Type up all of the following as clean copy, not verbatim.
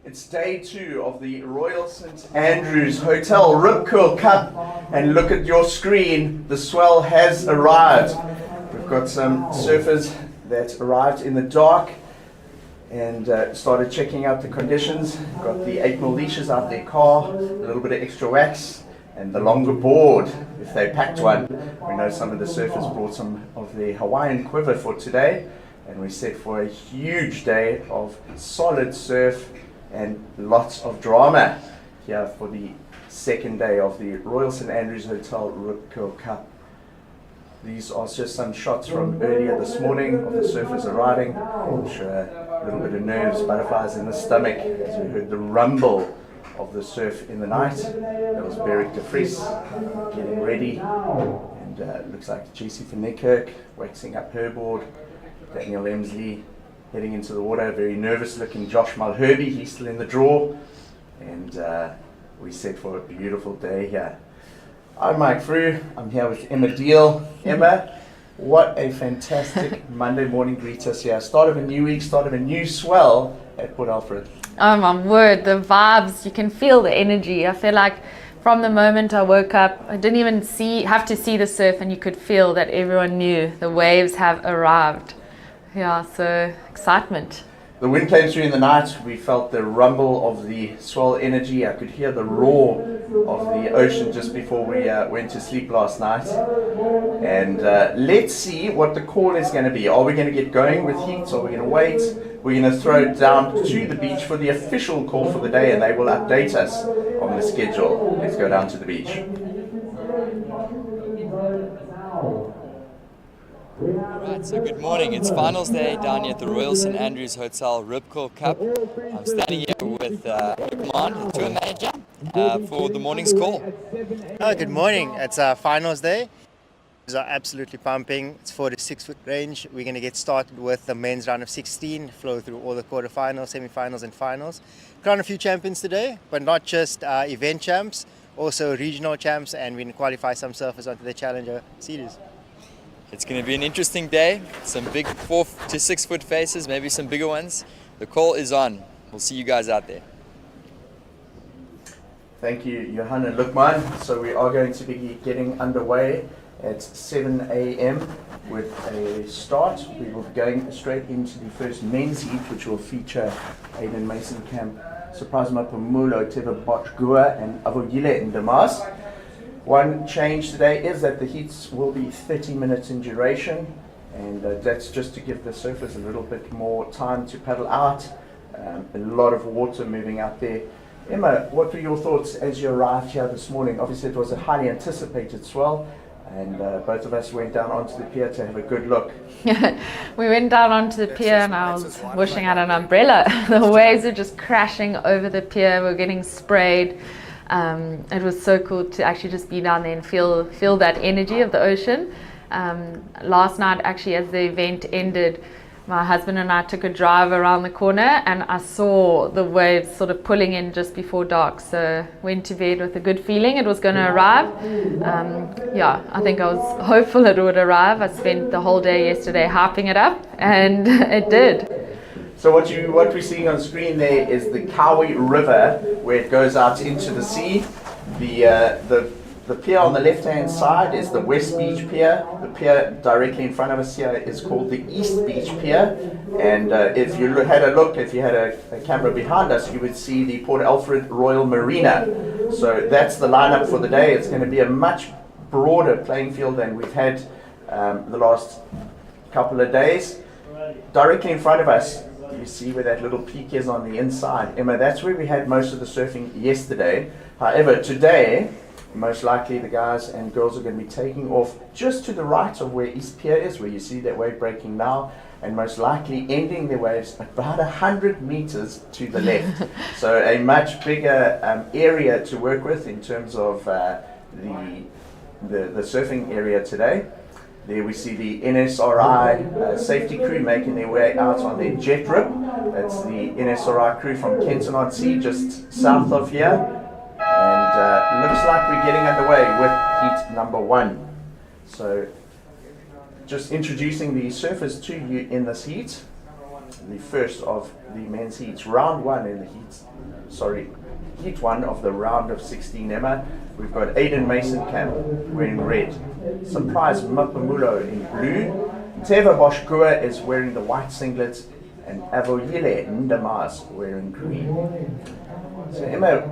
It's day 2 of the Royal St Andrews Hotel Rip Curl Cup, and look at your screen, the swell has arrived. We've got some surfers that arrived in the dark and started checking out the conditions. Got the 8mm leashes out their car, a little bit of extra wax, and the longer board if they packed one. We know some of the surfers brought some of the Hawaiian quiver for today, and we're set for a huge day of solid surf and lots of drama here for the second day of the Royal St Andrews Hotel Rip Curl Cup. These are just some shots from earlier this morning of the surfers arriving. I'm sure a little bit of nerves, butterflies in the stomach as we heard the rumble of the surf in the night. That was Beric de Vries getting ready, and looks like Jessie van Niekerk waxing up her board. Daniel Emsley heading into the water, very nervous looking Josh Malherbe, he's still in the draw, and we set for a beautiful day here. I'm Mike Frew, I'm here with Emma Deal. Emma, what a fantastic Monday morning greet us here. Start of a new week, start of a new swell at Port Alfred. Oh my word, the vibes, you can feel the energy. I feel like from the moment I woke up, I didn't even have to see the surf, and you could feel that everyone knew the waves have arrived. Yeah, so excitement. The wind came through in the night. We felt the rumble of the swell energy. I could hear the roar of the ocean just before we went to sleep last night. And let's see what the call is going to be. Are we going to get going with heats? Are we going to wait? We're going to throw it down to the beach for the official call for the day, and they will update us on the schedule. Let's go down to the beach. Alright, so good morning. It's finals day down here at the Royal St Andrews Hotel Rip Curl Cup. I'm standing here with Luke Mann, the tour manager, for the morning's call. Oh, good morning. It's finals day. We are absolutely pumping. It's 4 to 6 foot range. We're going to get started with the men's round of 16, flow through all the quarterfinals, semi-finals and finals. Crown a few champions today, but not just event champs, also regional champs, and we can qualify some surfers onto the Challenger series. It's going to be an interesting day. Some big 4 to 6 foot faces, maybe some bigger ones. The call is on. We'll see you guys out there. Thank you, Johanna Lukman. So we are going to be getting underway at 7 a.m. with a start. We will be going straight into the first men's heat, which will feature Aiden Mason Camp, Surprisima Pumulo, Teva Botchgua, and Avogile in Damas. One change today is that the heats will be 30 minutes in duration, and that's just to give the surfers a little bit more time to paddle out. A lot of water moving out there. Emma, what were your thoughts as you arrived here this morning? Obviously it was a highly anticipated swell, and both of us went down onto the pier to have a good look. We went down onto the pier and I was wishing out an umbrella. The waves were just crashing over the pier, we were getting sprayed. It was so cool to actually just be down there and feel that energy of the ocean. Last night, actually, as the event ended, my husband and I took a drive around the corner and I saw the waves sort of pulling in just before dark. So went to bed with a good feeling it was going to arrive. Yeah, I think I was hopeful it would arrive. I spent the whole day yesterday hyping it up, and it did. So what we're seeing on screen there is the Kawi River, where it goes out into the sea. The pier on the left-hand side is the West Beach Pier. The pier directly in front of us here is called the East Beach Pier. And if you had a camera behind us, you would see the Port Alfred Royal Marina. So that's the lineup for the day. It's going to be a much broader playing field than we've had the last couple of days. Directly in front of us, you see where that little peak is on the inside. Emma, that's where we had most of the surfing yesterday. However, today, most likely the guys and girls are going to be taking off just to the right of where East Pier is, where you see that wave breaking now, and most likely ending their waves about 100 meters to the left. So a much bigger area to work with in terms of the surfing area today. There we see the NSRI safety crew making their way out on their jet rip. That's the NSRI crew from Kenton on Sea, just south of here. And looks like we're getting underway with heat number 1. So just introducing the surfers to you in this heat. the first of the men's heats, round one in the heat one of the round of 16, Emma. We've got Aiden Mason Camp wearing red, Surprise Mapamulo in blue, Teva Boshkua is wearing the white singlet, and Avoyile Ndamaz wearing green. So Emma,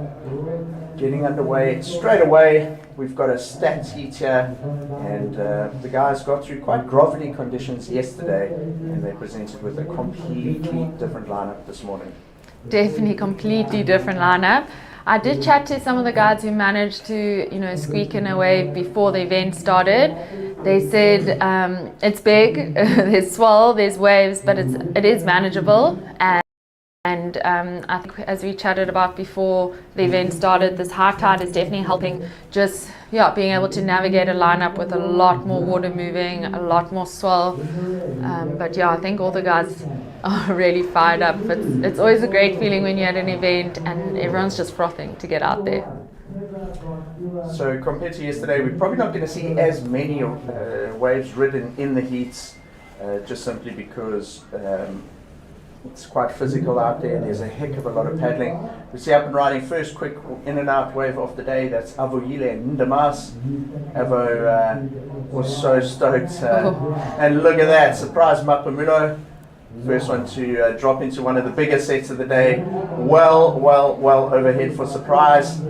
getting underway straight away. We've got a stats heat here, and the guys got through quite grovelly conditions yesterday, and they presented with a completely different lineup this morning. Definitely completely different lineup. I did chat to some of the guys who managed to, squeak in a wave before the event started. They said it's big, there's swell, there's waves, but it is manageable. And I think, as we chatted about before the event started, this high tide is definitely helping just being able to navigate a lineup with a lot more water moving, a lot more swell. But I think all the guys are really fired up. It's always a great feeling when you're at an event and everyone's just frothing to get out there. So compared to yesterday, we're probably not going to see as many waves ridden in the heats, just simply because it's quite physical out there. There's a heck of a lot of paddling. We see Up and Riding first quick in and out wave of the day. That's Avoyile Ndamas. Avo was so stoked. And look at that, Surprise Mapamulo. First one to drop into one of the bigger sets of the day. Well overhead for Surprise.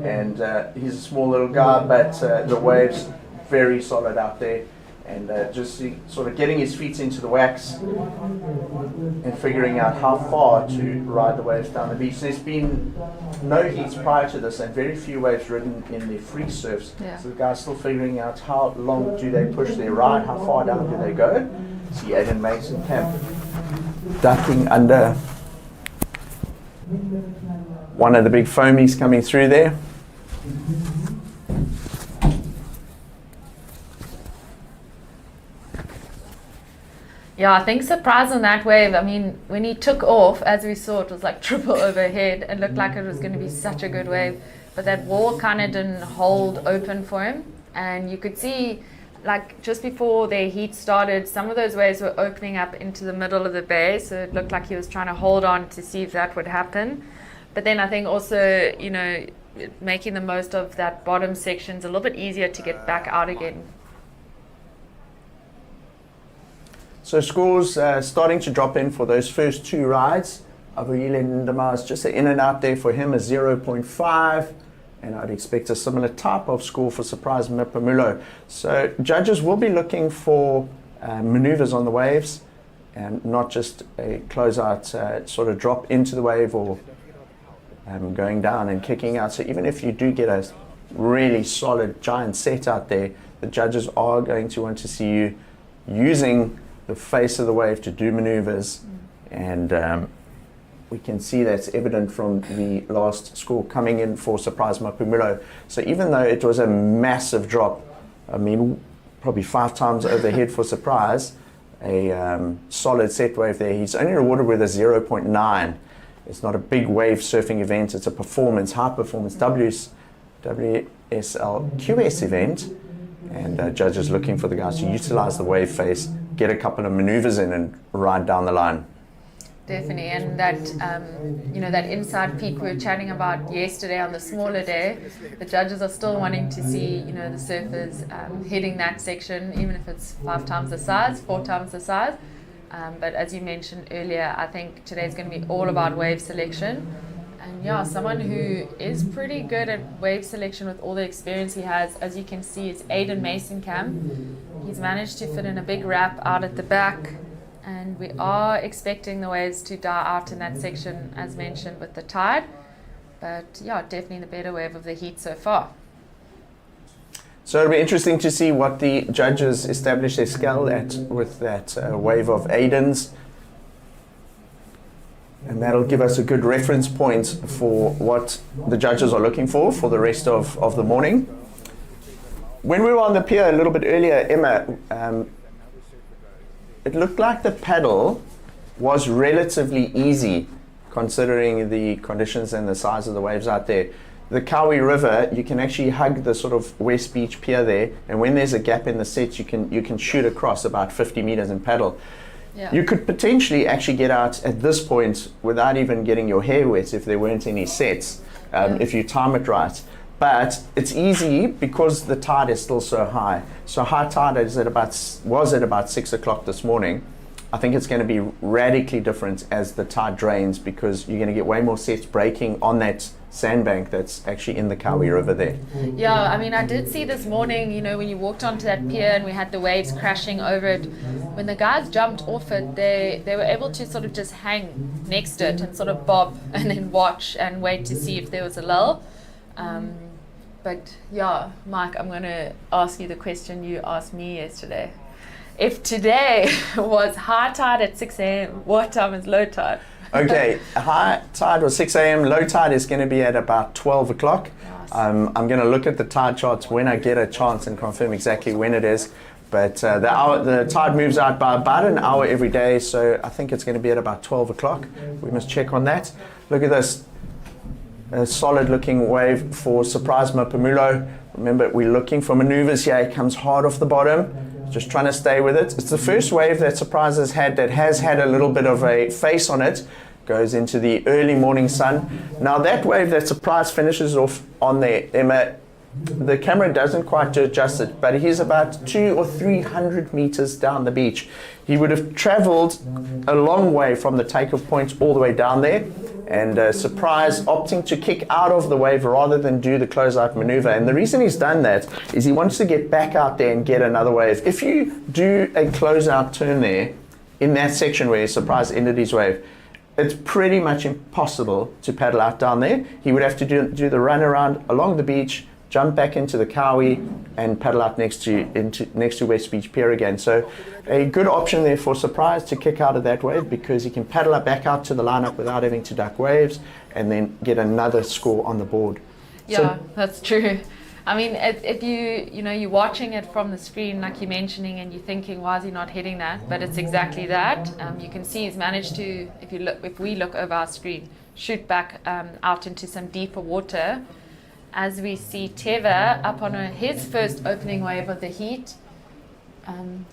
And he's a small little guy, but the waves very solid out there. And just sort of getting his feet into the wax and figuring out how far to ride the waves down the beach. There's been no heats prior to this and very few waves ridden in the free surfs. Yeah. So the guys still figuring out how long do they push their ride, how far down do they go. See Aiden Mason Camp ducking under one of the big foamies coming through there. Yeah, I think Surprise on that wave, when he took off, as we saw, it was like triple overhead. It looked like it was going to be such a good wave. But that wall kind of didn't hold open for him. And you could see, like, just before their heat started, some of those waves were opening up into the middle of the bay. So it looked like he was trying to hold on to see if that would happen. But then I think also, making the most of that bottom section is a little bit easier to get back out again. So scores starting to drop in for those first two rides. Avoyile Ndamaz, just an in and out there for him, a 0.5. And I'd expect a similar type of score for Surprise Mapamulo. So judges will be looking for maneuvers on the waves and not just a closeout sort of drop into the wave or going down and kicking out. So even if you do get a really solid giant set out there, the judges are going to want to see you using the face of the wave to do maneuvers, and we can see that's evident from the last score coming in for Surprise Mapamulo. So even though it was a massive drop, probably 5 times overhead for Surprise, a solid set wave there, he's only rewarded with a 0.9. It's not a big wave surfing event, it's a performance, high performance WSL QS event, and judges looking for the guys to utilize the wave face, get a couple of maneuvers in and ride down the line. Definitely, and that that inside peak we were chatting about yesterday on the smaller day, the judges are still wanting to see the surfers hitting that section, even if it's 5 times the size, 4 times the size. But as you mentioned earlier, I think today's going to be all about wave selection. And someone who is pretty good at wave selection with all the experience he has, as you can see, it's Aiden Mason Camp. He's managed to fit in a big wrap out at the back, and we are expecting the waves to die out in that section, as mentioned, with the tide. But definitely the better wave of the heat so far. So it'll be interesting to see what the judges establish their scale at with that wave of Aiden's. And that'll give us a good reference point for what the judges are looking for the rest of the morning. When we were on the pier a little bit earlier, Emma, it looked like the paddle was relatively easy considering the conditions and the size of the waves out there. The Kawi River, you can actually hug the sort of West Beach pier there, and when there's a gap in the sets, you can shoot across about 50 meters and paddle. Yeah. You could potentially actually get out at this point without even getting your hair wet if there weren't any sets, if you time it right. But it's easy because the tide is still so high. So high tide was at about 6 o'clock this morning. I think it's going to be radically different as the tide drains, because you're going to get way more sets breaking on that sandbank that's actually in the Kawi River there. Yeah, I mean, I did see this morning, when you walked onto that pier and we had the waves crashing over it, when the guys jumped off it, they were able to sort of just hang next to it and sort of bob and then watch and wait to see if there was a lull. But yeah, Mike, I'm going to ask you the question you asked me yesterday. If today was high tide at 6 a.m., what time is low tide? Okay, high tide was 6 a.m. Low tide is going to be at about 12 o'clock. Nice. I'm going to look at the tide charts when I get a chance and confirm exactly when it is. But the tide moves out by about an hour every day, so I think it's going to be at about 12 o'clock. We must check on that. Look at this. A solid looking wave for Surprise Mapamulo. Remember, we're looking for maneuvers here. It comes hard off the bottom. Just trying to stay with it. It's the first wave that Surprise has had that has had a little bit of a face on it. Goes into the early morning sun. Now that wave that Surprise finishes off on there, Emma, the camera doesn't quite adjust it, but he's about 200 or 300 meters down the beach. He would have traveled a long way from the takeoff point all the way down there. And Surprise opting to kick out of the wave rather than do the closeout maneuver. And the reason he's done that is he wants to get back out there and get another wave. If you do a closeout turn there, in that section where Surprise ended his wave, it's pretty much impossible to paddle out down there. He would have to do the run around along the beach, jump back into the Kawi, and paddle out next to West Beach Pier again. So a good option there for Surprise to kick out of that wave, because he can paddle back out to the lineup without having to duck waves and then get another score on the board. Yeah, that's true. I mean, if you're watching it from the screen, like you're mentioning, and you're thinking, why is he not hitting that? But it's exactly that. You can see he's managed to, if we look over our screen, shoot back out into some deeper water. As we see Teva up on his first opening wave of the heat.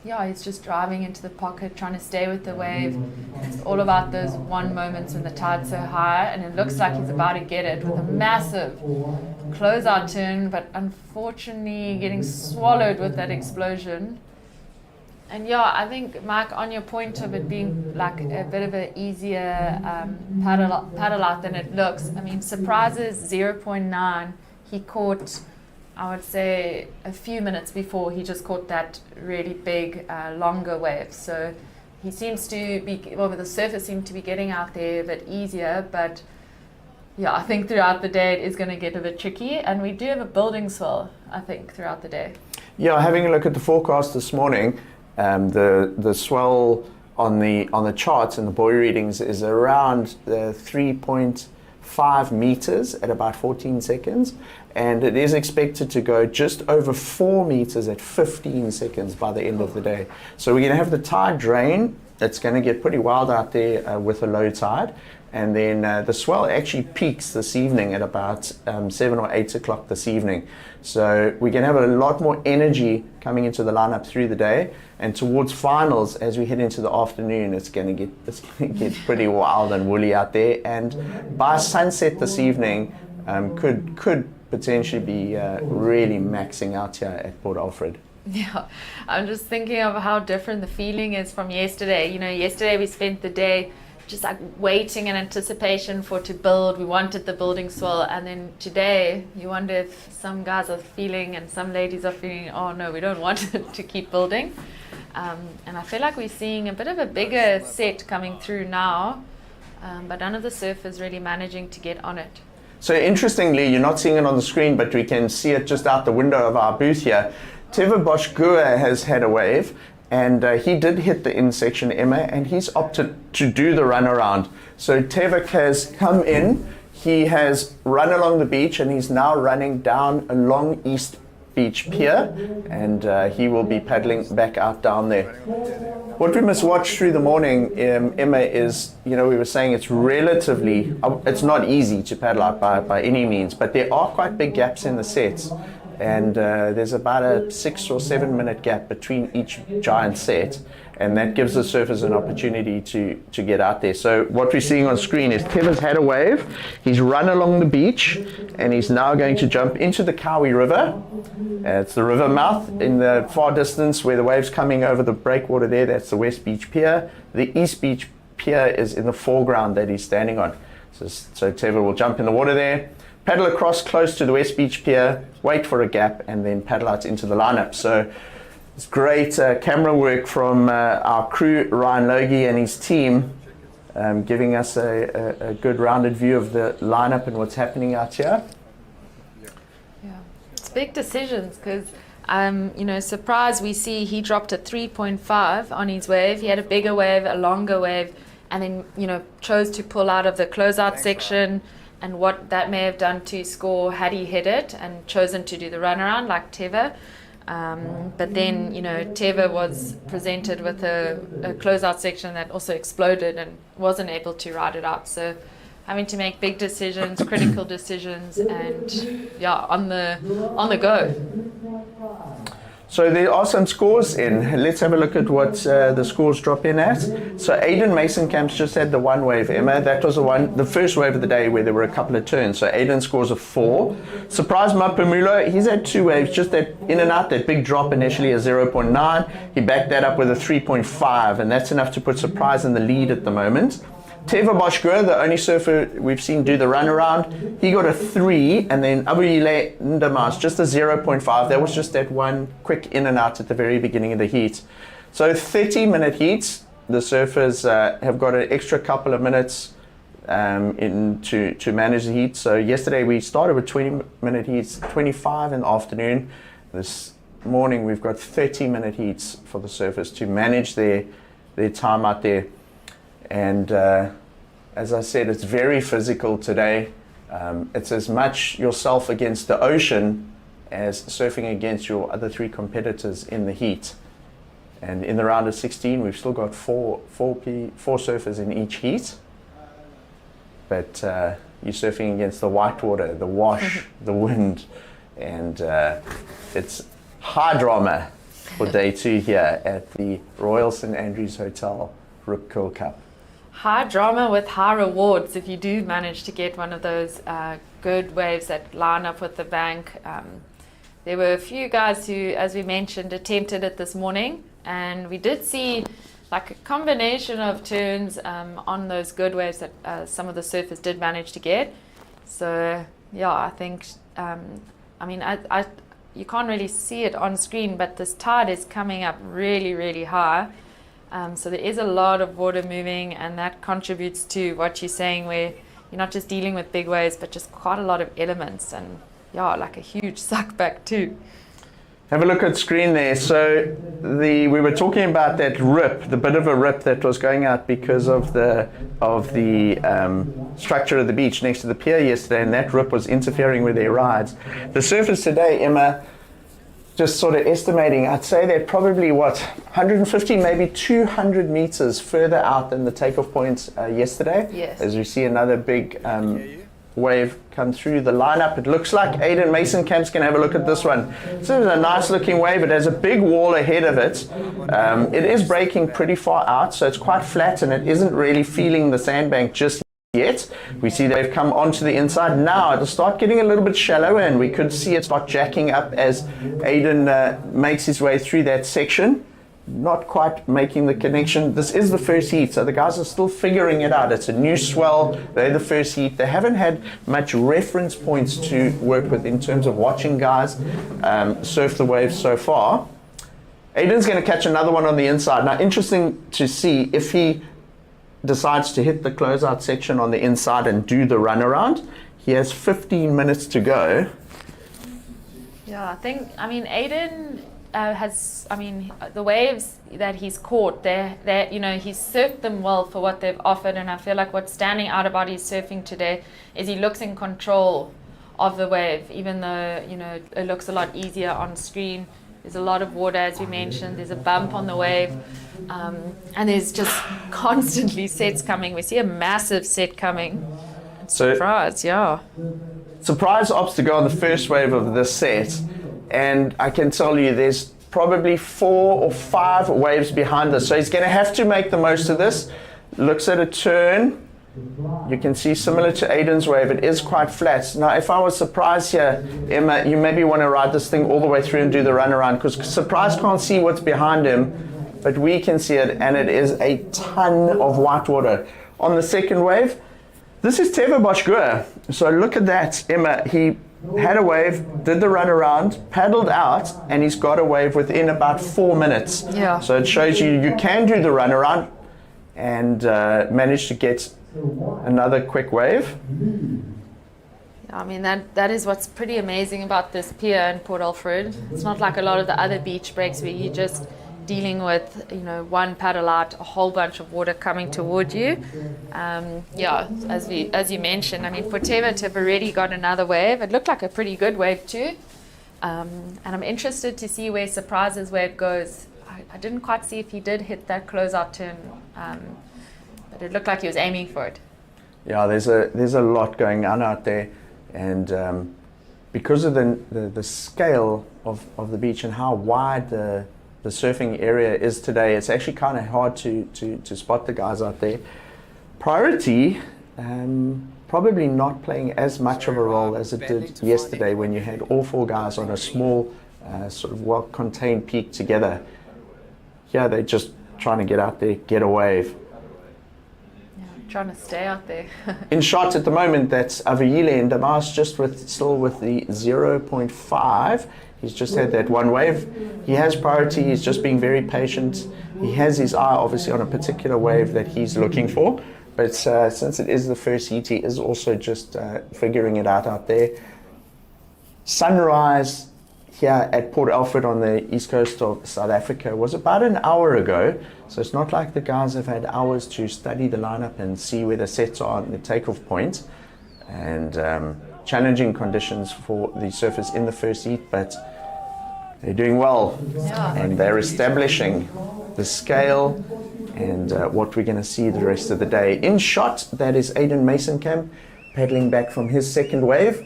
He's just driving into the pocket, trying to stay with the wave. It's all about those one moments when the tide's so high, and it looks like he's about to get it with a massive closeout turn, but unfortunately getting swallowed with that explosion. And I think, Mike, on your point of it being like a bit of an easier paddle out than it looks, I mean, Surprises 0.9, he caught, I would say, a few minutes before he just caught that really big, longer wave. So he seems to be, the surface seemed to be getting out there a bit easier, but I think throughout the day it is going to get a bit tricky, and we do have a building swell, I think, throughout the day. Yeah, having a look at the forecast this morning, the swell on the charts and the buoy readings is around 3.5 meters at about 14 seconds, and it is expected to go just over 4 meters at 15 seconds by the end of the day. So we're going to have the tide drain. It's going to get pretty wild out there with a low tide, and then the swell actually peaks this evening at about 7 or 8 o'clock this evening. So we're going to have a lot more energy coming into the lineup through the day, and towards finals, as we head into the afternoon, it's going to get pretty wild and woolly out there. And by sunset this evening, could potentially be really maxing out here at Port Alfred. Yeah, I'm just thinking of how different the feeling is from yesterday. Yesterday we spent the day just like waiting in anticipation for it to build. We wanted the building swell, and then today you wonder if some guys are feeling and some ladies are feeling, oh no, we don't want it to keep building. And I feel like we're seeing a bit of a bigger set coming through now, but none of the surf is really managing to get on it. So interestingly, you're not seeing it on the screen, but we can see it just out the window of our booth here. Teva Boschgua has had a wave, and he did hit the in section, Emma, and he's opted to do the run around. So Teva has come in, he has run along the beach, and he's now running down along East Beach Pier, and he will be paddling back out down there. What we must watch through the morning, Emma, is, we were saying it's relatively, it's not easy to paddle out by any means, but there are quite big gaps in the sets. And there's about a 6 or 7 minute gap between each giant set. and that gives the surfers an opportunity to get out there. So what we're seeing on screen is Teva's had a wave, he's run along the beach, and he's now going to jump into the Cowie River. It's the river mouth in the far distance where the wave's coming over the breakwater there. That's the West Beach Pier. The East Beach Pier is in the foreground that he's standing on. So Teva will jump in the water there, paddle across close to the West Beach Pier, wait for a gap, and then paddle out into the lineup. So it's great camera work from our crew, Ryan Logie and his team, giving us a good rounded view of the lineup and what's happening out here. Yeah, it's big decisions because, surprise, we see he dropped a 3.5 on his wave. He had a bigger wave, a longer wave, and then, chose to pull out of the closeout section, and what that may have done to his score had he hit it and chosen to do the runaround like Teva. But then, Teva was presented with a closeout section that also exploded and wasn't able to ride it out. So having to make big decisions, critical decisions, and on the go. So there are some scores in. Let's have a look at what the scores drop in at. So Aiden Mason-Camps just had the one wave, Emma. That was the first wave of the day where there were a couple of turns. So Aiden scores a 4. Surprise Mapamulo, he's had 2 waves, just that in and out, that big drop initially, a 0.9. He backed that up with a 3.5, and that's enough to put Surprise in the lead at the moment. Teva Boschger, the only surfer we've seen do the runaround, he got a 3, and then Abuyile Ndamas, just a 0.5. That was just that one quick in and out at the very beginning of the heat. So 30-minute heats, the surfers have got an extra couple of minutes to manage the heat. So yesterday we started with 20-minute heats, 25 in the afternoon. This morning we've got 30-minute heats for the surfers to manage their time out there. And as I said, it's very physical today. It's as much yourself against the ocean as surfing against your other 3 competitors in the heat. And in the round of 16, we've still got four surfers in each heat. But you're surfing against the whitewater, the wash, the wind, and it's high drama for day 2 here at the Royal St Andrews Hotel Rip Curl Cup. High drama with high rewards if you do manage to get one of those good waves that line up with the bank. There were a few guys who, as we mentioned, attempted it this morning, and we did see like a combination of turns on those good waves that some of the surfers did manage to get. So I think you can't really see it on screen, but this tide is coming up really, really high. So there is a lot of water moving, and that contributes to what you're saying, where you're not just dealing with big waves, but just quite a lot of elements, and like a huge suck back too. Have a look at screen there. So we were talking about that rip, the bit of a rip that was going out because of the structure of the beach next to the pier yesterday, and that rip was interfering with their rides. The surfers today, Emma, just sort of estimating, I'd say they're probably 150, maybe 200 meters further out than the takeoff points yesterday. Yes. As we see another big wave come through the lineup. It looks like Aiden Mason-Camps can have a look at this one. This is a nice looking wave. It has a big wall ahead of it. It is breaking pretty far out, so it's quite flat, and it isn't really feeling the sandbank just yet. We see they've come onto the inside. Now it'll start getting a little bit shallower, and we could see it start jacking up as Aiden makes his way through that section. Not quite making the connection. This is the first heat, so the guys are still figuring it out. It's a new swell. They're the first heat. They haven't had much reference points to work with in terms of watching guys surf the waves so far. Aiden's going to catch another one on the inside. Now, interesting to see if he decides to hit the closeout section on the inside and do the runaround. He has 15 minutes to go. Yeah, Aiden the waves that he's caught, he's surfed them well for what they've offered, and I feel like what's standing out about his surfing today is he looks in control of the wave, even though, it looks a lot easier on screen. There's a lot of water, as we mentioned. There's a bump on the wave, and there's just constantly sets coming. We see a massive set coming. Surprise, Surprise opts to go on the first wave of this set, and I can tell you there's probably 4 or 5 waves behind this. So he's going to have to make the most of this. Looks at a turn. You can see similar to Aiden's wave, it is quite flat. Now, if I was Surprise here, Emma, you maybe want to ride this thing all the way through and do the run around, because Surprise can't see what's behind him, but we can see it, and it is a ton of white water. On the second wave, this is Teva Boschgur. So look at that, Emma. He had a wave, did the run around, paddled out, and he's got a wave within about 4 minutes. Yeah. So it shows you can do the run around and manage to get another quick wave. I mean, that is what's pretty amazing about this pier in Port Alfred. It's not like a lot of the other beach breaks where you're just dealing with, one paddle out, a whole bunch of water coming toward you. As you mentioned, I mean, for Teva to have already got another wave, it looked like a pretty good wave too. And I'm interested to see where Surprise's wave goes. I didn't quite see if he did hit that closeout turn, but it looked like he was aiming for it. Yeah, there's a lot going on out there, and because of the scale of the beach and how wide the surfing area is today, it's actually kind of hard to spot the guys out there. Priority probably not playing as much of a role as it did yesterday when you had all 4 guys on a small sort of well-contained peak together. Yeah, they're just trying to get out there, get a wave. Trying to stay out there. In shot at the moment, that's Avayile and Damas still with the 0.5. He's just had that one wave. He has priority. He's just being very patient. He has his eye obviously on a particular wave that he's looking for. But since it is the first heat, he is also just figuring it out there. Sunrise here at Port Alfred on the east coast of South Africa was about an hour ago. So it's not like the guys have had hours to study the lineup and see where the sets are and the takeoff point. And challenging conditions for the surfers in the first heat, but they're doing well. Yeah. And they're establishing the scale and what we're going to see the rest of the day. In shot, that is Aiden Masonkamp paddling back from his second wave.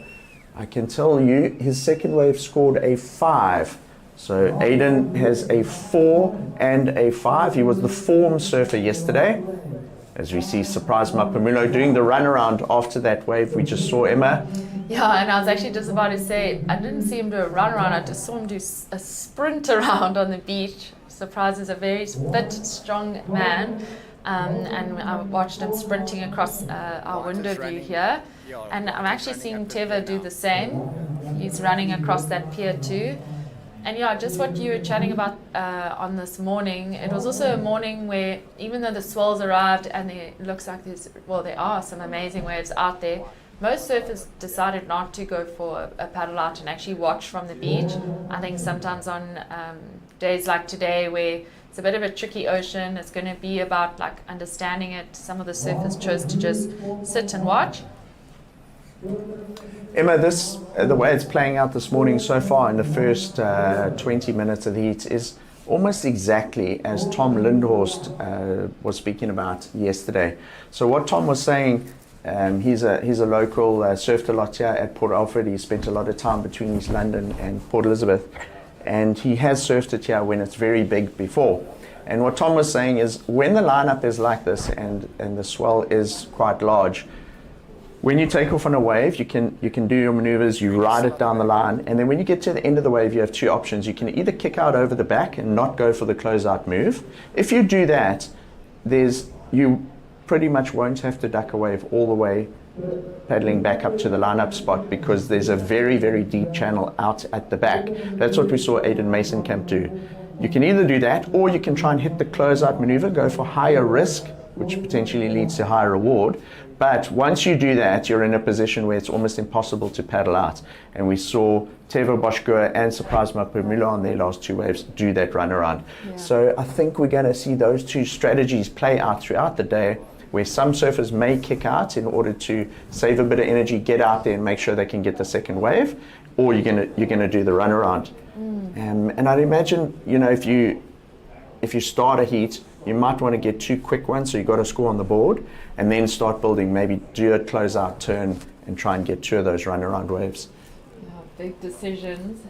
I can tell you his second wave scored a 5. So Aiden has a 4 and a 5. He was the form surfer yesterday. As we see Surprise Mapamulo doing the run around after that wave we just saw, Emma. Yeah, and I was actually just about to say, I didn't see him do a run around, I just saw him do a sprint around on the beach. Surprise is a very fit, strong man. And I watched him sprinting across our window view here. And I'm actually seeing Teva do the same. He's running across that pier too. And yeah, just what you were chatting about on this morning, it was also a morning where even though the swells arrived and it looks like there are some amazing waves out there, most surfers decided not to go for a paddle out and actually watch from the beach. I think sometimes on days like today where it's a bit of a tricky ocean, it's going to be about like understanding it. Some of the surfers chose to just sit and watch. Emma, the way it's playing out this morning so far in the first 20 minutes of the heat is almost exactly as Tom Lindhorst was speaking about yesterday. So what Tom was saying, he's a local, surfed a lot here at Port Alfred. He spent a lot of time between East London and Port Elizabeth, and he has surfed it here when it's very big before. And what Tom was saying is when the lineup is like this and the swell is quite large, when you take off on a wave, you can do your maneuvers, you ride it down the line, and then when you get to the end of the wave, you have 2 options. You can either kick out over the back and not go for the closeout move. If you do that, you pretty much won't have to duck a wave all the way paddling back up to the lineup spot, because there's a very, very deep channel out at the back. That's what we saw Aiden Masonkamp do. You can either do that, or you can try and hit the closeout maneuver, go for higher risk, which potentially leads to higher reward. But once you do that, you're in a position where it's almost impossible to paddle out. And we saw Teva Boschgur and Surprise Mapamulo on their last 2 waves do that run around. Yeah. So I think we're going to see those 2 strategies play out throughout the day, where some surfers may kick out in order to save a bit of energy, get out there and make sure they can get the second wave, or you're going to do the run around. And I'd imagine, if you start a heat, you might want to get 2 quick ones, so you've got to score on the board, and then start building, maybe do a closeout turn and try and get 2 of those run around waves. Yeah, big decisions.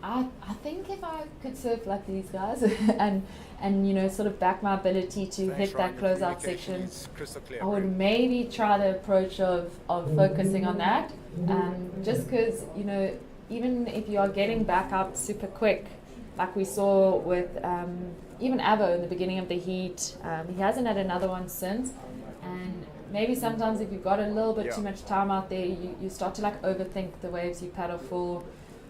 I think if I could surf like these guys and you know sort of back my ability to hit that closeout section, I would maybe try the approach of focusing on that. Just because you know even if you are getting back out super quick, like we saw with even Avo in the beginning of the heat, he hasn't had another one since, and maybe sometimes if you've got a little bit too much time out there, you start to like overthink the waves you paddle for.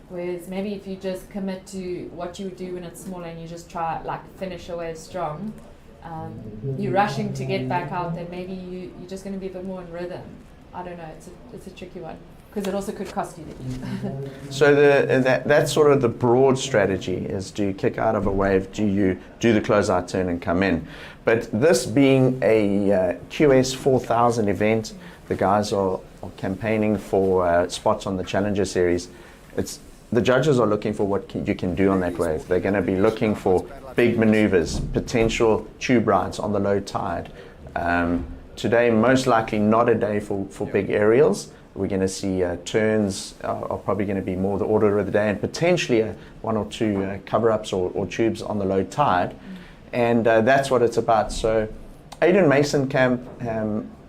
Whereas maybe if you just commit to what you would do when it's smaller and you just try like finish a wave strong, you're rushing to get back out, then maybe you're just going to be a bit more in rhythm. I don't know, it's a tricky one because it also could cost you the heat. So that's sort of the broad strategy is, do you kick out of a wave, do you do the closeout turn and come in? But this being a QS 4000 event, the guys are campaigning for spots on the Challenger Series. The judges are looking for what you can do on that wave. They're going to be looking for big maneuvers, potential tube rides on the low tide. Today, most likely not a day for big aerials. We're going to see turns are probably going to be more the order of the day, and potentially one or two cover-ups or tubes on the low tide. And that's what it's about. So Aidan Mason-Camp,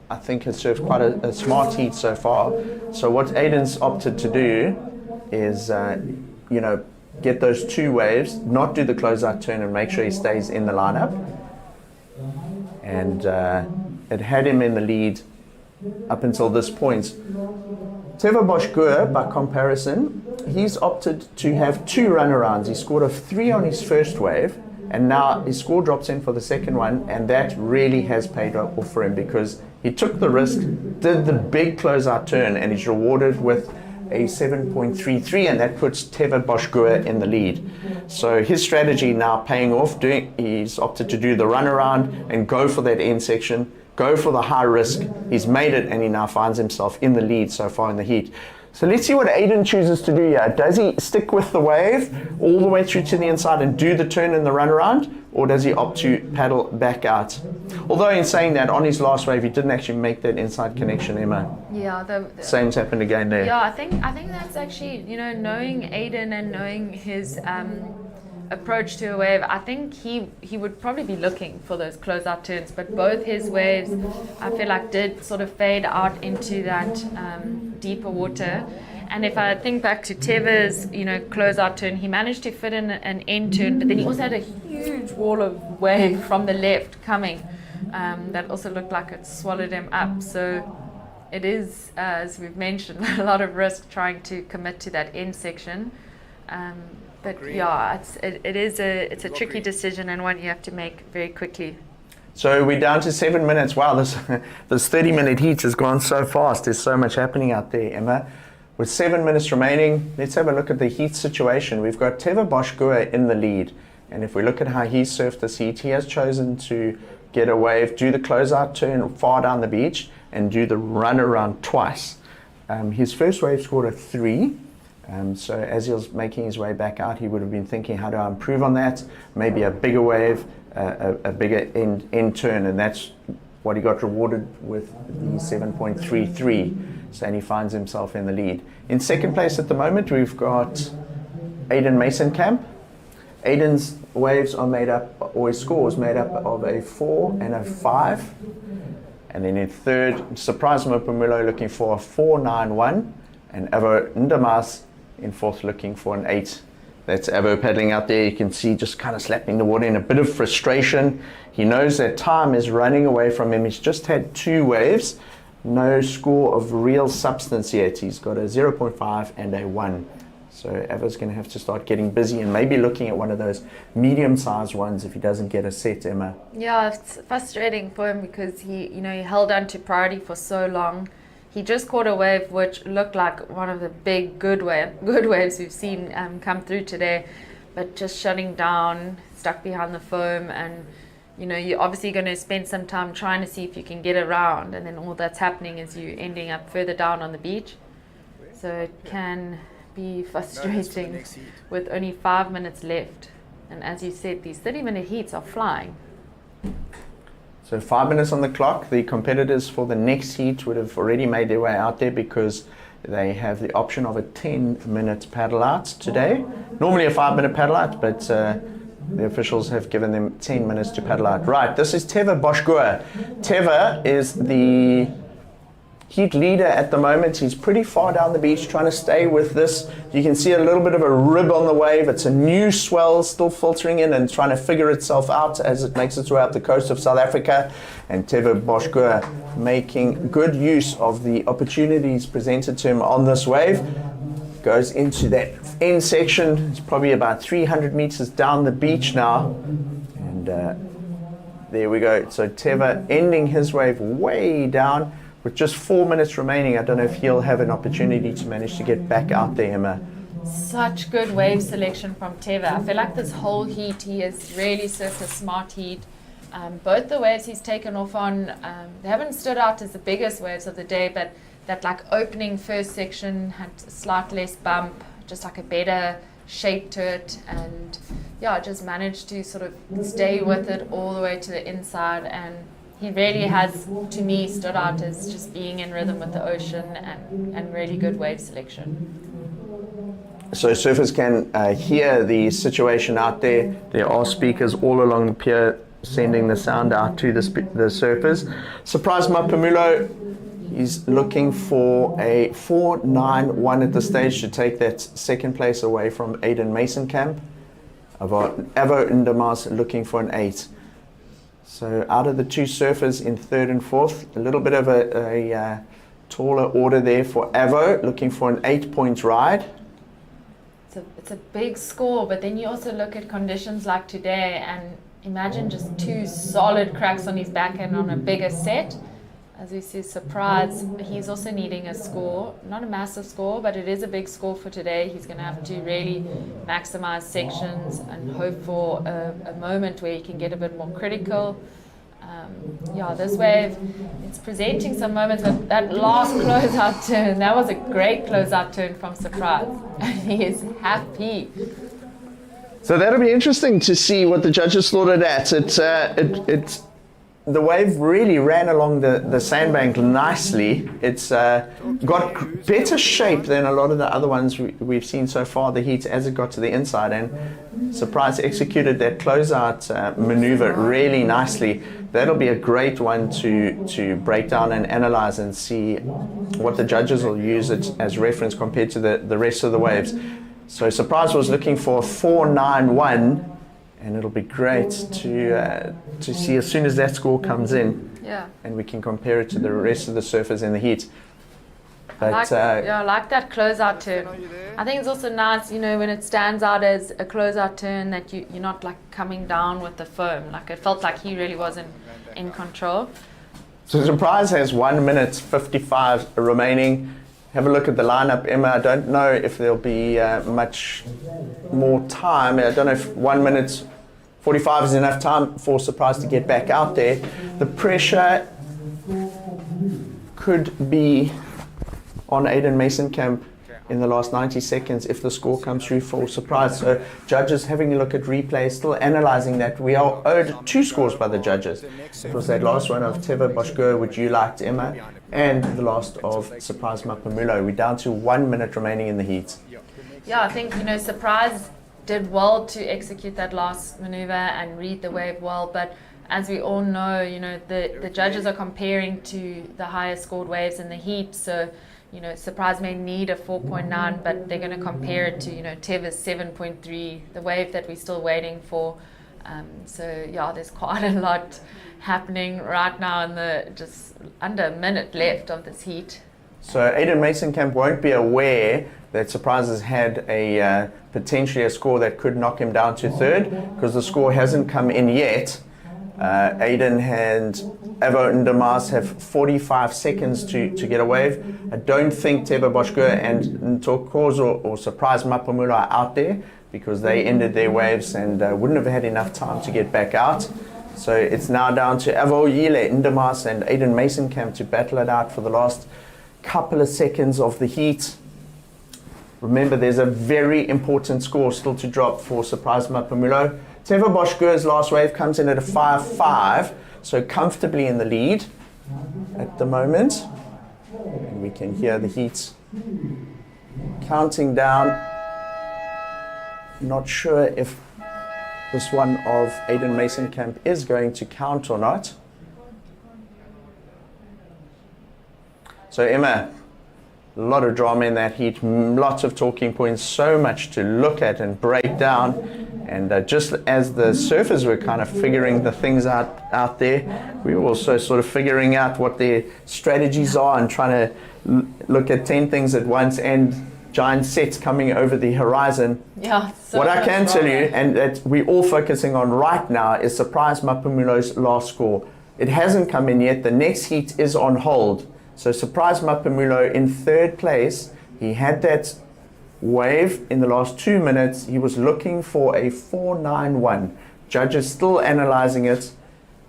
I think, has served quite a smart heat so far. So what Aidan's opted to do is, you know, get those two waves, not do the closeout turn, and make sure he stays in the lineup. And it had him in the lead up until this point. Teva Bosch-Gur, by comparison, he's opted to have two runarounds. He scored a 3 on his first wave, and now his score drops in for the second one, and that really has paid off for him because he took the risk, did the big closeout turn, and he's rewarded with a 7.33, and that puts Teva Bosch-Gur in the lead. So his strategy now paying off. He's opted to do the runaround and go for that end section, go for the high risk. He's made it, and he now finds himself in the lead so far in the heat. So let's see what Aidan chooses to do here. Does he stick with the wave all the way through to the inside and do the turn in the runaround, or does he opt to paddle back out? Although in saying that, on his last wave, he didn't actually make that inside connection, Emma. Yeah, Same's happened again there. Yeah, I think that's actually, you know, knowing Aidan and knowing his approach to a wave, I think he would probably be looking for those closeout turns, but both his waves, I feel like, did sort of fade out into that deeper water. And if I think back to Teva's, you know, closeout turn, he managed to fit in an end turn, but then he also had a huge wall of wave from the left coming that also looked like it swallowed him up. So it is, as we've mentioned, a lot of risk trying to commit to that end section. But yeah, it's a tricky decision and one you have to make very quickly. So we're down to 7 minutes. Wow, this 30-minute heat has gone so fast. There's so much happening out there, Emma. With 7 minutes remaining, let's have a look at the heat situation. We've got Teva Bosch-Gur in the lead. And if we look at how he surfed this heat, he has chosen to get a wave, do the closeout turn far down the beach, and do the run around twice. His first wave scored a 3. So as he was making his way back out, he would have been thinking, how do I improve on that? Maybe a bigger wave, a bigger end turn, and that's what he got rewarded with, the 7.33. So, and he finds himself in the lead. In second place at the moment, we've got Aidan Mason-Camp. Aidan's waves are made up, or his score is made up of a 4 and a 5. And then in third, Surprise Mopumulo looking for a 4.91, and Avo Ndamas in fourth looking for an 8. That's Avo paddling out there. You can see just kind of slapping the water in a bit of frustration. He knows that time is running away from him. He's just had 2 waves. No score of real substance yet. He's got a 0.5 and a 1. So Avo's going to have to start getting busy and maybe looking at one of those medium-sized ones if he doesn't get a set, Emma. Yeah, it's frustrating for him because he held on to priority for so long. He just caught a wave which looked like one of the big good waves we've seen come through today, but just shutting down, stuck behind the foam, and you're obviously going to spend some time trying to see if you can get around, and then all that's happening is you ending up further down on the beach. So it can be frustrating with only 5 minutes left. And as you said, these 30-minute heats are flying. So 5 minutes on the clock. The competitors for the next heat would have already made their way out there because they have the option of a 10-minute paddle out today. Normally a 5-minute paddle out, but the officials have given them 10 minutes to paddle out. Right, this is Teva Boschgoer. Teva is the heat leader at the moment. He's pretty far down the beach trying to stay with this. You can see a little bit of a rib on the wave. It's a new swell still filtering in and trying to figure itself out as it makes its way up the coast of South Africa. And Teva Boschgoer making good use of the opportunities presented to him on this wave. Goes into that end section. It's probably about 300 meters down the beach now. And there we go. So Teva ending his wave way down. With just 4 minutes remaining, I don't know if he'll have an opportunity to manage to get back out there, Emma. Such good wave selection from Teva. I feel like this whole heat, he has really surfed a smart heat. Both the waves he's taken off on, they haven't stood out as the biggest waves of the day, but that like opening first section had a slight less bump, just like a better shape to it, and yeah, just managed to sort of stay with it all the way to the inside. And he really has, to me, stood out as just being in rhythm with the ocean and really good wave selection. So surfers can hear the situation out there. There are speakers all along the pier sending the sound out to the surfers. Surprise Mapamulo, he's looking for a 4.91 at this stage to take that second place away from Aiden Masenkamp. Avo Indamas looking for an 8. So out of the two surfers in third and fourth, a little bit of a taller order there for Avo, looking for an 8-point ride. It's a big score, but then you also look at conditions like today and imagine just 2 solid cracks on his backhand on a bigger set. As we see, Surprise, he's also needing a score, not a massive score, but it is a big score for today. He's going to have to really maximize sections and hope for a moment where he can get a bit more critical. Yeah, this wave, it's presenting some moments, but that last closeout turn, that was a great closeout turn from Surprise. He is happy. So that'll be interesting to see what the judges thought of that. The wave really ran along the sandbank nicely. It's got better shape than a lot of the other ones we've seen so far, the heat, as it got to the inside. And Surprise executed that closeout maneuver really nicely. That'll be a great one to break down and analyze and see what the judges will use it as reference compared to the rest of the waves. So Surprise was looking for 4.91. And it'll be great to see as soon as that score comes in, and we can compare it to the rest of the surfers in the heat. But I like that closeout turn. I think it's also nice, when it stands out as a closeout turn that you're not like coming down with the foam. Like it felt like he really wasn't in control. So Surprise has 1 minute 55 remaining. Have a look at the lineup, Emma. I don't know if there'll be much more time. I don't know if 1 minute 45 is enough time for Surprise to get back out there. The pressure could be on Aiden Masenkamp in the last 90 seconds if the score comes through for Surprise. So judges having a look at replay, still analyzing that. We are owed 2 scores by the judges. It was that last one of Teva Boschgoer, which you liked, Emma, and the last of Surprise Mapamulo. We're down to 1 minute remaining in the heat. Yeah, I think, Surprise did well to execute that last maneuver and read the wave well, but as we all know, the judges are comparing to the higher scored waves in the heat, so Surprise may need a 4.9, but they're going to compare it to, Teva's 7.3, the wave that we're still waiting for. So yeah, there's quite a lot happening right now in the just under a minute left of this heat. So Aiden Masenkamp won't be aware that Surprise has had a potentially a score that could knock him down to third, because the score hasn't come in yet. Aiden and Avo Indamas have 45 seconds to get a wave. I don't think Teva Boschgoer and Ntokozo or Surprise Mapamulo are out there because they ended their waves and wouldn't have had enough time to get back out. So it's now down to Avo Indamas and Aiden Masenkamp to battle it out for the last couple of seconds of the heat. Remember, there's a very important score still to drop for Surprise Mapamulo. Teva Boschgoer's last wave comes in at a 5.5, so comfortably in the lead at the moment. And we can hear the heat Counting down. Not sure if this one of Aiden Mason-Camp is going to count or not. So Emma, a lot of drama in that heat, lots of talking points, so much to look at and break down. And just as the surfers were kind of figuring the things out there, we were also sort of figuring out what their strategies are and trying to look at 10 things at once and giant sets coming over the horizon. Yeah. So what I can tell you, drama. and that we're all focusing on right now, is Surprise Mapamulo's last score. It hasn't come in yet. The next heat is on hold. So Surprise Mapamulo in third place. He had that wave in the last 2 minutes. He was looking for a 491. Judges still analyzing it.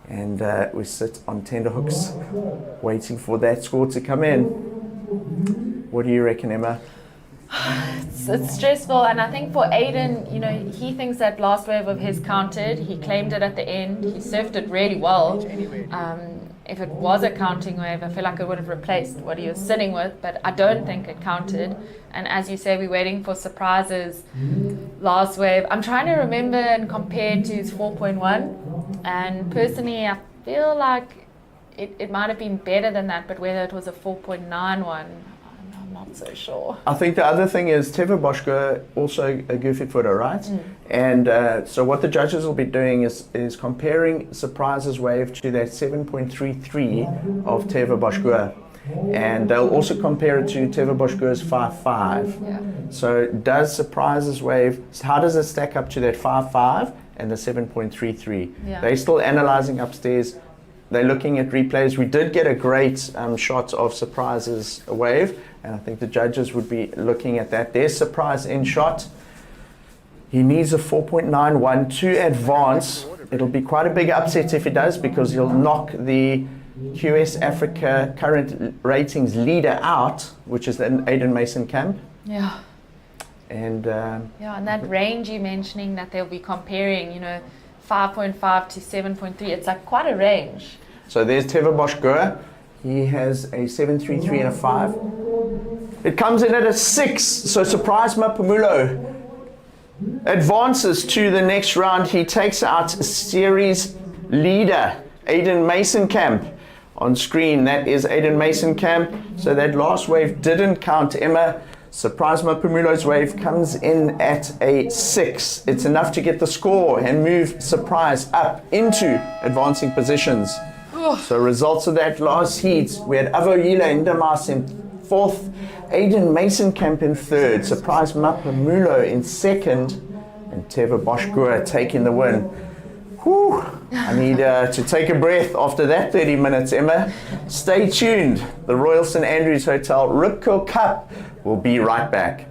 And we sit on tenterhooks waiting for that score to come in. What do you reckon, Emma? It's stressful, and I think for Aiden, you know, he thinks that last wave of his counted. He claimed it at the end. He surfed it really well. If it was a counting wave, I feel like it would have replaced what he was sitting with, but I don't think it counted. And as you say, we're waiting for surprises. Last wave, I'm trying to remember and compare to his 4.1, and personally, I feel like it might have been better than that, but whether it was a 4.91, I'm not so sure. I think the other thing is Teva Boschko, also a goofy footer, right? And so what the judges will be doing is comparing Surprises wave to that 7.33 of Teva Boschko. And they'll also compare it to Teva Boschko's 5.5. Yeah. So does Surprises wave, how does it stack up to that 5.5 and the 7.33? Yeah. They're still analyzing upstairs. They're looking at replays. We did get a great shot of Surprises wave, and I think the judges would be looking at that. There's Surprise in shot. He needs a 4.91 to advance. It'll be quite a big upset if he does, because he'll knock the QS Africa current ratings leader out, which is then Aiden Mason-Camp. Yeah. And Yeah, and that range you're mentioning that they'll be comparing, you know, 5.5 to 7.3, it's like quite a range. so there's Teva Boschko. He has a 7.33 and a 5. It comes in at a 6. So Surprise Mapamulo advances to the next round. He takes out series leader Aiden Mason-Camp. On screen, that is Aiden Mason-Camp. So that last wave didn't count, Emma. Surprise Mapamulo's wave comes in at a 6. It's enough to get the score and move Surprise up into advancing positions. So results of that last heat, we had Avoyila Indamas in 4th, Aiden Mason-Camp in 3rd, Surprise Mapamulo in 2nd, and Teva Boschko taking the win. Whew. I need to take a breath after that 30 minutes, Emma. Stay tuned. The Royal St Andrews Hotel Rip Curl Cup will be right back.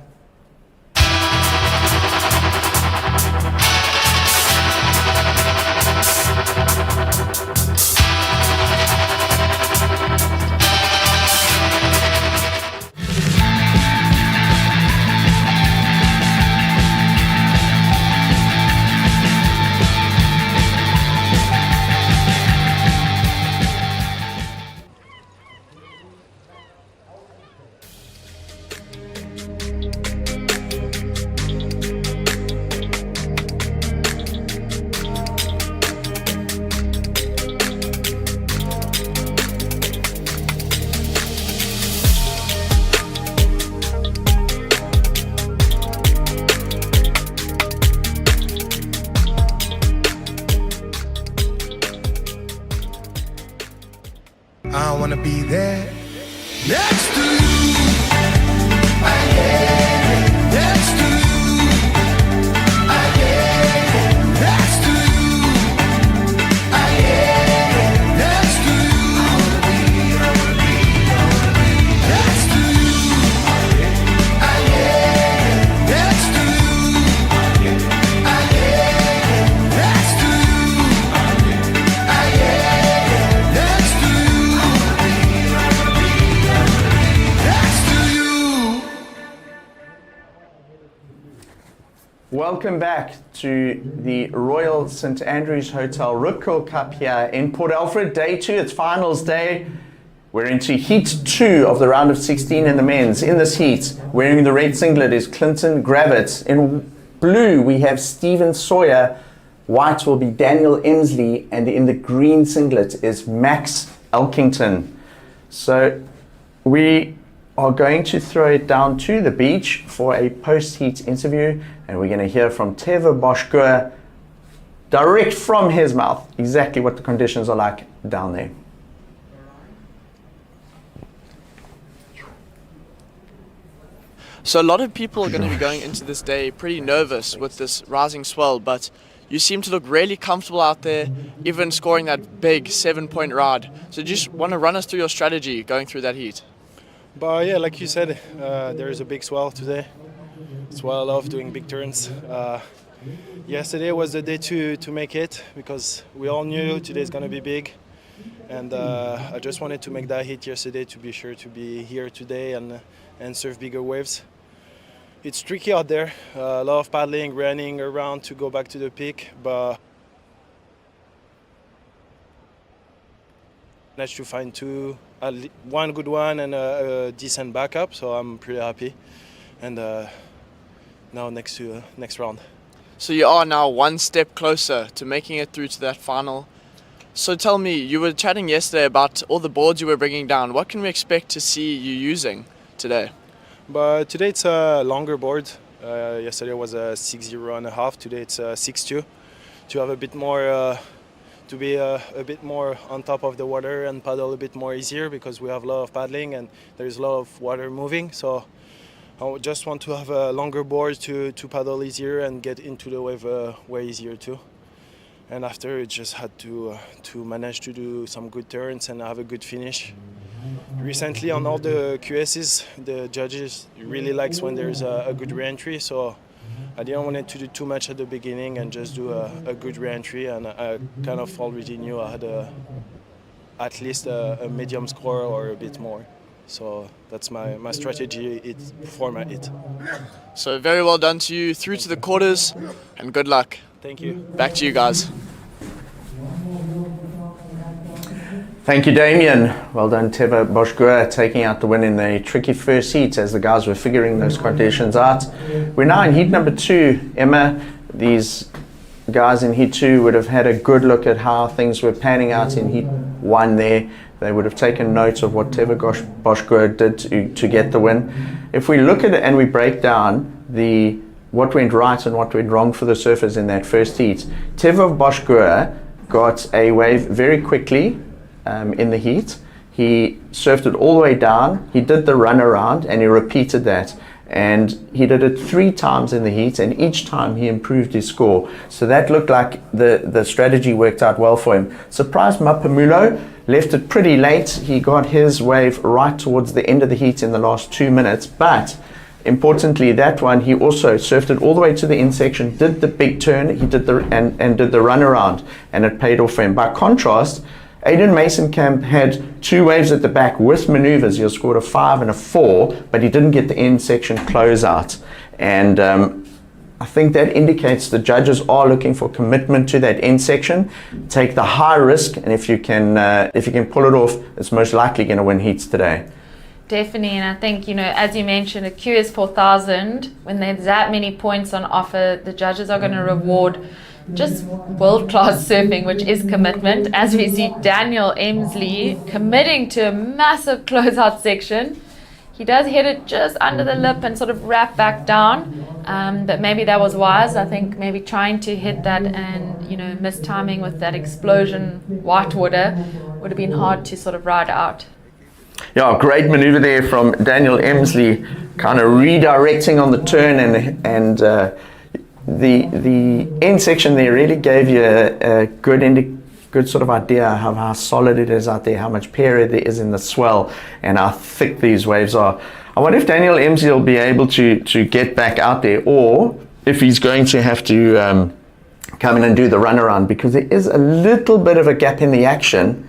I wanna be there next to you. Next to you. Next to you. Next to you. Next to you. Next to you. Next to you. Next to Welcome back to the Royal St Andrews Hotel Rip Curl Cup here in Port Alfred. Day 2, it's finals day. We're into heat 2 of the round of 16 in the men's. In this heat, wearing the red singlet is Clinton Gravett. In blue, we have Stephen Sawyer. White will be Daniel Emsley. And in the green singlet is Max Elkington. So we are going to throw it down to the beach for a post-heat interview. And we're going to hear from Teva Boschgoer, direct from his mouth, exactly what the conditions are like down there. So a lot of people are going to be going into this day pretty nervous with this rising swell, but you seem to look really comfortable out there, even scoring that big 7-point ride. So just want to run us through your strategy going through that heat. But yeah, like you said, there is a big swell today. That's why I love doing big turns. Yesterday was the day to make it, because we all knew today's going to be big. And I just wanted to make that hit yesterday to be sure to be here today and surf bigger waves. It's tricky out there, a lot of paddling, running around to go back to the peak, but managed to find one good one and a decent backup, so I'm pretty happy. And now next round. So you are now one step closer to making it through to that final. So tell me, you were chatting yesterday about all the boards you were bringing down. What can we expect to see you using today? But today it's a longer board. Yesterday was a 6.0.5. Today it's a 6.2. To have a bit more, to be a bit more on top of the water and paddle a bit more easier, because we have a lot of paddling and there's a lot of water moving. So I just want to have a longer board to paddle easier and get into the wave way easier too. And after, it just had to manage to do some good turns and have a good finish. Recently on all the QSs, the judges really likes when there's a good re-entry, so I didn't want to do too much at the beginning and just do a good re-entry, and I kind of already knew I had at least a medium score or a bit more. So that's my strategy for my hit. So very well done to you, through to the quarters, and good luck. Thank you. Back to you guys. Thank you, Damien. Well done, Teva Boschgoer, taking out the win in the tricky first heat as the guys were figuring those conditions out. We're now in heat number 2. Emma, these guys in heat 2 would have had a good look at how things were panning out in heat 1 there. They would have taken note of what Teva Boschgoer did to get the win. If we look at it and we break down what went right and what went wrong for the surfers in that first heat, Teva Boschgoer got a wave very quickly in the heat. He surfed it all the way down, he did the run around, and he repeated that. And he did it 3 times in the heat, and each time he improved his score. So that looked like the strategy worked out well for him. Surprised Mapamulo, left it pretty late. He got his wave right towards the end of the heat in the last 2 minutes, but importantly, that one, he also surfed it all the way to the end section, did the big turn, he did and did the run around, and it paid off for him. By contrast, Aidan Mason-Camp had 2 waves at the back with maneuvers. He scored a 5 and a 4, but he didn't get the end section closeout. And I think that indicates the judges are looking for commitment to that end section. Take the high risk, and if you can pull it off, it's most likely going to win heats today. Definitely, and I think, as you mentioned, a QS 4000, when there's that many points on offer, the judges are going to reward just world-class surfing, which is commitment, as we see Daniel Emsley committing to a massive closeout section. He does hit it just under the lip and sort of wrap back down, but maybe that was wise. I think maybe trying to hit that and mistiming with that explosion whitewater would have been hard to sort of ride out. Yeah, great maneuver there from Daniel Emsley, kind of redirecting on the turn, and the end section there really gave you a good sort of idea of how solid it is out there, how much period there is in the swell, and how thick these waves are. I wonder if Daniel Emsley will be able to get back out there, or if he's going to have to come in and do the runaround, because there is a little bit of a gap in the action.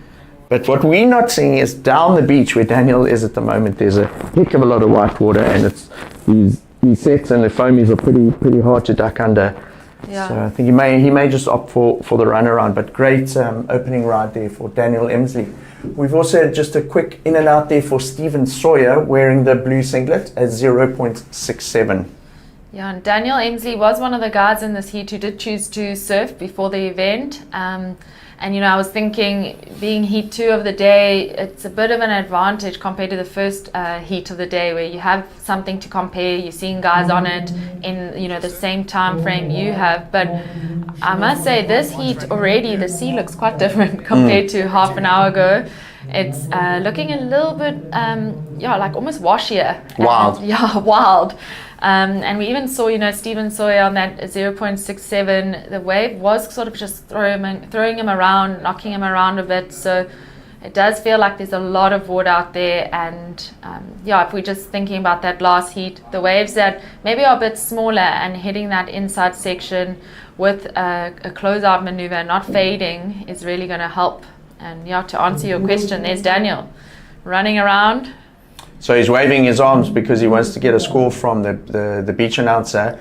But what we're not seeing is down the beach where Daniel is at the moment, there's a heck of a lot of white water, and it's these sets and the foamies are pretty hard to duck under. Yeah. So I think he may just opt for the run around, but great opening ride there for Daniel Emsley. We've also had just a quick in and out there for Stephen Sawyer wearing the blue singlet at 0.67. Yeah, and Daniel Emsley was one of the guys in this heat who did choose to surf before the event. And, I was thinking, being heat 2 of the day, it's a bit of an advantage compared to the first heat of the day, where you have something to compare. You're seeing guys on it in, the same time frame you have. But I must say, this heat already, the sea looks quite different compared to half an hour ago. It's looking a little bit, like almost washier. Wild. Wild. And we even saw, Stephen Sawyer on that 0.67. The wave was sort of just throwing him around, knocking him around a bit. So it does feel like there's a lot of water out there. And if we're just thinking about that last heat, the waves that maybe are a bit smaller and hitting that inside section with a closeout maneuver, not fading, is really going to help. And to answer your question, there's Daniel running around. So he's waving his arms because he wants to get a score from the beach announcer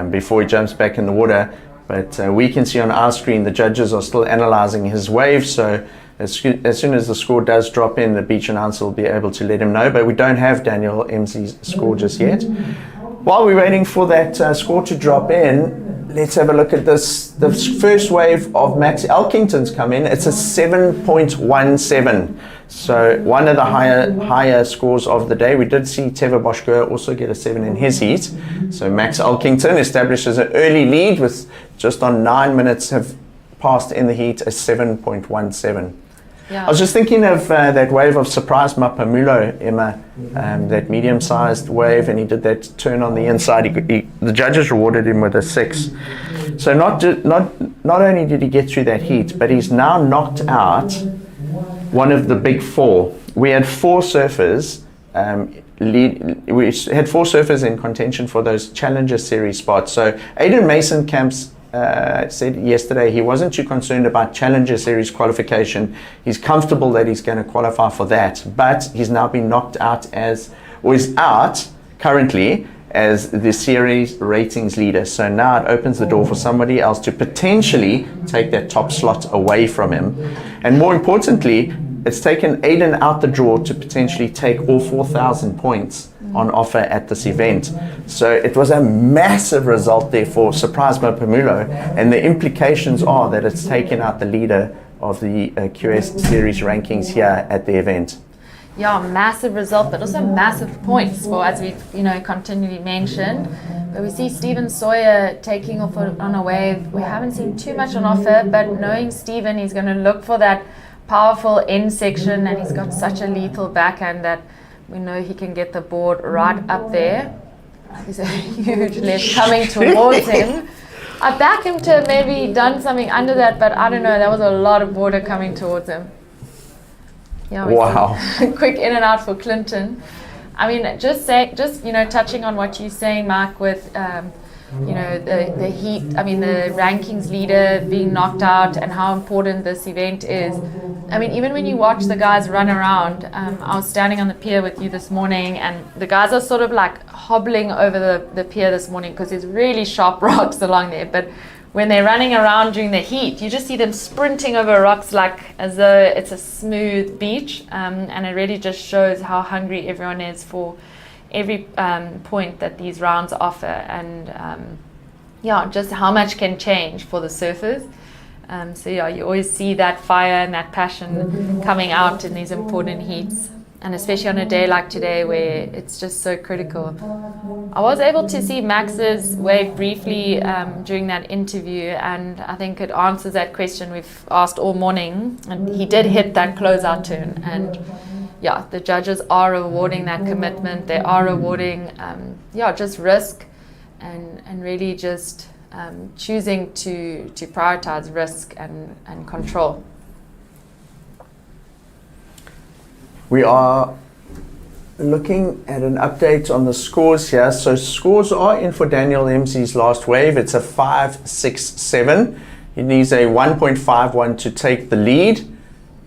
before he jumps back in the water. But we can see on our screen the judges are still analysing his wave. So as soon as the score does drop in, the beach announcer will be able to let him know. But we don't have Daniel Emsley's score just yet. While we're waiting for that score to drop in, let's have a look at this. The first wave of Max Elkington's come in. It's a 7.17. So one of the higher scores of the day. We did see Teva Boschko also get a 7 in his heat. So Max Elkington establishes an early lead with just on 9 minutes have passed in the heat, a 7.17. Yeah. I was just thinking of that wave of Surprise Mapamulo, Emma, that medium-sized wave, and he did that turn on the inside. The judges rewarded him with a 6. So not only did he get through that heat, but he's now knocked out one of the big 4. We had 4 surfers we had 4 surfers in contention for those Challenger Series spots. So Aidan Mason Camps said yesterday he wasn't too concerned about Challenger Series qualification. He's comfortable that he's going to qualify for that, but he's now been knocked out is out currently as the series ratings leader. So now it opens the door for somebody else to potentially take that top slot away from him. And more importantly, it's taken Aidan out the draw to potentially take all 4,000 points on offer at this event. So it was a massive result there for Surprise Mapamulo, and the implications are that it's taken out the leader of the QS series rankings here at the event. Yeah, massive result, but also massive points for, as we continually mentioned. But we see Stephen Sawyer taking off on a wave. We haven't seen too much on offer, but knowing Stephen, he's going to look for that powerful end section, and he's got such a lethal backhand that we know he can get the board right up there. There's a huge lift coming towards him. I back him to maybe done something under that, but I don't know. There was a lot of water coming towards him. Yeah, wow. Quick in and out for Clinton. I mean, just touching on what you're saying, Mark, with the heat. I mean, the rankings leader being knocked out and how important this event is. I mean, even when you watch the guys run around, I was standing on the pier with you this morning, and the guys are sort of like hobbling over the pier this morning because there's really sharp rocks along there. But when they're running around during the heat, you just see them sprinting over rocks like as though it's a smooth beach, and it really just shows how hungry everyone is for every point that these rounds offer, and just how much can change for the surfers. You always see that fire and that passion coming out in these important heats, and especially on a day like today where it's just so critical. I was able to see Max's wave briefly during that interview, and I think it answers that question we've asked all morning, and he did hit that closeout turn, and the judges are rewarding that commitment. They are rewarding just risk and really just choosing to prioritize risk and control. We are looking at an update on the scores here. So scores are in for Daniel Emsley's last wave. It's a 5.67. He needs a 1.51 to take the lead.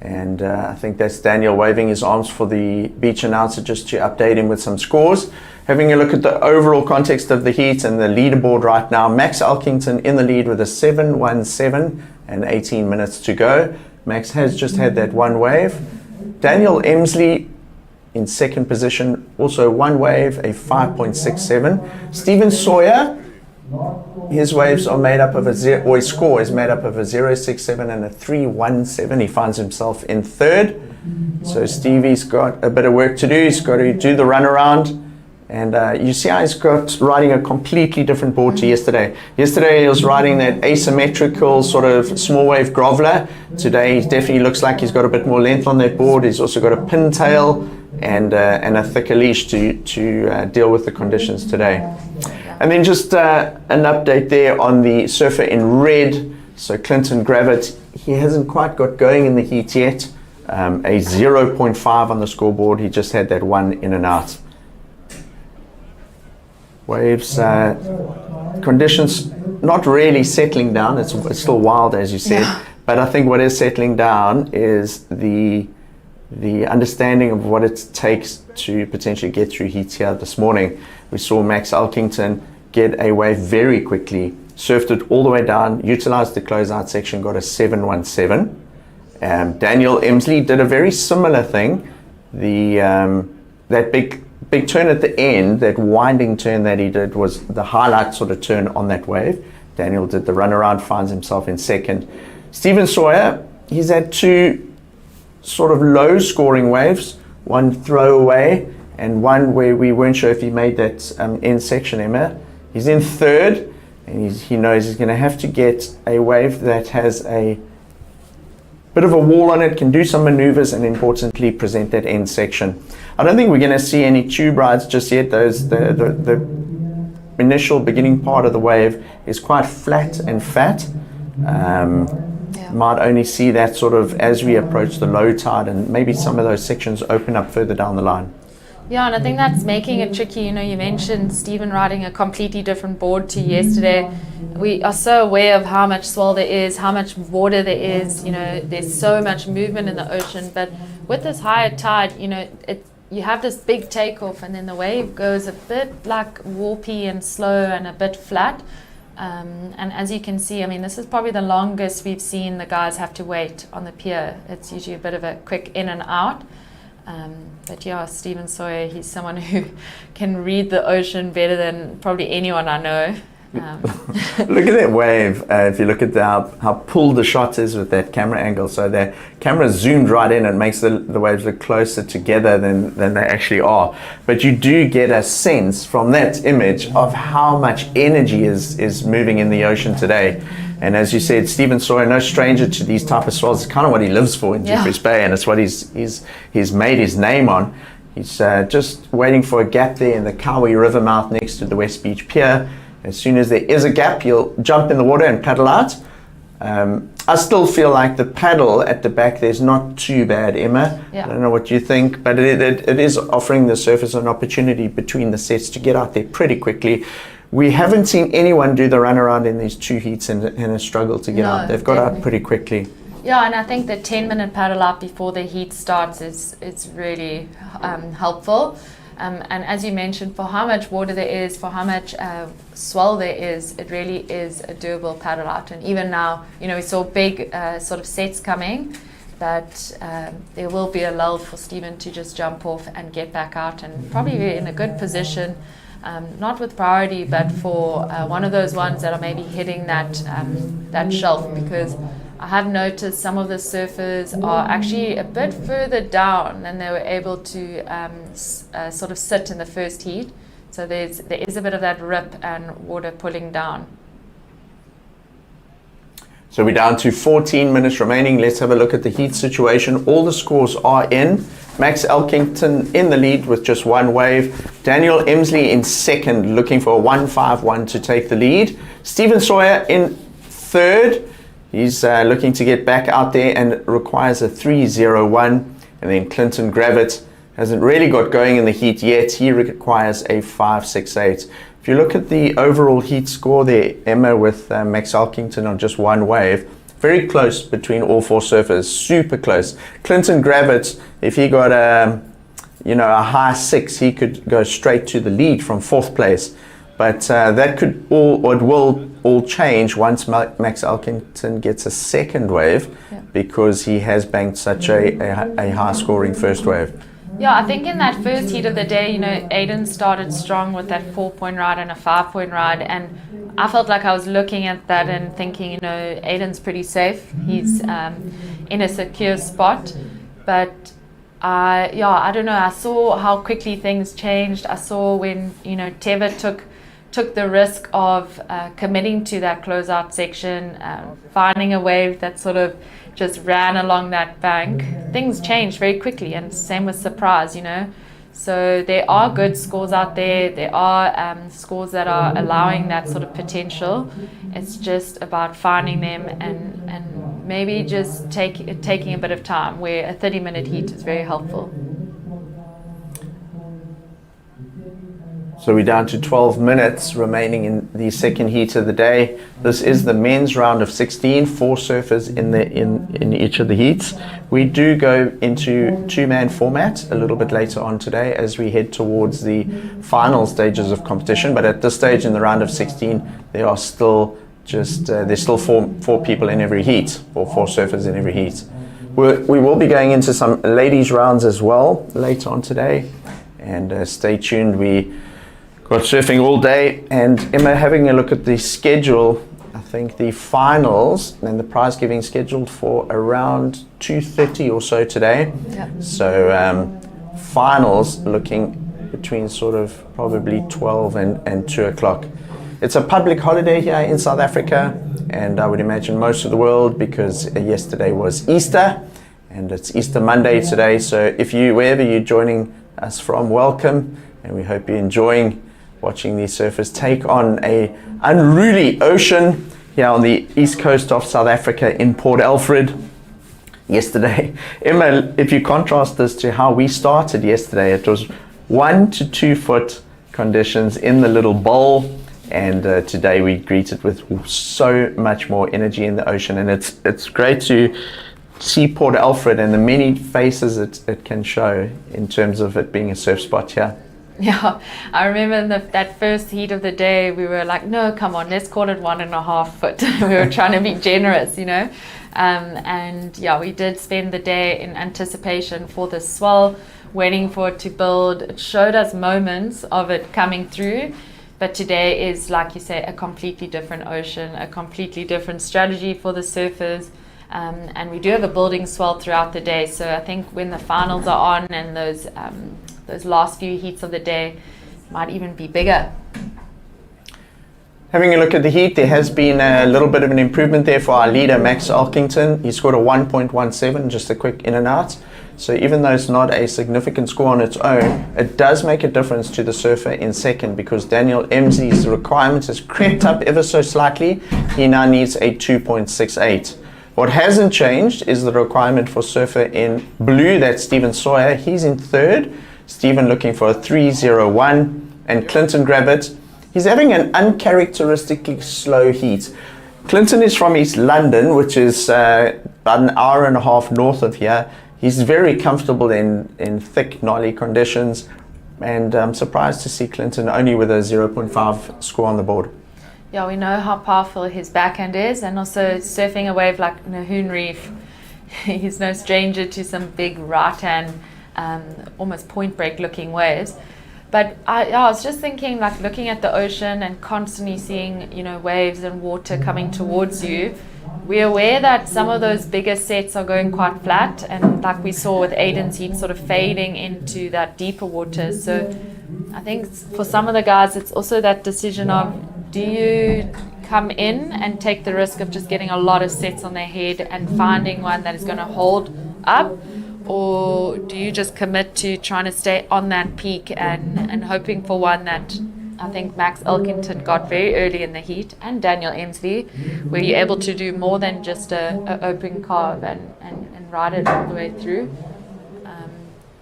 And I think that's Daniel waving his arms for the beach announcer just to update him with some scores. Having a look at the overall context of the heat and the leaderboard right now, Max Elkington in the lead with a 7:17 and 18 minutes to go. Max has just had that one wave. Daniel Emsley in second position, also one wave, a 5.67. Stephen Sawyer, his waves are made up of or his score is made up of a 0.67 and a 3.17. He finds himself in third. So Stevie's got a bit of work to do. He's got to do the run around. And you see how he's riding a completely different board to yesterday. Yesterday he was riding that asymmetrical sort of small wave groveler. Today he definitely looks like he's got a bit more length on that board. He's also got a pintail and a thicker leash to deal with the conditions today. And then just an update there on the surfer in red. So Clinton Gravett, he hasn't quite got going in the heat yet. A 0.5 on the scoreboard. He just had that one in and out. Waves, conditions not really settling down. It's still wild, as you said. But I think what is settling down is the understanding of what it takes to potentially get through heats here this morning. We saw Max Elkington get a wave very quickly, surfed it all the way down, utilized the closeout section, got a 7.17. Daniel Emsley did a very similar thing. That big turn at the end, that winding turn that he did, was the highlight sort of turn on that wave. Daniel did the runaround, finds himself in second. Stephen Sawyer, he's had two sort of low scoring waves, one throwaway and one where we weren't sure if he made that end section, Emma. He's in third, and he knows he's going to have to get a wave that has a bit of a wall on it, can do some maneuvers, and importantly present that end section. I don't think we're going to see any tube rides just yet. The initial beginning part of the wave is quite flat and fat. Might only see that sort of as we approach the low tide, and maybe some of those sections open up further down the line. Yeah, and I think that's making it tricky. You know, you mentioned Stephen riding a completely different board to yesterday. We are so aware of how much swell there is, how much water there is. You know, there's so much movement in the ocean. But with this higher tide, you know, you have this big takeoff, and then the wave goes a bit like warpy and slow and a bit flat. And as you can see, I mean, this is probably the longest we've seen the guys have to wait on the pier. It's usually a bit of a quick in and out. But yeah, Stephen Sawyer, he's someone who can read the ocean better than probably anyone I know. Look at that wave. If you look at how pulled the shot is with that camera angle, so the camera zoomed right in and makes the waves look closer together than they actually are. But you do get a sense from that image of how much energy is moving in the ocean today. And as you said, Stephen Sawyer, no stranger to these type of swells. It's kind of what he lives for in Jeffreys Bay, and it's what he's made his name on. He's just waiting for a gap there in the Kawi River mouth next to the West Beach Pier. As soon as there is a gap, he'll jump in the water and paddle out. I still feel like the paddle at the back there's not too bad, Emma. I don't know what you think, but it is offering the surfers an opportunity between the sets to get out there pretty quickly. We haven't seen anyone do the runaround in these two heats and struggle to get out. They've got out pretty quickly. Yeah, and I think the 10-minute paddle out before the heat starts is really helpful. And as you mentioned, for how much water there is, for how much swell there is, it really is a doable paddle out. And even now, you know, we saw big sort of sets coming, but there will be a lull for Stephen to just jump off and get back out and probably be in a good position, not with priority, but for one of those ones that are maybe hitting that shelf, because I have noticed some of the surfers are actually a bit further down than they were able to sort of sit in the first heat. So there is a bit of that rip and water pulling down. So we're down to 14 minutes remaining. Let's have a look at the heat situation. All the scores are in. Max Elkington in the lead with just one wave. Daniel Emsley in second, looking for a 1.51 to take the lead. Stephen Sawyer in third. He's looking to get back out there and requires a 3.01. And then Clinton Gravett hasn't really got going in the heat yet. He requires a 5.68. If you look at the overall heat score there, Emma, with Max Elkington on just one wave, very close between all four surfers, super close. Clinton Gravett, if he got a high 6, he could go straight to the lead from 4th place. But that could it will all change once Max Elkington gets a second wave, because he has banked such a high-scoring first wave. Yeah, I think in that first heat of the day, Aiden started strong with that 4-point ride and a 5-point ride, and I felt like I was looking at that and thinking, Aiden's pretty safe. He's in a secure spot, but I don't know. I saw how quickly things changed. I saw when Teva took the risk of committing to that closeout section, finding a wave that sort of just ran along that bank. Things changed very quickly, and same with Surprise, So there are good scores out there. There are scores that are allowing that sort of potential. It's just about finding them and maybe just taking a bit of time, where a 30-minute heat is very helpful. So we're down to 12 minutes remaining in the second heat of the day. This is the men's round of 16, 4 surfers in each of the heats. We do go into 2-man format a little bit later on today as we head towards the final stages of competition. But at this stage in the round of 16, there are still there's still four people in every heat, or 4 surfers in every heat. We will be going into some ladies rounds as well later on today, and stay tuned. We got surfing all day, and Emma, having a look at the schedule, I think the finals and the prize giving scheduled for around 2:30 or so today. Yep. So finals looking between sort of probably 12 and 2 o'clock. It's a public holiday here in South Africa, and I would imagine most of the world, because yesterday was Easter and it's Easter Monday today. So wherever you're joining us from, welcome, and we hope you're enjoying watching these surfers take on a unruly ocean here on the east coast of South Africa in Port Alfred yesterday. Emma, if you contrast this to how we started yesterday, it was 1 to 2 foot conditions in the little bowl, and today we greeted with so much more energy in the ocean, and it's great to see Port Alfred and the many faces it can show in terms of it being a surf spot here. Yeah, I remember that first heat of the day, we were like, no, come on, let's call it 1.5 foot. We were trying to be generous, and yeah, we did spend the day in anticipation for the swell, waiting for it to build. It showed us moments of it coming through, but today is, like you say, a completely different ocean, a completely different strategy for the surfers. And we do have a building swell throughout the day, so I think when the finals are on and those last few heats of the day might even be bigger. Having a look at the heat, there has been a little bit of an improvement there for our leader, Max Elkington. He scored a 1.17, just a quick in and out. So even though it's not a significant score on its own, it does make a difference to the surfer in second, because Daniel Emsley's requirement has crept up ever so slightly. He now needs a 2.68. What hasn't changed is the requirement for surfer in blue, that's Stephen Sawyer. He's in third. Stephen looking for a 3.01, and Clinton Gravett, he's having an uncharacteristically slow heat. Clinton is from East London, which is about an hour and a half north of here. He's very comfortable in thick, gnarly conditions, and I'm surprised to see Clinton only with a 0.5 score on the board. Yeah, we know how powerful his backhand is, and also surfing a wave like Nahoon Reef, he's no stranger to some big right-hand, almost point break looking waves. But I was just thinking, like looking at the ocean and constantly seeing, waves and water coming towards you, we're aware that some of those bigger sets are going quite flat, and like we saw with Aiden's heat, sort of fading into that deeper water. So I think for some of the guys, it's also that decision of, do you come in and take the risk of just getting a lot of sets on their head and finding one that is going to hold up? Or do you just commit to trying to stay on that peak and hoping for one that I think Max Elkington got very early in the heat, and Daniel Emsley, where you're able to do more than just a open carve and ride it all the way through.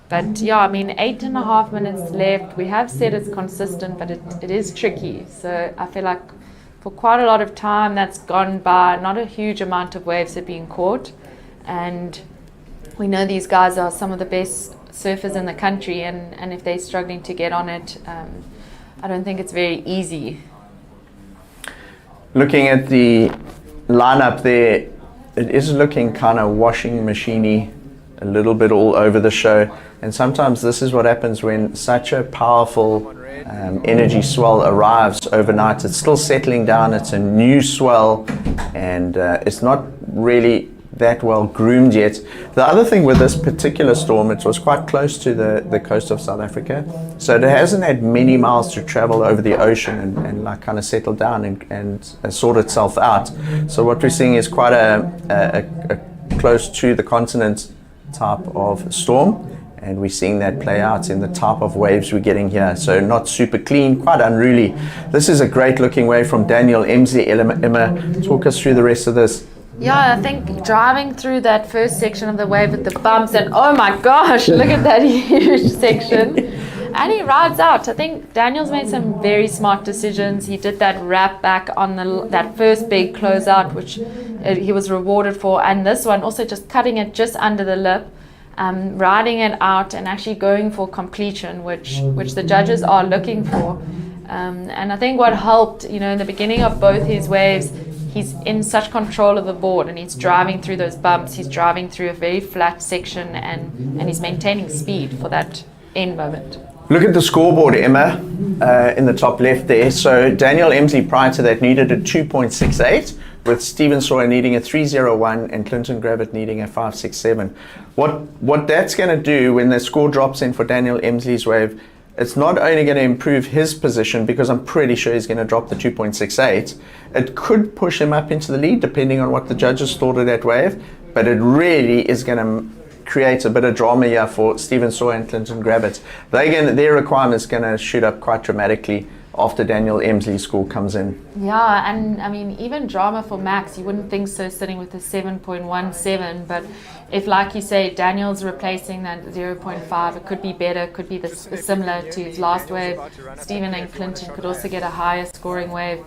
But yeah, 8.5 minutes left. We have said it's consistent, but it is tricky. So I feel like for quite a lot of time that's gone by, not a huge amount of waves have been caught. And we know these guys are some of the best surfers in the country, and if they're struggling to get on it, I don't think it's very easy. Looking at the lineup there, it is looking kind of washing machine-y, a little bit all over the show. And sometimes this is what happens when such a powerful energy swell arrives overnight. It's still settling down, it's a new swell, and it's not really that well groomed yet. The other thing with this particular storm, it was quite close to the coast of South Africa, so it hasn't had many miles to travel over the ocean and like kind of settle down and sort itself out. So what we're seeing is quite a close to the continent type of storm, and we're seeing that play out in the type of waves we're getting here. So not super clean, quite unruly. This is a great looking wave from Daniel Emsley. Emma, talk us through the rest of this. Yeah, I think driving through that first section of the wave with the bumps, and oh my gosh, look at that huge section. And he rides out. I think Daniel's made some very smart decisions. He did that wrap back on that first big closeout, which he was rewarded for. And this one, also just cutting it just under the lip, riding it out and actually going for completion, which the judges are looking for. And I think what helped, in the beginning of both his waves, he's in such control of the board, and he's driving through those bumps. He's driving through a very flat section, and he's maintaining speed for that end moment. Look at the scoreboard, Emma, in the top left there. So Daniel Emsley prior to that needed a 2.68, with Stephen Sawyer needing a 3.01 and Clinton Gravett needing a 5.67. What that's going to do when the score drops in for Daniel Emsley's wave, it's not only going to improve his position, because I'm pretty sure he's going to drop the 2.68. It could push him up into the lead depending on what the judges thought of that wave, but it really is going to create a bit of drama here for Stephen Sawyer and Clinton Gravett. Their requirements going to shoot up quite dramatically after Daniel Emsley's score comes in. Yeah, and I mean, even drama for Max, you wouldn't think so sitting with a 7.17, but if, like you say, Daniel's replacing that 0.5, it could be better, could be similar to his last wave. Stephen and Clinton could also get a higher scoring wave.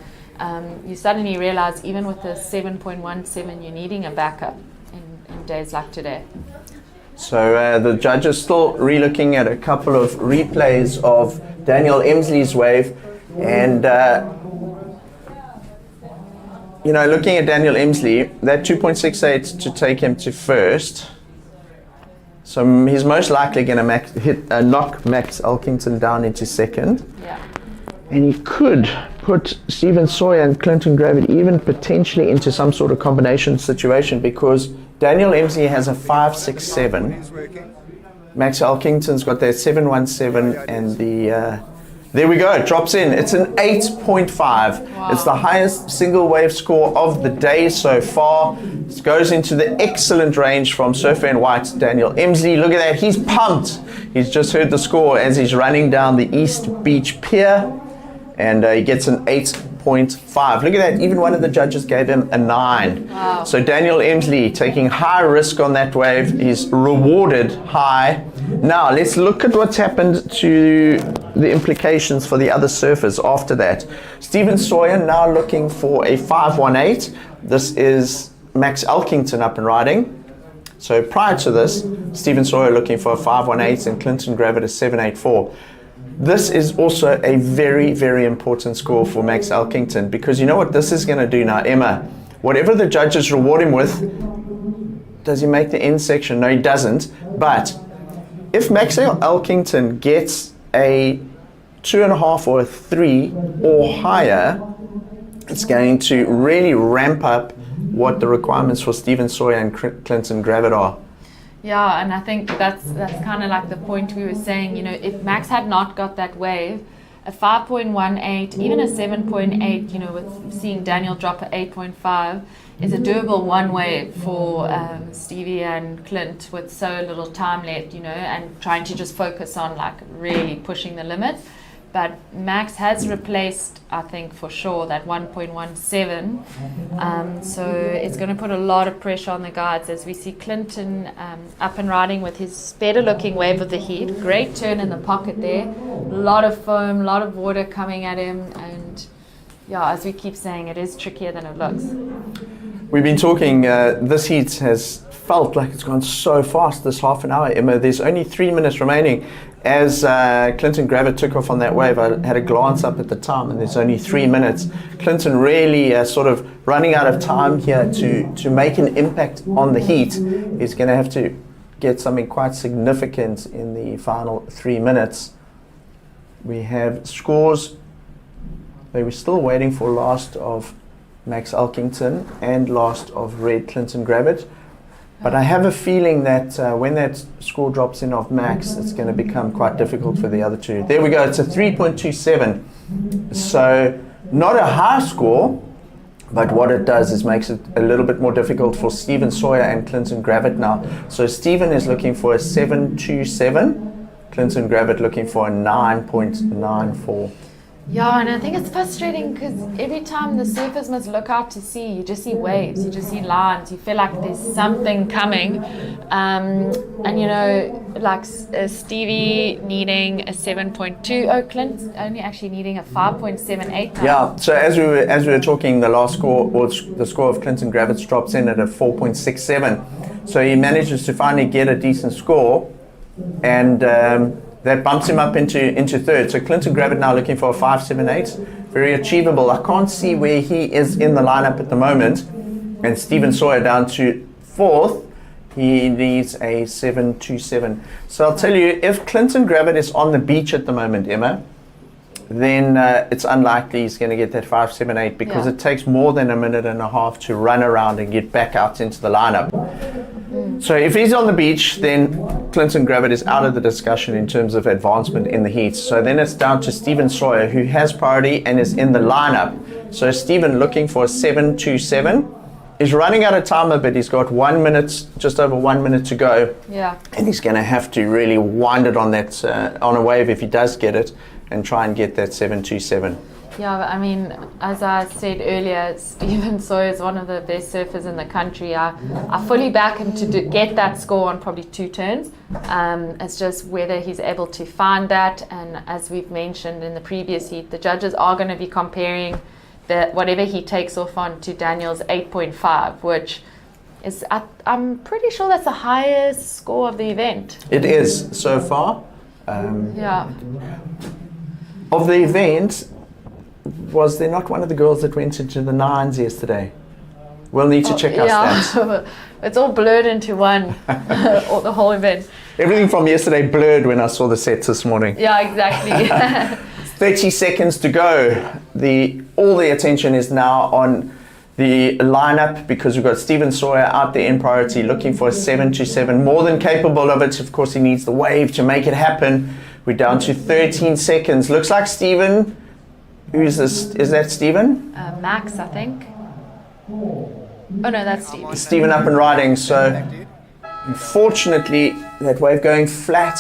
You suddenly realize even with a 7.17, you're needing a backup in days like today. So the judges still re-looking at a couple of replays of Daniel Emsley's wave, and looking at Daniel Emsley, that 2.68 to take him to first. So he's most likely going to knock Max Elkington down into second. Yeah. And he could put Stephen Sawyer and Clinton Gravett even potentially into some sort of combination situation, because Daniel Emsley has a 5.67. Max Elkington's got that 7.17, and there we go, it drops in. It's an 8.5. Wow. It's the highest single wave score of the day so far. It goes into the excellent range from Surfer in White, Daniel Emsley. Look at that, he's pumped. He's just heard the score as he's running down the East Beach Pier, and he gets an 8.5. Look at that, even one of the judges gave him a 9. Wow. So Daniel Emsley taking high risk on that wave. He's rewarded high. Now let's look at what's happened to the implications for the other surfers after that. Stephen Sawyer now looking for a 5.18. This is Max Elkington up and riding. So prior to this, Stephen Sawyer looking for a 5.18 and Clinton Gravett a 7.84. This is also a very, very important score for Max Elkington, because you know what this is going to do now, Emma? Whatever the judges reward him with, does he make the end section? No, he doesn't. But if Max Elkington gets a 2.5 or a 3 or higher, it's going to really ramp up what the requirements for Stephen Sawyer and Clinton Gravett are. Yeah, and I think that's kind of like the point we were saying. If Max had not got that wave, a 5.18, even a 7.8, with seeing Daniel drop at 8.5, is a doable one wave for Stevie and Clint with so little time left, and trying to just focus on like really pushing the limit. But Max has replaced, I think for sure, that 1.17. So it's going to put a lot of pressure on the guards as we see Clinton up and riding with his better looking wave of the heat. Great turn in the pocket there. A lot of foam, a lot of water coming at him. And yeah, as we keep saying, it is trickier than it looks. We've been talking, this heat has felt like it's gone so fast this half an hour, Emma. There's only 3 minutes remaining. As Clinton Gravett took off on that wave, I had a glance up at the time, and there's only 3 minutes. Clinton really sort of running out of time here to make an impact on the heat. He's going to have to get something quite significant in the final 3 minutes. We have scores. They were still waiting for last of Max Elkington and last of Red Clinton Gravett. But I have a feeling that when that score drops in of Max, it's going to become quite difficult for the other two. There we go, it's a 3.27. So not a high score, but what it does is makes it a little bit more difficult for Stephen Sawyer and Clinton Gravett now. So Stephen is looking for a 7.27, Clinton Gravett looking for a 9.94. Yeah, and I think it's frustrating because every time the surfers must look out to sea, you just see waves, you just see lines, you feel like there's something coming. And you know, like Stevie needing a 7.2, Clint only actually needing a 5.78 now. Yeah, so as we were talking, the last score, or the score of Clinton Gravett drops in at a 4.67. So he manages to finally get a decent score, and that bumps him up into third. So Clinton Gravett now looking for a 5.78. Very achievable. I can't see where he is in the lineup at the moment. And Stephen Sawyer down to fourth. He needs a 7.27. So I'll tell you, if Clinton Gravett is on the beach at the moment, Emma, then it's unlikely he's going to get that 5.78 because it takes more than a minute and a half to run around and get back out into the lineup. So if he's on the beach, then Clinton Gravett is out of the discussion in terms of advancement in the heat. So then it's down to Stephen Sawyer, who has priority and is in the lineup. So Stephen looking for a 7.27. He's running out of time a bit. He's got 1 minute, just over 1 minute to go. Yeah. And he's going to have to really wind it on that on a wave if he does get it, and try and get that 7.27. Yeah, I mean, as I said earlier, Stephen Sawyer is one of the best surfers in the country. I fully back him to get that score on probably 2 turns. It's just whether he's able to find that. And as we've mentioned in the previous heat, the judges are going to be comparing whatever he takes off on to Daniel's 8.5, which is, I'm pretty sure that's the highest score of the event. It is so far. Yeah. Of the event, was there not one of the girls that went into the 9s yesterday? We'll need to check our stats. It's all blurred into one, or the whole event. Everything from yesterday blurred when I saw the sets this morning. Yeah, exactly. 30 seconds to go. All the attention is now on the lineup because we've got Stephen Sawyer out there in priority looking for a 7.27. More than capable of it. Of course, he needs the wave to make it happen. We're down to 13 seconds. Looks like Stephen. Who's this? Is that Stephen? Max, I think. Oh no, that's Steve. Stephen up and riding. So unfortunately, that wave going flat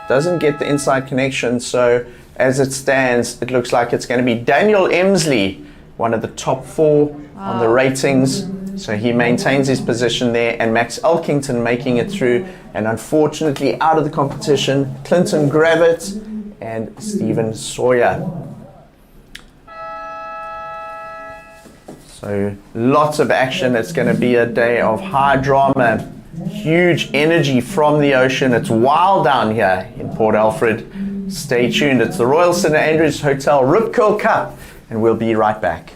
doesn't get the inside connection. So as it stands, it looks like it's going to be Daniel Emsley, one of the top 4 on the ratings. So he maintains his position there, and Max Elkington making it through. And unfortunately, out of the competition, Clinton Gravett and Stephen Sawyer. So lots of action. It's going to be a day of high drama, huge energy from the ocean. It's wild down here in Port Alfred. Stay tuned. It's the Royal St Andrews Hotel Rip Curl Cup, and we'll be right back.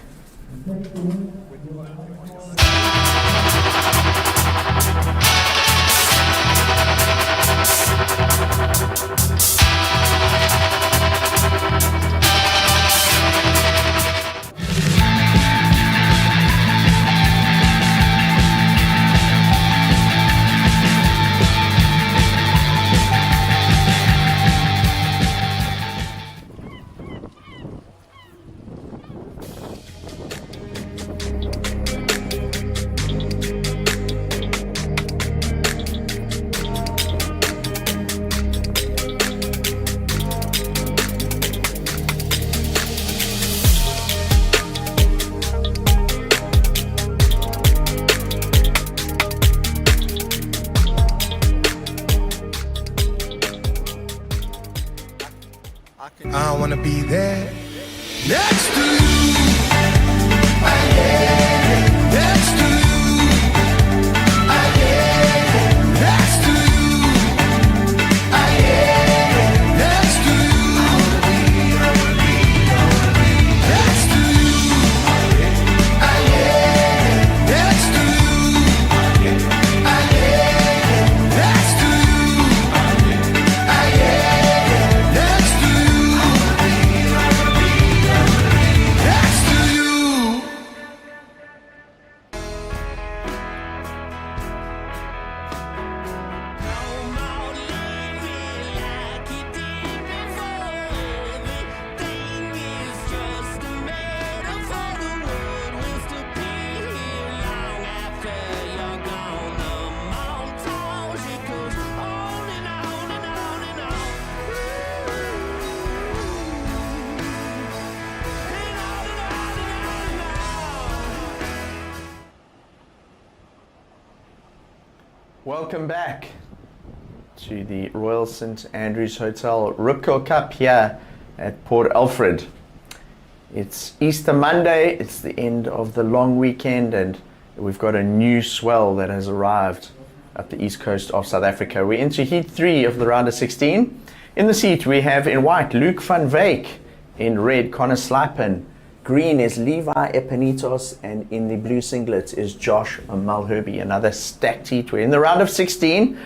Welcome back to the Royal St Andrews Hotel Rip Curl Cup here at Port Alfred. It's Easter Monday, it's the end of the long weekend, and we've got a new swell that has arrived up the east coast of South Africa. We're into Heat 3 of the round of 16. In the seat we have in white Luke van Wyk, in red Connor Slipen, green is Levi Epinitos, and in the blue singlet is Josh Malherbe. Another stacked heat. We're in the round of 16.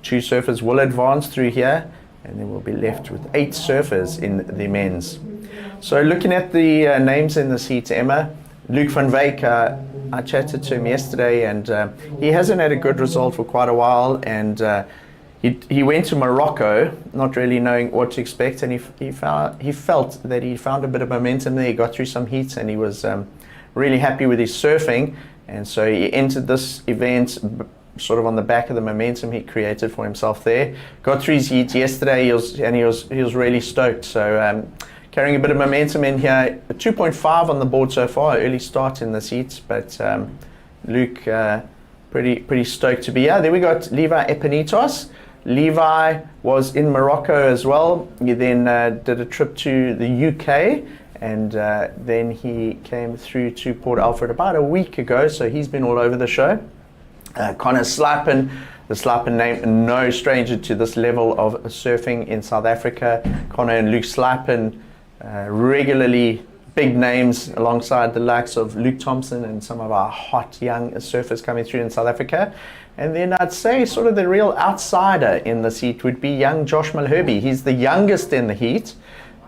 2 surfers will advance through here, and then we'll be left with 8 surfers in the men's. So looking at the names in this heat, Emma, Luke van Wyk, I chatted to him yesterday, and he hasn't had a good result for quite a while, and he went to Morocco not really knowing what to expect, and he felt that he found a bit of momentum there. He got through some heats, and he was really happy with his surfing, and so he entered this event sort of on the back of the momentum he created for himself there. Got through his heat yesterday, he was really stoked. So carrying a bit of momentum in here. A 2.5 on the board so far, early start in this heat, but Luke pretty stoked to be here. Then we got Levi Epinitos. Levi was in Morocco as well. He then did a trip to the UK, and then he came through to Port Alfred about a week ago, so he's been all over the show. Connor Slipen, the Slipen name, no stranger to this level of surfing in South Africa. Connor and Luke Slipen, regularly big names alongside the likes of Luke Thompson and some of our hot young surfers coming through in South Africa. And then I'd say sort of the real outsider in this heat would be young Josh Malherbe. He's the youngest in the heat.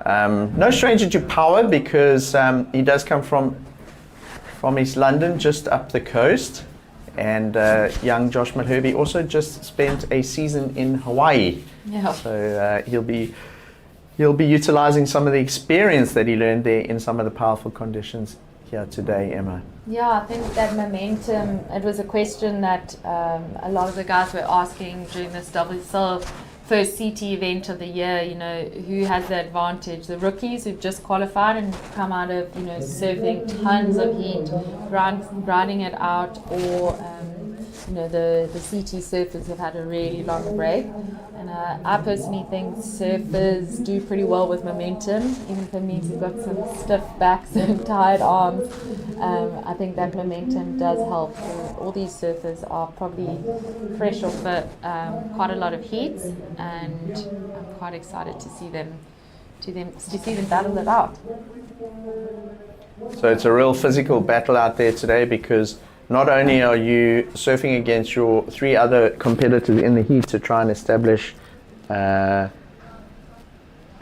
No stranger to power, because he does come from East London, just up the coast. And young Josh Malherbe also just spent a season in Hawaii. Yeah. So he'll be utilizing some of the experience that he learned there in some of the powerful conditions here today, Emma. Yeah, I think that momentum, it was a question that a lot of the guys were asking during this WSL first CT event of the year, who has the advantage? The rookies who've just qualified and come out of, surfing tons of heat, grinding it out, or, the CT surfers have had a really long break. And I personally think surfers do pretty well with momentum, even if it means you've got some stiff backs and tired arms. I think that momentum does help. So all these surfers are probably fresh off quite a lot of heats, and I'm quite excited to see them battle it out. So it's a real physical battle out there today, because not only are you surfing against your 3 other competitors in the heat to try and establish a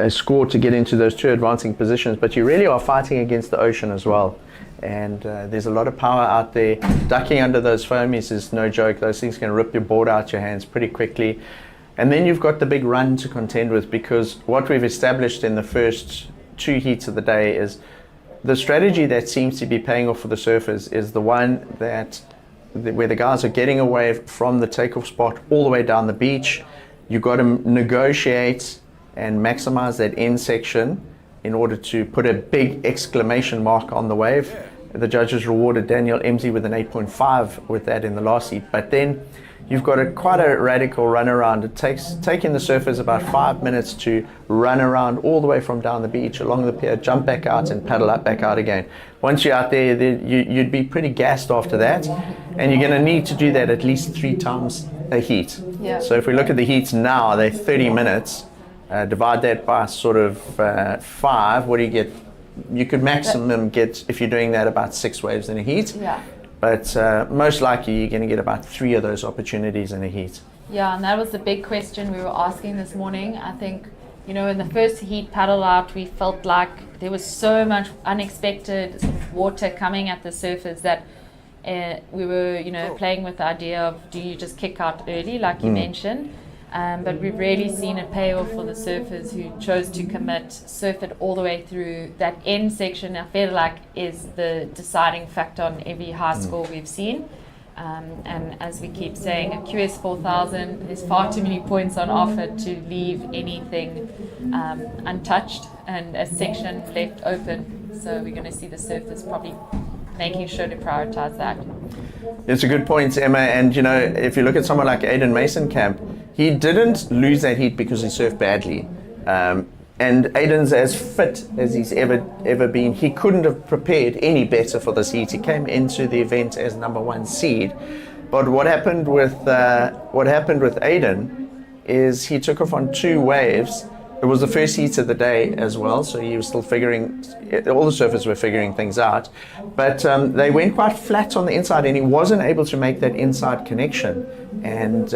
score to get into those 2 advancing positions, but you really are fighting against the ocean as well. And there's a lot of power out there. Ducking under those foamies is no joke. Those things can rip your board out your hands pretty quickly. And then you've got the big run to contend with, because what we've established in the first 2 heats of the day is the strategy that seems to be paying off for the surfers is the one where the guys are getting away from the takeoff spot all the way down the beach. You've got to negotiate and maximize that end section in order to put a big exclamation mark on the wave. The judges rewarded Daniel Emsey with an 8.5 with that in the last heat. But then you've got quite a radical run around. It takes taking the surfers about 5 minutes to run around all the way from down the beach, along the pier, jump back out and paddle up back out again. Once you're out there, you'd be pretty gassed after that, and you're going to need to do that at least 3 times a heat. Yeah. So if we look at the heats now, they're 30 minutes. Divide that by sort of 5. What do you get? You could maximum get, if you're doing that, about 6 waves in a heat. Yeah. But most likely you're going to get about 3 of those opportunities in a heat. Yeah, and that was the big question we were asking this morning. I think, in the first heat paddle out, we felt like there was so much unexpected sort of water coming at the surfers that we were, playing with the idea of, do you just kick out early, like you mentioned? But we've really seen it pay off for the surfers who chose to commit, surf it all the way through. That end section, I feel like, is the deciding factor on every high score we've seen. And as we keep saying, a QS 4000, there's far too many points on offer to leave anything untouched and a section left open. So we're going to see the surfers probably making sure to prioritize that. It's a good point, Emma. And you know, if you look at someone like Aidan Mason-Camp, he didn't lose that heat because he surfed badly. And Aidan's as fit as he's ever been. He couldn't have prepared any better for this heat. He came into the event as number 1 seed. But what happened with Aidan is he took off on 2 waves. It was the first heat of the day as well, so he was still all the surfers were figuring things out. But they went quite flat on the inside, and he wasn't able to make that inside connection. And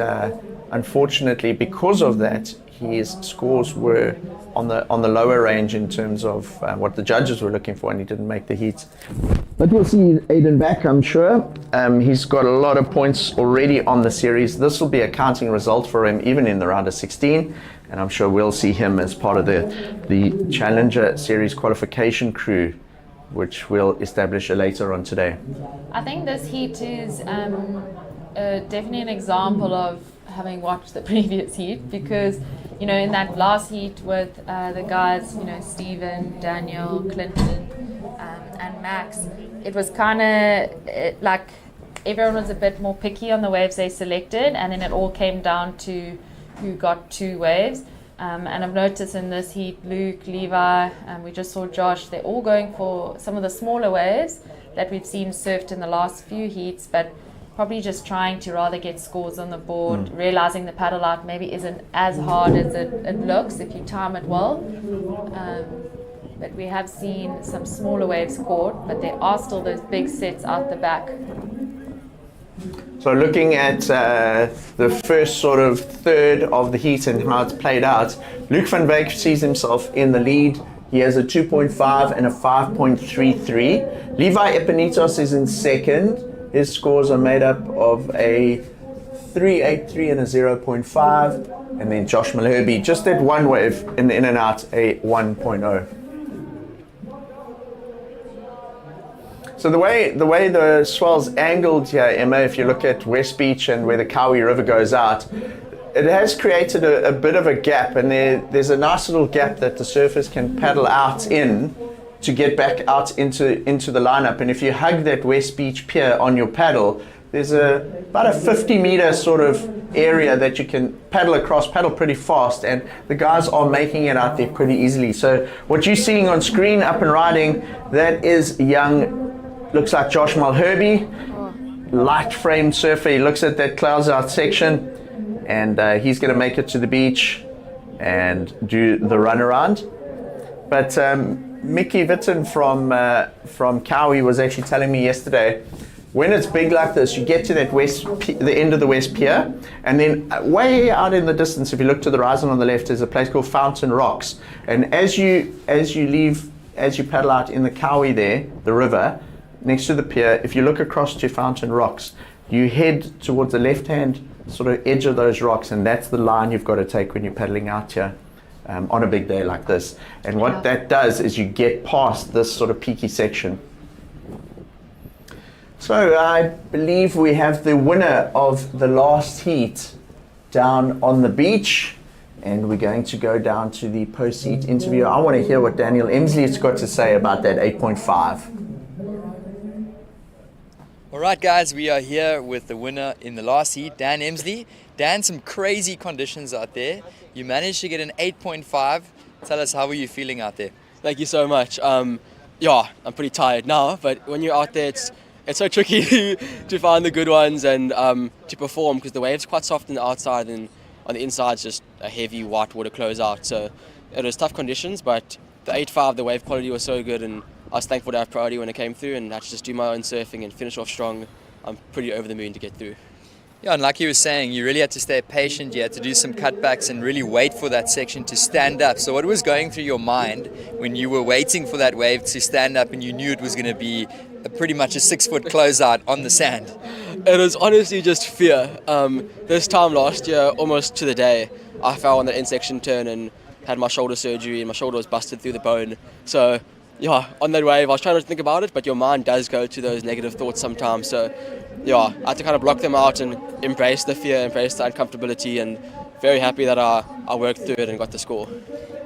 unfortunately, because of that, his scores were on the lower range in terms of what the judges were looking for, and he didn't make the heat. But we'll see Aidan back, I'm sure. He's got a lot of points already on the series. This will be a counting result for him, even in the round of 16. And I'm sure we'll see him as part of the Challenger Series qualification crew, which we'll establish later on today. I think this heat is definitely an example of having watched the previous heat, because you know, in that last heat with the guys, you know, Stephen, Daniel, Clinton, and Max, it was kind of like everyone was a bit more picky on the waves they selected, and then it all came down to who got 2 waves. And I've noticed in this heat, Luke, Levi, we just saw Josh, they're all going for some of the smaller waves that we've seen surfed in the last few heats, but probably just trying to rather get scores on the board, realizing the paddle out maybe isn't as hard as it looks if you time it well. But we have seen some smaller waves caught, but there are still those big sets out the back. So looking at the first sort of third of the heat and how it's played out, Luke van Wyk sees himself in the lead. He has a 2.5 and a 5.33. Levi Epinitos is in second. His scores are made up of a 3.83 and a 0.5. And then Josh Malherbe, just at 1 wave in the in and out, a 1.0. So the way the swell's angled here, Emma, if you look at West Beach and where the Kawi River goes out, it has created a bit of a gap, and there's a nice little gap that the surfers can paddle out in to get back out into the lineup. And if you hug that West Beach pier on your paddle, there's about a 50-meter sort of area that you can paddle across, paddle pretty fast, and the guys are making it out there pretty easily. So what you're seeing on screen up and riding, that is young, looks like Josh Malherbe, light frame surfer. He looks at that clouds out section, and he's going to make it to the beach and do the run around. But Mickey Witten from Kawi was actually telling me yesterday, when it's big like this, you get to that the end of the West Pier, and then way out in the distance, if you look to the horizon on the left, there's a place called Fountain Rocks. And as you paddle out in the Kawi there, the river, next to the pier, if you look across to Fountain Rocks, you head towards the left-hand sort of edge of those rocks, and that's the line you've got to take when you're paddling out here on a big day like this. And what that does is you get past this sort of peaky section. So I believe we have the winner of the last heat down on the beach, and we're going to go down to the post-heat interview. I want to hear what Daniel Emsley has got to say about that 8.5. Alright guys, we are here with the winner in the last heat, Dan Emsley. Dan, some crazy conditions out there. You managed to get an 8.5. Tell us, how were you feeling out there? Thank you so much. Yeah, I'm pretty tired now, but when you're out there, it's so tricky to find the good ones and to perform, because the wave's quite soft on the outside and on the inside it's just a heavy white water closeout. So it was tough conditions, but the 8.5, the wave quality was so good, and I was thankful to have priority when it came through, and I had to just do my own surfing and finish off strong. I'm pretty over the moon to get through. Yeah, and like you were saying, you really had to stay patient. You had to do some cutbacks and really wait for that section to stand up. So what was going through your mind when you were waiting for that wave to stand up and you knew it was going to be pretty much a 6-foot closeout on the sand? It was honestly just fear. This time last year, almost to the day, I fell on the end section turn and had my shoulder surgery, and my shoulder was busted through the bone. So yeah, on that wave, I was trying not to think about it, but your mind does go to those negative thoughts sometimes. So yeah, I had to kind of block them out and embrace the fear, embrace the uncomfortability, and very happy that I worked through it and got the score.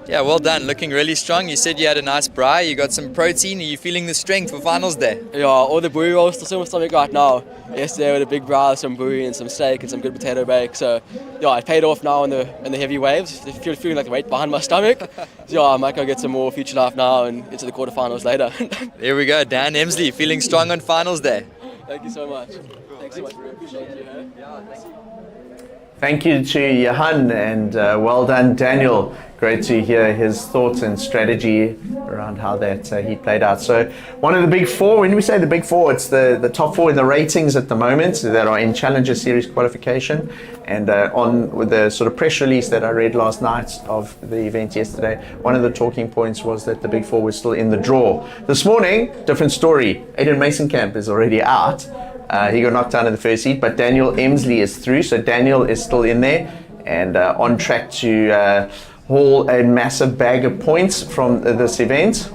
Yeah, well done. Looking really strong. You said you had a nice braai. You got some protein. Are you feeling the strength for finals day? Yeah, all the buoy rolls still in my stomach right now. Yesterday with a big brow, some buoy and some steak and some good potato bake. So yeah, it paid off now in the heavy waves. Feeling like the weight behind my stomach. So yeah, I might go get some more Future Life now and into the quarterfinals later. There we go. Dan Emsley feeling strong on finals day. Thank you so much. Thanks so much. We appreciate you. Thank you to Johan and well done, Daniel. Great to hear his thoughts and strategy around how that he played out. So one of the big four, when we say the big four, it's the top four in the ratings at the moment that are in Challenger Series qualification. And on with the sort of press release that I read last night of the event yesterday, one of the talking points was that the big four was still in the draw. This morning, different story. Aiden Masonkamp is already out. He got knocked down in the first heat, but Daniel Emsley is through. So Daniel is still in there and on track to haul a massive bag of points from this event.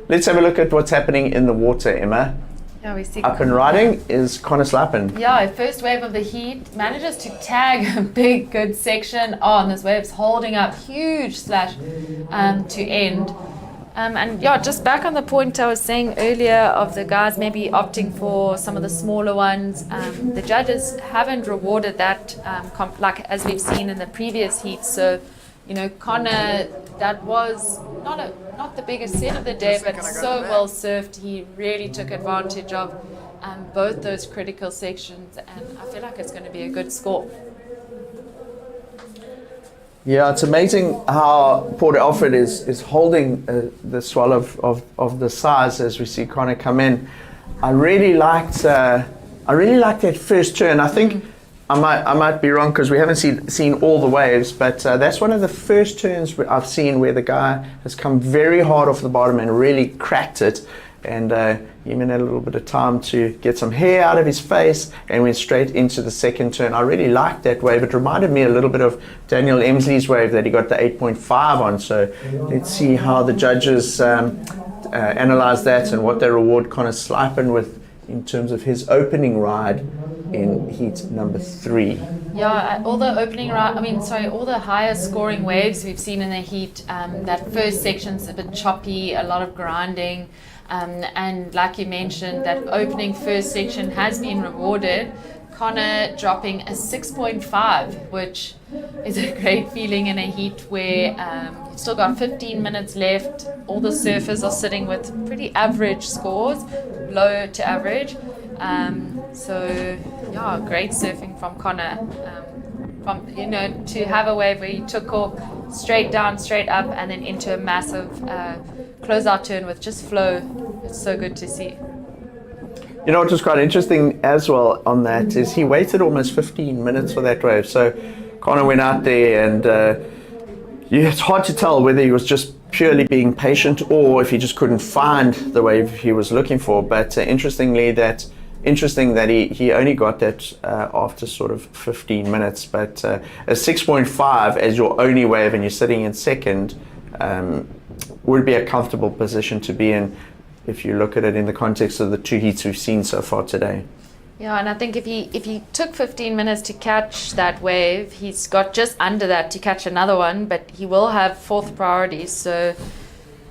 Let's have a look at what's happening in the water, Emma. Yeah, we see. Up and riding is Connor Slappen. Yeah, first wave of the heat, manages to tag a big, good section on. This wave's holding up, huge slash to end. And yeah, just back on the point I was saying earlier of the guys maybe opting for some of the smaller ones. The judges haven't rewarded that like as we've seen in the previous heats. So, you know, Connor, that was not the biggest set of the day, but so well served. He really took advantage of both those critical sections, and I feel like it's going to be a good score. Yeah, it's amazing how Port Alfred is holding the swell of the size as we see Connor come in. I really liked that first turn. I think I might be wrong because we haven't seen all the waves, but that's one of the first turns I've seen where the guy has come very hard off the bottom and really cracked it. And he even had a little bit of time to get some hair out of his face and went straight into the second turn. I really liked that wave. It reminded me a little bit of Daniel Emsley's wave that he got the 8.5 on. So let's see how the judges analyze that and what they reward Connor Slappen with in terms of his opening ride in heat number 3. Yeah, all the all the higher scoring waves we've seen in the heat, that first section's a bit choppy, a lot of grinding. And like you mentioned, that opening first section has been rewarded. Connor dropping a 6.5, which is a great feeling in a heat where you've still got 15 minutes left. All the surfers are sitting with pretty average scores, low to average. So yeah, great surfing from Connor. To have a wave where he took off straight down, straight up, and then into a massive closeout turn with just flow. It's so good to see. You know what was quite interesting as well on that is he waited almost 15 minutes for that wave. So Connor went out there and it's hard to tell whether he was just purely being patient or if he just couldn't find the wave he was looking for. But interesting that he only got that after sort of 15 minutes. But a 6.5 as your only wave and you're sitting in second would be a comfortable position to be in if you look at it in the context of the 2 heats we've seen so far today. Yeah, and I think if he took 15 minutes to catch that wave, he's got just under that to catch another one, but he will have 4th priority. So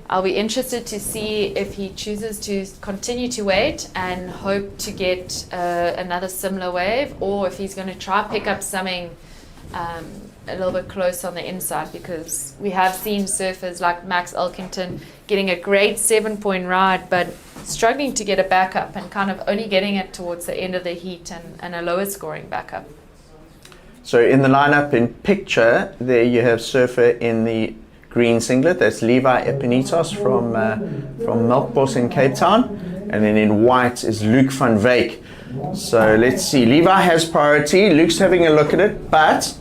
I'll be interested to see if he chooses to continue to wait and hope to get another similar wave, or if he's going to try pick up something a little bit close on the inside, because we have seen surfers like Max Elkington getting a great 7-point ride, but struggling to get a backup and kind of only getting it towards the end of the heat and a lower scoring backup. So in the lineup in picture, there you have surfer in the green singlet. That's Levi Epinitos from Melkbos in Cape Town. And then in white is Luke van Wyk. So let's see. Levi has priority. Luke's having a look at it, but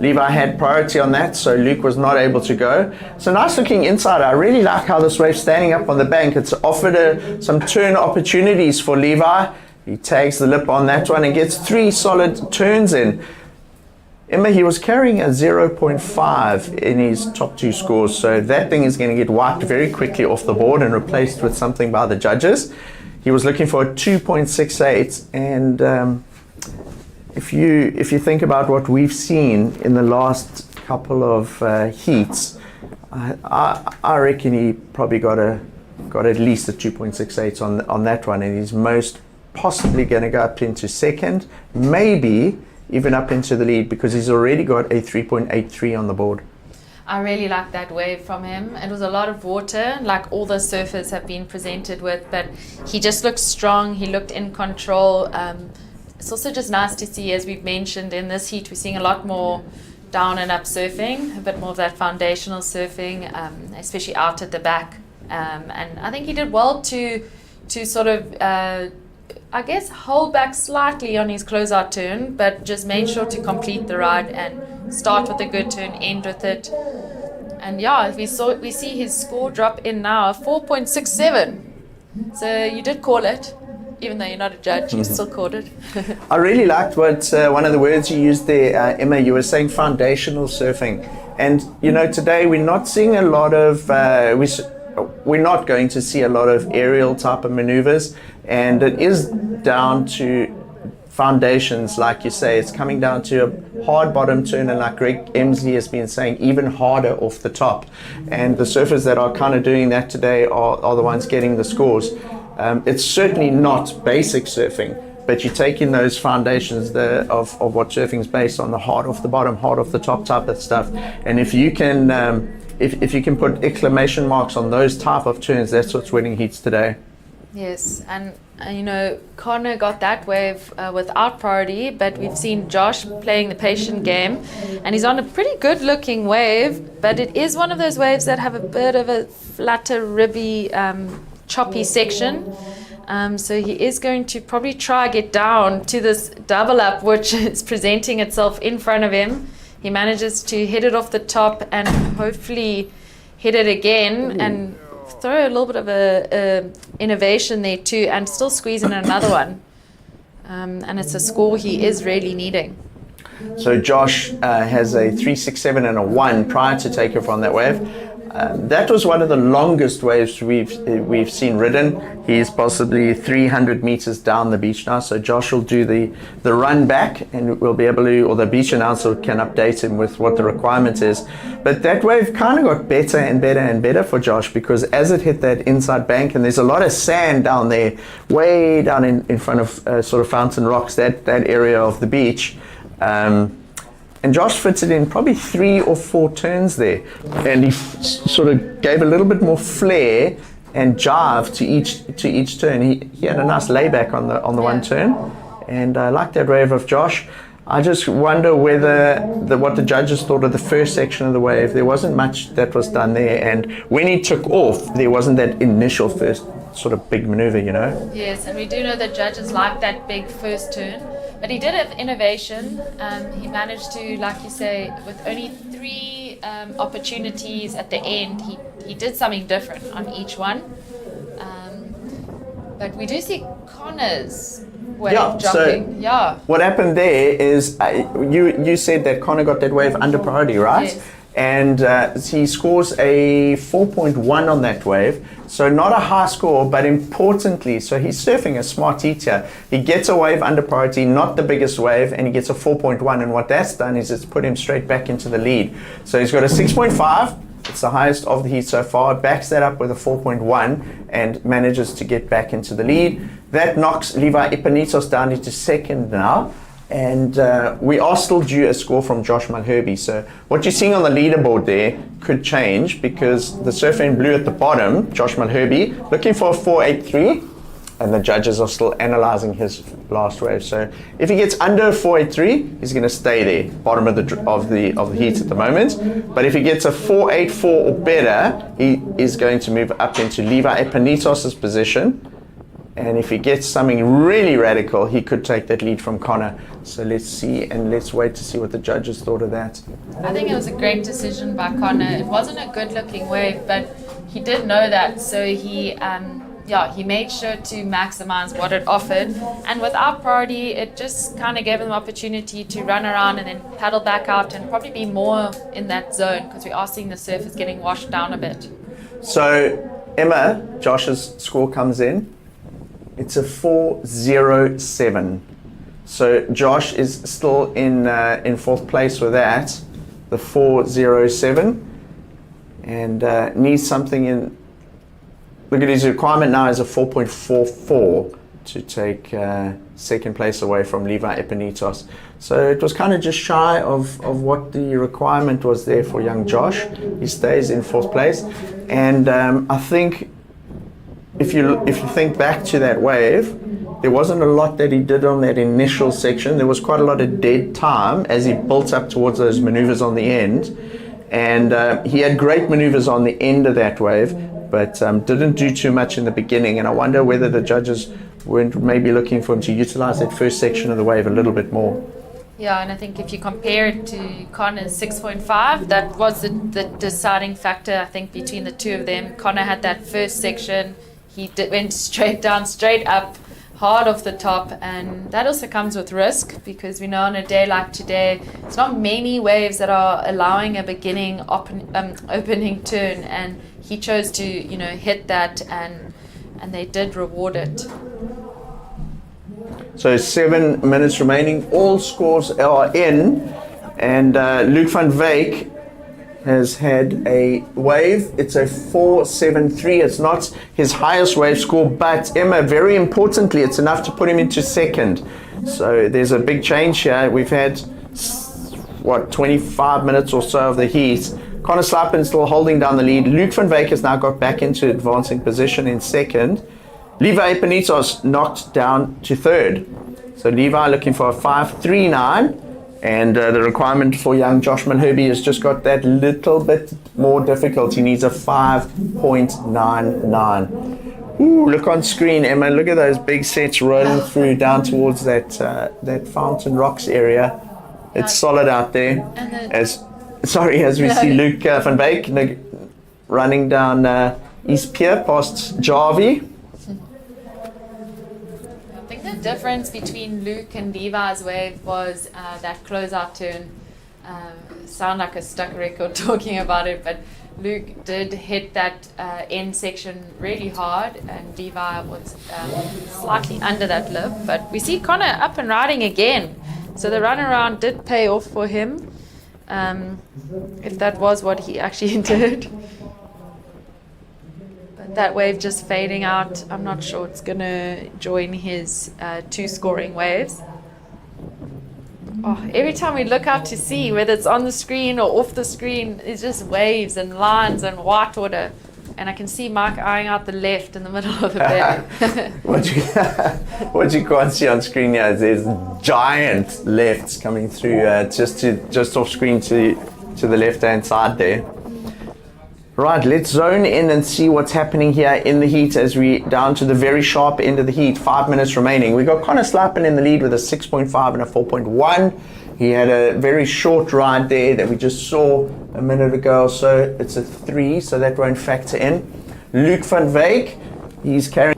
Levi had priority on that, so Luke was not able to go. So nice looking inside. I really like how this wave's standing up on the bank. It's offered some turn opportunities for Levi. He tags the lip on that one and gets 3 solid turns in. Emma, he was carrying a 0.5 in his top 2 scores, so that thing is going to get wiped very quickly off the board and replaced with something by the judges. He was looking for a 2.68, and if you think about what we've seen in the last couple of heats, I reckon he probably got at least a 2.68 on that one, and he's most possibly going to go up into second, maybe even up into the lead, because he's already got a 3.83 on the board. I really like that wave from him. It was a lot of water, like all the surfers have been presented with, but he just looked strong. He looked in control. It's also just nice to see, as we've mentioned in this heat, we're seeing a lot more down and up surfing, a bit more of that foundational surfing, especially out at the back. And I think he did well to sort of, I guess, hold back slightly on his closeout turn, but just made sure to complete the ride and start with a good turn, end with it. And yeah, we see his score drop in now, 4.67. So you did call it, even though you're not a judge, you still called it. I really liked what one of the words you used there, Emma. You were saying foundational surfing, and you know, today we're not seeing a lot of we're not going to see a lot of aerial type of maneuvers, and it is down to foundations, like you say. It's coming down to a hard bottom turn, and like Greg Emsley has been saying, even harder off the top. And the surfers that are kind of doing that today are the ones getting the scores. It's certainly not basic surfing, but you're taking those foundations of what surfing is based on, the hard off the bottom, hard off the top type of stuff. And if you can if you can put exclamation marks on those type of turns, that's what's winning heats today. Yes, and you know, Connor got that wave without priority, but we've seen Josh playing the patient game, and he's on a pretty good looking wave, but it is one of those waves that have a bit of a flatter, ribby, choppy section. So he is going to probably try get down to this double up, which is presenting itself in front of him. He manages to hit it off the top and hopefully hit it again and throw a little bit of a innovation there too, and still squeeze in another one. And it's a score he is really needing. So Josh has a 3.67 and a 1 prior to takeoff on that wave. That was one of the longest waves we've seen ridden. He's possibly 300 meters down the beach now, so Josh will do the run back, and we'll be able to, or the beach announcer can update him with what the requirement is. But that wave kind of got better and better and better for Josh, because as it hit that inside bank, and there's a lot of sand down there, way down in front of sort of Fountain Rocks, that area of the beach. And Josh fitted in probably 3 or 4 turns there, and he sort of gave a little bit more flair and jive to each turn. He had a nice layback on the one turn, and I like that wave of Josh. I just wonder whether what the judges thought of the first section of the wave. There wasn't much that was done there, and when he took off, there wasn't that initial first sort of big maneuver, you know. Yes, and we do know that judges like that big first turn. But he did have innovation. He managed to, like you say, with only 3 opportunities at the end, he did something different on each one. But we do see Connor's wave jumping. So what happened there is you said that Connor got that wave under priority, right? Yes. And he scores a 4.1 on that wave. So not a high score, but importantly, so he's surfing a smart heat here. He gets a wave under priority, not the biggest wave, and he gets a 4.1. And what that's done is it's put him straight back into the lead. So he's got a 6.5. It's the highest of the heat so far. Backs that up with a 4.1 and manages to get back into the lead. That knocks Levi Epanitos down into second now. And we are still due a score from Josh Malherbe. So what you're seeing on the leaderboard there could change, because the surfer in blue at the bottom, Josh Malherbe, looking for a 4.83, and the judges are still analyzing his last wave. So if he gets under a 4.83, he's going to stay there, bottom of the heat at the moment. But if he gets a 4.84 or better, he is going to move up into Levi Epanitos' position. And if he gets something really radical, he could take that lead from Connor. So let's see, and let's wait to see what the judges thought of that. I think it was a great decision by Connor. It wasn't a good-looking wave, but he did know that, so he made sure to maximize what it offered. And without priority, it just kind of gave him the opportunity to run around and then paddle back out and probably be more in that zone, because we are seeing the surface getting washed down a bit. So Emma, Josh's score comes in. It's a 4.07. So Josh is still in 4th place with that, the 4.07. and needs something in. Look at his requirement now is a 4.44 to take second place away from Levi Epinitos. So it was kind of just shy of what the requirement was there for young Josh. He stays in fourth place, and I think if you think back to that wave, there wasn't a lot that he did on that initial section. There was quite a lot of dead time as he built up towards those maneuvers on the end, and he had great maneuvers on the end of that wave, but didn't do too much in the beginning. And I wonder whether the judges weren't maybe looking for him to utilize that first section of the wave a little bit more. Yeah, and I think if you compare it to Connor's 6.5, that was the deciding factor, I think, between the two of them. Connor had that first section, he went straight down, straight up, hard off the top, and that also comes with risk, because we know on a day like today, it's not many waves that are allowing a beginning opening turn, and he chose to, hit that, and they did reward it. So 7 minutes remaining, all scores are in, and Luke van Wyk has had a wave. It's a 4.73. It's not his highest wave score, but Emma, very importantly, it's enough to put him into second. So there's a big change here. We've had 25 minutes or so of the heat. Connor Sluiping still holding down the lead. Luke van Wyk has now got back into advancing position in second. Levi Epinitos knocked down to third. So Levi looking for a 5.39, and the requirement for young Josh Manherby has just got that little bit more difficult. He needs a 5.99. Ooh, look on screen, Emma. Look at those big sets rolling through down towards that Fountain Rocks area. It's solid out there. As we see Luke van Wyk running down East Pier past Jarvie. I think the difference between Luke and Levi's wave was that closeout turn. Sound like a stuck record talking about it, but Luke did hit that end section really hard, and Levi was slightly under that lip. But we see Connor up and riding again, so the runaround did pay off for him, if that was what he actually did. But that wave just fading out, I'm not sure it's going to join his 2 scoring waves. Oh, every time we look out to sea, whether it's on the screen or off the screen, it's just waves and lines and white water. And I can see Mike eyeing out the left in the middle of the bay. What you can't see on screen here is there's giant lefts coming through just off screen to the left-hand side there. Right, let's zone in and see what's happening here in the heat as we down to the very sharp end of the heat. 5 minutes remaining. We got Connor Sluiping in the lead with a 6.5 and a 4.1. He had a very short ride there that we just saw a minute ago, so it's a 3, so that won't factor in. Luke van Wyk, he's carrying.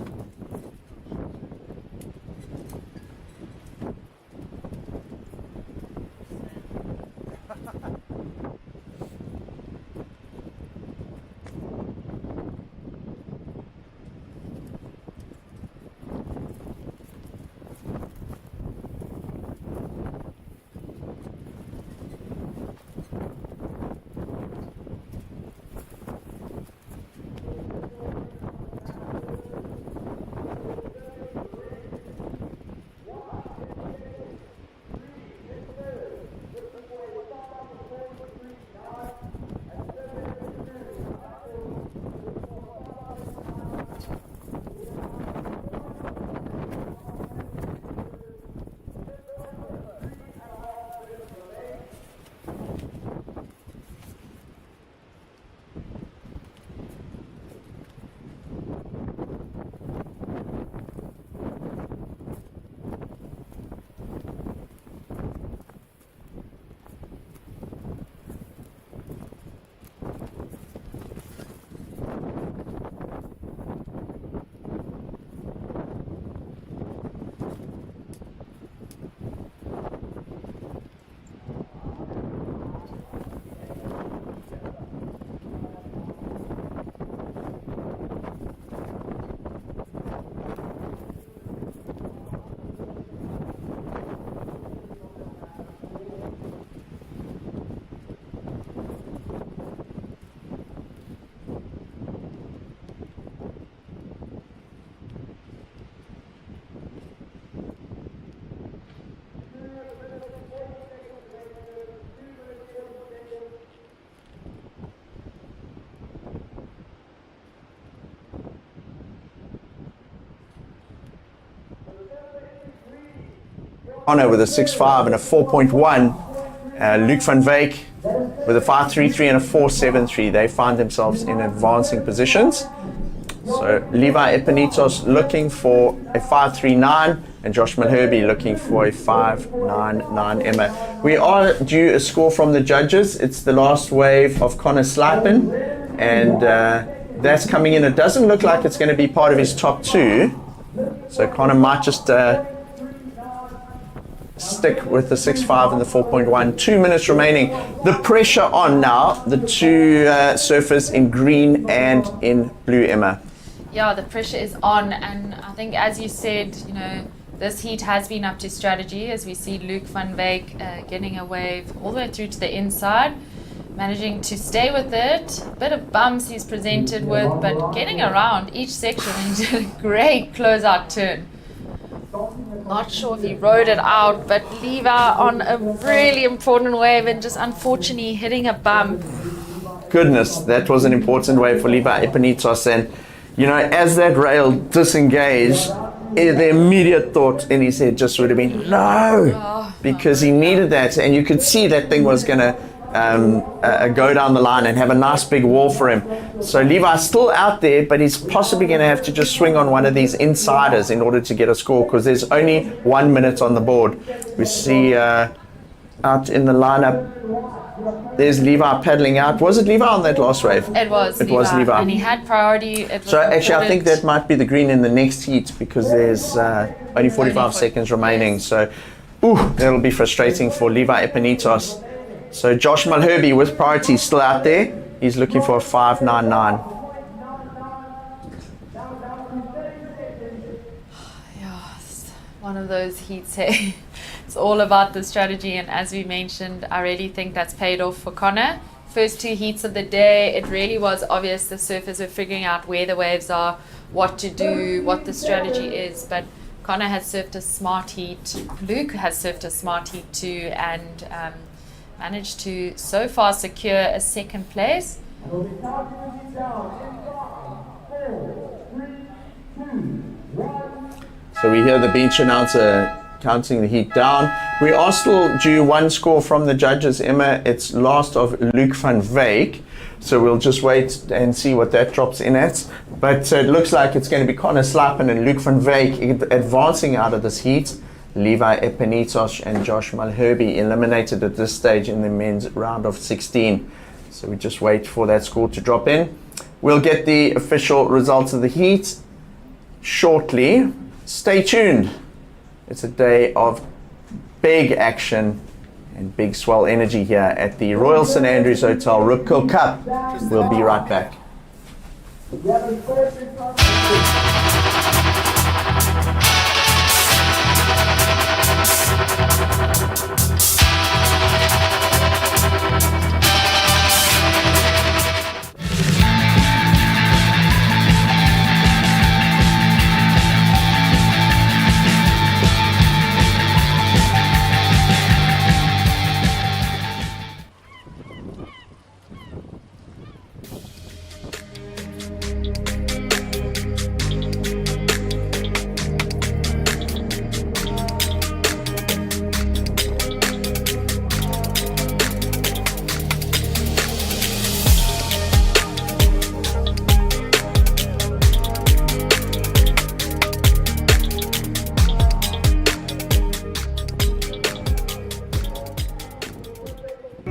Connor with a 6.5 and a 4.1. Luke van Wyk with a 5.33 and a 4.73. They find themselves in advancing positions. So Levi Epinitos looking for a 5.39 and Josh Malherbe looking for a 5.99. Emma, we are due a score from the judges. It's the last wave of Connor Slypen, and that's coming in. It doesn't look like it's going to be part of his top two, so Connor might just stick with the 6.5 and the 4.1. 2 minutes remaining. The pressure on now. The two surfers in green and in blue, Emma. Yeah, the pressure is on, and I think, as you said, you know, this heat has been up to strategy, as we see Luke van Wyk getting a wave all the way through to the inside, managing to stay with it. A bit of bumps he's presented with, but getting around each section and did a great closeout turn. Not sure if he rode it out, but Levi on a really important wave and just unfortunately hitting a bump. Goodness, that was an important wave for Levi Epinitos, and you know, as that rail disengaged, the immediate thought in his head just would have been no, because he needed that, and you could see that thing was going to go down the line and have a nice big wall for him. So Levi's still out there, but he's possibly going to have to just swing on one of these insiders in order to get a score, because there's only 1 minute on the board. We see out in the lineup, there's Levi paddling out. Was it Levi on that last wave? It was Levi. And he had priority. So actually, I think that might be the green in the next heat, because there's only 45 seconds remaining. So, that'll be frustrating for Levi Epinitos. So Josh Malherbe with priority still out there. He's looking for a 5.99. Yeah, it's one of those heats, hey. It's all about the strategy, and as we mentioned, I really think that's paid off for Connor. First two heats of the day, it really was obvious the surfers were figuring out where the waves are, what to do, what the strategy is, but Connor has surfed a smart heat, Luke has surfed a smart heat too, and managed to so far secure a second place. So we hear the bench announcer counting the heat down. We are still due one score from the judges, Emma. It's last of Luke van Wyk. So we'll just wait and see what that drops in at. But it looks like it's going to be Connor Slypen and Luke van Wyk advancing out of this heat. Levi Epinitos and Josh Malherbe eliminated at this stage in the men's round of 16. So we just wait for that score to drop in. We'll get the official results of the heat shortly. Stay tuned. It's a day of big action and big swell energy here at the Royal St Andrews Hotel Rip Curl Cup. We'll be right back.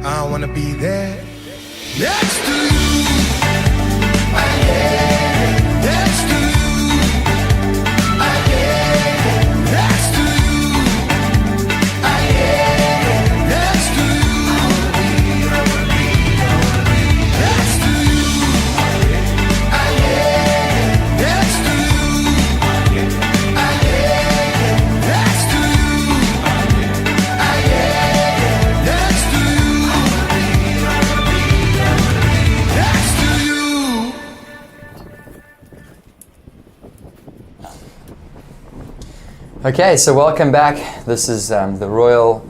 I wanna be there next to you. Next to you. Next to you. Next to you. Next to you. Next to you. Next to Okay, so welcome back. This is the Royal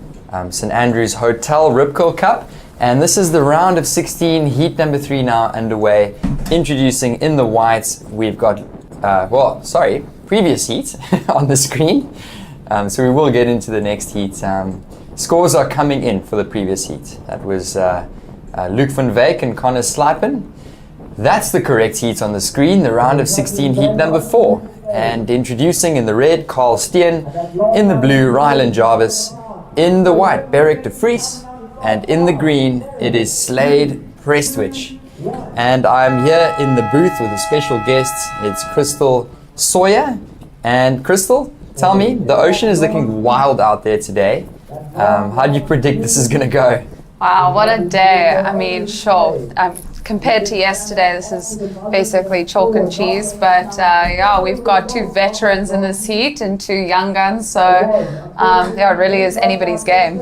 St Andrews Hotel Rip Curl Cup, and this is the round of 16, heat number 3 now underway. Introducing in the whites, we've got, previous heat on the screen. So we will get into the next heat. Scores are coming in for the previous heat. That was Luke van Wyk and Connor Slipen. That's the correct heat on the screen, the round of 16 heat number 4. And introducing in the red, Carl Steen, in the blue, Ryland Jarvis, in the white, Beric de Vries, and in the green, it is Slade Prestwich. And I'm here in the booth with a special guest. It's Crystal Sawyer. And Crystal, tell me, the ocean is looking wild out there today. How do you predict this is going to go? Wow, what a day. I mean, sure. Compared to yesterday, this is basically chalk and cheese. But yeah, we've got 2 veterans in this heat and 2 young guns. So yeah, it really is anybody's game.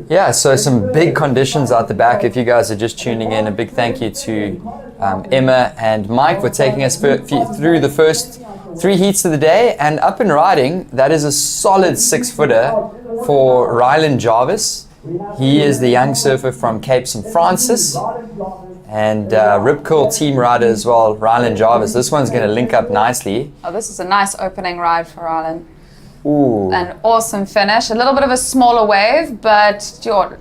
Yeah, so some big conditions out the back. If you guys are just tuning in, a big thank you to Emma and Mike for taking us through the first 3 heats of the day. And up and riding, that is a solid 6-footer for Ryland Jarvis. He is the young surfer from Cape St. Francis, and Rip Curl team rider as well, Ryland Jarvis. This one's going to link up nicely. Oh, this is a nice opening ride for Ryland. Ooh. An awesome finish. A little bit of a smaller wave, but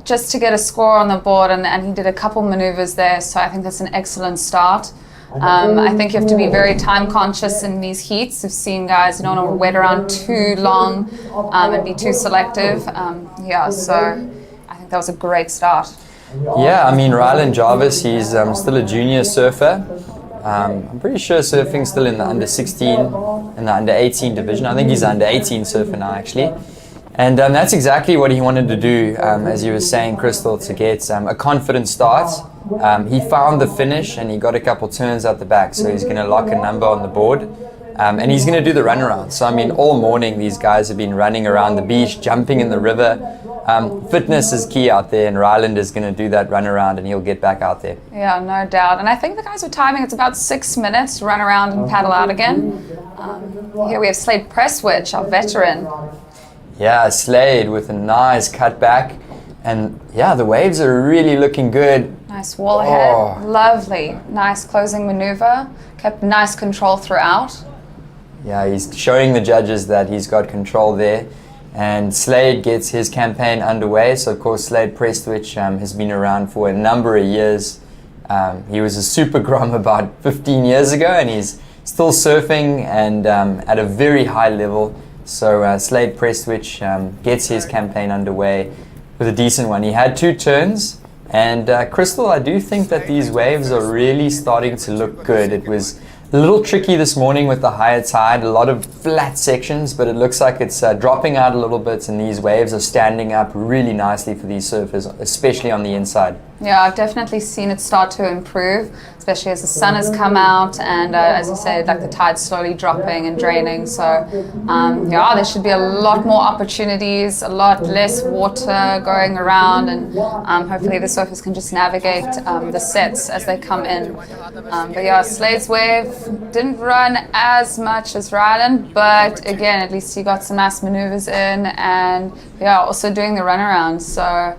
just to get a score on the board, and he did a couple maneuvers there, so I think that's an excellent start. I think you have to be very time conscious in these heats. We've seen guys who don't want to wait around too long and be too selective. Yeah, so I think that was a great start. Yeah, I mean, Ryland Jarvis, he's still a junior surfer. I'm pretty sure surfing's still in the under 16 and the under 18 division. I think he's under 18 surfer now, actually. And that's exactly what he wanted to do, as you were saying, Crystal, to get a confident start. He found the finish and he got a couple turns out the back, so he's going to lock a number on the board. And he's going to do the runaround. So, I mean, all morning these guys have been running around the beach, jumping in the river. Fitness is key out there, and Ryland is going to do that runaround and he'll get back out there. Yeah, no doubt. And I think the guys were timing, it's about 6 minutes to run around and paddle out again. Here we have Slade Prestwich, our veteran. Yeah, Slade with a nice cutback. And yeah, the waves are really looking good. Nice wall ahead. Lovely. Nice closing maneuver. Kept nice control throughout. Yeah, he's showing the judges that he's got control there. And Slade gets his campaign underway. So, of course, Slade Prestwich has been around for a number of years. He was a super grom about 15 years ago, and he's still surfing and at a very high level. So Slade Prestwich gets his campaign underway with a decent one. He had 2 turns. And Crystal, I do think that these waves are really starting to look good. It was a little tricky this morning with the higher tide, a lot of flat sections, but it looks like it's dropping out a little bit, and these waves are standing up really nicely for these surfers, especially on the inside. Yeah, I've definitely seen it start to improve, especially as the sun has come out and as you said, like the tide's slowly dropping and draining. So yeah, there should be a lot more opportunities, a lot less water going around, and hopefully the surfers can just navigate the sets as they come in. But yeah, Slade's wave didn't run as much as Ryland, but again, at least he got some nice maneuvers in, and yeah, also doing the runaround. So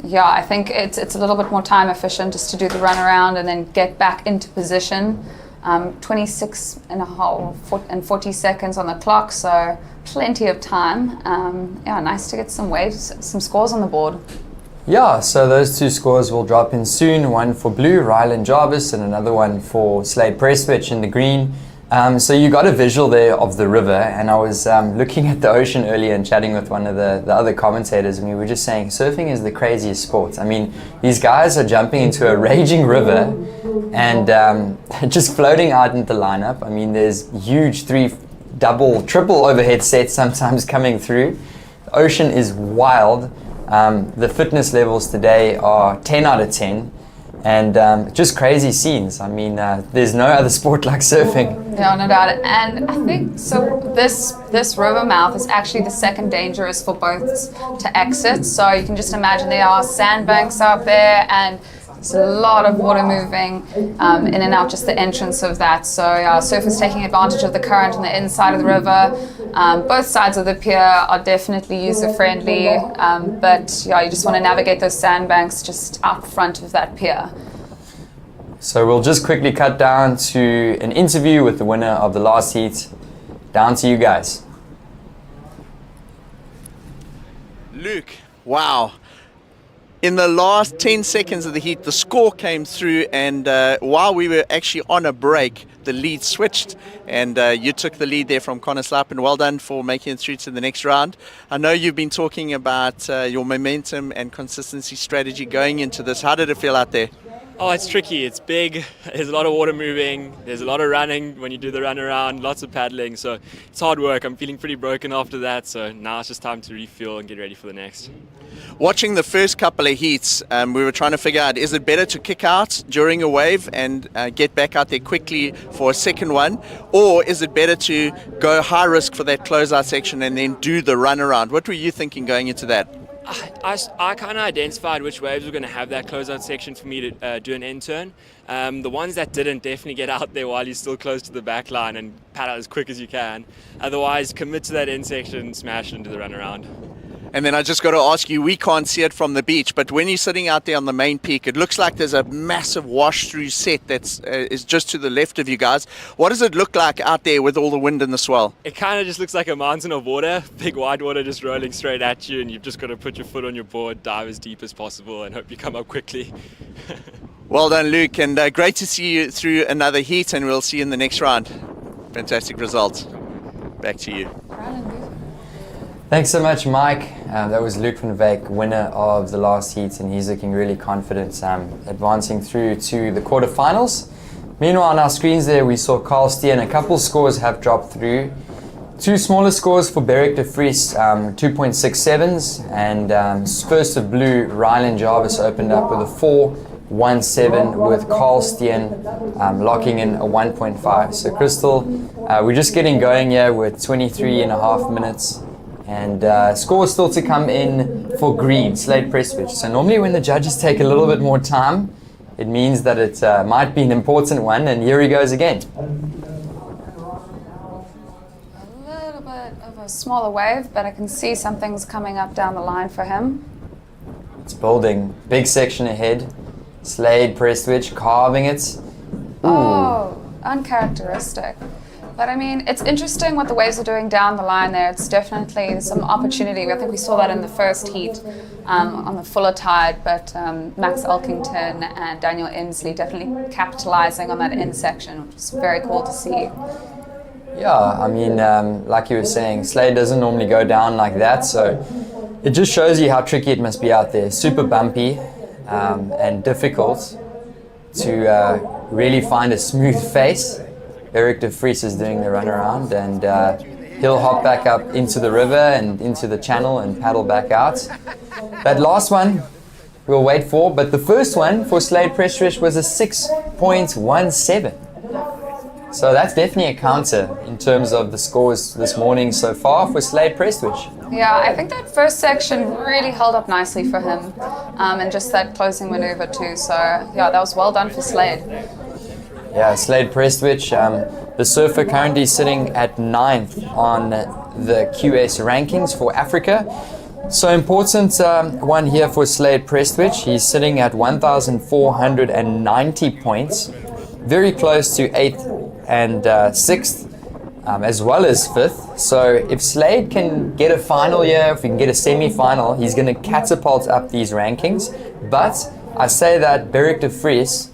yeah, I think it's a little bit more time efficient just to do the runaround and then get back into position. 26 and 40 seconds on the clock, so plenty of time. Yeah, nice to get some waves, some scores on the board. Yeah, so those 2 scores will drop in soon. One for blue, Ryland Jarvis, and another one for Slade Prestwich in the green. So you got a visual there of the river, and I was looking at the ocean earlier and chatting with one of the other commentators, and we were just saying surfing is the craziest sport. I mean, these guys are jumping into a raging river and just floating out into the lineup. I mean, there's huge 3, double, triple overhead sets sometimes coming through. The ocean is wild. The fitness levels today are 10 out of 10. And just crazy scenes. I mean, there's no other sport like surfing. Yeah, no doubt. And I think so. This river mouth is actually the second dangerous for boats to exit. So you can just imagine there are sandbanks out there, and there's a lot of water moving in and out just the entrance of that. So surfers taking advantage of the current on the inside of the river. Both sides of the pier are definitely user-friendly, but yeah, you just want to navigate those sandbanks just out front of that pier. So we'll just quickly cut down to an interview with the winner of the last heat. Down to you guys. Luke, wow. In the last 10 seconds of the heat, the score came through, and while we were actually on a break, the lead switched, and you took the lead there from Connor Slapp, and well done for making it through to the next round. I know you've been talking about your momentum and consistency strategy going into this. How did it feel out there? Oh, it's tricky. It's big. There's a lot of water moving. There's a lot of running when you do the run around, lots of paddling. So it's hard work. I'm feeling pretty broken after that. So now it's just time to refuel and get ready for the next. Watching the first couple of heats, we were trying to figure out, is it better to kick out during a wave and get back out there quickly for a second one? Or is it better to go high risk for that closeout section and then do the run around? What were you thinking going into that? I kind of identified which waves were going to have that closeout section for me to do an end turn. The ones that didn't, definitely get out there while you're still close to the back line and paddle as quick as you can. Otherwise, commit to that end section, smash into the run around. And then I just got to ask you, we can't see it from the beach, but when you're sitting out there on the main peak, it looks like there's a massive wash-through set that is just to the left of you guys. What does it look like out there with all the wind and the swell? It kind of just looks like a mountain of water, big white water just rolling straight at you, and you've just got to put your foot on your board, dive as deep as possible, and hope you come up quickly. Well done, Luke, and great to see you through another heat, and we'll see you in the next round. Fantastic results. Back to you. Thanks so much, Mike. That was Luke van Wyk, winner of the last heat, and he's looking really confident, advancing through to the quarterfinals. Meanwhile, on our screens there, we saw Carl Steen. A couple scores have dropped through. Two smaller scores for Beric de Vries, 2.67s, and First of Blue, Ryland Jarvis opened up with a 4.17, with Carl Steen locking in a 1.5. So Crystal, we're just getting going here with 23 and a half minutes. And scores still to come in for green, Slade Prestwich. So normally when the judges take a little bit more time, it means that it might be an important one, and here he goes again. A little bit of a smaller wave, but I can see something's coming up down the line for him. It's building, big section ahead. Slade Prestwich carving it. Ooh. Oh, uncharacteristic. But I mean, it's interesting what the waves are doing down the line there. It's definitely some opportunity. I think we saw that in the first heat on the fuller tide, but Max Elkington and Daniel Inslee definitely capitalizing on that end section, which is very cool to see. Yeah, I mean, like you were saying, Slade doesn't normally go down like that, so it just shows you how tricky it must be out there. Super bumpy and difficult to really find a smooth face. Beric de Vries is doing the runaround, and he'll hop back up into the river and into the channel and paddle back out. That last one we'll wait for, but the first one for Slade Prestwich was a 6.17. So that's definitely a counter in terms of the scores this morning so far for Slade Prestwich. Yeah, I think that first section really held up nicely for him, and just that closing maneuver too. So yeah, that was well done for Slade. Yeah, Slade Prestwich, the surfer currently sitting at 9th on the QS rankings for Africa. So important one here for Slade Prestwich. He's sitting at 1,490 points, very close to 8th and 6th, as well as 5th. So if Slade can get a final here, if he can get a semi-final, he's going to catapult up these rankings. But I say that Beric de Vries,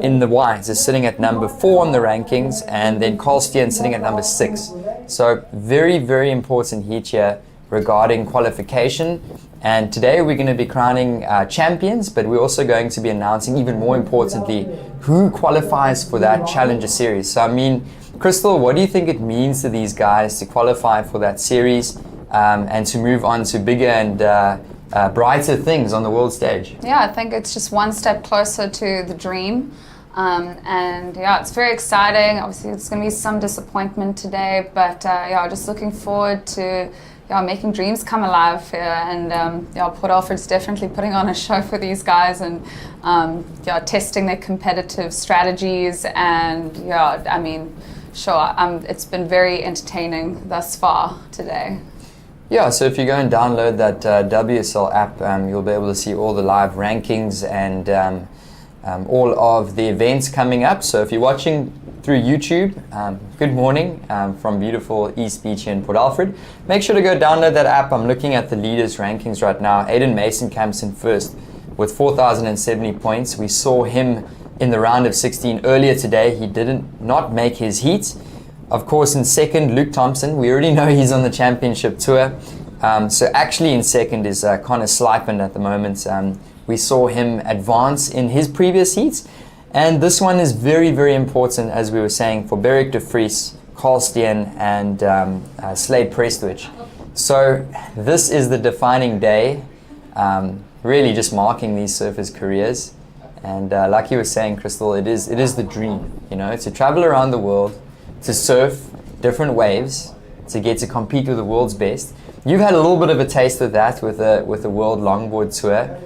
in the whites, is sitting at number 4 on the rankings, and then Carl Steen sitting at number 6. So very, very important heat here regarding qualification. And today we're going to be crowning champions, but we're also going to be announcing, even more importantly, who qualifies for that Challenger Series. So I mean, Crystal, what do you think it means to these guys to qualify for that series and to move on to bigger and brighter things on the world stage? Yeah, I think it's just one step closer to the dream. And yeah, it's very exciting. Obviously, it's going to be some disappointment today, but yeah, just looking forward to making dreams come alive here. And Port Alfred's definitely putting on a show for these guys, and testing their competitive strategies. And I mean, sure, it's been very entertaining thus far today. Yeah, so if you go and download that WSL app, you'll be able to see all the live rankings and all of the events coming up. So if you're watching through YouTube, good morning from beautiful East Beach here in Port Alfred. Make sure to go download that app. I'm looking at the leaders rankings right now. Aiden Mason camps in first with 4,070 points. We saw him in the round of 16 earlier today. He not make his heat. Of course, in second, Luke Thompson. We already know he's on the championship tour. So actually in second is Connor Slipen at the moment. We saw him advance in his previous heats. And this one is very, very important, as we were saying, for Beric de Vries, Carl Steen, and Slade Prestwich. So this is the defining day, really just marking these surfers' careers. And like you were saying, Crystal, it is the dream, to travel around the world, to surf different waves, to get to compete with the world's best. You've had a little bit of a taste of that with the World Longboard Tour.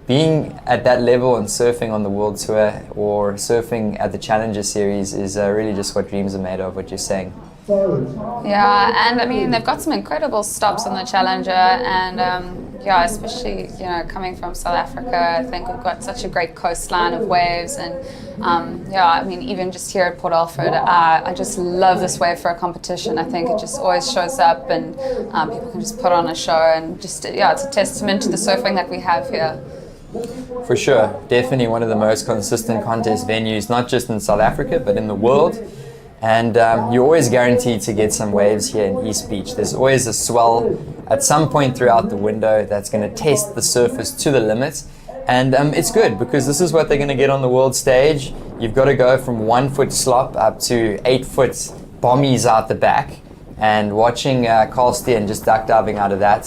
Being at that level and surfing on the World Tour or surfing at the Challenger Series is really just what dreams are made of, what you're saying. Yeah, and they've got some incredible stops on the Challenger, and especially coming from South Africa, I think we've got such a great coastline of waves, and even just here at Port Alfred, I just love this wave for a competition. I think it just always shows up, and people can just put on a show, and just it's a testament to the surfing that we have here. For sure, definitely one of the most consistent contest venues, not just in South Africa, but in the world. And you're always guaranteed to get some waves here in East Beach. There's always a swell at some point throughout the window that's going to test the surface to the limit. And it's good because this is what they're going to get on the world stage. You've got to go from 1 foot slop up to 8 foot bombies out the back. And watching Carl Steen just duck diving out of that,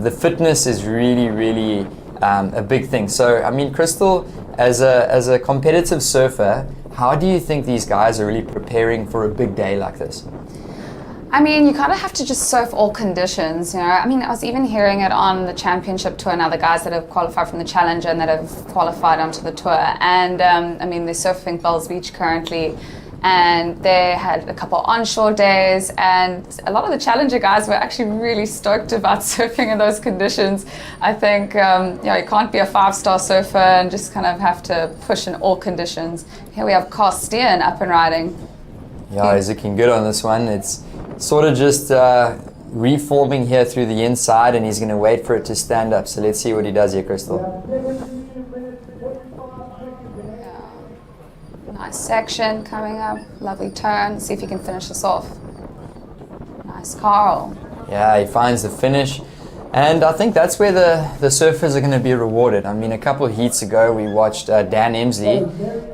the fitness is really, really a big thing. So, Crystal, as a competitive surfer, how do you think these guys are really preparing for a big day like this? You kind of have to just surf all conditions, I was even hearing it on the championship tour now, the guys that have qualified from the Challenger and that have qualified onto the tour. And, they're surfing Bells Beach currently. And they had a couple onshore days, and a lot of the Challenger guys were actually really stoked about surfing in those conditions. I think you can't be a 5-star surfer and just kind of have to push in all conditions. Here we have Carl Steen up and riding. Yeah, he's looking good on this one. It's sort of just reforming here through the inside, and he's going to wait for it to stand up. So let's see what he does here, Crystal. Nice section coming up, lovely turn. See if he can finish this off. Nice, Carl. Yeah, he finds the finish. And I think that's where the surfers are going to be rewarded. A couple of heats ago, we watched Dan Emsley.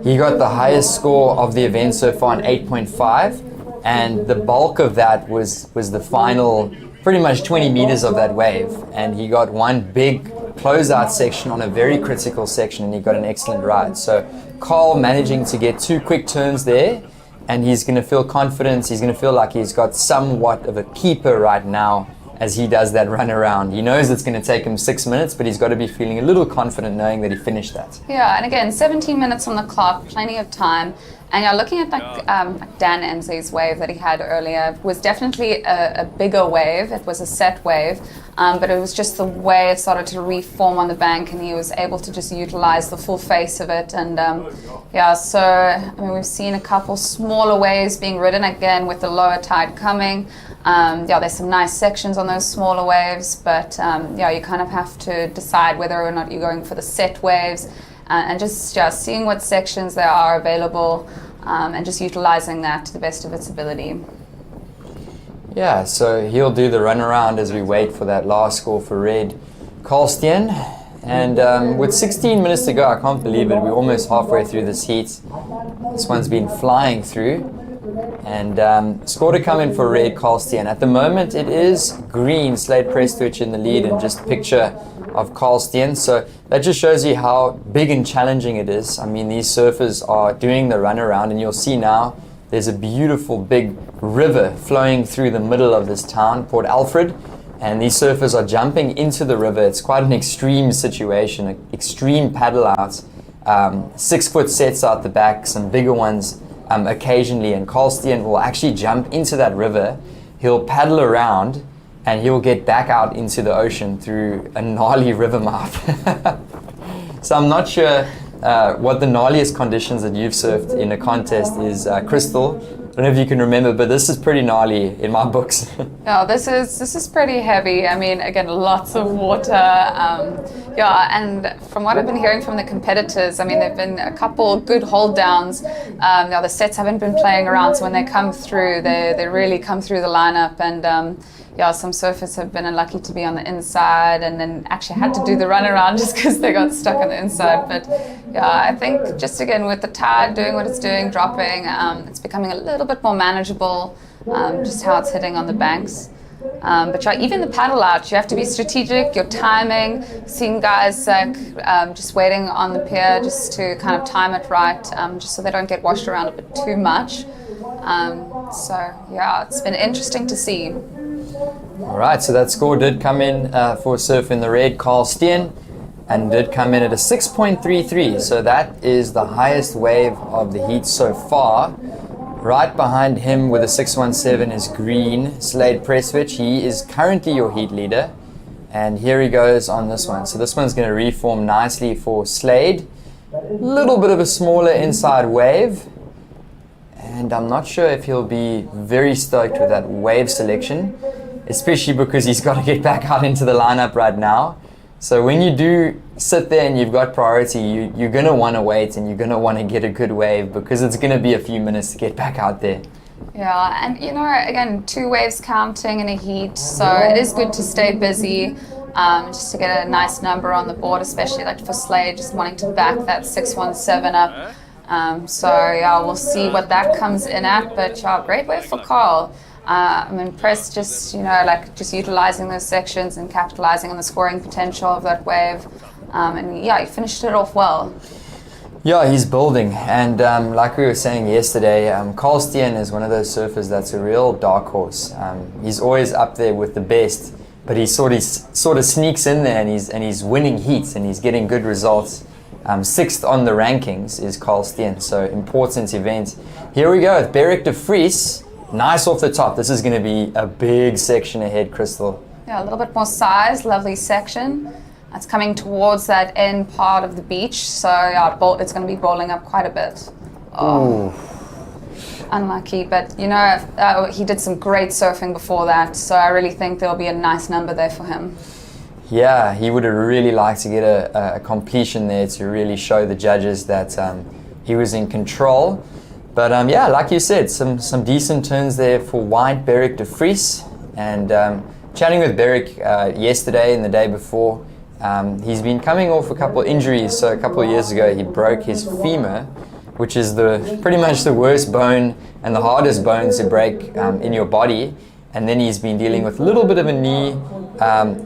He got the highest score of the event so far, an 8.5. And the bulk of that was the final, pretty much 20 meters of that wave. And he got one big closeout section on a very critical section, and he got an excellent ride. So Carl managing to get 2 quick turns there, and he's going to feel confident. He's going to feel like he's got somewhat of a keeper right now as he does that run around. He knows it's going to take him 6 minutes, but he's got to be feeling a little confident knowing that he finished that. Yeah, and again, 17 minutes on the clock, plenty of time. And you're looking at Dan Emsley's wave that he had earlier. It was definitely a bigger wave. It was a set wave, but it was just the way it started to reform on the bank, and he was able to just utilize the full face of it. And we've seen a couple smaller waves being ridden again with the lower tide coming. There's some nice sections on those smaller waves, but you kind of have to decide whether or not you're going for the set waves. And just seeing what sections there are available, and just utilizing that to the best of its ability. Yeah, so he'll do the run around as we wait for that last score for Red Carl Steen. And with 16 minutes to go, I can't believe it, we're almost halfway through this heat. This one's been flying through. And score to come in for Red Carl Steen. At the moment, it is green, Slade Prestwich in the lead, and just picture of Carl Steen. So that just shows you how big and challenging it is. These surfers are doing the run around, and you'll see now there's a beautiful big river flowing through the middle of this town, Port Alfred, and these surfers are jumping into the river. It's quite an extreme situation, an extreme paddle out, 6 foot sets out the back, some bigger ones occasionally, and Carl Steen will actually jump into that river. He'll paddle around, and he'll get back out into the ocean through a gnarly river mouth. So I'm not sure what the gnarliest conditions that you've surfed in a contest is Crystal. I don't know if you can remember, but this is pretty gnarly in my books. Yeah, this is pretty heavy. I mean, again, lots of water. Yeah, and from what I've been hearing from the competitors, I mean, there've been a couple good hold downs. Now the sets haven't been playing around, so when they come through, they really come through the lineup. And yeah, some surfers have been unlucky to be on the inside, and then actually had to do the run around just because they got stuck on the inside. But yeah, I think just again with the tide doing what it's doing, dropping, it's becoming a little bit more manageable. Just how it's hitting on the banks. But yeah, even the paddle out, you have to be strategic, your timing, seeing guys like just waiting on the pier just to kind of time it right, just so they don't get washed around a bit too much. So yeah, it's been interesting to see. All right, so that score did come in for surf in the red, Carl Steen, and did come in at a 6.33. So that is the highest wave of the heat so far. Right behind him with a 617 is green, Slade Prestwich. He is currently your heat leader. And here he goes on this one. So this one's going to reform nicely for Slade. Little bit of a smaller inside wave. And I'm not sure if he'll be very stoked with that wave selection, especially because he's got to get back out into the lineup right now. So when you do sit there and you've got priority, you're going to want to wait and you're going to want to get a good wave because it's going to be a few minutes to get back out there. Yeah, and you know, again, 2 waves counting in a heat, so it is good to stay busy, just to get a nice number on the board, especially like for Slade, just wanting to back that 617 up. So yeah, we'll see what that comes in at, but yeah, great wave for Carl. I'm impressed just, you know, like just utilizing those sections and capitalizing on the scoring potential of that wave. And yeah, he finished it off well. Yeah, he's building. And like we were saying yesterday, Carl Steen is one of those surfers that's a real dark horse. He's always up there with the best, but he sort of sneaks in there and he's winning heats and he's getting good results. 6th on the rankings is Carl Steen, so important event. Here we go with Beric de Vries. Nice off the top. This is going to be a big section ahead, Crystal. Yeah, a little bit more size, lovely section. It's coming towards that end part of the beach, so yeah, it's going to be bowling up quite a bit. Oh, unlucky, but you know, he did some great surfing before that, so I really think there'll be a nice number there for him. Yeah, he would have really liked to get a completion there to really show the judges that he was in control. But yeah, like you said, some decent turns there for White, Beric de Vries. And chatting with Beric yesterday and the day before, he's been coming off a couple of injuries. So a couple of years ago, he broke his femur, which is pretty much the worst bone and the hardest bone to break in your body. And then he's been dealing with a little bit of a knee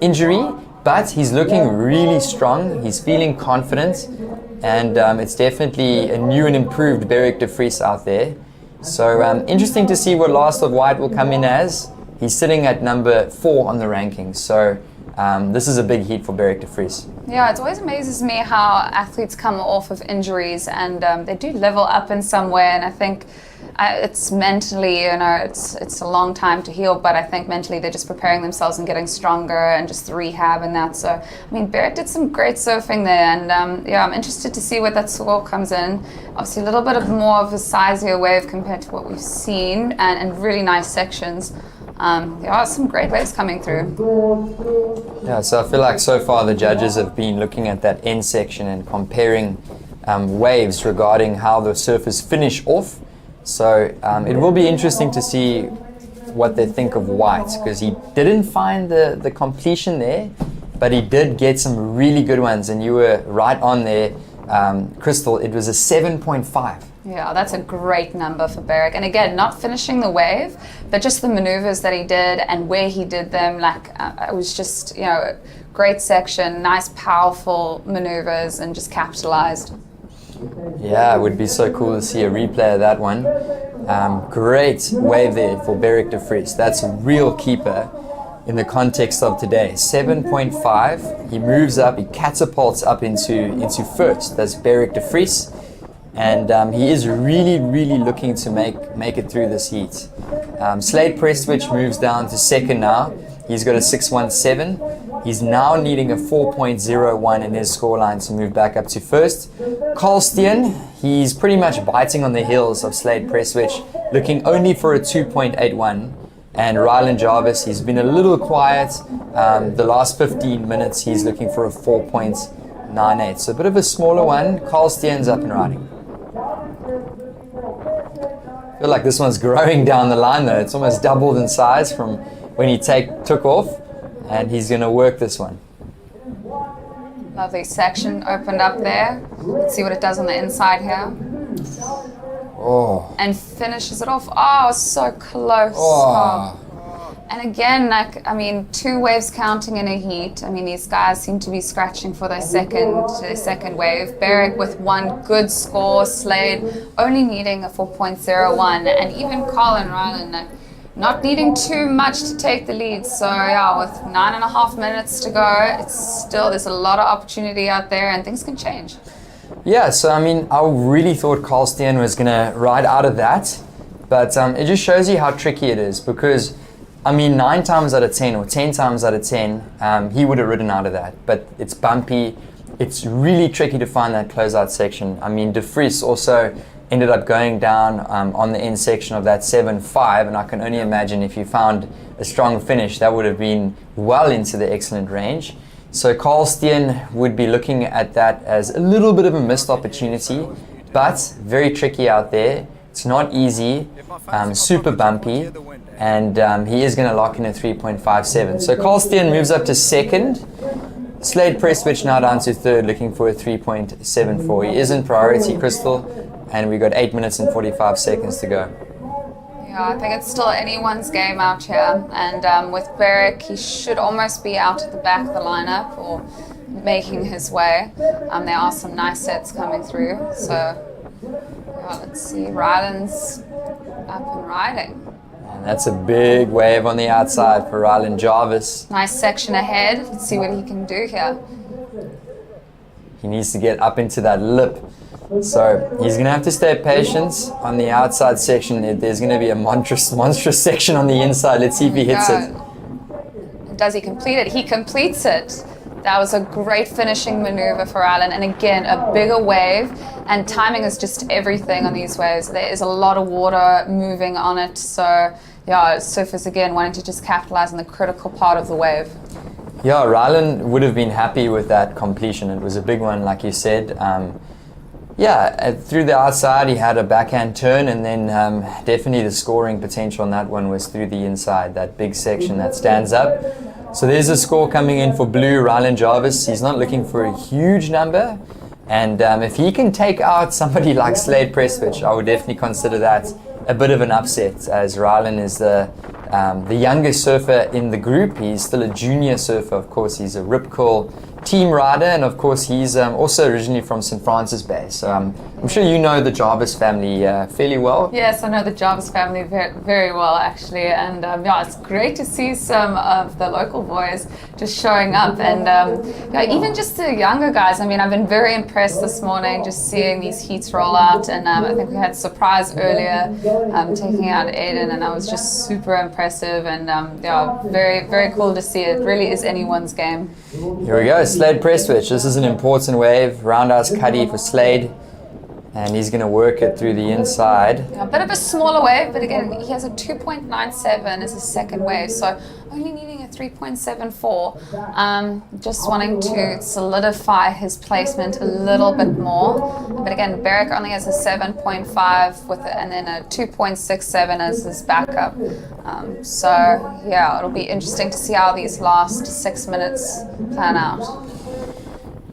injury, but he's looking really strong. He's feeling confident. And it's definitely a new and improved Beric de Vries out there. So interesting to see what Last of White will come in as. He's sitting at number 4 on the rankings. So this is a big heat for Beric de Vries. Yeah, it always amazes me how athletes come off of injuries and they do level up in some way. And I think it's mentally, you know, it's a long time to heal, but I think mentally they're just preparing themselves and getting stronger and just the rehab and that. So, I mean, Beric did some great surfing there, and yeah, I'm interested to see what that score comes in. Obviously, a little bit of more of a sizier wave compared to what we've seen, and really nice sections. There are some great waves coming through. Yeah, so I feel like so far the judges have been looking at that end section and comparing waves regarding how the surfers finish off. So it will be interesting to see what they think of White, because he didn't find the completion there, but he did get some really good ones, and you were right on there, Crystal. It was a 7.5. Yeah, that's a great number for Beric. And again, not finishing the wave, but just the maneuvers that he did and where he did them. Like, it was just, you know, great section, nice, powerful maneuvers, and just capitalized. Yeah, it would be so cool to see a replay of that one. Great wave there for Beric de Vries. That's a real keeper in the context of today. 7.5. He moves up, he catapults up into first. That's Beric de Vries. And he is really, really looking to make it through this heat. Slade Prestwich moves down to second now. He's got a 6.17. He's now needing a 4.01 in his scoreline to move back up to first. Carl Steen, he's pretty much biting on the heels of Slade Prestwich, looking only for a 2.81. And Ryland Jarvis, he's been a little quiet. The last 15 minutes, he's looking for a 4.98. So a bit of a smaller one. Carl Steen's up and riding. I feel like this one's growing down the line though. It's almost doubled in size from when he took off. And he's going to work this one. Lovely section opened up there. Let's see what it does on the inside here. Oh. And finishes it off. Oh, so close. Oh. And again, like, I mean, 2 waves counting in a heat. I mean, these guys seem to be scratching for their second wave. Berwick with 1 good score. Slade only needing a 4.01. And even Colin Ryland, not needing too much to take the lead. So yeah, with 9.5 minutes to go, there's a lot of opportunity out there and things can change. Yeah, so I mean, I really thought Carl Steen was going to ride out of that. But it just shows you how tricky it is because, I mean, 9 times out of 10 or 10 times out of 10, he would have ridden out of that. But it's bumpy. It's really tricky to find that closeout section. I mean, De Vries also ended up going down on the end section of that 7.5, and I can only imagine if you found a strong finish, that would have been well into the excellent range. So Carl Steen would be looking at that as a little bit of a missed opportunity, but very tricky out there. It's not easy, super bumpy, and he is going to lock in a 3.57. So Carl Steen moves up to second. Slade Prestwich now down to third, looking for a 3.74. He is in priority, Crystal. And we've got 8 minutes and 45 seconds to go. Yeah, I think it's still anyone's game out here. And with Berwick, he should almost be out at the back of the lineup or making his way. There are some nice sets coming through. So yeah, let's see. Ryland's up and riding. And that's a big wave on the outside for Ryland Jarvis. Nice section ahead. Let's see what he can do here. He needs to get up into that lip. So he's going to have to stay patient on the outside section. There's going to be a monstrous section on the inside. Let's see if he hits it. Does he complete it? He completes it. That was a great finishing maneuver for Alan. And again, a bigger wave. And timing is just everything on these waves. There is a lot of water moving on it. So yeah, surfers again wanting to just capitalize on the critical part of the wave. Yeah, Ryland would have been happy with that completion. It was a big one, like you said. Yeah, through the outside he had a backhand turn, and then definitely the scoring potential on that one was through the inside, that big section that stands up. So there's a score coming in for blue, Ryland Jarvis. He's not looking for a huge number, and if he can take out somebody like Slade Prestwich, I would definitely consider that a bit of an upset, as Ryland is the youngest surfer in the group. He's still a junior surfer, of course. He's a Rip Curl team rider, and of course he's also originally from St. Francis Bay. So I'm sure you know the Jarvis family fairly well. Yes, I know the Jarvis family very, very well actually, and yeah, it's great to see some of the local boys just showing up, and yeah, even just the younger guys. I mean, I've been very impressed this morning just seeing these heats roll out, and I think we had Surprise earlier taking out Aiden, and that was just super impressive, and yeah, very, very cool to see. It really is anyone's game. Here we go, Slade Prestwich. This is an important wave. Roundhouse cuddy for Slade, and he's going to work it through the inside. A bit of a smaller wave, but again, he has a 2.97 as his second wave, so only needing a 3.74. Just wanting to solidify his placement a little bit more. But again, Berwick only has a 7.5 with it, and then a 2.67 as his backup. So yeah, it'll be interesting to see how these last 6 minutes plan out.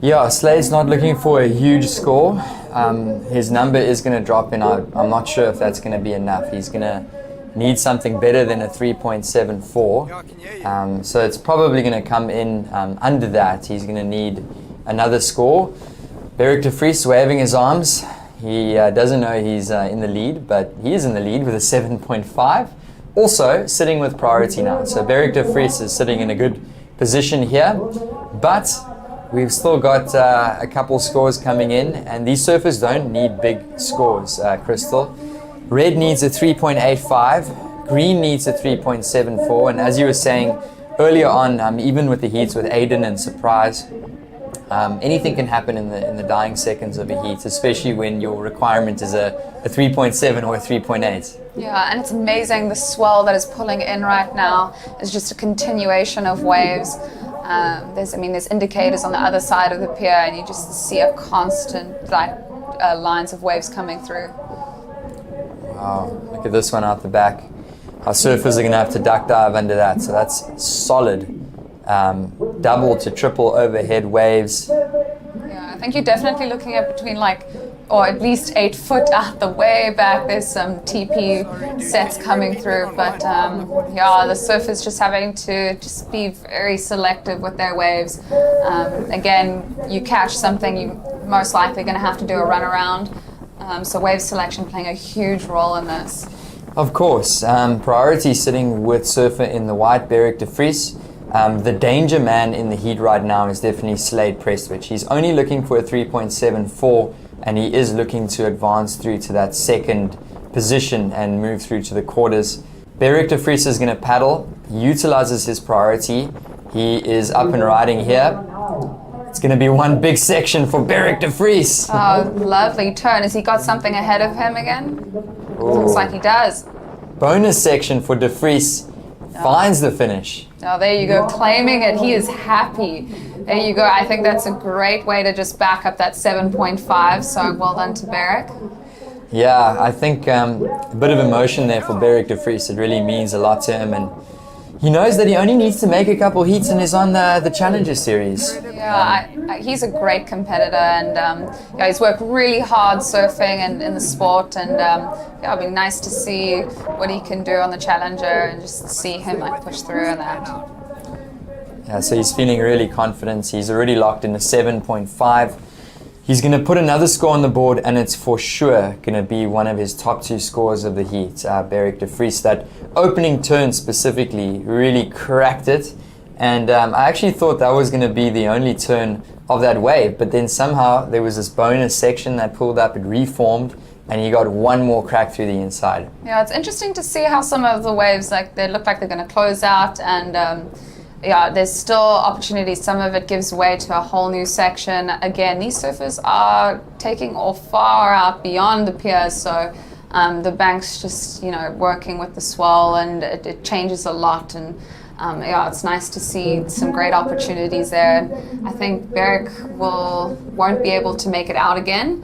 Yeah, Slade's not looking for a huge score. His number is going to drop in. I'm not sure if that's going to be enough. He's going to need something better than a 3.74. So it's probably going to come in under that. He's going to need another score. Berwick De Vries waving his arms. He doesn't know he's in the lead, but he is in the lead with a 7.5. Also sitting with priority now. So Berwick De Vries is sitting in a good position here, but we've still got a couple scores coming in, and these surfers don't need big scores, Crystal. Red needs a 3.85, green needs a 3.74, and as you were saying, earlier on, even with the heats with Aiden and Surprise, anything can happen in the dying seconds of a heat, especially when your requirement is a 3.7 or a 3.8. Yeah, and it's amazing the swell that is pulling in right now is just a continuation of waves. There's indicators on the other side of the pier, and you just see a constant lines of waves coming through. Wow, look at this one out the back. Our surfers are going to have to duck dive under that, so that's solid. Double to triple overhead waves. Yeah, I think you're definitely looking at between or at least 8 foot out the way back. There's some TP sets coming through, but the surfers just having to just be very selective with their waves. Again, you catch something, you're most likely going to have to do a run around. So wave selection playing a huge role in this. Of course, priority sitting with surfer in the white, Beric de Vries. The danger man in the heat right now is definitely Slade Prestwich. He's only looking for a 3.74, and he is looking to advance through to that second position and move through to the quarters. Beric de Vries is going to paddle, utilizes his priority. He is up and riding here. It's going to be one big section for Beric de Vries. Oh, lovely turn. Has he got something ahead of him again? Ooh. Looks like he does. Bonus section for de Vries. Finds the finish. Oh, there you go, claiming it. He is happy. There you go. I think that's a great way to just back up that 7.5. So well done to Beric. Yeah, I think a bit of emotion there for Beric de Vries. It really means a lot to him, and he knows that he only needs to make a couple heats and is on the Challenger Series. Yeah, he's a great competitor, and he's worked really hard surfing and in the sport, and it'll be nice to see what he can do on the Challenger and just see him push through in that. Yeah, so he's feeling really confident. He's already locked in a 7.5. He's going to put another score on the board, and it's for sure going to be one of his top 2 scores of the heat. Beric de Vries, that opening turn specifically, really cracked it. And I actually thought that was going to be the only turn of that wave, but then somehow there was this bonus section that pulled up, it reformed, and he got one more crack through the inside. Yeah, it's interesting to see how some of the waves, they look like they're going to close out, and there's still opportunities. Some of it gives way to a whole new section. Again, these surfers are taking off far out beyond the pier, so the bank's just working with the swell, and it changes a lot. And it's nice to see some great opportunities there. I think Beric won't be able to make it out again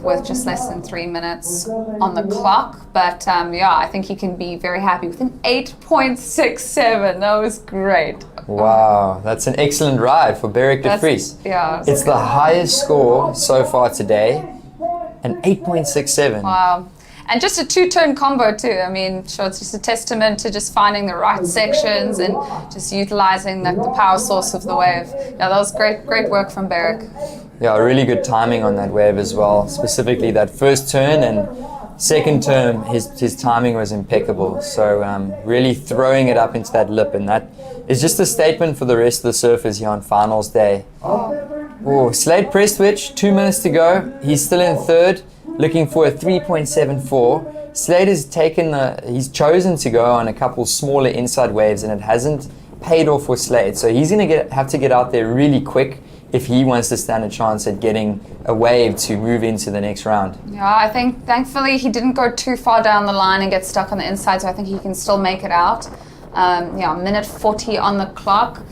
with just less than 3 minutes on the clock. But I think he can be very happy with an 8.67. That was great. Wow, that's an excellent ride for Beric de Vries. Yeah. It's the highest score so far today, an 8.67. Wow. And just a 2-turn combo too. I mean, sure, it's just a testament to just finding the right sections and just utilizing the power source of the wave. Yeah, that was great work from Beric. Yeah, really good timing on that wave as well. Specifically that first turn and second turn, his timing was impeccable. So really throwing it up into that lip, and that is just a statement for the rest of the surfers here on finals day. Oh, Slade Prestwich, 2 minutes to go. He's still in third, looking for a 3.74. Slade he's chosen to go on a couple smaller inside waves, and it hasn't paid off for Slade. So he's going to have to get out there really quick if he wants to stand a chance at getting a wave to move into the next round. Yeah, I think thankfully he didn't go too far down the line and get stuck on the inside, so I think he can still make it out. Minute 40 on the clock.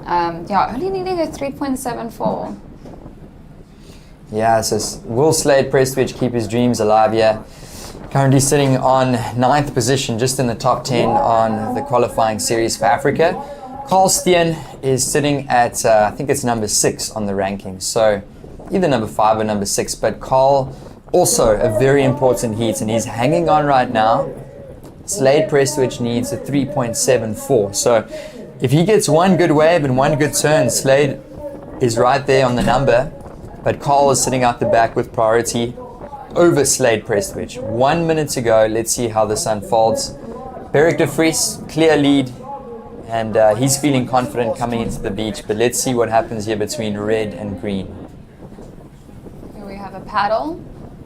Only needing a 3.74. Yeah, so will Slade Prestwich keep his dreams alive here? Currently sitting on 9th position, just in the top 10 on the qualifying series for Africa. Carl Steen is sitting at, I think it's number 6 on the rankings. So either number 5 or number 6, but Carl also a very important heat, and he's hanging on right now. Slade Prestwich needs a 3.74. So if he gets one good wave and one good turn, Slade is right there on the number. But Carl is sitting out the back with priority over Slade Prestwich. 1 minute to go. Let's see how this unfolds. Beric de Vries, clear lead. And he's feeling confident coming into the beach. But let's see what happens here between red and green. Here we have a paddle.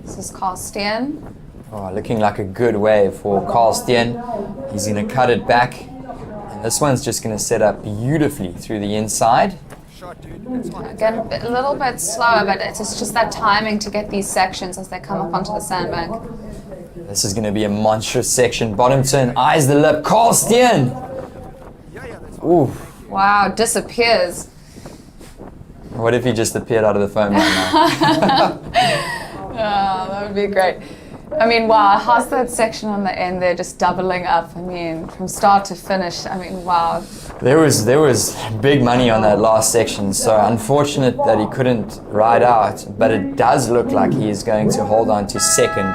This is Carl Steen. Oh, looking like a good wave for Carl Steen. He's going to cut it back. And This one's just going to set up beautifully through the inside. Again, a little bit slower, but it's just that timing to get these sections as they come up onto the sandbank. This is going to be a monstrous section. Bottom turn, eyes the lip. Carl Steen! Ooh. Wow, disappears. What if he just appeared out of the foam right now? Oh, that would be great. I mean, wow, how's that section on the end there just doubling up? I mean, from start to finish, I mean, wow. There was big money on that last section, so unfortunate that he couldn't ride out, but it does look like he is going to hold on to second.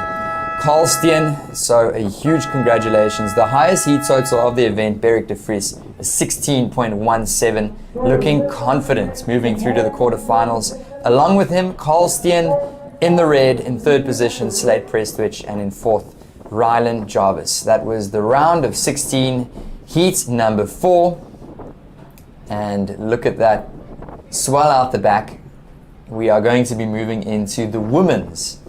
Carl Steen, so a huge congratulations. The highest heat total of the event, Beric de Vries, is 16.17, looking confident moving through to the quarterfinals. Along with him, Carl Steen in the red, in third position, Slade Prestwich, and in fourth, Rylan Jarvis. That was the round of 16, heat number 4. And look at that swell out the back. We are going to be moving into the women's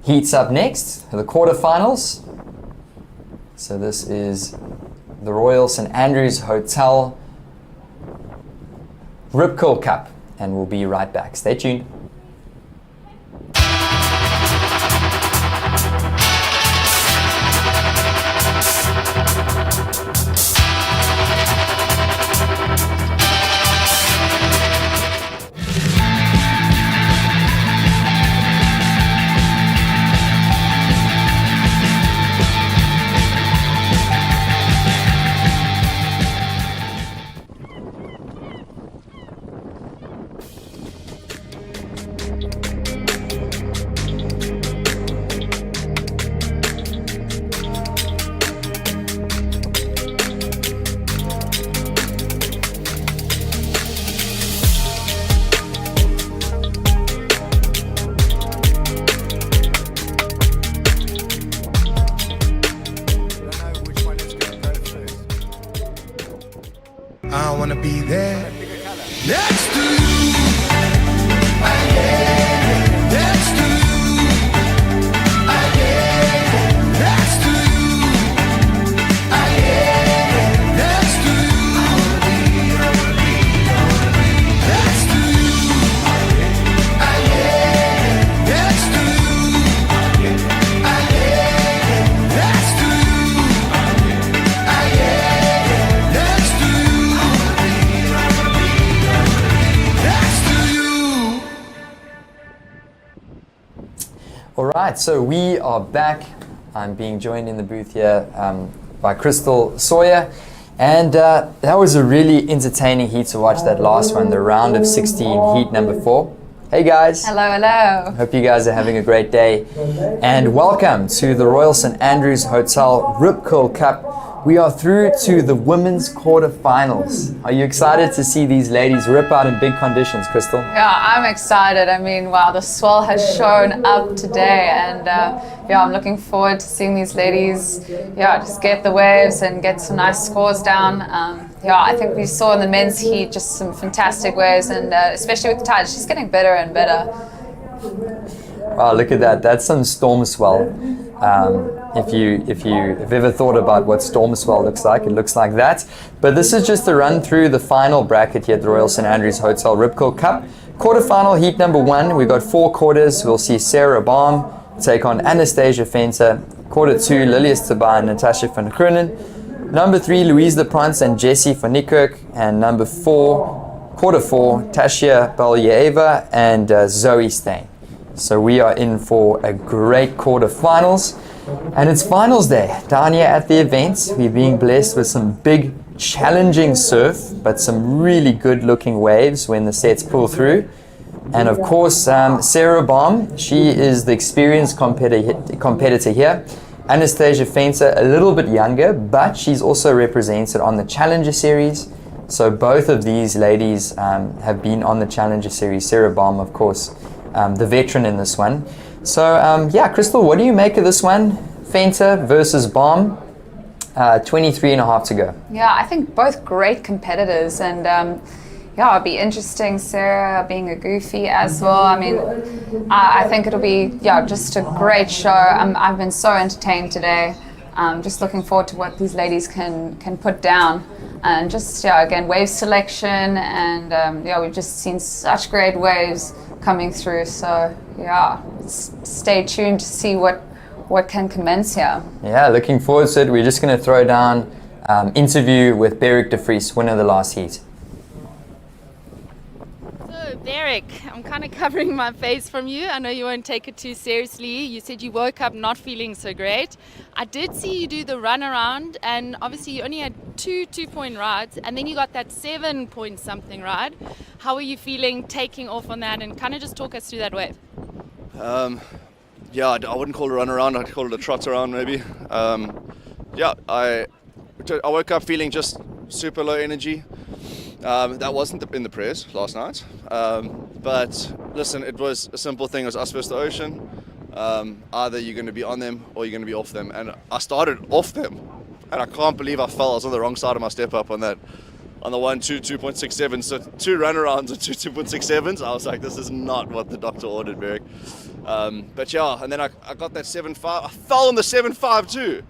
heats up next, the quarterfinals. So this is the Royal St Andrews Hotel Rip Curl Cup, and we'll be right back. Stay tuned. I wanna be there next to you. Next to you. Next to you. Next to you. Next to you. Next to you. Next to All right, so we are back. I'm being joined in the booth here by Crystal Sawyer. And that was a really entertaining heat to watch, that last one, the round of 16, heat number 4. Hey guys. Hello, hello. Hope you guys are having a great day. And welcome to the Royal St Andrews Hotel Rip Curl Cup. We are through to the women's quarterfinals. Are you excited to see these ladies rip out in big conditions, Crystal? Yeah, I'm excited. I mean, wow, the swell has shown up today, and yeah, I'm looking forward to seeing these ladies, yeah, just get the waves and get some nice scores down. Yeah, I think we saw in the men's heat just some fantastic waves, and especially with the tide, it's just getting better and better. Wow, look at that. That's some storm swell. If you've ever thought about what storm swell looks like, it looks like that. But this is just a run through the final bracket here at the Royal St Andrews Hotel Rip Curl Cup. Quarterfinal heat number 1. We've got 4 quarters. We'll see Sarah Baum take on Anastasia Fenter. Quarter 2, Lilias Tabai and Natasha van Groenen. Number 3, Louise de Prance and Jessie van Niekerk. And number 4, quarter 4, Tasia Balyaeva and Zoe Stein. So we are in for a great quarterfinals. And it's finals day down here at the event. We're being blessed with some big, challenging surf, but some really good looking waves when the sets pull through. And of course, Sarah Baum, she is the experienced competitor here. Anastasia Fenter, a little bit younger, but she's also represented on the Challenger Series. So both of these ladies have been on the Challenger Series. Sarah Baum, of course, the veteran in this one. So yeah, Crystal, what do you make of this one? Fenter versus Baum, 23 and a half to go. Yeah, I think both great competitors, and yeah, it'll be interesting, Sarah being a goofy as well. I mean, I think it'll be, yeah, just a great show. I've been so entertained today. Just looking forward to what these ladies can put down. And just, again, wave selection, and we've just seen such great waves coming through. So, stay tuned to see what can commence here. Yeah, looking forward to it. We're just going to throw down interview with Beric de Vries, winner of the last heat. So, Beric, I'm kind of covering my face from you. I know you won't take it too seriously. You said you woke up not feeling so great. I did see you do the run around, and obviously you only had two 2-point rides, and then you got that 7-point something ride. How are you feeling taking off on that, and kind of just talk us through that wave? I wouldn't call it a run around, I'd call it a trot around maybe. I woke up feeling just super low energy. That wasn't in the prayers last night. But listen, it was a simple thing. It was us versus the ocean. Either you're going to be on them or you're going to be off them. And I started off them. And I can't believe I fell. I was on the wrong side of my step up on that. On the 2.67. So 2 runarounds and 2.67s. I was like, this is not what the doctor ordered, Beric. And then I got that 7.5. I fell on the 7.5 too.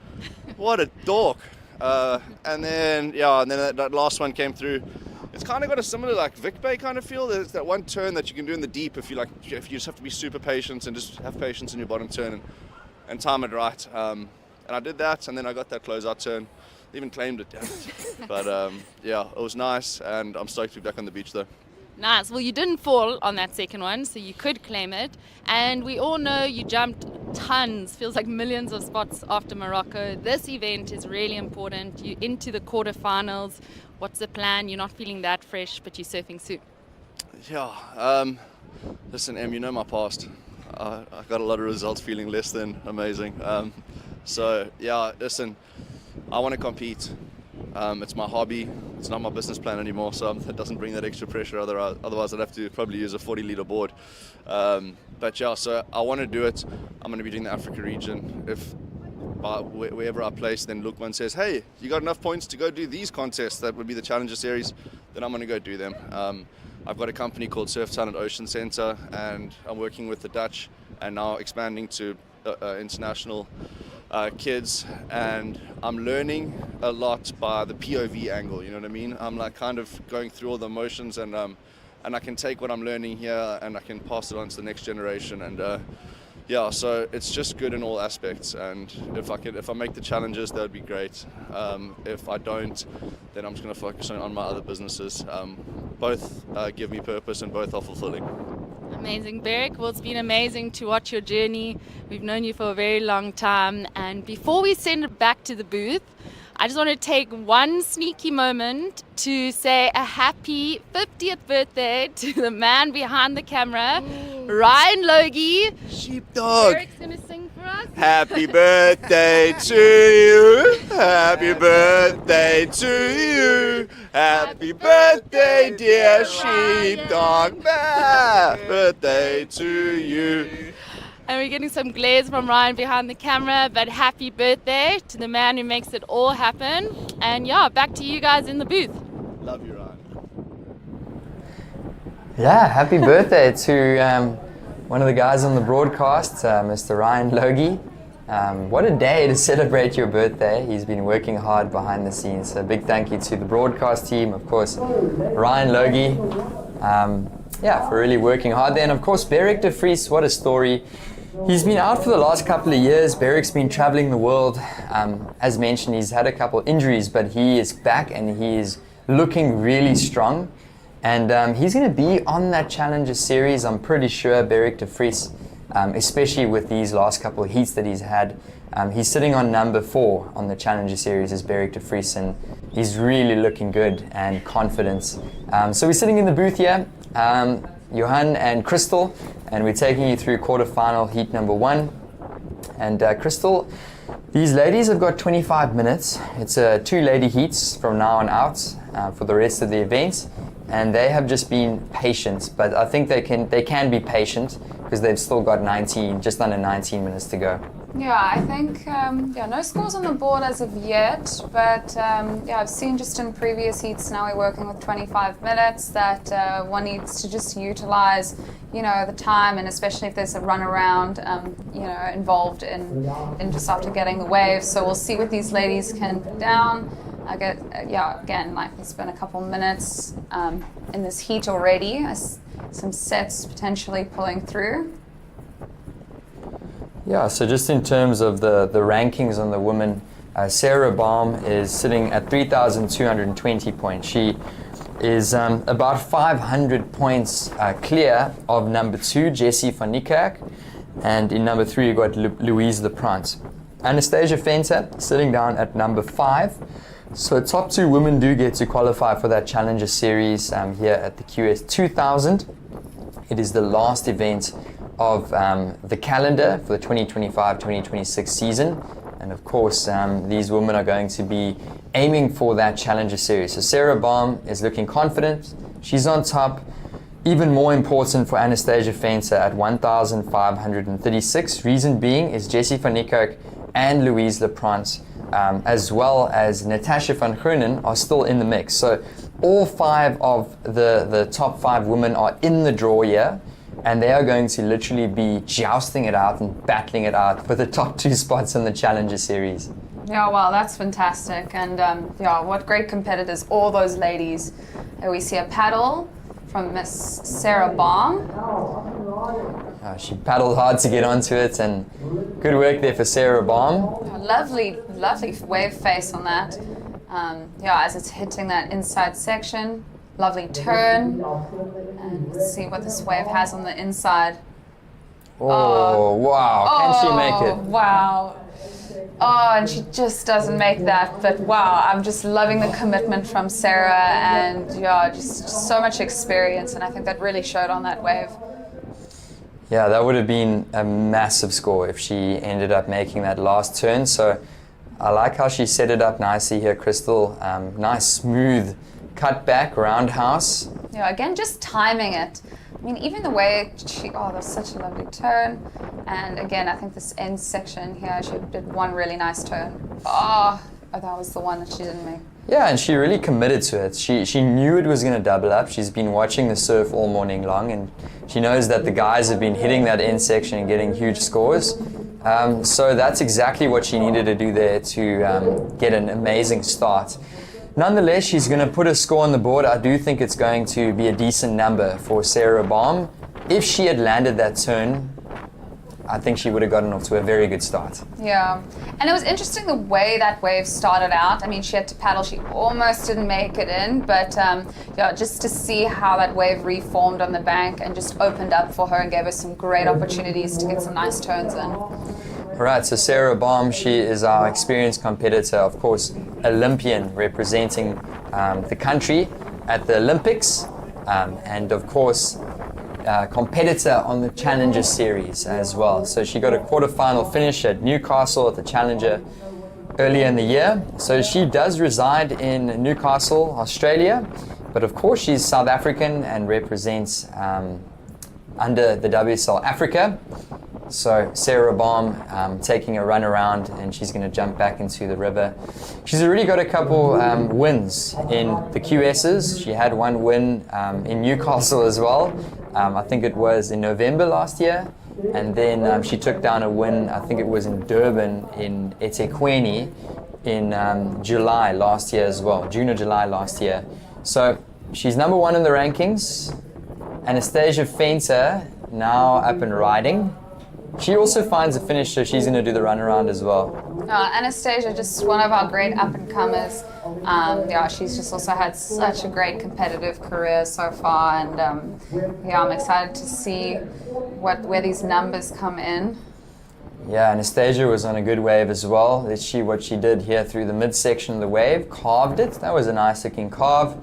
What a dork. And then that last one came through. It's kind of got a similar like Vic Bay kind of feel. There's that one turn that you can do in the deep if you just have to be super patient and just have patience in your bottom turn and time it right. And I did that, and then I got that closeout turn. Even claimed it, damn it. But it was nice, and I'm stoked to be back on the beach though. Nice. Well, you didn't fall on that second one, so you could claim it. And we all know you jumped tons, feels like millions of spots after Morocco. This event is really important. You're into the quarterfinals. What's the plan? You're not feeling that fresh, but you're surfing soon. Listen, Em, you know my past. I got a lot of results feeling less than amazing. Listen, I want to compete. It's my hobby. It's not my business plan anymore, so it doesn't bring that extra pressure. Otherwise, I'd have to probably use a 40-liter board. So I want to do it. I'm going to be doing the Africa region. If wherever I place, then Lukman says, hey, you got enough points to go do these contests, that would be the Challenger Series, then I'm going to go do them. I've got a company called Surf Talent Ocean Center, and I'm working with the Dutch and now expanding to international kids, and I'm learning a lot by the POV angle, you know what I mean? I'm like kind of going through all the emotions, and I can take what I'm learning here and I can pass it on to the next generation, and so it's just good in all aspects. And if I make the challenges, that would be great. If I don't, then I'm just going to focus on my other businesses. Both give me purpose and both are fulfilling. Amazing, Beric. Well, it's been amazing to watch your journey. We've known you for a very long time. And before we send it back to the booth, I just want to take one sneaky moment to say a happy 50th birthday to the man behind the camera, Ryan Logie. Sheepdog. Beric's going to sing for us. Happy birthday to you. Happy birthday to you. Happy birthday, dear sheepdog. Happy birthday to you. And we're getting some glares from Ryan behind the camera, but happy birthday to the man who makes it all happen. And back to you guys in the booth. Love you, Ryan. Yeah, happy birthday to one of the guys on the broadcast, Mr. Ryan Logie. What a day to celebrate your birthday. He's been working hard behind the scenes. So a big thank you to the broadcast team, of course, Ryan Logie, for really working hard there. And of course, Beric de Vries, what a story. He's been out for the last couple of years. Beric's been traveling the world. As mentioned, he's had a couple injuries, but he is back and he is looking really strong. And he's going to be on that Challenger Series, I'm pretty sure, Beric de Vries, especially with these last couple of heats that he's had. He's sitting on number 4 on the Challenger Series as Beric de Vries, and he's really looking good and confident. So we're sitting in the booth here, Johan and Crystal, and we're taking you through quarterfinal heat number 1. And Crystal, these ladies have got 25 minutes. It's 2 lady heats from now on out for the rest of the event. And they have just been patient, but I think they can be patient because they've still got just under 19 minutes to go. Yeah, I think no scores on the board as of yet, but I've seen just in previous heats now we're working with 25 minutes that one needs to just utilize, the time, and especially if there's a run around, involved in just after getting the wave. So we'll see what these ladies can put down. Again, like it's been a couple minutes in this heat already. Some sets potentially pulling through. Yeah, so just in terms of the rankings on the women, Sarah Baum is sitting at 3,220 points. She is about 500 points clear of number 2, Jessie van Niekerk, and in number 3 you got Louise Leprance. Anastasia Venter sitting down at number 5. So top 2 women do get to qualify for that Challenger Series here at the QS 2000. It is the last event of the calendar for the 2025-2026 season, and of course these women are going to be aiming for that Challenger Series. So Sarah Baum is looking confident, she's on top. Even more important for Anastasia Venter at 1,536. Reason being is Jessie van Niekerk and Louise Leprance, as well as Natasha van Groenen, are still in the mix. So all 5 of the top 5 women are in the draw here, and they are going to literally be jousting it out and battling it out for the top 2 spots in the Challenger Series. Yeah, wow, that's fantastic. And what great competitors, all those ladies. We see a paddle from Miss Sarah Baum. She paddled hard to get onto it, and good work there for Sarah Baum. Lovely wave face on that. As it's hitting that inside section. Lovely turn. And let's see what this wave has on the inside. Oh, wow. Can she make it? Wow. Oh, and she just doesn't make that. But wow, I'm just loving the commitment from Sarah, and just so much experience. And I think that really showed on that wave. Yeah, that would have been a massive score if she ended up making that last turn. So I like how she set it up nicely here, Crystal. Nice, smooth cut back, roundhouse. Again, just timing it. I mean, even the way that's such a lovely turn. And again, I think this end section here, she did one really nice turn. Oh, that was the one that she didn't make. Yeah, and she really committed to it. She knew it was going to double up. She's been watching the surf all morning long, and she knows that the guys have been hitting that end section and getting huge scores. So that's exactly what she needed to do there to get an amazing start. Nonetheless, she's going to put a score on the board. I do think it's going to be a decent number for Sarah Baum. If she had landed that turn, I think she would have gotten off to a very good start. Yeah, and it was interesting the way that wave started out. I mean, she had to paddle. She almost didn't make it in, but just to see how that wave reformed on the bank and just opened up for her and gave her some great opportunities to get some nice turns in. All right, so Sarah Baum, she is our experienced competitor, of course, Olympian, representing the country at the Olympics, and of course, competitor on the Challenger Series as well. So she got a quarterfinal finish at Newcastle at the Challenger earlier in the year. So she does reside in Newcastle, Australia, but of course she's South African and represents under the WSL Africa. So Sarah Baum taking a run around, and she's going to jump back into the river. She's already got a couple wins in the QSs. She had one win in Newcastle as well. I think it was in November last year. And then she took down a win, I think it was in Durban, in eThekwini in July last year as well, June or July last year. So she's number 1 in the rankings. Anastasia Venter now up and riding. She also finds a finish, so she's going to do the runaround as well. Anastasia, just one of our great up-and-comers. She's just also had such a great competitive career so far, and I'm excited to see where these numbers come in. Yeah, Anastasia was on a good wave as well. Let's see what she did here through the midsection of the wave. Carved it. That was a nice-looking carve.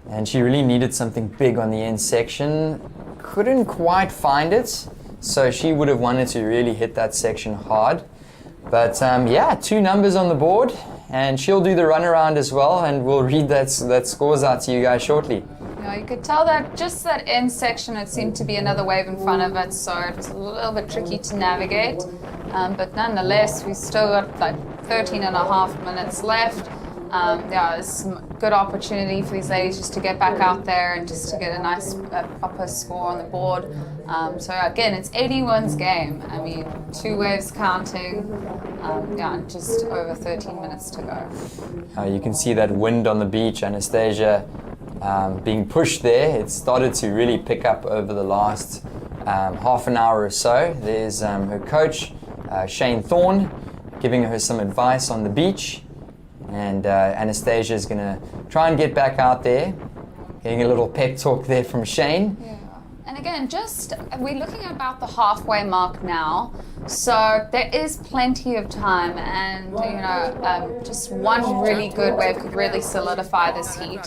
And she really needed something big on the end section. Couldn't quite find it. So she would have wanted to really hit that section hard. But 2 numbers on the board, and she'll do the runaround as well, and we'll read that scores out to you guys shortly. You could tell that just that end section, it seemed to be another wave in front of it, so it was a little bit tricky to navigate. But nonetheless, we still got like 13 and a half minutes left. Yeah, it's some good opportunity for these ladies just to get back out there and just to get a nice proper score on the board. So again, it's 81's game. I mean, 2 waves counting. Yeah, just over 13 minutes to go. You can see that wind on the beach, Anastasia being pushed there. It started to really pick up over the last half an hour or so. There's her coach, Shane Thorne, giving her some advice on the beach. And Anastasia is going to try and get back out there, getting a little pep talk there from Shane. Yeah. And again, we're looking at about the halfway mark now, so there is plenty of time, and just one really good wave could really solidify this heat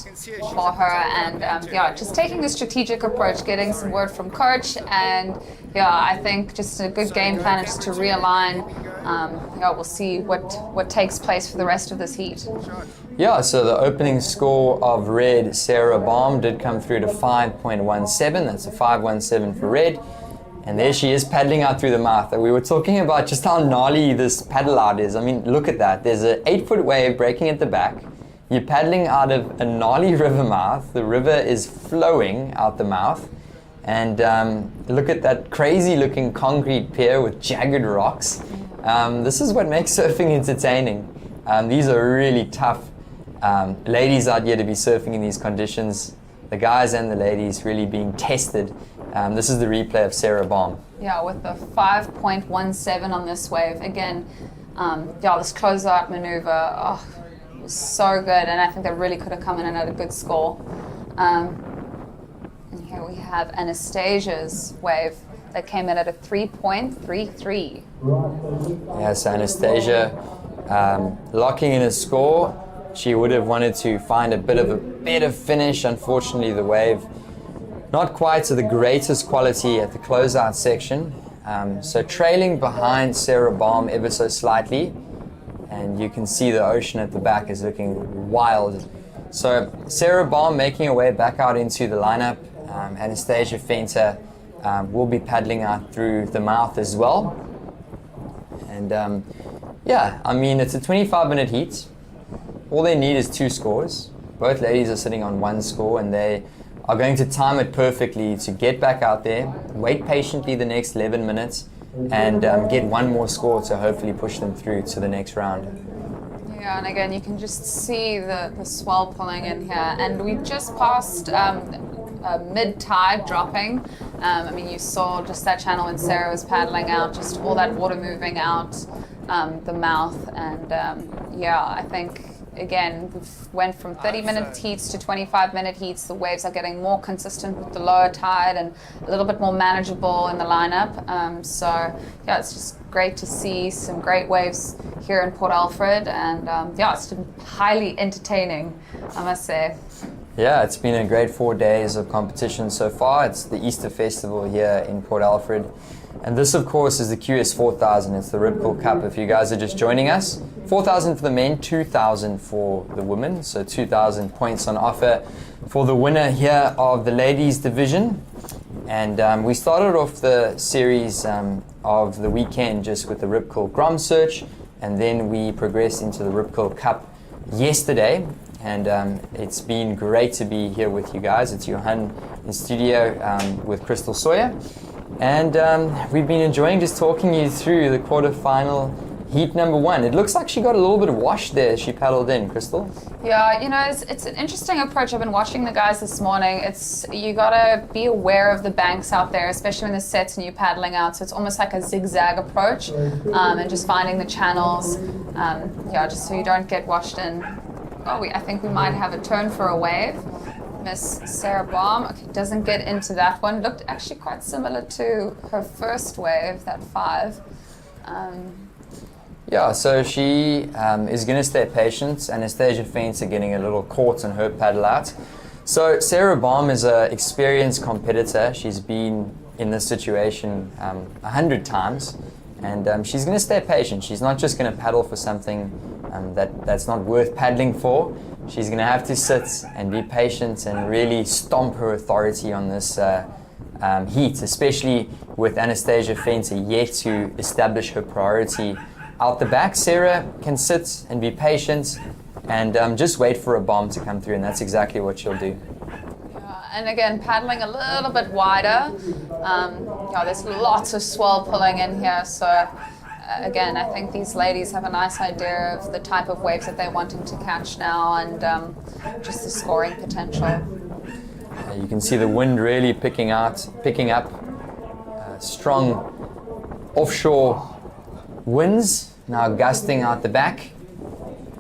for her. And yeah, just taking a strategic approach, getting some word from coach, and yeah, I think just a good game plan just to realign. We'll see what takes place for the rest of this heat. Yeah, so the opening score of red, Sarah Baum, did come through to 5.17. That's a 5.17 for red. And there she is paddling out through the mouth. And we were talking about just how gnarly this paddle out is. I mean, look at that. There's an 8-foot wave breaking at the back. You're paddling out of a gnarly river mouth. The river is flowing out the mouth. And look at that crazy looking concrete pier with jagged rocks. This is what makes surfing entertaining. These are really tough ladies out here to be surfing in these conditions. The guys and the ladies really being tested. This is the replay of Sarah Baum. Yeah, with the 5.17 on this wave. Again, this closeout maneuver was so good, and I think they really could have come in and had a good score. And here we have Anastasia's wave that came in at a 3.33. Yes, Anastasia locking in a score. She would have wanted to find a bit of a better finish. Unfortunately, the wave not quite to the greatest quality at the closeout section. So trailing behind Sarah Baum ever so slightly. And you can see the ocean at the back is looking wild. So Sarah Baum making her way back out into the lineup. Anastasia Fenter will be paddling out through the mouth as well. And I mean, it's a 25-minute heat. All they need is 2 scores. Both ladies are sitting on 1 score, and they are going to time it perfectly to get back out there, wait patiently the next 11 minutes, and get 1 more score to hopefully push them through to the next round. Yeah, and again, you can just see the swell pulling in here. And we just passed mid-tide dropping. I mean, you saw just that channel when Sarah was paddling out, just all that water moving out the mouth. And I think, again, we went from 30-minute heats to 25-minute heats. The waves are getting more consistent with the lower tide and a little bit more manageable in the lineup. It's just great to see some great waves here in Port Alfred, and it's been highly entertaining, I must say. Yeah, it's been a great 4 days of competition so far. It's the Easter Festival here in Port Alfred. And this, of course, is the QS 4000. It's the Rip Curl Cup, if you guys are just joining us. 4,000 for the men, 2,000 for the women. So 2,000 points on offer for the winner here of the ladies division. And we started off the series of the weekend just with the Rip Curl Grom Search. And then we progressed into the Rip Curl Cup yesterday. And it's been great to be here with you guys. It's Johan in studio with Crystal Sawyer. And we've been enjoying just talking you through the quarterfinal heat number 1. It looks like she got a little bit of wash there as she paddled in, Crystal. Yeah, it's an interesting approach. I've been watching the guys this morning. You gotta be aware of the banks out there, especially when the sets and you're paddling out. So it's almost like a zigzag approach, and just finding the channels, just so you don't get washed in. I think we might have a turn for a wave. Miss Sarah Baum doesn't get into that one. Looked actually quite similar to her first wave, that 5. So she is going to stay patient. Anastasia Fenter getting a little caught on her paddle out. So Sarah Baum is an experienced competitor. She's been in this situation 100 times. And she's going to stay patient. She's not just going to paddle for something that's not worth paddling for. She's going to have to sit and be patient and really stomp her authority on this heat, especially with Anastasia Fenter yet to establish her priority out the back. Sarah can sit and be patient and just wait for a bomb to come through, and that's exactly what she'll do. And again, paddling a little bit wider. There's lots of swell pulling in here, so again, I think these ladies have a nice idea of the type of waves that they're wanting to catch now, and just the scoring potential. You can see the wind really picking up, strong offshore winds now gusting out the back.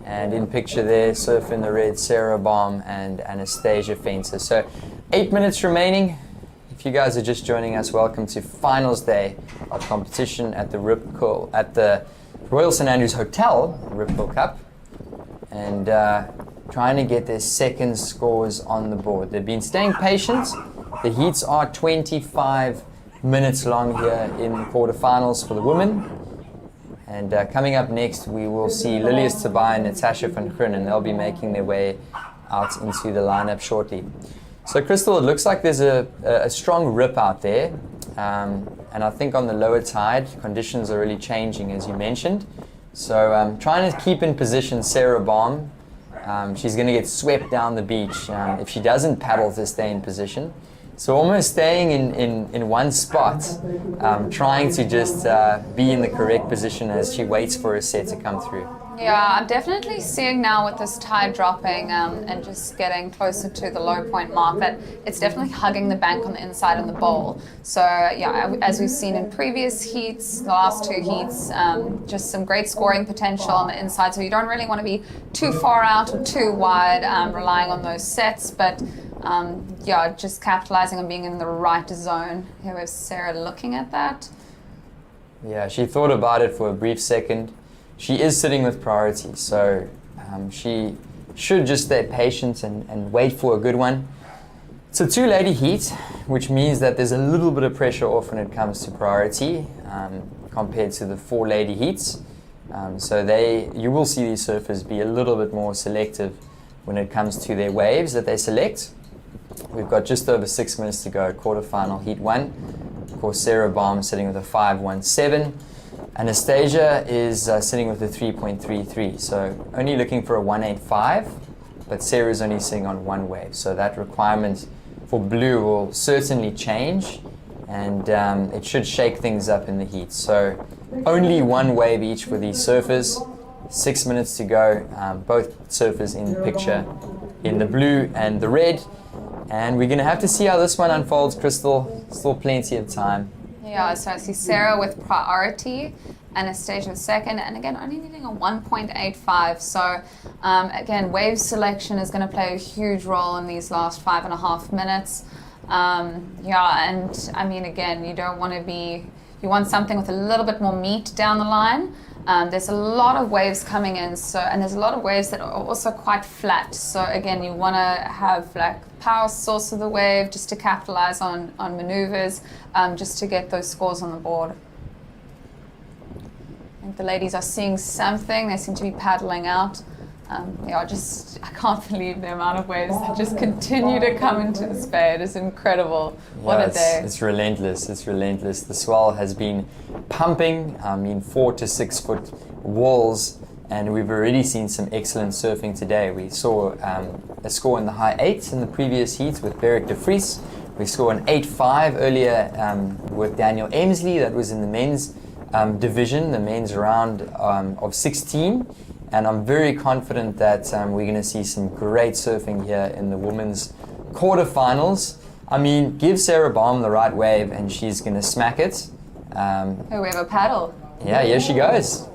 And in picture there, surf in the red, Sarah Baum and Anastasia Fenter. So 8 minutes remaining. If you guys are just joining us, welcome to finals day of competition at the Rip Curl at the Royal St Andrews Hotel, Rip Curl Cup, and trying to get their second scores on the board. They've been staying patient. The heats are 25 minutes long here in the quarterfinals for the women. And coming up next, we will see Lilias Tabai and Natasha van Grun, and they'll be making their way out into the lineup shortly. So, Crystal, it looks like there's a strong rip out there. And I think on the lower tide, conditions are really changing, as you mentioned. So, trying to keep in position Sarah Baum. She's going to get swept down the beach if she doesn't paddle to stay in position. So almost staying in one spot, trying to just be in the correct position as she waits for her set to come through. Yeah, I'm definitely seeing now with this tide dropping and just getting closer to the low point mark that it's definitely hugging the bank on the inside and the bowl. So yeah, as we've seen in previous heats, the last two heats, just some great scoring potential on the inside. So you don't really want to be too far out or too wide, relying on those sets, but yeah, just capitalizing on being in the right zone. Here was Sarah looking at that. Yeah, she thought about it for a brief second. She is sitting with priority, so she should just stay patient and wait for a good one. It's a two-lady heat, which means that there's a little bit of pressure off when it comes to priority compared to the four-lady heats. So you will see these surfers be a little bit more selective when it comes to their waves that they select. We've got just over 6 minutes to go, quarterfinal heat 1. Of course, Sarah Baum sitting with a 5.17. Anastasia is sitting with a 3.33, so only looking for a 1.85, but Sarah's only sitting on one wave, so that requirement for blue will certainly change, and it should shake things up in the heat. So only one wave each for these surfers. 6 minutes to go, both surfers in the picture in the blue and the red, and we're going to have to see how this one unfolds, Crystal. Still plenty of time. Yeah, so I see Sarah with priority, Anastasia second, and again, only needing a 1.85. So again, wave selection is going to play a huge role in these last 5.5 minutes. Yeah, and I mean, again, you want something with a little bit more meat down the line. There's a lot of waves coming in, and there's a lot of waves that are also quite flat. So again, you want to have like power source of the wave just to capitalize on maneuvers, just to get those scores on the board. I think the ladies are seeing something. They seem to be paddling out. Yeah, I can't believe the amount of waves that just continue to come into the spay. It is incredible. What a day. It's relentless. It's relentless. The swell has been pumping, 4 to 6 foot walls, and we've already seen some excellent surfing today. We saw a score in the high 8s in the previous heats with Beric de Vries. We saw an 8.5 earlier with Daniel Emsley. That was in the men's division, the men's round of 16. And I'm very confident that we're going to see some great surfing here in the women's quarterfinals. I mean, give Sarah Baum the right wave and she's going to smack it. Oh, we have a paddle. Yeah, here she goes.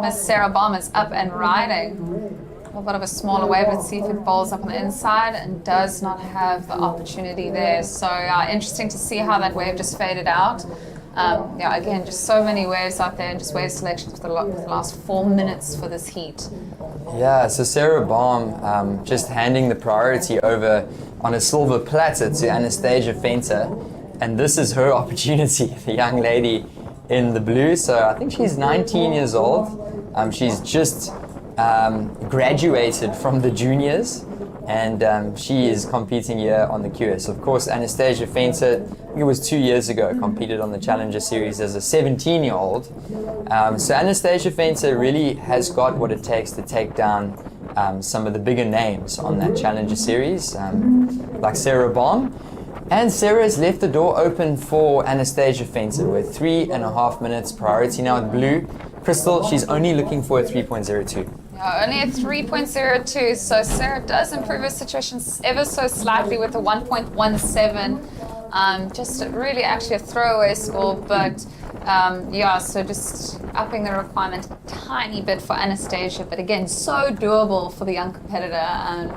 Miss Sarah Baum is up and riding. A little bit of a smaller wave. Let's see if it bowls up on the inside and does not have the opportunity there. So interesting to see how that wave just faded out. Yeah, again, just so many waves out there and just wave selections for the last 4 minutes for this heat. Yeah, so Sarah Baum just handing the priority over on a silver platter to Anastasia Fenter, and this is her opportunity, the young lady in the blue. So I think she's 19 years old. She's just graduated from the juniors, and she is competing here on the QS. Of course, Anastasia Fenter, I think it was 2 years ago, competed on the Challenger Series as a 17-year-old. So Anastasia Fenter really has got what it takes to take down some of the bigger names on that Challenger Series, like Sarah Baum. And Sarah has left the door open for Anastasia Fenter with 3.5 minutes priority now with blue. Crystal, she's only looking for a 3.02. Yeah, only a 3.02, so Sarah does improve her situation ever so slightly with a 1.17. Just really actually a throwaway score, but yeah, so just upping the requirement a tiny bit for Anastasia, but again, so doable for the young competitor. And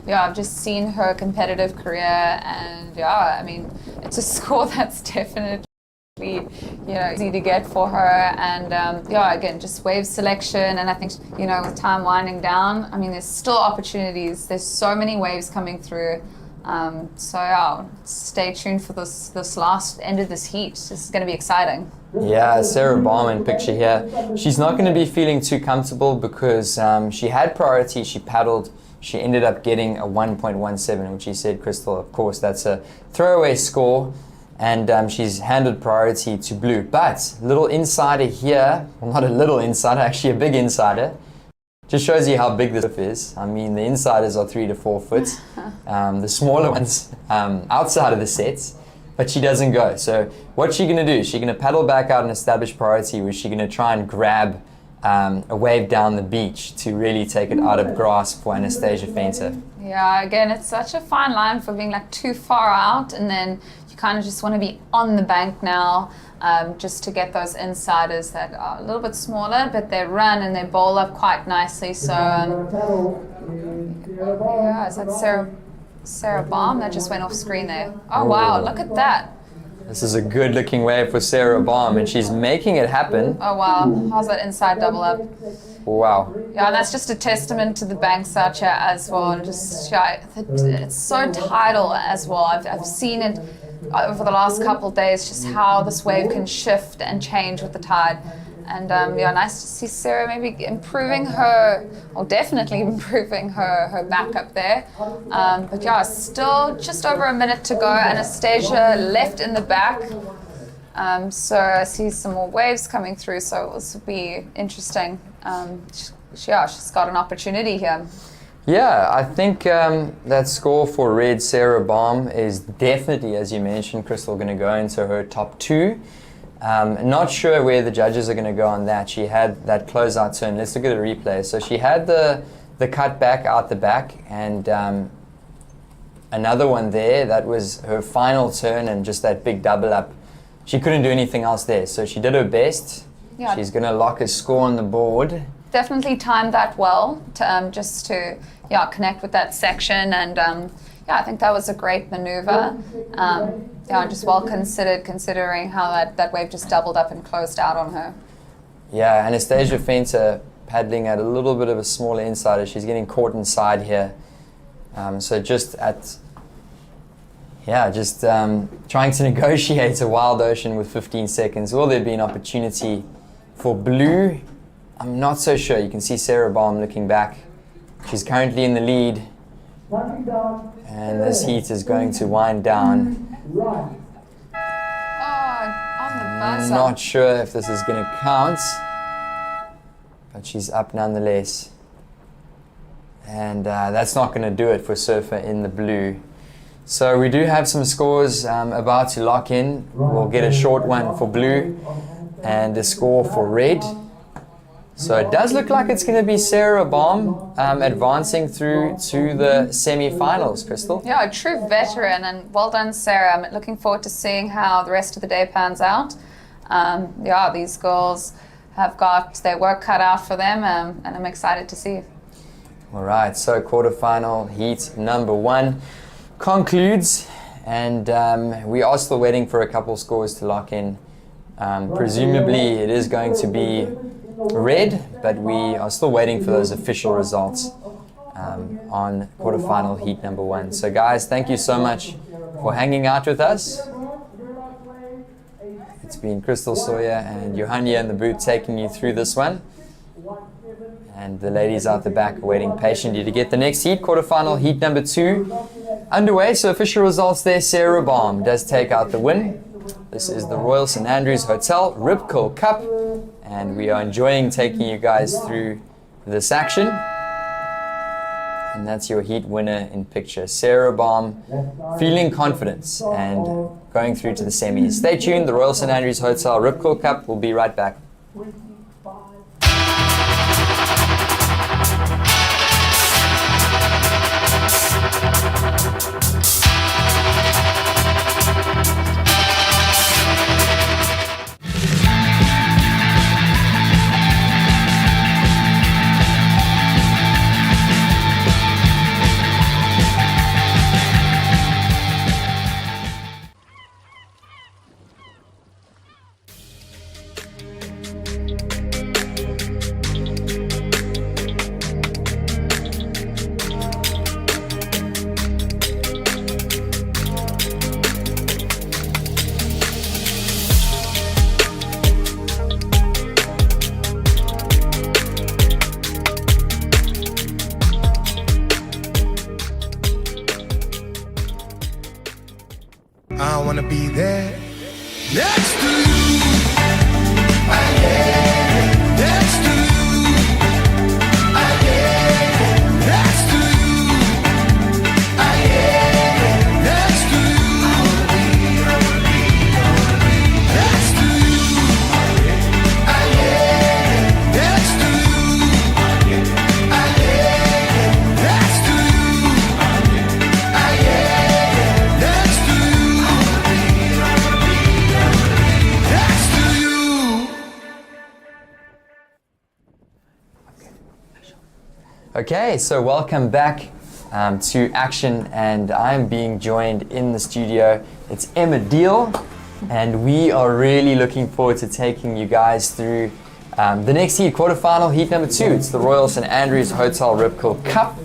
yeah, I've just seen her competitive career, and yeah, I mean, it's a score that's definitely, you know, easy to get for her. And yeah, again, just wave selection, and I think, you know, with time winding down, I mean, there's still opportunities. There's so many waves coming through. So yeah, stay tuned for this last end of this heat. This is going to be exciting. Yeah, Sarah Baum in picture here. She's not going to be feeling too comfortable because she had priority, she paddled, she ended up getting a 1.17, which she said, Crystal, of course, that's a throwaway score, and she's handed priority to blue. But little insider here, well, not a little insider, actually a big insider. Just shows you how big this is. I mean, the insiders are 3 to 4 foot. The smaller ones outside of the sets, but she doesn't go. So what's she going to do? She's going to paddle back out and establish priority, where she's going to try and grab a wave down the beach to really take it out of grasp for Anastasia Fenter. Yeah, again, it's such a fine line for being like too far out, and then you kind of just want to be on the bank now, just to get those insiders that are a little bit smaller, but they run and they bowl up quite nicely. So yeah, is that Sarah Baum that just went off screen there? Oh wow, look at that. This is a good looking wave for Sarah Baum, and she's making it happen. Oh wow, how's that inside double up? Wow. Yeah, and that's just a testament to the bankside here as well. Just it's so tidal as well. I've seen it over the last couple of days, just how this wave can shift and change with the tide. And yeah, nice to see Sarah maybe improving her, or definitely improving her backup there. But yeah, still just over a minute to go. Anastasia left in the back. So I see some more waves coming through, so this will be interesting. She's got an opportunity here. Yeah, I think that score for red, Sarah Baum, is definitely, as you mentioned, Crystal, going to go into her top 2. Not sure where the judges are going to go on that. She had that closeout turn. Let's look at the replay. So she had the cut back out the back, and another one there. That was her final turn, and just that big double up. She couldn't do anything else there. So she did her best. Yeah. She's going to lock a score on the board. Definitely timed that well to just to connect with that section, and yeah, I think that was a great maneuver. Yeah, just well considered, considering how that wave just doubled up and closed out on her. Yeah, Anastasia Fenter paddling at a little bit of a smaller insider. She's getting caught inside here. So just trying to negotiate a wild ocean with 15 seconds. Will there be an opportunity for blue? I'm not so sure. You can see Sarah Baum looking back. She's currently in the lead. And this heat is going to wind down. Oh, on the buzzer. Not sure if this is going to count, but she's up nonetheless. And that's not going to do it for Surfer in the blue. So we do have some scores about to lock in. We'll get a short one for blue and a score for red. So it does look like it's going to be Sarah Baum advancing through to the semi-finals, Crystal. Yeah, a true veteran, and well done, Sarah. I'm looking forward to seeing how the rest of the day pans out. Yeah, these girls have got their work cut out for them, and I'm excited to see. All right, so quarterfinal heat number 1 concludes, and we are still waiting for a couple scores to lock in. Presumably it is going to be red, but we are still waiting for those official results on quarterfinal heat number 1. So guys, thank you so much for hanging out with us. It's been Crystal Sawyer and Johanna in the booth taking you through this one. And the ladies out the back are waiting patiently to get the next heat, quarterfinal, heat number 2 underway. So official results there, Sarah Baum does take out the win. This is the Royal St Andrews Hotel Rip Curl Cup, and we are enjoying taking you guys through this action. And that's your heat winner in picture, Sarah Baum, feeling confidence and going through to the semis. Stay tuned, the Royal St Andrews Hotel Rip Curl Cup. We'll be right back. I wanna be there next to you. Next to you. Next to you. Next to you. Next to you. Next to you. Next to Okay, so welcome back to action, and I'm being joined in the studio. It's Emma Deal, and we are really looking forward to taking you guys through the next heat, quarterfinal, heat number 2. It's the Royal St Andrews Hotel Rip Curl Cup.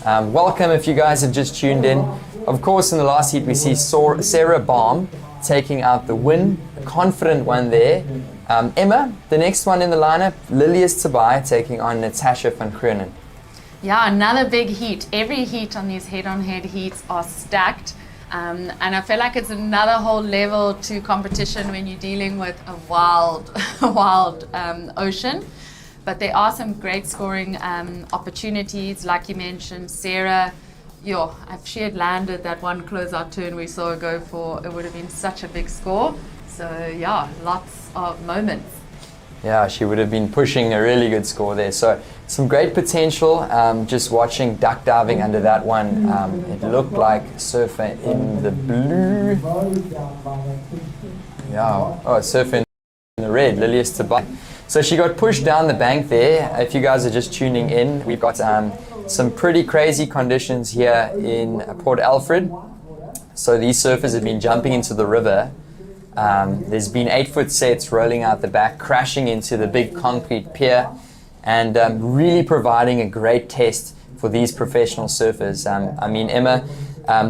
Welcome if you guys have just tuned in. Of course, in the last heat we see Sarah Baum taking out the win, a confident one there. Emma, the next one in the lineup, Lilius Tabai taking on Natasha van Groenen. Yeah, another big heat. Every heat on these head-on-head heats are stacked. And I feel like it's another whole level to competition when you're dealing with a wild, wild ocean. But there are some great scoring opportunities. Like you mentioned, Sarah, if she had landed that one closeout turn we saw her go for, it would have been such a big score. So yeah, lots of moments. Yeah, she would have been pushing a really good score there. So some great potential. Just watching duck diving under that one, it looked like surfer in the blue. Yeah, surfer in the red, Lilius Tabai. So she got pushed down the bank there. If you guys are just tuning in, we've got some pretty crazy conditions here in Port Alfred. So these surfers have been jumping into the river. There's been 8-foot sets rolling out the back, crashing into the big concrete pier, and really providing a great test for these professional surfers. I mean, Emma,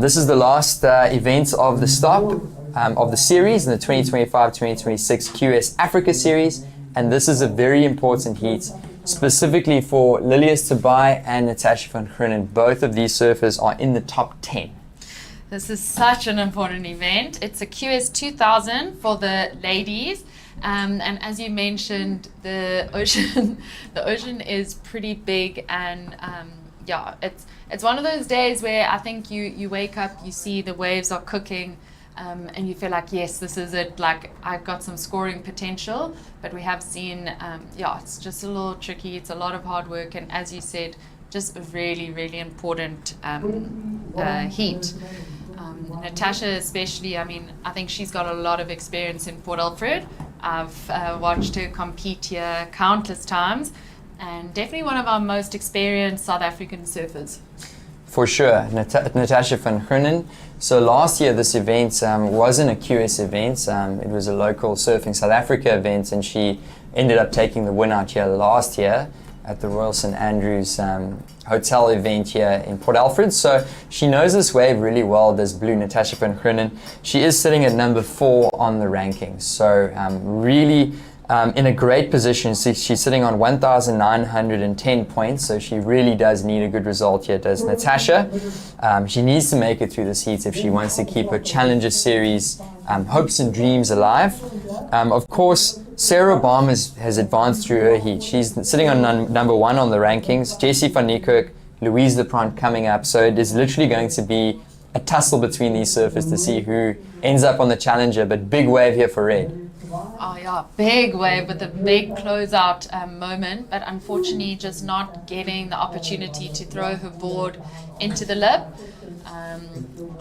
this is the last event of the stop of the series in the 2025-2026 QS Africa Series, and this is a very important heat, specifically for Lilius Tabai and Natasha van Groenen. Both of these surfers are in the top 10. This is such an important event. It's a QS 2000 for the ladies. And as you mentioned, the ocean is pretty big, and it's one of those days where I think you wake up, you see the waves are cooking, and you feel like, yes, this is it. Like, I've got some scoring potential, but we have seen, it's just a little tricky. It's a lot of hard work, and as you said, just a really, really important heat. Natasha especially, I mean, I think she's got a lot of experience in Port Alfred. I've watched her compete here countless times, and definitely one of our most experienced South African surfers. For sure, Natasha van Groenen. So last year this event wasn't a QS event, it was a local Surfing South Africa event, and she ended up taking the win out here last year at the Royal St Andrews Hotel event here in Port Alfred. So she knows this wave really well, this blue Natasha van Groenen. She is sitting at number 4 on the rankings. So really in a great position. She's sitting on 1,910 points, so she really does need a good result here, does Natasha. She needs to make it through this heat if she wants to keep her Challenger Series hopes and dreams alive. Of course, Sarah Baum has advanced through her heat. She's sitting on number 1 on the rankings. Jessie van Niekerk, Louise Leprant coming up. So it is literally going to be a tussle between these surfers to see who ends up on the Challenger. But big wave here for Red. Oh yeah, big wave with a big closeout moment, but unfortunately just not getting the opportunity to throw her board into the lip.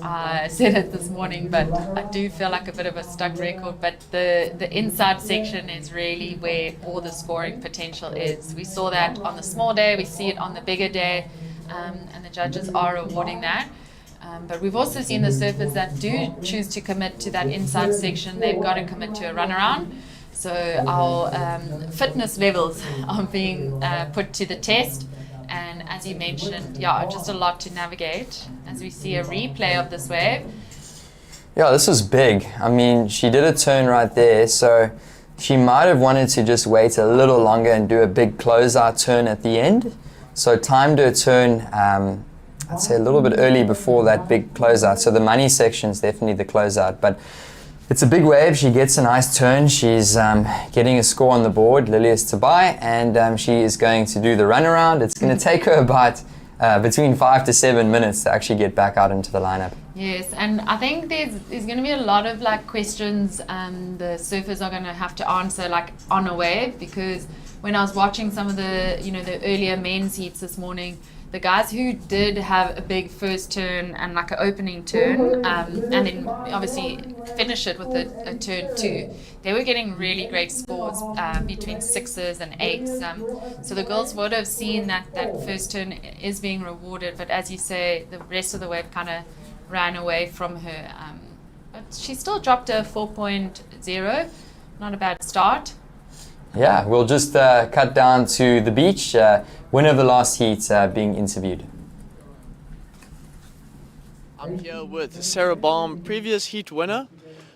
I said it this morning, but I do feel like a bit of a stuck record. But the inside section is really where all the scoring potential is. We saw that on the small day, we see it on the bigger day, and the judges are awarding that. But we've also seen the surfers that do choose to commit to that inside section, they've got to commit to a runaround. So our fitness levels are being put to the test. And as you mentioned, yeah, just a lot to navigate as we see a replay of this wave. Yeah, this was big. I mean, she did a turn right there, so she might have wanted to just wait a little longer and do a big closeout turn at the end. So timed her turn, I'd say a little bit early before that big closeout. So the money section is definitely the closeout, but it's a big wave. She gets a nice turn. She's getting a score on the board, Lilias Tabai, and she is going to do the runaround. It's going to take her about between 5 to 7 minutes to actually get back out into the lineup. Yes, and I think there's going to be a lot of like questions the surfers are going to have to answer like on a wave, because when I was watching some of the the earlier men's heats this morning, the guys who did have a big first turn and like an opening turn, and then obviously finish it with a turn 2, they were getting really great scores between 6s and 8s. So the girls would have seen that first turn is being rewarded, but as you say, the rest of the wave kind of ran away from her. But she still dropped a 4.0, not a bad start. Yeah, we'll just cut down to the beach. Winner of the last heat being interviewed. I'm here with Sarah Baum, previous heat winner.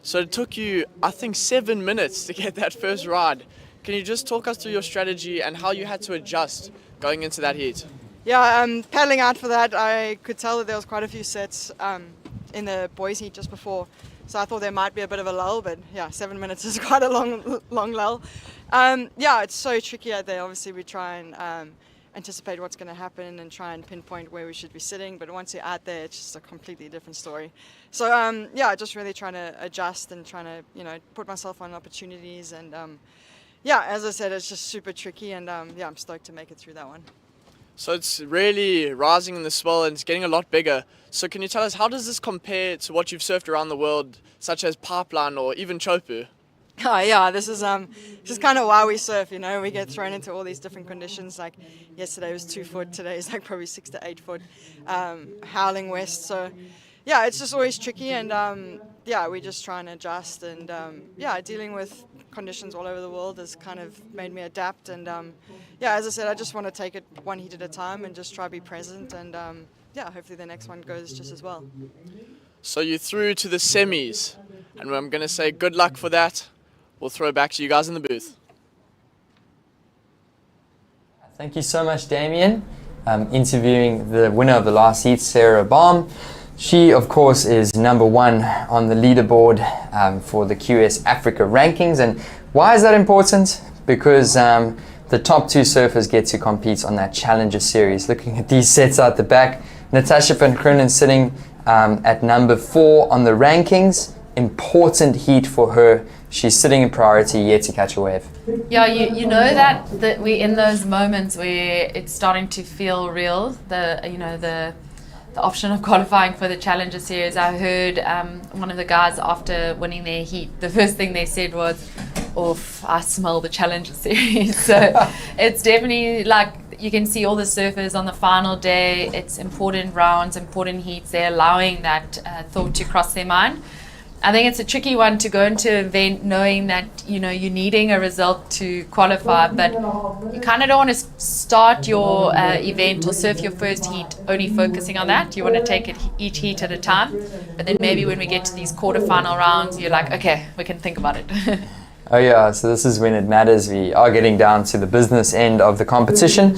So it took you, I think, 7 minutes to get that first ride. Can you just talk us through your strategy and how you had to adjust going into that heat? Yeah, paddling out for that, I could tell that there was quite a few sets in the boys' heat just before. So I thought there might be a bit of a lull, but yeah, 7 minutes is quite a long lull. Yeah, it's so tricky out there. Obviously, we try and anticipate what's going to happen and try and pinpoint where we should be sitting. But once you're out there, it's just a completely different story. So yeah, just really trying to adjust and trying to put myself on opportunities. And yeah, as I said, it's just super tricky. And yeah, I'm stoked to make it through that one. So it's really rising in the swell and it's getting a lot bigger. So can you tell us, how does this compare to what you've surfed around the world, such as Pipeline or even Chopu? Oh yeah, this is kind of why we surf. We get thrown into all these different conditions. Like yesterday was 2 foot, today is like probably 6 to 8 foot, howling west. So yeah, it's just always tricky, and yeah, we just try and adjust. And yeah, dealing with conditions all over the world has kind of made me adapt. And yeah, as I said, I just want to take it one heat at a time and just try to be present. And yeah, hopefully the next one goes just as well. So you're through to the semis, and I'm going to say good luck for that. We'll throw it back to you guys in the booth. Thank you so much, Damien. Interviewing the winner of the last heat, Sarah Baum. She, of course, is number 1 on the leaderboard for the QS Africa rankings. And why is that important? Because the top 2 surfers get to compete on that Challenger Series. Looking at these sets out the back, Natasha van Kroonen sitting at number 4 on the rankings. Important heat for her. She's sitting in priority, yet to catch a wave. Yeah, you know that we're in those moments where it's starting to feel real. The option of qualifying for the Challenger Series. I heard one of the guys after winning their heat, the first thing they said was, "Oof, I smell the Challenger Series." So it's definitely like you can see all the surfers on the final day. It's important rounds, important heats. They're allowing that thought to cross their mind. I think it's a tricky one to go into an event knowing that you're needing a result to qualify, but you kind of don't want to start your event or surf your first heat only focusing on that. You want to take it each heat at a time, but then maybe when we get to these quarterfinal rounds, you're like, okay, we can think about it. Oh yeah, so this is when it matters. We are getting down to the business end of the competition.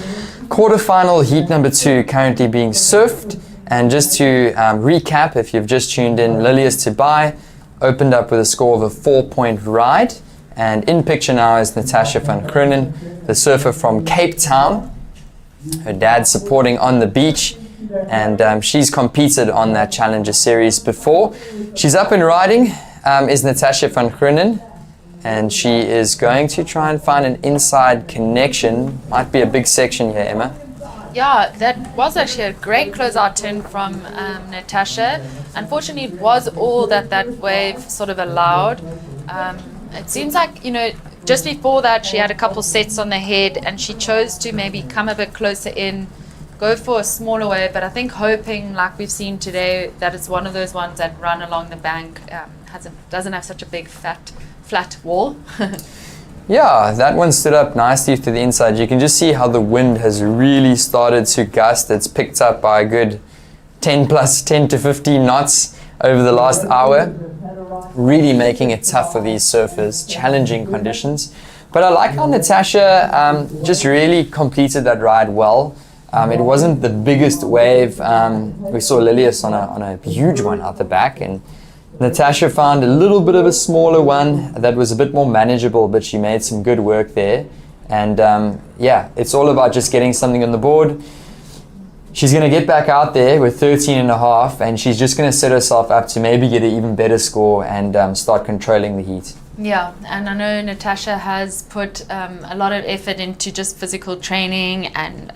Quarterfinal heat number 2 currently being surfed. And just to recap, if you've just tuned in, Lilius Tobai opened up with a score of a 4-point ride. And in picture now is Natasha van Groenen, the surfer from Cape Town. Her dad supporting on the beach. And she's competed on that Challenger Series before. She's up and riding, is Natasha van Groenen. And she is going to try and find an inside connection. Might be a big section here, Emma. Yeah, that was actually a great closeout turn from Natasha. Unfortunately, it was all that wave sort of allowed. It seems like, just before that, she had a couple sets on the head and she chose to maybe come a bit closer in, go for a smaller wave. But I think hoping, like we've seen today, that it's one of those ones that run along the bank, doesn't have such a big flat wall. Yeah, that one stood up nicely to the inside. You can just see how the wind has really started to gust. It's picked up by a good 10 to 15 knots over the last hour. Really making it tough for these surfers, challenging conditions. But I like how Natasha just really completed that ride well. It wasn't the biggest wave. We saw Lilius on a huge one out the back, and Natasha found a little bit of a smaller one that was a bit more manageable, but she made some good work there. And yeah, it's all about just getting something on the board. She's going to get back out there with 13.5, and she's just going to set herself up to maybe get an even better score and start controlling the heat. Yeah, and I know Natasha has put a lot of effort into just physical training, and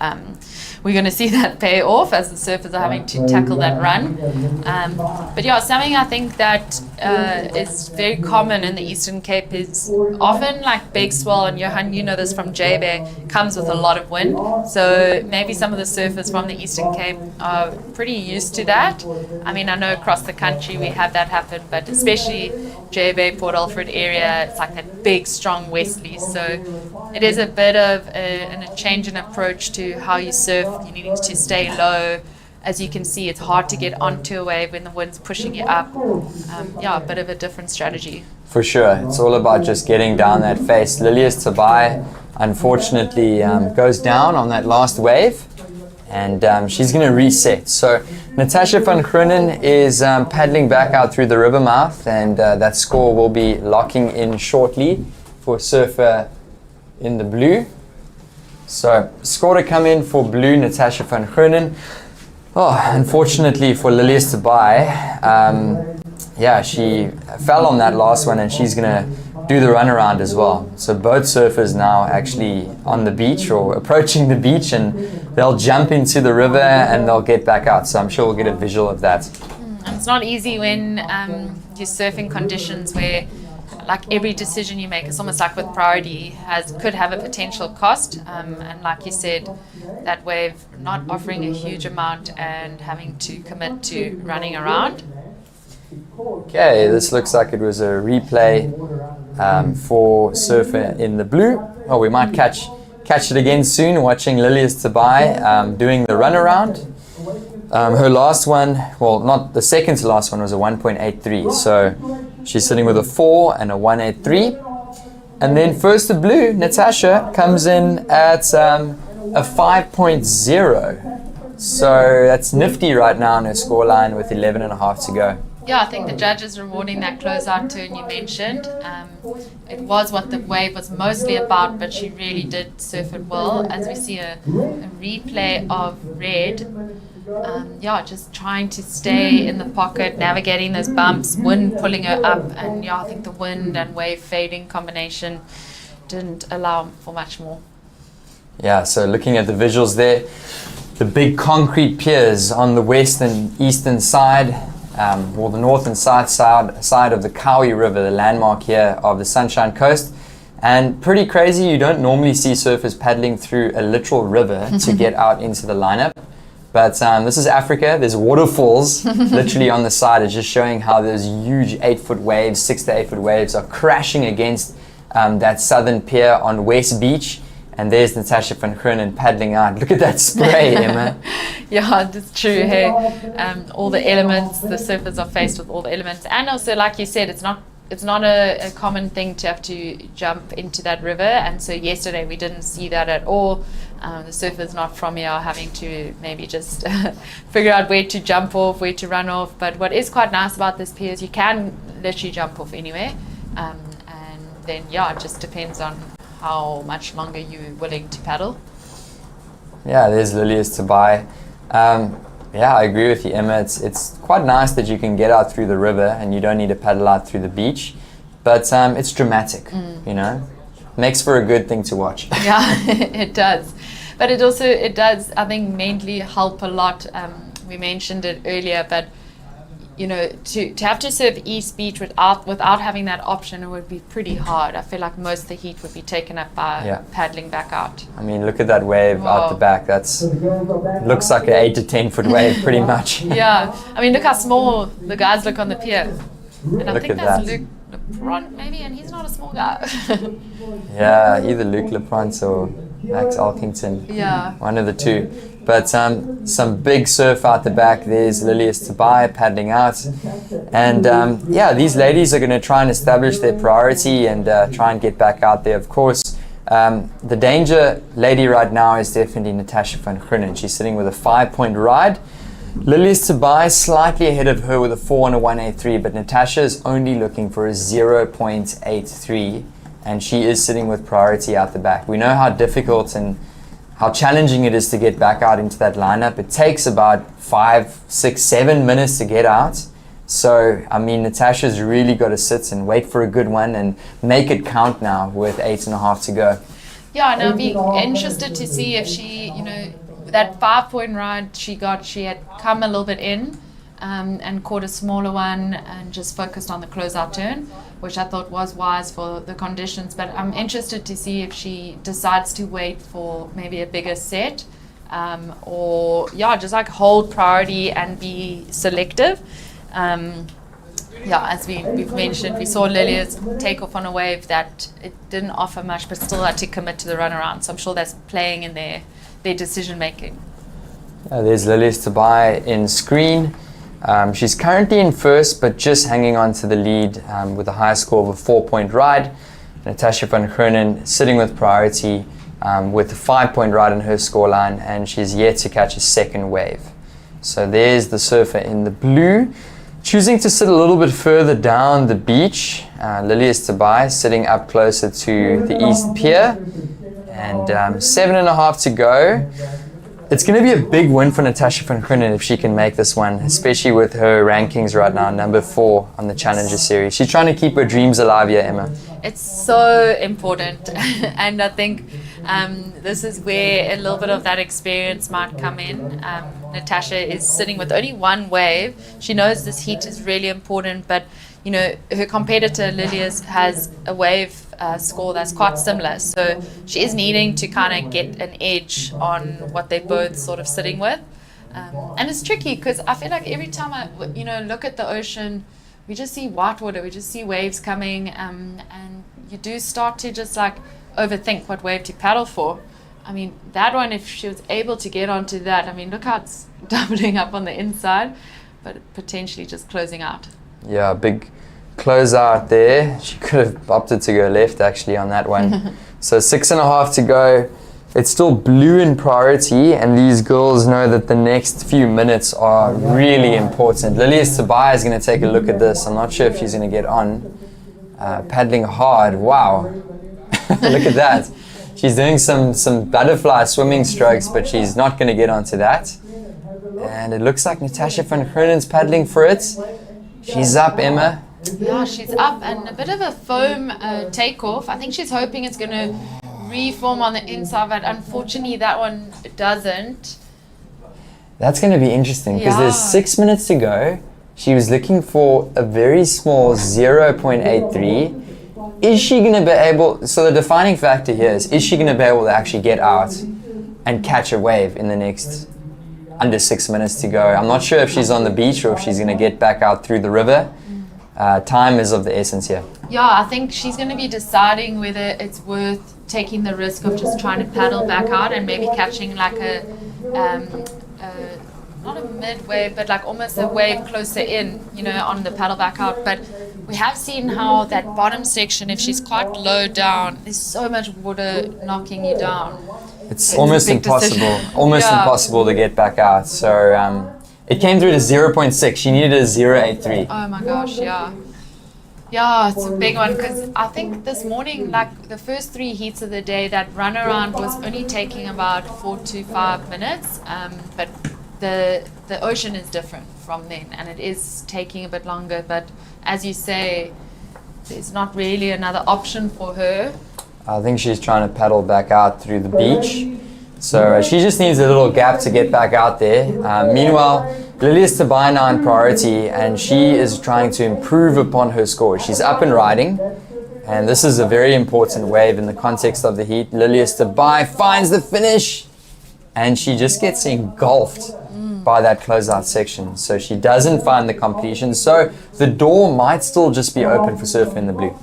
we're going to see that pay off as the surfers are having to tackle that run. But yeah, something I think that is very common in the Eastern Cape is often like big swell, and Johan, you know this from J-Bay, comes with a lot of wind. So maybe some of the surfers from the Eastern Cape are pretty used to that. I mean, I know across the country we have that happen, but especially J-Bay, Port Alfred area, it's like that big, strong westerly. So it is a bit of a change in approach to how you surf. You need to stay low. As you can see, it's hard to get onto a wave when the wind's pushing you up. Yeah, a bit of a different strategy. For sure. It's all about just getting down that face. Lilius Tobai, unfortunately, goes down on that last wave, and she's going to reset. So Natasha van Groenen is paddling back out through the river mouth, and that score will be locking in shortly for surfer in the blue. So score to come in for blue, Natasha van Groenen. Oh, unfortunately for Lilius Tobai, yeah, she fell on that last one, and she's going to do the runaround as well. So both surfers now actually on the beach or approaching the beach, and they'll jump into the river and they'll get back out. So I'm sure we'll get a visual of that. And it's not easy when you're surfing conditions where like every decision you make, it's almost like with priority, could have a potential cost. And like you said, that wave not offering a huge amount and having to commit to running around. Okay, this looks like it was a replay for surfer in the blue. Oh, we might catch it again soon, watching Lilius Tobai doing the runaround. Her last one, well, not the second to last one, was a 1.83. So she's sitting with a 4 and a 1.83. And then first the blue, Natasha, comes in at a 5.0. So that's nifty right now on her scoreline with 11.5 to go. Yeah, I think the judges rewarding that closeout turn you mentioned. It was what the wave was mostly about, but she really did surf it well. As we see a replay of red, yeah, just trying to stay in the pocket, navigating those bumps, wind pulling her up, and yeah, I think the wind and wave fading combination didn't allow for much more. Yeah, so looking at the visuals there, the big concrete piers on the west and eastern side, or the north and south side of the Kaui River, the landmark here of the Sunshine Coast. And pretty crazy, you don't normally see surfers paddling through a literal river to get out into the lineup. But this is Africa. There's waterfalls literally on the side. It's just showing how those huge 8-foot waves, 6 to 8-foot waves are crashing against that southern pier on West Beach. And there's Natasha van Groenen paddling out. Look at that spray, Emma. Yeah, that's true. Hey, all the elements, the surfers are faced with all the elements. And also, like you said, it's not it's not a common thing to have to jump into that river, and so yesterday we didn't see that at all. The surfers not from here are having to maybe just figure out where to jump off, where to run off. But what is quite nice about this pier is you can literally jump off anywhere, and then it just depends on how much longer you're willing to paddle. Yeah, there's Lilius to buy. Yeah, I agree with you, Emma. It's quite nice that you can get out through the river and you don't need to paddle out through the beach, but it's dramatic, you know. Makes for a good thing to watch. Yeah, it does. But it does, I think, mainly help a lot. We mentioned it earlier, but you know, to have to surf East Beach without having that option, it would be pretty hard. I feel like most of the heat would be taken up by paddling back out. I mean, look at that wave out the back. That's looks like an 8 to 10 foot wave, pretty much. Yeah, I mean, look how small the guys look on the pier. And I Look think at that's that. Luke Lepront, maybe, and he's not a small guy. Yeah, either Luke Lepront or Max Elkington. Yeah. One of the two. But some big surf out the back. There's Lilius Tobai paddling out. And yeah, these ladies are going to try and establish their priority and try and get back out there. Of course, the danger lady right now is definitely Natasha van Grunnen. She's sitting with a 5-point ride. Lilius Tobai slightly ahead of her with a 4 and a 183, but Natasha is only looking for a 0.83, and she is sitting with priority out the back. We know how difficult and how challenging it is to get back out into that lineup. It takes about 5, 6, 7 minutes to get out. So, I mean, Natasha's really got to sit and wait for a good one and make it count now with 8.5 to go. Yeah, and I'll be interested to see if she, you know, that 5-point ride she had come a little bit in and caught a smaller one and just focused on the closeout turn, which I thought was wise for the conditions. But I'm interested to see if she decides to wait for maybe a bigger set or just like hold priority and be selective. As we've mentioned, we saw Lilius take off on a wave that it didn't offer much, but still had to commit to the runaround. So I'm sure that's playing in their decision making. There's Lilius Tobai in screen. She's currently in first, but just hanging on to the lead with a high score of a 4-point ride. Natasha van Grunnen sitting with priority with a 5-point ride on her scoreline, and she's yet to catch a second wave. So there's the surfer in the blue, choosing to sit a little bit further down the beach. Lilius Tobai sitting up closer to the East Pier, and 7.5 to go. It's going to be a big win for Natasha van Grunnen if she can make this one, especially with her rankings right now, number 4 on the Challenger Series. She's trying to keep her dreams alive here, Emma. It's so important, and I think this is where a little bit of that experience might come in. Natasha is sitting with only one wave. She knows this heat is really important, but you know, her competitor Lilius has a wave score that's quite similar, so she is needing to kind of get an edge on what they're both sort of sitting with, and it's tricky because I feel like every time I look at the ocean, we just see white water, we just see waves coming, and you do start to just like overthink what wave to paddle for. I mean, that one, if she was able to get onto that, I mean, look how it's doubling up on the inside, but potentially just closing out. Yeah, big closeout there. She could have opted to go left actually on that one. So 6.5 to go. It's still blue in priority, and these girls know that the next few minutes are really important. Lilius Tobai is going to take a look at this. I'm not sure if she's going to get on. Paddling hard. Wow. Look at that. She's doing some butterfly swimming strokes, but she's not going to get onto that. And it looks like Natasha van Grunnen's paddling for it. She's up, Emma. Yeah, she's up, and a bit of a foam takeoff. I think she's hoping it's going to reform on the inside, but unfortunately that one doesn't. That's going to be interesting because there's 6 minutes to go. She was looking for a very small 0.83. Is she going to be able, so the defining factor here is she going to be able to actually get out and catch a wave in the next under 6 minutes to go? I'm not sure if she's on the beach or if she's going to get back out through the river. Time is of the essence here. Yeah, I think she's going to be deciding whether it's worth taking the risk of just trying to paddle back out and maybe catching like a not a mid wave, but like almost a wave closer in, on the paddle back out. But we have seen how that bottom section, if she's quite low down, there's so much water knocking you down. It's a almost big impossible, decision. almost Yeah. impossible to get back out. So it came through to 0.6. She needed a 0.83. Oh my gosh, yeah. Yeah, it's a big one because I think this morning, like the first 3 heats of the day, that run around was only taking about 4 to 5 minutes. But the ocean is different from then, and it is taking a bit longer. But as you say, there's not really another option for her. I think she's trying to paddle back out through the beach. So she just needs a little gap to get back out there. Meanwhile, Lilius Tabai now in priority, and she is trying to improve upon her score. She's up and riding, and this is a very important wave in the context of the heat. Lilius Tabai finds the finish, and she just gets engulfed by that closeout section. So she doesn't find the completion. So the door might still just be open for Surfer in the Blue.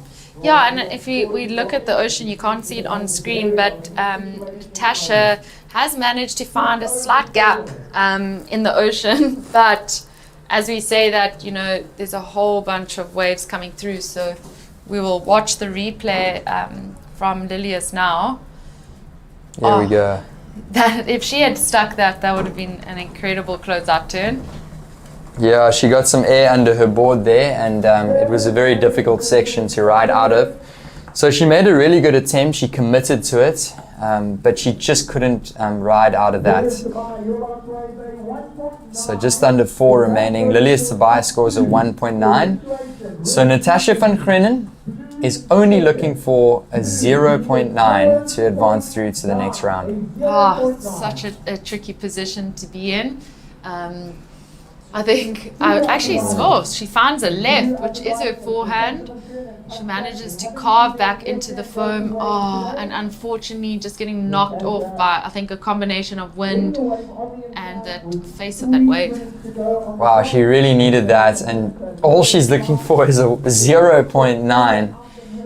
Yeah, and if we look at the ocean, you can't see it on screen, but Natasha has managed to find a slight gap in the ocean. But as we say that, you know, there's a whole bunch of waves coming through. So we will watch the replay from Lilius now. There we go. That if she had stuck that would have been an incredible closeout turn. Yeah, she got some air under her board there, and it was a very difficult section to ride out of. So she made a really good attempt, she committed to it, but she just couldn't ride out of that. So just under 4 remaining. Lilius Tabai scores a 1.9. So Natasha van Grenen is only looking for a 0.9 to advance through to the next round. Oh, it's such a tricky position to be in. I think, actually, she finds a left, which is her forehand. She manages to carve back into the foam. Oh, and unfortunately, just getting knocked off by, I think, a combination of wind and the face of that wave. Wow, she really needed that, and all she's looking for is a 0.9.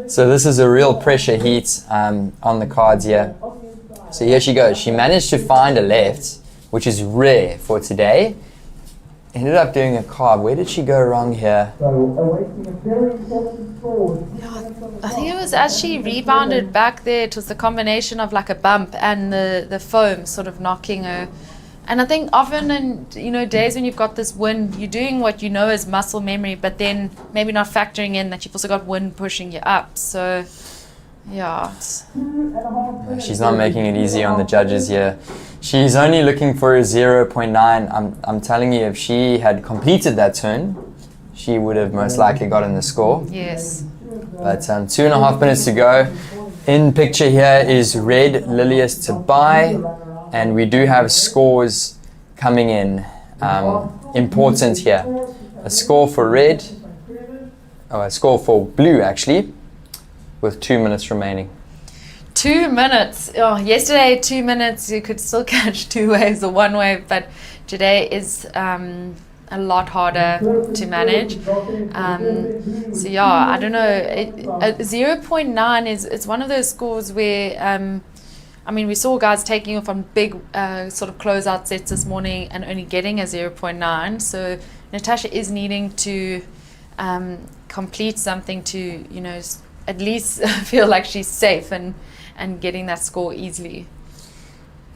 So this is a real pressure heat on the cards here. So here she goes. She managed to find a left, which is rare for today. Ended up doing a carb. Where did she go wrong here? I think it was as she rebounded back there, it was the combination of like a bump and the foam sort of knocking her. And I think often in, you know, days when you've got this wind, you're doing what you know is muscle memory, but then maybe not factoring in that you've also got wind pushing you up. So, yeah. She's not making it easy on the judges here. She's only looking for a 0.9. I'm telling you, if she had completed that turn, she would have most likely gotten the score. Yes. But 2.5 minutes to go. In picture here is red Lilius Tabai, and we do have scores coming in. Important here. A score for red, a score for blue actually, with 2 minutes remaining. 2 minutes. Oh, yesterday, 2 minutes, you could still catch 2 waves or 1 wave, but today is a lot harder to manage. So yeah, I don't know. 0.9 is one of those scores where, I mean, we saw guys taking off on big sort of closeout sets this morning and only getting a 0.9. So Natasha is needing to complete something to, you know, at least feel like she's safe and getting that score easily.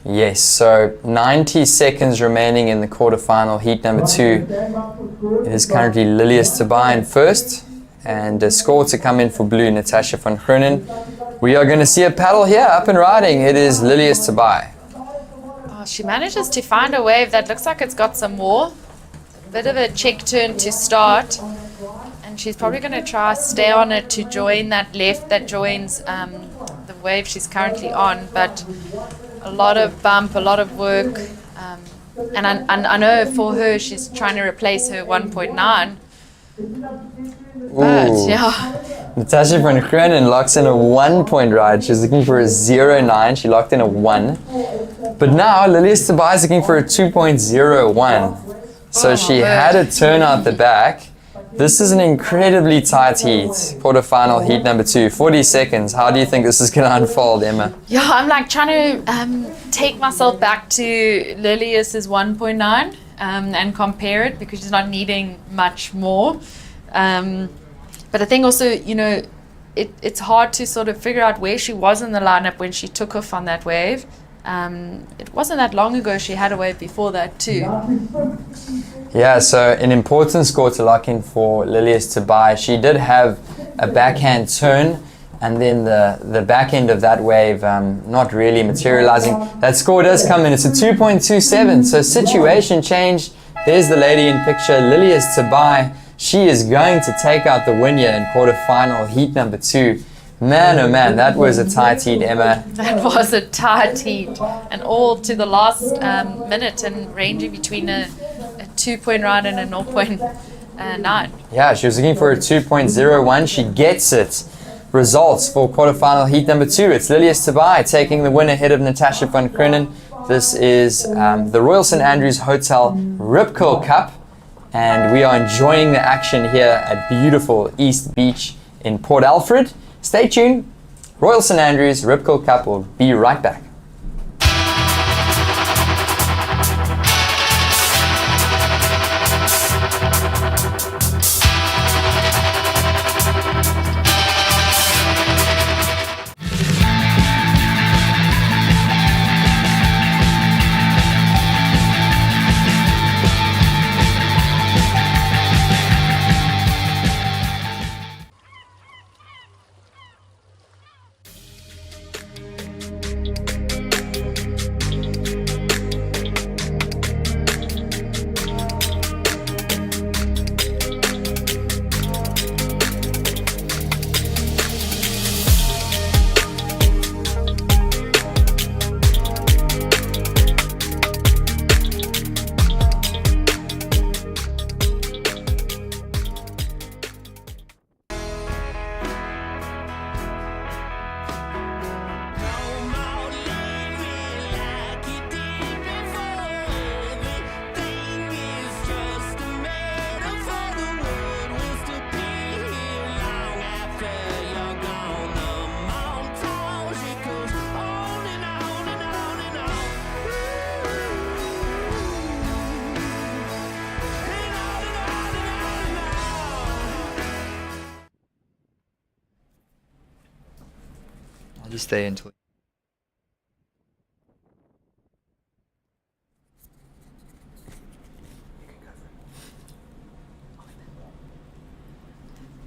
Yes, so 90 seconds remaining in the quarterfinal, heat number 2. It is currently Lilius Tabai in first, and a score to come in for blue, Natasha van Grenen. We are going to see a paddle here, up and riding. It is Lilius Tabai. Oh, she manages to find a wave that looks like it's got some more. Bit of a check turn to start. And she's probably going to try stay on it to join that left that joins the wave she's currently on. But a lot of bump, a lot of work. And I know for her, she's trying to replace her 1.9. But yeah. Natasha van Grenen locks in a 1-point ride. She's looking for a 0.9. She locked in a 1. But now Lilius Tabai is looking for a 2.01. So she had a turn out the back. This is an incredibly tight heat. Quarterfinal heat number 2, 40 seconds. How do you think this is going to unfold, Emma? Yeah, I'm like trying to take myself back to Lilius's 1.9 and compare it because she's not needing much more. But But I think also, you know, it's hard to sort of figure out where she was in the lineup when she took off on that wave. It wasn't that long ago she had a wave before that too. Yeah, so an important score to lock in for Lilias Tobai. She did have a backhand turn, and then the back end of that wave not really materializing. That score does come in. It's a 2.27, so situation changed. There's the lady in picture, Lilias Tobai. She is going to take out the win here in quarterfinal heat number 2. Man, oh man, that was a tight heat, Emma. That was a tight heat, and all to the last minute, and ranging between a 2-point ride and a 0.9. Yeah, she was looking for a 2.01. She gets it. Results for quarterfinal heat number 2. It's Lilias Tobai taking the win ahead of Natasha van Kroonen. This is the Royal St Andrews Hotel Rip Curl Cup, and we are enjoying the action here at beautiful East Beach in Port Alfred. Stay tuned. Royal St Andrews Rip Curl Cup will be right back. I'll just stay until.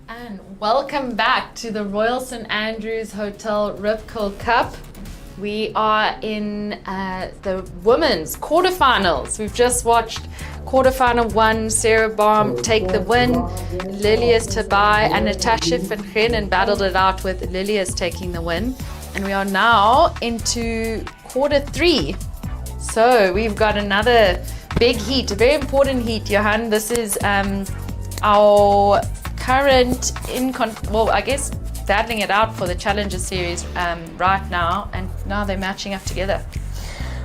And welcome back to the Royal St Andrews Hotel Rip Curl Cup. We are in the women's quarterfinals. We've just watched quarterfinal 1, Sarah Baum take the win. Lilias Tobai and Natasha van Kroonen battled it out with Lilias taking the win. And we are now into quarter 3. So we've got another big heat, a very important heat, Johan. This is our current battling it out for the Challenger Series right now, and now they're matching up together.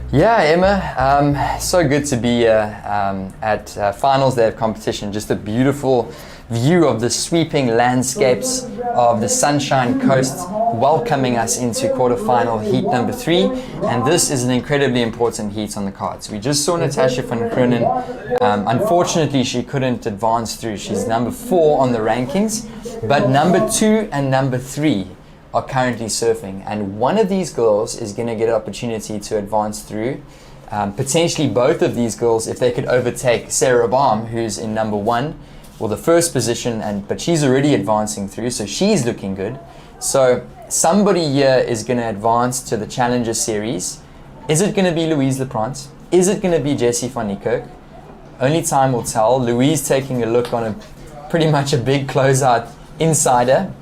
Yeah, Emma, so good to be at finals day of competition. Just a beautiful view of the sweeping landscapes of the Sunshine Coast welcoming us into quarterfinal heat number 3, and this is an incredibly important heat on the cards. We just saw Natasha van Kroonen. Unfortunately, she couldn't advance through. She's number 4 on the rankings, but number 2 and number 3 are currently surfing, and one of these girls is going to get an opportunity to advance through. Potentially both of these girls, if they could overtake Sarah Baum, who's in number 1, well, the first position, but she's already advancing through, so she's looking good. So somebody here is going to advance to the Challenger Series. Is it going to be Louise Leprance? Is it going to be Jessie van Niekerk? Only time will tell. Louise taking a look on pretty much a big closeout insider,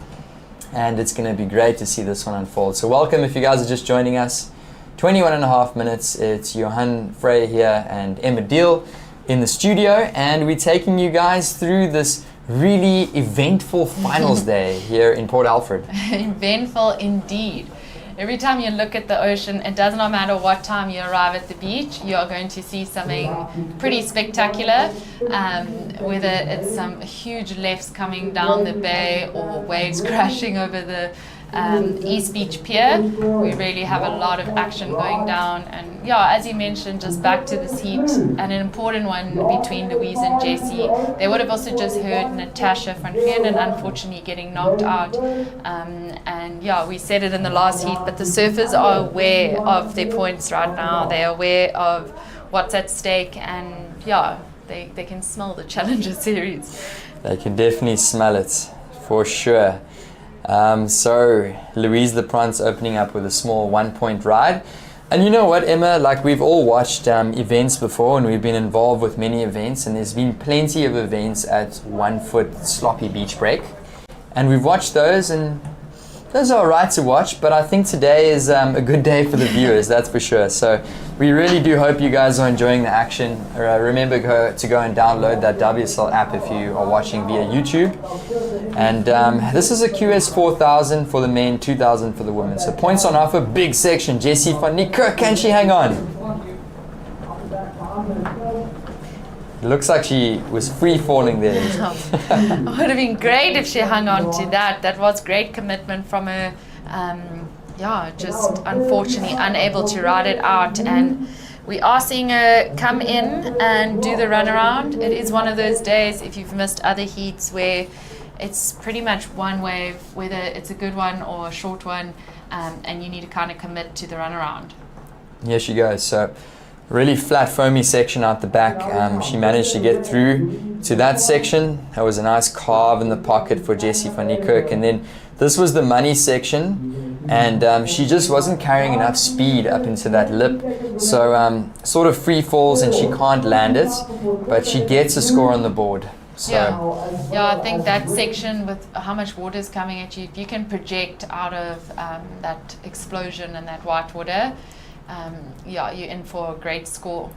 and it's going to be great to see this one unfold. So welcome if you guys are just joining us. 21.5 minutes. It's Johan Frey here and Emma Deal in the studio, and we're taking you guys through this really eventful finals day here in Port Alfred. Eventful indeed. Every time you look at the ocean, it does not matter what time you arrive at the beach, you are going to see something pretty spectacular, whether it's some huge lefts coming down the bay or waves crashing over the East Beach Pier. We really have a lot of action going down, and yeah, as you mentioned, just back to this heat, and an important one between Louise and Jessie. They would have also just heard Natasha van Geenen unfortunately getting knocked out, and yeah, we said it in the last heat, but the surfers are aware of their points right now. They're aware of what's at stake, and yeah, they can smell the Challenger Series. They can definitely smell it, for sure. So Louise Leprance opening up with a small 1-point ride. And you know what, Emma, like we've all watched events before, and we've been involved with many events, and there's been plenty of events at 1 foot sloppy beach break. And we've watched those, and those are alright to watch, but I think today is a good day for the viewers, that's for sure. So we really do hope you guys are enjoying the action. Remember to go and download that WSL app if you are watching via YouTube. And this is a QS 4000 for the men, 2000 for the women. So points on offer, big section. Jessie van Niekerk, can she hang on? It looks like she was free falling there. It would have been great if she hung on to that. That was great commitment from her. Yeah, just unfortunately unable to ride it out. And we are seeing her come in and do the runaround. It is one of those days, if you've missed other heats, where it's pretty much one wave, whether it's a good one or a short one, and you need to kind of commit to the runaround. Here she goes. So really flat foamy section out the back. She managed to get through to that section. That was a nice carve in the pocket for Jessie van Niekerk. And then this was the money section, and she just wasn't carrying enough speed up into that lip. So sort of free falls and she can't land it, but she gets a score on the board. So. Yeah, I think that section with how much water is coming at you, if you can project out of that explosion and that white water, yeah, you're in for a great score.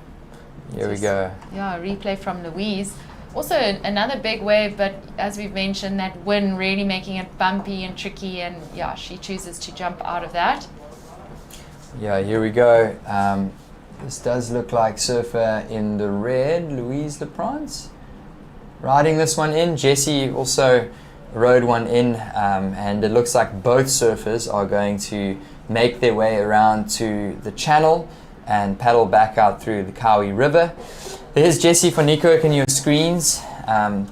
Here we go. Yeah, replay from Louise. Also another big wave, but as we've mentioned, that wind really making it bumpy and tricky, and yeah, she chooses to jump out of that. Yeah, here we go. This does look like surfer in the red, Louise Leprance. Riding this one in. Jessie also rode one in, and it looks like both surfers are going to make their way around to the channel and paddle back out through the Kawi River. There's Jessie van Niekerk in your screens,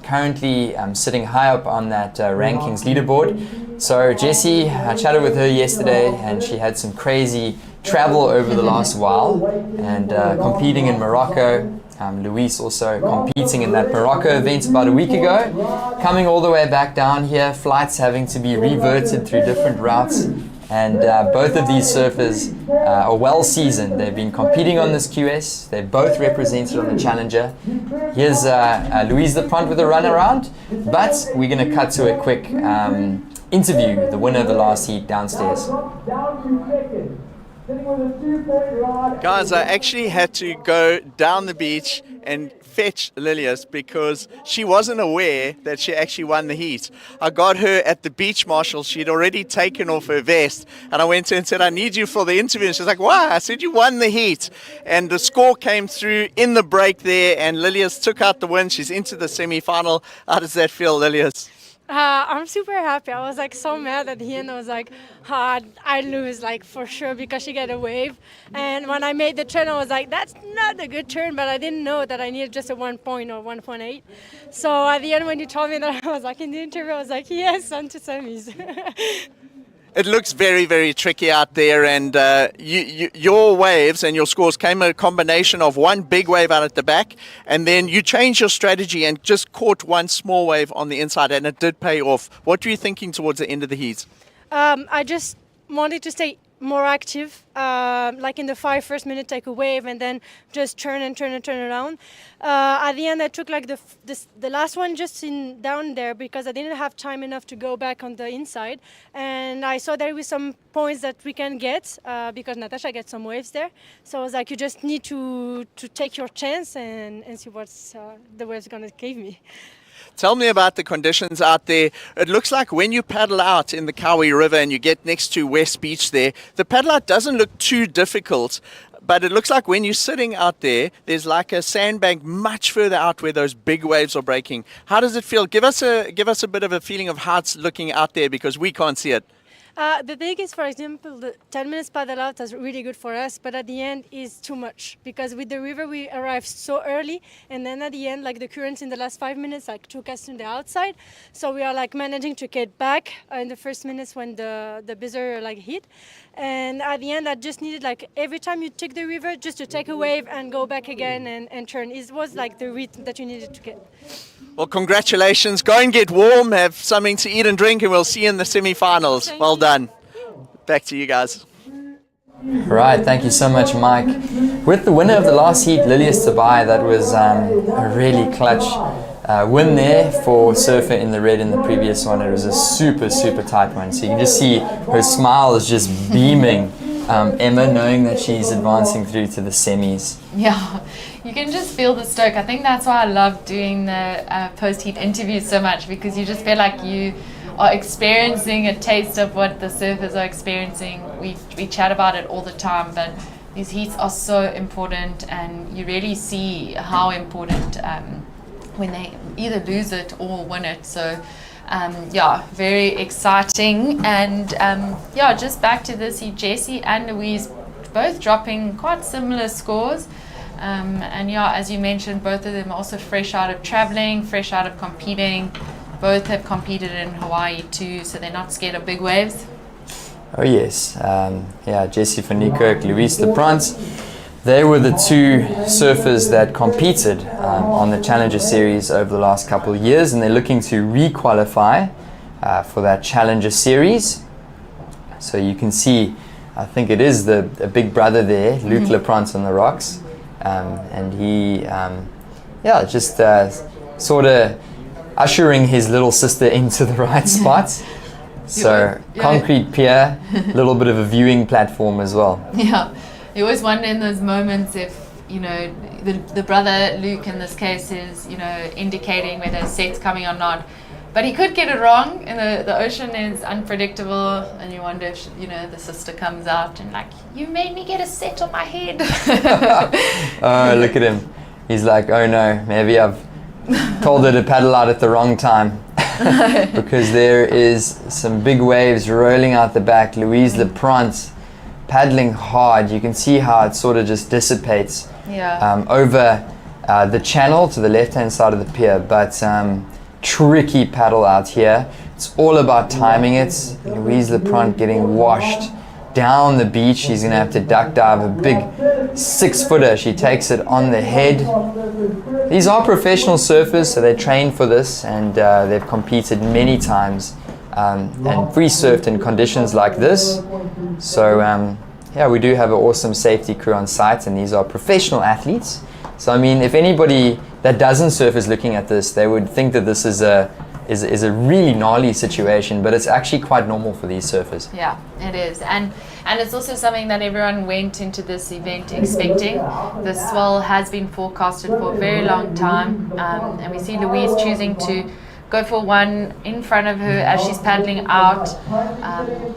currently sitting high up on that rankings leaderboard. So Jessie, I chatted with her yesterday, and she had some crazy travel over the last while, and competing in Morocco. Louise also competing in that Morocco event about a week ago, coming all the way back down here, flights having to be reverted through different routes. And both of these surfers are well seasoned. They've been competing on this QS. They're both represented on the Challenger. Here's Louise Leprance with a run around, but we're going to cut to a quick interview, the winner of the last heat downstairs. Guys, I actually had to go down the beach and fetch Lilias because she wasn't aware that she actually won the heat. I got her at the beach marshal. She'd already taken off her vest, and I went to her and said, I need you for the interview. And she's like, why? I said, you won the heat. And the score came through in the break there, and Lilias took out the win. She's into the semi-final. How does that feel, Lilias? I'm super happy. I was like so mad at the end. I was like, I lose like for sure because she got a wave. And when I made the turn, I was like, that's not a good turn, but I didn't know that I needed just a 1 point or 1.8. So at the end, when you told me that, I was like in the interview, I was like, yes, on to semis. It looks very, very tricky out there, and your waves and your scores came a combination of one big wave out at the back, and then you changed your strategy and just caught one small wave on the inside, and it did pay off. What were you thinking towards the end of the heat? I just wanted to stay more active, like in the first minute, take a wave and then just turn around. At the end, I took like the last one just down there because I didn't have time enough to go back on the inside. And I saw there were some points that we can get because Natasha gets some waves there. So I was like, you just need to take your chance and see what's the waves going to give me. Tell me about the conditions out there. It looks like when you paddle out in the Kawi River and you get next to West Beach there, the paddle out doesn't look too difficult, but it looks like when you're sitting out there, there's like a sandbank much further out where those big waves are breaking. How does it feel? Give us a bit of a feeling of how it's looking out there because we can't see it. The thing is, for example, the 10 minutes paddle out is really good for us, but at the end is too much because with the river we arrived so early, and then at the end, like the currents in the last 5 minutes, like took us to the outside. So we are like managing to get back in the first minutes when the buzzer like hit, and at the end, I just needed like every time you take the river, just to take a wave and go back again and turn. It was like the rhythm that you needed to get. Well, congratulations. Go and get warm, have something to eat and drink, and we'll see you in the semi-finals. Well done. Back to you guys. Right, thank you so much, Mike. With the winner of the last heat, Lilias Tabai, that was a really clutch win there for Surfer in the red in the previous one. It was a super, super tight one. So you can just see her smile is just beaming. Emma, knowing that she's advancing through to the semis. Yeah, you can just feel the stoke. I think that's why I love doing the post-heat interviews so much, because you just feel like you are experiencing a taste of what the surfers are experiencing. We chat about it all the time, but these heats are so important, and you really see how important when they either lose it or win it. So yeah, very exciting. And yeah, just back to this, Jessie and Louise both dropping quite similar scores. And yeah, as you mentioned, both of them are also fresh out of traveling, fresh out of competing. Both have competed in Hawaii too, so they're not scared of big waves. Oh yes, yeah, Jessie van Niekerk, Louise Leprance. They were the two surfers that competed on the Challenger Series over the last couple of years, and they're looking to re-qualify for that Challenger Series. So you can see, I think it is the big brother there, Luke Leprance on the rocks, and he, yeah, just sort of ushering his little sister into the right spot. So concrete pier, a little bit of a viewing platform as well. Yeah. You always wonder in those moments if, you know, the brother Luke in this case is, you know, indicating whether a set's coming or not. But he could get it wrong, and the ocean is unpredictable, and you wonder if, you know, the sister comes out and like, you made me get a set on my head. Oh, look at him. He's like, oh no, maybe I've told her to paddle out at the wrong time. Because there is some big waves rolling out the back. Louise Leprance paddling hard. You can see how it sort of just dissipates over the channel to the left hand side of the pier, but tricky paddle out here. It's all about timing it. Louise Leprance getting washed down the beach. She's gonna have to duck dive a big 6-footer. She takes it on the head. These are professional surfers, so they train for this, and they've competed many times and free surfed in conditions like this. So yeah, we do have an awesome safety crew on site, and these are professional athletes. So I mean, if anybody that doesn't surf is looking at this, they would think that this is a really gnarly situation, but it's actually quite normal for these surfers. Yeah, it is. And it's also something that everyone went into this event expecting. The swell has been forecasted for a very long time, and we see Louise choosing to go for one in front of her as she's paddling out.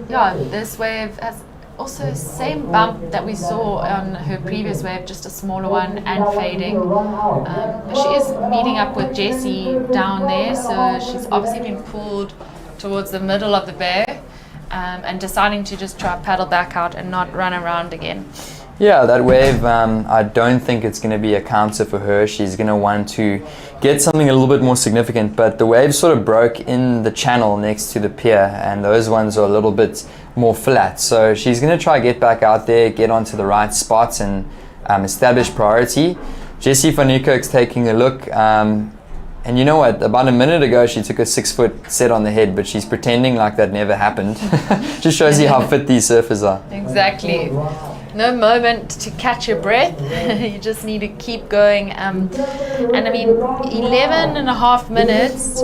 Yeah, this wave has also same bump that we saw on her previous wave, just a smaller one and fading. But she is meeting up with Jessie down there, so she's obviously been pulled towards the middle of the bay and deciding to just try paddle back out and not run around again. Yeah, that wave, I don't think it's going to be a counter for her. She's going to want to get something a little bit more significant, but the wave sort of broke in the channel next to the pier, and those ones are a little bit more flat. So she's going to try get back out there, get onto the right spots, and establish priority. Jessie van Niekerk's taking a look, and you know what, about a minute ago she took a 6-foot set on the head, but she's pretending like that never happened. Just shows you how fit these surfers are. Exactly. No moment to catch your breath. You just need to keep going. And I mean, 11 and a half minutes,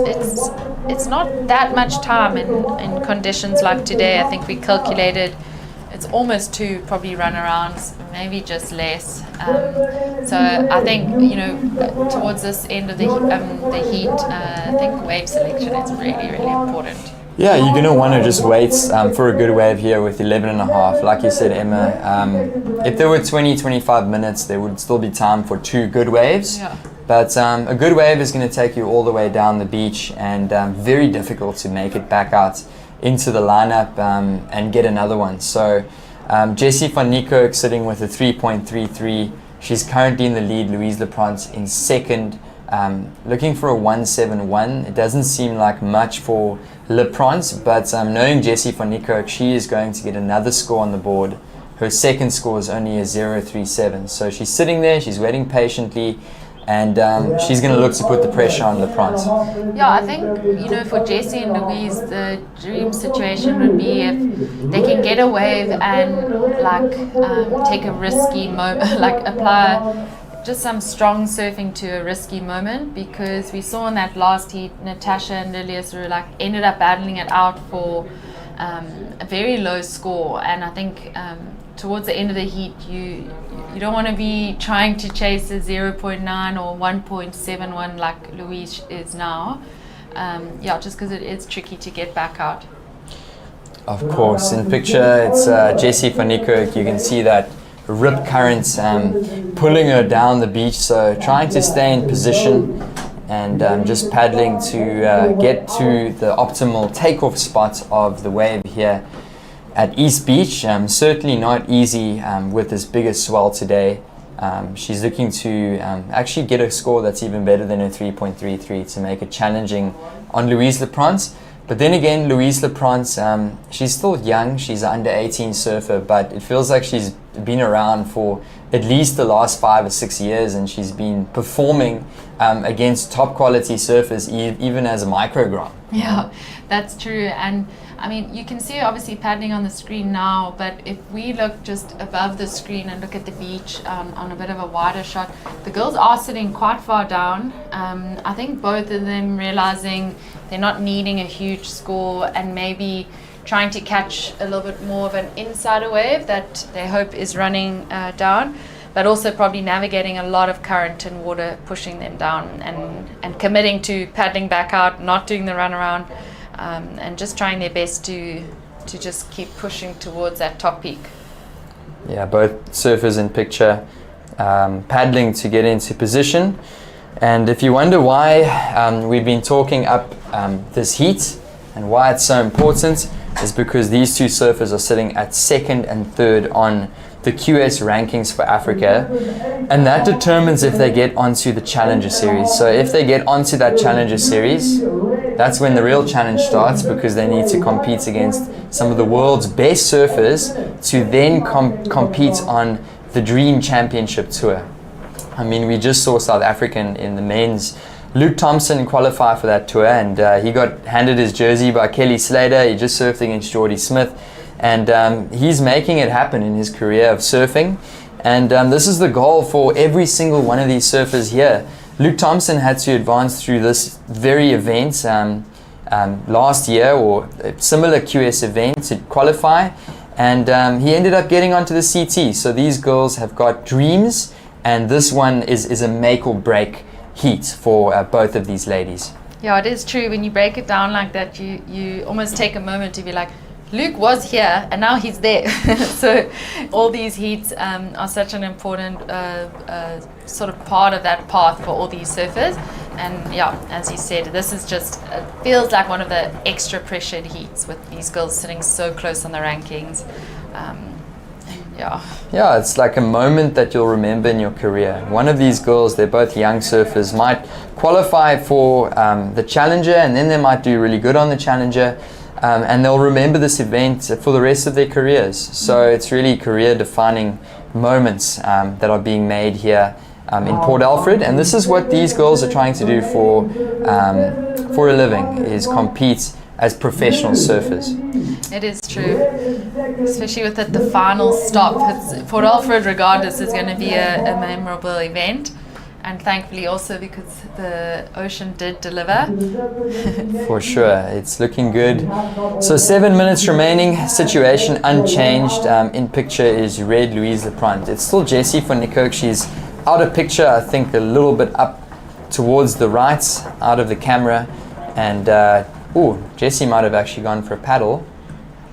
it's not that much time in conditions like today. I think we calculated it's almost 2 probably runarounds, maybe just less. So I think, you know, towards this end of the heat, I think wave selection is really, really important. Yeah, you're going to want to just wait for a good wave here with 11 and a half. Like you said, Emma, if there were 20-25 minutes, there would still be time for 2 good waves. Yeah. But a good wave is going to take you all the way down the beach, and very difficult to make it back out into the lineup and get another one. So Jessie van Niekerk sitting with a 3.33. She's currently in the lead. Louise Leprance in second, looking for a 1.71. It doesn't seem like much for Leprance, but knowing Jessie van Niekerk, she is going to get another score on the board. Her second score is only a 0.37. So she's sitting there, she's waiting patiently, and she's going to look to put the pressure on Leprance. Yeah, I think, for Jessie and Louise, the dream situation would be if they can get a wave and take a risky moment, apply just some strong surfing to a risky moment, because we saw in that last heat, Natasha and Lilias were ended up battling it out for a very low score, and I think towards the end of the heat, you don't want to be trying to chase a 0.9 or 1.71 like Louise is now. Just because it is tricky to get back out. Of course, in picture it's Jessie van Niekerk. You can see that rip currents pulling her down the beach, so trying to stay in position and just paddling to get to the optimal takeoff spot of the wave here at East Beach. Certainly not easy with this bigger swell today. She's looking to actually get a score that's even better than her 3.33 to make it challenging on Louise Leprance. But then again, Louise Leprance, she's still young, she's an under 18 surfer, but it feels like she's been around for at least the last 5 or 6 years, and she's been performing against top quality surfers even as a microgram. Yeah, that's true. And I mean, you can see her obviously paddling on the screen now, but if we look just above the screen and look at the beach on a bit of a wider shot, the girls are sitting quite far down. I think both of them realizing they're not needing a huge score and maybe trying to catch a little bit more of an insider wave that they hope is running down, but also probably navigating a lot of current and water pushing them down, and committing to paddling back out, not doing the run around. And just trying their best to just keep pushing towards that top peak. Yeah, both surfers in picture paddling to get into position. And if you wonder why we've been talking up this heat and why it's so important, is because these two surfers are sitting at second and third on the QS rankings for Africa, and that determines if they get onto the Challenger Series. So if they get onto that Challenger Series, that's when the real challenge starts, because they need to compete against some of the world's best surfers to then compete on the Dream Championship Tour. I mean, we just saw South African in the men's Luke Thompson qualify for that tour, and he got handed his jersey by Kelly Slater. He just surfed against Jordy Smith, and he's making it happen in his career of surfing. And this is the goal for every single one of these surfers here. Luke Thompson had to advance through this very event last year, or a similar QS event, to qualify, and he ended up getting onto the CT. So these girls have got dreams, and this one is a make or break heat for both of these ladies. Yeah, it is true. When you break it down like that, you almost take a moment to be like, Luke was here and now he's there. So all these heats are such an important sort of part of that path for all these surfers. And yeah, as you said, this is just feels like one of the extra pressured heats with these girls sitting so close on the rankings. Yeah, it's like a moment that you'll remember in your career. One of these girls, they're both young surfers, might qualify for the Challenger, and then they might do really good on the Challenger, and they'll remember this event for the rest of their careers. So it's really career-defining moments that are being made here in Port Alfred, and this is what these girls are trying to do for a living, is compete as professional surfers. It is true, especially with the final stop. Port Alfred, regardless, is going to be a memorable event, and thankfully also because the ocean did deliver. For sure, it's looking good. So 7 minutes remaining, situation unchanged. In picture is Red Louise Leprance. It's still Jessie van Niekerk. She's out of picture, I think a little bit up towards the right, out of the camera, and Jessie might have actually gone for a paddle.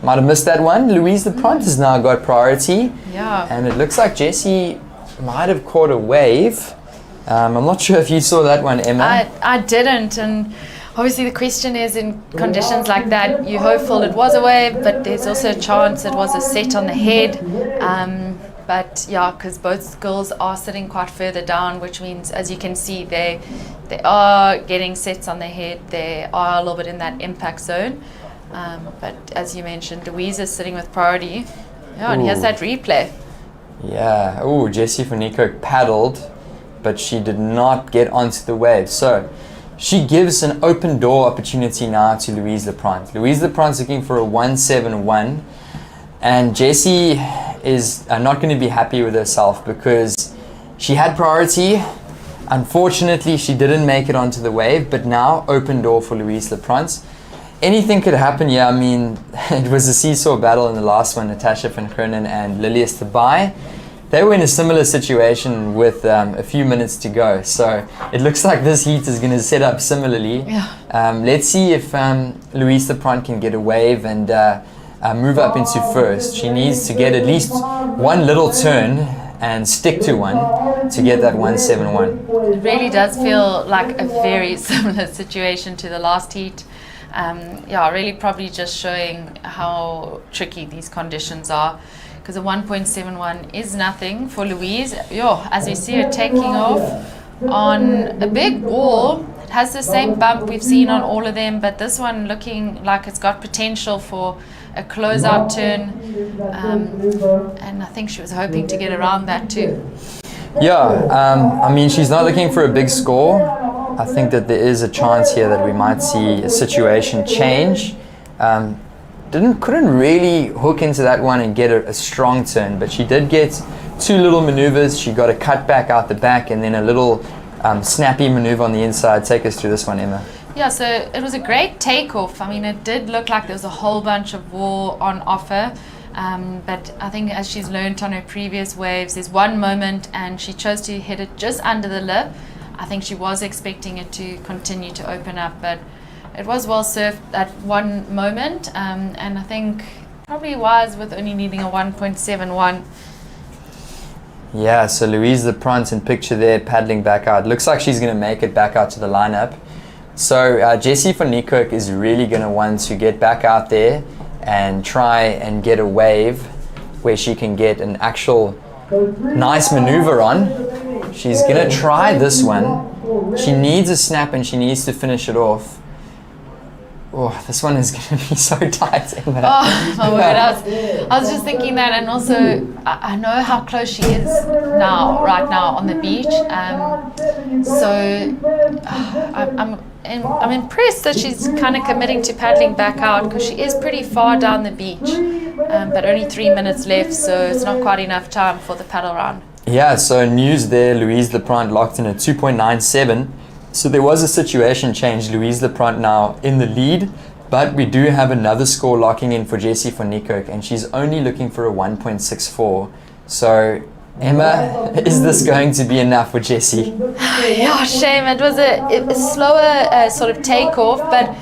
Might have missed that one. Louise Leprance has now got priority. Yeah. And it looks like Jessie might have caught a wave. I'm not sure if you saw that one, Emma. I didn't, and obviously the question is, in conditions like that, you're hopeful it was a wave, but there's also a chance it was a set on the head. But yeah, because both girls are sitting quite further down, which means, as you can see, they are getting sets on their head. They are a little bit in that impact zone. But as you mentioned, Louise is sitting with priority. Yeah, and here's that replay. Yeah. Oh, Jessie van Niekerk paddled, but she did not get onto the wave. So she gives an open door opportunity now to Louise Leprant. Louise Leprant's looking for a 171, and Jessie is not going to be happy with herself because she had priority. Unfortunately, she didn't make it onto the wave, but now open door for Louise Leprant. Anything could happen here. I mean, it was a seesaw battle in the last one. Natasha van Groningen and Lilias Tabay, they were in a similar situation with a few minutes to go. So it looks like this heat is going to set up similarly. Yeah. Let's see if Louise Leprant can get a wave and move up into first. She needs to get at least one little turn and stick to one to get that 171. It really does feel like a very similar situation to the last heat. Yeah, really probably just showing how tricky these conditions are, because a 1.71 is nothing for Louise. As we see her taking off on a big wall. It has the same bump we've seen on all of them, but this one looking like it's got potential for a closeout turn, and I think she was hoping to get around that too. Yeah, I mean, she's not looking for a big score. I think that there is a chance here that we might see a situation change. Couldn't really hook into that one and get a strong turn, but she did get two little maneuvers. She got a cut back out the back and then a little snappy maneuver on the inside. Take us through this one, Emma. Yeah, so it was a great takeoff. I mean, it did look like there was a whole bunch of wall on offer. But I think, as she's learned on her previous waves, there's one moment and she chose to hit it just under the lip. I think she was expecting it to continue to open up, but it was well surfed at one moment, and I think probably wise with only needing a 1.71. Yeah, so Louise Leprant in picture there, paddling back out. Looks like she's going to make it back out to the lineup. So Jessie van Niekerk is really going to want to get back out there and try and get a wave where she can get an actual nice maneuver on. She's going to try this one. She needs a snap and she needs to finish it off. Oh, this one is going to be so tight. Oh, my word. I was just thinking that, and also I know how close she is right now on the beach. I'm impressed that she's kind of committing to paddling back out, because she is pretty far down the beach, but only 3 minutes left, so it's not quite enough time for the paddle round. Yeah, so news there, Louise Leprant locked in at 2.97. So there was a situation change. Louise Leprant now in the lead, but we do have another score locking in for Jessie van Niekerk, and she's only looking for a 1.64. So Emma, is this going to be enough for Jessie? Yeah, shame. It was a slower sort of takeoff, but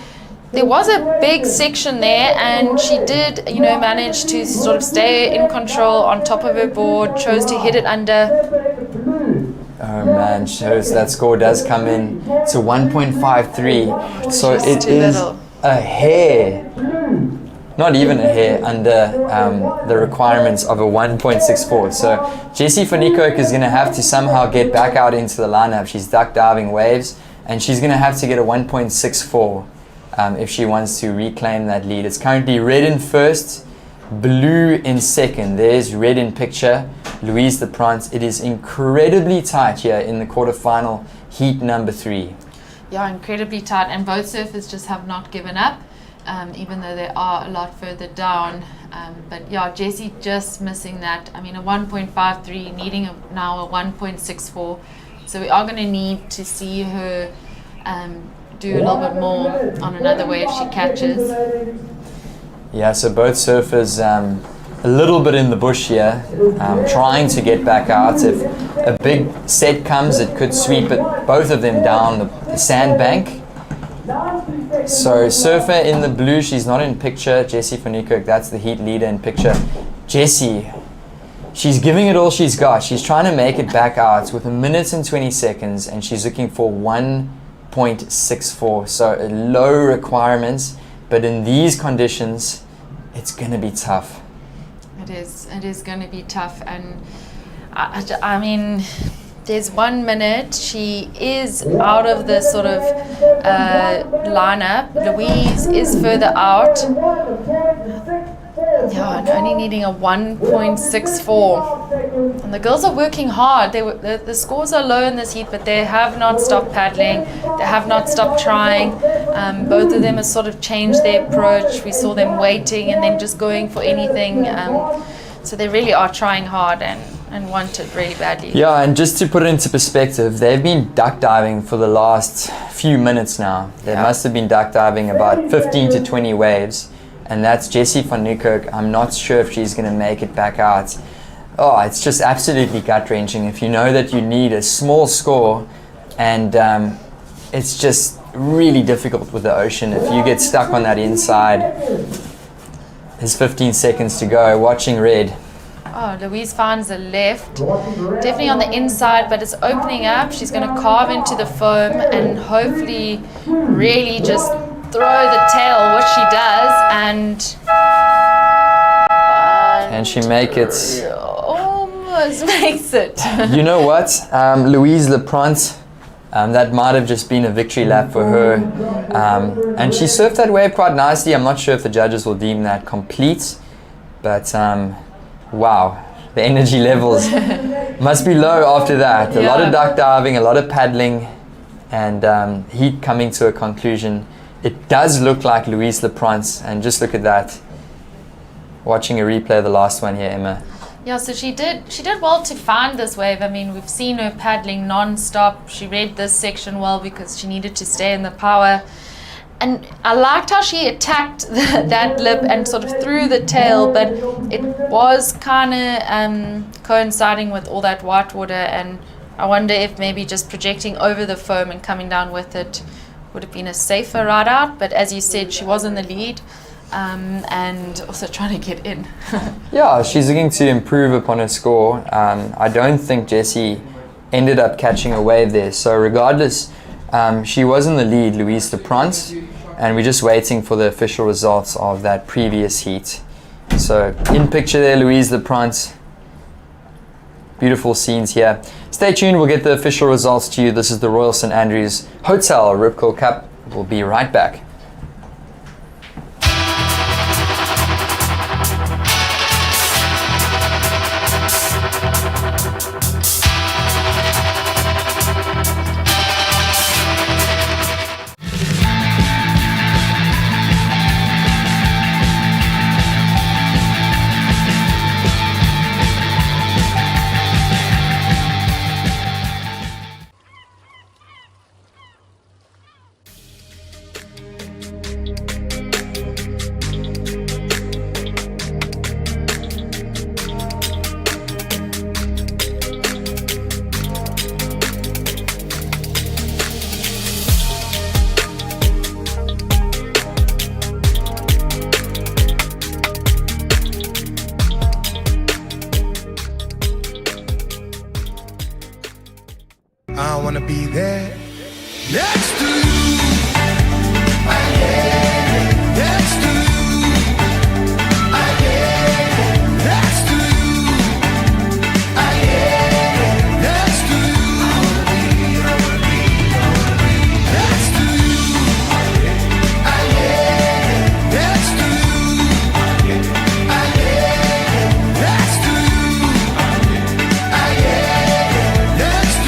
there was a big section there, and she did, manage to sort of stay in control on top of her board, chose to hit it under. Oh man, shows that score does come in to 1.53. So it is a hair, not even a hair, under the requirements of a 1.64. So Jessie van Niekerk is going to have to somehow get back out into the lineup. She's duck diving waves, and she's going to have to get a 1.64 if she wants to reclaim that lead. It's currently red in first, blue in second. There's red in picture, Louise Leprant. It is incredibly tight here in the quarterfinal heat number 3. Yeah, incredibly tight, and both surfers just have not given up, even though they are a lot further down. But yeah, Jessie just missing that. I mean, a 1.53, needing now a 1.64. So we are going to need to see her do a little bit more on another wave she catches. Yeah, so both surfers a little bit in the bush here, trying to get back out. If a big set comes, it could sweep both of them down the sandbank. So surfer in the blue, she's not in picture. Jessie van Niekerk, that's the heat leader in picture. Jessie, she's giving it all she's got. She's trying to make it back out with 1 minute and 20 seconds, and she's looking for 7.64. So low requirements, but in these conditions, it's going to be tough. It is going to be tough. And I mean, there's 1 minute she is out of the sort of lineup. Louise is further out. Yeah, and only needing a 1.64. And the girls are working hard. The scores are low in this heat, but they have not stopped paddling. They have not stopped trying. Both of them have sort of changed their approach. We saw them waiting and then just going for anything. So they really are trying hard and want it really badly. Yeah, and just to put it into perspective, they've been duck diving for the last few minutes now. They must have been duck diving about 15 to 20 waves. And that's Jessie van Niekerk. I'm not sure if she's going to make it back out. Oh, it's just absolutely gut-wrenching. If you know that you need a small score, and it's just really difficult with the ocean. If you get stuck on that inside, there's 15 seconds to go. Watching red. Oh, Louise finds a left. Definitely on the inside, but it's opening up. She's going to carve into the foam and hopefully really just throw the tail, which she does, and Can she make it? Almost makes it. You know what? Louise Leprant, that might have just been a victory lap for her. And she surfed that wave quite nicely. I'm not sure if the judges will deem that complete, but wow, the energy levels must be low after that. A lot of duck diving, a lot of paddling, and heat coming to a conclusion. It does look like Louise Leprant, and just look at that. Watching a replay of the last one here, Emma. Yeah, so she did well to find this wave. I mean, we've seen her paddling non-stop. She read this section well because she needed to stay in the power. And I liked how she attacked that lip and sort of threw the tail, but it was kind of coinciding with all that white water, and I wonder if maybe just projecting over the foam and coming down with it would have been a safer ride out. But as you said, she was in the lead and also trying to get in. Yeah, she's looking to improve upon her score. I don't think Jessie ended up catching a wave there. So regardless, she was in the lead, Louise Leprant, and we're just waiting for the official results of that previous heat. So in picture there, Louise Leprant. Beautiful scenes here. Stay tuned, we'll get the official results to you. This is the Royal St. Andrews Hotel Rip Curl Cup. We'll be right back. I wanna be there next to you. Next to you. Next to you. Next to you. Next to you. Next to you. Next to you.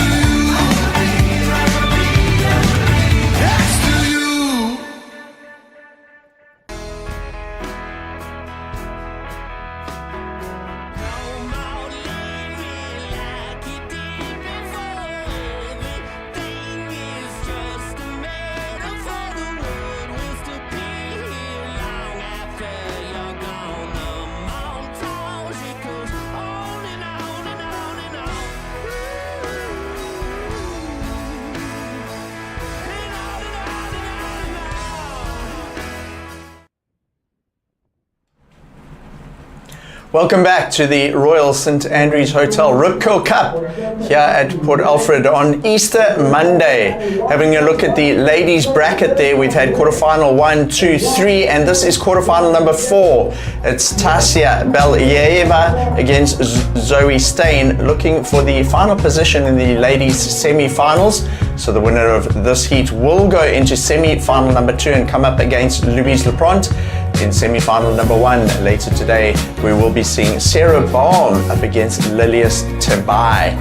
Welcome back to the Royal St Andrews Hotel Rip Curl Cup here at Port Alfred on Easter Monday. Having a look at the ladies bracket there, we've had quarterfinal 1, 2, 3, and this is quarterfinal number 4. It's Tasia Belyaeva against Zoe Stain, looking for the final position in the ladies semi-finals. So the winner of this heat will go into semi-final number 2 and come up against Louise Lepront. In semi-final number 1 later today, we will be seeing Sarah Baum up against Lilius Tabai.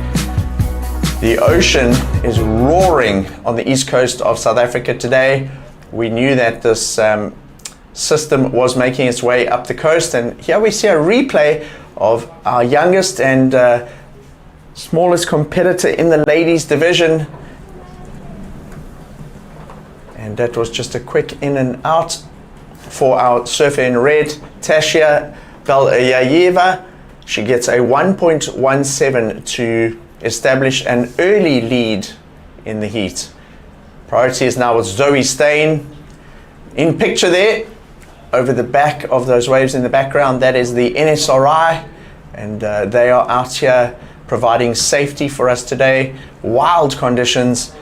The ocean is roaring on the east coast of South Africa today. We knew that this system was making its way up the coast, and here we see a replay of our youngest and smallest competitor in the ladies division. And that was just a quick in and out for our surfer in red, Tasia Belyaeva. She gets a 1.17 to establish an early lead in the heat. Priority is now with Zoe Stain. In picture there, over the back of those waves in the background, that is the NSRI, and they are out here providing safety for us today. Wild conditions.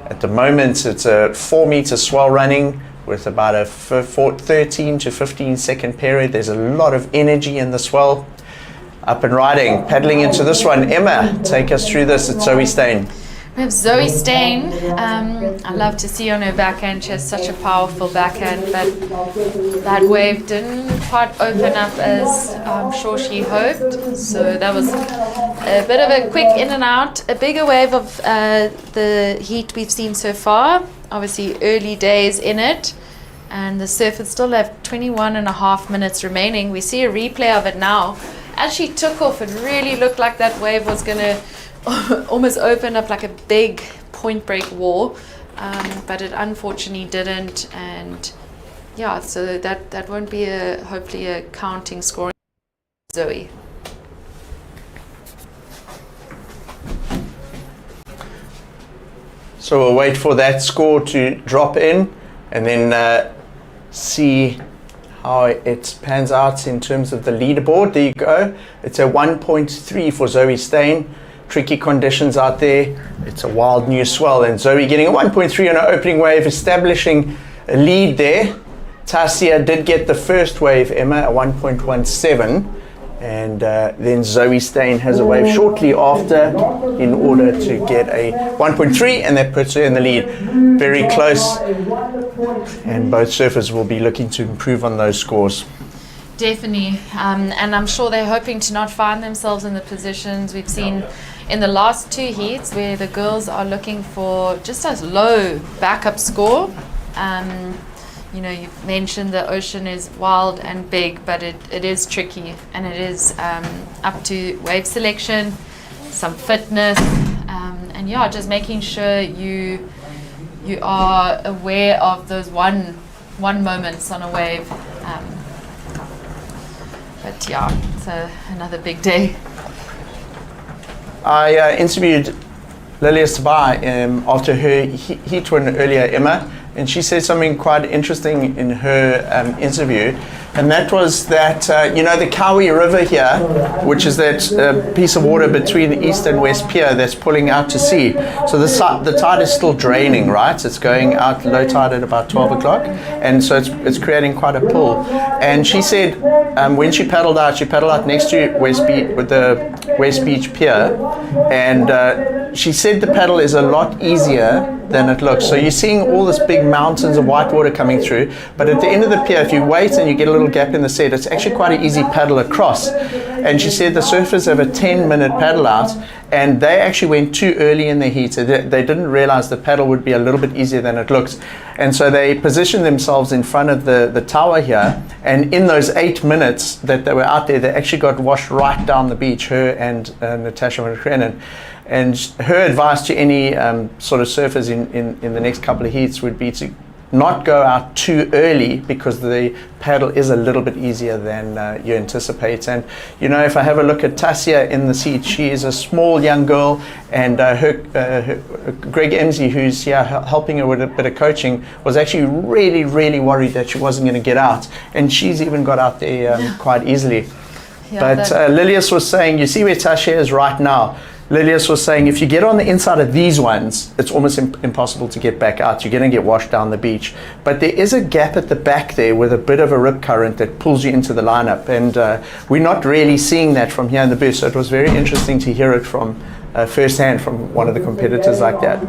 At the moment, it's a 4-meter swell running with about a 13 to 15 second period. There's a lot of energy in the swell. Up and riding, paddling into this one. Emma, take us through this. It's Zoe Stain. We have Zoe Stain. I love to see on her backhand. She has such a powerful backhand, but that wave didn't quite open up as I'm sure she hoped. So that was a bit of a quick in and out. A bigger wave of the heat we've seen so far. Obviously early days in it. And the surfers still have 21 and a half minutes remaining. We see a replay of it now. As she took off, it really looked like that wave was going to almost open up like a big point break wall, but it unfortunately didn't. And yeah, so that won't be hopefully a counting scoring. Zoe. So we'll wait for that score to drop in and then see how it pans out in terms of the leaderboard. There you go. It's a 1.3 for Zoe Stain. Tricky conditions out there. It's a wild new swell, and Zoe getting a 1.3 on her opening wave, establishing a lead there. Tasia did get the first wave, Emma, a 1.17, and then Zoe Stain has a wave shortly after in order to get a 1.3, and that puts her in the lead. Very close, and both surfers will be looking to improve on those scores. Definitely, and I'm sure they're hoping to not find themselves in the positions we've seen in the last 2 heats where the girls are looking for just a low backup score. You know, you've mentioned the ocean is wild and big, but it is tricky, and it is up to wave selection, some fitness, and yeah, just making sure you are aware of those one moments on a wave. But yeah, it's another big day. I interviewed Lilius Tabai after her heat win earlier, Emma, and she said something quite interesting in her interview, and that was that, you know, the Kawi River here, which is that piece of water between the East and West Pier that's pulling out to sea. So the tide is still draining, right? It's going out low tide at about 12 o'clock, and so it's creating quite a pull. And she said when she paddled out next to the West Beach Pier, and she said the paddle is a lot easier than it looks. So you're seeing all this big mountains of white water coming through, but at the end of the pier, if you wait and you get a little gap in the set, it's actually quite an easy paddle across. And she said the surfers have a 10-minute paddle out, and they actually went too early in the heat. So they didn't realize the paddle would be a little bit easier than it looks. And so they positioned themselves in front of the tower here, and in those 8 minutes that they were out there, they actually got washed right down the beach, her and Natasha McCrennan. And her advice to any sort of surfers in the next couple of heats would be to not go out too early, because the paddle is a little bit easier than you anticipate. And you know, if I have a look at Tasia in the seat, she is a small young girl, and her Greg Emsey, who's here helping her with a bit of coaching, was actually really worried that she wasn't going to get out, and she's even got out there quite easily. Yeah, but that- Lilius was saying, you see where Tasha is right now. Lilius was saying, if you get on the inside of these ones, it's almost impossible to get back out. You're going to get washed down the beach. But there is a gap at the back there with a bit of a rip current that pulls you into the lineup. And we're not really seeing that from here in the booth. So it was very interesting to hear it from firsthand from one of the competitors like that.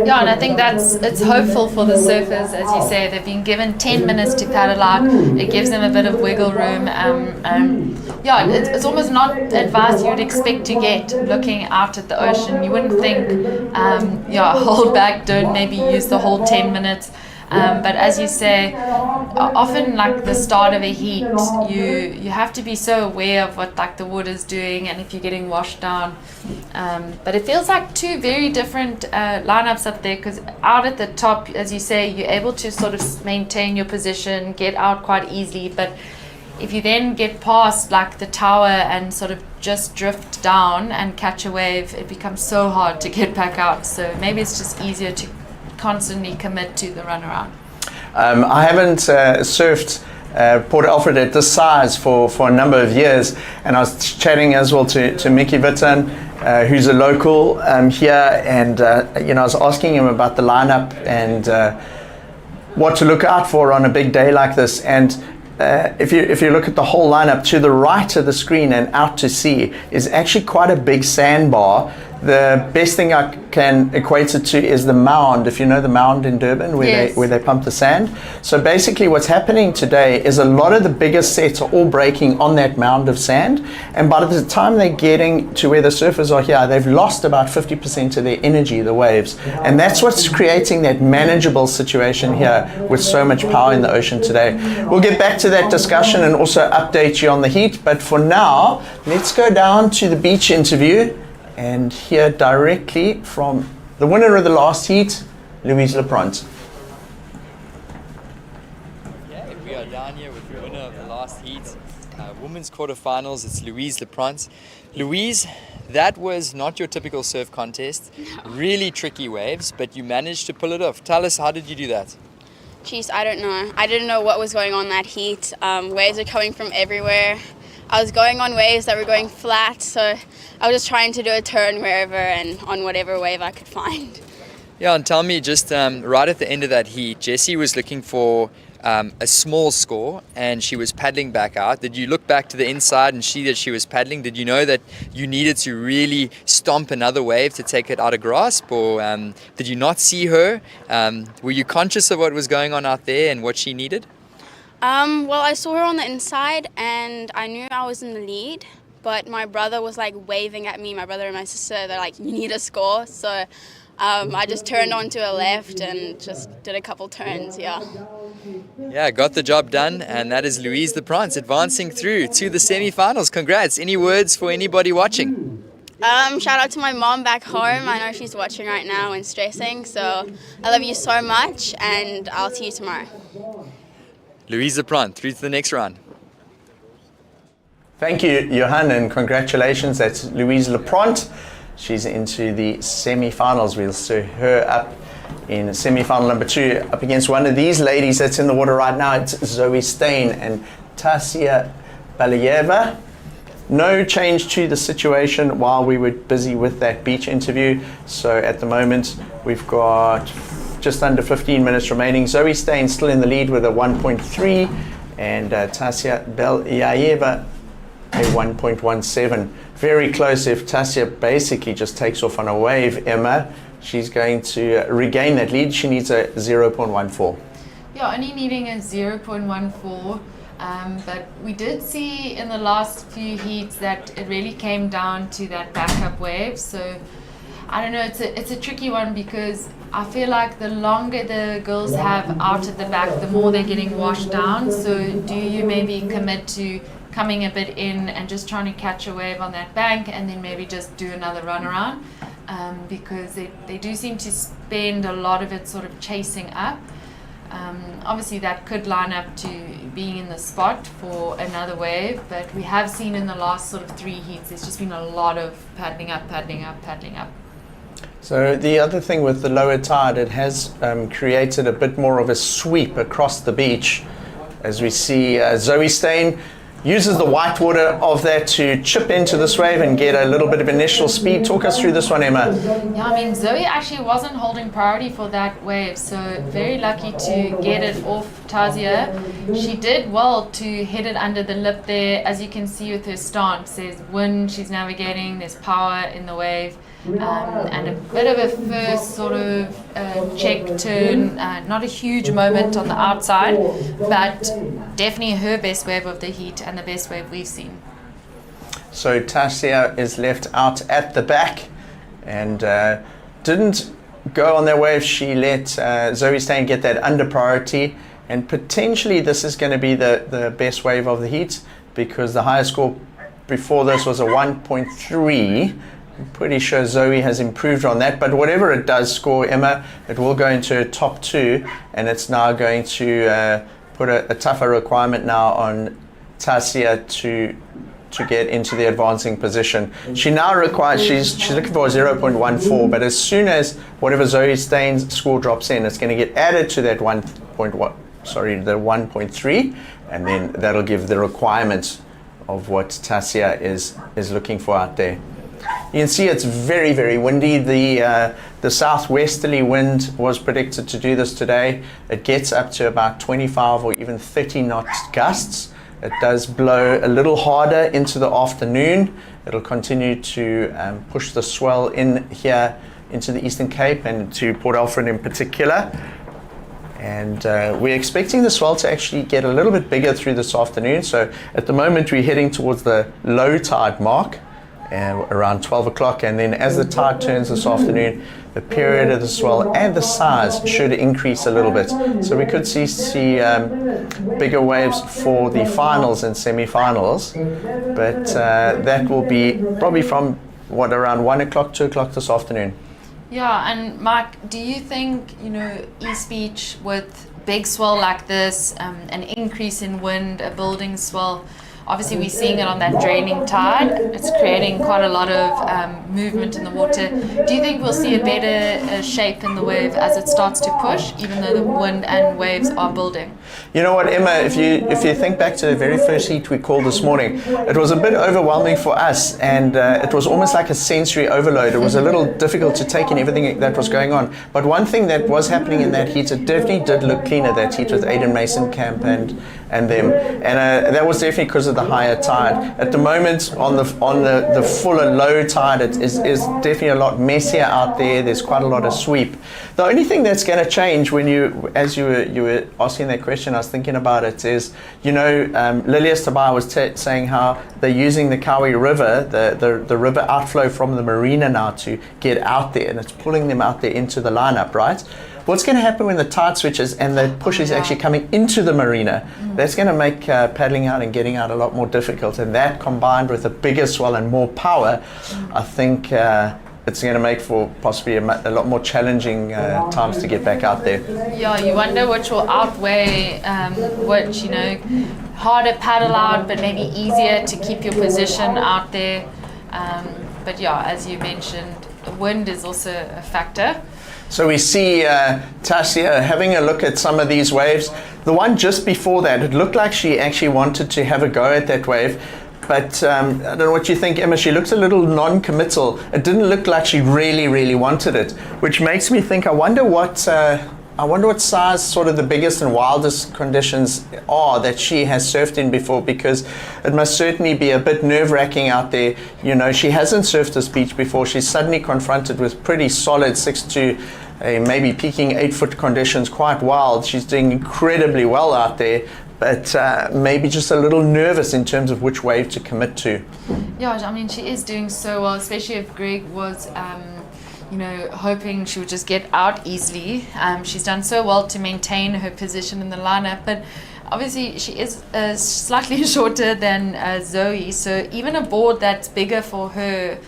Yeah, and I think it's hopeful for the surfers, as you say. They've been given 10 minutes to paddle out. It gives them a bit of wiggle room. Yeah, it's almost not advice you would expect to get looking out at the ocean. You wouldn't think, hold back, don't maybe use the whole 10 minutes. But as you say, often like the start of a heat, you have to be so aware of what like the water's doing and if you're getting washed down. But it feels like two very different lineups up there, because out at the top, as you say, you're able to sort of maintain your position, get out quite easily. But if you then get past like the tower and sort of just drift down and catch a wave, it becomes so hard to get back out. So maybe it's just easier to constantly commit to the runaround. I haven't surfed Port Alfred at this size for a number of years, and I was chatting as well to Mickey Witten, who's a local here, and I was asking him about the lineup and what to look out for on a big day like this. And if you look at the whole lineup, to the right of the screen and out to sea is actually quite a big sandbar. The best thing I can equate it to is the mound, if you know the mound in Durban where they pump the sand. So basically what's happening today is a lot of the biggest sets are all breaking on that mound of sand, and by the time they're getting to where the surfers are here, they've lost about 50% of their energy, the waves, and that's what's creating that manageable situation here with so much power in the ocean today. We'll get back to that discussion and also update you on the heat, but for now, let's go down to the beach interview and hear directly from the winner of the last heat, Louise Lepront. Yeah, we are down here with the winner of the last heat, women's quarterfinals. It's Louise Lepront. Louise, that was not your typical surf contest. Really tricky waves, but you managed to pull it off. Tell us, how did you do that? Jeez, I don't know. I didn't know what was going on that heat. Waves were coming from everywhere. I was going on waves that were going flat, so I was just trying to do a turn wherever and on whatever wave I could find. Yeah, and tell me, just right at the end of that heat, Jessie was looking for a small score and she was paddling back out. Did you look back to the inside and see that she was paddling? Did you know that you needed to really stomp another wave to take it out of grasp, or did you not see her? Were you conscious of what was going on out there and what she needed? Well, I saw her on the inside and I knew I was in the lead, but my brother was like waving at me, my brother and my sister, they're like, you need a score. So I just turned onto a left and just did a couple turns, yeah. Yeah, got the job done, and that is Louise Lepront advancing through to the semi-finals. Congrats. Any words for anybody watching? Shout out to my mom back home. I know she's watching right now and stressing, so I love you so much and I'll see you tomorrow. Louise Lepront through to the next round. Thank you, Johan, and congratulations. That's Louise Lepront. She's into the semi-finals. We'll see her up in semi-final number 2 up against one of these ladies that's in the water right now. It's Zoe Steyn and Tasia Balayeva. No change to the situation while we were busy with that beach interview. So at the moment, we've got just under 15 minutes remaining. Zoe Steyn still in the lead with a 1.3 and Tasia Balayeva a 1.17. Very close. If Tasia basically just takes off on a wave, Emma, she's going to regain that lead. She needs a 0.14. Yeah, only needing a 0.14. But we did see in the last few heats that it really came down to that backup wave. So I don't know, it's a tricky one, because I feel like the longer the girls have out at the back, the more they're getting washed down. So do you maybe commit to coming a bit in and just trying to catch a wave on that bank and then maybe just do another run around? Because they do seem to spend a lot of it sort of chasing up. Obviously that could line up to being in the spot for another wave, but we have seen in the last sort of 3 heats there's just been a lot of paddling up, paddling up, paddling up. So the other thing with the lower tide, it has created a bit more of a sweep across the beach, as we see Zoe Steyn uses the white water of that to chip into this wave and get a little bit of initial speed. Talk us through this one, Emma. Yeah, I mean, Zoe actually wasn't holding priority for that wave, so very lucky to get it off Tasia. She did well to hit it under the lip there. As you can see with her stance, there's wind she's navigating, there's power in the wave. And a bit of a first sort of check turn, not a huge moment on the outside, but definitely her best wave of the heat and the best wave we've seen. So Tasia is left out at the back and didn't go on their wave. She let Zoe Steyn get that under priority, and potentially this is going to be the best wave of the heat, because the highest score before this was a 1.3. I'm pretty sure Zoe has improved on that, but whatever it does score, Emma, it will go into a top 2, and it's now going to put a tougher requirement now on Tasia to get into the advancing position. She now requires, she's looking for a 0.14, but as soon as whatever Zoe Steyn's score drops in, it's going to get added to that 1.3, and then that'll give the requirements of what Tasia is looking for out there. You can see it's very, very windy. The southwesterly wind was predicted to do this today. It gets up to about 25 or even 30 knot gusts. It does blow a little harder into the afternoon. It'll continue to push the swell in here into the Eastern Cape and to Port Alfred in particular. And we're expecting the swell to actually get a little bit bigger through this afternoon. So at the moment we're heading towards the low tide mark, around 12 o'clock, and then as the tide turns this afternoon, the period of the swell and the size should increase a little bit. So we could see bigger waves for the finals and semi-finals, but that will be probably from around 1 o'clock, 2 o'clock this afternoon. Yeah, and Mike, do you think, East Beach with big swell like this, an increase in wind, a building swell, obviously we're seeing it on that draining tide, it's creating quite a lot of movement in the water. Do you think we'll see a better shape in the wave as it starts to push, even though the wind and waves are building? You know what, Emma, if you think back to the very first heat we called this morning, it was a bit overwhelming for us, and it was almost like a sensory overload. It was a little difficult to take in everything that was going on. But one thing that was happening in that heat, it definitely did look cleaner, that heat with Aidan Mason Camp and them, and that was definitely because of the higher tide. At the moment, on the fuller low tide, it is definitely a lot messier out there. There's quite a lot of sweep. The only thing that's going to change as you were asking that question, I was thinking about it, is, Lilias Tabai was saying how they're using the Kawi River, the river outflow from the marina now to get out there, and it's pulling them out there into the lineup, right? What's going to happen when the tide switches and the push is actually coming into the marina? That's going to make paddling out and getting out a lot more difficult, and that combined with a bigger swell and more power, I think it's going to make for possibly a lot more challenging times to get back out there. Yeah, you wonder which will outweigh which, harder paddle out, but maybe easier to keep your position out there. But yeah, as you mentioned, wind is also a factor. So we see Tasia having a look at some of these waves. The one just before that, it looked like she actually wanted to have a go at that wave. But I don't know what you think, Emma. She looks a little non-committal. It didn't look like she really, really wanted it, which makes me think, I wonder what size sort of the biggest and wildest conditions are that she has surfed in before, because it must certainly be a bit nerve-wracking out there. She hasn't surfed this beach before. She's suddenly confronted with pretty solid 6 to maybe peaking 8-foot conditions, quite wild. She's doing incredibly well out there, but maybe just a little nervous in terms of which wave to commit to. Yeah, I mean, she is doing so well, especially if Greg was hoping she would just get out easily. She's done so well to maintain her position in the lineup, but obviously she is slightly shorter than Zoe, so even a board that's bigger for her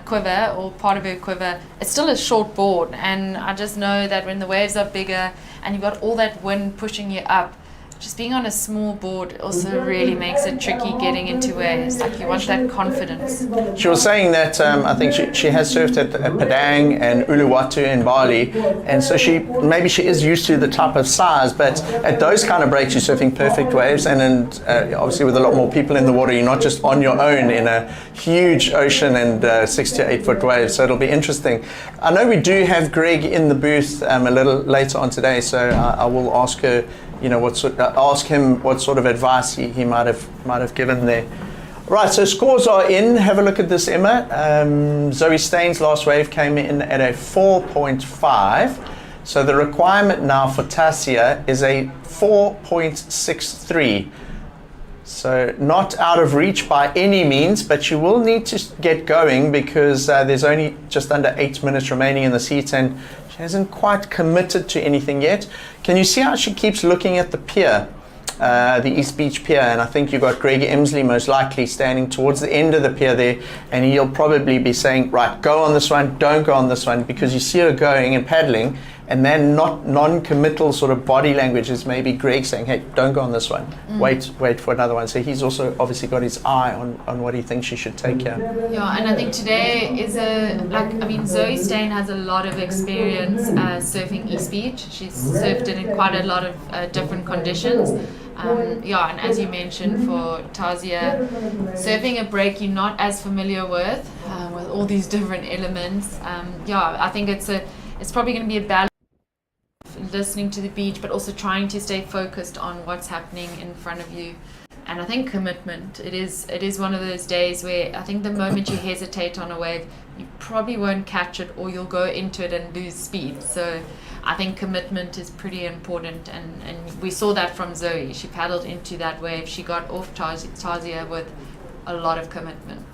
quiver, or part of her quiver, it's still a short board, and I just know that when the waves are bigger and you've got all that wind pushing you up, just being on a small board also really makes it tricky getting into waves. Like you want that confidence. She was saying that I think she has surfed at Padang and Uluwatu in Bali, and so she is used to the type of size, but at those kind of breaks you're surfing perfect waves, and obviously with a lot more people in the water, you're not just on your own in a huge ocean and 6 to 8 foot waves, so it'll be interesting. I know we do have Greg in the booth a little later on today, so I will ask her, ask him what sort of advice he might have given there. Right, so scores are in. Have a look at this, Emma. Zoe Staines' last wave came in at a 4.5. So the requirement now for Tassia is a 4.63. So not out of reach by any means, but you will need to get going because there's only just under 8 minutes remaining in the heat, and she hasn't quite committed to anything yet. Can you see how she keeps looking at the pier? The East Beach Pier, and I think you've got Greg Emsley most likely standing towards the end of the pier there, and he'll probably be saying, right, go on this one, don't go on this one, because you see her going and paddling, and then not non-committal sort of body language is maybe Greg saying, hey, don't go on this one, wait for another one. So he's also obviously got his eye on what he thinks she should take here. Yeah, and I think today is Zoe Stain has a lot of experience surfing East Beach. She's surfed it in quite a lot of different conditions. And as you mentioned, for Tassia, surfing a break you're not as familiar with all these different elements. I think it's probably going to be a balance of listening to the beach, but also trying to stay focused on what's happening in front of you. And I think commitment. It is one of those days where I think the moment you hesitate on a wave, you probably won't catch it, or you'll go into it and lose speed. So I think commitment is pretty important, and we saw that from Zoe. She paddled into that wave. She got off Tassia with a lot of commitment.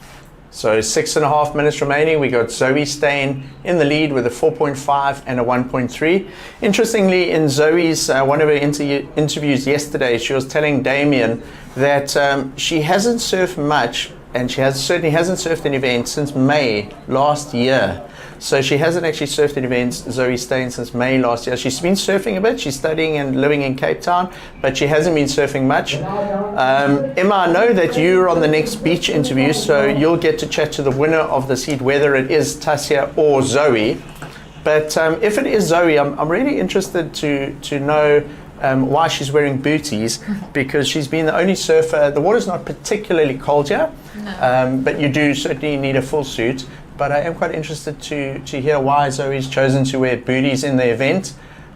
So 6.5 minutes remaining. We got Zoe Stain in the lead with a 4.5 and a 1.3. Interestingly, in Zoe's one of her interviews yesterday, she was telling Damien that she hasn't surfed much, and she certainly hasn't surfed an event since May last year. So she hasn't actually surfed an event, Zoe Stain, since May last year. She's been surfing a bit. She's studying and living in Cape Town, but she hasn't been surfing much. Emma, I know that you're on the next beach interview, so you'll get to chat to the winner of this heat, whether it is Tassia or Zoe. But if it is Zoe, I'm really interested to know why she's wearing booties, because she's been the only surfer. The water's not particularly cold here, but you do certainly need a full suit. But I am quite interested to hear why Zoe's chosen to wear booties in the event.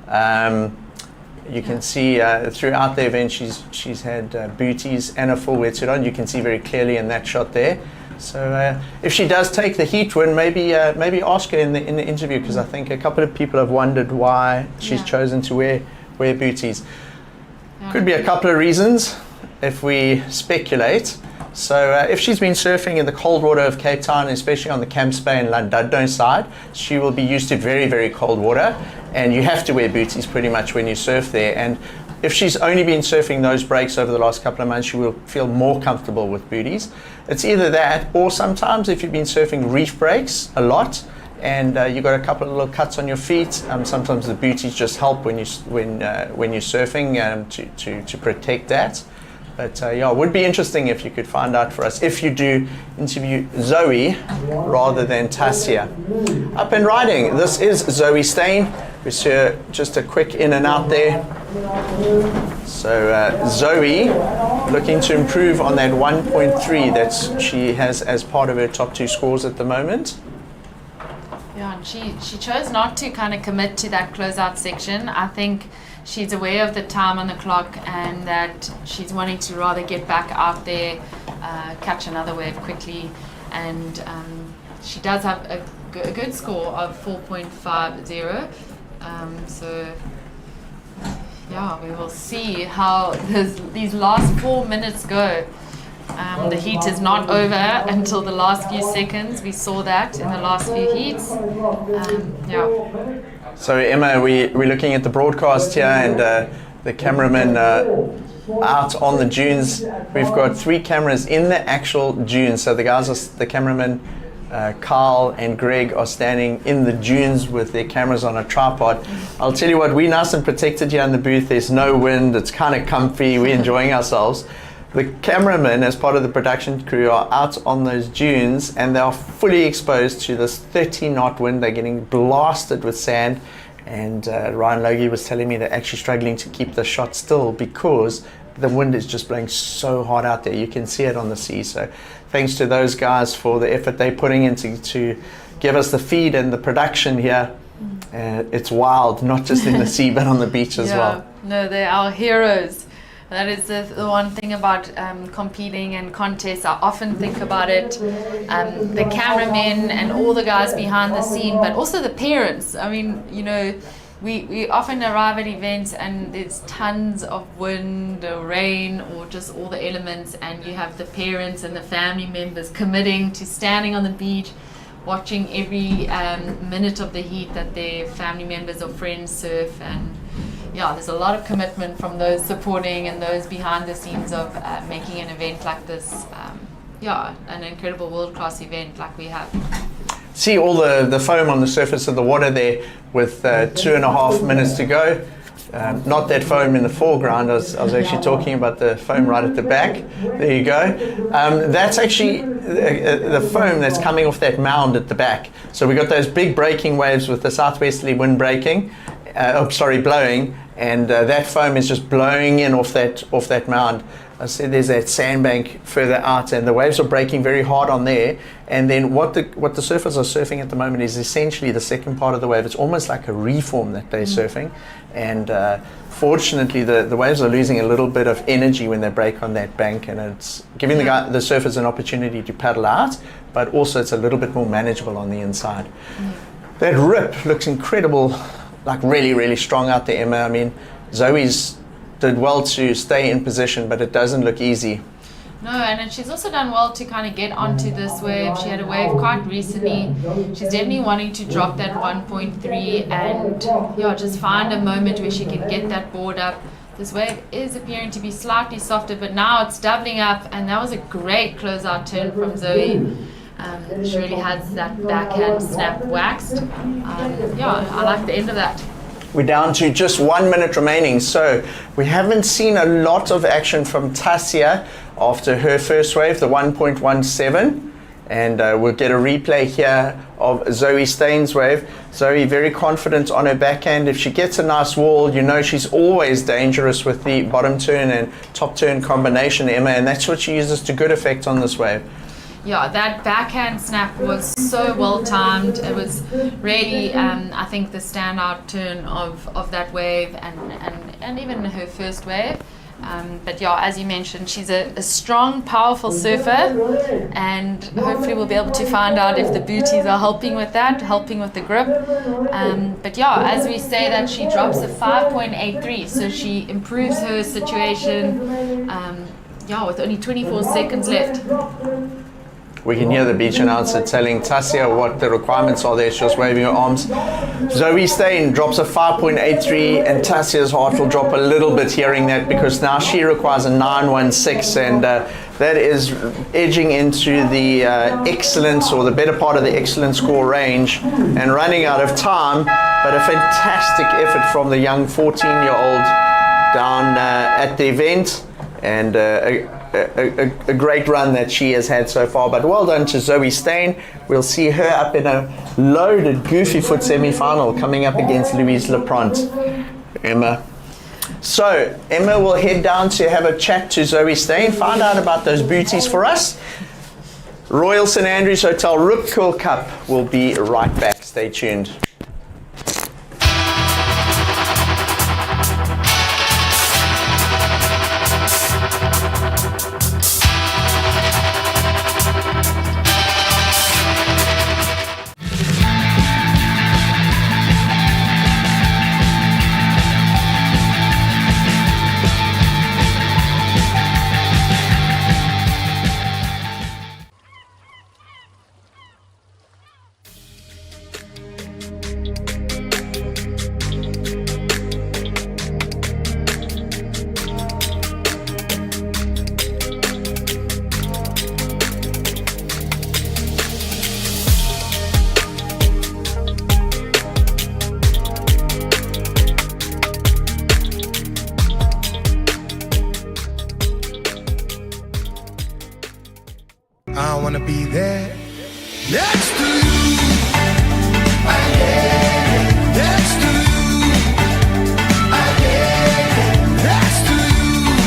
You can see throughout the event she's had booties and a full wetsuit on. You can see very clearly in that shot there. So if she does take the heat win, maybe ask her in the interview, because I think a couple of people have wondered why she's chosen to wear booties. Could be a couple of reasons if we speculate. So if she's been surfing in the cold water of Cape Town, especially on the Camps Bay and Llandudno side, she will be used to very, very cold water, and you have to wear booties pretty much when you surf there. And if she's only been surfing those breaks over the last couple of months, she will feel more comfortable with booties. It's either that, or sometimes if you've been surfing reef breaks a lot, and you've got a couple of little cuts on your feet, sometimes the booties just help when you're surfing to protect that. But it would be interesting if you could find out for us if you do interview Zoe rather than Tassia. Up and riding, this is Zoe Stain. We see just a quick in and out there. So Zoe looking to improve on that 1.3 that she has as part of her top 2 scores at the moment. Yeah, and she chose not to kind of commit to that closeout section. I think she's aware of the time on the clock, and that she's wanting to rather get back out there, catch another wave quickly, and she does have a good score of 4.50. So yeah, we will see how these last 4 minutes go. The heat is not over until the last few seconds. We saw that in the last few heats. So Emma, we're looking at the broadcast here, and the cameraman out on the dunes. We've got 3 cameras in the actual dunes. So the cameramen Carl and Greg are standing in the dunes with their cameras on a tripod. I'll tell you what, we're nice and protected here in the booth. There's no wind, it's kind of comfy, we're enjoying ourselves. The cameramen, as part of the production crew, are out on those dunes and they are fully exposed to this 30-knot wind. They're getting blasted with sand. And Ryan Logie was telling me they're actually struggling to keep the shot still because the wind is just blowing so hard out there. You can see it on the sea. So thanks to those guys for the effort they're putting into to give us the feed and the production here. It's wild, not just in the sea, but on the beach as well. No, they're our heroes. That is the one thing about competing and contests. I often think about it, the cameramen and all the guys behind the scene, but also the parents. I mean, you know, we often arrive at events and there's tons of wind or rain or just all the elements, and you have the parents and the family members committing to standing on the beach, watching every minute of the heat that their family members or friends surf. And yeah, there's a lot of commitment from those supporting and those behind the scenes of making an event like this. An incredible world-class event like we have. See all the foam on the surface of the water there with 2.5 minutes to go. Not that foam in the foreground, I was actually talking about the foam right at the back. There you go. That's actually the foam that's coming off that mound at the back. So we got those big breaking waves with the southwesterly wind blowing, and that foam is just blowing in off that mound. I said there's that sandbank further out, and the waves are breaking very hard on there. And then what the surfers are surfing at the moment is essentially the second part of the wave. It's almost like a reform that they're surfing, and fortunately the waves are losing a little bit of energy when they break on that bank, and it's giving the surfers an opportunity to paddle out, but also it's a little bit more manageable on the inside. That rip looks incredible, like really, really strong out there, Emma. I mean, Zoe's did well to stay in position, but it doesn't look easy. No, and she's also done well to kind of get onto this wave. She had a wave quite recently. She's definitely wanting to drop that 1.3 and just find a moment where she can get that board up. This wave is appearing to be slightly softer, but now it's doubling up, and that was a great closeout turn from Zoe. She really has that backhand snap waxed. I like the end of that. We're down to just 1 minute remaining, so we haven't seen a lot of action from Tassia after her first wave, the 1.17, and we'll get a replay here of Zoe Stain's wave. Zoe very confident on her backhand. If she gets a nice wall, you know she's always dangerous with the bottom turn and top turn combination, Emma, and that's what she uses to good effect on this wave. Yeah, that backhand snap was so well timed. It was really, I think, the standout turn of that wave and even her first wave. But yeah, as you mentioned, she's a strong, powerful surfer, and hopefully we'll be able to find out if the booties are helping with that, helping with the grip. But yeah, as we say that, she drops a 5.83, so she improves her situation. With only 24 seconds left. We can hear the beach announcer telling Tassia what the requirements are there. She's just waving her arms. Zoe Stain drops a 5.83, and Tassia's heart will drop a little bit hearing that, because now she requires a 9.16, and that is edging into the excellence, or the better part of the excellent score range, and running out of time. But a fantastic effort from the young 14-year-old down at the event, and a great run that she has had so far. But well done to Zoe Stain. We'll see her up in a loaded Goofy Foot semi-final coming up against Louise Lapront. Emma. So Emma will head down to have a chat to Zoe Stain, find out about those booties for us. Royal St Andrews Hotel Rip Curl Cup will be right back. Stay tuned. I wanna be there next to you. Next to you. Next to you. Next to you.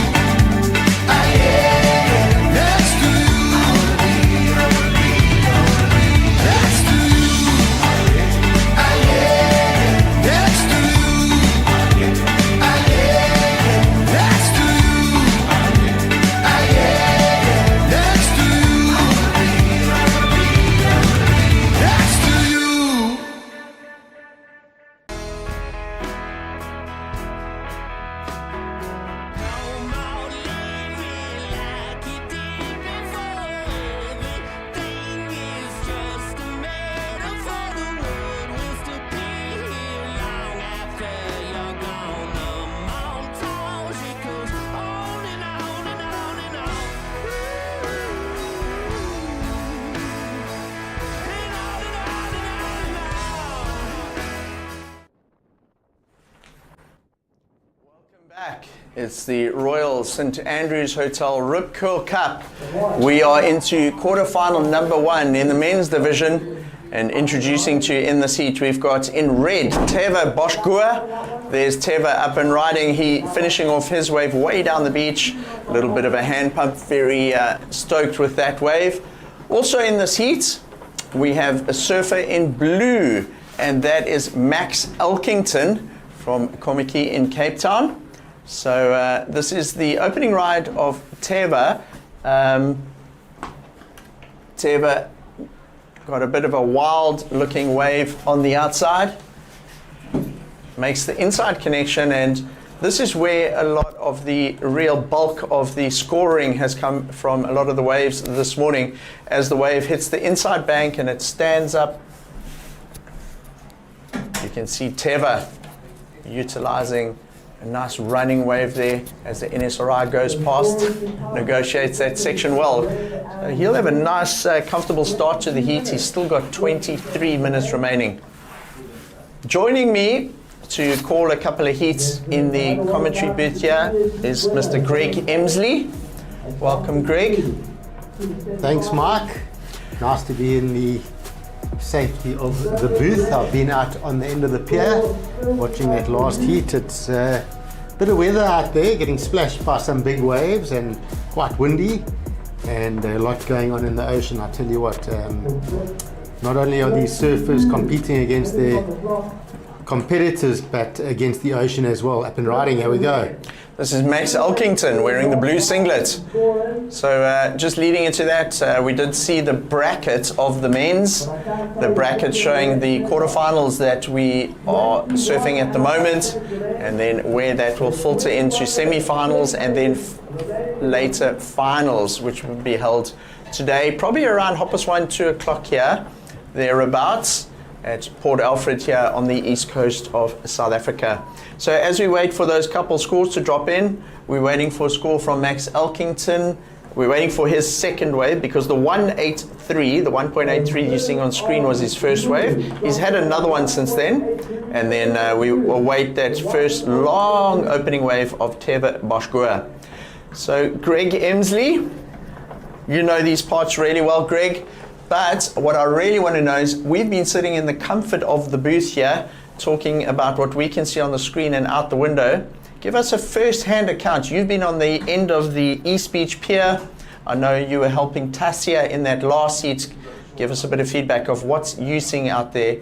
Next to you. Next to you. Next to you. Next to you. Next to you. Back. It's the Royal St Andrews Hotel Rip Curl Cup. We are into quarterfinal number 1 in the men's division, and introducing to you in this heat, we've got in red Teva Boschgua. There's Teva up and riding. He finishing off his wave way down the beach. A little bit of a hand pump, very stoked with that wave. Also in this heat, we have a surfer in blue, and that is Max Elkington from Kommetjie in Cape Town. So this is the opening ride of Teva. Teva got a bit of a wild looking wave on the outside, makes the inside connection, and this is where a lot of the real bulk of the scoring has come from. A lot of the waves this morning, as the wave hits the inside bank and it stands up, you can see Teva utilizing a nice running wave there as the NSRI goes past, negotiates that section well. He'll have a nice, comfortable start to the heat. He's still got 23 minutes remaining. Joining me to call a couple of heats in the commentary booth here is Mr. Greg Emsley. Welcome, Greg. Thanks, Mark. Nice to be in the safety of the booth. I've been out on the end of the pier watching that last heat. It's a bit of weather out there, getting splashed by some big waves and quite windy, and a lot going on in the ocean. I tell you what, not only are these surfers competing against their competitors, but against the ocean as well. Up and riding, here we go. This is Max Elkington wearing the blue singlet. So just leading into that, we did see the bracket of the men's. The bracket showing the quarterfinals that we are surfing at the moment, and then where that will filter into semi-finals and then later finals, which will be held today, probably around 2 o'clock here, thereabouts, at Port Alfred here on the east coast of South Africa. So as we wait for those couple scores to drop in, we're waiting for a score from Max Elkington. We're waiting for his second wave because the 1.83, the 1.83 you're seeing on screen was his first wave. He's had another one since then. And then we will wait that first long opening wave of Teva Boschgua. So Greg Emsley, you know these parts really well, Greg. But what I really want to know is, we've been sitting in the comfort of the booth here, talking about what we can see on the screen and out the window. Give us a first-hand account. You've been on the end of the East Beach Pier. I know you were helping Tassia in that last heat. Give us a bit of feedback of what you're seeing out there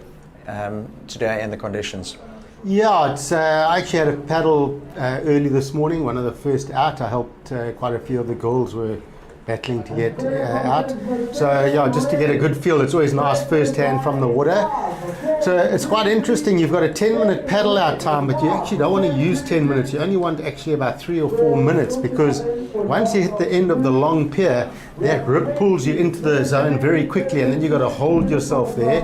today and the conditions. Yeah, it's, I actually had a paddle early this morning, one of the first out. I helped quite a few of the girls were battling to get out. So yeah, just to get a good feel, it's always nice first hand from the water. So it's quite interesting. You've got a 10-minute paddle out time, but you actually don't want to use 10 minutes. You only want actually about 3 or 4 minutes, because once you hit the end of the long pier, that rip pulls you into the zone very quickly, and then you've got to hold yourself there.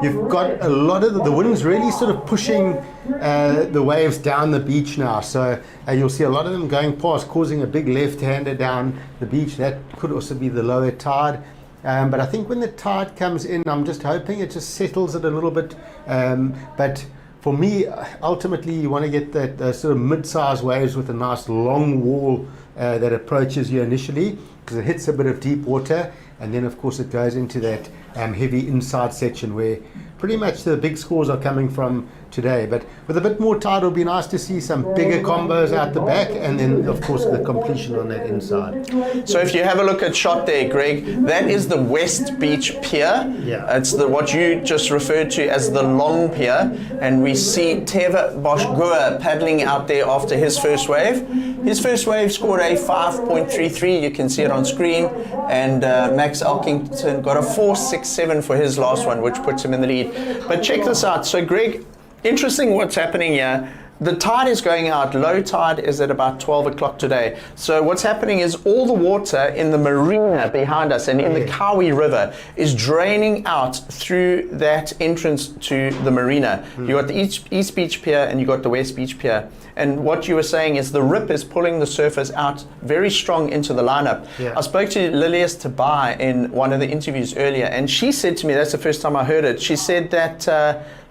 You've got a lot of the wind's really sort of pushing the waves down the beach now, so you'll see a lot of them going past, causing a big left-hander down the beach. That could also be the lower tide, but I think when the tide comes in, I'm just hoping it just settles it a little bit, but for me, ultimately you want to get that sort of mid-sized waves with a nice long wall that approaches you initially, because it hits a bit of deep water, and then of course it goes into that heavy inside section where pretty much the big scores are coming from today. But with a bit more tide, it'll be nice to see some bigger combos out the back, and then of course the completion on that inside. So if you have a look at shot there, Greg, that is the West Beach Pier. Yeah. It's what you just referred to as the long pier, and we see Teva Boschgoer paddling out there after his first wave. His first wave scored a 5.33, you can see it on screen, and Max Elkington got a 4.67 for his last one, which puts him in the lead. But check this out. So Greg, interesting what's happening here. The tide is going out. Low tide is at about 12 o'clock today. So what's happening is all the water in the marina behind us and in the Kawi River is draining out through that entrance to the marina. You got the East Beach Pier and you got the West Beach Pier. And what you were saying is the rip is pulling the surfers out very strong into the lineup. Yeah. I spoke to Lilias Tabai in one of the interviews earlier, and she said to me, that's the first time I heard it, she said that,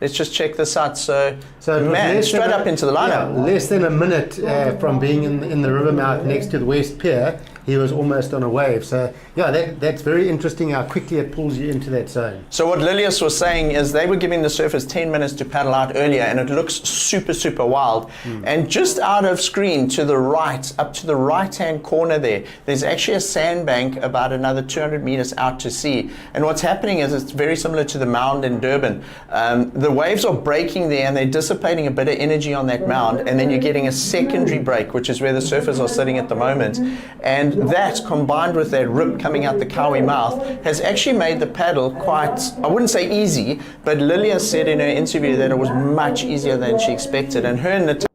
let's just check this out. So it was man, less straight than up into the lineup. Yeah, less than a minute from being in the river mouth next to the West Pier, he was almost on a wave. So yeah, that's very interesting how quickly it pulls you into that zone. So what Lilias was saying is they were giving the surfers 10 minutes to paddle out earlier, and it looks super, super wild. And just out of screen to the right, up to the right-hand corner there's actually a sandbank about another 200 meters out to sea. And what's happening is it's very similar to the mound in Durban. The waves are breaking there, and they're dissipating a bit of energy on that mound, and then you're getting a secondary break, which is where the surfers are sitting at the moment. And that, combined with that rip coming out the Kawi mouth, has actually made the paddle quite, I wouldn't say easy, but Lilia said in her interview that it was much easier than she expected. And her and Natasha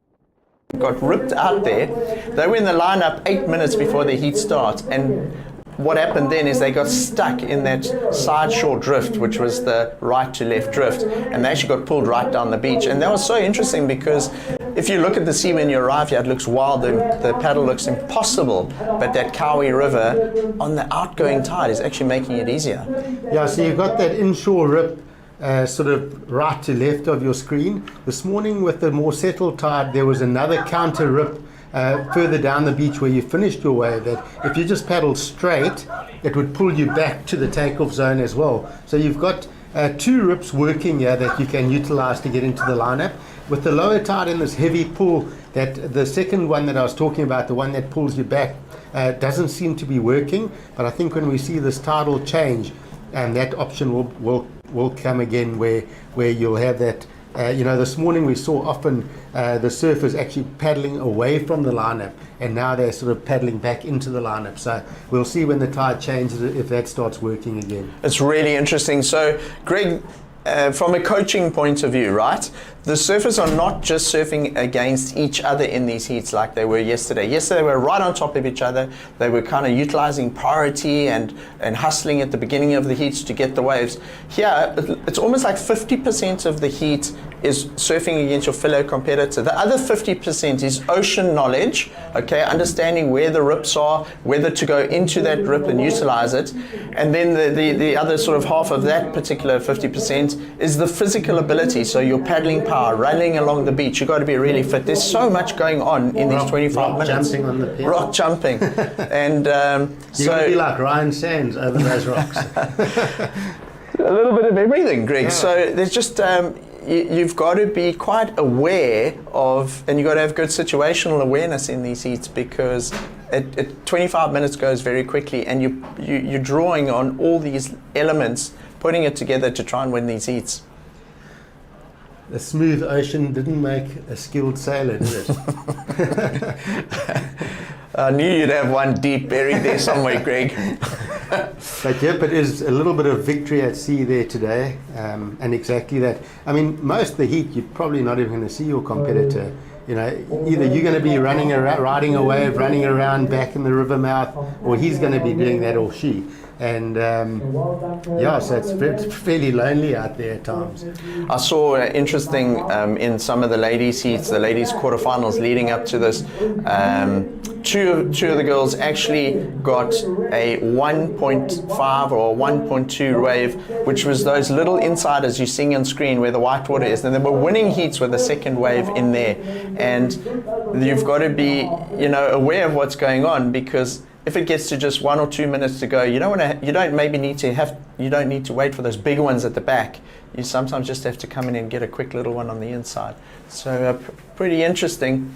got ripped out there. They were in the lineup 8 minutes before the heat starts, and what happened then is they got stuck in that side shore drift, which was the right to left drift, and they actually got pulled right down the beach. And that was so interesting because if you look at the sea when you arrive here, it looks wild, the paddle looks impossible, but that Kawi River on the outgoing tide is actually making it easier. Yeah, so you've got that inshore rip sort of right to left of your screen. This morning with the more settled tide, there was another counter rip further down the beach where you finished your wave, that if you just paddled straight, it would pull you back to the takeoff zone as well. So you've got two rips working here that you can utilize to get into the lineup. With the lower tide and this heavy pull, that the second one that I was talking about, the one that pulls you back, doesn't seem to be working. But I think when we see this tidal change, that option will come again where you'll have that. This morning we saw often the surfers actually paddling away from the lineup, and now they're sort of paddling back into the lineup. So we'll see when the tide changes if that starts working again. It's really interesting. So, Greg, from a coaching point of view, right? The surfers are not just surfing against each other in these heats like they were yesterday. Yesterday they were right on top of each other. They were kind of utilizing priority and hustling at the beginning of the heats to get the waves. Here, it's almost like 50% of the heat is surfing against your fellow competitor. The other 50% is ocean knowledge, okay, understanding where the rips are, whether to go into that rip and utilize it. And then the other sort of half of that particular 50% is the physical ability. So your paddling power, running along the beach, you've got to be really fit. There's so much going on in these 25 minutes. Jumping on the pier. Rock jumping. And you've got to be like Ryan Sands over those rocks. A little bit of everything, Greg. Yeah. So there's just you've got to be quite aware of, and you've got to have good situational awareness in these heats, because 25 minutes goes very quickly, and you're drawing on all these elements, putting it together to try and win these heats. A smooth ocean didn't make a skilled sailor, did it? I knew you'd have one deep buried there somewhere, Greg. But yep, it is a little bit of victory at sea there today, and exactly that. I mean, most of the heat, you're probably not even going to see your competitor. You know, either you're going to be running around, riding a wave, running around back in the river mouth, or he's going to be doing that, or she. And so it's fairly lonely out there at times. I saw interesting in some of the ladies' heats, the ladies' quarterfinals leading up to this. Two of the girls actually got a 1.5 or 1.2 wave, which was those little insiders you see on screen where the white water is. And they were winning heats with a second wave in there. And you've got to be, aware of what's going on, because if it gets to just 1 or 2 minutes to go, you don't need to wait for those big ones at the back. You sometimes just have to come in and get a quick little one on the inside. So pretty interesting.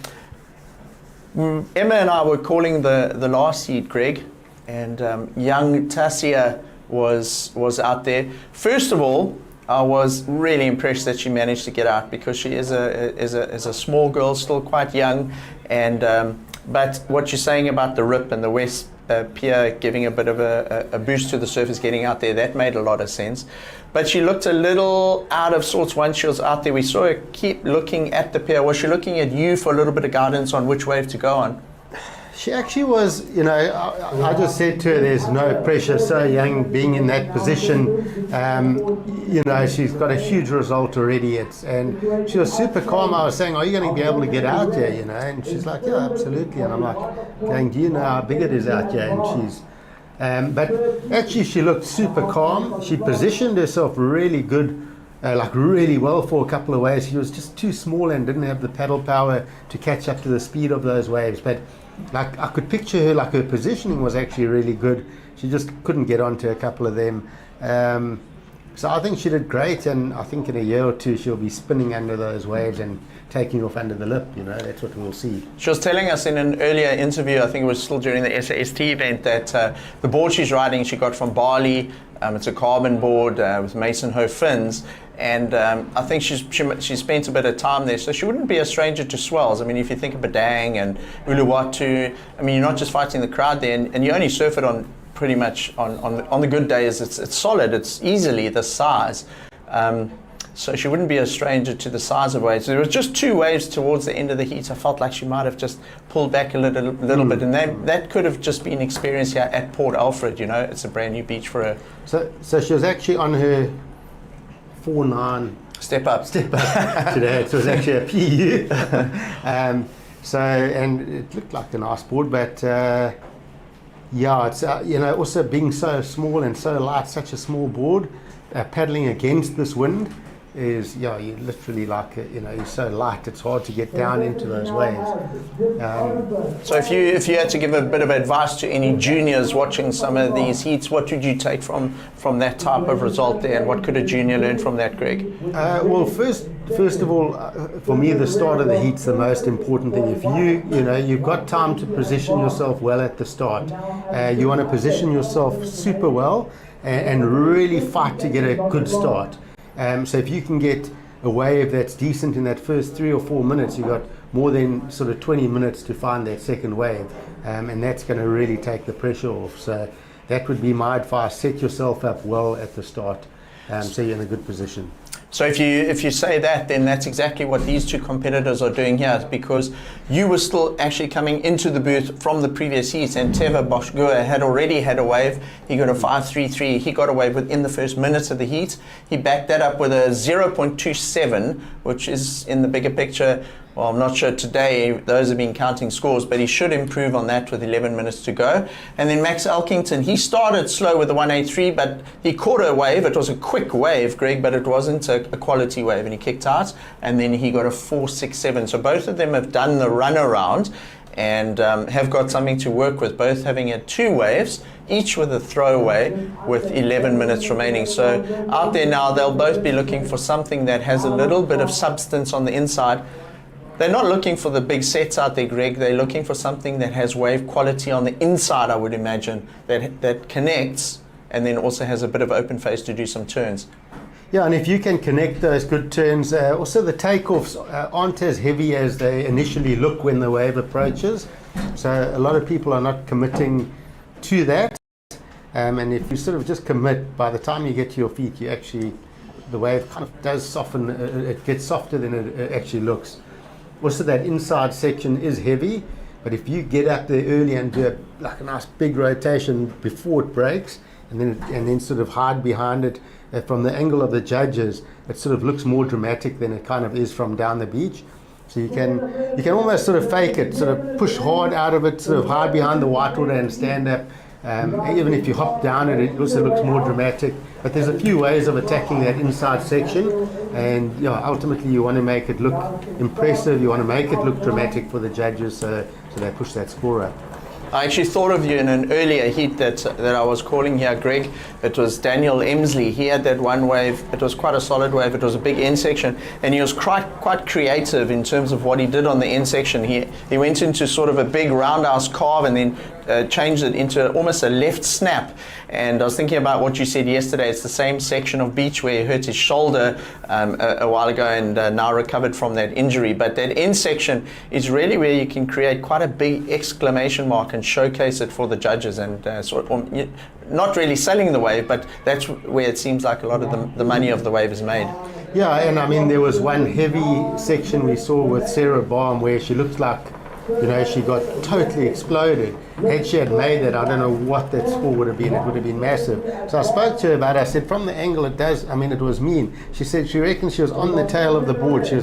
Emma and I were calling the last heat, Greg, and young Tassia was out there. First of all, I was really impressed that she managed to get out, because she is a small girl, still quite young, and but what you're saying about the rip and the West Pier giving a bit of a boost to the surface getting out there, that made a lot of sense. But she looked a little out of sorts once she was out there. We saw her keep looking at the pier. Was she looking at you for a little bit of guidance on which wave to go on? She actually was, I just said to her, there's no pressure, so young, being in that position. She's got a huge result already. And she was super calm. I was saying, are you going to be able to get out there, And she's like, yeah, absolutely. And I'm like, going, do you know how big it is out here? And she's, but actually she looked super calm. She positioned herself really good, really well for a couple of waves. She was just too small and didn't have the paddle power to catch up to the speed of those waves. But I could picture her, her positioning was actually really good. She just couldn't get onto a couple of them. So I think she did great, and I think in a year or two she'll be spinning under those waves and taking off under the lip. That's what we'll see. She was telling us in an earlier interview, I think it was still during the SAST event, that the board she's riding she got from Bali. It's a carbon board with Mason Ho fins. And I think she spent a bit of time there, so she wouldn't be a stranger to swells. I mean, if you think of Padang and Uluwatu, you're not just fighting the crowd there, and you only surf it on pretty much on the good days. It's solid. It's easily the size. So she wouldn't be a stranger to the size of waves. There was just 2 waves towards the end of the heat. I felt like she might have just pulled back a little bit, and that could have just been experienced here at Port Alfred. It's a brand new beach for her. So she was actually on her 4.9 step up today. It was actually a PU. And it looked like a nice board, but it's also being so small and so light, such a small board, paddling against this wind is, you literally you're so light, it's hard to get down into those waves. So if you had to give a bit of advice to any juniors watching some of these heats, what would you take from that type of result there, and what could a junior learn from that, Greg? Well, first of all, for me, the start of the heat's the most important thing. If you've got time to position yourself well at the start, you want to position yourself super well and really fight to get a good start. So if you can get a wave that's decent in that first 3 or 4 minutes, you've got more than sort of 20 minutes to find that second wave, and that's going to really take the pressure off. So that would be my advice. Set yourself up well at the start, so you're in a good position. So if you say that, then that's exactly what these 2 competitors are doing here, because you were still actually coming into the booth from the previous heats, and Teva Boschgua had already had a wave. He got a 5.33. He got a wave within the first minutes of the heat. He backed that up with a 0.27, which is in the bigger picture. Well, I'm not sure today, those have been counting scores, but he should improve on that with 11 minutes to go. And then Max Elkington, he started slow with the 183, but he caught a wave. It was a quick wave, Greg, but it wasn't a quality wave, and he kicked out, and then he got a 4.67. So both of them have done the run around and have got something to work with, both having had 2 waves, each with a throwaway with 11 minutes remaining. So out there now, they'll both be looking for something that has a little bit of substance on the inside. They're not looking for the big sets out there, Greg. They're looking for something that has wave quality on the inside, I would imagine, that connects and then also has a bit of open face to do some turns. Yeah, and if you can connect those good turns, also the takeoffs aren't as heavy as they initially look when the wave approaches. So a lot of people are not committing to that. And if you sort of just commit, by the time you get to your feet, the wave kind of does soften. It gets softer than it actually looks. Also, that inside section is heavy, but if you get up there early and do a nice big rotation before it breaks, and then sort of hide behind it, from the angle of the judges, it sort of looks more dramatic than it kind of is from down the beach. So you can almost sort of fake it, sort of push hard out of it, sort of hide behind the whitewater and stand up Even if you hop down it, it also looks more dramatic. But there's a few ways of attacking that inside section, and ultimately you want to make it look impressive, you want to make it look dramatic for the judges, so they push that score up. I actually thought of you in an earlier heat that I was calling here, Greg. It was Daniel Emsley. He had that one wave. It was quite a solid wave. It was a big end section, and he was quite creative in terms of what he did on the end section. He went into sort of a big roundhouse carve and then changed it into almost a left snap. And I was thinking about what you said yesterday. It's the same section of beach where he hurt his shoulder a while ago and now recovered from that injury. But that end section is really where you can create quite a big exclamation mark and showcase it for the judges, and not really selling the wave, but that's where it seems like a lot of the money of the wave is made. Yeah, and I mean there was one heavy section we saw with Sarah Baum where she looked like, she got totally exploded. Had she had made that, I don't know what that score would have been. It would have been massive. So I spoke to her about it. I said, from the angle it was mean. She said she reckons she was on the tail of the board. She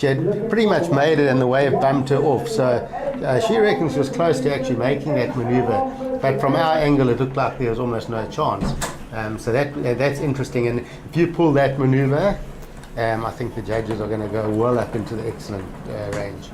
had pretty much made it and the wave bumped her off. So she reckons she was close to actually making that maneuver. But from our angle it looked like there was almost no chance. So that's interesting. And if you pull that maneuver, I think the judges are going to go well up into the excellent range.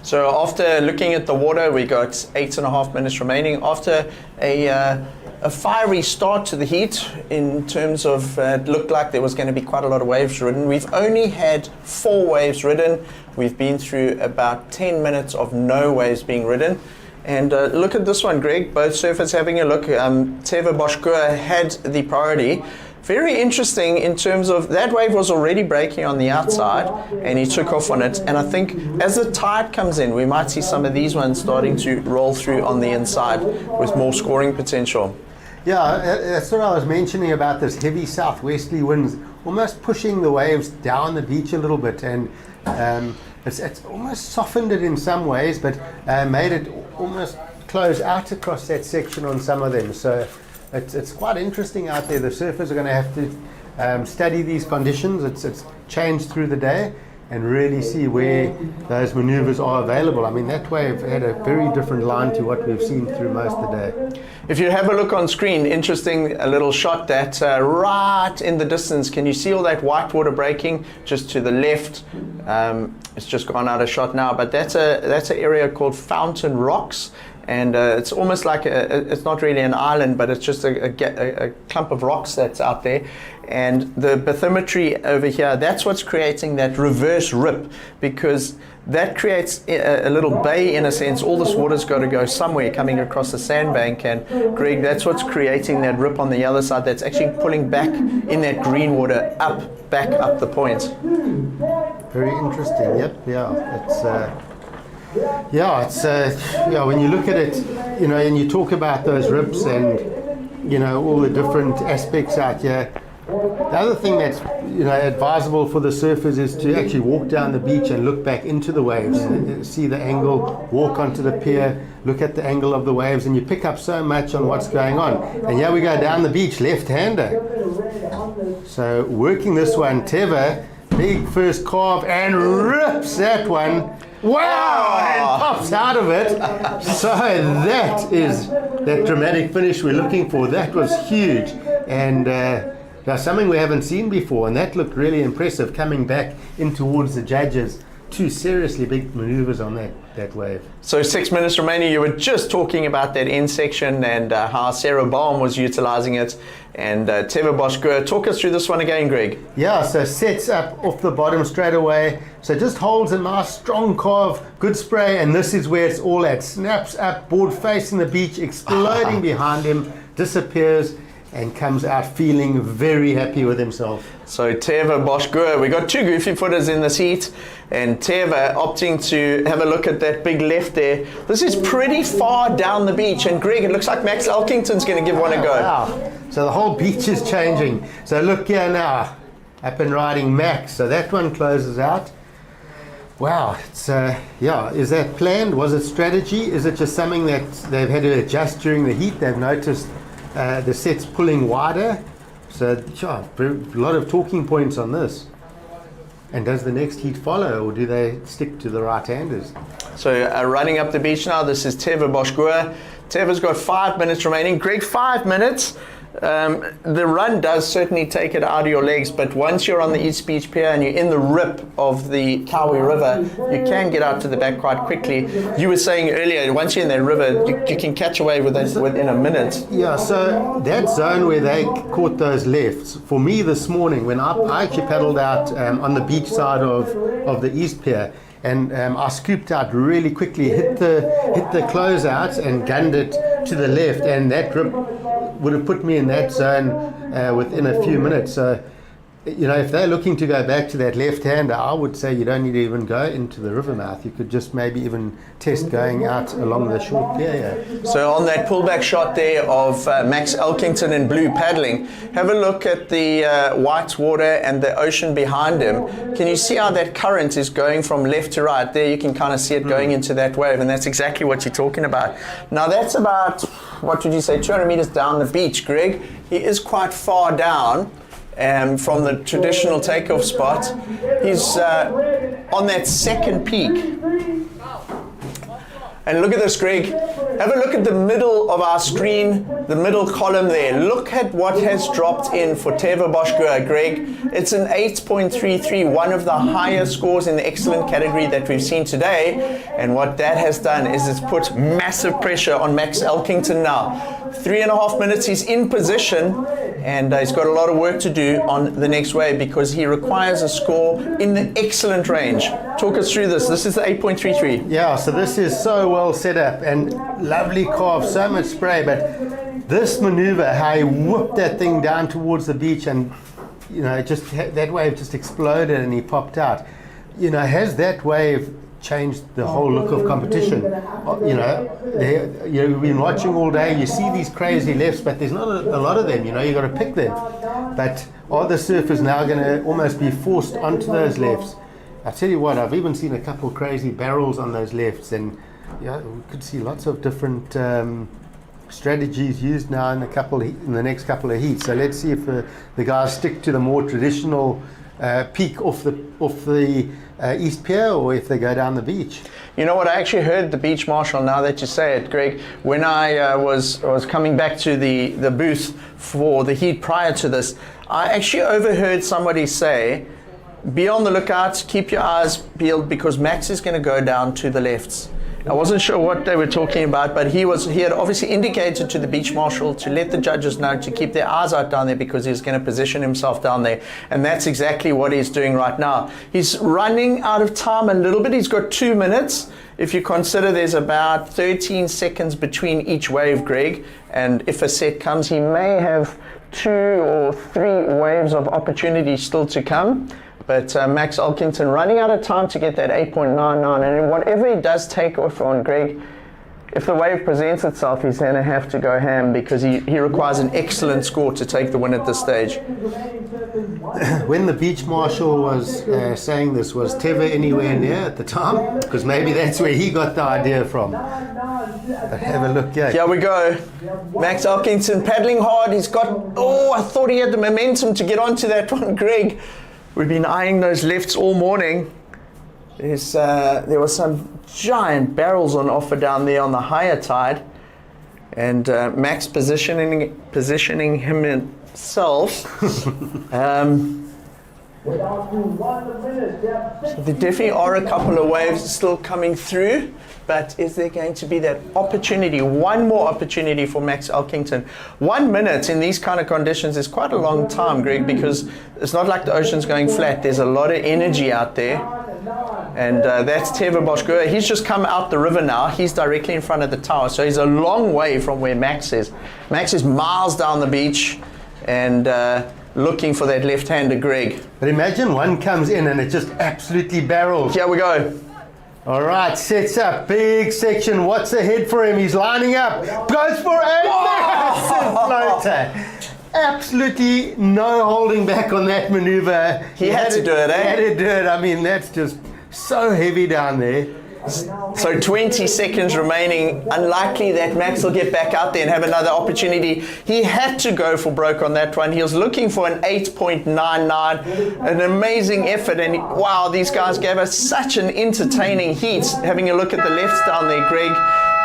So after looking at the water, we got 8.5 minutes remaining. After a fiery start to the heat in terms of it looked like there was going to be quite a lot of waves ridden. We've only had 4 waves ridden. We've been through about 10 minutes of no waves being ridden. And look at this one, Greg. Both surfers having a look. Teva Boschkoer had the priority. Very interesting in terms of that wave was already breaking on the outside and he took off on it. And I think as the tide comes in, we might see some of these ones starting to roll through on the inside with more scoring potential. Yeah, that's what I was mentioning about this heavy southwesterly winds, almost pushing the waves down the beach a little bit. And it's almost softened it in some ways, but made it almost close out across that section on some of them. So it's quite interesting out there. The surfers are going to have to study these conditions. It's changed through the day and really see where those maneuvers are available. I mean, that wave had a very different line to what we've seen through most of the day. If you have a look on screen, interesting, a little shot that right in the distance, can you see all that white water breaking just to the left? It's just gone out of shot now, but that's an area called Fountain Rocks. And it's almost like it's not really an island, but it's just a clump of rocks that's out there. And the bathymetry over here, that's what's creating that reverse rip, because that creates a little bay in a sense. All this water's got to go somewhere coming across the sandbank. And Greg, that's what's creating that rip on the other side. That's actually pulling back in that green water back up the point. Very interesting. Yep. Yeah. It's when you look at it, and you talk about those rips and all the different aspects out here. The other thing that's advisable for the surfers is to actually walk down the beach and look back into the waves, see the angle, walk onto the pier, look at the angle of the waves, and you pick up so much on what's going on. And here we go down the beach, left-hander. So working this one, Teva, big first carve and rips that one. Wow! And pops out of it. So that is that dramatic finish we're looking for. That was huge. And that's something we haven't seen before. And that looked really impressive coming back in towards the judges. 2 seriously big maneuvers on that wave. So 6 minutes remaining. You were just talking about that end section and how Sarah Baum was utilizing it. And Teva Boschkoer, talk us through this one again, Greg. Yeah, so sets up off the bottom straight away. So just holds a nice strong carve, good spray, and this is where it's all at. Snaps up, board facing the beach, exploding behind him, disappears, and comes out feeling very happy with himself. So Teva Boschkoer, we got 2 goofy footers in this heat, and Teva opting to have a look at that big left there. This is pretty far down the beach, and Greg, it looks like Max Elkington's going to give one a go. Wow. So the whole beach is changing. So look here now, up and riding Max. So that one closes out. Wow, it's is that planned? Was it strategy? Is it just something that they've had to adjust during the heat? They've noticed the set's pulling wider. So a lot of talking points on this. And does the next heat follow, or do they stick to the right-handers? So running up the beach now, this is Teva Boschkoer. Teva's got 5 minutes remaining. Greg, 5 minutes. The run does certainly take it out of your legs, but once you're on the East Beach Pier and you're in the rip of the Kawi River, you can get out to the back quite quickly. You were saying earlier, once you're in that river, you can catch a wave within a minute. Yeah, so that zone where they caught those lefts, for me this morning, when I actually paddled out on the beach side of the East Pier, and I scooped out really quickly, hit the closeout and gunned it to the left, and that rip would have put me in that zone within a few minutes. So, you know, if they're looking to go back to that left-hander, I would say you don't need to even go into the river mouth. You could just maybe even test going out along the short pier here. So on that pullback shot there of Max Elkington in blue paddling, have a look at the white water and the ocean behind him. Can you see how that current is going from left to right? There you can kind of see it going into that wave, and that's exactly what you're talking about. Now that's about, what would you say, 200 meters down the beach, Greg. He is quite far down from the traditional takeoff spot. He's on that second peak. And look at this, Greg. Have a look at the middle of our screen, the middle column there. Look at what has dropped in for Teva Boschgua, Greg. It's an 8.33, one of the highest scores in the excellent category that we've seen today. And what that has done is it's put massive pressure on Max Elkington now. 3.5 minutes, he's in position, and he's got a lot of work to do on the next wave because he requires a score in the excellent range. Talk us through this. This is the 8.33. Yeah, so this is so well set up and lovely carve, so much spray, but this maneuver, how he whipped that thing down towards the beach, and you know, just that wave just exploded and he popped out. You know, has that wave changed the whole look of competition? You know, you've been watching all day, you see these crazy lefts, but there's not a lot of them, you know, you've got to pick them. But are the surfers now going to almost be forced onto those lefts? I tell you what, I've even seen a couple crazy barrels on those lefts, and yeah, we could see lots of different strategies used now in the next couple of heats. So let's see if the guys stick to the more traditional peak off the East Pier, or if they go down the beach. You know what, I actually heard the beach marshal, now that you say it, Greg, when I was coming back to the booth for the heat prior to this, I actually overheard somebody say, be on the lookout, keep your eyes peeled, because Max is going to go down to the lefts. I wasn't sure what they were talking about, but he had obviously indicated to the beach marshal to let the judges know to keep their eyes out down there, because he's going to position himself down there. And that's exactly what he's doing right now. He's running out of time a little bit. He's got 2 minutes. If you consider there's about 13 seconds between each wave, Greg, and if a set comes, he may have 2 or 3 waves of opportunity still to come. But Max Elkington running out of time to get that 8.99, and whatever he does take off on, Greg, if the wave presents itself, he's going to have to go ham, because he requires an excellent score to take the win at this stage. When the beach marshal was saying this, was Teva anywhere near at the time? Because maybe that's where he got the idea from. But have a look here. Here we go. Max Elkington paddling hard. He's got, I thought he had the momentum to get onto that one, Greg. We've been eyeing those lefts all morning. There were some giant barrels on offer down there on the higher tide, and Max positioning himself. So there definitely are a couple of waves still coming through, but is there going to be that opportunity, one more opportunity for Max Elkington? 1 minute in these kind of conditions is quite a long time, Greg, because it's not like the ocean's going flat. There's a lot of energy out there. And that's Teva Boschgua. He's just come out the river now. He's directly in front of the tower, so he's a long way from where Max is. Max is miles down the beach and looking for that left-hander, Greg. But imagine one comes in and it just absolutely barrels. Here we go. All right, sets up, big section. What's ahead for him? He's lining up. Goes for a massive floater. Absolutely no holding back on that maneuver. He had to do it, eh? He had to do it. I mean, that's just so heavy down there. So 20 seconds remaining. Unlikely that Max will get back out there and have another opportunity. He had to go for broke on that one. He was looking for an 8.99, an amazing effort. And wow, these guys gave us such an entertaining heat. Having a look at the lefts down there, Greg.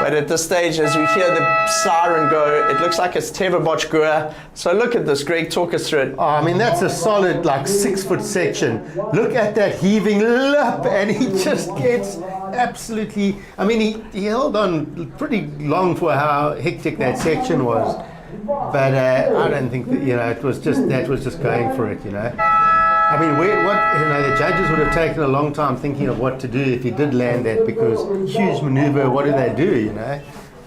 But at this stage, as we hear the siren go, it looks like it's Teva Bochgua. So look at this, Greg, talk us through it. Oh, I mean, that's a solid, like, 6-foot section. Look at that heaving lip, and he just gets absolutely, I mean, he held on pretty long for how hectic that section was. But I don't think that, that was just going for it, I mean, the judges would have taken a long time thinking of what to do if he did land that, because huge maneuver, what do they do,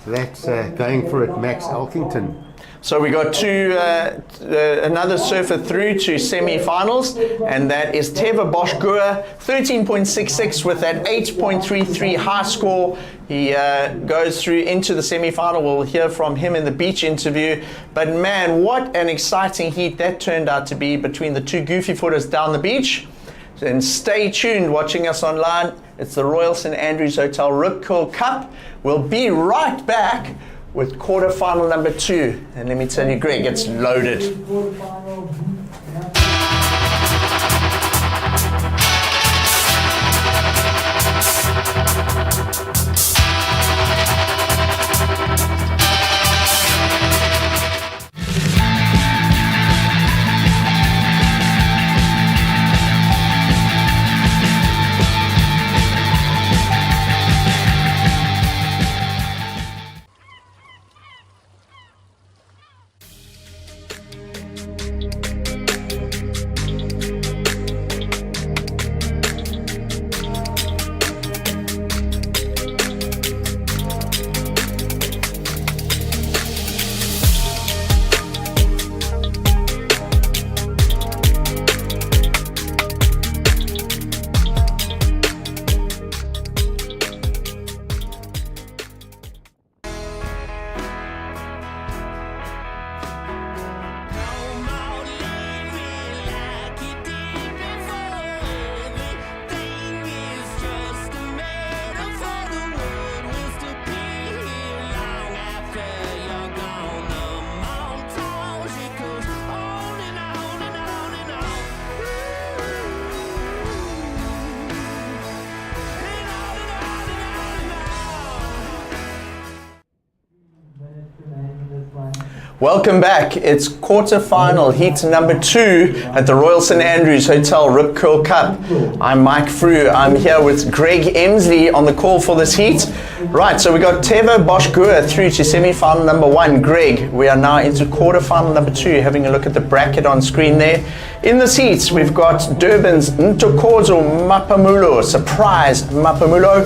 So that's going for it, Max Elkington. So we got another surfer through to semi-finals, and that is Teva Bochgua, 13.66 with that 8.33 high score. He goes through into the semi-final. We'll hear from him in the beach interview. But man, what an exciting heat that turned out to be between the two goofy footers down the beach. And stay tuned watching us online. It's the Royal St Andrews Hotel Rip Curl Cup. We'll be right back with quarterfinal number 2. And let me tell you, Greg, it's loaded. Welcome back. It's quarter-final heat number 2 at the Royal St Andrews Hotel Rip Curl Cup. I'm Mike Frew. I'm here with Greg Emsley on the call for this heat. Right, so we got Teva Bochgua through to semi-final number 1. Greg, we are now into quarter-final number 2, having a look at the bracket on screen there. In the seats, we've got Durban's Ntokozo Mapamulo, surprise Mapamulo.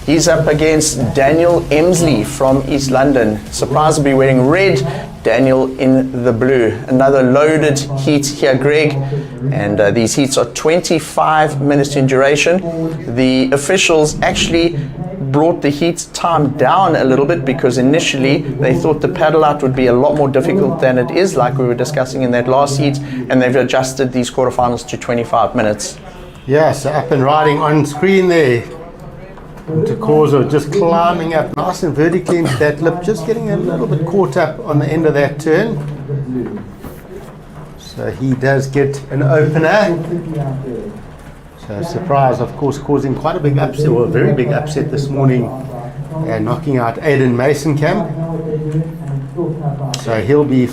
He's up against Daniel Emsley from East London. Surprise will be wearing red, Daniel in the blue. Another loaded heat here, Greg. And these heats are 25 minutes in duration. The officials actually brought the heat time down a little bit because initially they thought the paddle out would be a lot more difficult than it is, like we were discussing in that last heat, and they've adjusted these quarterfinals to 25 minutes. Yeah, so up and riding on screen there. Ntokozo just climbing up nice and vertically into that lip, just getting a little bit caught up on the end of that turn. So he does get an opener. So surprise, of course, causing quite a big upset, or a very big upset this morning, and knocking out Aidan Masenkamp. So he'll be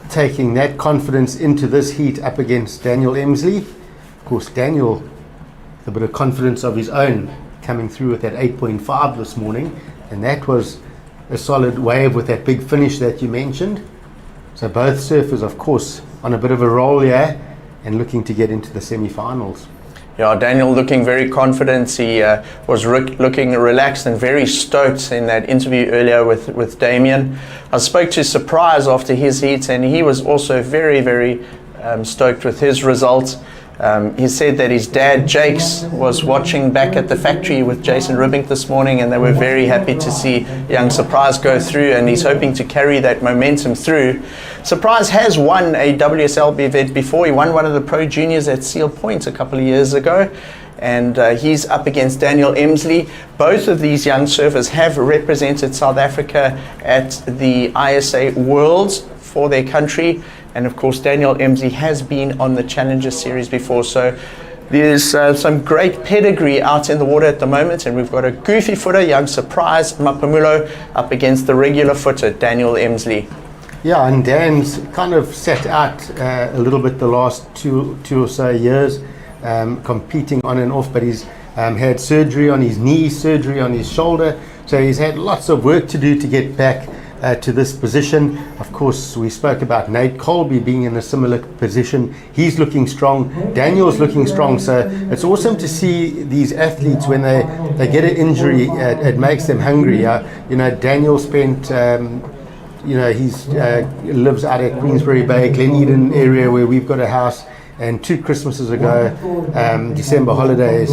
taking that confidence into this heat up against Daniel Emsley. Of course, Daniel, with a bit of confidence of his own, coming through with that 8.5 this morning, and that was a solid wave with that big finish that you mentioned. So both surfers, of course, on a bit of a roll here and looking to get into the semi-finals. Yeah, Daniel looking very confident. He was looking relaxed and very stoked in that interview earlier with Damien. I spoke to Surprise after his heat, and he was also very, very stoked with his results. He said that his dad, Jakes, was watching back at the factory with Jason Ribbink this morning, and they were very happy to see young Surprise go through, and he's hoping to carry that momentum through. Surprise has won a WSLB event before. He won one of the Pro Juniors at Seal Point a couple of years ago, and he's up against Daniel Emsley. Both of these young surfers have represented South Africa at the ISA Worlds for their country. And of course, Daniel Emsley has been on the Challenger Series before. So There's some great pedigree out in the water at the moment, and we've got a goofy footer, young Surprise Mapamulo, up against the regular footer, Daniel Emsley. Yeah, and Dan's kind of sat out a little bit the last two or so years, competing on and off, but he's had surgery on his knee, surgery on his shoulder, so he's had lots of work to do to get back to this position. Of course, we spoke about Nate Colby being in a similar position. He's looking strong. Daniel's looking strong. So it's awesome to see these athletes when they get an injury. It makes them hungry. Daniel spent, he lives out at Queensbury Bay, Glen Eden area where we've got a house. And 2 Christmases ago, December holidays,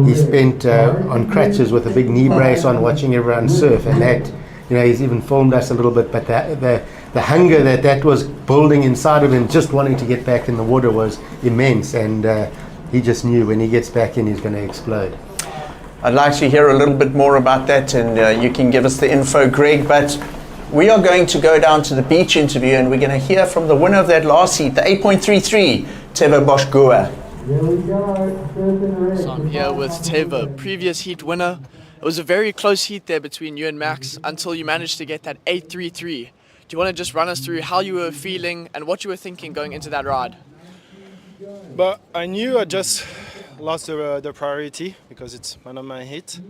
he spent on crutches with a big knee brace on, watching everyone surf, and that. He's even filmed us a little bit, but the hunger that was building inside of him, just wanting to get back in the water, was immense, and he just knew when he gets back in, he's going to explode. I'd like to hear a little bit more about that, and you can give us the info, Greg, but we are going to go down to the beach interview, and we're going to hear from the winner of that last heat, the 8.33, Teva Bosch-Gua. So I'm here with Teva, previous heat winner. It was a very close heat there between you and Max until you managed to get that 8.33. Do you want to just run us through how you were feeling and what you were thinking going into that ride? But I knew I just lost the priority because it's one of my hits.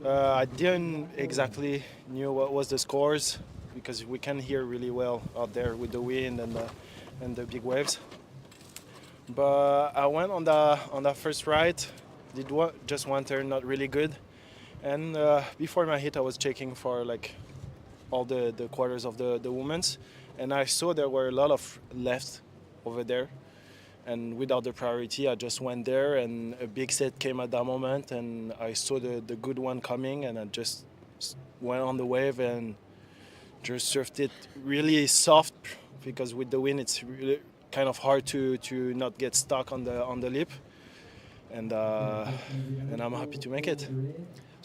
I didn't exactly knew what was the scores because we can hear really well out there with the wind and the big waves. But I went on the first ride, did just one turn, not really good. And before my hit, I was checking for like all the quarters of the women's, and I saw there were a lot of left over there. And without the priority, I just went there, and a big set came at that moment, and I saw the good one coming, and I just went on the wave and just surfed it really soft, because with the wind, it's really kind of hard to not get stuck on the lip. And I'm happy to make it.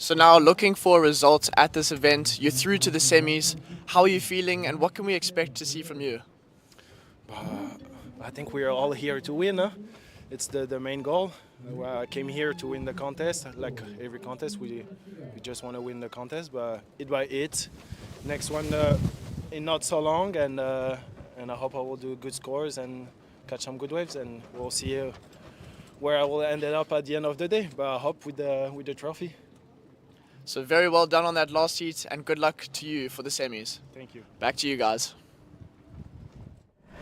So now looking for results at this event, you're through to the semis. How are you feeling and what can we expect to see from you? I think we are all here to win. Huh? It's the main goal. I came here to win the contest. Like every contest, we just want to win the contest, but it by it. Next one in not so long, and I hope I will do good scores and catch some good waves, and we'll see where I will end up at the end of the day. But I hope with the trophy. So very well done on that last heat, and good luck to you for the semis. Thank you. Back to you guys.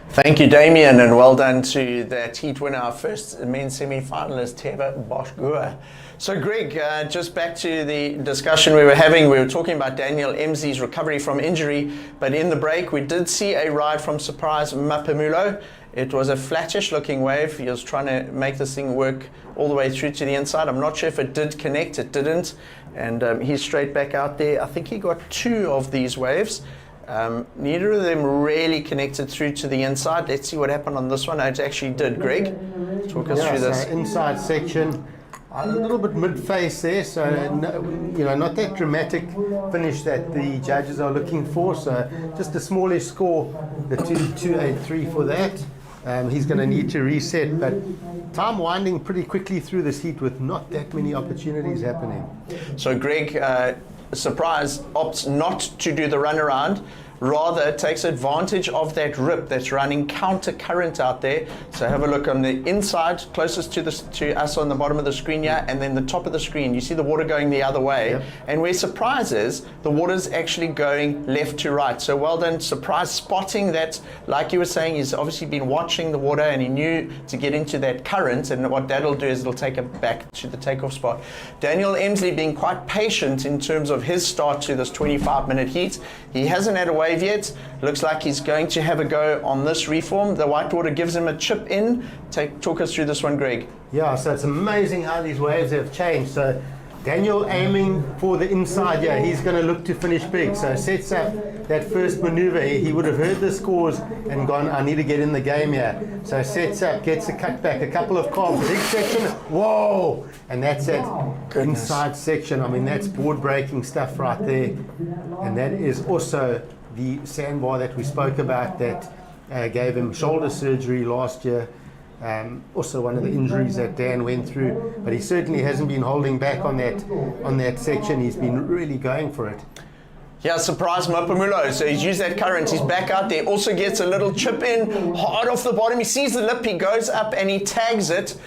Thank you, Damien, and well done to that heat winner, our first men's semi-finalist, Teva Bosch-Gua. So, Greg, just back to the discussion we were having. We were talking about Daniel Emsley's recovery from injury, but in the break, we did see a ride from Surprise Mapamulo. It was a flattish looking wave. He was trying to make this thing work all the way through to the inside. I'm not sure if it did connect, it didn't. And he's straight back out there. I think he got 2 of these waves. Neither of them really connected through to the inside. Let's see what happened on this one. It actually did. Greg, talk us through this. So inside section, a little bit mid-face there, so not that dramatic finish that the judges are looking for. So just a smallish score, the 2.83 for that. He's going to need to reset, but time winding pretty quickly through this heat with not that many opportunities happening. So Greg, Surprise opts not to do the runaround, rather takes advantage of that rip that's running counter current out there. So have a look on the inside, closest to us on the bottom of the screen here, and then the top of the screen. You see the water going the other way. Yep. And where Surprise is, the water's actually going left to right. So well done, Surprise, spotting that. Like you were saying, he's obviously been watching the water and he knew to get into that current, and what that'll do is it'll take him back to the takeoff spot. Daniel Emsley being quite patient in terms of his start to this 25-minute heat. He hasn't had a wave yet. Looks like he's going to have a go on this reform. The whitewater gives him a chip in. Talk us through this one, Greg. Yeah, so it's amazing how these waves have changed. So Daniel aiming for the inside, yeah, he's going to look to finish big. So sets up that first maneuver. He would have heard the scores and gone, I need to get in the game here. So sets up, gets a cutback, a couple of calms, big section, whoa! And that's that inside section. I mean, that's board breaking stuff right there. And that is also the sandbar that we spoke about that gave him shoulder surgery last year. Also one of the injuries that Dan went through, but he certainly hasn't been holding back on that section. He's been really going for it. Yeah, surprise Mapamulo. So he's used that current. He's back out there. Also gets a little chip in, hard off the bottom. He sees the lip. He goes up and he tags it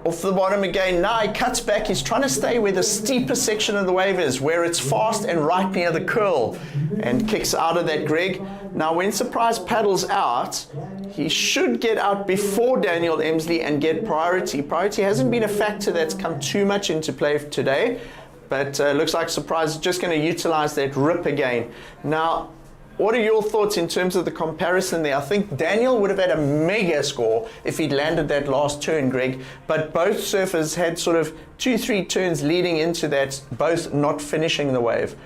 off the bottom again. Now he cuts back. He's trying to stay where the steeper section of the wave is, where it's fast and right near the curl, and kicks out of that, Greg. Now when Surprise paddles out, he should get out before Daniel Emsley and get priority. Priority hasn't been a factor that's come too much into play today. But looks like Surprise is just going to utilize that rip again. Now, what are your thoughts in terms of the comparison there? I think Daniel would have had a mega score if he'd landed that last turn, Greg. But both surfers had sort of 2-3 turns leading into that, both not finishing the wave.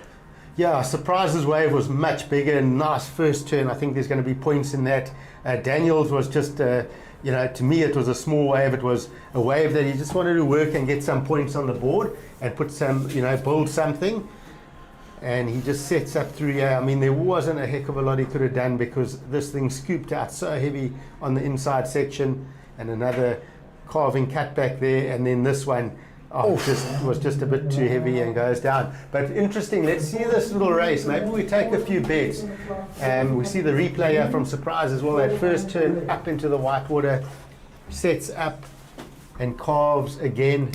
Yeah, Surprise's wave was much bigger and nice first turn. I think there's going to be points in that. Daniel's was just, you know, to me it was a small wave. It was a wave that he just wanted to work and get some points on the board and put some, you know, build something. And he just sets up through here. I mean, there wasn't a heck of a lot he could have done because this thing scooped out so heavy on the inside section, and another carving cut back there, and then this one was just a bit too heavy and goes down. But interesting, let's see this little race. Maybe we take a few bets. We see the replay here from Surprise as well. That first turn up into the white water, sets up and carves again.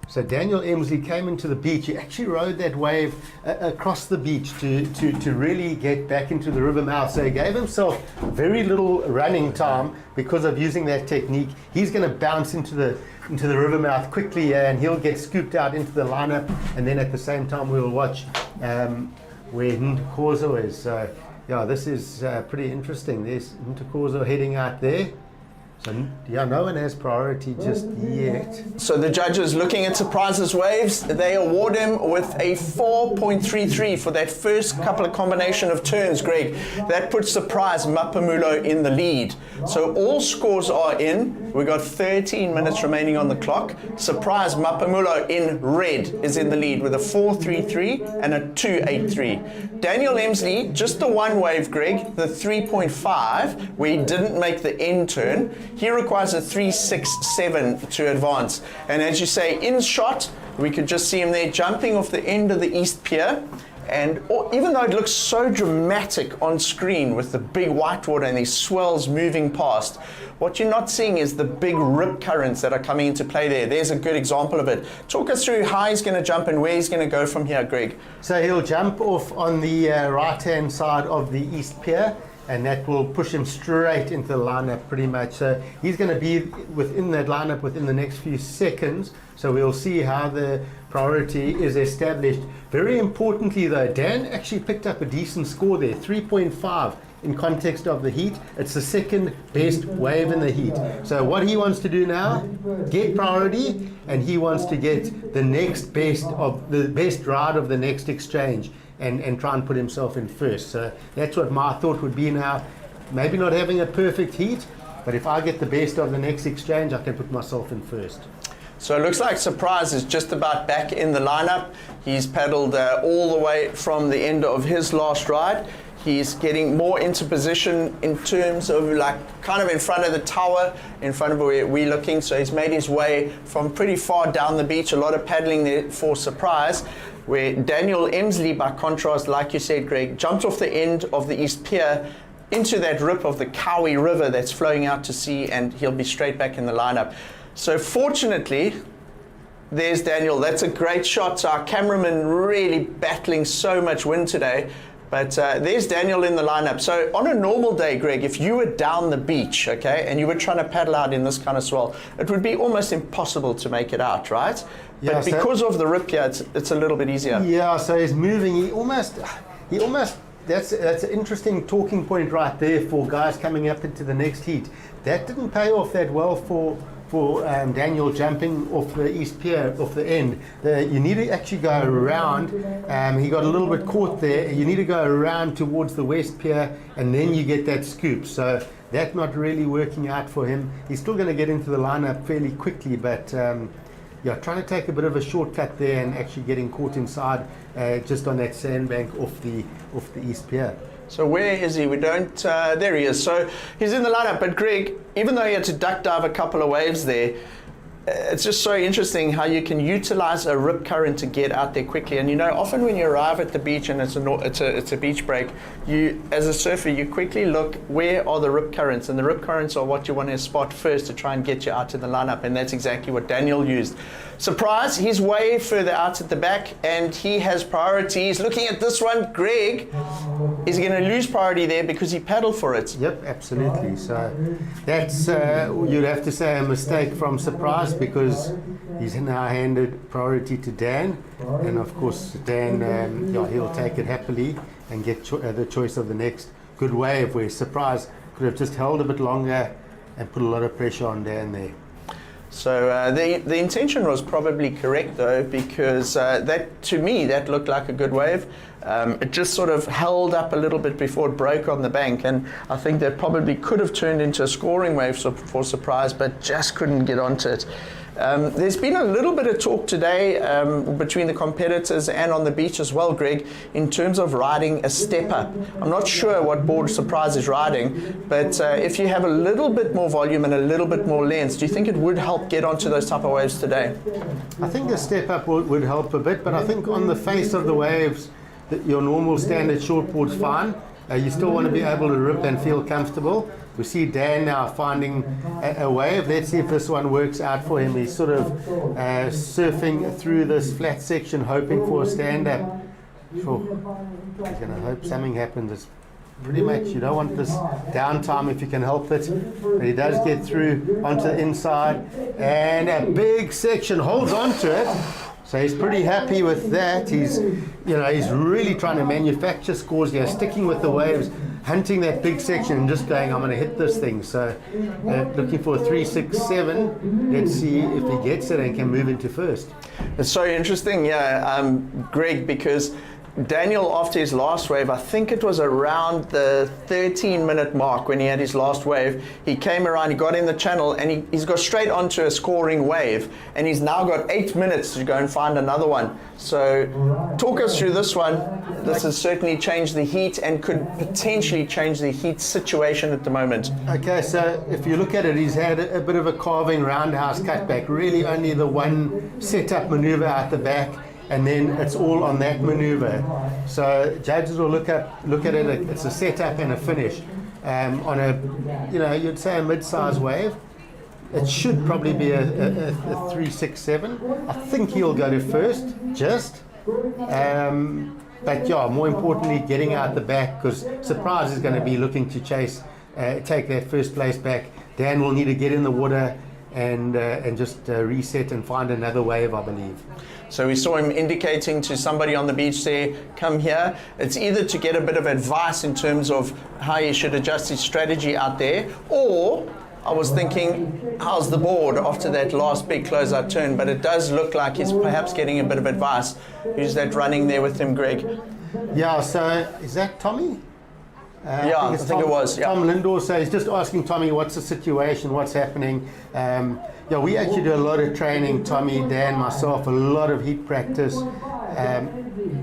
So Daniel Emsley came into the beach. He actually rode that wave across the beach to really get back into the river mouth. So he gave himself very little running time because of using that technique. He's going to bounce into the river mouth quickly, and he'll get scooped out into the lineup. And then at the same time, we'll watch where Ntokozo is. So yeah, this is pretty interesting. There's Ntokozo heading out there. So, yeah, no one has priority just yet. So the judges looking at Surprise's waves, they award him with a 4.33 for that first couple of combination of turns, Greg. That puts Surprise Mapamulo in the lead. So all scores are in. We've got 13 minutes remaining on the clock. Surprise Mapamulo in red is in the lead with a 4.33 and a 2.83. Daniel Emsley, just the one wave, Greg, the 3.5, where he didn't make the end turn. He requires a 3.67 to advance. And as you say, in shot, we could just see him there jumping off the end of the East Pier. And even though it looks so dramatic on screen with the big white water and these swells moving past, what you're not seeing is the big rip currents that are coming into play there. There's a good example of it. Talk us through how he's going to jump and where he's going to go from here, Greg. So he'll jump off on the right-hand side of the East Pier, and that will push him straight into the lineup pretty much. So he's going to be within that lineup within the next few seconds. So we'll see how the priority is established. Very importantly though, Dan actually picked up a decent score there, 3.5 in context of the heat. It's the second best wave in the heat. So what he wants to do now, get priority, and he wants to get the next best of the best ride of the next exchange. And try and put himself in first. So that's what my thought would be now. Maybe not having a perfect heat, but if I get the best of the next exchange, I can put myself in first. So it looks like Surprise is just about back in the lineup. He's paddled all the way from the end of his last ride. He's getting more into position in terms of like kind of in front of the tower, in front of where we're looking. So he's made his way from pretty far down the beach. A lot of paddling there for Surprise. Where Daniel Emsley, by contrast, like you said, Greg, jumped off the end of the East Pier into that rip of the Kawi River that's flowing out to sea, and he'll be straight back in the lineup. So fortunately, there's Daniel. That's a great shot. So our cameraman really battling so much wind today. But there's Daniel in the lineup. So on a normal day, Greg, if you were down the beach, okay, and you were trying to paddle out in this kind of swell, it would be almost impossible to make it out, right? Yeah, but because of the rip here, it's a little bit easier. Yeah, so he's moving. He almost. That's an interesting talking point right there for guys coming up into the next heat. That didn't pay off that well for Daniel jumping off the East Pier, off the end. You need to actually go around. He got a little bit caught there. You need to go around towards the West Pier, and then you get that scoop. So that's not really working out for him. He's still going to get into the lineup fairly quickly, but trying to take a bit of a shortcut there and actually getting caught inside just on that sandbank off the East Pier. So where is he? We don't, there he is. So he's in the lineup, but Greg, even though he had to duck dive a couple of waves there, it's just so interesting how you can utilize a rip current to get out there quickly. And you know, often when you arrive at the beach and it's a beach break, you, as a surfer, you quickly look, where are the rip currents? And the rip currents are what you want to spot first to try and get you out to the lineup. And that's exactly what Daniel used. Surprise, he's way further out at the back and he has priority. He's looking at this one. Greg is going to lose priority there because he paddled for it. Yep, absolutely. So that's, you'd have to say, a mistake from Surprise, because he's now handed priority to Dan, and of course Dan, he'll take it happily and get the choice of the next good wave, where Surprise could have just held a bit longer and put a lot of pressure on Dan there. So the intention was probably correct though, because that, to me, that looked like a good wave. It just sort of held up a little bit before it broke on the bank, and I think that probably could have turned into a scoring wave for Surprise, but just couldn't get onto it. There's been a little bit of talk today between the competitors and on the beach as well, Greg, in terms of riding a step up. I'm not sure what board Surprise is riding, but if you have a little bit more volume and a little bit more length, do you think it would help get onto those type of waves today? I think the step up would help a bit, but I think on the face of the waves, your normal standard shortboard's fine. You still want to be able to rip and feel comfortable. We see Dan now finding a wave. Let's see if this one works out for him. He's sort of surfing through this flat section, hoping for a stand-up. Sure. He's going to hope something happens. It's pretty much, you don't want this downtime if you can help it. But he does get through onto the inside, and a big section holds onto it. So he's pretty happy with that. He's really trying to manufacture scores here, sticking with the waves, hunting that big section and just going, I'm going to hit this thing. So looking for a 3-6-7. Let's see if he gets it and can move into first. It's so interesting, Greg, because Daniel, after his last wave, I think it was around the 13-minute mark when he had his last wave, he came around, he got in the channel, and he's got straight onto a scoring wave, and he's now got 8 minutes to go and find another one. So talk us through this one. This has certainly changed the heat and could potentially change the heat situation at the moment. Okay, so if you look at it, he's had a bit of a carving roundhouse cutback, really only the one setup maneuver out the back, and then it's all on that maneuver. So judges will look at it. It's a setup and a finish on a, you'd say a mid-size wave. It should probably be a 3-6-7. I think he'll go to first, but yeah, more importantly, getting out the back, because Surprise is going to be looking to take that first place back. Dan will need to get in the water and just reset and find another wave, I believe. So we saw him indicating to somebody on the beach there, come here. It's either to get a bit of advice in terms of how he should adjust his strategy out there, or I was thinking, how's the board after that last big closeout turn? But it does look like he's perhaps getting a bit of advice. Who's that running there with him, Greg? Yeah, so is that Tommy? I think it was. Tom Lindor. So he's just asking Tommy, what's the situation, what's happening? We actually do a lot of training, Tommy, Dan, myself, a lot of heat practice.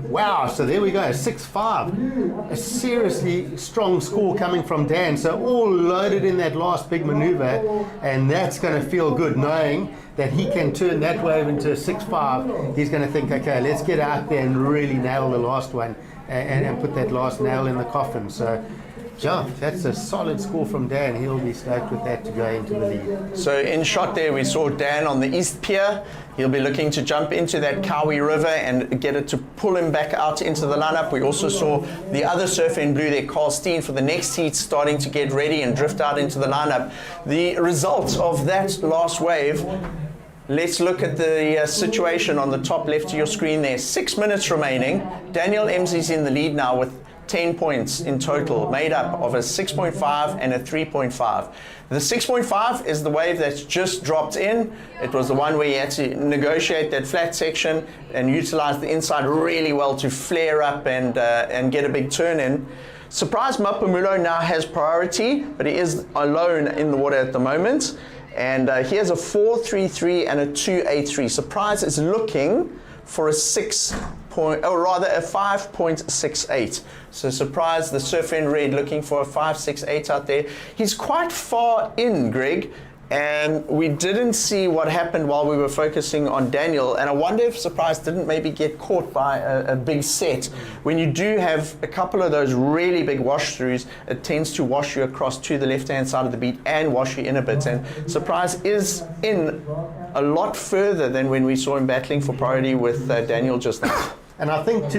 Wow, so there we go, 6-5. A seriously strong score coming from Dan. So all loaded in that last big maneuver, and that's going to feel good knowing that he can turn that wave into a 6-5. He's going to think, okay, let's get out there and really nail the last one and put that last nail in the coffin. So yeah, that's a solid score from Dan. He'll be stoked with that to go into the lead. So in shot there, we saw Dan on the East Pier. He'll be looking to jump into that Kawi River and get it to pull him back out into the lineup. We also saw the other surfer in blue there, Carl Steen, for the next heat, starting to get ready and drift out into the lineup. The result of that last wave, let's look at the situation on the top left of your screen there. 6 minutes remaining. Daniel Emsley's in the lead now with 10 points in total, made up of a 6.5 and a 3.5. The 6.5 is the wave that's just dropped in. It was the one where you had to negotiate that flat section and utilize the inside really well to flare up and get a big turn in. Surprise Mapamulo now has priority, but he is alone in the water at the moment. And he has a 4.33 and a 2.83. Surprise is looking for a 5.68. So Surprise, the surfer in red, looking for a 5.68 out there. He's quite far in, Greg, and we didn't see what happened while we were focusing on Daniel. And I wonder if Surprise didn't maybe get caught by a big set. When you do have a couple of those really big wash throughs, it tends to wash you across to the left-hand side of the beat and wash you in a bit. And Surprise is in a lot further than when we saw him battling for priority with Daniel just now. And I think,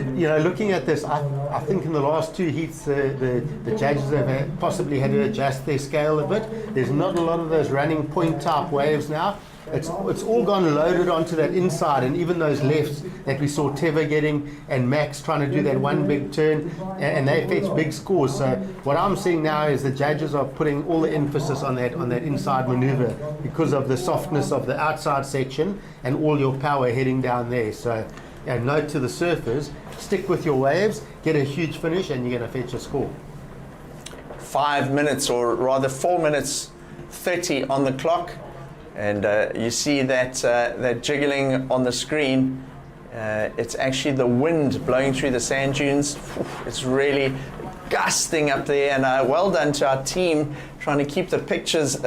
looking at this, I think in the last two heats, the judges have possibly had to adjust their scale a bit. There's not a lot of those running point type waves now. It's all gone loaded onto that inside, and even those lefts that we saw Teva getting and Max trying to do that one big turn, and they fetch big scores. So what I'm seeing now is the judges are putting all the emphasis on that inside maneuver because of the softness of the outside section and all your power heading down there. So note to the surfers, stick with your waves, get a huge finish, and you're going to fetch a score. 5 minutes, or rather 4 minutes 30 on the clock. And you see that jiggling on the screen. It's actually the wind blowing through the sand dunes. It's really gusting up there, and well done to our team trying to keep the pictures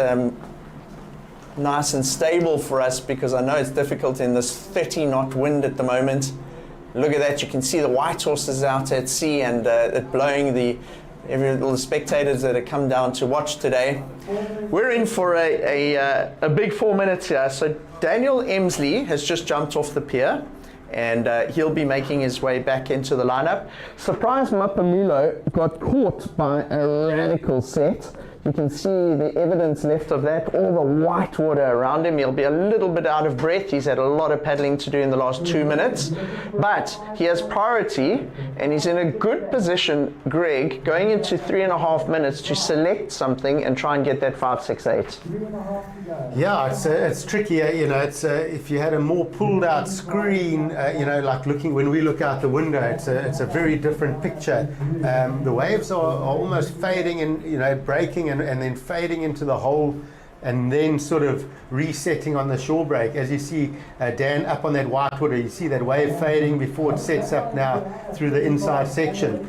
nice and stable for us, because I know it's difficult in this 30-knot wind at the moment. Look at that, you can see the white horses out at sea, and it blowing all the spectators that have come down to watch today. We're in for a big 4 minutes here. So Daniel Emsley has just jumped off the pier, and he'll be making his way back into the lineup. Surprise Mapamulo got caught by a radical set. You can see the evidence left of that, all the white water around him. He'll be a little bit out of breath. He's had a lot of paddling to do in the last 2 minutes, but he has priority, and he's in a good position, Greg, going into 3.5 minutes to select something and try and get that 5.68. Yeah, it's trickier. It's if you had a more pulled out screen, like when we look out the window, it's a very different picture. The waves are almost fading and breaking and then fading into the hole, and then sort of resetting on the shore break. As you see Dan up on that white water, you see that wave fading before it sets up now through the inside section.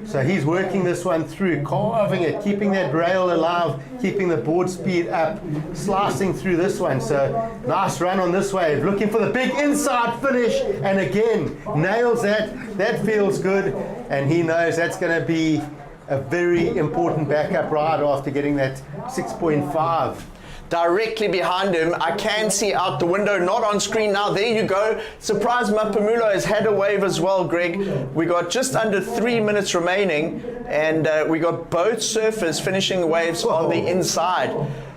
So he's working this one through, carving it, keeping that rail alive, keeping the board speed up, slicing through this one. So nice run on this wave, looking for the big inside finish, and again nails that. That feels good, and he knows that's going to be a very important backup ride after getting that 6.5. Directly behind him, I can see out the window, not on screen now. There you go. Surprise Mapamulo has had a wave as well, Greg. We got just under 3 minutes remaining, and we got both surfers finishing waves on the inside.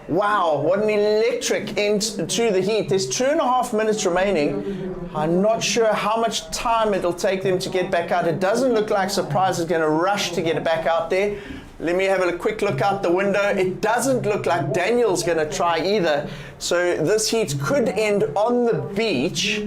Wow, what an electric end to the heat. There's 2.5 minutes remaining. I'm not sure how much time it'll take them to get back out. It doesn't look like Surprise is going to rush to get it back out there. Let me have a quick look out the window. It doesn't look like Daniel's going to try either. So this heat could end on the beach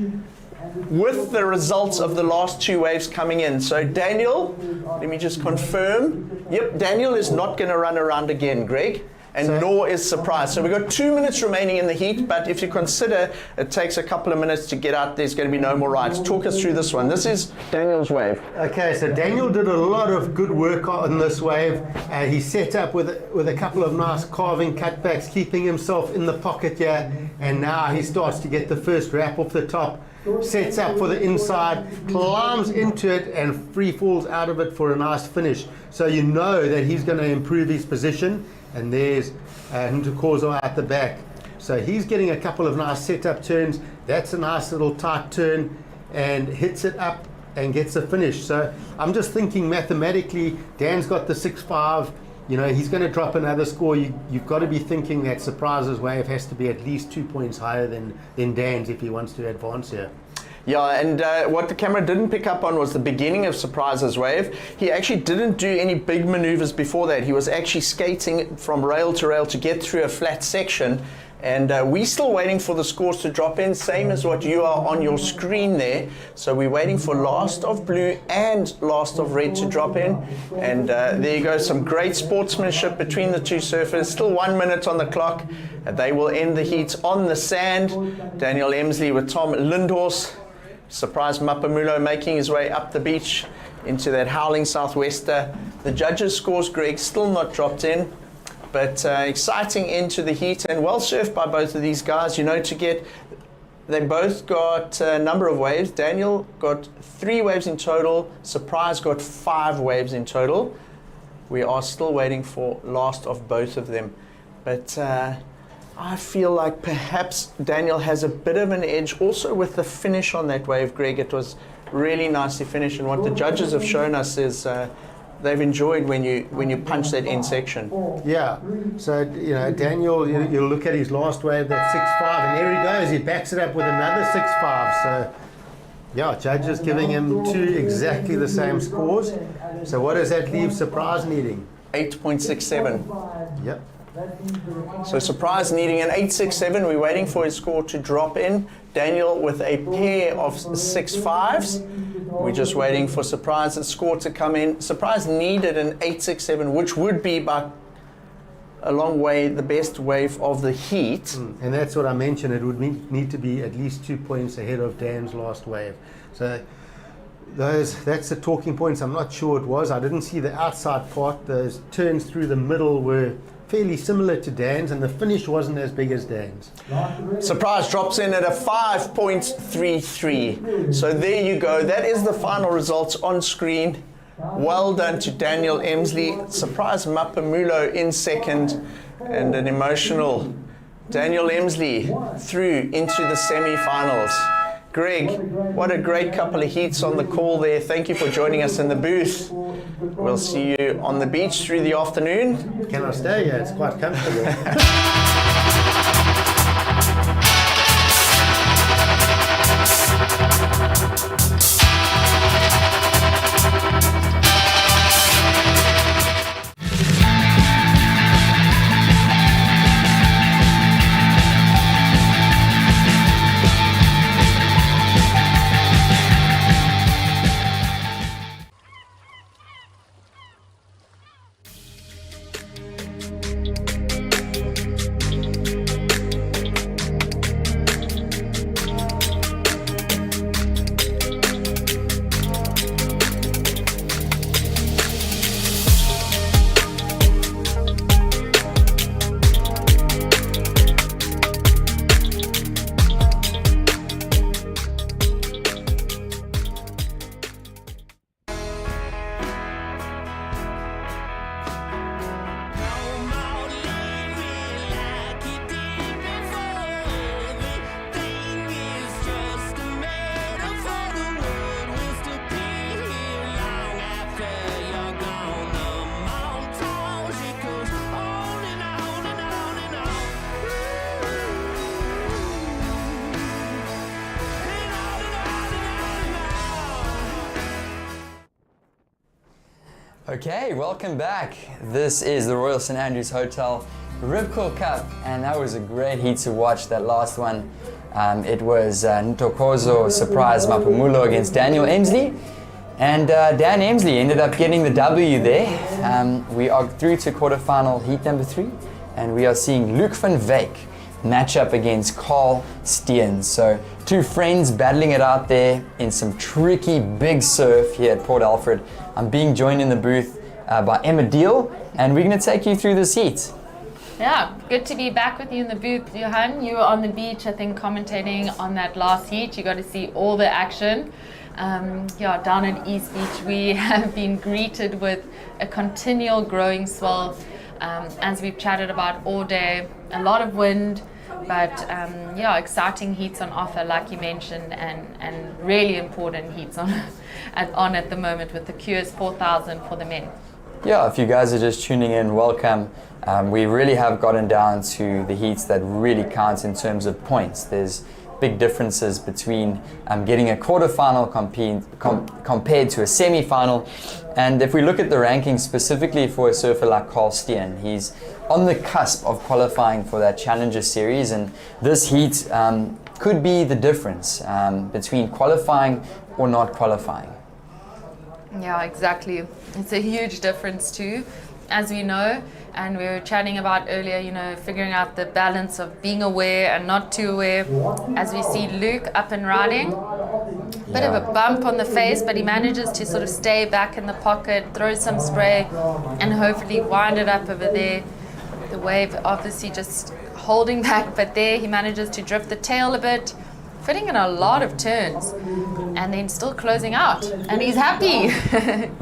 with the results of the last two waves coming in. So Daniel, let me just confirm. Yep, Daniel is not going to run around again, Greg. And nor is Surprise. So we've got 2 minutes remaining in the heat, but if you consider it takes a couple of minutes to get out, there's going to be no more rides. Talk us through this one. This is Daniel's wave. Okay, so Daniel did a lot of good work on this wave. He set up with a couple of nice carving cutbacks, keeping himself in the pocket here, and now he starts to get the first wrap off the top. Sets up for the inside, climbs into it, and free falls out of it for a nice finish. So you know that he's going to improve his position. And there's Ntukozo out the back. So he's getting a couple of nice setup turns. That's a nice little tight turn, and hits it up and gets a finish. So I'm just thinking mathematically, Dan's got the 6.5. He's going to drop another score. You've got to be thinking that Surprise's wave has to be at least 2 points higher than Dan's if he wants to advance here. Yeah, and what the camera didn't pick up on was the beginning of Surprise's wave. He actually didn't do any big maneuvers before that. He was actually skating from rail to get through a flat section. And we're still waiting for the scores to drop in, same as what you are on your screen there. So we're waiting for last of blue and last of red to drop in. And there you go, some great sportsmanship between the two surfers. Still 1 minute on the clock. They will end the heat on the sand. Daniel Emsley with Tom Lindhorst. Surprise Mapamulo making his way up the beach into that howling southwester. The judges' scores, Greg, still not dropped in. But exciting into the heat, and well surfed by both of these guys. You know, they both got a number of waves. Daniel got 3 waves in total. Surprise got 5 waves in total. We are still waiting for last of both of them. But I feel like perhaps Daniel has a bit of an edge also with the finish on that wave, Greg. It was really nicely finished, and what the judges have shown us is they've enjoyed when you punch that end section. Yeah, so you know, Daniel, you look at his last wave, that 6.5, and there he goes, he backs it up with another 6.5. So yeah, judges giving him 2 exactly the same scores. So what does that leave Surprise needing? 8.67. Yep. So Surprise needing an 8.67. We're waiting for his score to drop in. Daniel with a pair of 6.5s. We're just waiting for Surprise's score to come in. Surprise needed an 8.67, which would be by a long way the best wave of the heat. And that's what I mentioned. It would need to be at least 2 points ahead of Dan's last wave. So that's the talking points. I'm not sure it was. I didn't see the outside part. Those turns through the middle were fairly similar to Dan's, and the finish wasn't as big as Dan's. Surprise drops in at a 5.33. So there you go. That is the final results on screen. Well done to Daniel Emsley. Surprise Mapamulo in second, and an emotional Daniel Emsley through into the semi-finals. Greg, what a great couple of heats on the call there. Thank you for joining us in the booth. We'll see you on the beach through the afternoon. Can I stay here? It's quite comfortable. Okay, welcome back. This is the Royal St Andrews Hotel Rip Curl Cup, and that was a great heat to watch, that last one. It was Ntokozo Surprise Mapamulo against Daniel Emsley, and Dan Emsley ended up getting the W there. We are through to quarterfinal heat number 3, and we are seeing Luke van Wyk match up against Carl Steens. So 2 friends battling it out there in some tricky big surf here at Port Alfred. I'm being joined in the booth by Emma Deal, and we're going to take you through this heat. Yeah, good to be back with you in the booth, Johan. You were on the beach, I think, commentating on that last heat. You got to see all the action. Yeah, down at East Beach, we have been greeted with a continual growing swell, as we've chatted about all day. A lot of wind, but yeah, exciting heats on offer, like you mentioned, and really important heats on at the moment with the QS 4000 for the men. Yeah, if you guys are just tuning in, welcome. We really have gotten down to the heats that really count in terms of points. There's big differences between getting a quarterfinal compared to a semi-final. And if we look at the rankings specifically for a surfer like Carl Steen, he's on the cusp of qualifying for that Challenger Series, and this heat could be the difference between qualifying or not qualifying. Yeah, exactly. It's a huge difference too, as we know, and we were chatting about earlier, you know, figuring out the balance of being aware and not too aware. As we see Luke up and riding, bit of a bump on the face, but he manages to sort of stay back in the pocket, throw some spray, and hopefully wind it up over there. The wave obviously just holding back, but there he manages to drift the tail a bit, fitting in a lot of turns, and then still closing out, and he's happy.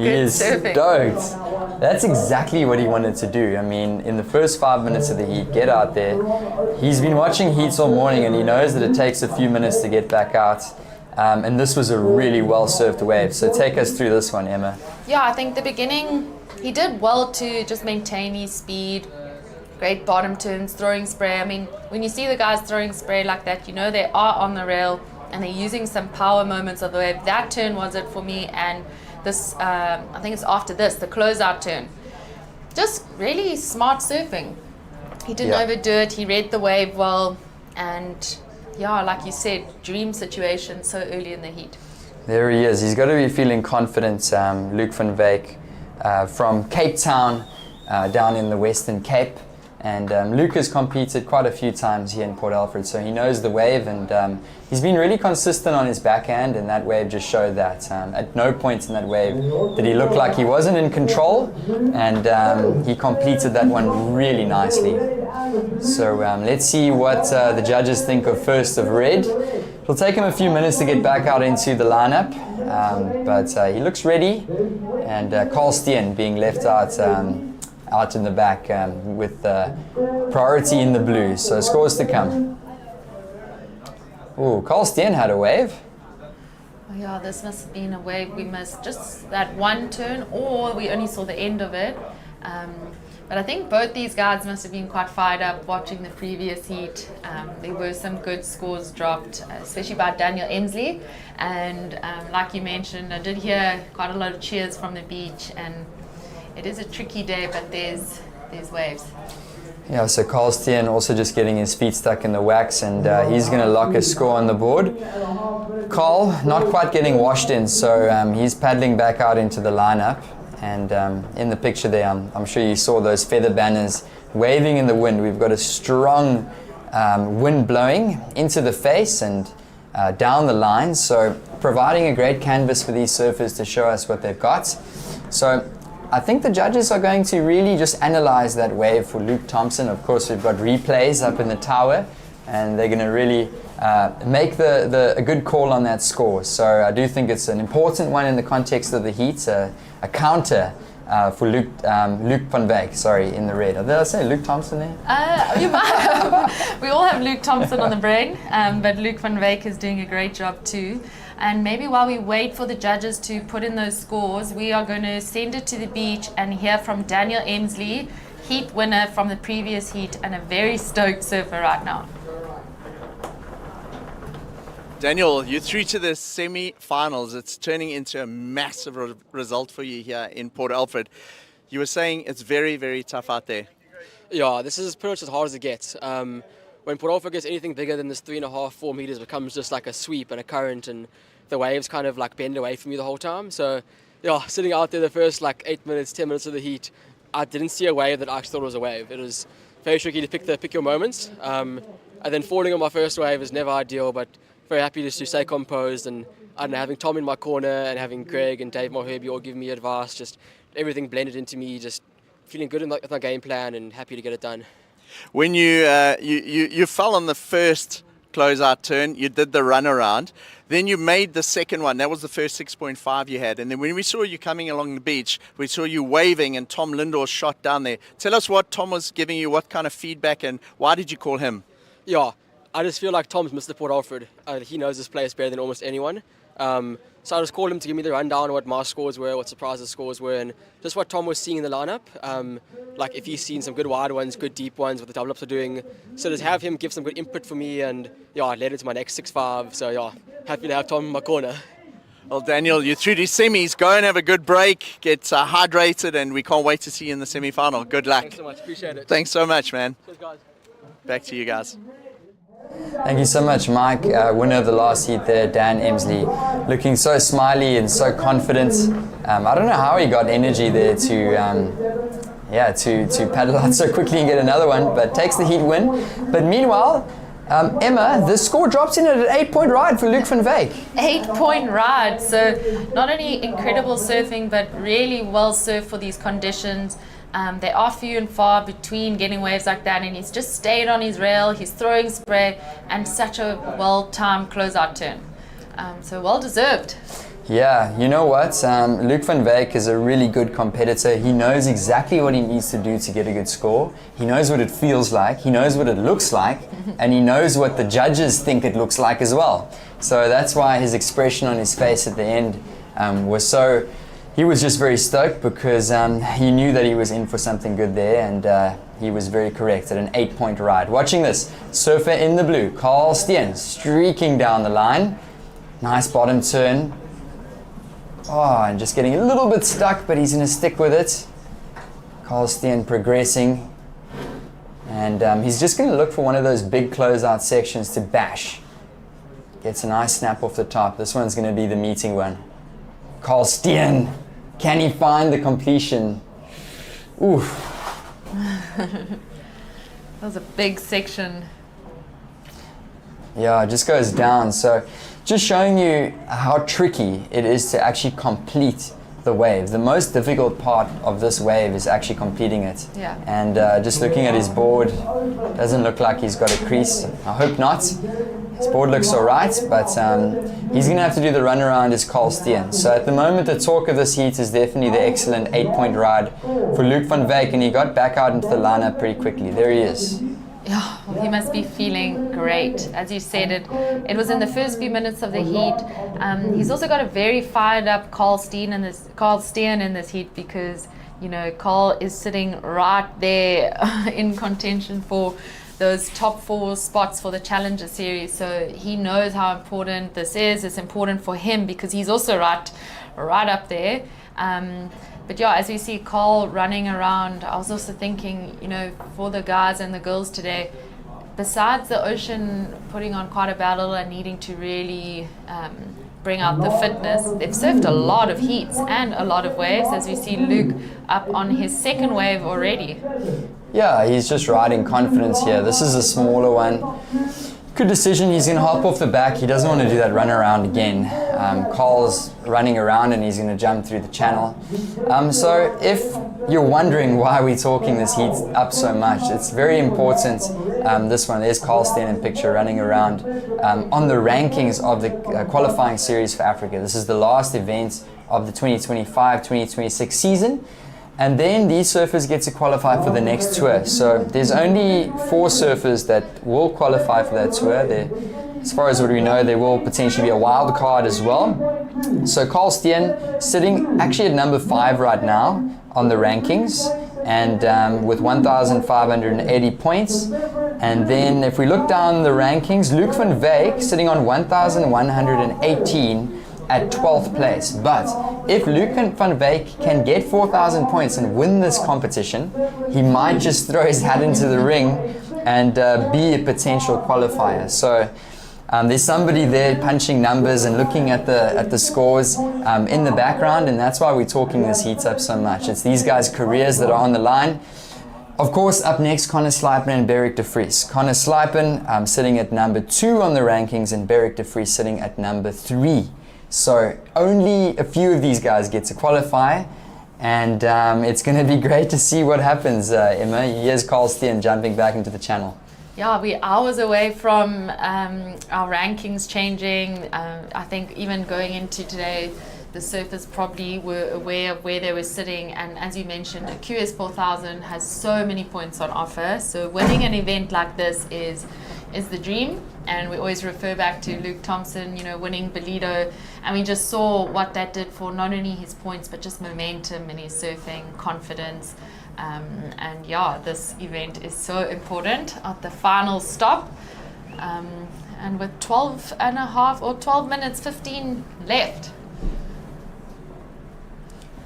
He is surfing. stoked. That's exactly what he wanted to do. I mean, in the first 5 minutes of the heat, get out there. He's been watching heats all morning, and he knows that it takes a few minutes to get back out. And this was a really well surfed wave. So take us through this one, Emma. Yeah, I think the beginning he did well to just maintain his speed. Great bottom turns, throwing spray. I mean, when you see the guys throwing spray like that, you know they are on the rail and they're using some power moments of the wave. That turn was it for me, and this, I think it's after this, the closeout turn. Just really smart surfing. He didn't overdo it, he read the wave well, and yeah, like you said, dream situation so early in the heat. There he is. He's got to be feeling confident, Luke van Wyk from Cape Town, down in the Western Cape. And Luke has competed quite a few times here in Port Alfred, so he knows the wave, and he's been really consistent on his backhand, and that wave just showed that. At no point in that wave did he look like he wasn't in control, and he completed that one really nicely. So let's see what the judges think of first of red. It'll take him a few minutes to get back out into the lineup, but he looks ready, and Carl Steen being left out in the back with priority in the blue. So scores to come. Ooh, Carl Steen had a wave. Oh yeah, this must have been a wave we missed. Just that one turn, or we only saw the end of it. But I think both these guys must have been quite fired up watching the previous heat. There were some good scores dropped, especially by Daniel Emsley. And like you mentioned, I did hear quite a lot of cheers from the beach, and it is a tricky day, but there's waves. Yeah, so Carl Steen also just getting his feet stuck in the wax, and he's going to lock his score on the board. Carl not quite getting washed in, so he's paddling back out into the lineup. And in the picture there, I'm sure you saw those feather banners waving in the wind. We've got a strong wind blowing into the face and down the line, so providing a great canvas for these surfers to show us what they've got. So I think the judges are going to really just analyze that wave for Luke Thompson. Of course, we've got replays up in the tower, and they're going to really make a good call on that score. So I do think it's an important one in the context of the heat, a counter for Luke van Wyk, sorry, in the red. Did I say Luke Thompson there? You might. We all have Luke Thompson on the brain, but Luke van Wyk is doing a great job too. And maybe while we wait for the judges to put in those scores, we are going to send it to the beach and hear from Daniel Emsley, heat winner from the previous heat, and a very stoked surfer right now. Daniel, you're through to the semi-finals. It's turning into a massive result for you here in Port Alfred. You were saying it's very, very tough out there. Yeah, this is pretty much as hard as it gets. When Port Alfred gets anything bigger than this 3.5, 4 meters, it becomes just like a sweep and a current, and the waves kind of like bend away from you the whole time. So yeah, sitting out there the first like 8 minutes, 10 minutes of the heat, I didn't see a wave that I actually thought was a wave. It was very tricky to pick your moments. And then falling on my first wave is never ideal, but very happy just to stay composed, and I don't know, having Tom in my corner and having Greg and Dave Moherby all giving me advice, just everything blended into me, just feeling good with my game plan and happy to get it done. When you fell on the first closeout turn, you did the run around, then you made the second one. That was the first 6.5 you had. And then when we saw you coming along the beach, we saw you waving and Tom Lindor shot down there. Tell us what Tom was giving you, what kind of feedback, and why did you call him? Yeah, I just feel like Tom's Mr. Port Alfred. He knows this place better than almost anyone. So I just called him to give me the rundown on what my scores were, what surprises scores were, and just what Tom was seeing in the lineup. Like if he's seen some good wide ones, good deep ones, what the double ups are doing. So just have him give some good input for me, and yeah, I led into my next 6.5. So yeah, happy to have Tom in my corner. Well, Daniel, you're through to semis. Go and have a good break, get hydrated, and we can't wait to see you in the semi-final. Good luck. Thanks so much. Appreciate it. Thanks so much, man. Cheers, guys. Back to you guys. Thank you so much, Mike. Winner of the last heat there, Dan Emsley, looking so smiley and so confident. I don't know how he got energy there to paddle out so quickly and get another one, but takes the heat win. But meanwhile, Emma, the score drops in at an 8-point ride for Luke van Wyk. 8-point ride. So not only incredible surfing, but really well surfed for these conditions. They are few and far between getting waves like that, and he's just stayed on his rail. He's throwing spray, and such a well-timed closeout turn. So well deserved. Yeah, you know what? Luke van Wyk is a really good competitor. He knows exactly what he needs to do to get a good score. He knows what it feels like. He knows what it looks like, and he knows what the judges think it looks like as well. So that's why his expression on his face at the end was so. He was just very stoked because he knew that he was in for something good there, and he was very correct at an 8-point ride. Watching this, surfer in the blue, Carl Steen, streaking down the line. Nice bottom turn. Oh, and just getting a little bit stuck, but he's going to stick with it. Carl Steen progressing. And he's just going to look for one of those big closeout sections to bash. Gets a nice snap off the top. This one's going to be the meeting one. Carl Steen. Can he find the completion? Oof. That was a big section. Yeah, it just goes down. So just showing you how tricky it is to actually complete the wave. The most difficult part of this wave is actually completing it. Yeah. And just looking at his board, doesn't look like he's got a crease. I hope not. His board looks all right, but he's going to have to do the run around as Carl Steen. So at the moment, the talk of this heat is definitely the excellent 8-point ride for Luke van Wyk, and he got back out into the lineup pretty quickly. There he is. Yeah, well, he must be feeling great. As you said, it was in the first few minutes of the heat. He's also got a very fired up Carl Steen in this heat because, you know, Carl is sitting right there in contention for those top 4 spots for the Challenger Series. So he knows how important this is. It's important for him because he's also right up there. But yeah, as we see Carl running around, I was also thinking, you know, for the guys and the girls today, besides the ocean putting on quite a battle and needing to really bring out the fitness, they've surfed a lot of heats and a lot of waves, as we see Luke up on his second wave already. Yeah, he's just riding confidence here. This is a smaller one. Good decision. He's going to hop off the back. He doesn't want to do that run around again. Carl's running around and he's going to jump through the channel. So if you're wondering why we're talking this heat up so much, it's very important. This one, there's Carl Steen in picture running around on the rankings of the qualifying series for Africa. This is the last event of the 2025-2026 season. And then these surfers get to qualify for the next tour. So there's only 4 surfers that will qualify for that tour. As far as what we know, there will potentially be a wild card as well. So Carl Steen sitting actually at number 5 right now on the rankings, and with 1,580 points. And then if we look down the rankings, Luke van Wyk sitting on 1,118 at 12th place. But if Luke van Wyk can get 4,000 points and win this competition, he might just throw his hat into the ring and be a potential qualifier. So there's somebody there punching numbers and looking at the scores in the background, and that's why we're talking this heat up so much. It's these guys' careers that are on the line. Of course, up next, Connor Slijpen and Beric de Vries. Connor Slijpen sitting at number 2 on the rankings, and Beric de Vries sitting at number 3. So only a few of these guys get to qualify, and it's going to be great to see what happens, Emma. Here's Carl Steen jumping back into the channel. Yeah, we're hours away from our rankings changing. I think even going into today, the surfers probably were aware of where they were sitting, and as you mentioned, QS 4000 has so many points on offer. So winning an event like this is is the dream. And we always refer back to Luke Thompson, you know, winning Bolido. And we just saw what that did for not only his points, but just momentum in his surfing, confidence. And yeah, this event is so important at the final stop. And with 12 and a half or 12 minutes 15 left.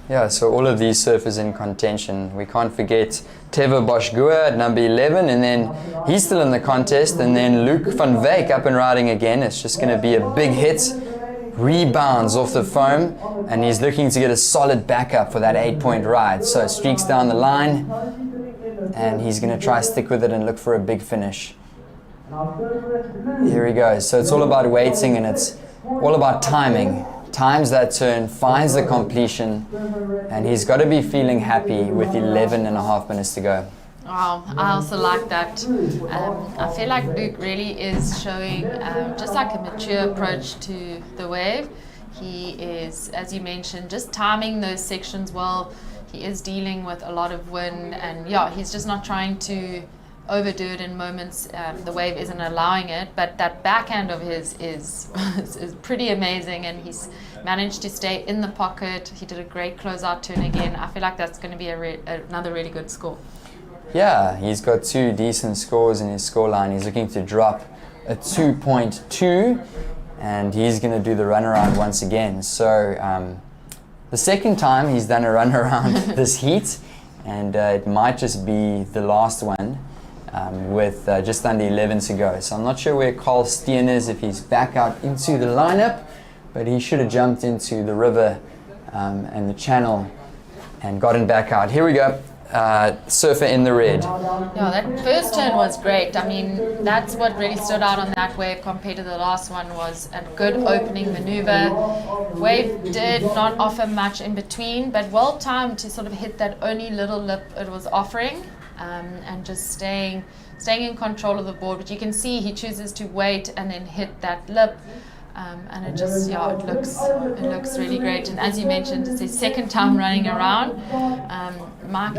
Yeah, so all of these surfers in contention. We can't forget Teva Boschgua at number 11, and then he's still in the contest, and then Luke van Wyk up and riding again. It's just going to be a big hit. Rebounds off the foam, and he's looking to get a solid backup for that 8-point ride. So streaks down the line, and he's going to try stick with it and look for a big finish. Here he goes. So it's all about waiting, and it's all about timing. Times that turn, finds the completion, and he's got to be feeling happy with 11 and a half minutes to go. Wow, I also like that. I feel like Luke really is showing just like a mature approach to the wave. He is, as you mentioned, just timing those sections well. He is dealing with a lot of wind, and yeah, he's just not trying to overdo it in moments. The wave isn't allowing it, but that backhand of his is pretty amazing, and he's managed to stay in the pocket. He did a great closeout turn again. I feel like that's going to be another really good score. Yeah, he's got 2 decent scores in his scoreline. He's looking to drop a 2.2, and he's going to do the runaround once again. So the second time he's done a runaround this heat, and it might just be the last one. With just under 11 to go. So I'm not sure where Carl Steen is, if he's back out into the lineup, but he should have jumped into the river and the channel and gotten back out. Here we go, surfer in the red. Yeah, that first turn was great. I mean, that's what really stood out on that wave compared to the last one, was a good opening maneuver. Wave did not offer much in between, but well timed to sort of hit that only little lip it was offering. And just staying in control of the board. But you can see he chooses to wait and then hit that lip, and it just, yeah, it looks really great. And as you mentioned, it's his second time running around. Mike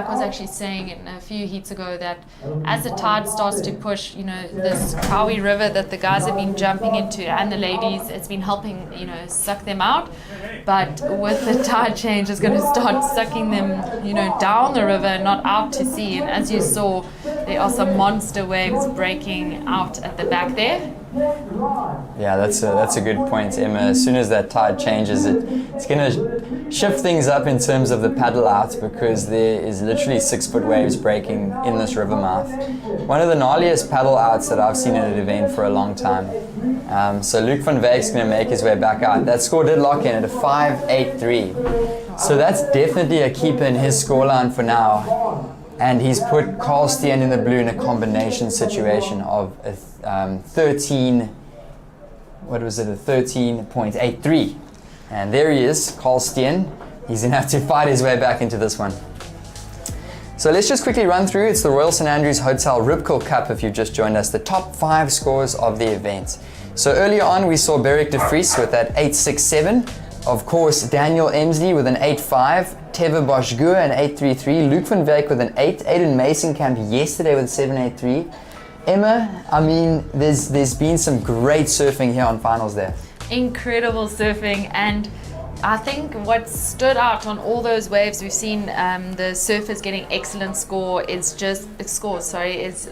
was actually saying it a few heats ago that as the tide starts to push, you know, this Kawi River that the guys have been jumping into, and the ladies, it's been helping, you know, suck them out. But with the tide change, it's going to start sucking them, you know, down the river, not out to sea. And as you saw, there are some monster waves breaking out at the back there. Yeah, that's a good point, Emma. As soon as that tide changes, it's going to shift things up in terms of the paddle out, because there is literally 6-foot waves breaking in this river mouth. One of the gnarliest paddle outs that I've seen at an event for a long time. So Luke van Wyk's going to make his way back out. That score did lock in at a 5.83. So that's definitely a keeper in his scoreline for now. And he's put Carl Steen in the blue in a combination situation of a 13.83. And there he is, Carl Steen. He's going to have to fight his way back into this one. So let's just quickly run through. It's the Royal St Andrews Hotel Ripcord Cup, if you've just joined us. The top 5 scores of the event. So earlier on, we saw Beric de Vries with that 8.67. Of course, Daniel Emsley with an 8.5. Teva Boschgua an 8.33. Luke van Wyk with an 8. Aiden Masonkamp yesterday with 7.83. Emma, I mean, there's been some great surfing here on finals day. Incredible surfing, and I think what stood out on all those waves, we've seen the surfers getting excellent scores, is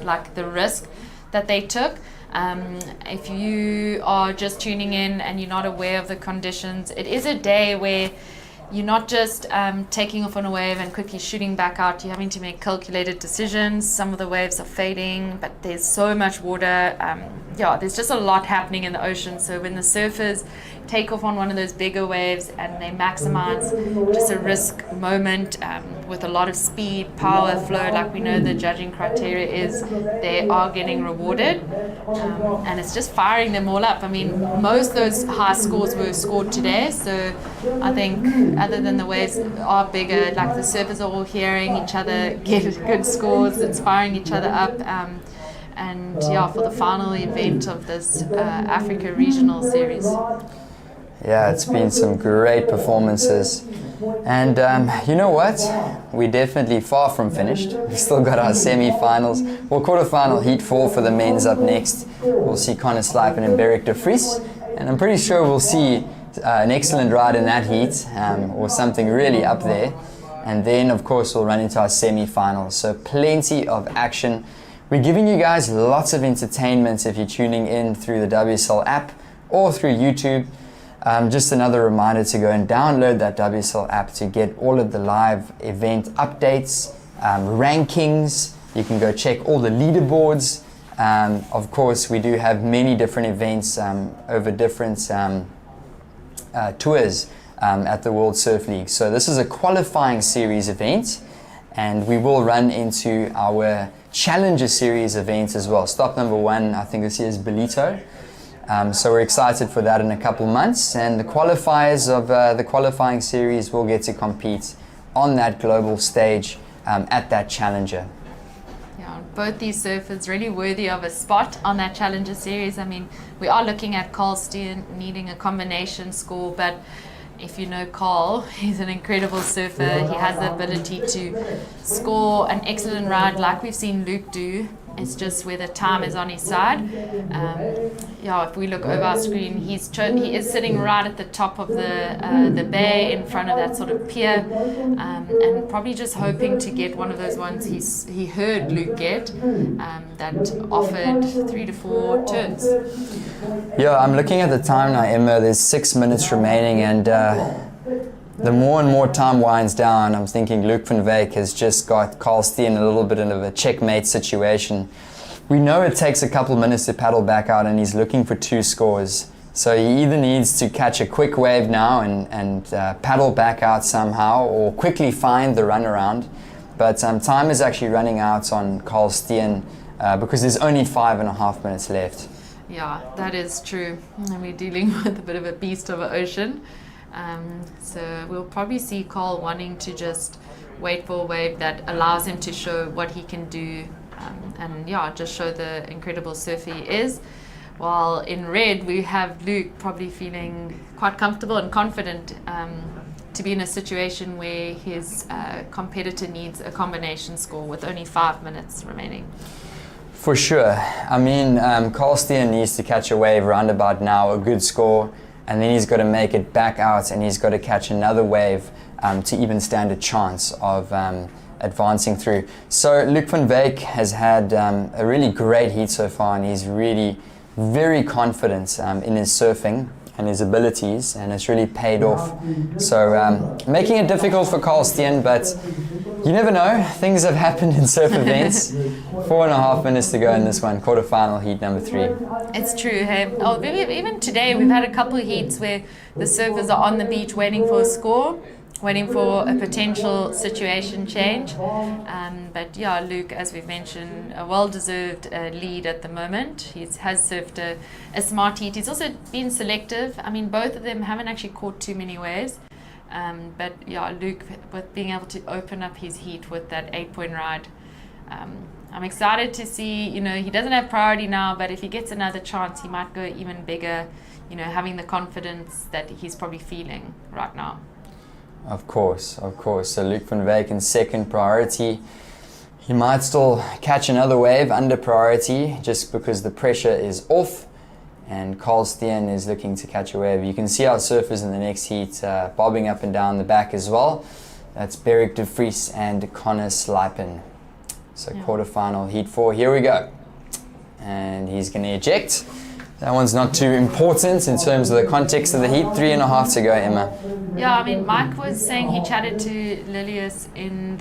like the risk that they took. If you are just tuning in and you're not aware of the conditions, it is a day where you're not just taking off on a wave and quickly shooting back out. You're having to make calculated decisions. Some of the waves are fading, but there's so much water. There's just a lot happening in the ocean. So when the surfers take off on one of those bigger waves and they maximize just a risk moment with a lot of speed, power, flow, like we know the judging criteria is, they are getting rewarded. And it's just firing them all up. I mean, most of those high scores were scored today, so I think other than the waves are bigger, like the surfers are all hearing each other get good scores, it's firing each other up. And for the final event of this Africa Regional Series. Yeah, it's been some great performances. And you know what? We're definitely far from finished. We've still got our semi-finals, or quarterfinal heat 4 for the men's up next. We'll see Connor Slijpen and Beric de Vries. And I'm pretty sure we'll see an excellent ride in that heat, or something really up there. And then, of course, we'll run into our semi-finals. So plenty of action. We're giving you guys lots of entertainment if you're tuning in through the WSL app or through YouTube. Just another reminder to go and download that WSL app to get all of the live event updates, rankings. You can go check all the leaderboards. Of course, we do have many different events over different tours at the World Surf League. So this is a qualifying series event, and we will run into our Challenger Series event as well. Stop number 1, I think this year is Belito. So we're excited for that in a couple months, and the qualifiers of the qualifying series will get to compete on that global stage at that Challenger. Yeah, both these surfers really worthy of a spot on that Challenger Series. I mean, we are looking at Carl Steen needing a combination score, but if you know Carl, he's an incredible surfer. He has the ability to score an excellent ride like we've seen Luke do. It's just where the time is on his side. Yeah, if we look over our screen, he is sitting right at the top of the bay in front of that sort of pier, and probably just hoping to get one of those ones he heard Luke get that offered 3 to 4 turns. Yeah, I'm looking at the time now, Emma. There's 6 minutes remaining, and the more and more time winds down, I'm thinking Luke van Wyk has just got Carl Steen in a little bit of a checkmate situation. We know it takes a couple minutes to paddle back out, and he's looking for 2 scores. So he either needs to catch a quick wave now and paddle back out somehow, or quickly find the runaround. But time is actually running out on Carl Steen because there's only 5.5 minutes left. Yeah, that is true. And we're dealing with a bit of a beast of an ocean. So we'll probably see Carl wanting to just wait for a wave that allows him to show what he can do, and yeah, just show the incredible surfer he is. While in red, we have Luke probably feeling quite comfortable and confident to be in a situation where his competitor needs a combination score with only 5 minutes remaining. For sure. I mean, Carl Steen needs to catch a wave round about now, a good score, and then he's got to make it back out, and he's got to catch another wave to even stand a chance of advancing through. So Luke van Wyk has had a really great heat so far, and he's really very confident in his surfing and his abilities, and it's really paid off. So making it difficult for Carl Steen, but you never know, things have happened in surf events. 4.5 minutes to go in this one, quarterfinal heat number 3. It's true. Hey? Oh, even today we've had a couple of heats where the surfers are on the beach waiting for a score, waiting for a potential situation change. But yeah, Luke, as we've mentioned, a well-deserved lead at the moment. He has surfed a smart heat. He's also been selective. I mean, both of them haven't actually caught too many waves. But yeah, Luke, with being able to open up his heat with that 8-point ride, I'm excited to see, he doesn't have priority now, but if he gets another chance, he might go even bigger, having the confidence that he's probably feeling right now. Of course. So Luke van Wyk in second priority. He might still catch another wave under priority just because the pressure is off, and Carl Steen is looking to catch a wave. You can see our surfers in the next heat bobbing up and down the back as well. That's Beric de Vries and Connor Slijpen. So quarterfinal heat 4, here we go. And he's going to eject. That one's not too important in terms of the context of the heat. 3.5 to go, Emma. Yeah, I mean, Mike was saying he chatted to Lilius in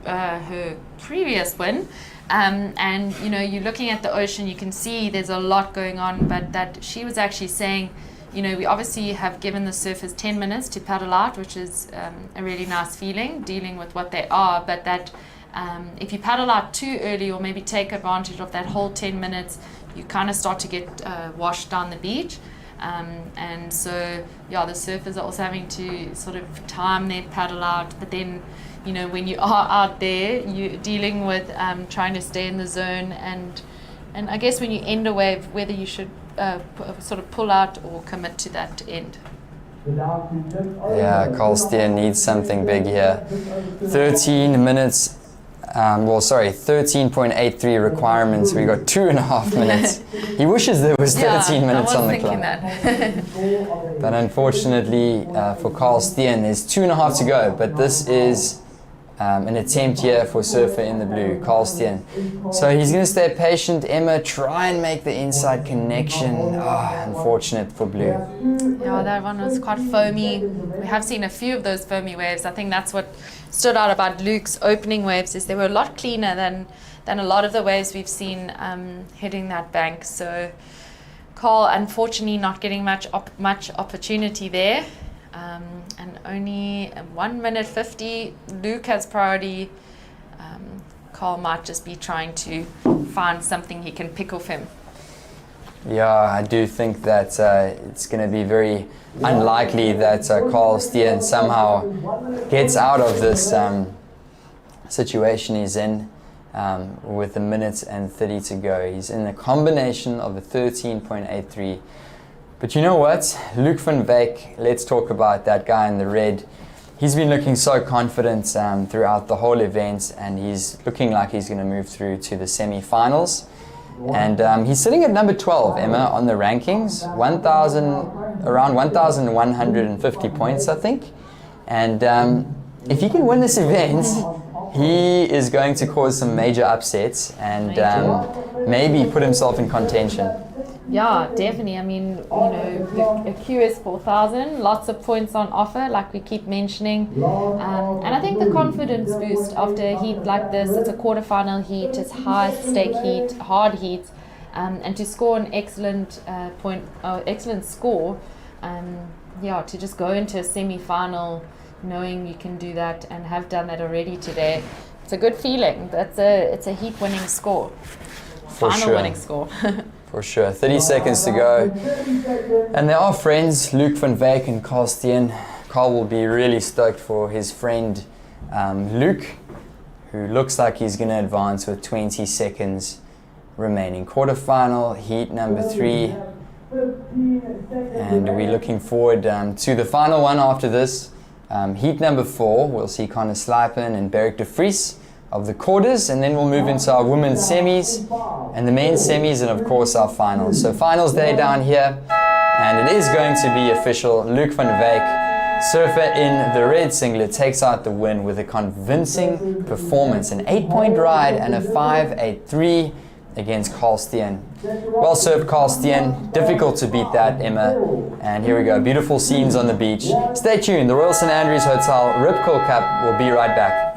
her previous win. And you're looking at the ocean, you can see there's a lot going on, but that she was actually saying, we obviously have given the surfers 10 minutes to paddle out, which is a really nice feeling, dealing with what they are, but that if you paddle out too early or maybe take advantage of that whole 10 minutes, you kind of start to get washed down the beach. And so, the surfers are also having to sort of time their paddle out, but then, when you are out there, you're dealing with trying to stay in the zone, and I guess when you end a wave, whether you should sort of pull out or commit to that end. Yeah, Carl Steen needs something big here. 13 minutes, 13.83 requirements. We got 2.5 minutes. He wishes there was 13 minutes on the clock. But unfortunately for Carl Steen, there's 2.5 to go. But this is an attempt here for Surfer in the Blue, Carl Steen. So he's going to stay patient. Emma, try and make the inside connection. Unfortunate for Blue. Yeah, that one was quite foamy. We have seen a few of those foamy waves. I think that's what stood out about Luke's opening waves, is they were a lot cleaner than a lot of the waves we've seen hitting that bank. So Carl, unfortunately, not getting much opportunity there. And only 1 minute 50. Luke has priority. Carl might just be trying to find something he can pick off him. Yeah, I do think that it's going to be very unlikely that Carl Steen somehow gets out of this situation he's in with 1 minute and 30 to go. He's in a combination of a 13.83. But you know what? Luke van Wyk, let's talk about that guy in the red. He's been looking so confident throughout the whole event, and he's looking like he's going to move through to the semi-finals. And he's sitting at number 12, Emma, on the rankings, around 1,150 points, I think. And if he can win this event, he is going to cause some major upsets and maybe put himself in contention. Yeah, definitely. I mean, a QS 4000, lots of points on offer, like we keep mentioning. And I think the confidence boost after a heat like this, it's a quarterfinal heat, it's high stake heat, hard heat, and to score an excellent excellent score, to just go into a semi-final knowing you can do that and have done that already today, it's a good feeling. It's a heat winning score. Final winning score. For sure. 30 seconds to go. And they are friends, Luke van Wyk and Carl Steen. Carl will be really stoked for his friend Luke, who looks like he's going to advance with 20 seconds remaining. Quarterfinal, heat number 3. And we're looking forward to the final one after this. Heat number 4, we'll see Connor Slijpen and Beric de Vries of the quarters, and then we'll move into our women's semis and the men's semis, and of course our finals. So finals day down here, and it is going to be official. Luke van Wyk, surfer in the red singlet, takes out the win with a convincing performance, an 8-point ride and a 5.83 against Carl Steen. Well served, Carl Steen. Difficult to beat that, Emma. And here we go, beautiful scenes on the beach. Stay tuned, the Royal St Andrews Hotel Rip Curl Cup will be right back.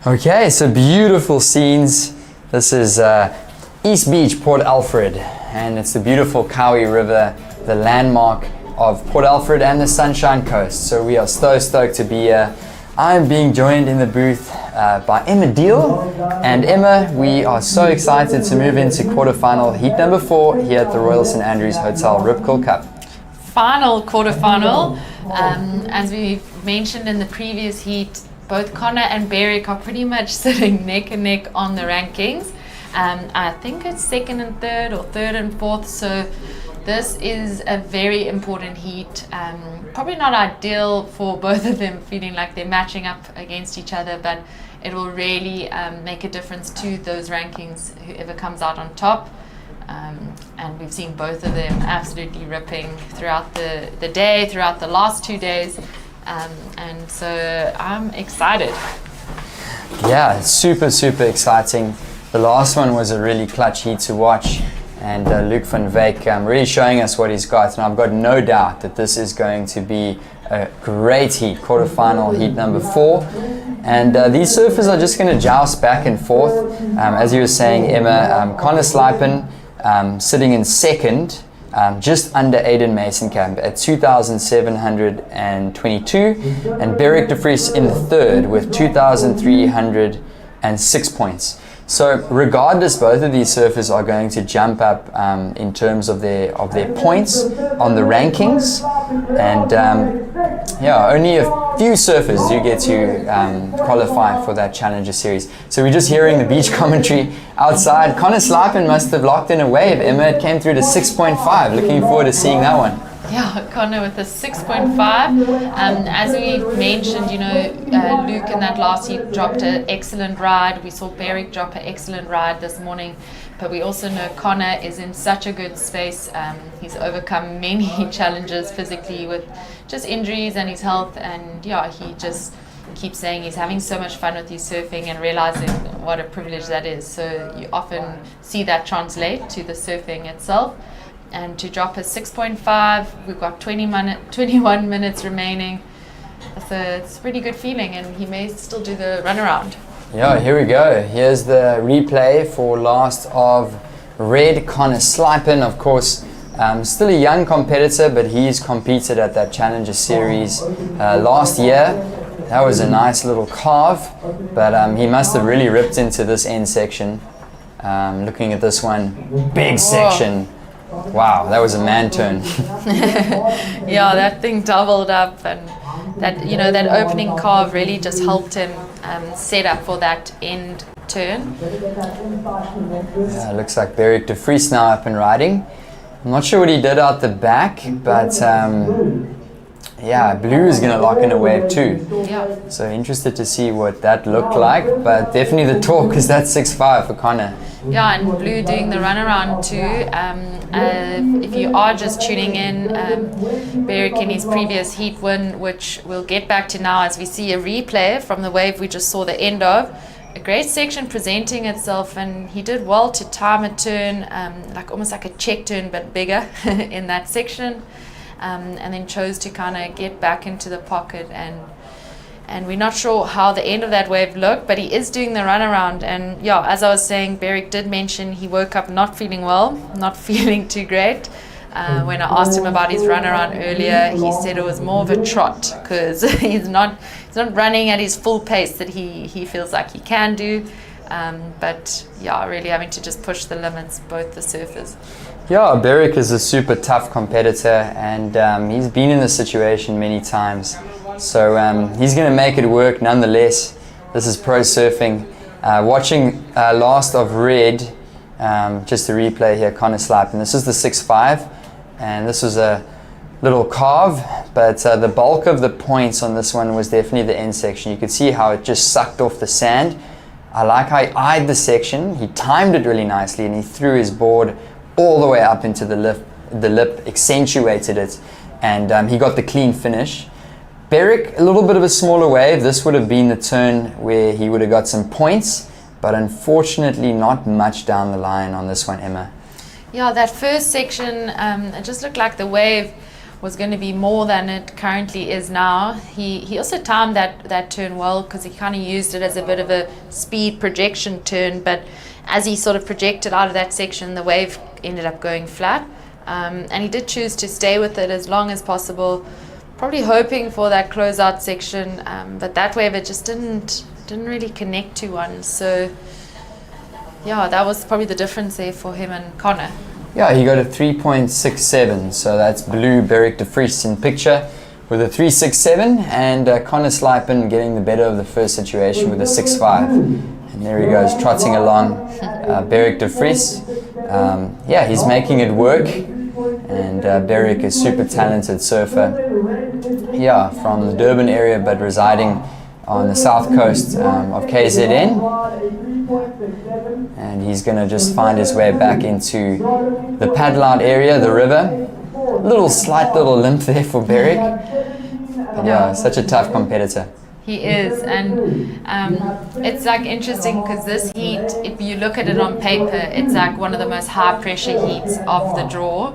Okay, so beautiful scenes. This is East Beach, Port Alfred, and it's the beautiful Cowie River, the landmark of Port Alfred and the Sunshine Coast. So we are so stoked to be here. I'm being joined in the booth by Emma Deal. And Emma, we are so excited to move into quarterfinal heat number 4 here at the Royal St Andrews Hotel Rip Curl Cup. Final quarterfinal. As we mentioned in the previous heat, both Connor and Beric are pretty much sitting neck and neck on the rankings. I think it's second and third or third and fourth, so this is a very important heat. Probably not ideal for both of them, feeling like they're matching up against each other, but it will really make a difference to those rankings, whoever comes out on top. And we've seen both of them absolutely ripping throughout the day, throughout the last 2 days. And so I'm excited. Yeah, it's super, super exciting. The last one was a really clutch heat to watch, and Luc van Wyk really showing us what he's got, and I've got no doubt that this is going to be a great heat, quarterfinal heat number 4. And these surfers are just going to joust back and forth. As you were saying, Emma, Connor Slijpen sitting in second, just under Aiden Masenkamp at 2,722, and Beric de Vries in third with 2,306 points. So regardless, both of these surfers are going to jump up in terms of their points on the rankings, and yeah, only a few surfers do get to qualify for that Challenger Series. So we're just hearing the beach commentary outside. Connor Slijpen must have locked in a wave. Emma, it came through to 6.5. Looking forward to seeing that one. Yeah, Connor with a 6.5. As we mentioned, you know, Luke in that last heat dropped an excellent ride. We saw Beric drop an excellent ride this morning, but we also know Connor is in such a good space. He's overcome many challenges physically with just injuries and his health, and yeah, he just keeps saying he's having so much fun with his surfing and realizing what a privilege that is. So you often see that translate to the surfing itself. And to drop a 6.5, we've got 21 minutes remaining. So it's a pretty good feeling, and he may still do the runaround. Yeah, here we go. Here's the replay for last of red, Connor Slijpen. Of course, still a young competitor, but he's competed at that Challenger Series last year. That was a nice little carve, but he must have really ripped into this end section. Looking at this one, big section. Wow, that was a man turn. Yeah, that thing doubled up, and that, you know, that opening carve really just helped him set up for that end turn. Yeah, looks like Beric de Vries now up and riding. I'm not sure what he did out the back, but yeah, Blue is going to lock in a wave too. Yeah. So interested to see what that looked like, but definitely the talk is that 6.5 for Connor. Yeah, and Blue doing the runaround too. If you are just tuning in, Beric in his previous heat win, which we'll get back to now as we see a replay from the wave we just saw the end of. A great section presenting itself, and he did well to time a turn, like almost like a check turn but bigger in that section. And then chose to kind of get back into the pocket, and we're not sure how the end of that wave looked, but he is doing the runaround. And yeah, as I was saying, Beric did mention he woke up not feeling well, not feeling too great. When I asked him about his runaround earlier, he said it was more of a trot, because he's not running at his full pace that he feels like he can do. But yeah, really having to just push the limits, both the surfers. Yeah, Beric is a super tough competitor, and he's been in this situation many times. So he's going to make it work nonetheless. This is pro surfing. Watching last of red, just a replay here, Connor Slijpen. This is the 6.5, and this was a little carve, but the bulk of the points on this one was definitely the end section. You could see how it just sucked off the sand. I like how he eyed the section. He timed it really nicely, and he threw his board all the way up into the lip, accentuated it, and he got the clean finish. Beric, a little bit of a smaller wave. This would have been the turn where he would have got some points, but unfortunately not much down the line on this one, Emma. Yeah, that first section, it just looked like the wave was going to be more than it currently is now. He also timed that turn well, because he kind of used it as a bit of a speed projection turn, but as he sort of projected out of that section, the wave ended up going flat, and he did choose to stay with it as long as possible, probably hoping for that closeout section, but that wave, it just didn't really connect to one. So yeah, that was probably the difference there for him and Connor. Yeah, he got a 3.67, so that's Blue, Beric de Vries in picture. with a 3.67, and Connor Slipen getting the better of the first situation with a 6.5. And there he goes, trotting along. Beric de Vries, yeah, he's making it work. And Beric is super talented surfer. Yeah, from the Durban area, but residing on the south coast of KZN. And he's going to just find his way back into the paddle out area, the river. Slight little limp there for Beric. But yeah, such a tough competitor. He is, and it's like interesting because this heat, if you look at it on paper, it's like one of the most high pressure heats of the draw,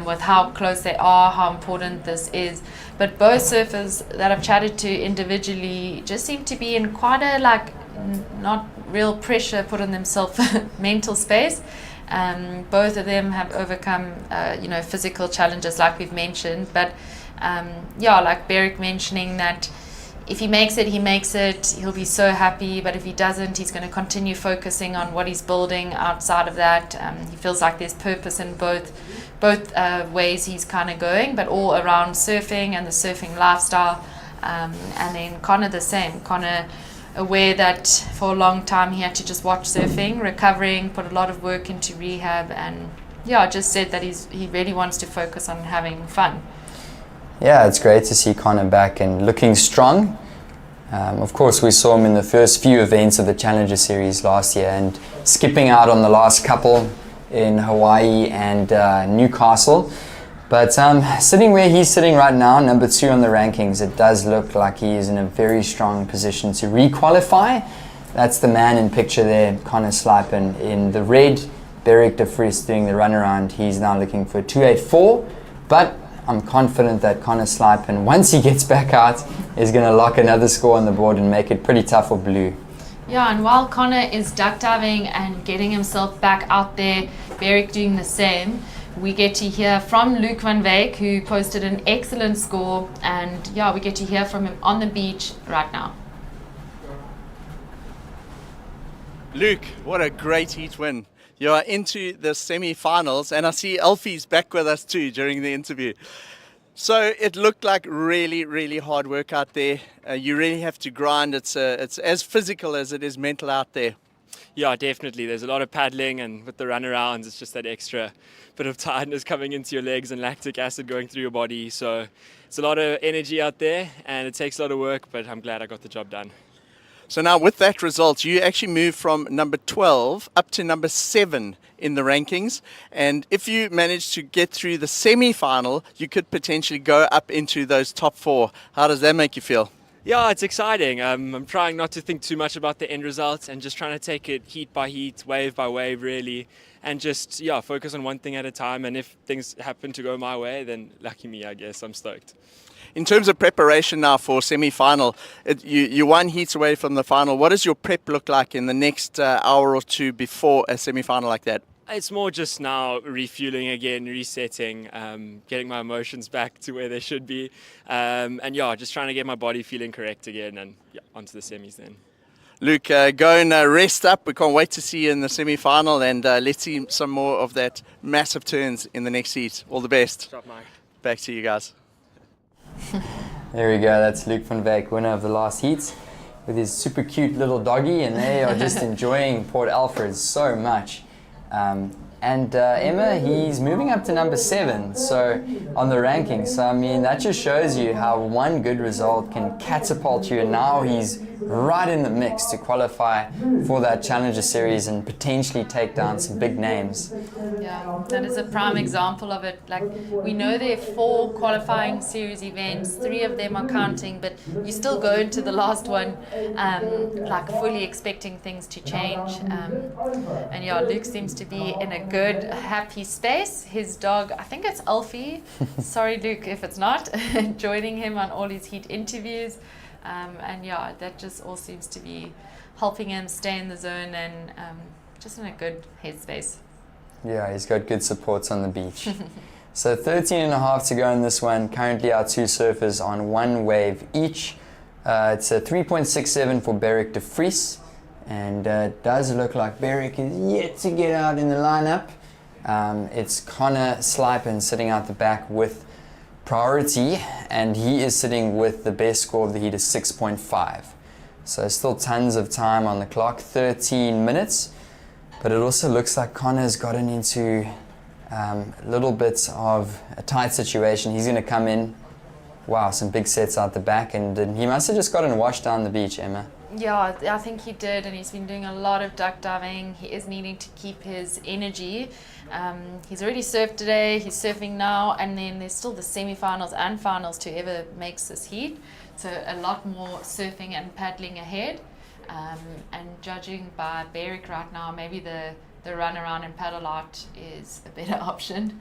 with how close they are, how important this is. But both surfers that I've chatted to individually just seem to be in quite a not real pressure put on themselves mental space. Both of them have overcome physical challenges like we've mentioned, but like Beric mentioning that if he makes it, he makes it, he'll be so happy, but if he doesn't, he's going to continue focusing on what he's building outside of that. He feels like there's purpose in both ways he's kind of going, but all around surfing and the surfing lifestyle. And then Connor the same. Connor aware that for a long time he had to just watch surfing, recovering, put a lot of work into rehab, and just said that he really wants to focus on having fun. Yeah, it's great to see Connor back and looking strong. Of course, we saw him in the first few events of the Challenger Series last year and skipping out on the last couple in Hawaii and Newcastle. But sitting where he's sitting right now, number 2 on the rankings, it does look like he is in a very strong position to re-qualify. That's the man in picture there, Connor Slipen. In the red, Beric de Vries doing the runaround. He's now looking for 2.84, but I'm confident that Connor Slipen, once he gets back out, is going to lock another score on the board and make it pretty tough for Blue. Yeah, and while Connor is duck diving and getting himself back out there, Beric doing the same, we get to hear from Luke van Wyk, who posted an excellent score, and we get to hear from him on the beach right now. Luke, what a great heat win. You are into the semi-finals, and I see Alfie's back with us too during the interview. So it looked like really, really hard work out there. You really have to grind. It's as physical as it is mental out there. Yeah, definitely. There's a lot of paddling, and with the runarounds, it's just that extra bit of tiredness coming into your legs and lactic acid going through your body. So it's a lot of energy out there, and it takes a lot of work, but I'm glad I got the job done. So now with that result, you actually move from number 12 up to number 7 in the rankings. And if you manage to get through the semi-final, you could potentially go up into those top 4. How does that make you feel? Yeah, it's exciting. I'm trying not to think too much about the end results and just trying to take it heat by heat, wave by wave, really. And just, focus on one thing at a time. And if things happen to go my way, then lucky me, I guess. I'm stoked. In terms of preparation now for semi-final, you're 1 heat away from the final. What does your prep look like in the next hour or 2 before a semi-final like that? It's more just now refueling again, resetting, getting my emotions back to where they should be. And just trying to get my body feeling correct again, and onto the semis then. Luke, go and rest up. We can't wait to see you in the semi-final, and let's see some more of that massive turns in the next heat. All the best. Stop, Mike. Back to you guys. There we go, that's Luke van Wyk, winner of the last heats, with his super cute little doggy, and they are just enjoying Port Alfred so much. Emma, he's moving up to number 7 on the rankings. So I mean, that just shows you how one good result can catapult you, and now he's right in the mix to qualify for that Challenger Series and potentially take down some big names. Yeah, that is a prime example of it. Like, we know there are 4 qualifying series events, 3 of them are counting, but you still go into the last one fully expecting things to change. Luke seems to be in a good, happy space. His dog, I think it's Alfie, sorry Luke if it's not, joining him on all his heat interviews. That just all seems to be helping him stay in the zone and just in a good headspace. Yeah, he's got good supports on the beach. So 13.5 to go in this one. Currently our 2 surfers on 1 wave each. It's a 3.67 for Beric de Vries. And it does look like Beric is yet to get out in the lineup. It's Connor Slipen sitting out the back with Priority, and he is sitting with the best score of the heat is 6.5. So still tons of time on the clock, 13 minutes. But it also looks like Connor's gotten into a little bit of a tight situation. He's going to come in. Wow, some big sets out the back, and he must have just gotten washed down the beach, Emma. Yeah, I think he did, and he's been doing a lot of duck diving. He is needing to keep his energy. He's already surfed today, he's surfing now, and then there's still the semi-finals and finals to whoever makes this heat. So a lot more surfing and paddling ahead. And judging by Beric right now, maybe the run around and paddle out is a better option.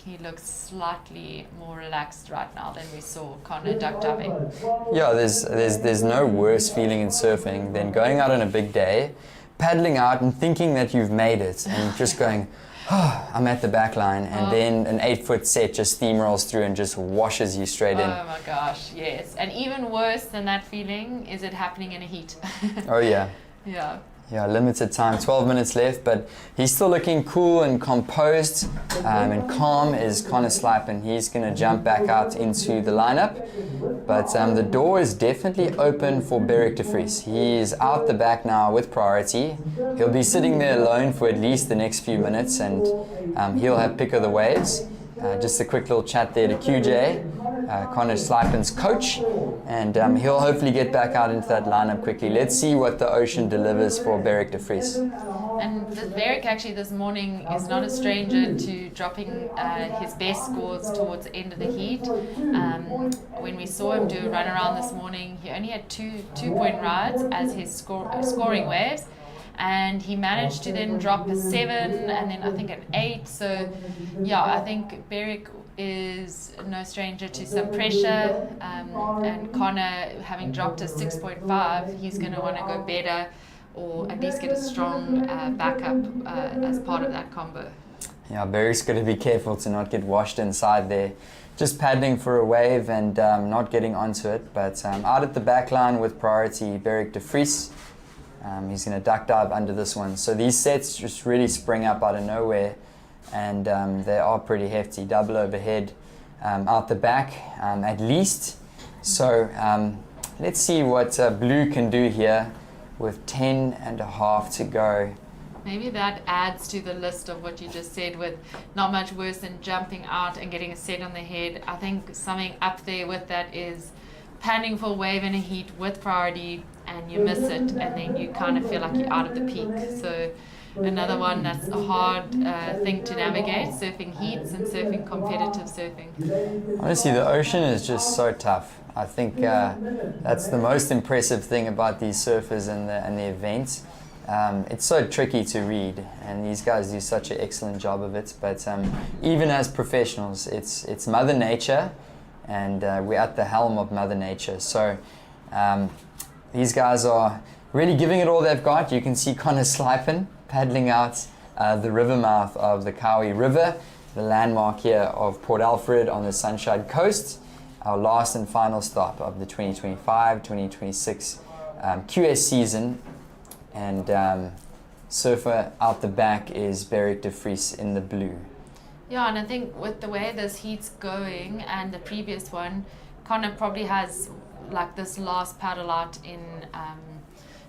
He looks slightly more relaxed right now than we saw Connor duck diving. Yeah, there's no worse feeling in surfing than going out on a big day, paddling out and thinking that you've made it, and just going, oh, I'm at the back line, and then an 8-foot set just steamrolls through and just washes you straight in. Oh my gosh, yes. And even worse than that feeling is it happening in a heat. Oh yeah. Yeah. Yeah, limited time, 12 minutes left, but he's still looking cool and composed and calm is Connor Slipe, and he's going to jump back out into the lineup. But the door is definitely open for Beric de Vries. He's out the back now with priority. He'll be sitting there alone for at least the next few minutes, and he'll have pick of the waves. Just a quick little chat there to QJ, Connor Slipen's coach, and he'll hopefully get back out into that lineup quickly. Let's see what the ocean delivers for Beric de Vries. And Beric actually this morning is not a stranger to dropping his best scores towards the end of the heat. When we saw him do a run around this morning, he only had two-point rides as his scoring waves. And he managed to then drop a 7 and then I think an 8. So yeah, I think Beric is no stranger to some pressure, and Connor, having dropped a 6.5, he's going to want to go better, or at least get a strong backup as part of that combo. Yeah, Beric's got to be careful to not get washed inside there. Just paddling for a wave and not getting onto it. But out at the back line with priority, Beric de Vries. He's going to duck dive under this one. So these sets just really spring up out of nowhere, and they are pretty hefty. Double overhead out the back at least. So let's see what Blue can do here with 10.5 to go. Maybe that adds to the list of what you just said, with not much worse than jumping out and getting a set on the head. I think something up there with that is panning for a wave in a heat with priority, and you miss it, and then you kind of feel like you're out of the peak. So another one that's a hard thing to navigate, surfing heats and surfing competitive surfing. Honestly, the ocean is just so tough. I think that's the most impressive thing about these surfers and the events. It's so tricky to read, and these guys do such an excellent job of it. But even as professionals, it's Mother Nature, and we're at the helm of Mother Nature. So these guys are really giving it all they've got. You can see Connor Slipen paddling out the river mouth of the Cowie River, the landmark here of Port Alfred on the Sunshine Coast, our last and final stop of the 2025-2026 QS season. And surfer out the back is Beric de Vries in the blue. Yeah, and I think with the way this heat's going and the previous one, Connor probably has like this last paddle out in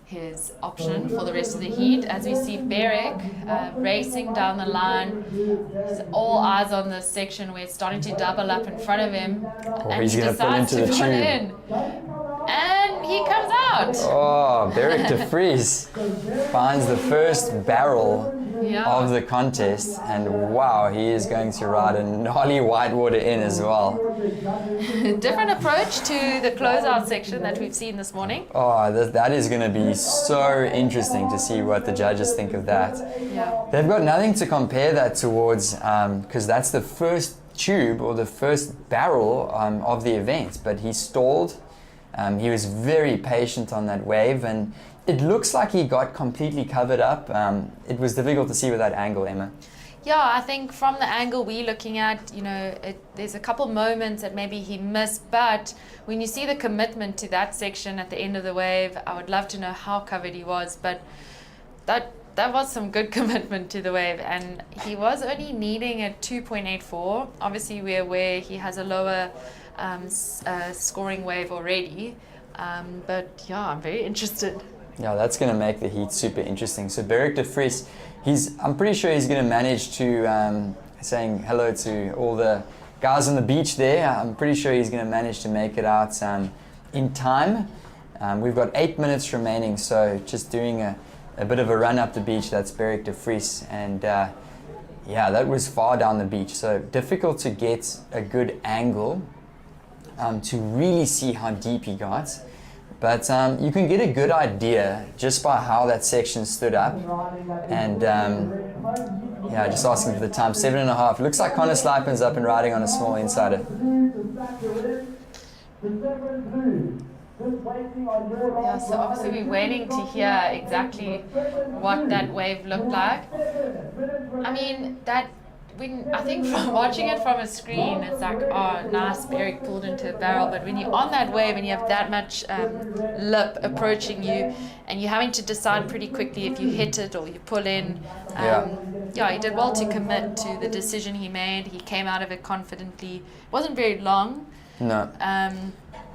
his option for the rest of the heat. As we see Beric racing down the line, he's all eyes on this section where it's starting to double up in front of him, and he's he gonna pull decides into to the pull tube. in. And he comes out. Oh, Beric de Vries finds the first barrel of the contest, and wow, he is going to ride a gnarly whitewater in as well. Different approach to the closeout section that we've seen this morning. Oh, that is going to be so interesting to see what the judges think of that. Yeah. They've got nothing to compare that towards, because that's the first tube or the first barrel of the event, but he stalled. He was very patient on that wave, and it looks like he got completely covered up. It was difficult to see with that angle, Emma. Yeah, I think from the angle we're looking at, there's a couple moments that maybe he missed, but when you see the commitment to that section at the end of the wave, I would love to know how covered he was, but that that was some good commitment to the wave, and he was only needing a 2.84. Obviously, we're aware he has a lower scoring wave already, but yeah, I'm very interested. Yeah, that's going to make the heat super interesting. So Beric de Vries, I'm pretty sure he's going to manage to, saying hello to all the guys on the beach there, I'm pretty sure he's going to manage to make it out in time. We've got 8 minutes remaining, so just doing a bit of a run up the beach. That's Beric de Vries, and yeah, that was far down the beach, so difficult to get a good angle to really see how deep he got. But you can get a good idea just by how that section stood up. And yeah, just asking for the time, 7.5. Looks like Connor Slipen's up and riding on a small insider. Yeah, so obviously we're waiting to hear exactly what that wave looked like. I mean, I think from watching it from a screen, it's like, oh, nice, Beric pulled into a barrel. But when you're on that wave and you have that much lip approaching you, and you're having to decide pretty quickly if you hit it or you pull in, yeah, he did well to commit to the decision he made. He came out of it confidently. It wasn't very long. No.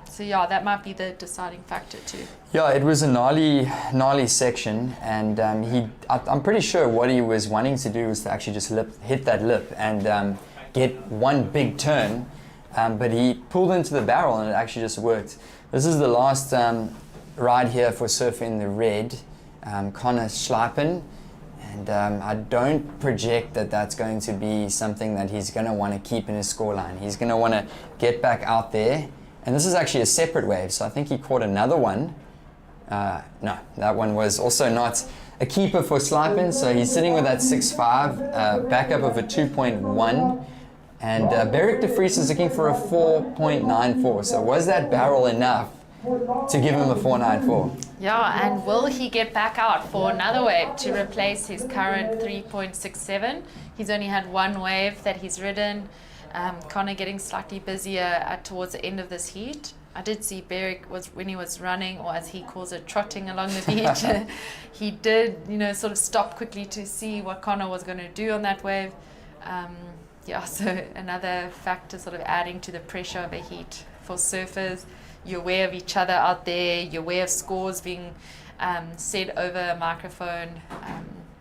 So yeah, that might be the deciding factor too. Yeah, it was a gnarly section, and I'm pretty sure what he was wanting to do was to actually just hit that lip and get one big turn, but he pulled into the barrel and it actually just worked. This is the last ride here for Surfer in the Red, Connor Slipen, and I don't project that that's going to be something that he's going to want to keep in his scoreline. He's going to want to get back out there. And this is actually a separate wave, so I think he caught another one. No, that one was also not a keeper for Slipen, so he's sitting with that 6.5, backup of a 2.1. And Beric de Vries is looking for a 4.94, so was that barrel enough to give him a 4.94? Yeah, and will he get back out for another wave to replace his current 3.67? He's only had one wave that he's ridden. Connor getting slightly busier towards the end of this heat. I did see Beric when he was running, or as he calls it, trotting along the beach. He did, sort of stop quickly to see what Connor was going to do on that wave. Yeah, so another factor sort of adding to the pressure of a heat for surfers. You're aware of each other out there. You're aware of scores being said over a microphone,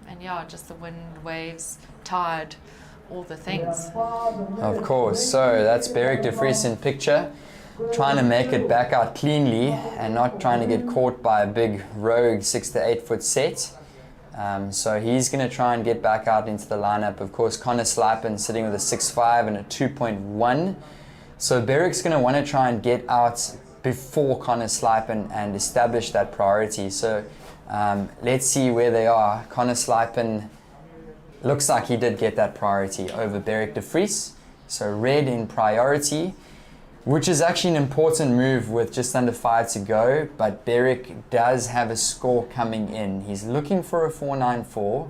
and yeah, just the wind, waves, tide. All the things. Of course. So that's Beric de Vries in picture, trying to make it back out cleanly and not trying to get caught by a big rogue 6 to 8 foot set. So he's going to try and get back out into the lineup. Of course, Connor Slipen sitting with a 6.5 and a 2.1. So Beric's going to want to try and get out before Connor Slipen and establish that priority. So let's see where they are. Connor Slipen looks like he did get that priority over Beric de Vries. So red in priority, which is actually an important move with just under 5 to go. But Beric does have a score coming in. He's looking for a 4.94.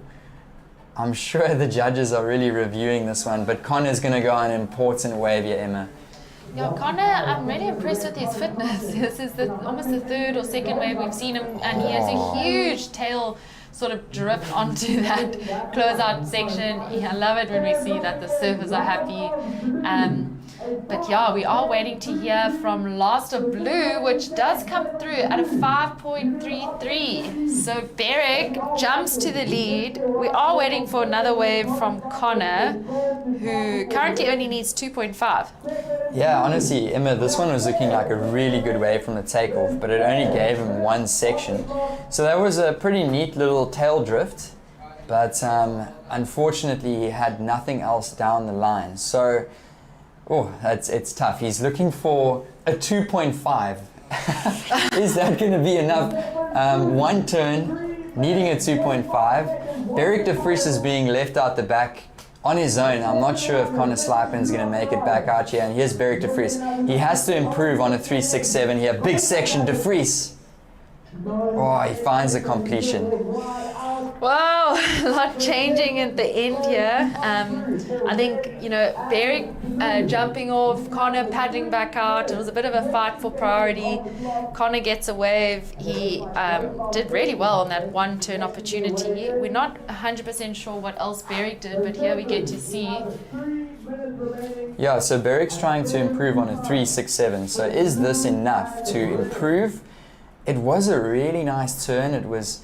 I'm sure the judges are really reviewing this one, but Connor's going to go on an important wave here, Emma. Yeah, Connor, I'm really impressed with his fitness. This is almost the third or second wave we've seen him, and he has a huge tail sort of drip onto that closeout section. I love it when we see that the surfers are happy. But yeah, we are waiting to hear from Last of Blue, which does come through at a 5.33. So Beric jumps to the lead. We are waiting for another wave from Connor, who currently only needs 2.5. Yeah, honestly, Emma, this one was looking like a really good wave from the takeoff, but it only gave him one section. So that was a pretty neat little tail drift, but unfortunately he had nothing else down the line. So it's tough. He's looking for a 2.5. Is that going to be enough? One turn, needing a 2.5. Beric de Vries is being left out the back on his own. I'm not sure if Connor Slipen's going to make it back out here. And here's Beric de Vries. He has to improve on a 3.67 here. Big section, de Vries. Oh, he finds a completion. Wow, a lot changing at the end here. I think, you know, Barry jumping off, Connor paddling back out. It was a bit of a fight for priority. Connor gets a wave. He did really well on that one turn opportunity. We're not 100% sure what else Barry did, but here we get to see. Yeah, so Beric's trying to improve on a 3.67. So is this enough to improve? It was a really nice turn. It was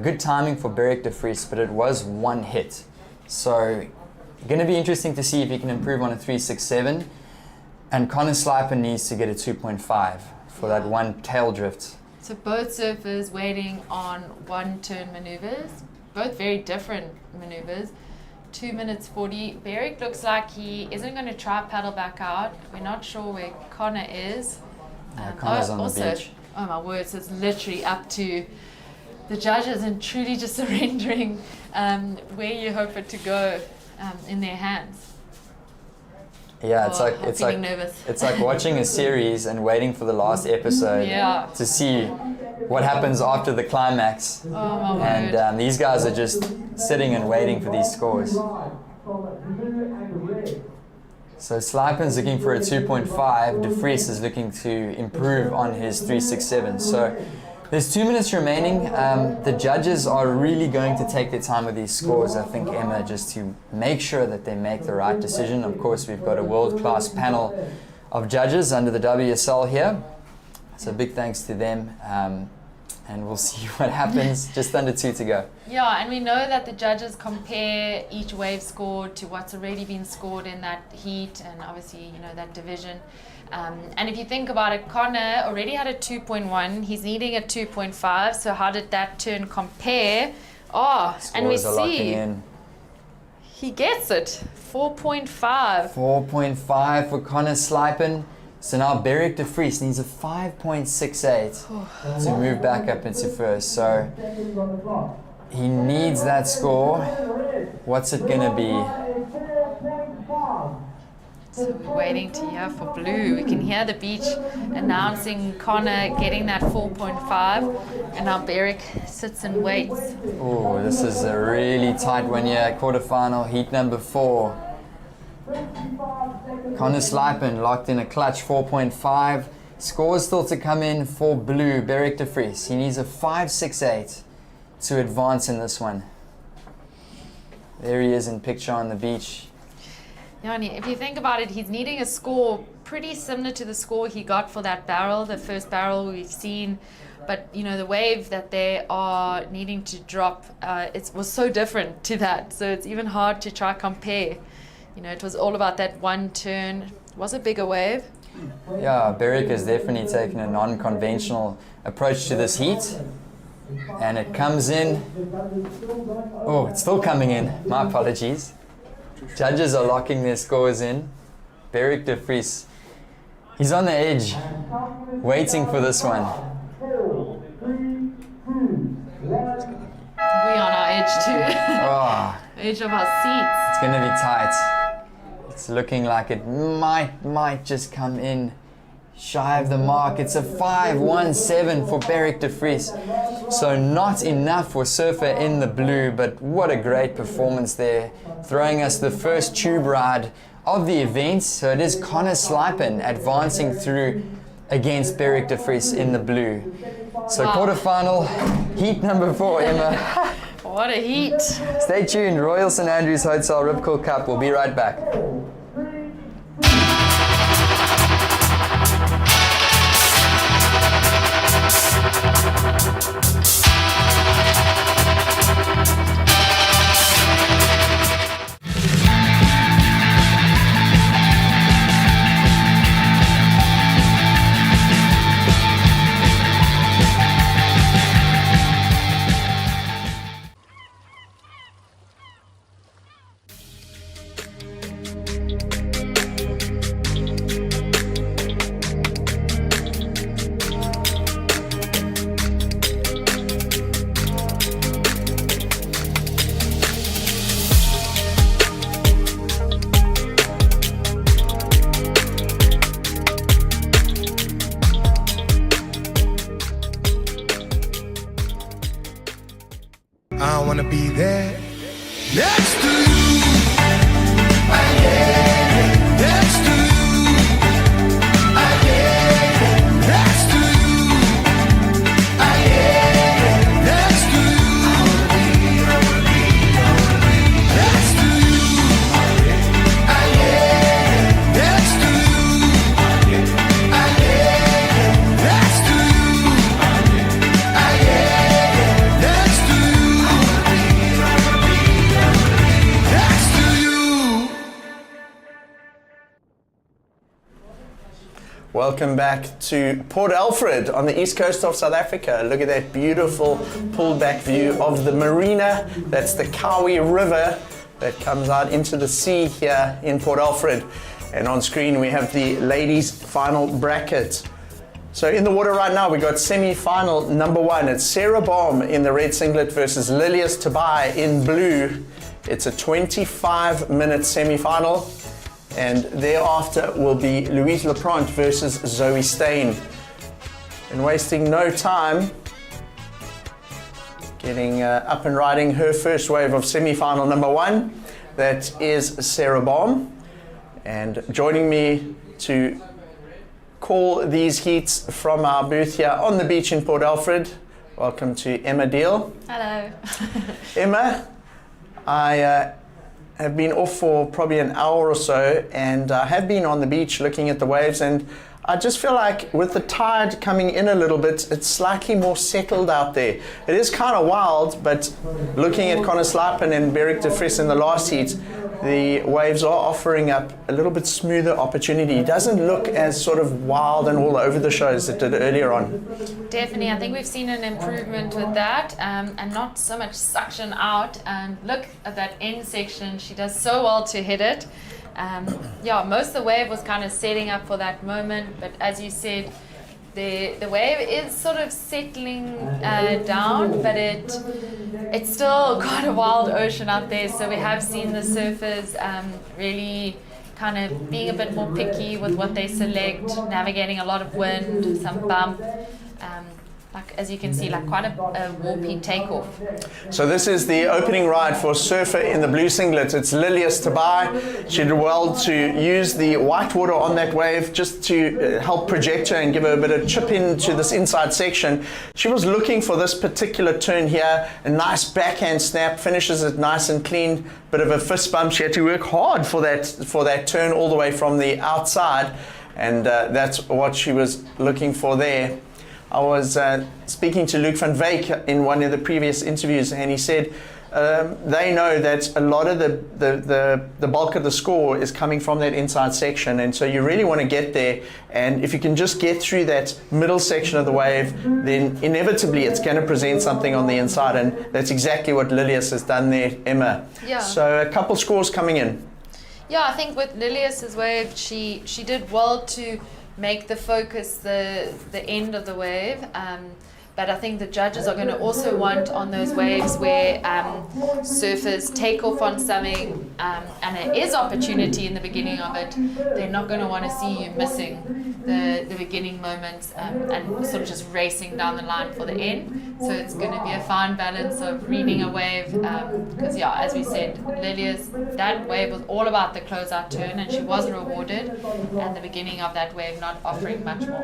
good timing for Beric de Vries, but it was one hit. So going to be interesting to see if he can improve on a 3.67. And Connor Sliper needs to get a 2.5 for that one tail drift. So both surfers waiting on one turn maneuvers, both very different maneuvers. 2 minutes 40. Beric looks like he isn't going to try paddle back out. We're not sure where Connor is. Connor's on also, the beach. Oh my word, so it's literally up to the judges and truly just surrendering where you hope it to go in their hands. Yeah, Feeling nervous. it's like watching a series and waiting for the last episode Yeah. to see what happens after the climax. Oh my word. And these guys are just sitting and waiting for these scores. So Slipen's looking for a 2.5. De Vries is looking to improve on his 3.67. So there's 2 minutes remaining. The judges are really going to take their time with these scores, I think, Emma, just to make sure that they make the right decision. Of course, we've got a world-class panel of judges under the WSL here. So big thanks to them. And we'll see what happens. Just under 2 to go. Yeah, and we know that the judges compare each wave score to what's already been scored in that heat and obviously, you know, that division. And if you think about it, Connor already had a 2.1. He's needing a 2.5. So how did that turn compare? Oh, and we Scores are locking see in. he gets it. 4.5. 4.5 for Connor Slipen. So now Beric de Vries needs a 5.68 to move back up into first. So he needs that score. What's it gonna be? So we're waiting to hear for blue. We can hear the beach announcing Connor getting that 4.5, and now Beric sits and waits. Oh, this is a really tight one here. Quarterfinal, heat number 4. Connor Slipen locked in a clutch 4.5. Scores still to come in for blue, Beric de Vries. He needs a 5.68 to advance in this one. There he is in picture on the beach. Yanni, if you think about it, he's needing a score pretty similar to the score he got for that barrel, the first barrel we've seen. But, you know, the wave that they are needing to drop, it was so different to that. So it's even hard to try compare. You know, it was all about that one turn. It was a bigger wave. Yeah, Beric has definitely taken a non-conventional approach to this heat. And it comes in. Oh, it's still coming in. My apologies. Judges are locking their scores in. Beric de Vries, he's on the edge, waiting for this one. We're on our edge too. Oh, Edge of our seats. it's going to be tight. It's looking like it might just come in shy of the mark. It's a 5.17 for Beric de Vries. So not enough for Surfer in the blue, but what a great performance there. Throwing us the first tube ride of the event. So it is Connor Slipen advancing through against Beric de Vries in the blue. So quarterfinal, heat number 4, Emma. What a heat. Stay tuned, Royal St Andrews Hotel Rip Curl Cup. We'll be right back. Welcome back to Port Alfred on the east coast of South Africa. Look at that beautiful pulled back view of the marina. That's the Kawi River that comes out into the sea here in Port Alfred. And on screen we have the ladies' final bracket. So in the water right now we got semi-final number 1. It's Sarah Baum in the red singlet versus Lilias Tabai in blue. It's a 25-minute semi-final. And thereafter will be Louise Leprant versus Zoe Stain. And wasting no time, getting up and riding her first wave of semi-final number 1. That is Sarah Baum. And joining me to call these heats from our booth here on the beach in Port Alfred. Welcome to Emma Deal. Hello. Emma, I have been off for probably an hour or so, and I have been on the beach looking at the waves, and I just feel like with the tide coming in a little bit, it's slightly more settled out there. It is kind of wild, but looking at Connor Slipen and Beric de Vries in the last heat, the waves are offering up a little bit smoother opportunity. It doesn't look as sort of wild and all over the show as it did earlier on. Definitely, I think we've seen an improvement with that, and not so much suction out. And look at that end section, she does so well to hit it. Yeah, most of the wave was kind of setting up for that moment, but as you said, the wave is sort of settling down, but it's still quite a wild ocean out there. So we have seen the surfers really kind of being a bit more picky with what they select, navigating a lot of wind, some bump. Like, as you can see, like quite a warpy takeoff. So this is the opening ride for surfer in the blue singlet. It's Lilias Tabai. She did well to use the white water on that wave just to help project her and give her a bit of chip into this inside section. She was looking for this particular turn here, a nice backhand snap, finishes it nice and clean, bit of a fist bump. She had to work hard for that turn all the way from the outside, and that's what she was looking for there. I was speaking to Luke van Wyk in one of the previous interviews, and he said they know that a lot of the bulk of the score is coming from that inside section, and so you really want to get there, and if you can just get through that middle section of the wave, then inevitably it's going to present something on the inside, and that's exactly what Lilias has done there, Emma. Yeah. So a couple scores coming in. Yeah, I think with Lilias's wave, she did well to make the focus the end of the wave, but I think the judges are going to also want on those waves where surfers take off on something and there is opportunity in the beginning of it. They're not going to want to see you missing the beginning moments and sort of just racing down the line for the end. So it's going to be a fine balance of reading a wave, because yeah, as we said, Lilias, that wave was all about the closeout turn, and she was rewarded, and the beginning of that wave not offering much more.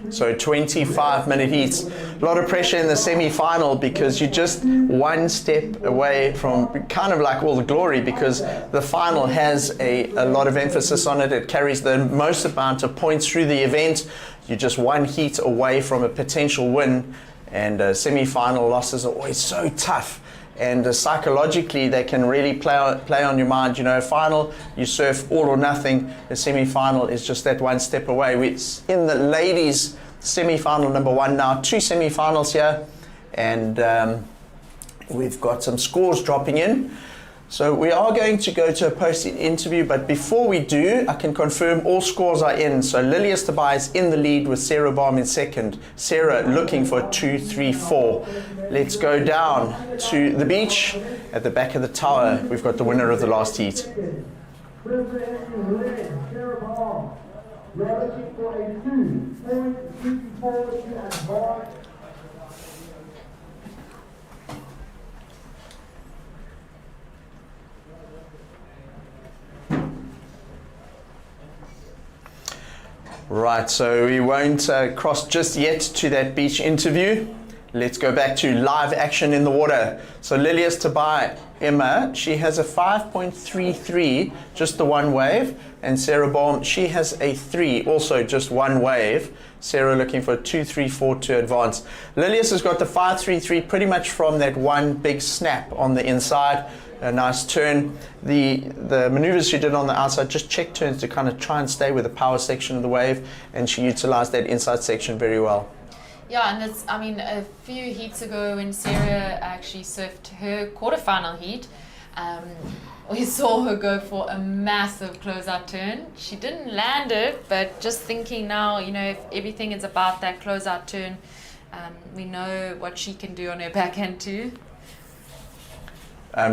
So 25-minute heats. A lot of pressure in the semi-final because you're just one step away from kind of like all the glory, because the final has a lot of emphasis on it. It carries the most amount of points through the event. You're just one heat away from a potential win, and semi-final losses are always so tough. And psychologically, they can really play on your mind. You know, final, you surf all or nothing. The semi-final is just that one step away. We're in the ladies' semi-final number 1 now. 2 semi-finals here, and we've got some scores dropping in. So we are going to go to a post-interview, but before we do, I can confirm all scores are in. So Lilias Tabai is in the lead with Sarah Baum in second. Sarah looking for 2-3-4. Let's go down to the beach at the back of the tower. We've got the winner of the last heat. Right, so we won't cross just yet to that beach interview. Let's go back to live action in the water. So Lilias Tabai, Emma, she has a 5.33, just the one wave. And Sarah Baum, she has a 3, also just one wave. Sarah looking for a 2-3-4 to advance. Lilias has got the 5.33 pretty much from that one big snap on the inside. a nice turn. The maneuvers she did on the outside, just check turns to kind of try and stay with the power section of the wave, and she utilized that inside section very well. Yeah, and it's, I mean, a few heats ago when Sarah actually surfed her quarterfinal heat, we saw her go for a massive closeout turn. She didn't land it, but just thinking now, you know, if everything is about that closeout turn, we know what she can do on her backhand too.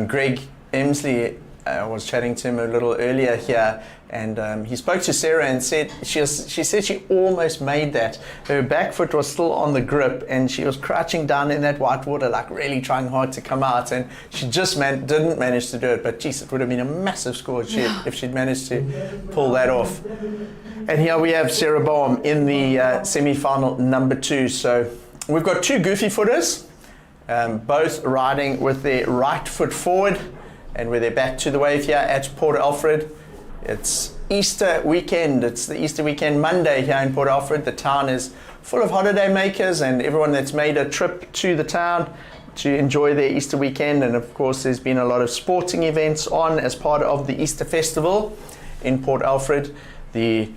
Greg Emsley was chatting to him a little earlier here, and he spoke to Sarah and said she said she almost made that. Her back foot was still on the grip, and she was crouching down in that white water, like really trying hard to come out, and she just didn't manage to do it. But geez, it would have been a massive score if she'd managed to pull that off. And here we have Sarah Boehm in the semi-final number 2. So we've got 2 goofy footers, both riding with their right foot forward and with their back to the wave here at Port Alfred. It's Easter weekend. It's the Easter weekend Monday here in Port Alfred. The town is full of holiday makers and everyone that's made a trip to the town to enjoy their Easter weekend. And of course, there's been a lot of sporting events on as part of the Easter Festival in Port Alfred. The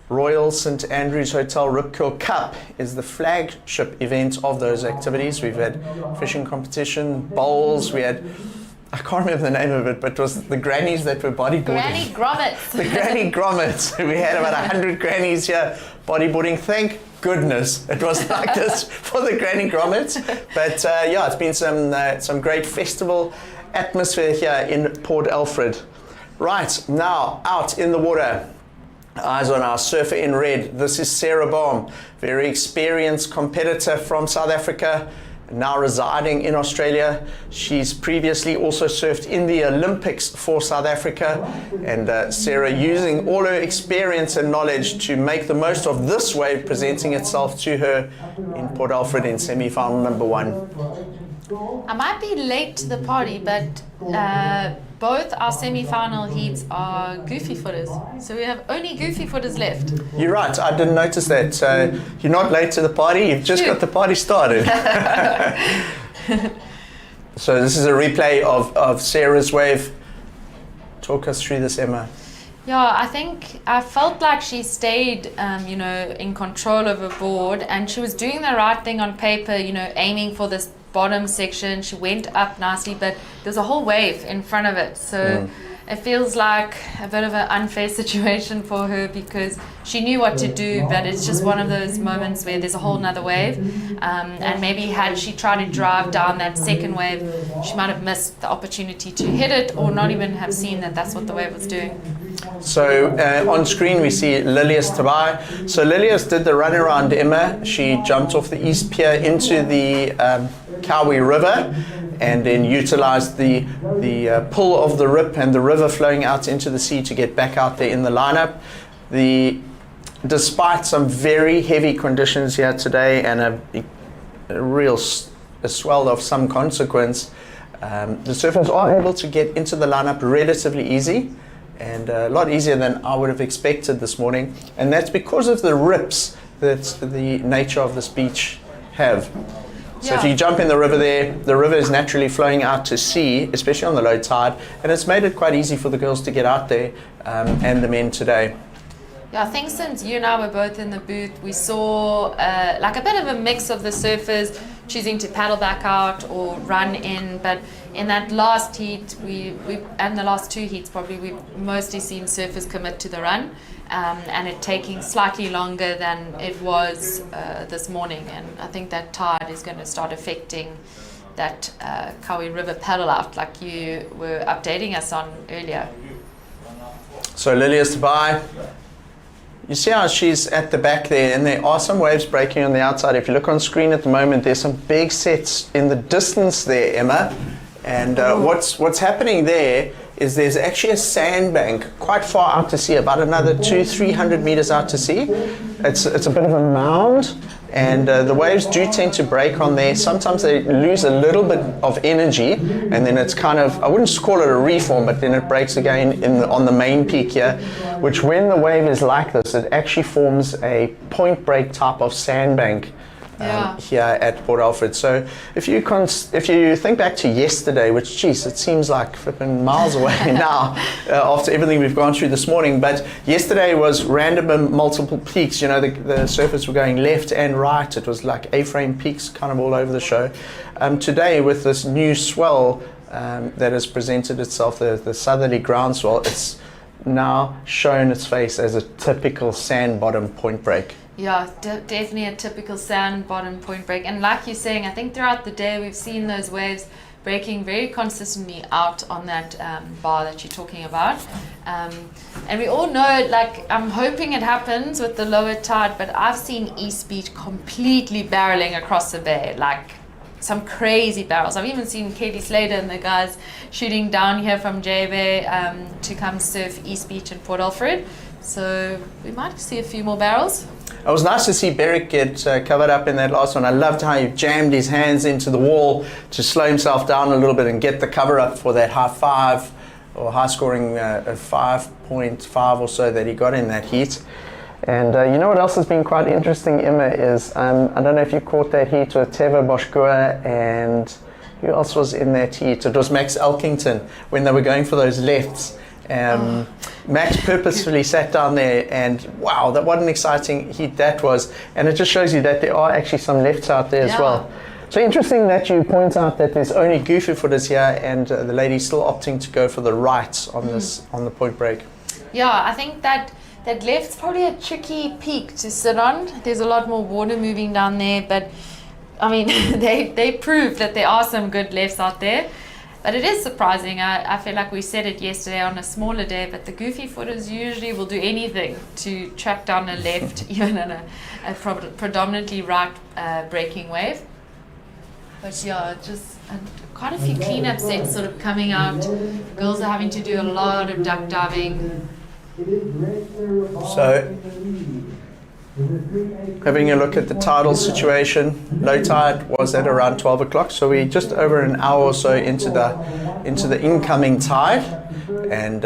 Royal St Andrews Hotel Rip Curl Cup is the flagship event of those activities. We've had fishing competition, bowls, we had, I can't remember the name of it, but it was the grannies that were bodyboarding. Granny grommets. The granny grommets. We had about 100 grannies here bodyboarding. Thank goodness it was like this for the granny grommets. But yeah, it's been some great festival atmosphere here in Port Alfred. Right, now out in the water. Eyes on our surfer in red. This is Sarah Boehm, very experienced competitor from South Africa, now residing in Australia. She's previously also surfed in the Olympics for South Africa, and Sarah using all her experience and knowledge to make the most of this wave presenting itself to her in Port Alfred in semi-final number 1. I might be late to the party, but both our semi-final heats are goofy footers. So we have only goofy footers left. You're right, I didn't notice that. You're not late to the party, you've just got the party started. So this is a replay of Sarah's wave. Talk us through this, Emma. Yeah, I think I felt like she stayed, you know, in control of her board, and she was doing the right thing on paper, you know, aiming for this bottom section. She went up nicely, but there's a whole wave in front of it. So it feels like a bit of an unfair situation for her because she knew what to do, but it's just one of those moments where there's a whole nother wave. And maybe had she tried to drive down that second wave, she might have missed the opportunity to hit it or not even have seen that that's what the wave was doing. So on screen we see Lilias Tabai. So Lilias did the run around Emma. She jumped off the East Pier into the Kawi River and then utilized the pull of the rip and the river flowing out into the sea to get back out there in the lineup. Despite some very heavy conditions here today and a swell of some consequence, the surfers are able to get into the lineup relatively easy, and a lot easier than I would have expected this morning, and that's because of the rips that the nature of this beach have. So if you jump in the river there, the river is naturally flowing out to sea, especially on the low tide, and it's made it quite easy for the girls to get out there and the men today. Yeah, I think since you and I were both in the booth, we saw like a bit of a mix of the surfers choosing to paddle back out or run in, but in that last heat, and the last 2 heats probably, we've mostly seen surfers commit to the run, and it taking slightly longer than it was this morning, and I think that tide is going to start affecting that Kawi River paddle out like you were updating us on earlier. So Lilias Tabai, you see how she's at the back there, and there are some waves breaking on the outside. If you look on screen at the moment, there's some big sets in the distance there, Emma. And what's happening there is there's actually a sandbank quite far out to sea, about another 200-300 meters out to sea. It's a bit of a mound, and the waves do tend to break on there. Sometimes they lose a little bit of energy, and then it's kind of, I wouldn't call it a reform, but then it breaks again on the main peak here, which when the wave is like this, it actually forms a point break type of sandbank here at Port Alfred. So if you think back to yesterday, which geez, it seems like flipping miles away now after everything we've gone through this morning, but yesterday was random and multiple peaks. You know, the surfers were going left and right. It was like A-frame peaks kind of all over the show. Today with this new swell that has presented itself, the southerly ground swell, it's now shown its face as a typical sand bottom point break. Yeah, definitely a typical sand bottom point break. And like you're saying, I think throughout the day we've seen those waves breaking very consistently out on that bar that you're talking about. And we all know, like, I'm hoping it happens with the lower tide, but I've seen East Beach completely barreling across the bay, like some crazy barrels. I've even seen Katie Slater and the guys shooting down here from J Bay to come surf East Beach and Port Alfred. So we might see a few more barrels. It was nice to see Beric get covered up in that last one. I loved how he jammed his hands into the wall to slow himself down a little bit and get the cover up for that high five or high scoring 5.5 or so that he got in that heat. And you know what else has been quite interesting, Emma, is I don't know if you caught that heat with Teva Boschkoa and who else was in that heat? It was Max Elkington when they were going for those lefts. Max purposefully sat down there and wow, what an exciting heat that was. And it just shows you that there are actually some lefts out there as well. So interesting that you point out that there's only goofy footers here and the lady's still opting to go for the rights on on the point break. Yeah, I think that left's probably a tricky peak to sit on. There's a lot more water moving down there, but I mean, they proved that there are some good lefts out there. But it is surprising. I feel like we said it yesterday on a smaller day, but the goofy footers usually will do anything to track down a left, even in a predominantly right breaking wave. But yeah, just quite a few cleanup sets sort of coming out. Girls are having to do a lot of duck diving. So, having a look at the tidal situation, low tide was at around 12 o'clock, so we're just over an hour or so into the incoming tide, and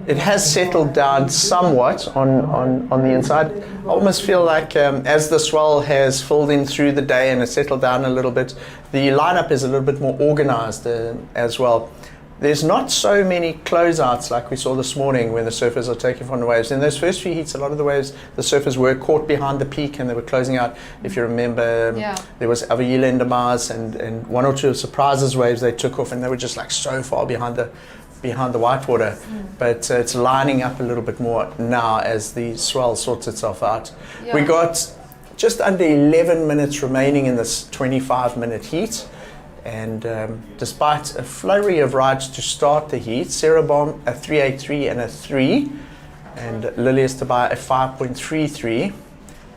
it has settled down somewhat on the inside. I almost feel like as the swell has filled in through the day and it's settled down a little bit, the lineup is a little bit more organized as well. There's not so many closeouts like we saw this morning when the surfers are taking from the waves. In those first few heats, a lot of the waves, the surfers were caught behind the peak and they were closing out. If you remember, there was Avila and Damas and one or two surprises waves they took off and they were just like so far behind the whitewater. But it's lining up a little bit more now as the swell sorts itself out. We got just under 11 minutes remaining in this 25-minute heat. And despite a flurry of rides to start the heat, Sarah Bomb a 3.83 and a 3, and Lilias Tobias a 5.33.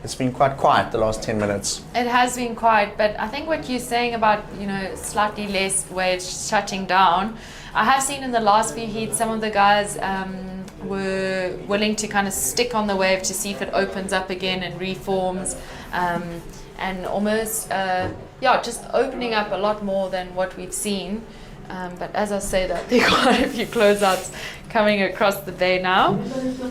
It's been quite quiet the last 10 minutes. It has been quiet, but I think what you're saying about, you know, slightly less waves shutting down, I have seen in the last few heats some of the guys were willing to kind of stick on the wave to see if it opens up again and reforms, and almost just opening up a lot more than what we've seen. But as I say that, there are quite a few closeouts coming across the bay now.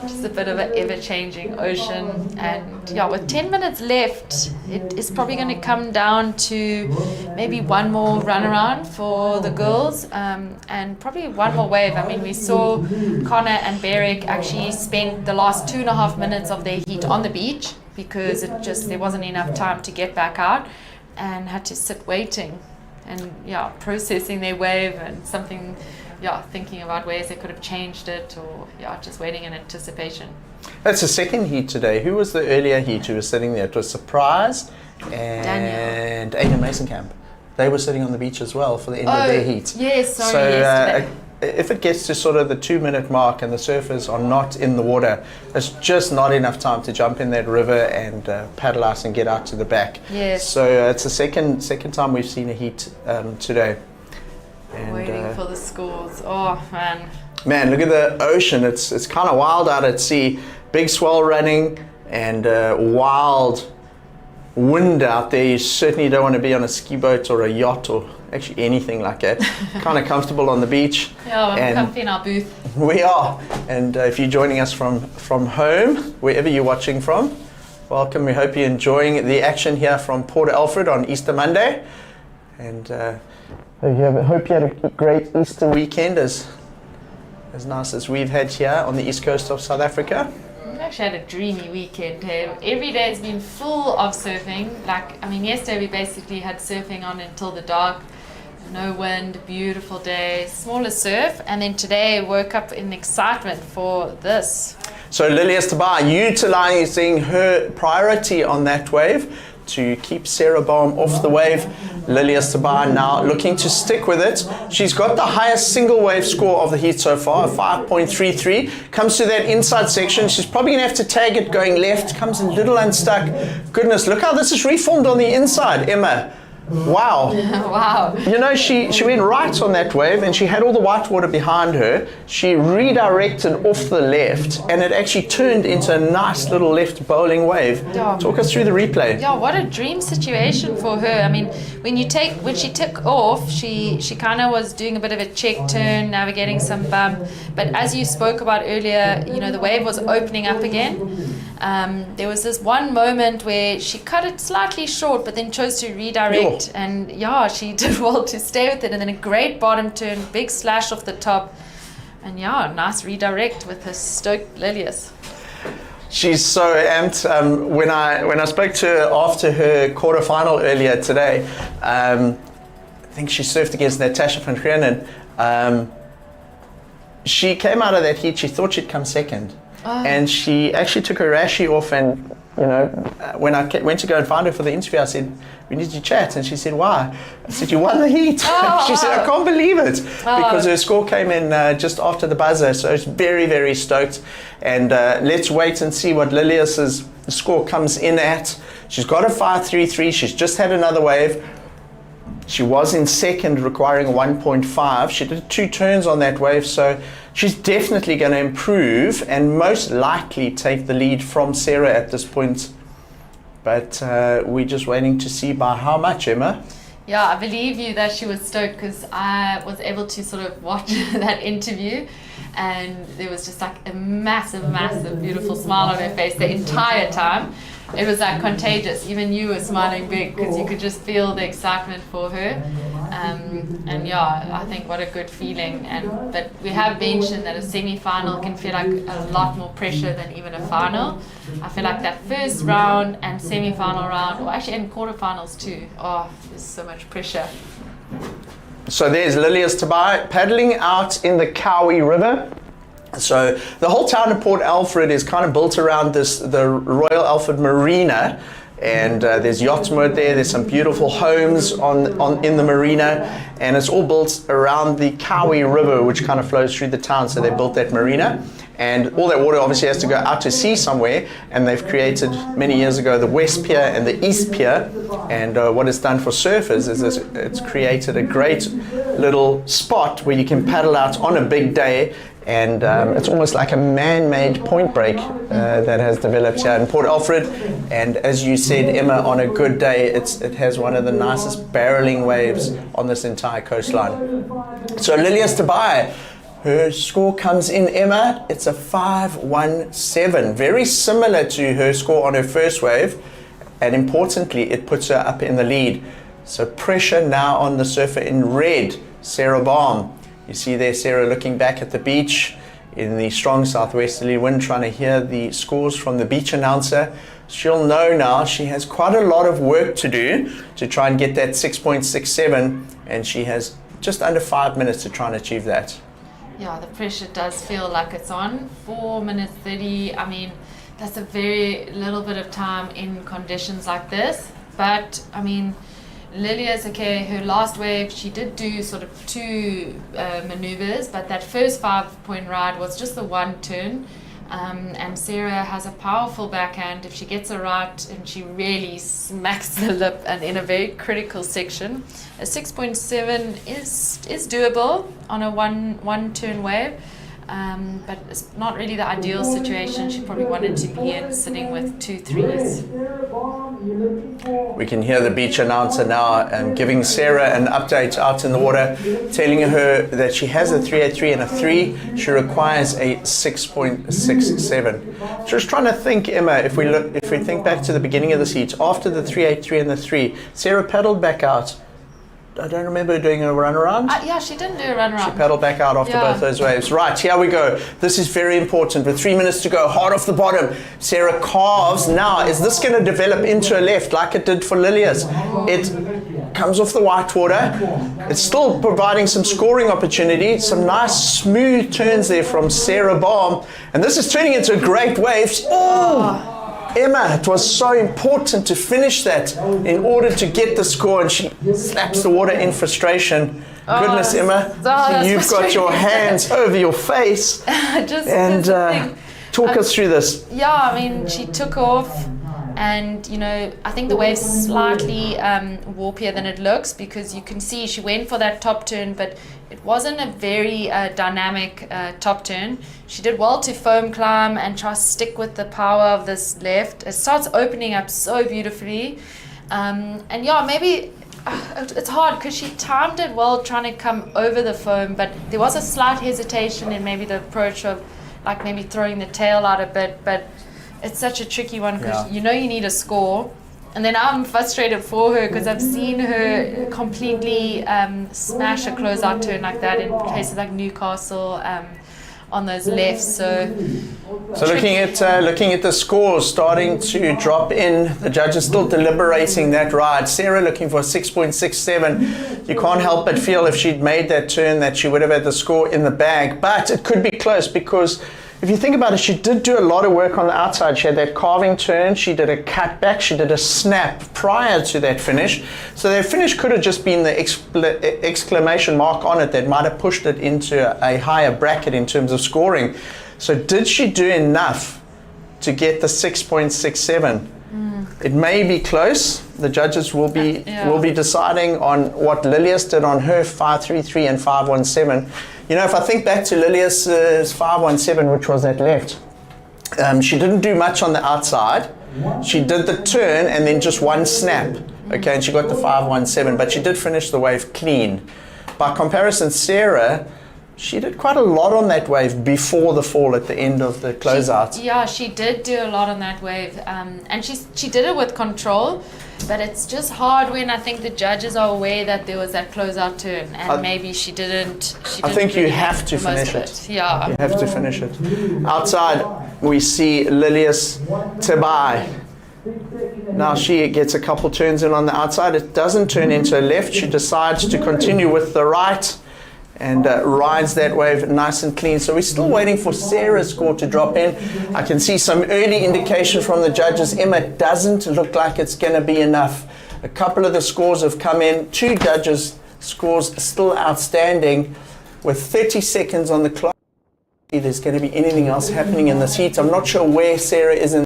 Just a bit of an ever-changing ocean. And yeah, with 10 minutes left, it is probably going to come down to maybe one more run around for the girls, and probably one more wave. I mean, we saw Connor and Beric actually spend the last 2.5 minutes of their heat on the beach because there wasn't enough time to get back out and had to sit waiting and processing their wave and thinking about ways they could have changed it, or just waiting in anticipation. That's the second heat today. Who was the earlier heat who was sitting there? It was Surprise and Aiden Masonkamp. They were sitting on the beach as well for the end of their heat. Yes, yesterday. If it gets to sort of the 2-minute mark and the surfers are not in the water, there's just not enough time to jump in that river and paddle out and get out to the back. Yes. So it's the second time we've seen a heat today. And, waiting for the scores. Oh man. Man, look at the ocean. It's kind of wild out at sea. Big swell running and wild wind out there. You certainly don't want to be on a ski boat or a yacht or actually anything like that. Kind of comfortable on the beach. Yeah, we're comfy in our booth. We are. And if you're joining us from home, wherever you're watching from, Welcome. We hope you're enjoying the action here from Port Alfred on Easter Monday. And hope you had a great Easter weekend, as nice as we've had here on the east coast of South Africa. I've actually had a dreamy weekend. Every day has been full of surfing. Yesterday we basically had surfing on until the dark. No wind, beautiful day, smaller surf. And then today woke up in excitement for this. So Lily Esteban utilizing her priority on that wave to keep Sarah Baum off the wave. Lily Esteban now looking to stick with it. She's got the highest single wave score of the heat so far, 5.33. Comes to that inside section. She's probably going to have to tag it going left. Comes a little unstuck. Goodness, look how this is reformed on the inside, Emma. Wow. Wow. You know, she went right on that wave and she had all the white water behind her. She redirected off the left and it actually turned into a nice little left bowling wave. Yeah. Talk us through the replay. Yeah, what a dream situation for her. I mean, when she took off, she kind of was doing a bit of a check turn, navigating some bump. But as you spoke about earlier, you know, the wave was opening up again. There was this one moment where she cut it slightly short, but then chose to redirect. And yeah, she did well to stay with it. And then a great bottom turn, big slash off the top. And yeah, nice redirect with her stoked Lilius. She's so amped. When I spoke to her after her quarterfinal earlier today, I think she surfed against Natasha van Grienen. She came out of that heat, she thought she'd come second. Oh. And she actually took her rashie off, and you know, when I went to go and find her for the interview, I said, we need to chat. And she said, why? I said, you won the heat. Oh, she said, I can't believe it. Oh. Because her score came in just after the buzzer. So it's very, very stoked. And let's wait and see what Lilius's score comes in at. She's got a 5.33. She's just had another wave. She was in second, requiring 1.5. She did 2 turns on that wave, so she's definitely going to improve and most likely take the lead from Sarah at this point. But we're just waiting to see by how much, Emma. Yeah, I believe you that she was stoked, because I was able to sort of watch that interview, and there was just like a massive, massive, beautiful smile on her face the entire time. It was like contagious. Even you were smiling big because you could just feel the excitement for her. And yeah, I think what a good feeling. But we have mentioned that a semi-final can feel like a lot more pressure than even a final. I feel like that first round and semi-final round, or actually in quarterfinals too, there's so much pressure. So there's Lilius Tabai paddling out in the Cowie River. So the whole town of Port Alfred is kind of built around the Royal Alfred Marina, and there's yacht mode there. There's some beautiful homes in the marina, and it's all built around the Cowie River, which kind of flows through the town. So they built that marina, and all that water obviously has to go out to sea somewhere, and they've created many years ago the West Pier and the East Pier. And what it's done for surfers is it's created a great little spot where you can paddle out on a big day. And it's almost like a man-made point break that has developed here in Port Alfred. And as you said, Emma, on a good day, it has one of the nicest barreling waves on this entire coastline. So Lilius Tabai, her score comes in, Emma, it's a 5.17, very similar to her score on her first wave. And importantly, it puts her up in the lead. So pressure now on the surfer in red, Sarah Baum. You see there Sarah looking back at the beach in the strong southwesterly wind, trying to hear the scores from the beach announcer. She'll know now she has quite a lot of work to do to try and get that 6.67, and she has just under 5 minutes to try and achieve that. Yeah, the pressure does feel like it's on. 4 minutes 30, I mean, that's a very little bit of time in conditions like this. But, I mean, Lilia's okay, her last wave, she did do sort of 2 maneuvers, but that first 5-point ride was just the one turn. And Sarah has a powerful backhand if she gets it right, and she really smacks the lip, and in a very critical section. A 6.7 is doable on a one turn wave. But it's not really the ideal situation. She probably wanted to be in sitting with 2 threes. We can hear the beach announcer now giving Sarah an update out in the water, telling her that she has a 383 and a 3. She requires a 6.67. Just trying to think, Emma, if we think back to the beginning of the heat, after the 383 and the 3, Sarah paddled back out. I don't remember doing a run around. Yeah, she didn't do a run around. She paddled back out after both those waves. Right, here we go. This is very important. With 3 minutes to go, hard off the bottom. Sarah carves. Now, is this going to develop into a left like it did for Lilias? It comes off the white water. It's still providing some scoring opportunity. Some nice smooth turns there from Sarah Baum. And this is turning into a great wave. Oh! Emma, it was so important to finish that in order to get the score, and she slaps the water in frustration. Goodness, Emma, you've got your hands over your face. Talk us through this. Yeah, I mean, she took off, and I think the wave's slightly warpier than it looks, because you can see she went for that top turn, but it wasn't a very dynamic top turn. She did well to foam climb and try to stick with the power of this left. It starts opening up so beautifully. Maybe it's hard because she timed it well trying to come over the foam, but there was a slight hesitation in maybe the approach of like maybe throwing the tail out a bit, but it's such a tricky one because you need a score. And then I'm frustrated for her because I've seen her completely smash a closeout turn like that in places like Newcastle on those lefts. So looking at the scores starting to drop in, the judges still deliberating that ride. Sarah looking for a 6.67. You can't help but feel if she'd made that turn that she would have had the score in the bag, but it could be close because if you think about it, she did do a lot of work on the outside. She had that carving turn, she did a cut back, she did a snap prior to that finish. So that finish could have just been the exclamation mark on it that might have pushed it into a higher bracket in terms of scoring. So did she do enough to get the 6.67? It may be close. The judges will be deciding on what Lilias did on her 5.33 and 5.17. If I think back to Lilias's 5.17, which was that left, she didn't do much on the outside. She did the turn and then just one snap. Okay, and she got the 5.17, but she did finish the wave clean. By comparison, Sarah, she did quite a lot on that wave before the fall at the end of the closeout. She did do a lot on that wave, and she did it with control. But it's just hard when I think the judges are aware that there was that closeout turn, and maybe she didn't. I think you have to finish it. Yeah, you have to finish it. Outside, we see Lilias Tabai. Now she gets a couple turns in on the outside. It doesn't turn into a left. She decides to continue with the right and rides that wave nice and clean. So we're still waiting for Sarah's score to drop in. I can see some early indication from the judges. Emma, doesn't look like it's going to be enough. A couple of the scores have come in. 2 judges' scores still outstanding. With 30 seconds on the clock, if there's going to be anything else happening in this heat. I'm not sure where Sarah is in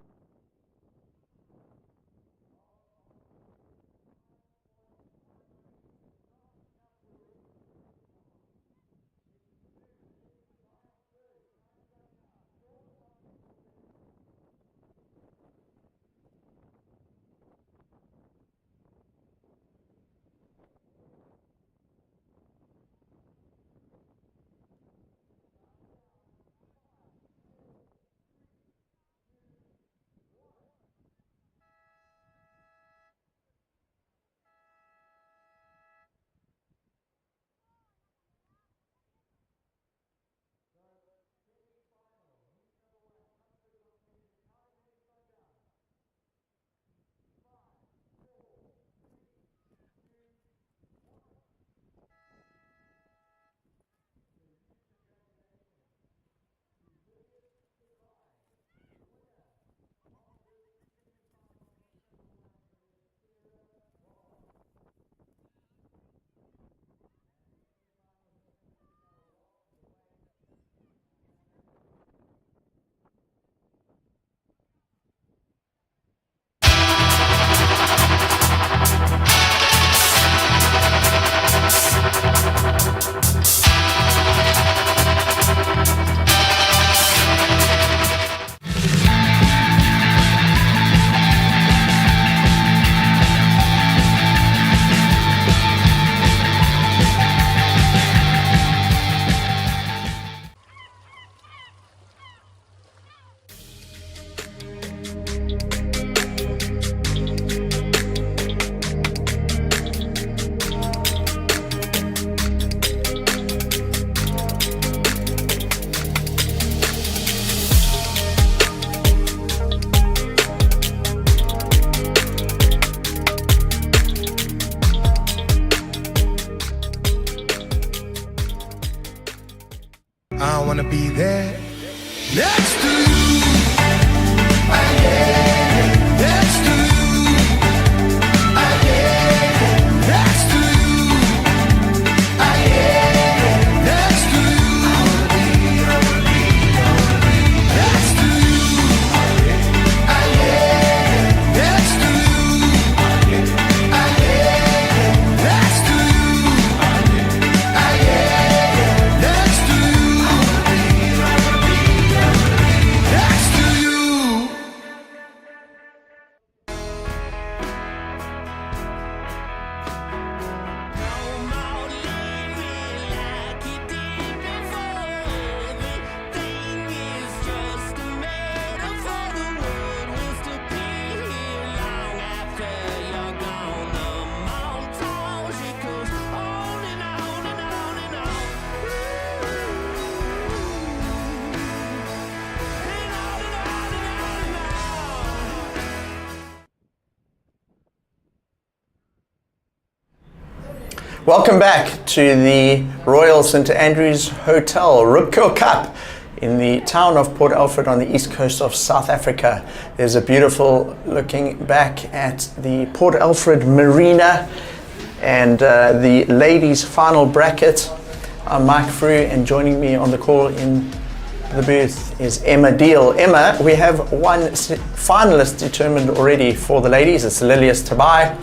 Next to you, next to you, next to you, next to you, next to you, next to Welcome back to the Royal St Andrews Hotel Rip Curl Cup in the town of Port Alfred on the east coast of South Africa. There's a beautiful looking back at the Port Alfred Marina and the ladies final bracket. I'm Mike Frew, and joining me on the call in the booth is Emma Deal. Emma, we have one finalist determined already for the ladies. It's Lilias Tabai.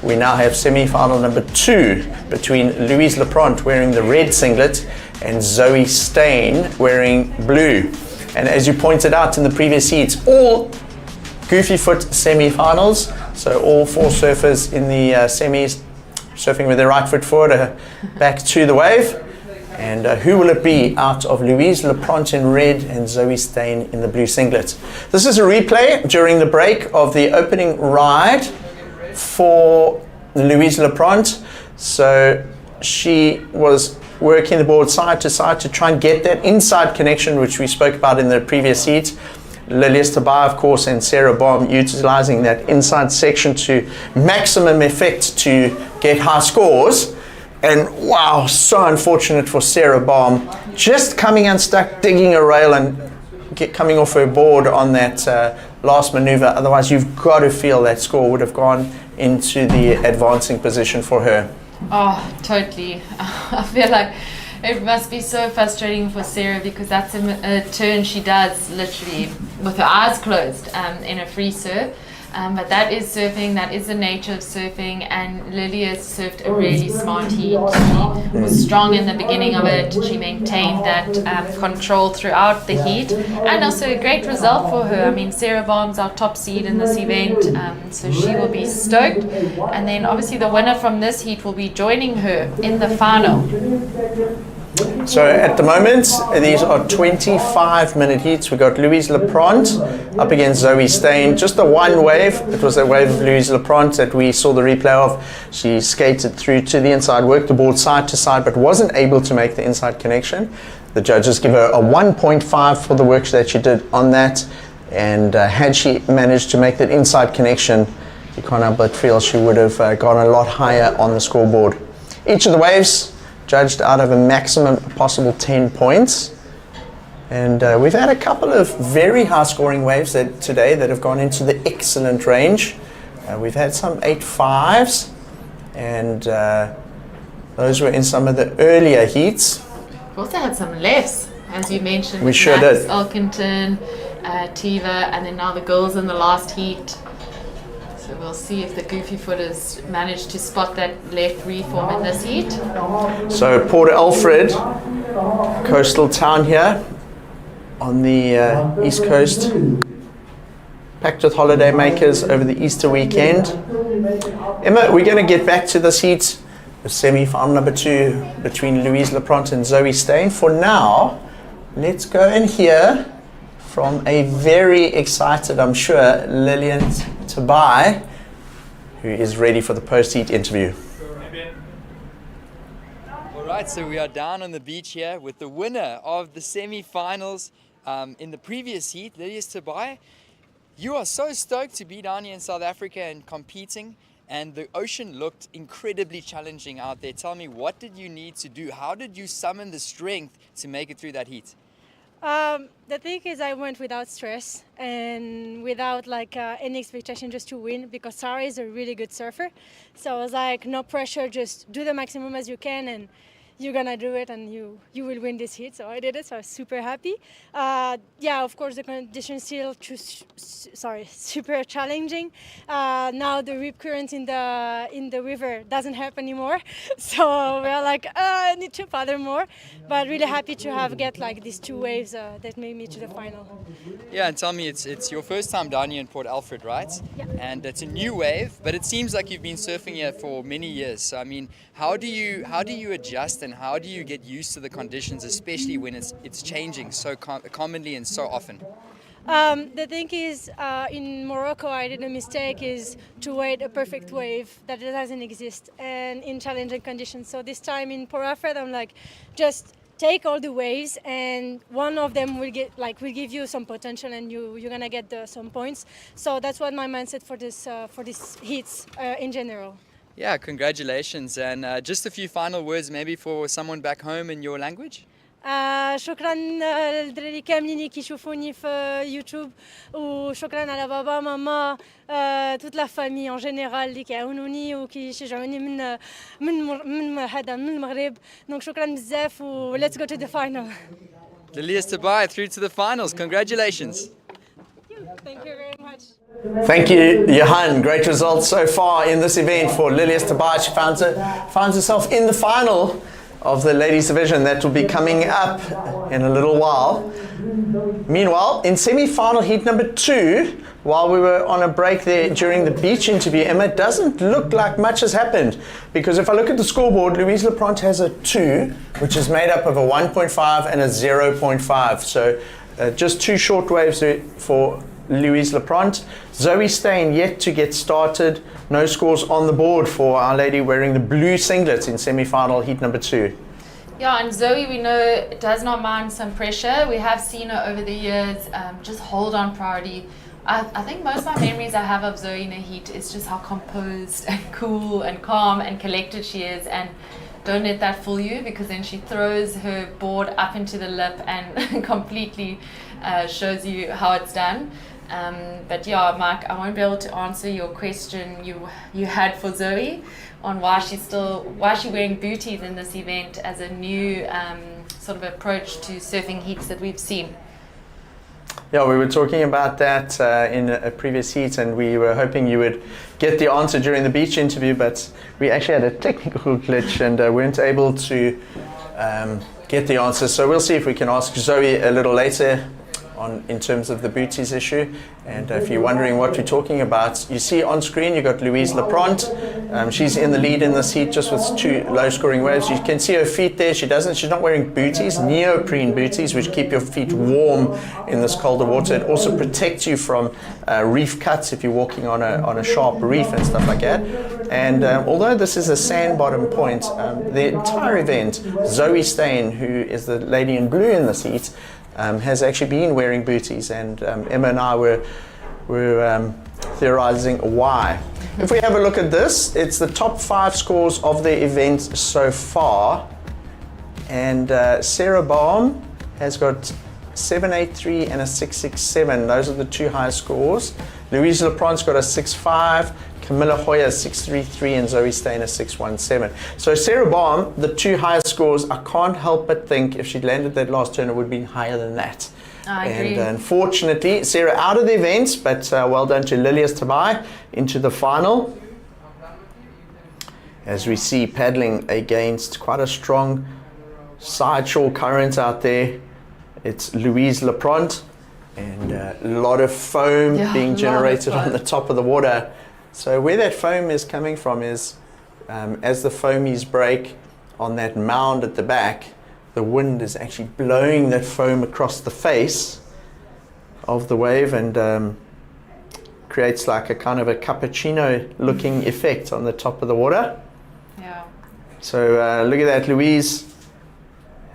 We now have semi-final number 2 between Louise Lepront wearing the red singlet and Zoe Stain wearing blue. And as you pointed out in the previous heats, all Goofy Foot semi-finals, so all 4 surfers in the semis surfing with their right foot forward, back to the wave. And who will it be out of Louise Lepront in red and Zoe Stain in the blue singlet? This is a replay during the break of the opening ride for Louise Lepront. So she was working the board side to side to try and get that inside connection, which we spoke about in the previous heat. Lilias Tabai, of course, and Sarah Baum utilizing that inside section to maximum effect to get high scores. And wow, so unfortunate for Sarah Baum, just coming unstuck, digging a rail and coming off her board on that last maneuver. Otherwise, you've got to feel that score would have gone into the advancing position for her. Oh, totally. I feel like it must be so frustrating for Sarah, because that's a turn she does literally with her eyes closed in a free surf. But that is surfing, that is the nature of surfing, and Lily has surfed a really smart heat. She was strong in the beginning of it, she maintained that control throughout the heat, and also a great result for her. I mean, Sarah Baum's our top seed in this event, so she will be stoked. And then obviously the winner from this heat will be joining her in the final. So at the moment, these are 25-minute heats. We got Louise Lepront up against Zoe Stain. Just the one wave. It was the wave of Louise Lepront that we saw the replay of. She skated through to the inside, worked the board side to side, but wasn't able to make the inside connection. The judges give her a 1.5 for the work that she did on that. And had she managed to make that inside connection, you can't help but feel she would have gone a lot higher on the scoreboard. Each of the waves judged out of a maximum possible 10 points. And we've had a couple of very high scoring waves today that have gone into the excellent range. We've had some 8.5s, and those were in some of the earlier heats. We've also had some lefts, as you mentioned. We sure Max did. Elkington, Tiva, and then now the girls in the last heat. So we'll see if the Goofy Footers manage to spot that left reform in this heat. So Port Alfred, coastal town here on the east coast, packed with holiday makers over the Easter weekend. Emma, we're going to get back to this heat, the semi-final number 2 between Louise Lepront and Zoe Stain. For now, let's go and hear from a very excited, I'm sure, Lilian Tabai, who is ready for the post-heat interview. All right, so we are down on the beach here with the winner of the semi-finals in the previous heat, Lilias Tabai. You are so stoked to be down here in South Africa and competing, and the ocean looked incredibly challenging out there. Tell me, what did you need to do? How did you summon the strength to make it through that heat? The thing is, I went without stress and without like any expectation just to win, because Sarah is a really good surfer. So I was like, no pressure, just do the maximum as you can, and you're gonna do it, and you will win this heat. So I did it. So I was super happy. Yeah, of course the conditions still super challenging. Now the rip current in the river doesn't help anymore. So we're like, I need to paddle more. But really happy to have get like these two waves that made me to the final. Yeah, and tell me, it's your first time down here in Port Alfred, right? Yeah. And it's a new wave, but it seems like you've been surfing here for many years. So I mean, how do you adjust and how do you get used to the conditions, especially when it's changing so commonly and so often? The thing is, in Morocco, I did a mistake is to wait a perfect wave that doesn't exist and in challenging conditions. So this time in Port Alfred, I'm like, just take all the waves, and one of them will give you some potential, and you're gonna get some points. So that's what my mindset for this heats in general. Yeah, congratulations. And just a few final words maybe for someone back home in your language? شكرا للدراري كاملين اللي كيشوفوني في يوتيوب، وشكرا على بابا ماما توت لا فامي ان جينيرال اللي كيعاونوني وكيشجعوني من المغرب. دونك شكرا بزاف و let's go to the final. Lilias Tabai through to the finals. Congratulations. Thank you very much. Thank you, Johan. Great results so far in this event for Lilias Tabai. She finds herself in the final of the ladies division that will be coming up in a little while. Meanwhile, in semi-final heat number 2, while we were on a break there during the beach interview, Emma, it doesn't look like much has happened, because if I look at the scoreboard, Louise Leprant has a 2, which is made up of a 1.5 and a 0.5. So just 2 short waves for Louise Leprant. Zoe Steyn yet to get started. No scores on the board for Our Lady wearing the blue singlet in semi-final heat number 2. Yeah, and Zoe, we know, does not mind some pressure. We have seen her over the years just hold on priority. I think most of my memories I have of Zoe in a heat is just how composed and cool and calm and collected she is, and don't let that fool you, because then she throws her board up into the lip and completely shows you how it's done. But yeah, Mike, I won't be able to answer your question you had for Zoe on why she's wearing booties in this event as a new sort of approach to surfing heats that we've seen. Yeah, we were talking about that in a previous heat, and we were hoping you would get the answer during the beach interview, but we actually had a technical glitch and weren't able to get the answer. So we'll see if we can ask Zoe a little later in terms of the booties issue. And if you're wondering what we're talking about, you see on screen you've got Louise Leprant. She's in the lead in this heat just with 2 low-scoring waves. You can see her feet there. She's not wearing booties, neoprene booties, which keep your feet warm in this colder water. It also protects you from reef cuts if you're walking on a sharp reef and stuff like that. And although this is a sand bottom point, the entire event, Zoe Steyn, who is the lady in blue in this heat, has actually been wearing booties, and Emma and I were theorizing why. If we have a look at this, it's the top 5 scores of the event so far, and Sarah Baum has got 783 and a 667. Those are the 2 highest scores. Louise Leprant's got a 6.5, Camilla Hoyer 633, and Zoe Steyn 617. So Sarah Baum, the 2 highest scores, I can't help but think if she'd landed that last turn, it would have been higher than that. I agree. And unfortunately, Sarah out of the event, but well done to Lilias Tabai into the final. As we see paddling against quite a strong sideshore current out there, it's Louise Leprant, and a lot of foam being generated on the top of the water. So where that foam is coming from is as the foamies break on that mound at the back, the wind is actually blowing that foam across the face of the wave and creates like a kind of a cappuccino looking effect on the top of the water. Yeah. So look at that, Louise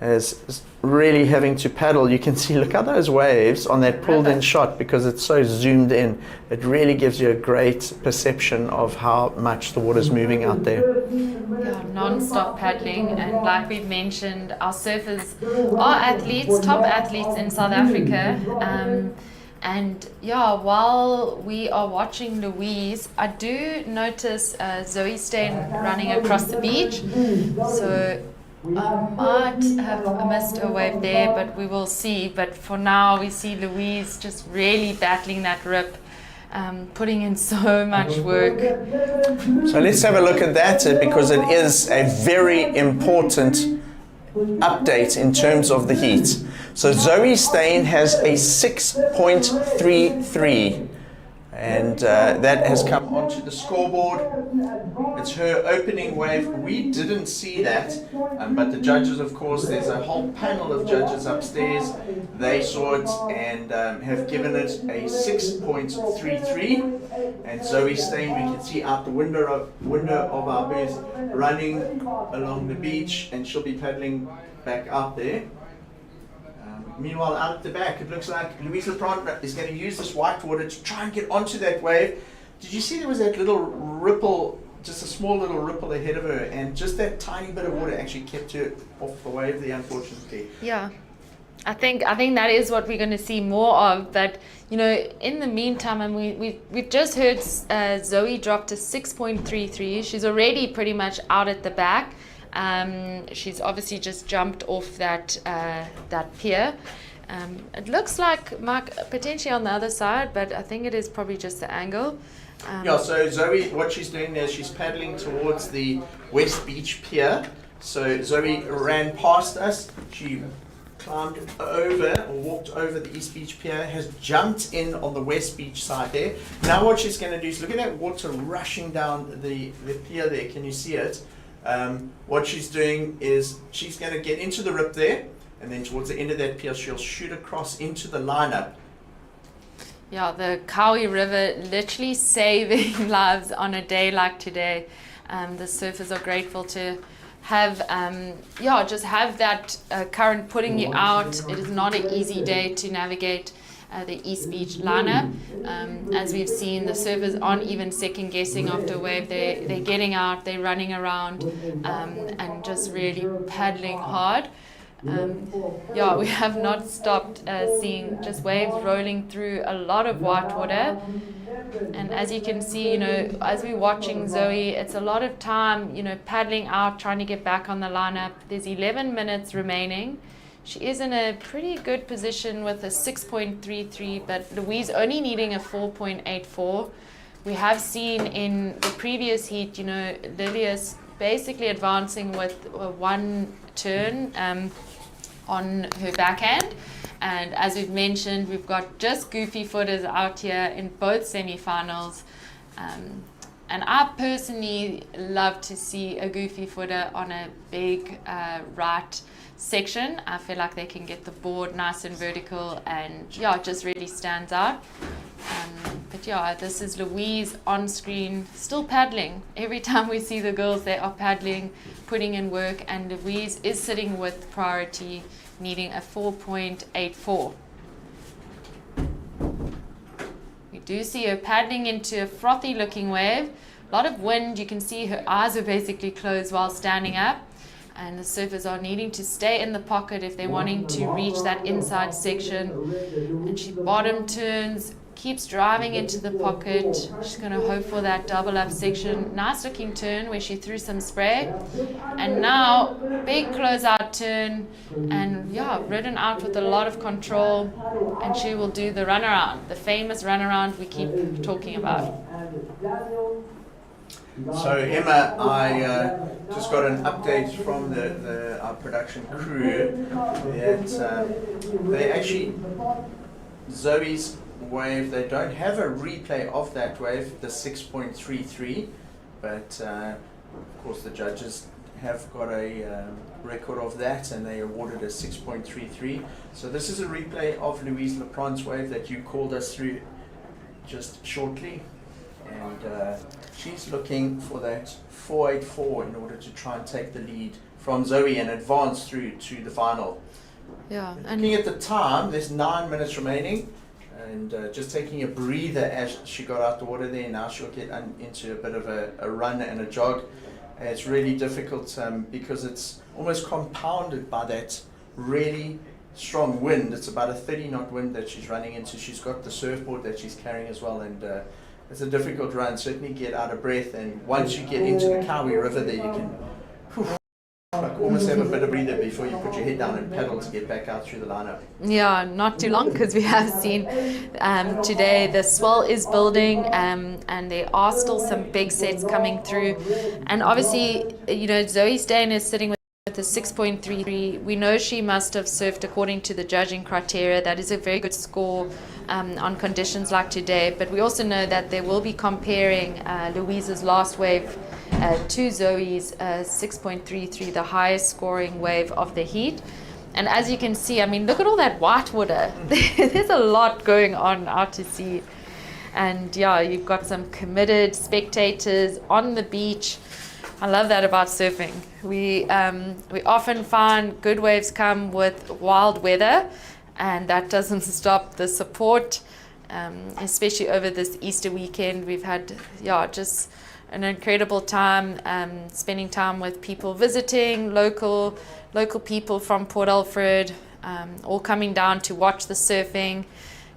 is really having to paddle. You can see, look at those waves on that pulled in shot, because it's so zoomed in. It really gives you a great perception of how much the water's moving out there. non-stop paddling, and like we've mentioned, our surfers are athletes, top athletes in South Africa. And yeah, while we are watching Louise, I do notice Zoe Steyn running across the beach. So I might have missed a wave there, but we will see. But for now, we see Louise just really battling that rip, putting in so much work. So let's have a look at that because it is a very important update in terms of the heat. So Zoe Steyn has a 6.33, and that has come onto the scoreboard. It's her opening wave. We didn't see that, but the judges, of course, there's a whole panel of judges upstairs. They saw it and have given it a 6.33. And Zoe Steyn, we can see out the window of our booth, running along the beach, and she'll be paddling back out there. Meanwhile, out at the back, it looks like Louise Leprand is going to use this white water to try and get onto that wave. Did you see there was that little ripple, just a small little ripple ahead of her, and just that tiny bit of water actually kept her off the wave there, unfortunately. Yeah. I think that is what we're going to see more of. But you know, in the meantime, and we've just heard Zoe dropped to 6.33. She's already pretty much out at the back. She's obviously just jumped off that pier. It looks like Mark potentially on the other side, but I think it is probably just the angle. Yeah, so Zoe, what she's doing there is she's paddling towards the West Beach Pier. So Zoe ran past us. She climbed over or walked over the East Beach Pier, has jumped in on the West Beach side there. Now what she's going to do is look at that water rushing down the pier there. Can you see it? What she's doing is she's going to get into the rip there, and then towards the end of that pier she'll shoot across into the lineup. Yeah, the Kaui River literally saving lives on a day like today. The surfers are grateful to have just have that current putting you out. It is not an easy day to navigate the East Beach lineup. As we've seen, the surfers aren't even second guessing after a wave. They're getting out, they're running around, and just really paddling hard. We have not stopped seeing just waves rolling through a lot of white water. And as you can see, you know, as we're watching Zoe, it's a lot of time, you know, paddling out, trying to get back on the lineup. There's 11 minutes remaining. She is in a pretty good position with a 6.33, but Louise only needing a 4.84. We have seen in the previous heat, you know, Lilius basically advancing with one turn on her backhand. And as we've mentioned, we've got just goofy footers out here in both semi-finals. And I personally love to see a goofy footer on a big right section. I feel like they can get the board nice and vertical, and yeah, it just really stands out. But yeah, this is Louise on screen, still paddling. Every time we see the girls, they are paddling, putting in work, and Louise is sitting with priority, needing a 4.84. We do see her paddling into a frothy looking wave. A lot of wind, you can see her eyes are basically closed while standing up. And the surfers are needing to stay in the pocket if they're wanting to reach that inside section. And she bottom turns, keeps driving into the pocket. She's going to hope for that double up section. Nice looking turn where she threw some spray. And now, big closeout turn. And yeah, ridden out with a lot of control. And she will do the runaround, the famous runaround we keep talking about. So Emma, I just got an update from our production crew that they actually, Zoe's wave, they don't have a replay of that wave, the 6.33, but of course the judges have got a record of that and they awarded a 6.33. So this is a replay of Louise Leprand's wave that you called us through just shortly. And she's looking for that 4.84 in order to try and take the lead from Zoe and advance through to the final. Yeah. Looking at the time, there's 9 minutes remaining, and just taking a breather as she got out the water there. Now she'll get into a bit of a run and a jog. And it's really difficult because it's almost compounded by that really strong wind. It's about a 30 knot wind that she's running into. She's got the surfboard that she's carrying as well, and it's a difficult run. Certainly get out of breath, and once you get into the Kawi River there, you can like almost have a bit of breather before you put your head down and paddle to get back out through the lineup. Yeah, not too long, because we have seen today the swell is building, and there are still some big sets coming through. And obviously, you know, Zoe Steyn is sitting with a 6.33. We know she must have surfed according to the judging criteria. That is a very good score on conditions like today. But we also know that they will be comparing Louise's last wave to Zoe's 6.33, the highest scoring wave of the heat. And as you can see, I mean, look at all that white water. There's a lot going on out to sea. And yeah, you've got some committed spectators on the beach. I love that about surfing. We often find good waves come with wild weather, and that doesn't stop the support, especially over this Easter weekend. We've had, just an incredible time spending time with people visiting, local people from Port Alfred, all coming down to watch the surfing.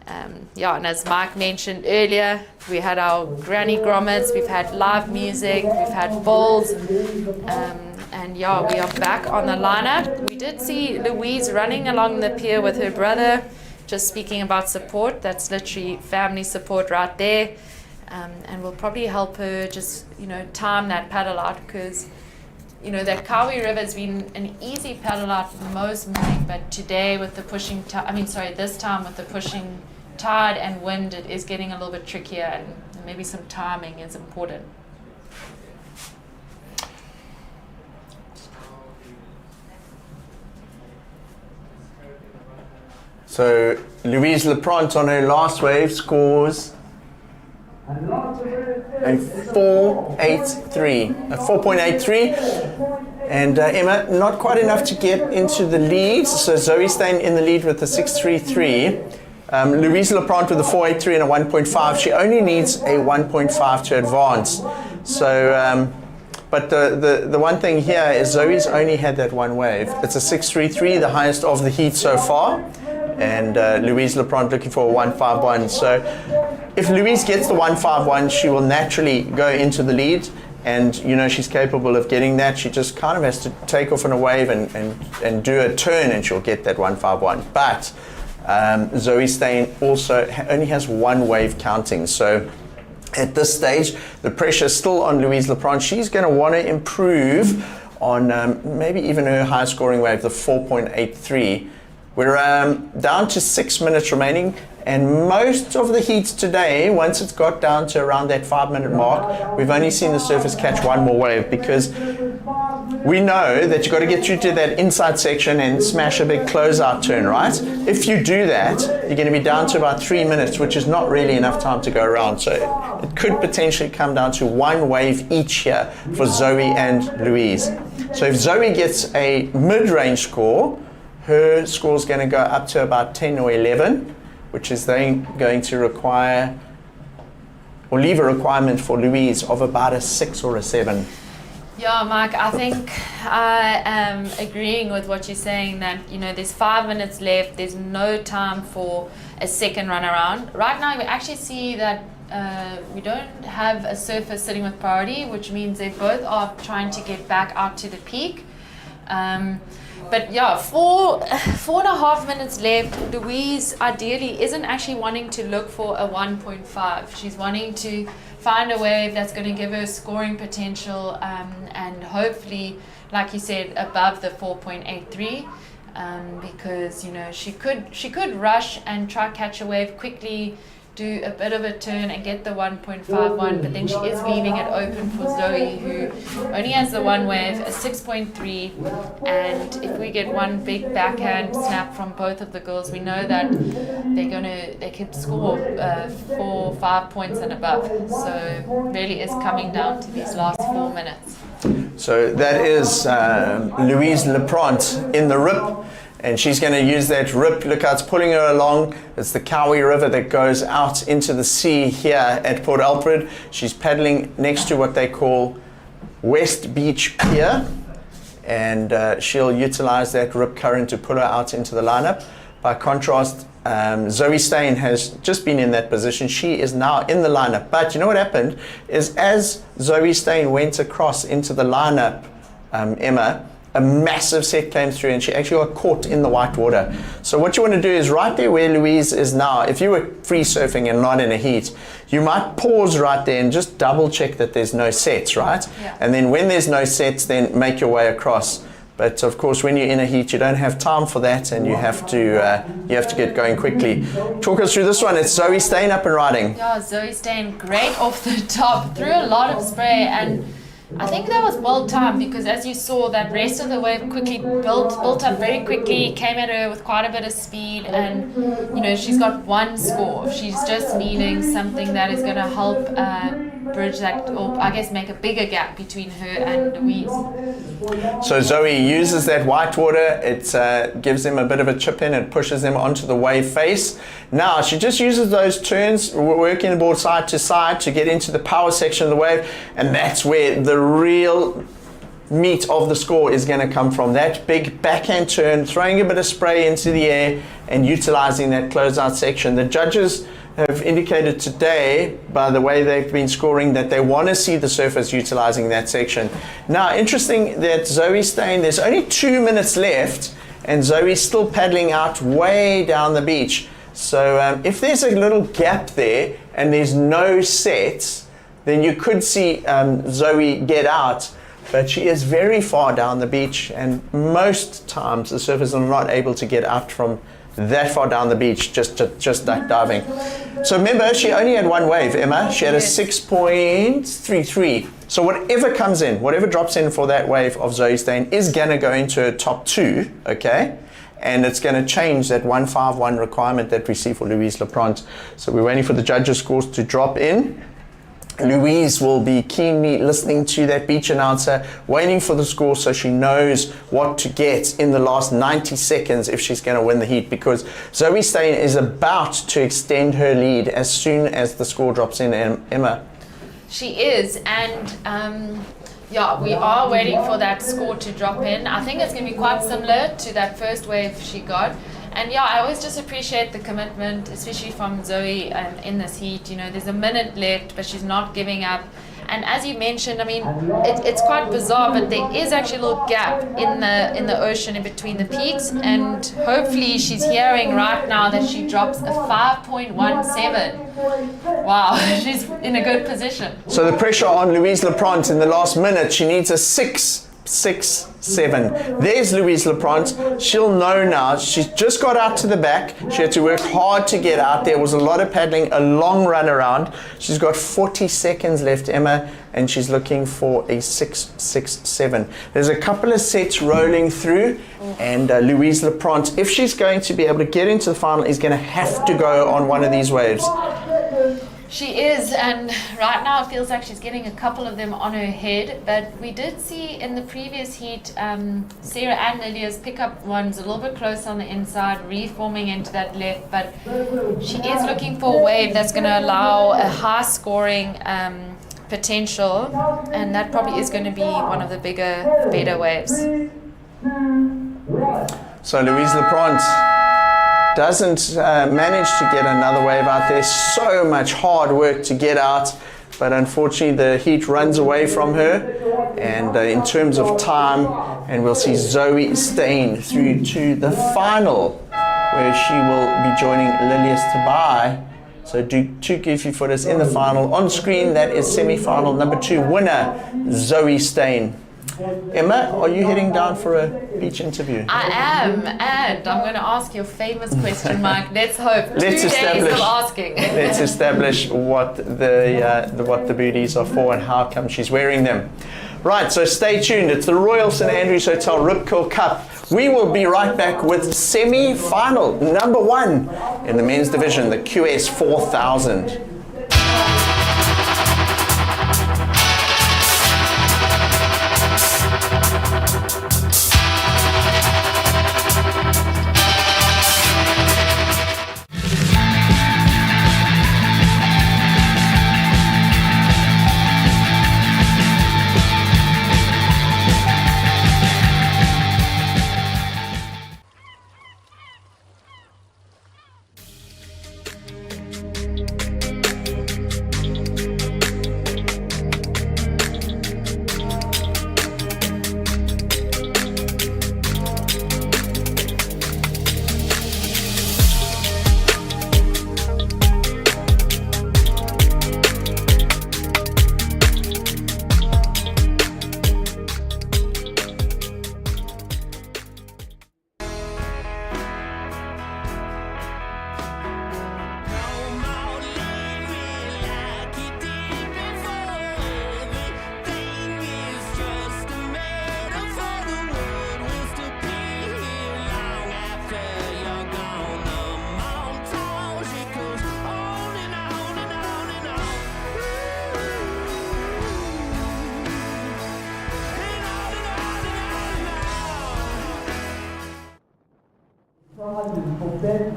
And as Mike mentioned earlier, we had our granny grommets, we've had live music, we've had bowls, and we are back on the lineup. We did see Louise running along the pier with her brother, just speaking about support. That's literally family support right there. And we'll probably help her just, time that paddle out, because, that Kawi River has been an easy paddle out most morning, but today with the pushing this time with the pushing tide and wind, it is getting a little bit trickier, and maybe some timing is important. So Louise Leprant on her last wave scores a 4.83, and Emma, not quite enough to get into the lead. So Zoe Steyn in the lead with the 6.33. Louise Leprant with a 4.83 and a 1.5. She only needs a 1.5 to advance. So, but the one thing here is Zoe's only had that one wave. It's a 6.33, the highest of the heat so far. And Louise Leprant looking for a 1.51. So if Louise gets the 1.51, she will naturally go into the lead. And she's capable of getting that. She just kind of has to take off on a wave and do a turn, and she'll get that 1.51. But Zoe Steyn also only has one wave counting. So at this stage, the pressure is still on Louise Leprant. She's going to want to improve on maybe even her high scoring wave, the 4.83. We're down to 6 minutes remaining, and most of the heats today, once it's got down to around that 5 minute mark, we've only seen the surfers catch one more wave, because we know that you've got to get through to that inside section and smash a big closeout turn, right? If you do that, you're going to be down to about 3 minutes, which is not really enough time to go around. So it could potentially come down to one wave each here for Zoe and Louise. So if Zoe gets a mid-range score, her score is going to go up to about 10 or 11, which is then going to require or leave a requirement for Louise of about a 6 or a 7. Yeah, Mike, I think I am agreeing with what you're saying, that, there's 5 minutes left. There's no time for a second run around. Right now, we actually see that we don't have a surfer sitting with priority, which means they both are trying to get back out to the peak. But 4.5 minutes left. Louise ideally isn't actually wanting to look for a 1.5. She's wanting to find a wave that's going to give her scoring potential, and hopefully, like you said, above the 4.83, because she could rush and try catch a wave quickly, do a bit of a turn and get the 1.51, but then she is leaving it open for Zoe, who only has the one wave, a 6.3, and if we get one big backhand snap from both of the girls, we know that they could score 4 or 5 points and above. So really is coming down to these last 4 minutes. So that is Louise Leprant in the rip. And she's going to use that rip. Look how it's pulling her along. It's the Kawi River that goes out into the sea here at Port Alfred. She's paddling next to what they call West Beach Pier, and she'll utilize that rip current to pull her out into the lineup. By contrast, Zoe Steyn has just been in that position. She is now in the lineup. But you know what happened is as Zoe Steyn went across into the lineup, Emma, a massive set came through and she actually got caught in the white water. So what you want to do is right there where Louise is now, if you were free surfing and not in a heat, you might pause right there and just double check that there's no sets, right? Yeah. And then when there's no sets, then make your way across. But of course, when you're in a heat, you don't have time for that, and you have to get going quickly. Talk us through this one. It's Zoe Steyn up and riding. Yeah, Zoe Steyn, great off the top, threw a lot of spray, and I think that was well timed because as you saw, that rest of the wave quickly built up very quickly, came at her with quite a bit of speed, and you know, she's got one score. She's just needing something that is going to help bridge that, or I guess make a bigger gap between her and Louise. So Zoe uses that white water, it gives them a bit of a chip in, it pushes them onto the wave face. Now she just uses those turns, working the board side to side to get into the power section of the wave, and that's where the real meat of the score is going to come from. That big backhand turn, throwing a bit of spray into the air and utilizing that closeout section. The judges have indicated today, by the way they've been scoring, that they want to see the surfers utilizing that section. Now, interesting that Zoe Steyn, there's only 2 minutes left, and Zoe's still paddling out way down the beach. So if there's a little gap there and there's no sets, then you could see Zoe get out. But she is very far down the beach, and most times the surfers are not able to get out from that far down the beach just duck diving. So remember, she only had one wave, Emma. She had a 6.33. So whatever comes in, whatever drops in for that wave of Zoe Steyn is going to go into her top 2, okay? And it's going to change that 151 requirement that we see for Louise Lapront. So we're waiting for the judges' scores to drop in. Louise will be keenly listening to that beach announcer, waiting for the score so she knows what to get in the last 90 seconds if she's going to win the heat, because Zoe Steyn is about to extend her lead as soon as the score drops in, Emma. She is, and yeah, we are waiting for that score to drop in. I think it's going to be quite similar to that first wave she got. And yeah, I always just appreciate the commitment, especially from Zoe in this heat. You know, there's a minute left, but she's not giving up. And as you mentioned, I mean, it's quite bizarre, but there is actually a little gap in the ocean in between the peaks. And hopefully she's hearing right now that she drops a 5.17. Wow, she's in a good position. So the pressure on Louise Lapront in the last minute, she needs a 6.67. There's Louise Lapront. She'll know now. She's just got out to the back. She had to work hard to get out. There was a lot of paddling, a long run around. She's got 40 seconds left, Emma, and she's looking for a 6.67. There's a couple of sets rolling through, and Louise Lapront, if she's going to be able to get into the final, is going to have to go on one of these waves. She is, and right now it feels like she's getting a couple of them on her head, but we did see in the previous heat Sarah and Lydia's pick up ones a little bit closer on the inside, reforming into that left, but she is looking for a wave that's going to allow a high scoring potential, and that probably is going to be one of the better waves. So Louise Lapront doesn't manage to get another wave out there. So much hard work to get out, but unfortunately the heat runs away from her, and in terms of time, and we'll see Zoe Steyn through to the final, where she will be joining Lilias Tabai. So two goofy footers in the final. On screen, that is semi-final number 2 winner, Zoe Steyn. Emma, are you heading down for a beach interview? I am, and I'm going to ask your famous question, Mike. Let's hope. 2 days of asking. Let's establish what the booties are for and how come she's wearing them. Right, so stay tuned. It's the Royal St Andrews Hotel Rip Curl Cup. We will be right back with semi-final number 1 in the men's division, the QS 4000.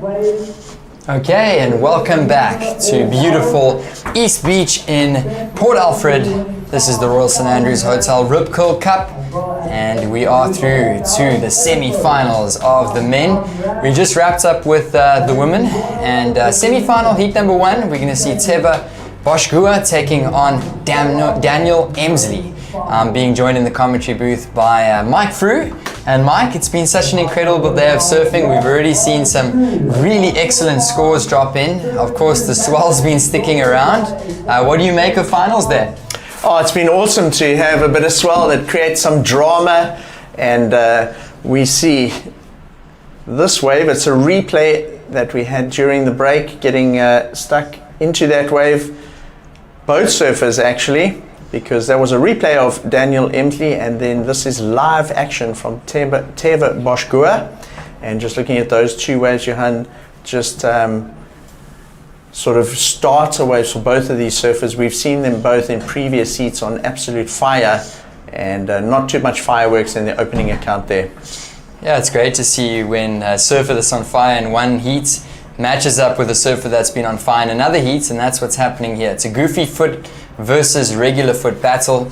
Okay, and welcome back to beautiful East Beach in Port Alfred. This is the Royal St Andrews Hotel Rip Curl Cup, and we are through to the semi-finals of the men. We just wrapped up with the women, and semi-final heat number 1, we're going to see Teva Boshgua taking on Daniel Emsley, being joined in the commentary booth by Mike Frew. And Mike, it's been such an incredible day of surfing. We've already seen some really excellent scores drop in. Of course, the swell's been sticking around. What do you make of finals there? Oh, it's been awesome to have a bit of swell that creates some drama, and we see this wave. It's a replay that we had during the break, getting stuck into that wave. Both surfers actually, because there was a replay of Daniel Emsley, and then this is live action from Teva Boshgua. And just looking at those two waves, Johan, just sort of starter waves for both of these surfers. We've seen them both in previous heats on absolute fire, and not too much fireworks in the opening account there. Yeah, it's great to see when a surfer that's on fire in one heat matches up with a surfer that's been on fire in another heat, and that's what's happening here. It's a goofy foot versus regular foot battle.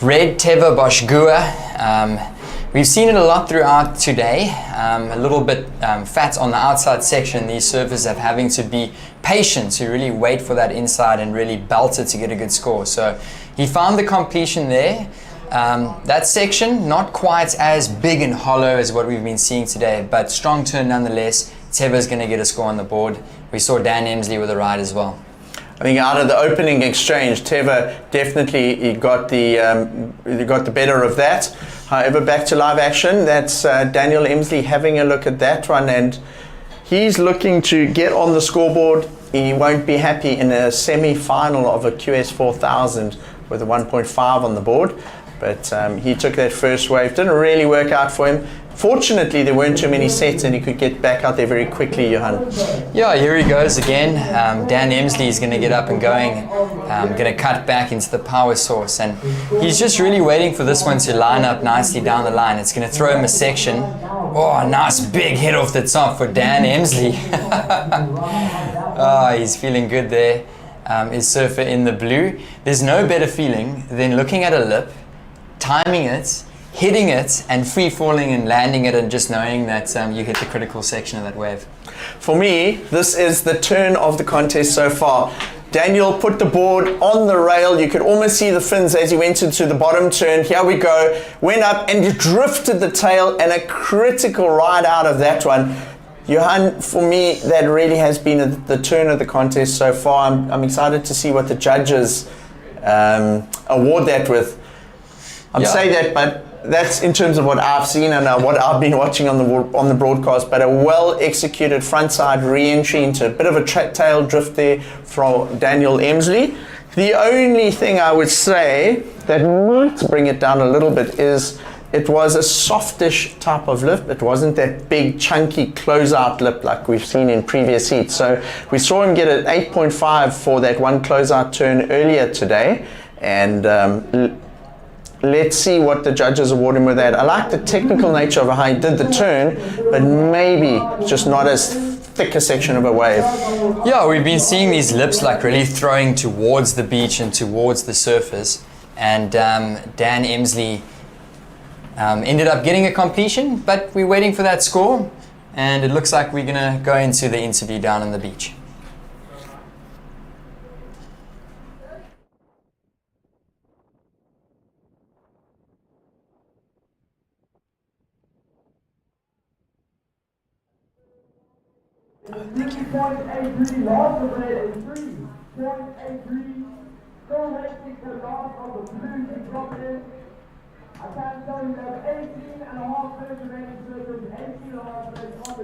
Red Teva Boshgua. We've seen it a lot throughout today. A little bit fat on the outside section. These surfers have having to be patient to really wait for that inside and really belt it to get a good score. So he found the completion there. That section not quite as big and hollow as what we've been seeing today, but strong turn nonetheless. Teva's going to get a score on the board. We saw Dan Emsley with a ride as well. I think out of the opening exchange, Teva definitely got the better of that. However, back to live action, that's Daniel Emsley having a look at that one, and he's looking to get on the scoreboard. He won't be happy in a semi-final of a QS 4000 with a 1.5 on the board, but he took that first wave. Didn't really work out for him. Fortunately, there weren't too many sets and he could get back out there very quickly, Johan. Yeah, here he goes again. Dan Emsley is going to get up and going, going to cut back into the power source, and he's just really waiting for this one to line up nicely down the line. It's going to throw him a section. Oh, a nice big hit off the top for Dan Emsley. Oh, he's feeling good there. His surfer in the blue. There's no better feeling than looking at a lip, timing it, hitting it, and free falling and landing it, and just knowing that you hit the critical section of that wave. For me, this is the turn of the contest so far. Daniel put the board on the rail. You could almost see the fins as he went into the bottom turn. Here we go. Went up and drifted the tail, and a critical ride out of that one. Johan, for me, that really has been the turn of the contest so far. I'm excited to see what the judges award that with. I'm saying that, but that's in terms of what I've seen and what I've been watching on the broadcast. But a well-executed frontside re-entry into a bit of a tail drift there from Daniel Emsley. The only thing I would say that might bring it down a little bit is it was a softish type of lip. It wasn't that big, chunky closeout lip like we've seen in previous heats. So we saw him get an 8.5 for that one closeout turn earlier today, and let's see what the judges award him with that. I like the technical nature of how he did the turn, but maybe just not as thick a section of a wave. Yeah, we've been seeing these lips like really throwing towards the beach and towards the surface, and Dan Emsley ended up getting a completion, but we're waiting for that score, and it looks like we're gonna go into the interview down on the beach.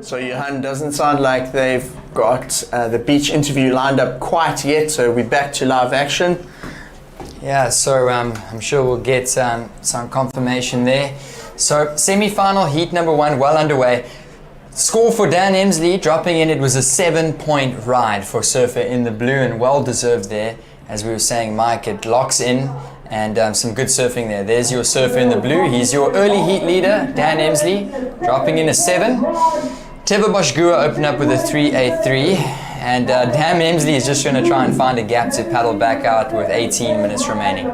So Johan, doesn't sound like they've got the beach interview lined up quite yet, so we're back to live action. Yeah, so I'm sure we'll get some confirmation there. So semi-final heat number 1 well underway. Score for Dan Emsley dropping in, it was a 7-point ride for surfer in the blue, and well deserved there. As we were saying, Mike, it locks in, and some good surfing there. There's your surfer in the blue. He's your early heat leader, Dan Emsley, dropping in a 7. Teva Boschgua opened up with a 3.83, and Dan Emsley is just going to try and find a gap to paddle back out with 18 minutes remaining.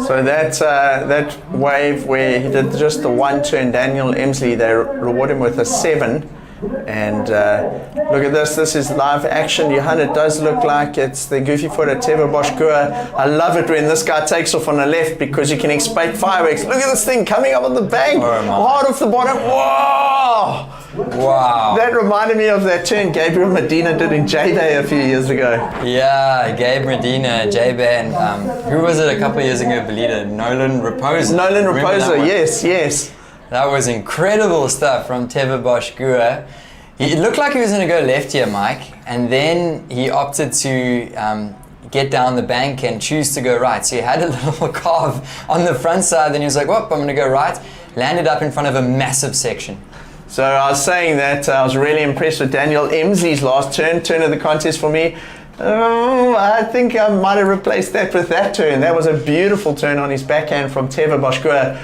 So that wave where he did just the one turn, Daniel Emsley, they reward him with a 7. And look at this. This is live action. Johan, it does look like it's the goofy foot at Teva Boschgua. I love it when this guy takes off on the left because you can expect fireworks. Look at this thing coming up on the bank. Hard off the bottom. Whoa! Wow. That reminded me of that turn Gabriel Medina did in J-Bay a few years ago. Yeah, Gabe Medina, J-Bay, and who was it a couple of years ago, Belita? Nolan Raposa. Nolan Raposa, yes. That was incredible stuff from Teva Boschgua. It looked like he was going to go left here, Mike, and then he opted to get down the bank and choose to go right. So he had a little carve on the front side, then he was like, whoop, I'm going to go right. Landed up in front of a massive section. So I was saying that I was really impressed with Daniel Emsley's last turn of the contest for me. I think I might have replaced that with that turn. That was a beautiful turn on his backhand from Teva Boschgua.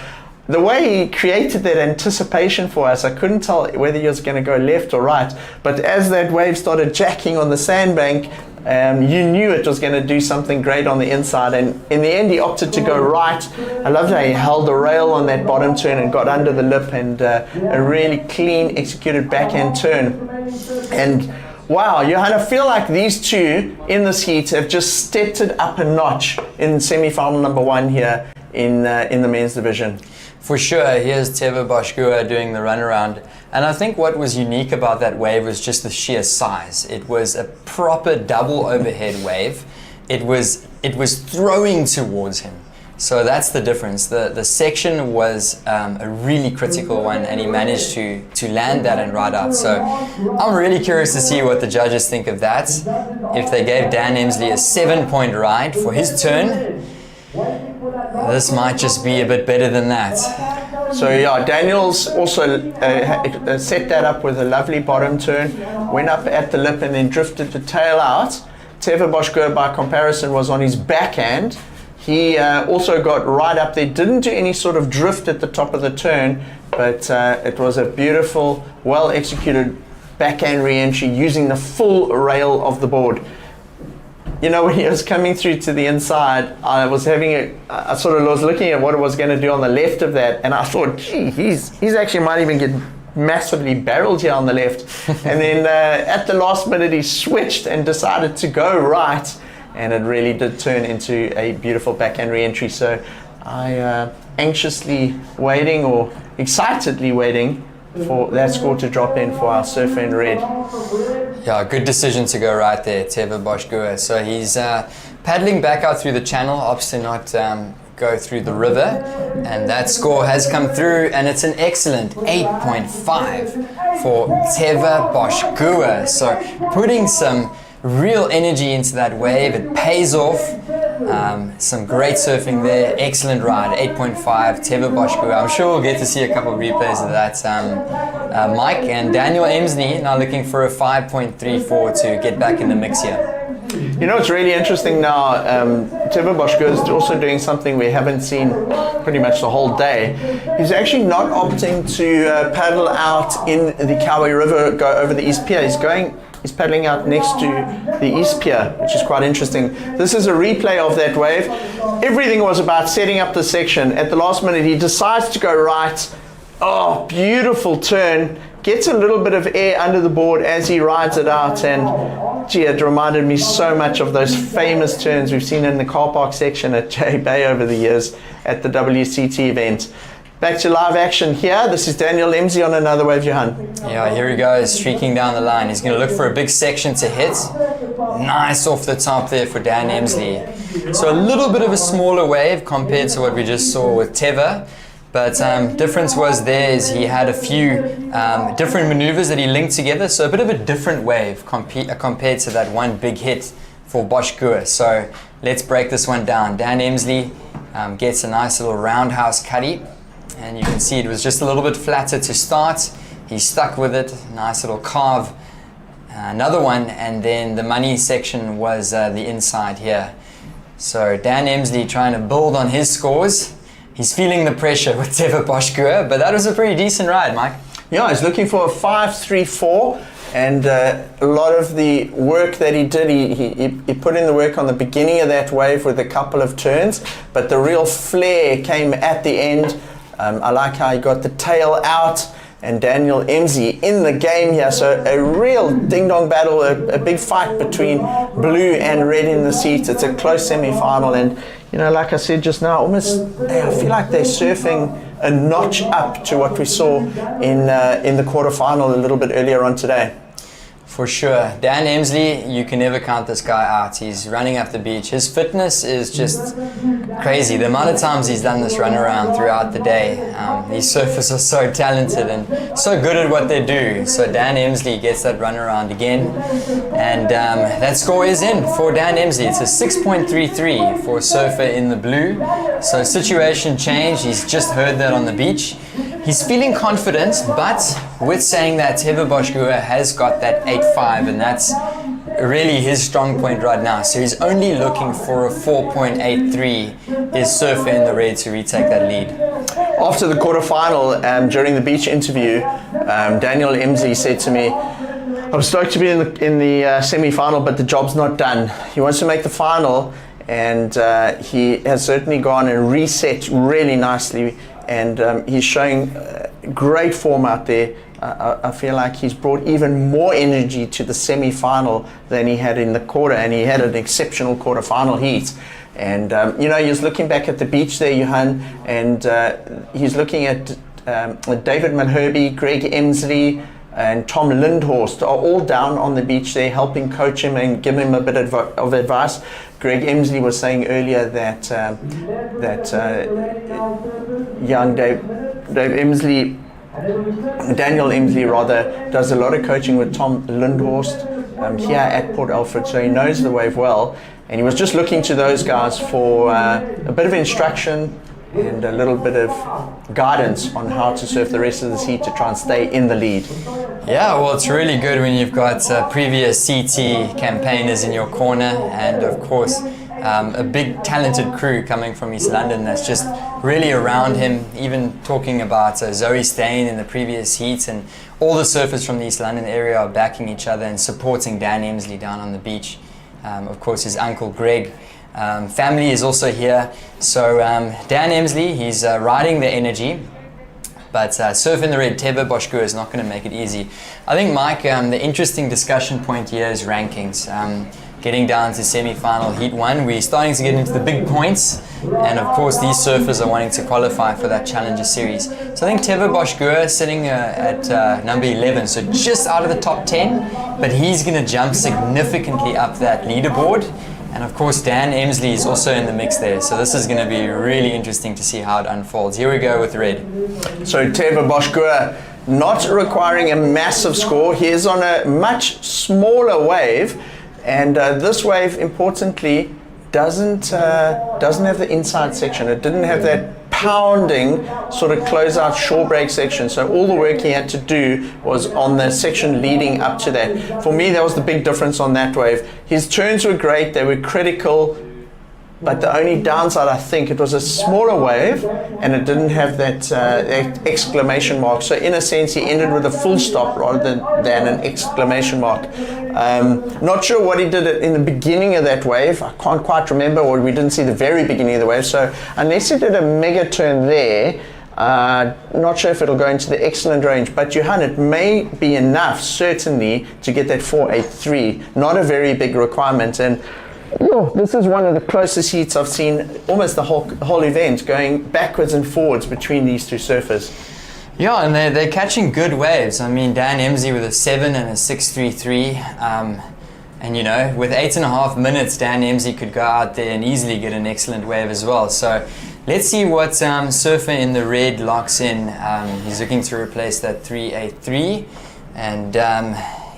The way he created that anticipation for us, I couldn't tell whether he was going to go left or right. But as that wave started jacking on the sandbank, you knew it was going to do something great on the inside. And in the end, he opted to go right. I loved how he held the rail on that bottom turn and got under the lip, and a really clean executed backhand turn. And wow, Johan, I feel like these two in this heat have just stepped it up a notch in semi-final number 1 here in the men's division. For sure, here's Teva Boschgua doing the runaround. And I think what was unique about that wave was just the sheer size. It was a proper double overhead wave. It was throwing towards him. So that's the difference. The section was a really critical one, and he managed to land that and ride out. So I'm really curious to see what the judges think of that. If they gave Dan Emsley a 7-point ride for his turn, this might just be a bit better than that. So yeah, Daniel's also set that up with a lovely bottom turn, went up at the lip and then drifted the tail out. Teva Boschgua, by comparison, was on his backhand. He also got right up there, didn't do any sort of drift at the top of the turn, but it was a beautiful, well-executed backhand re-entry using the full rail of the board. You know, when he was coming through to the inside, I was looking at what it was going to do on the left of that, and I thought, gee, he's actually might even get massively barreled here on the left. And then at the last minute, he switched and decided to go right, and it really did turn into a beautiful backhand re-entry. So I anxiously waiting, or excitedly waiting, for that score to drop in for our surfer in red. Yeah, good decision to go right there, Teva Boschgua. So he's paddling back out through the channel, opts to not go through the river, and that score has come through, and it's an excellent 8.5 for Teva Boschgua. So putting some real energy into that wave, it pays off. Some great surfing there, excellent ride, 8.5, Teva Boschgua. I'm sure we'll get to see a couple of replays of that. Mike and Daniel Emsley now looking for a 5.34 to get back in the mix here. You know, it's really interesting now. Teva Boschgua is also doing something we haven't seen pretty much the whole day. He's actually not opting to paddle out in the Kauai River, go over the East Pier. He's paddling out next to the East Pier, which is quite interesting. This is a replay of that wave. Everything was about setting up the section. At the last minute, he decides to go right. Oh, beautiful turn. Gets a little bit of air under the board as he rides it out, and gee, it reminded me so much of those famous turns we've seen in the car park section at J-Bay over the years at the WCT event. Back to live action here. This is Daniel Emsley on another wave, Johan. Yeah, here he goes, streaking down the line. He's going to look for a big section to hit. Nice off the top there for Dan Emsley. So a little bit of a smaller wave compared to what we just saw with Teva. But difference was there is he had a few different maneuvers that he linked together. So a bit of a different wave compared to that one big hit for Boschgua. So let's break this one down. Dan Emsley gets a nice little roundhouse cutty. And you can see it was just a little bit flatter to start. He stuck with it, nice little carve. Another one, and then the money section was the inside here. So Dan Emsley trying to build on his scores. He's feeling the pressure with Teva Boschgua, but that was a pretty decent ride, Mike. Yeah, he's looking for a 5.34, and a lot of the work that he did, he put in the work on the beginning of that wave with a couple of turns, but the real flair came at the end. I like how he got the tail out, and Daniel Emslie in the game here. So a real ding-dong battle, a big fight between blue and red in the seats. It's a close semi-final, and like I said just now, almost I feel like they're surfing a notch up to what we saw in the quarterfinal a little bit earlier on today. For sure. Dan Emslie, you can never count this guy out. He's running up the beach. His fitness is just crazy. The amount of times he's done this run around throughout the day. These surfers are so talented and so good at what they do. So Dan Emslie gets that run around again. And that score is in for Dan Emslie. It's a 6.33 for a surfer in the blue. So situation change. He's just heard that on the beach. He's feeling confident, but with saying that, Teva Boschgua has got that 8.5, and that's really his strong point right now. So he's only looking for a 4.83, his surfer in the red, to retake that lead. After the quarterfinal, during the beach interview, Daniel Emslie said to me, I'm stoked to be in the semi-final, but the job's not done. He wants to make the final, and he has certainly gone and reset really nicely. And he's showing great form out there. I feel like he's brought even more energy to the semi-final than he had in the quarter, and he had an exceptional quarter-final heat. And he's looking back at the beach there, Johan, and he's looking at David Malherbe, Greg Emslie, and Tom Lindhorst are all down on the beach there, helping coach him and give him a bit of advice. Greg Emslie was saying earlier that young Dave Emslie, Daniel Emslie rather, does a lot of coaching with Tom Lindhorst here at Port Alfred, so he knows the wave well, and he was just looking to those guys for a bit of instruction and a little bit of guidance on how to surf the rest of the heat to try and stay in the lead. Yeah, well, it's really good when you've got previous CT campaigners in your corner, and of course a big talented crew coming from East London that's just really around him, even talking about Zoe Stain in the previous heat, and all the surfers from the East London area are backing each other and supporting Dan Emslie down on the beach. Of course, his uncle Greg. Family is also here. So Dan Emslie, he's riding the energy, but surfing the red, Teva Boschgua is not going to make it easy. I think, Mike, the interesting discussion point here is rankings. Getting down to semi-final heat 1, we're starting to get into the big points, and of course these surfers are wanting to qualify for that Challenger Series. So I think Teva Boschgua sitting at number 11, so just out of the top 10, but he's going to jump significantly up that leaderboard. And of course Dan Emslie is also in the mix there, so this is going to be really interesting to see how it unfolds. Here we go with red. So Teva Boschgua not requiring a massive score. He is on a much smaller wave, and this wave, importantly, doesn't have the inside section. It didn't have that pounding sort of close-out shore break section, so all the work he had to do was on the section leading up to that. For me, that was the big difference on that wave. His turns were great, they were critical, but the only downside, I think, it was a smaller wave and it didn't have that exclamation mark. So in a sense, he ended with a full stop rather than an exclamation mark. Not sure what he did in the beginning of that wave. I can't quite remember, or we didn't see the very beginning of the wave. So unless he did a mega turn there, not sure if it'll go into the excellent range, but Johan, it may be enough, certainly, to get that 4.83. Not a very big requirement. And this is one of the closest heats I've seen almost the whole event, going backwards and forwards between these two surfers. Yeah, and they're catching good waves. I mean, Dan Emslie with a 7 and a 6.33. And with 8.5 minutes, Dan Emslie could go out there and easily get an excellent wave as well. So let's see what surfer in the red locks in. He's looking to replace that 3.83. And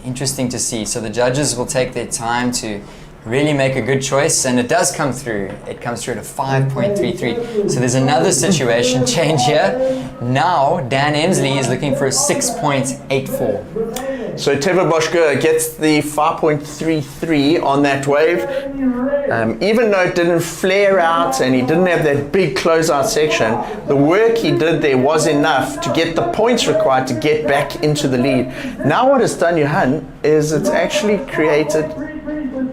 interesting to see. So the judges will take their time to really make a good choice, and it does come through. It comes through to 5.33. So there's another situation change here. Now Dan Emslie is looking for a 6.84. So Teva Boschger gets the 5.33 on that wave. Even though it didn't flare out and he didn't have that big closeout section, the work he did there was enough to get the points required to get back into the lead. Now what it's done, Johan, is it's actually created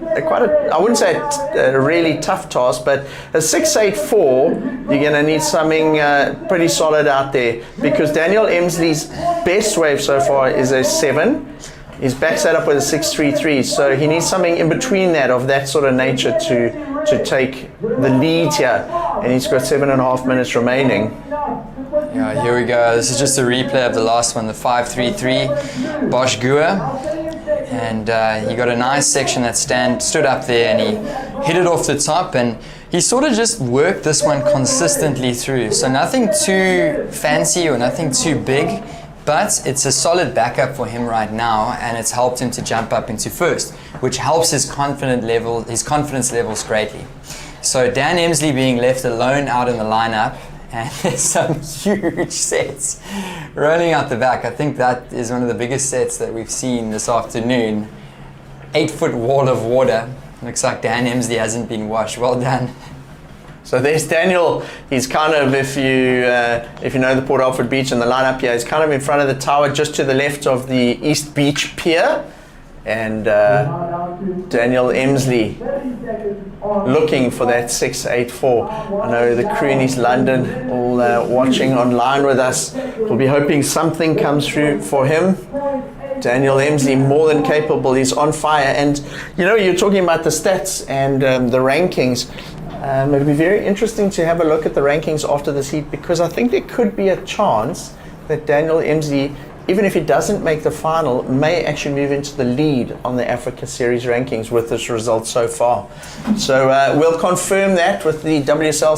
I wouldn't say a really tough task, but a 6.84, you're going to need something pretty solid out there, because Daniel Emsley's best wave so far is a 7. He's backed that up with a 6.33, so he needs something in between that, of that sort of nature, to take the lead here, and he's got 7.5 minutes remaining. Yeah, here we go. This is just a replay of the last one, the 5.33 Boschger. And he got a nice section that stood up there, and he hit it off the top, and he sort of just worked this one consistently through. So nothing too fancy or nothing too big, but it's a solid backup for him right now, and it's helped him to jump up into first, which helps his confidence levels greatly. So Dan Emsley being left alone out in the lineup, and there's some huge sets rolling out the back. I think that is one of the biggest sets that we've seen this afternoon. 8-foot wall of water. Looks like Dan Emsley hasn't been washed. Well done. So there's Daniel. He's kind of, if you know the Port Alfred Beach and the lineup here, he's kind of in front of the tower, just to the left of the East Beach Pier. And Daniel Emsley looking for that 6.84. I know the crew in East London, all watching online with us, will be hoping something comes through for him. Daniel Emsley, more than capable. He's on fire. And you know, you're talking about the stats and the rankings. It'll be very interesting to have a look at the rankings after this heat, because I think there could be a chance that Daniel Emsley, even if he doesn't make the final, may actually move into the lead on the Africa Series rankings with this result so far. So we'll confirm that with the WSL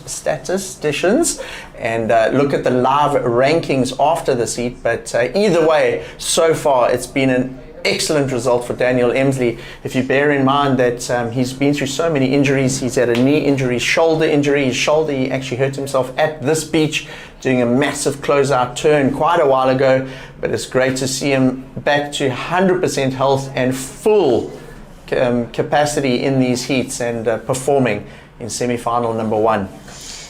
statisticians and look at the live rankings after this heat. But either way, so far it's been an excellent result for Daniel Emsley. If you bear in mind that he's been through so many injuries, he's had a knee injury, shoulder injury. His shoulder, he actually hurt himself at this beach doing a massive closeout turn quite a while ago, but it's great to see him back to 100% health and full capacity in these heats and performing in semi-final number 1.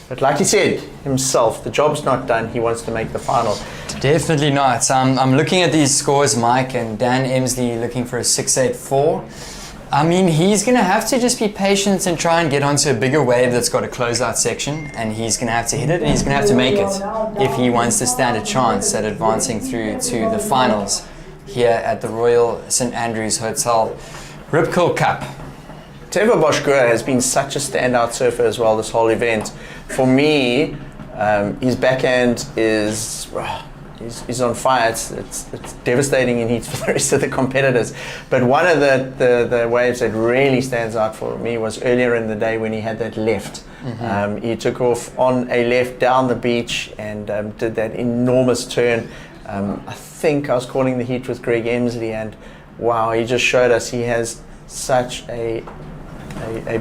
But like he said himself, the job's not done. He wants to make the final. Definitely not. I'm looking at these scores, Mike, and Dan Emsley looking for a 6.84. I mean, he's going to have to just be patient and try and get onto a bigger wave that's got a closeout section, and he's going to have to hit it, and he's going to have to make it if he wants to stand a chance at advancing through to the finals here at the Royal St Andrews Hotel Rip Curl Cup. Teva Boschger has been such a standout surfer as well this whole event. For me, his backhand is he's on fire. It's devastating in heats for the rest of the competitors. But one of the waves that really stands out for me was earlier in the day when he had that left. Mm-hmm. He took off on a left down the beach and did that enormous turn. I think I was calling the heat with Greg Emsley, and wow, he just showed us he has such a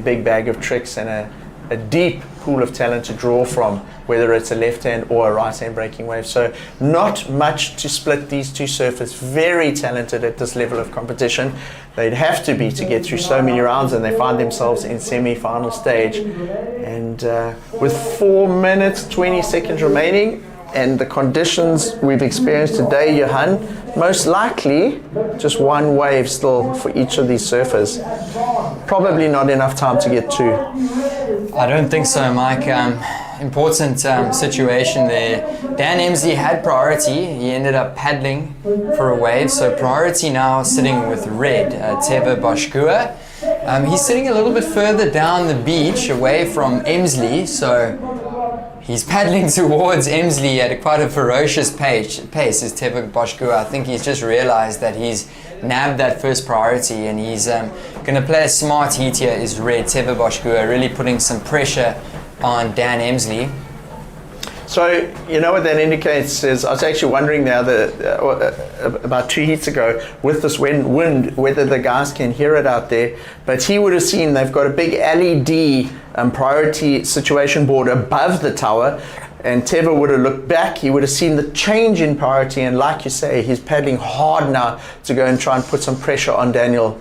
big bag of tricks and a deep pool of talent to draw from, whether it's a left hand or a right hand breaking wave. So not much to split these two surfers. Very talented at this level of competition. They'd have to be to get through so many rounds, and they find themselves in semi-final stage. And with 4 minutes 20 seconds remaining, and the conditions we've experienced today, Johan, most likely just one wave still for each of these surfers. Probably not enough time to get two. I don't think so, Mike. Important situation there. Dan Emsley had priority. He ended up paddling for a wave, so priority now sitting with red, Teva Boschger. He's sitting a little bit further down the beach away from Emsley, so he's paddling towards Emsley at quite a ferocious pace, is Teva Boschger. I think he's just realized that he's nabbed that first priority, and he's going to play a smart heat here, is red, Teva Boschger, really putting some pressure on Dan Emsley. So, you know what that indicates is, I was actually wondering now about 2 heats ago with this wind, whether the guys can hear it out there, but he would have seen they've got a big LED priority situation board above the tower, And Teva would have looked back, he would have seen the change in priority, and like you say, he's paddling hard now to go and try and put some pressure on Daniel.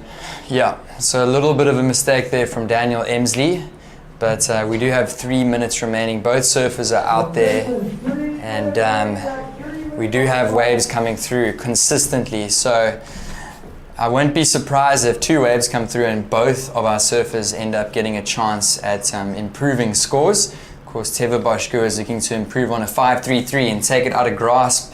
Yeah, so a little bit of a mistake there from Daniel Emsley, but we do have 3 minutes remaining. Both surfers are out there, and we do have waves coming through consistently, so I won't be surprised if 2 waves come through and both of our surfers end up getting a chance at improving scores. Of course, Teva Boshgua is looking to improve on a 5.33 and take it out of grasp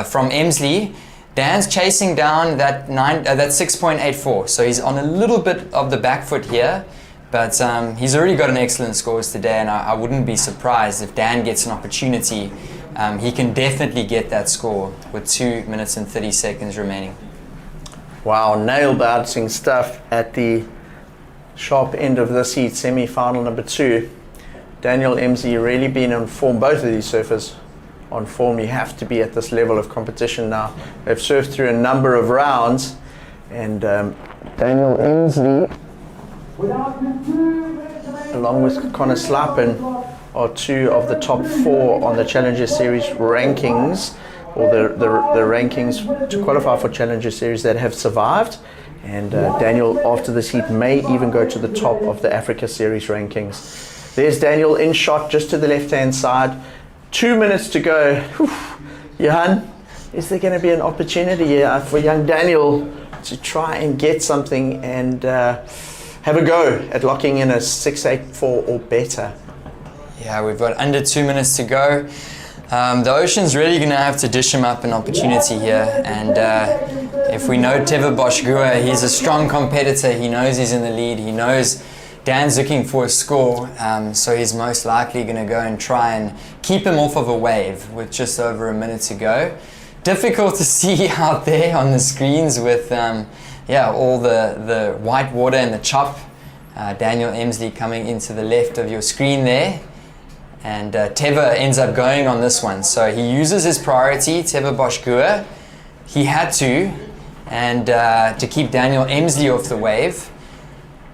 from Emsley. Dan's chasing down that 6.84, so he's on a little bit of the back foot here, but he's already got an excellent scores today, and I wouldn't be surprised if Dan gets an opportunity. He can definitely get that score with 2 minutes and 30 seconds remaining. Wow, nail-bouncing stuff at the sharp end of this heat, semi-final number 2. Daniel Emsley really been on form, both of these surfers on form. You have to be at this level of competition now. They've surfed through a number of rounds, and Daniel Emsley, along with Connor Slapen, are 2 of the top 4 on the Challenger Series rankings, or the rankings to qualify for Challenger Series that have survived. And Daniel, after this heat, may even go to the top of the Africa Series rankings. There's Daniel in shot just to the left-hand side. 2 minutes to go. Whew. Johan, is there going to be an opportunity here for young Daniel to try and get something and have a go at locking in a 6.84 or better? Yeah, we've got under 2 minutes to go. The Ocean's really going to have to dish him up an opportunity here, and if we know Teva Boshgua, he's a strong competitor. He knows he's in the lead. He knows Dan's looking for a score, so he's most likely going to go and try and keep him off of a wave with just over a minute to go. Difficult to see out there on the screens with all the white water and the chop. Daniel Emsley coming into the left of your screen there. And Teva ends up going on this one. So he uses his priority, Teva Boshgua. He had to, and to keep Daniel Emsley off the wave.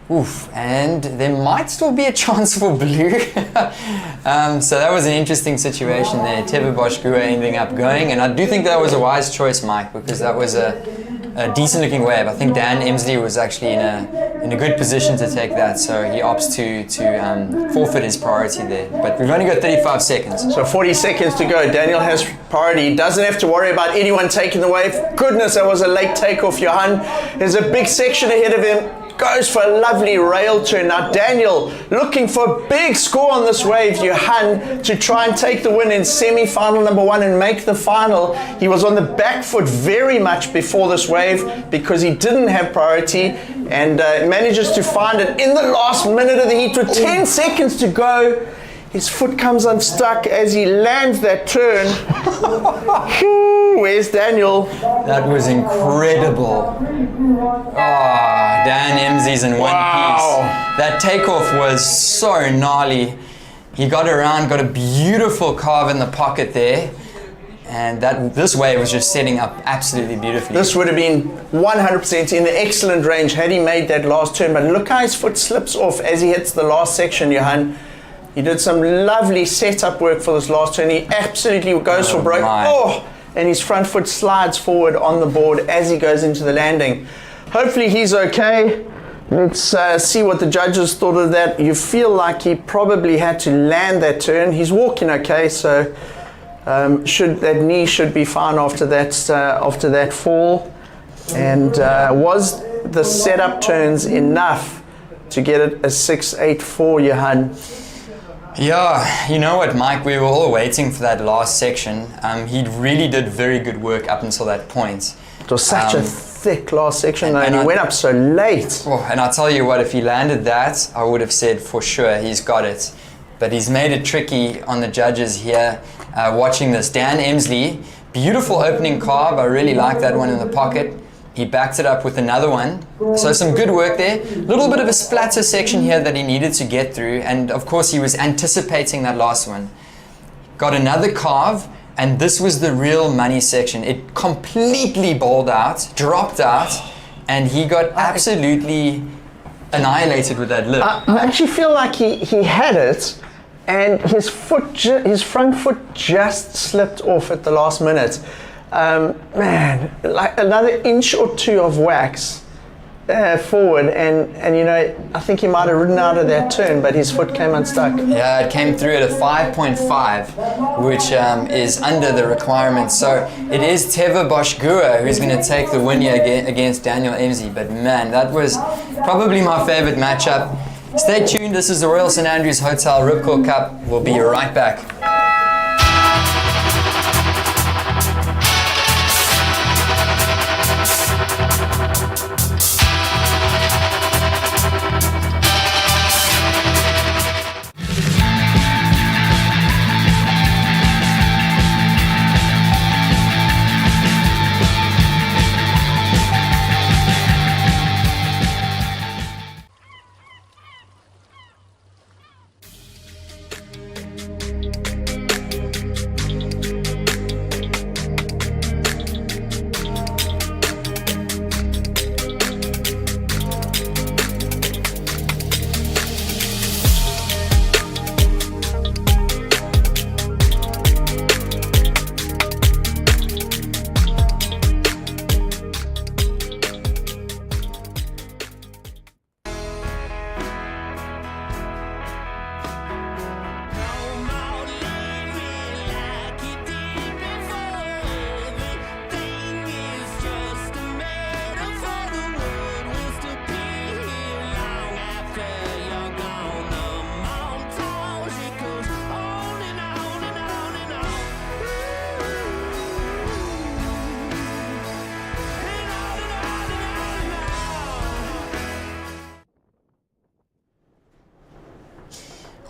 Oof, and there might still be a chance for blue. So that was an interesting situation there. Teva Boshgua ending up going, and I do think that was a wise choice, Mike, because that was a decent looking wave. I think Dan Emsley was actually in a good position to take that, so he opts to forfeit his priority there. But we've only got 35 seconds. So 40 seconds to go. Daniel has priority. He doesn't have to worry about anyone taking the wave. Goodness, that was a late takeoff, Johan. There's a big section ahead of him. Goes for a lovely rail turn. Now Daniel looking for a big score on this wave, Johan, to try and take the win in semi-final number 1 and make the final. He was on the back foot very much before this wave because he didn't have priority, and manages to find it in the last minute of the heat with 10 seconds to go. His foot comes unstuck as he lands that turn. Where's Daniel? That was incredible. Dan Emsley's in one piece. That takeoff was so gnarly. He got around, got a beautiful carve in the pocket there, and this wave was just setting up absolutely beautifully. This would have been 100% in the excellent range had he made that last turn, but look how his foot slips off as he hits the last section, Johan. He did some lovely setup work for this last turn. He absolutely goes for broke. And his front foot slides forward on the board as he goes into the landing. Hopefully he's okay. Let's see what the judges thought of that. You feel like he probably had to land that turn. He's walking okay, so that knee should be fine after that fall. And was the setup turns enough to get it a 6.84, Johan? Yeah, you know what, Mike, we were all waiting for that last section. He really did very good work up until that point. It was such a thick last section, and he went up so late. And I'll tell you what, if he landed that, I would have said for sure he's got it. But he's made it tricky on the judges here watching this. Dan Emsley, beautiful opening carve. I really like that one in the pocket. He backed it up with another one. So some good work there. A little bit of a splatter section here that he needed to get through. And of course he was anticipating that last one. Got another carve, and this was the real money section. It completely bowled out, dropped out, and he got absolutely annihilated with that lip. I actually feel like he had it, and his front foot just slipped off at the last minute. Man, like another inch or two of wax forward, and you know, I think he might have ridden out of that turn, but his foot came unstuck. Yeah, it came through at a 5.5, which is under the requirement. So it is Teva Boshgua who's going to take the win here against Daniel Emsley. But man, that was probably my favorite matchup. Stay tuned. This is the Royal St Andrews Hotel Ripcord Cup. We'll be right back.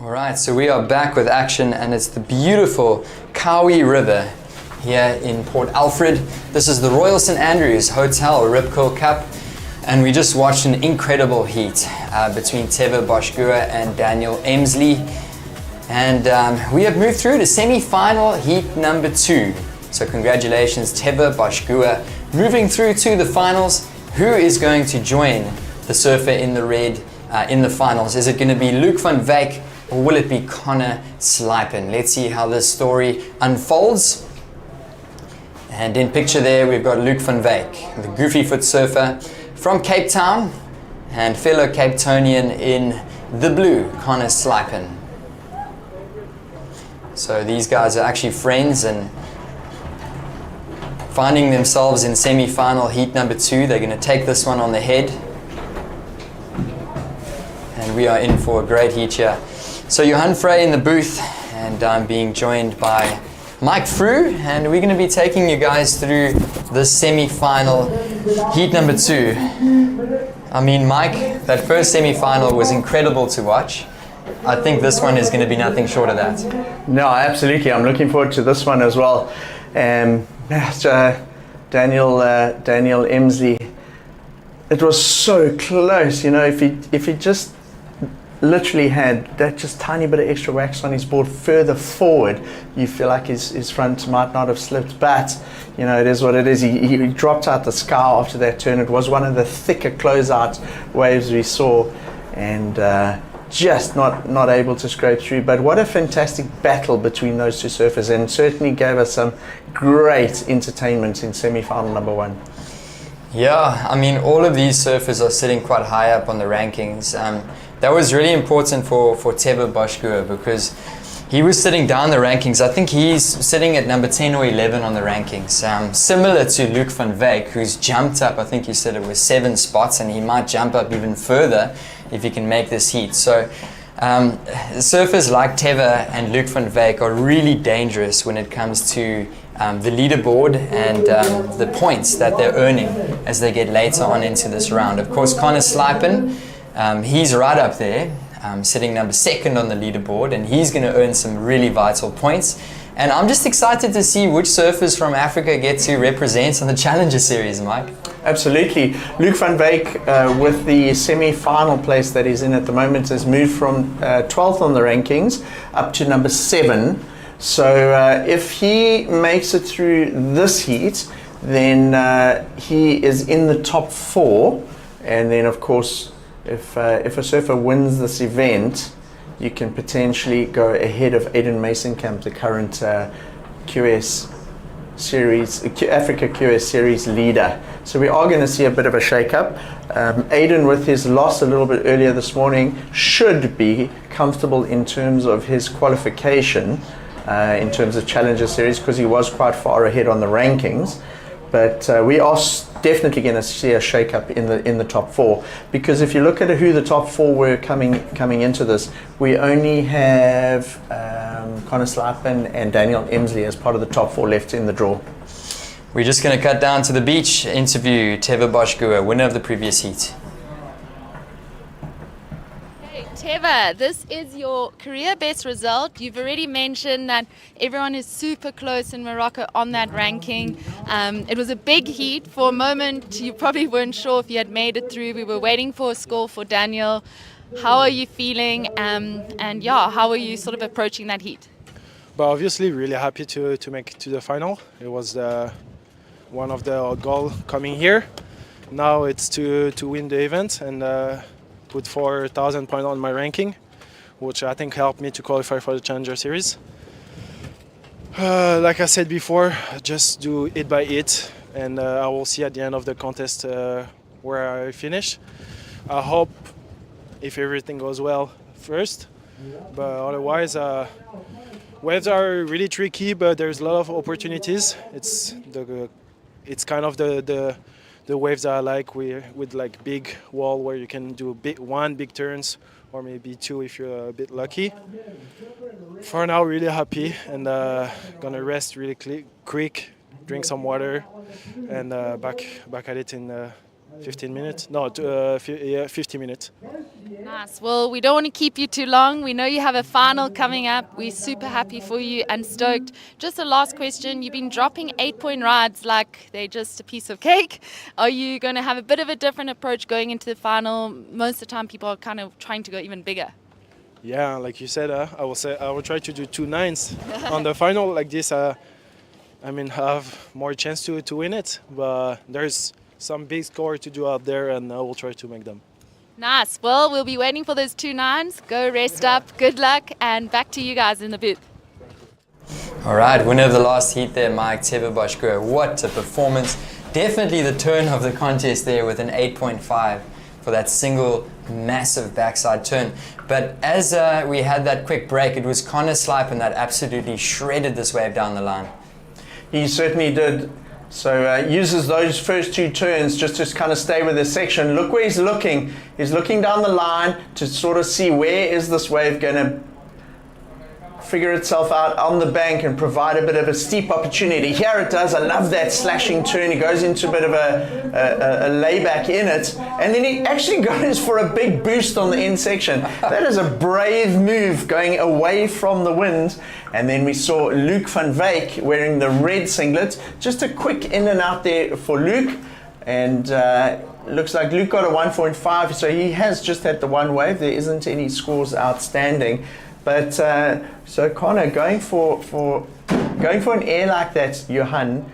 Alright, so we are back with action, and it's the beautiful Cowie River here in Port Alfred. This is the Royal St Andrews Hotel Ripcord Cup, and we just watched an incredible heat between Teva Boshgua and Daniel Emsley. And we have moved through to semi-final heat number 2. So congratulations, Teva Boshgua, moving through to the finals. Who is going to join the surfer in the red in the finals? Is it going to be Luke van Wyk, or will it be Connor Slipen? Let's see how this story unfolds. And in picture there, we've got Luke van Wyk, the goofy foot surfer from Cape Town, and fellow Cape Townian in the blue, Connor Slipen. So these guys are actually friends and finding themselves in semi-final heat number 2. They're going to take this one on the head. And we are in for a great heat here. So Johan Frey in the booth, and I'm being joined by Mike Frew, and we're going to be taking you guys through the semi-final heat number 2. I mean, Mike, that first semi-final was incredible to watch. I think this one is going to be nothing short of that. No, absolutely. I'm looking forward to this one as well. Daniel Emsley, it was so close. You know, if he just literally had that just tiny bit of extra wax on his board further forward, you feel like his front might not have slipped. But you know, it is what it is. He dropped out the scow after that turn. It was one of the thicker closeout waves we saw, and just not able to scrape through. But what a fantastic battle between those two surfers, and certainly gave us some great entertainment in semi-final number 1. Yeah, I mean, all of these surfers are sitting quite high up on the rankings. That was really important for Teva Boshgua, because he was sitting down the rankings. I think he's sitting at number 10 or 11 on the rankings, similar to Luke van Wyk, who's jumped up. I think you said it was 7 spots, and he might jump up even further if he can make this heat. So surfers like Teva and Luke van Wyk are really dangerous when it comes to the leaderboard and the points that they're earning as they get later on into this round. Of course, Connor Slipen, he's right up there, sitting number 2nd on the leaderboard, and he's going to earn some really vital points. And I'm just excited to see which surfers from Africa get to represent on the Challenger Series, Mike. Absolutely. Luke van Wyk, with the semi-final place that he's in at the moment, has moved from 12th on the rankings up to number 7. So if he makes it through this heat, then he is in the top 4. And then, of course, if a surfer wins this event, you can potentially go ahead of Aiden Masonkamp, the current QS Series, Africa QS Series leader. So we are going to see a bit of a shake-up. Aiden, with his loss a little bit earlier this morning, should be comfortable in terms of his qualification, in terms of Challenger Series, because he was quite far ahead on the rankings. But we are definitely going to see a shake-up in the top 4, because if you look at who the top 4 were coming into this, we only have Connor Slypen and Daniel Emsley as part of the top 4 left in the draw. We're just going to cut down to the beach, interview Teva Boschgua, winner of the previous heat. Teva, this is your career best result. You've already mentioned that everyone is super close in Morocco on that ranking. It was a big heat. For a moment, you probably weren't sure if you had made it through. We were waiting for a score for Daniel. How are you feeling? And yeah, how are you sort of approaching that heat? But obviously, really happy to make it to the final. It was one of the goals coming here. Now it's to win the event and put 4,000 points on my ranking, which I think helped me to qualify for the Challenger Series. Like I said before, just do it by it, and I will see at the end of the contest where I finish. I hope, if everything goes well, first, but otherwise, waves are really tricky, but there's a lot of opportunities. It's kind of the waves that I like, with like big wall where you can do one big turns, or maybe 2 if you're a bit lucky. For now, really happy, and gonna rest really quick, drink some water, and back at it in 15 minutes. No, 50 minutes. Nice. Well, we don't want to keep you too long. We know you have a final coming up. We're super happy for you and stoked. Just a last question. You've been dropping 8-point rides like they're just a piece of cake. Are you going to have a bit of a different approach going into the final? Most of the time, people are kind of trying to go even bigger. Yeah, like you said, I will try to do 2 9s on the final like this. I have more chance to win it, but there's some big score to do out there, and I will try to make them. Nice. Well, we'll be waiting for those 2 9s. Go rest up. Good luck, and back to you guys in the booth. All right, winner of the last heat there, Mike Teva Boschgua. What a performance. Definitely the turn of the contest there with an 8.5 for that single massive backside turn. But as we had that quick break, it was Connor Slypen that absolutely shredded this wave down the line. He certainly did. So uses those first 2 turns just to kind of stay with his section. Look where he's looking. He's looking down the line to sort of see where is this wave going to figure itself out on the bank and provide a bit of a steep opportunity. Here it does. I love that slashing turn. He goes into a bit of a layback in it, and then he actually goes for a big boost on the end section. That is a brave move, going away from the wind. And then we saw Luke van Wyk wearing the red singlet. Just a quick in and out there for Luke, and looks like Luke got a 1.5, so he has just had the one wave. There isn't any scores outstanding. But so Connor going for an air like that, Johan,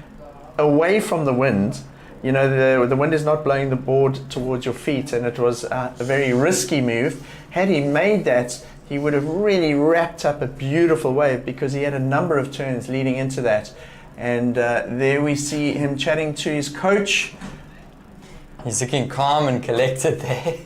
away from the wind. You know, the wind is not blowing the board towards your feet, and it was a very risky move. Had he made that, he would have really wrapped up a beautiful wave, because he had a number of turns leading into that. And there we see him chatting to his coach. He's looking calm and collected there.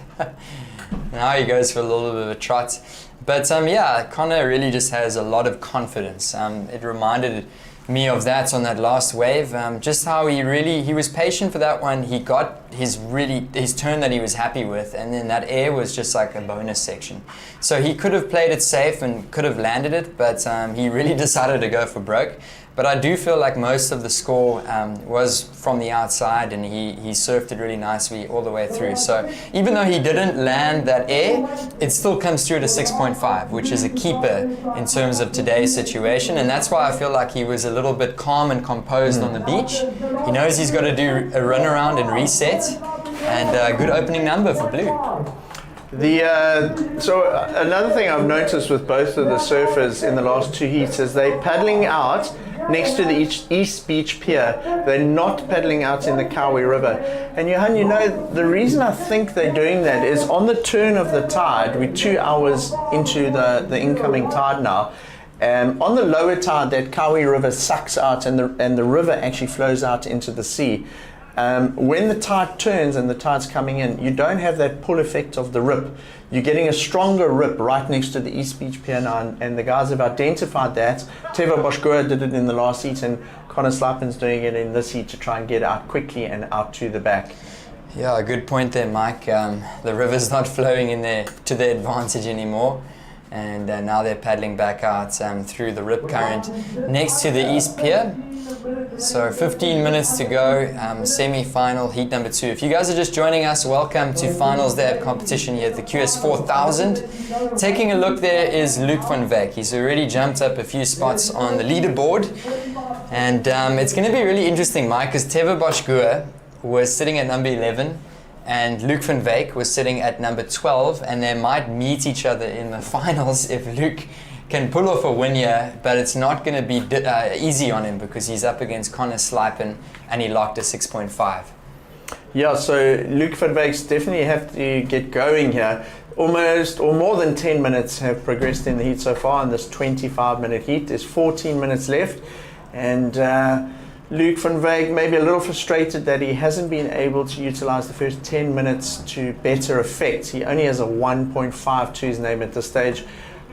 Now he goes for a little bit of a trot. But yeah, Connor really just has a lot of confidence. It reminded me of that on that last wave. Just how he was patient for that one. He got his turn that he was happy with, and then that air was just like a bonus section. So he could have played it safe and could have landed it, but he really decided to go for broke. But I do feel like most of the score was from the outside, and he surfed it really nicely all the way through. So even though he didn't land that air, it still comes through to 6.5, which is a keeper in terms of today's situation. And that's why I feel like he was a little bit calm and composed on the beach. He knows he's got to do a run around and reset, and a good opening number for Blue. So another thing I've noticed with both of the surfers in the last 2 heats is they're paddling out next to the East Beach Pier. They're not paddling out in the Kawi River. And Johan, you know, the reason I think they're doing that is on the turn of the tide, we're 2 hours into the incoming tide now. On the lower tide, that Kawi River sucks out and the river actually flows out into the sea. When the tide turns and the tide's coming in, you don't have that pull effect of the rip. You're getting a stronger rip right next to the East Beach Pier now, and the guys have identified that. Teva Boschgoer did it in the last heat, and Connor Slipen's doing it in this heat to try and get out quickly and out to the back. Yeah, good point there, Mike. The river's not flowing in there to their advantage anymore, and now they're paddling back out through the rip current next to the East Pier. So 15 minutes to go, semi-final, heat number 2. If you guys are just joining us, welcome to finals day of competition here at the QS 4000. Taking a look there is Luc van Wyk. He's already jumped up a few spots on the leaderboard. And it's going to be really interesting, Mike, because Teva Boschgoer was sitting at number 11 and Luc van Wyk was sitting at number 12, and they might meet each other in the finals if Luc can pull off a win here, but it's not going to be easy on him because he's up against Connor Slipen and he locked a 6.5. Yeah, so Luc van Wyk's definitely have to get going here. Almost or more than 10 minutes have progressed in the heat so far in this 25-minute heat. There's 14 minutes left, and Luc van Wyk may be a little frustrated that he hasn't been able to utilize the first 10 minutes to better effect. He only has a 1.5 to his name at this stage,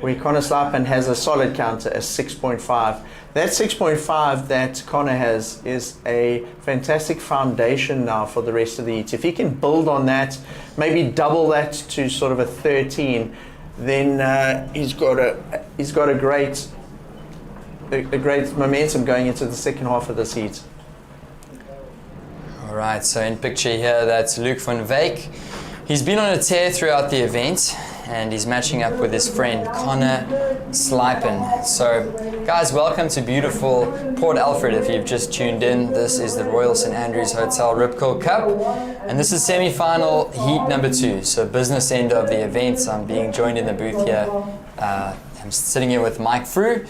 where Connor Slipen has a solid counter, a 6.5. That 6.5 that Connor has is a fantastic foundation now for the rest of the heat. If he can build on that, maybe double that to sort of a 13, then he's got a great momentum going into the second half of this heat. All right, so in picture here, that's Luc van Wyk. He's been on a tear throughout the event, and he's matching up with his friend Connor Slipen. So guys, welcome to beautiful Port Alfred. If you've just tuned in, this is the Royal St Andrews Hotel Rip Curl Cup, and this is semi-final heat number 2, so business end of the event. I'm being joined in the booth here. I'm sitting here with Mike Frew,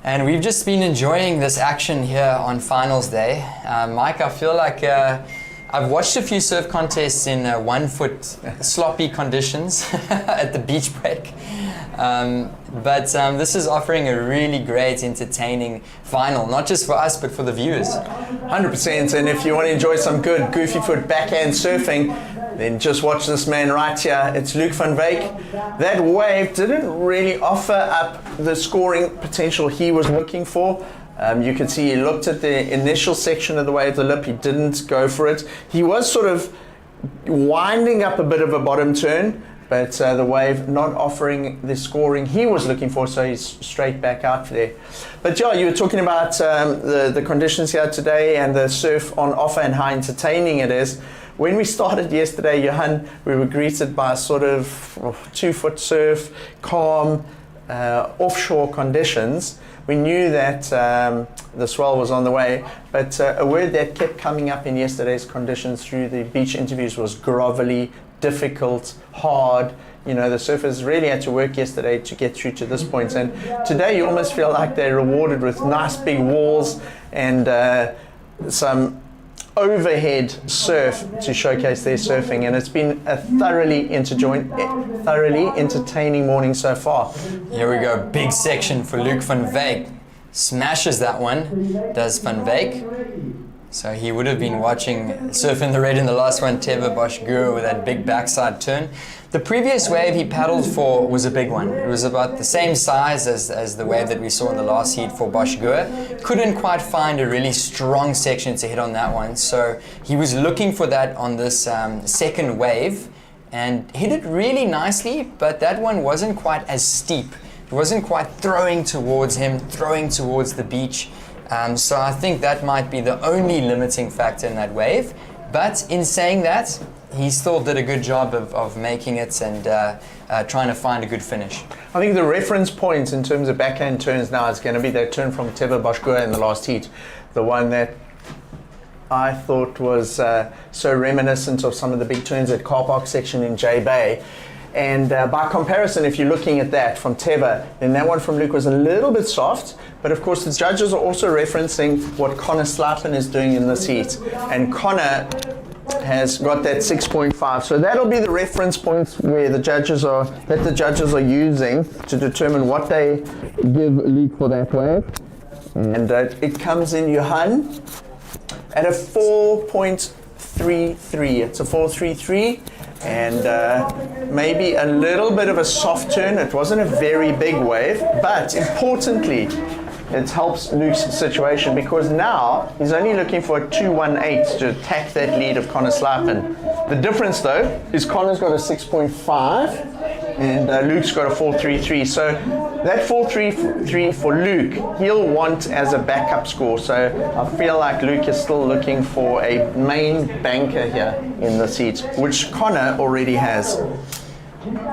and we've just been enjoying this action here on finals day. Mike, I feel like I've watched a few surf contests in 1 foot sloppy conditions at the beach break. But this is offering a really great, entertaining final, not just for us, but for the viewers. 100%, and if you want to enjoy some good goofy foot backhand surfing, then just watch this man right here. It's Luc van Wyk. That wave didn't really offer up the scoring potential he was looking for. You can see he looked at the initial section of the wave, the lip, he didn't go for it. He was sort of winding up a bit of a bottom turn, but the wave not offering the scoring he was looking for, so he's straight back out there. But yeah, you were talking about the conditions here today and the surf on offer and how entertaining it is. When we started yesterday, Johan, we were greeted by a sort of 2 foot surf, calm, offshore conditions. We knew that the swell was on the way, but a word that kept coming up in yesterday's conditions through the beach interviews was grovelly, difficult, hard. You know, the surfers really had to work yesterday to get through to this point, and today you almost feel like they're rewarded with nice big walls and some overhead surf to showcase their surfing, and it's been a thoroughly entertaining morning so far. Here we go, big section for Luc van Wyk. Smashes that one, does Van Wyk. So he would have been watching Surf in the Red in the last one, Teva Boschgoer with that big backside turn. The previous wave he paddled for was a big one. It was about the same size as the wave that we saw in the last heat for Boschgoer. Couldn't quite find a really strong section to hit on that one, so he was looking for that on this second wave and hit it really nicely, but that one wasn't quite as steep. It wasn't quite throwing towards him, throwing towards the beach. So I think that might be the only limiting factor in that wave. But in saying that, he still did a good job of making it and trying to find a good finish. I think the reference point in terms of backhand turns now is going to be that turn from Teva Boschgoer in the last heat. The one that I thought was so reminiscent of some of the big turns at Car Park section in J Bay. And by comparison, if you're looking at that from Teva, then that one from Luke was a little bit soft. But of course, the judges are also referencing what Connor Slipen is doing in this heat. And Connor has got that 6.5. So that'll be the reference points where the judges are using to determine what they give Luke for that wave. And it comes in Johan at a 4.33. It's a 4.33. And maybe a little bit of a soft turn. It wasn't a very big wave, but importantly, it helps Luke's situation because now he's only looking for a 2.18 to attack that lead of Connor Slipen. The difference though is Connor's got a 6.5 and Luke's got a 4.33. So that 4.33 for Luke, he'll want as a backup score. So I feel like Luke is still looking for a main banker here in the seat, which Connor already has.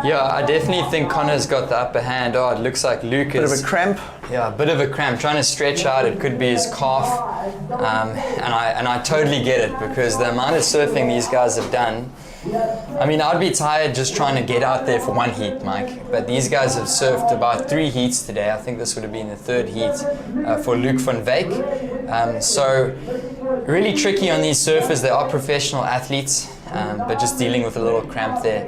Yeah, I definitely think Connor's got the upper hand. Oh, it looks like Luke is... Bit of a cramp? Yeah, a bit of a cramp. Trying to stretch out, it could be his calf. And I totally get it because the amount of surfing these guys have done, I mean, I'd be tired just trying to get out there for one heat, Mike. But these guys have surfed about 3 heats today. I think this would have been the 3rd heat for Luc van Wyk. So really tricky on these surfers. They are professional athletes, but just dealing with a little cramp there.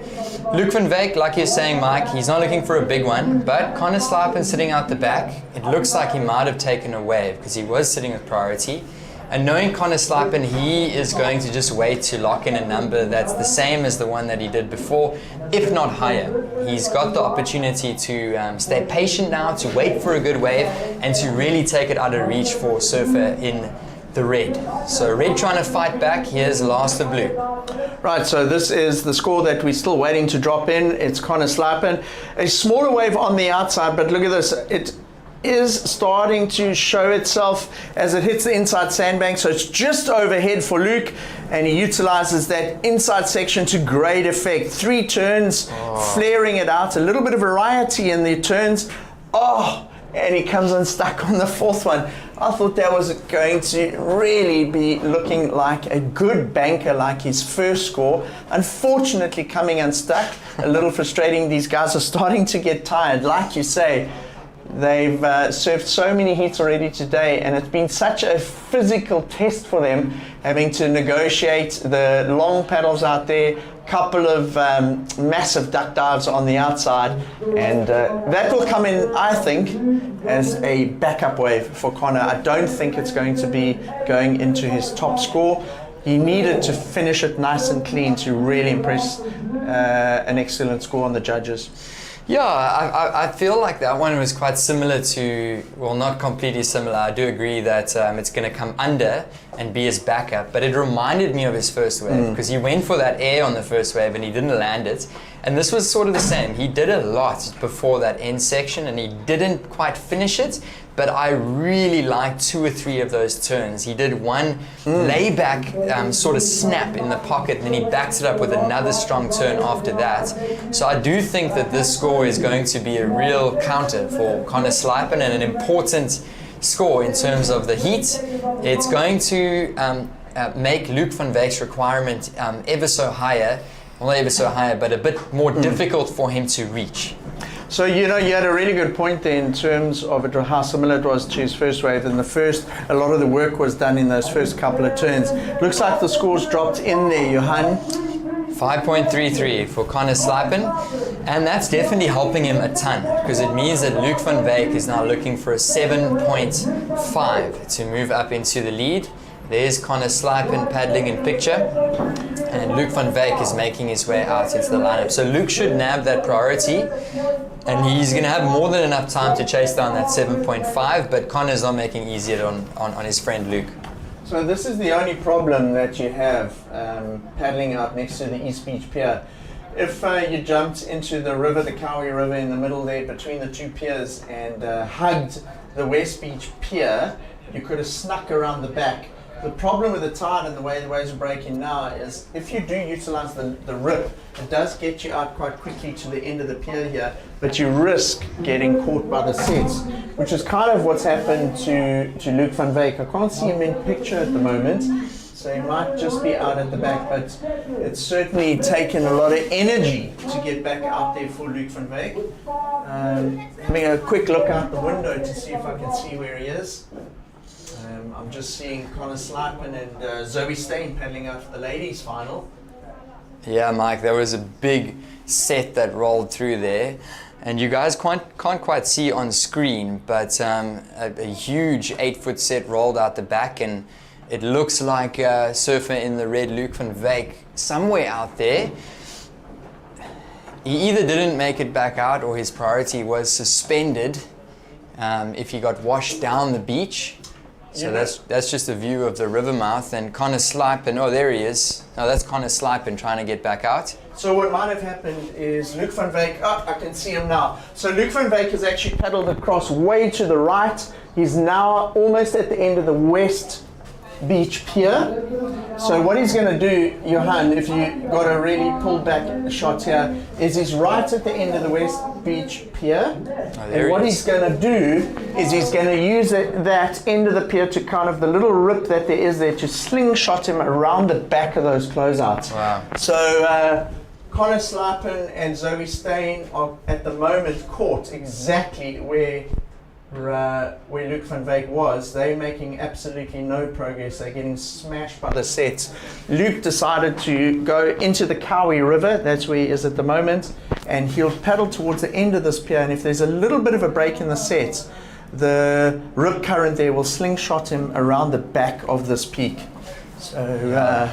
Luc van Wyk, like you're saying, Mike, he's not looking for a big one, but Connor Slipen sitting out the back, it looks like he might have taken a wave because he was sitting with priority. And knowing Connor Slipen, he is going to just wait to lock in a number that's the same as the one that he did before, if not higher. He's got the opportunity to stay patient now, to wait for a good wave, and to really take it out of reach for a surfer in the red. So red trying to fight back. Here's last of blue. Right, so this is the score that we're still waiting to drop in. It's Connor Slipen. A smaller wave on the outside, but look at this. It is starting to show itself as it hits the inside sandbank, so it's just overhead for Luke, and he utilizes that inside section to great effect. 3 turns, flaring it out, a little bit of variety in the turns. And he comes unstuck on the 4th one. I thought that was going to really be looking like a good banker, like his first score. Unfortunately, coming unstuck, a little frustrating. These guys are starting to get tired. Like you say, they've surfed so many heats already today, and it's been such a physical test for them, having to negotiate the long paddles out there, couple of massive duck dives on the outside, and that will come in, I think, as a backup wave for Connor. I don't think it's going to be going into his top score. He needed to finish it nice and clean to really impress an excellent score on the judges. Yeah, I feel like that one was quite similar to, well, not completely similar. I do agree that it's going to come under and be his backup, but it reminded me of his first wave because he went for that air on the first wave and he didn't land it. And this was sort of the same. He did a lot before that end section and he didn't quite finish it, but I really liked 2 or 3 of those turns. He did one layback sort of snap in the pocket, and then he backs it up with another strong turn after that. So I do think that this score is going to be a real counter for Connor Slipen and an important score in terms of the heat. It's going to make Luc van Wyk's requirement ever so higher, but a bit more difficult for him to reach. So, you know, you had a really good point there in terms of how similar it was to his first wave. In the first, a lot of the work was done in those first couple of turns. Looks like the scores dropped in there, Johan. 5.33 for Connor Slipen, and that's definitely helping him a ton because it means that Luc van Wyk is now looking for a 7.5 to move up into the lead. There's Connor Slipen paddling in picture, and Luc van Wyk is making his way out into the lineup. So Luc should nab that priority, and he's going to have more than enough time to chase down that 7.5, but Connor's not making it easier on his friend Luc. So this is the only problem that you have paddling out next to the East Beach Pier. If you jumped into the river, the Kawi River in the middle there between the 2 piers and hugged the West Beach Pier, you could have snuck around the back. The problem with the tide and the way the waves are breaking now is if you do utilize the rip, it does get you out quite quickly to the end of the pier here, but you risk getting caught by the sets, which is kind of what's happened to Luc van Wyk. I can't see him in picture at the moment, So he might just be out at the back, but it's certainly taken a lot of energy to get back out there for Luc van Wyk. Having a quick look out the window to see if I can see where he is. I'm just seeing Connor Slypen and Zoe Steyn paddling out for the ladies' final. Yeah, Mike, there was a big set that rolled through there. And you guys can't quite see on screen, but a huge 8-foot set rolled out the back, and it looks like a surfer in the red Luc van Wyk somewhere out there. He either didn't make it back out or his priority was suspended if he got washed down the beach. So that's just a view of the river mouth. And Connor Slypen, oh, there he is. No, that's Connor Slypen trying to get back out. So what might have happened is Luc van Wyk, oh, I can see him now. So Luc van Wyk has actually paddled across way to the right. He's now almost at the end of the West Beach Pier. So what he's going to do, Johan, if you got a really pulled back shot here, is he's right at the end of the West Beach Pier. And what he's going to do is he's going to use that end of the pier to kind of the little rip that there is there to slingshot him around the back of those closeouts. Wow. So Connor Slypen and Zoe Steyn are at the moment caught exactly where Luc van Wyk was. They're making absolutely no progress. They're getting smashed by the sets. Luc decided to go into the Cowie River. That's where he is at the moment. And he'll paddle towards the end of this pier. And if there's a little bit of a break in the sets, the rip current there will slingshot him around the back of this peak. So,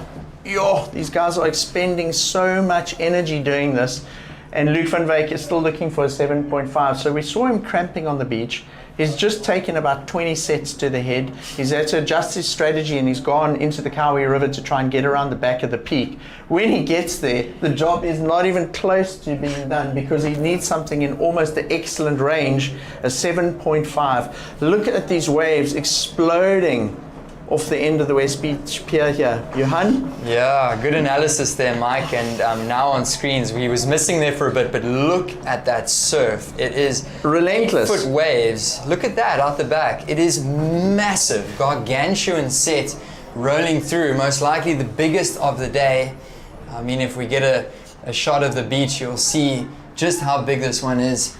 these guys are expending so much energy doing this. And Luc van Wyk is still looking for a 7.5. So we saw him cramping on the beach. He's just taken about 20 sets to the head. He's had to adjust his strategy and he's gone into the Cowie River to try and get around the back of the peak. When he gets there, the job is not even close to being done because he needs something in almost the excellent range, a 7.5. Look at these waves exploding off the end of the West Beach Pier here. Johan? Yeah, good analysis there, Mike. And now on screens, we was missing there for a bit, but look at that surf. It is relentless. 8-foot waves. Look at that out the back. It is massive, gargantuan set rolling through, most likely the biggest of the day. I mean, if we get a shot of the beach, you'll see just how big this one is.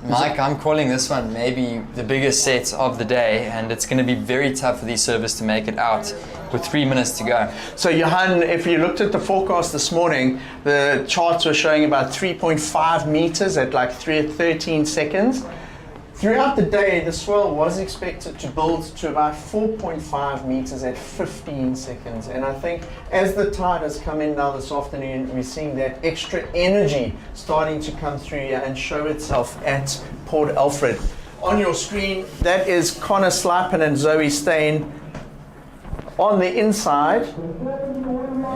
Mike, I'm calling this one maybe the biggest set of the day, and it's going to be very tough for these surfers to make it out with 3 minutes to go. So Johan, if you looked at the forecast this morning, the charts were showing about 3.5 meters at like 13 seconds. Throughout the day, the swell was expected to build to about 4.5 meters at 15 seconds. And I think as the tide has come in now this afternoon, we're seeing that extra energy starting to come through here and show itself at Port Alfred. On your screen, that is Connor Slypen and Zoe Steyn on the inside.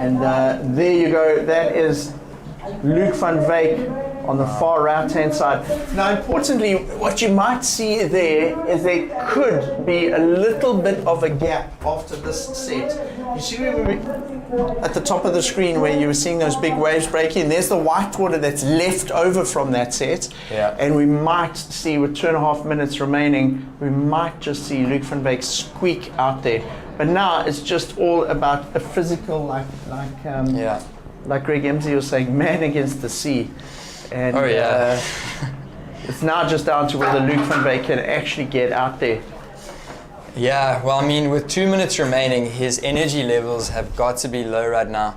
And there you go, that is Luc van Wyk on the far right-hand side. Now, importantly, what you might see there is there could be a little bit of a gap after this set. You see at the top of the screen where you were seeing those big waves breaking, there's the white water that's left over from that set. Yeah. And we might see, with 2.5 minutes remaining, we might just see Luc van Wyk squeak out there. But now it's just all about a physical, like Greg Emsey was saying, man against the sea. And it's now just down to whether Luc van Wyk can actually get out there. Yeah, well, I mean, with 2 minutes remaining, his energy levels have got to be low right now.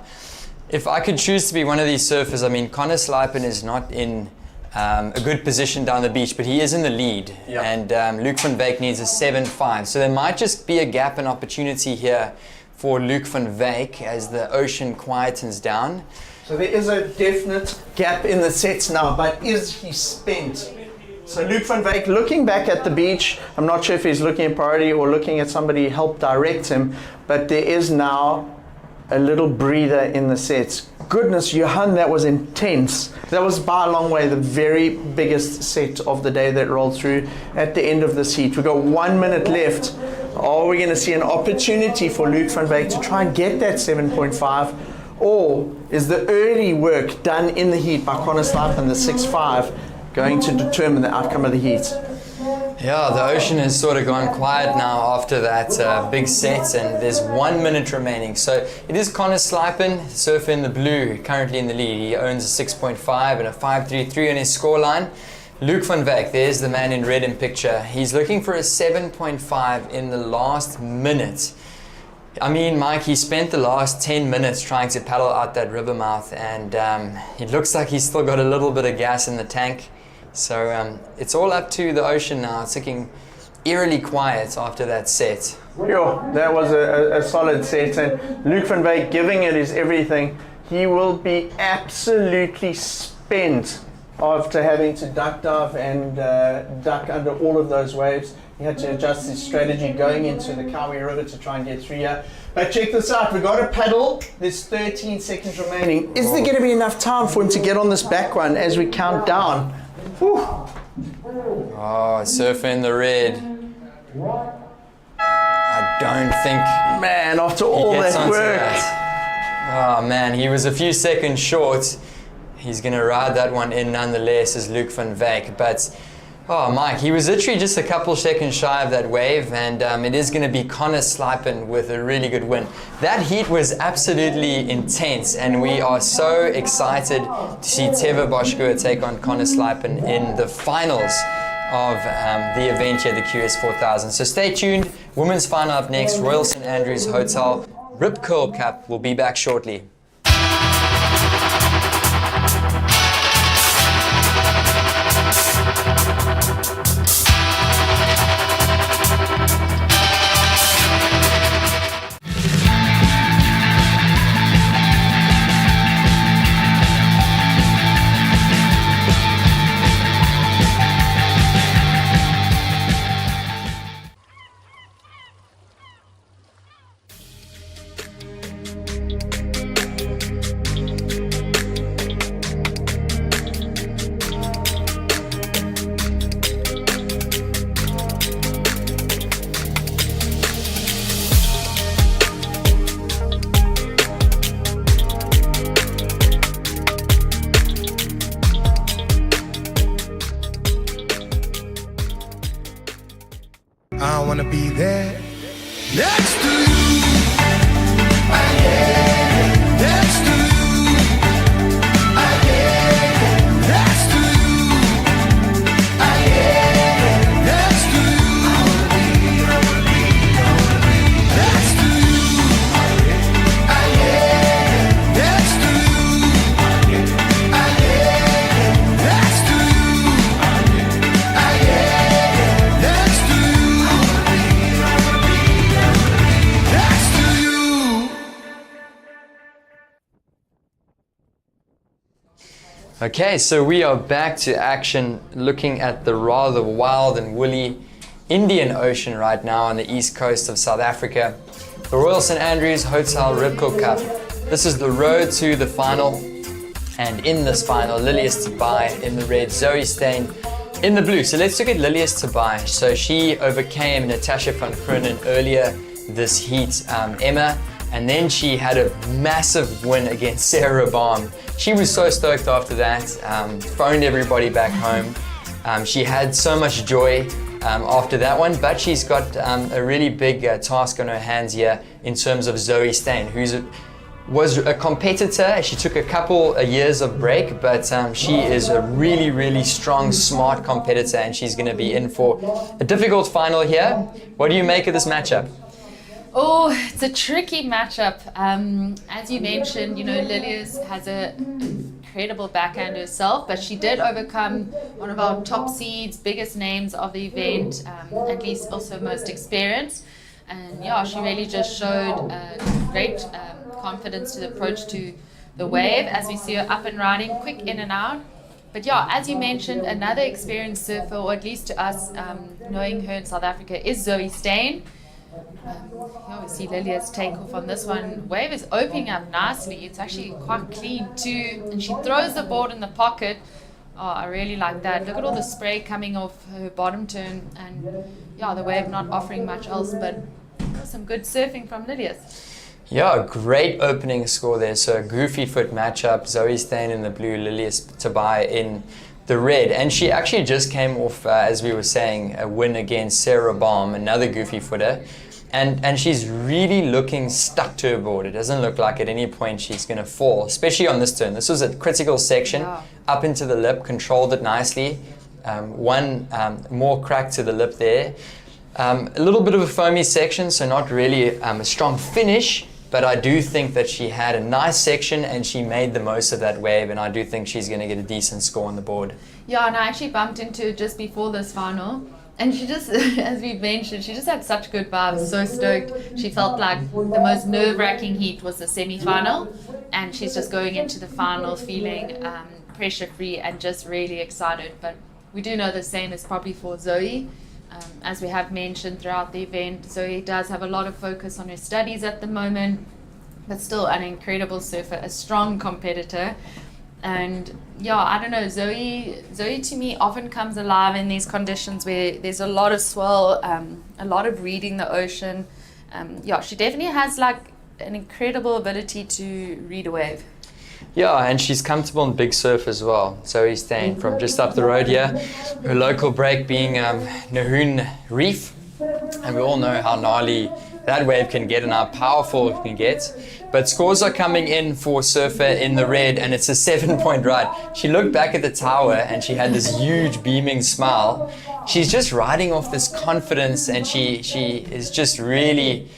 If I could choose to be one of these surfers, I mean, Connor Slypen is not in a good position down the beach, but he is in the lead. Yeah. And Luc van Wyk needs a 7.5. So there might just be a gap in opportunity here for Luc van Wyk as the ocean quietens down. So there is a definite gap in the sets now, but is he spent? So Luc van Wyk looking back at the beach, I'm not sure if he's looking at priority or looking at somebody help direct him, but there is now a little breather in the sets. Goodness, Johan, that was intense. That was by a long way the very biggest set of the day that rolled through at the end of this heat. We've got 1 minute left. Are we going to see an opportunity for Luc van Wyk to try and get that 7.5? Or is the early work done in the heat by Connor Slypen, the 6.5, going to determine the outcome of the heat? Yeah, the ocean has sort of gone quiet now after that big set, and there's 1 minute remaining. So it is Connor Slipen, surfer in the blue, currently in the lead. He owns a 6.5 and a 5.33 on his scoreline. Luke van Wyk, there's the man in red in picture. He's looking for a 7.5 in the last minute. I mean, Mike, he spent the last 10 minutes trying to paddle out that river mouth, and it looks like he's still got a little bit of gas in the tank. So it's all up to the ocean now. It's looking eerily quiet after that set. Yeah, that was a solid set, and Luke van Wyk giving it his everything. He will be absolutely spent after having to duck dive and duck under all of those waves. He had to adjust his strategy going into the Kawi River to try and get through here. But check this out, we've got a paddle. There's 13 seconds remaining. Is there going to be enough time for him to get on this back one as we count down? Whew. Oh, surfer in the red. I don't think... Man, after all that work. Oh man, he was a few seconds short. He's going to ride that one in nonetheless as Luke van Wyk. But, oh Mike, he was literally just a couple seconds shy of that wave, and it is going to be Connor Slipen with a really good win. That heat was absolutely intense, and we are so excited to see Teva Boschko take on Connor Slipen in the finals of the event here, the QS4000. So stay tuned. Women's final up next, Royal St. Andrews Hotel Rip Curl Cup. Will be back shortly. I wanna be there next to you. Next to you. Next to you. Next to you. Next to you. Next to you. Next to Okay, so we are back to action, looking at the rather wild and woolly Indian Ocean right now on the east coast of South Africa. The Royal St. Andrews Hotel Rip Curl Cup. This is the road to the final, and in this final, Lilius Tabai in the red, Zoe Steyn in the blue. So let's look at Lilius Tabai. So she overcame Natasha van Kroonen earlier this heat, Emma, and then she had a massive win against Sarah Baum. She was so stoked after that, phoned everybody back home. She had so much joy after that one, but she's got a really big task on her hands here in terms of Zoe Steyn, who was a competitor. She took a couple of years of break, but she is a really, really strong, smart competitor, and she's going to be in for a difficult final here. What do you make of this matchup? Oh, it's a tricky matchup. As you mentioned, Lilius has an incredible backhand herself, but she did overcome one of our top seeds, biggest names of the event, at least also most experienced. And yeah, she really just showed great confidence to the approach to the wave as we see her up and riding, quick in and out. But yeah, as you mentioned, another experienced surfer, or at least to us, knowing her in South Africa, is Zoe Steyn. We see Lilius take off on this one. Wave is opening up nicely. It's actually quite clean too. And she throws the board in the pocket. Oh, I really like that. Look at all the spray coming off her bottom turn. And yeah, the wave not offering much else, but some good surfing from Lilius. Yeah, great opening score there. So a goofy foot matchup. Zoe Steyn in the blue, Lilius Tabai in the red. And she actually just came off, as we were saying, a win against Sarah Baum, another goofy footer. And she's really looking stuck to her board. It doesn't look like at any point she's going to fall, especially on this turn. This was a critical section, up into the lip, controlled it nicely. One more crack to the lip there. A little bit of a foamy section, so not really a strong finish, but I do think that she had a nice section and she made the most of that wave, and I do think she's going to get a decent score on the board. Yeah, and I actually bumped into her just before this final. And she just, as we mentioned, she just had such good vibes, so stoked. She felt like the most nerve-wracking heat was the semi-final, and she's just going into the final feeling pressure-free and just really excited. But we do know the same is probably for Zoe. As we have mentioned throughout the event, Zoe does have a lot of focus on her studies at the moment, but still an incredible surfer, a strong competitor. And yeah, I don't know, Zoe to me often comes alive in these conditions where there's a lot of swell, a lot of reading the ocean. Yeah, she definitely has like an incredible ability to read a wave. Yeah, and she's comfortable in big surf as well. Zoe Steyn from just up the road here. Her local break being Nahoon Reef. And we all know how gnarly that wave can get and how powerful it can get. But scores are coming in for Surfer in the red, and it's a 7-point ride. She looked back at the tower and she had this huge beaming smile. She's just riding off this confidence, and she is just really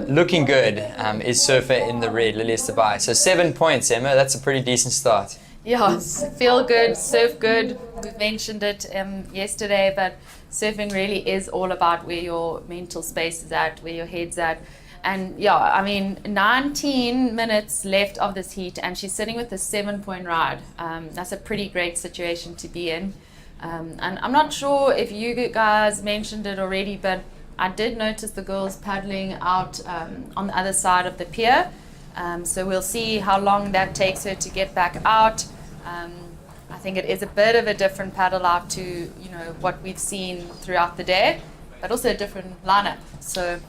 looking good, is Surfer in the red, Lilias Tabay. So 7 points, Emma, that's a pretty decent start. Yeah, feel good, surf good. We've mentioned it yesterday, but surfing really is all about where your mental space is at, where your head's at. And yeah, I mean, 19 minutes left of this heat, and she's sitting with a 7-point ride. That's a pretty great situation to be in. And I'm not sure if you guys mentioned it already, but I did notice the girls paddling out on the other side of the pier. So we'll see how long that takes her to get back out. I think it is a bit of a different paddle out to what we've seen throughout the day, but also a different lineup. So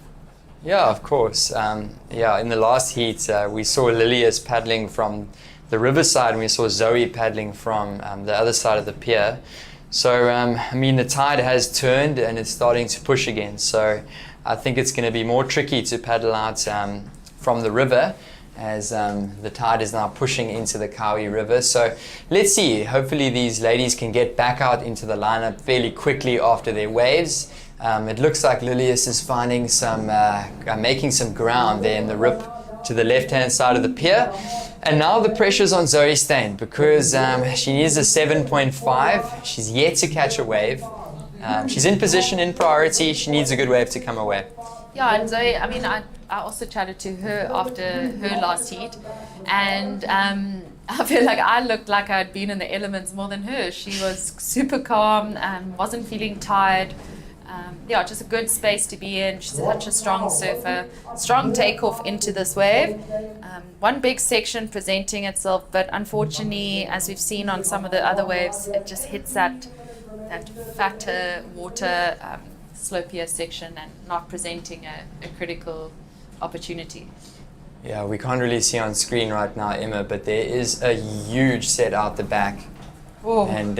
yeah, of course. Yeah, in the last heat, we saw Lilias paddling from the riverside, and we saw Zoe paddling from the other side of the pier. So, I mean, the tide has turned and it's starting to push again. So I think it's going to be more tricky to paddle out from the river, as the tide is now pushing into the Kaui River. So let's see. Hopefully these ladies can get back out into the lineup fairly quickly after their waves. It looks like Lilias is finding making some ground there in the rip to the left-hand side of the pier. And now the pressure's on Zoe Steyn, because she needs a 7.5. She's yet to catch a wave. She's in position, in priority. She needs a good wave to come away. yeah, and Zoe, I mean, I also chatted to her after her last heat, and I feel like I looked like I'd been in the elements more than her. She was super calm and wasn't feeling tired. Yeah, just a good space to be in. She's such a strong surfer, strong takeoff into this wave. One big section presenting itself, but unfortunately, as we've seen on some of the other waves, it just hits that fatter water, slopier section and not presenting a critical opportunity. Yeah, we can't really see on screen right now, Emma, but there is a huge set out the back. Whoa. And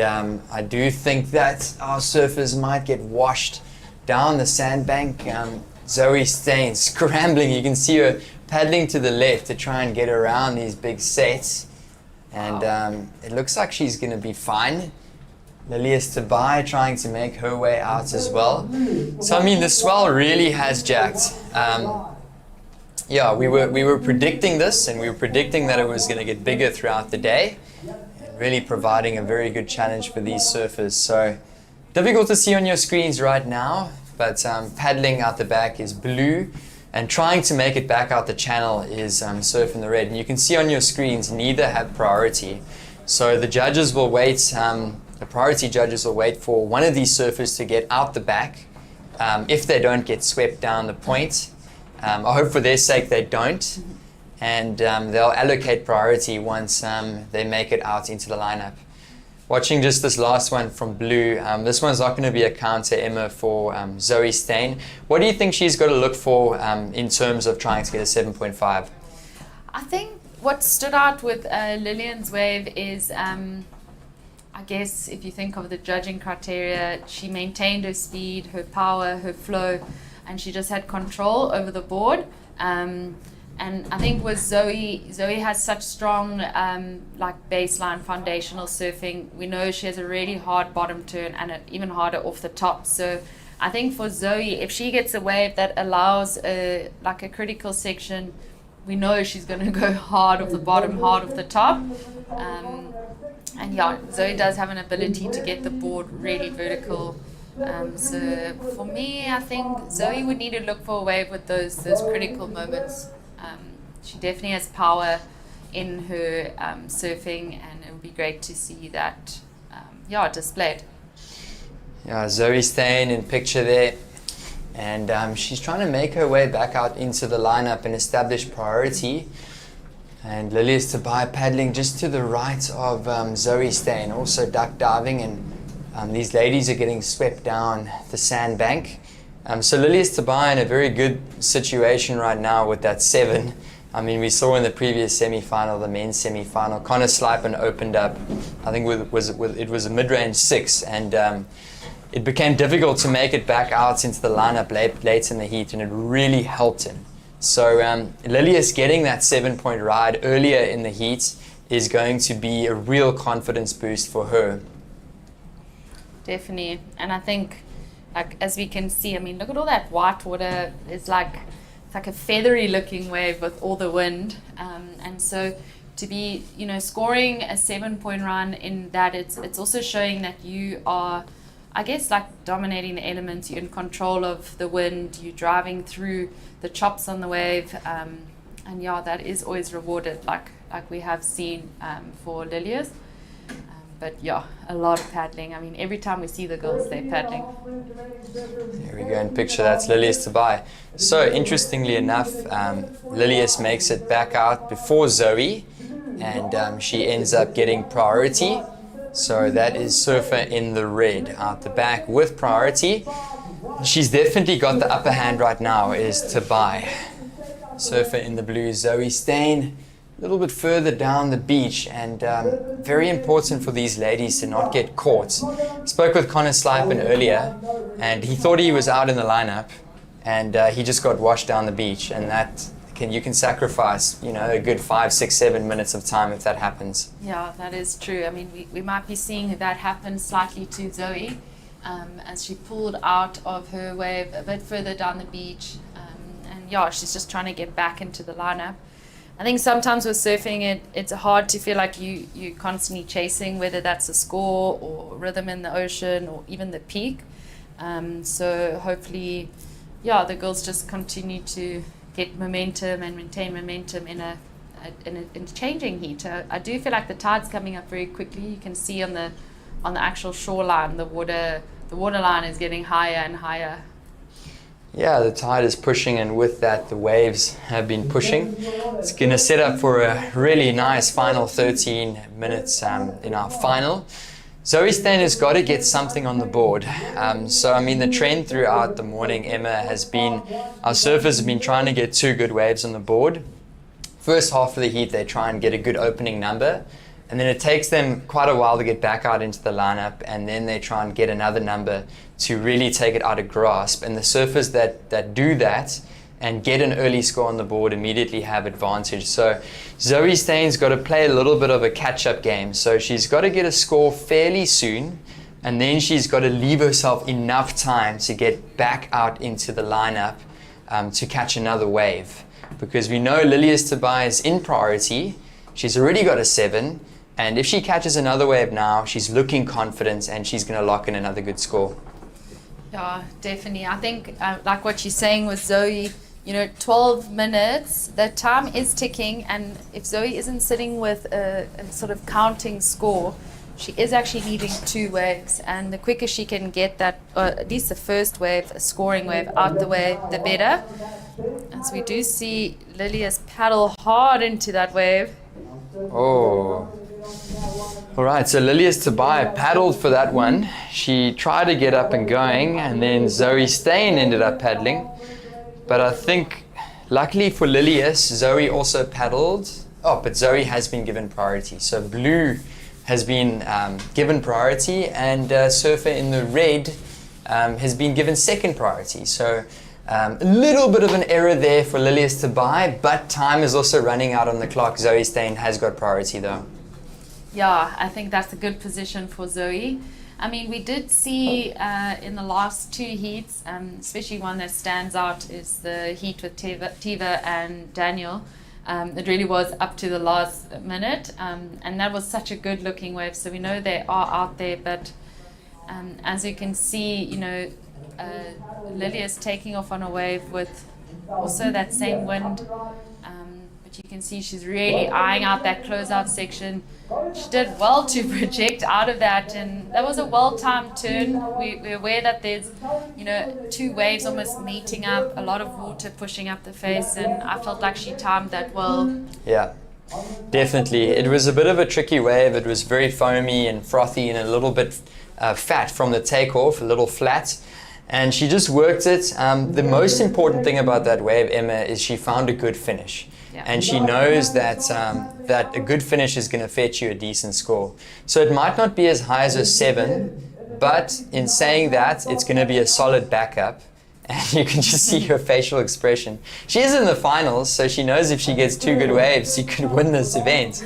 I do think that our surfers might get washed down the sandbank. Zoe Steyn scrambling. You can see her paddling to the left to try and get around these big sets. And it looks like she's going to be fine. Lilias Tabay trying to make her way out as well. So, I mean, the swell really has jacked. Yeah, we were predicting this, and we were predicting that it was going to get bigger throughout the day. Really providing a very good challenge for these surfers. So difficult to see on your screens right now, but paddling out the back is Blue, and trying to make it back out the channel is Surf in the Red. And you can see on your screens neither have priority. So the judges will wait, the priority judges will wait for one of these surfers to get out the back if they don't get swept down the point. I hope for their sake they don't. And they'll allocate priority once they make it out into the lineup. Watching just this last one from Blue, this one's not going to be a counter, Emma, for Zoe Steyn. What do you think she's got to look for in terms of trying to get a 7.5? I think what stood out with Lillian's wave is I I guess if you think of the judging criteria, she maintained her speed, her power, her flow, and she just had control over the board. And I think with Zoe has such strong like baseline foundational surfing. We know she has a really hard bottom turn and an even harder off the top. So I think for Zoe, if she gets a wave that allows like a critical section, we know she's going to go hard off the bottom, hard off the top. And yeah, Zoe does have an ability to get the board really vertical. So for me, I think Zoe would need to look for a wave with those critical moments. She definitely has power in her surfing, and it would be great to see that displayed. Yeah, Zoe Steyn in picture there, and she's trying to make her way back out into the lineup and establish priority. And Lilias Tobias paddling just to the right of Zoe Steyn, also duck diving, and these ladies are getting swept down the sandbank. So Lilias Tobias in a very good situation right now with that 7. I mean, we saw in the previous semi-final, the men's semi-final, Connor Slipen opened up, I think it was a mid-range 6, and it became difficult to make it back out into the lineup late in the heat, and it really helped him. So Lilias getting that 7-point ride earlier in the heat is going to be a real confidence boost for her. Definitely, and I think, like as we can see, I mean, look at all that white water. It's like a feathery looking wave with all the wind, and so to be scoring a 7-point run in that, it's also showing that you are, I guess, like dominating the elements. You're in control of the wind, you're driving through the chops on the wave, and yeah, that is always rewarded, like we have seen for Lilias. But yeah, a lot of paddling. I mean, every time we see the girls, they're paddling. There we go in picture, that's Lilias Tobias. So interestingly enough, Lilias makes it back out before Zoe, and she ends up getting priority. So that is Surfer in the red out the back with priority. She's definitely got the upper hand right now, is Tobias. Surfer in the blue, Zoe Steyn. A little bit further down the beach, and very important for these ladies to not get caught. Spoke with Connor Slipen earlier, and he thought he was out in the lineup, and he just got washed down the beach, and you can sacrifice a good 5, 6, 7 minutes of time if that happens. Yeah, that is true. I mean, we might be seeing that happen slightly to Zoe as she pulled out of her wave a bit further down the beach, and yeah, she's just trying to get back into the lineup. I think sometimes with surfing, it's hard to feel like you're constantly chasing, whether that's a score or rhythm in the ocean or even the peak. So hopefully, yeah, the girls just continue to get momentum and maintain momentum in a changing heat. I do feel like the tide's coming up very quickly. You can see on the actual shoreline, the water line is getting higher and higher. Yeah, the tide is pushing, and with that, the waves have been pushing. It's going to set up for a really nice final 13 minutes in our final. Zoe Steyn has got to get something on the board. So, I mean, the trend throughout the morning, Emma, has been our surfers have been trying to get 2 good waves on the board. First half of the heat, they try and get a good opening number. And then it takes them quite a while to get back out into the lineup, and then they try and get another number to really take it out of grasp. And the surfers that do that and get an early score on the board immediately have advantage. So Zoe Steyn's got to play a little bit of a catch-up game. So she's got to get a score fairly soon, and then she's got to leave herself enough time to get back out into the lineup to catch another wave. Because we know Lilias Tobias is in priority. She's already got a 7. And if she catches another wave now, she's looking confident and she's going to lock in another good score. Yeah, definitely. I think like what you're saying with Zoe, 12 minutes, the time is ticking, and if Zoe isn't sitting with a sort of counting score, she is actually needing 2 waves, and the quicker she can get that, or at least the first wave, a scoring wave, out the way, the better. As we do see Lilias paddle hard into that wave. Oh. All right, so Lilias Tobias paddled for that one. She tried to get up and going, and then Zoe Steyn ended up paddling. But I think, luckily for Lilias, Zoe also paddled. Oh, but Zoe has been given priority. So blue has been given priority, and surfer in the red has been given second priority. So a little bit of an error there for Lilius Tabai, but time is also running out on the clock. Zoe Steyn has got priority though. Yeah, I think that's a good position for Zoe. I mean, we did see in the last two heats, especially one that stands out is the heat with Tiva and Daniel. It really was up to the last minute, and that was such a good looking wave. So we know they are out there, but as you can see, you know, Lily is taking off on a wave with also that same wind. But you can see she's really eyeing out that closeout section. She did well to project out of that, and that was a well-timed turn. We're aware that there's, you know, two waves almost meeting up, a lot of water pushing up the face, and I felt like she timed that well. Yeah, definitely. It was a bit of a tricky wave. It was very foamy and frothy and a little bit fat from the takeoff, a little flat. And she just worked it. The most important thing about that wave, Emma, is she found a good finish. And she knows that that a good finish is going to fetch you a decent score. So it might not be as high as a 7, but in saying that, it's going to be a solid backup. And you can just see her facial expression. She is in the finals, so she knows if she gets 2 good waves, she could win this event.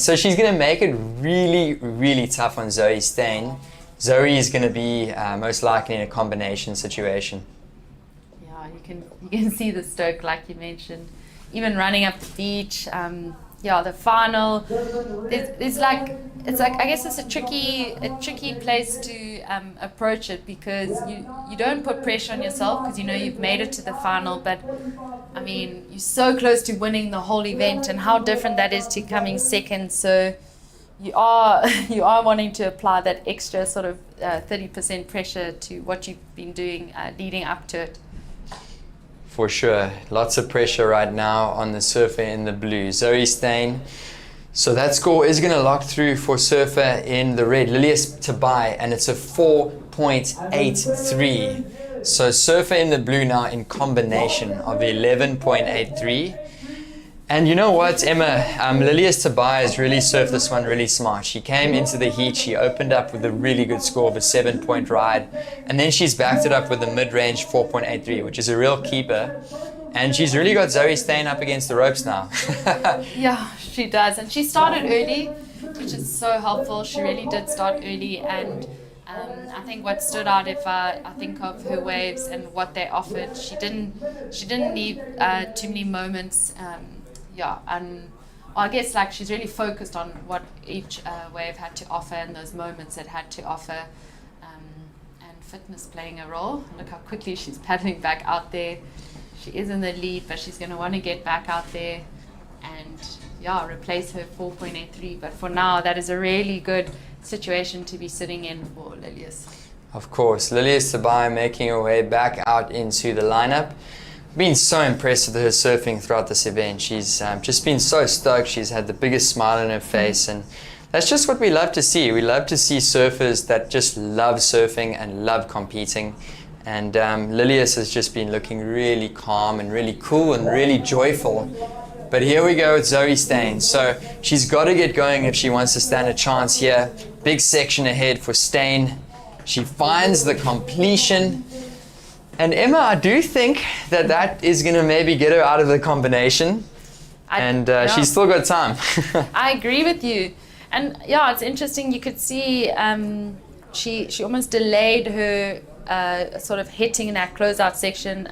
So she's going to make it really, really tough on Zoe Steyn. Zoe is going to be most likely in a combination situation. Yeah, you can see the stoke, like you mentioned. Even running up the beach, yeah, the final. It's like I guess it's a tricky place to approach it, because you don't put pressure on yourself because you know you've made it to the final. But I mean, you're so close to winning the whole event, and how different that is to coming second. So you are wanting to apply that extra sort of 30% pressure to what you've been doing leading up to it. For sure. Lots of pressure right now on the surfer in the blue, Zoe Steyn. So that score is going to lock through for surfer in the red, Lilius Tabai, and it's a 4.83. So surfer in the blue now in combination of 11.83. And you know what, Emma, Lilius Tabai has really surfed this one really smart. She came into the heat, she opened up with a really good score of a 7-point ride, and then she's backed it up with a mid-range 4.83, which is a real keeper. And she's really got Zoe Steyn up against the ropes now. Yeah, she does. And she started early, which is so helpful. She really did start early, and I think what stood out, if I think of her waves and what they offered, she didn't leave too many moments. Yeah, and I guess like she's really focused on what each wave had to offer and those moments it had to offer, and fitness playing a role. Look how quickly she's paddling back out there. She is in the lead, but she's going to want to get back out there and replace her 4.83. But for now, that is a really good situation to be sitting in for Lilius. Of course, Lilius Tabai making her way back out into the lineup. Been so impressed with her surfing throughout this event. She's just been so stoked. She's had the biggest smile on her face, and that's just what we love to see. We love to see surfers that just love surfing and love competing. And Lilius has just been looking really calm and really cool and really joyful. But here we go with Zoe Steyn. So she's got to get going if she wants to stand a chance here. Big section ahead for Steyn. She finds the completion. And Emma, I do think that is going to maybe get her out of the combination. She's still got time. I agree with you. And yeah, it's interesting. You could see she almost delayed her sort of hitting in that closeout section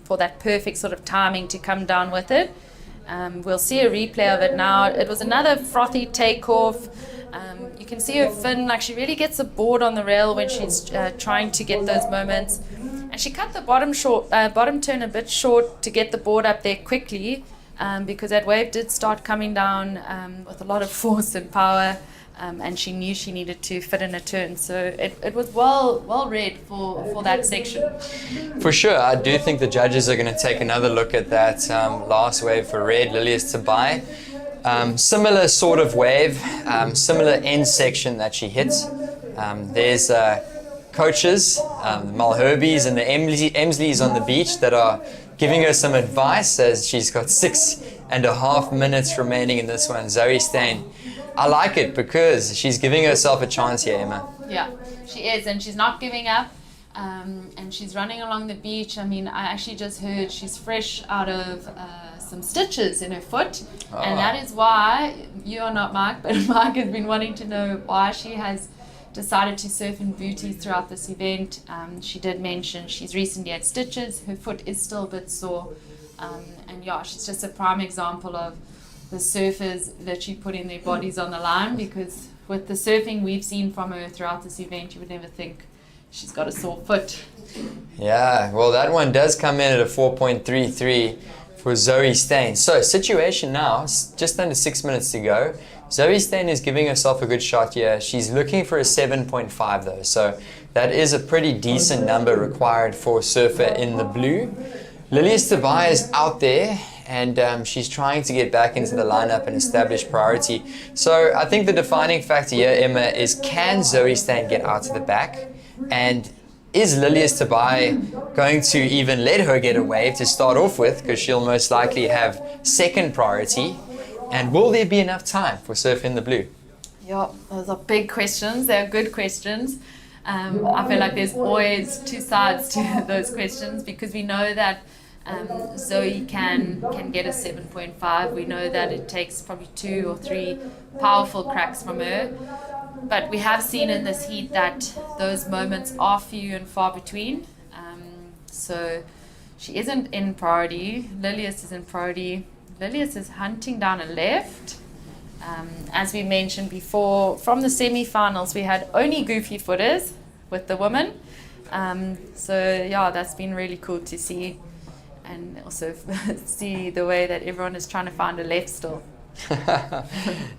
for that perfect sort of timing to come down with it. We'll see a replay of it now. It was another frothy takeoff. You can see her fin, like she really gets the board on the rail when she's trying to get those moments. And she cut the bottom turn a bit short to get the board up there quickly, because that wave did start coming down with a lot of force and power, and she knew she needed to fit in a turn. So it was well read for that section. For sure. I do think the judges are going to take another look at that last wave for red, Lilius Tabai. Similar sort of wave, similar end section that she hits. There's coaches, the Malherbys and the Emsleys on the beach that are giving her some advice, as she's got 6 7.5 minutes remaining in this one. Zoe Steyn. I like it because she's giving herself a chance here, Emma. Yeah, she is, and she's not giving up. And she's running along the beach. I mean, I actually just heard she's fresh out of some stitches in her foot. And that is why, you are not Mark, but Mark has been wanting to know why she has decided to surf in booties throughout this event. She did mention she's recently had stitches. Her foot is still a bit sore. And yeah, she's just a prime example of the surfers literally putting their bodies on the line, because with the surfing we've seen from her throughout this event, you would never think she's got a sore foot. Yeah, well, that one does come in at a 4.33 for Zoe Steyn. So, situation now, just under 6 minutes to go. Zoe Steyn is giving herself a good shot here. She's looking for a 7.5 though, so that is a pretty decent number required for a surfer in the blue. Lilias Tobias is out there, and she's trying to get back into the lineup and establish priority. So I think the defining factor here, Emma, is can Zoe Steyn get out to the back? And is Lilias Tobias going to even let her get a wave to start off with, because she'll most likely have second priority? And will there be enough time for surf in the blue? Yeah, those are big questions. They're good questions. I feel like there's always two sides to those questions, because we know that Zoe can get a 7.5. We know that it takes probably 2 or 3 powerful cracks from her. But we have seen in this heat that those moments are few and far between. So she isn't in priority. Lilias is in priority. Lilias is hunting down a left. As we mentioned before, from the semi-finals, we had only goofy footers with the women. So yeah, that's been really cool to see. And also see the way that everyone is trying to find a left still.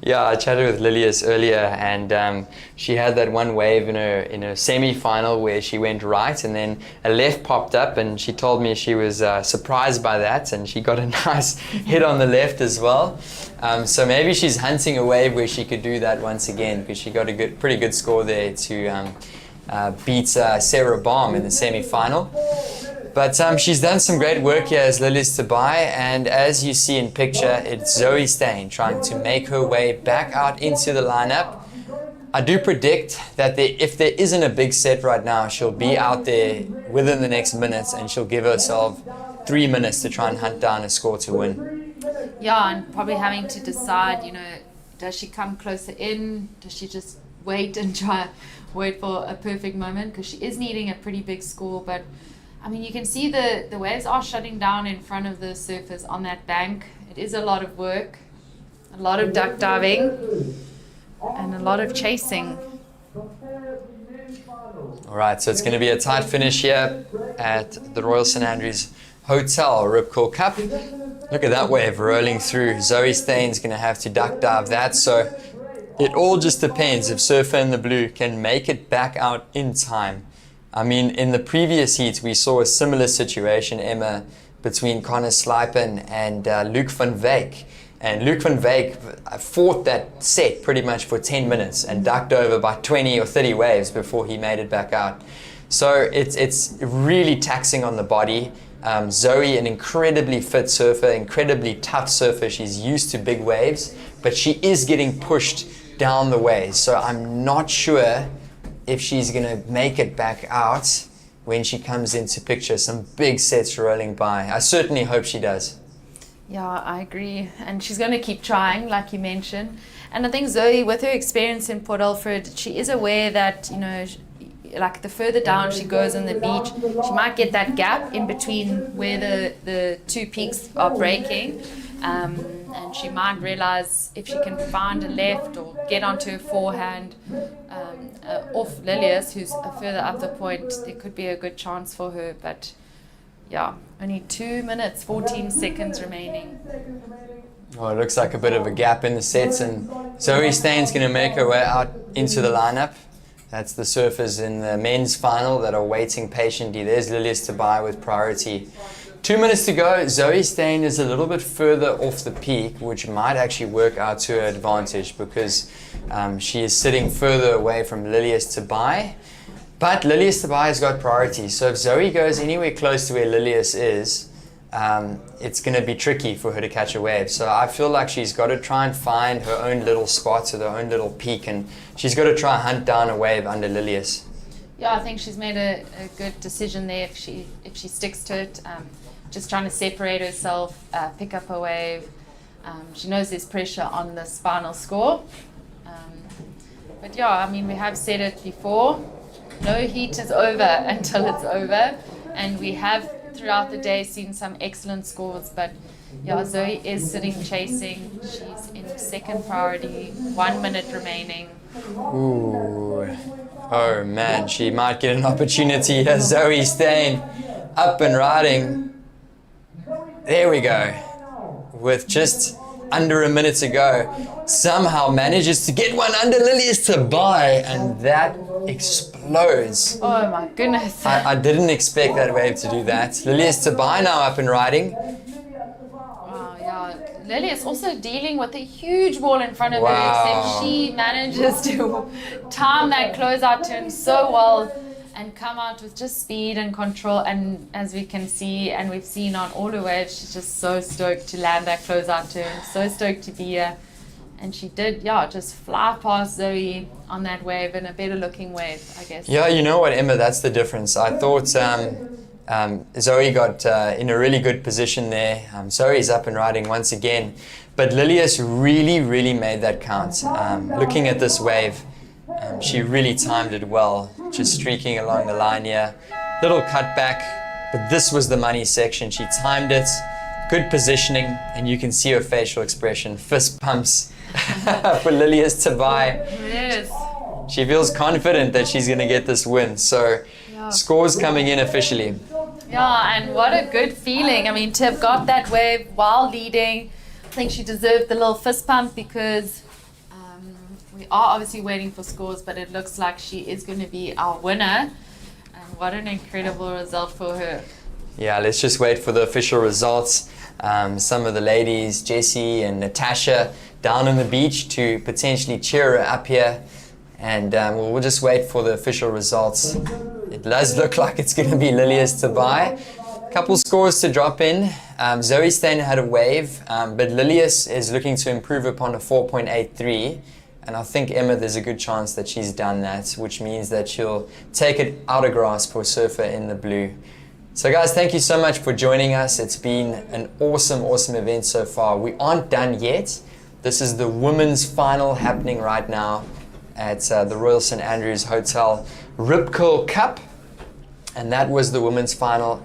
Yeah, I chatted with Lilias earlier, and she had that one wave in her semi-final where she went right, and then a left popped up, and she told me she was surprised by that, and she got a nice hit on the left as well. So maybe she's hunting a wave where she could do that once again, because she got a pretty good score there to beat Sarah Baum in the semi-final. But she's done some great work here as Lilias Tobias, and as you see in picture, it's Zoe Steyn trying to make her way back out into the lineup. I do predict that if there isn't a big set right now, she'll be out there within the next minutes, and she'll give herself 3 minutes to try and hunt down a score to win. Yeah, and probably having to decide, does she come closer in? Does she just wait and wait for a perfect moment? Because she is needing a pretty big score, but I mean, you can see the waves are shutting down in front of the surfers on that bank. It is a lot of work, a lot of duck diving, and a lot of chasing. All right, so it's going to be a tight finish here at the Royal St Andrews Hotel Rip Curl Cup. Look at that wave rolling through. Zoe Steyn's going to have to duck dive that, so it all just depends if Surfer in the Blue can make it back out in time. I mean, in the previous heats, we saw a similar situation, Emma, between Connor Slipen and Luke van Wyk. And Luke van Wyk fought that set pretty much for 10 minutes and ducked over by 20 or 30 waves before he made it back out. So it's really taxing on the body. Zoe, an incredibly fit surfer, incredibly tough surfer. She's used to big waves, but she is getting pushed down the waves. So I'm not sure if she's going to make it back out when she comes into picture. Some big sets rolling by. I certainly hope she does. Yeah, I agree. And she's going to keep trying, like you mentioned. And I think Zoe, with her experience in Port Alfred, she is aware that, like the further down she goes on the beach, she might get that gap in between where the two peaks are breaking. And she might realize if she can find a left or get onto her forehand off Lilias, who's further up the point, there could be a good chance for her. But yeah, only 2 minutes, 14 seconds remaining. Oh, it looks like a bit of a gap in the sets, and Zoe Steyn's going to make her way out into the lineup. That's the surfers in the men's final that are waiting patiently. There's Lilias Tobias with priority. 2 minutes to go. Zoe Steyn is a little bit further off the peak, which might actually work out to her advantage because she is sitting further away from Lilias Tobias. But Lilias Tobias has got priority. So if Zoe goes anywhere close to where Lilias is, it's going to be tricky for her to catch a wave. So I feel like she's got to try and find her own little spots or her own little peak, and she's got to try and hunt down a wave under Lilius. Yeah, I think she's made a good decision there if she sticks to it. Just trying to separate herself, pick up a wave. She knows there's pressure on this final score. But yeah, I mean, we have said it before. No heat is over until it's over. And we have throughout the day seen some excellent scores. But yeah, Zoe is sitting chasing. She's in second priority, 1 minute remaining. Ooh. Oh man, she might get an opportunity here. Zoe Steyn up and riding. There we go. With just under a minute to go, somehow manages to get one under Lilius Tabai, and that explodes. Oh my goodness. I didn't expect that wave to do that. Lilius Tabai now up and riding. Wow, yeah. Lily is also dealing with a huge wall in front of her, Wow. except she manages to time that closeout turn so well and come out with just speed and control. And as we can see, and we've seen on all her waves, she's just so stoked to land that closeout turn, so stoked to be here. And she did, yeah, just fly past Zoe on that wave, and a better looking wave, I guess. Yeah, you know what, Emma, that's the difference. I thought Zoe got in a really good position there. Zoe's up and riding once again. But Lilius really, really made that count. Looking at this wave, she really timed it well, just streaking along the line here. Little cutback, but this was the money section. She timed it, good positioning, and you can see her facial expression. Fist pumps for Lilius Tabai. Yes. She feels confident that she's going to get this win. So scores coming in officially. Yeah, and what a good feeling. I mean, to have got that wave while leading, I think she deserved the little fist pump, because we are obviously waiting for scores, but it looks like she is going to be our winner. And what an incredible result for her. Yeah, let's just wait for the official results. Some of the ladies, Jessie and Natasha, down on the beach to potentially cheer her up here. And we'll just wait for the official results. It does look like it's going to be Lilius Tabai. Couple scores to drop in. Zoe Steyn had a wave, but Lilius is looking to improve upon a 4.83. And I think, Emma, there's a good chance that she's done that, which means that she'll take it out of grasp for Surfer in the blue. So guys, thank you so much for joining us. It's been an awesome, awesome event so far. We aren't done yet. This is the women's final happening right now at the Royal St. Andrews Hotel Rip Curl Cup. And that was the women's final.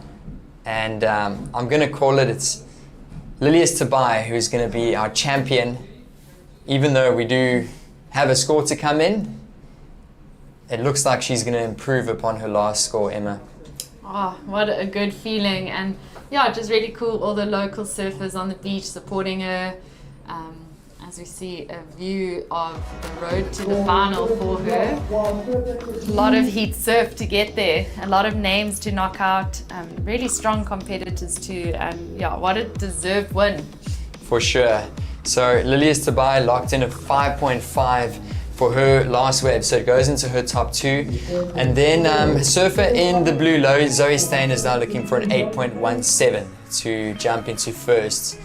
And I'm going to call it's Lilius Tabai who's going to be our champion. Even though we do have a score to come in, it looks like she's going to improve upon her last score, Emma. Oh, what a good feeling. And yeah, just really cool, all the local surfers on the beach supporting her. As we see a view of the road to the final for her. A lot of heat surf to get there, a lot of names to knock out, really strong competitors too, and yeah, what a deserved win. For sure. So Lilius Tabai locked in a 5.5 for her last wave, so it goes into her top two. And then Surfer in the blue low, Zoe Steyn is now looking for an 8.17 to jump into first.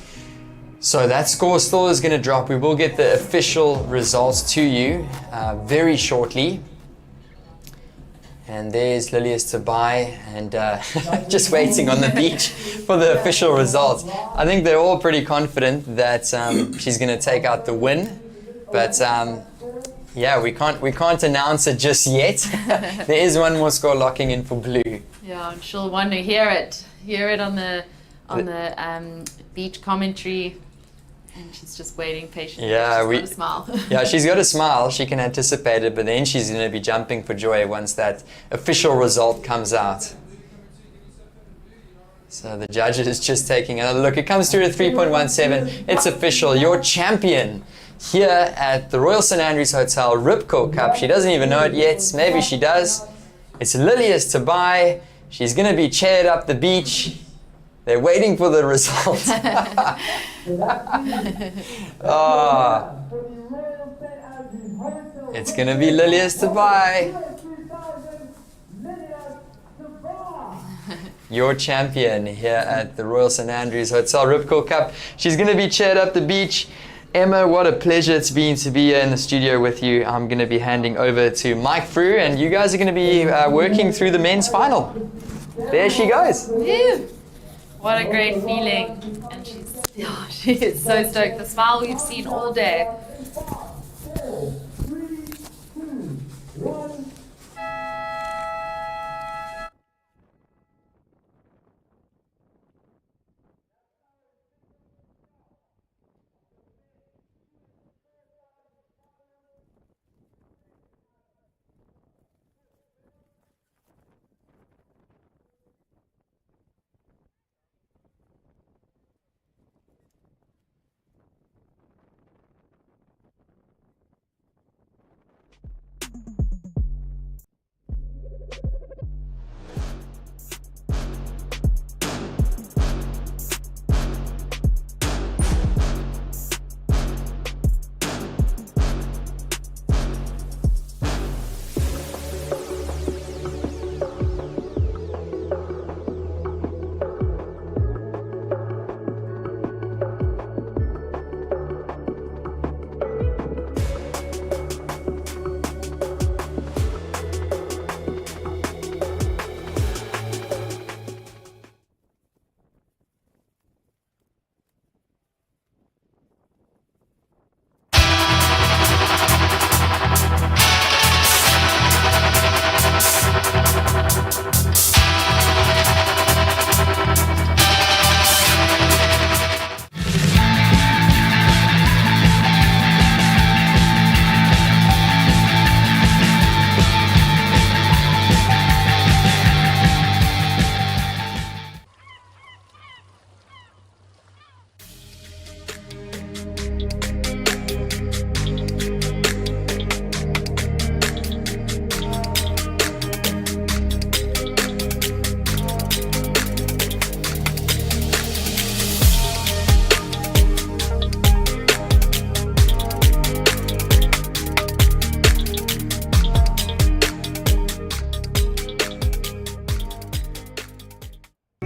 So that score still is going to drop. We will get the official results to you very shortly. And there's Lilius Tabai, and just waiting on the beach for the official results. I think they're all pretty confident that she's going to take out the win. But yeah, we can't announce it just yet. There is one more score locking in for blue. Yeah, I'm sure want to hear it on the beach commentary. And she's just waiting patiently. Yeah, she's got a smile. Yeah, she's got a smile. She can anticipate it, but then she's going to be jumping for joy once that official result comes out. So the judge is just taking another look. It comes through at 3.17. It's official. Your champion here at the Royal St. Andrews Hotel Rip Curl Cup. She doesn't even know it yet. Maybe she does. It's Lilius Tabai. She's going to be chaired up the beach. They're waiting for the result. Oh. It's going to be Lilius Tabai. your champion here at the Royal St Andrews Hotel Ripcord Cup. She's going to be cheered up the beach. Emma, what a pleasure it's been to be here in the studio with you. I'm going to be handing over to Mike Frew, and you guys are going to be working through the men's final. There she goes. Woo! What a great feeling. And she is so stoked. The smile we've seen all day.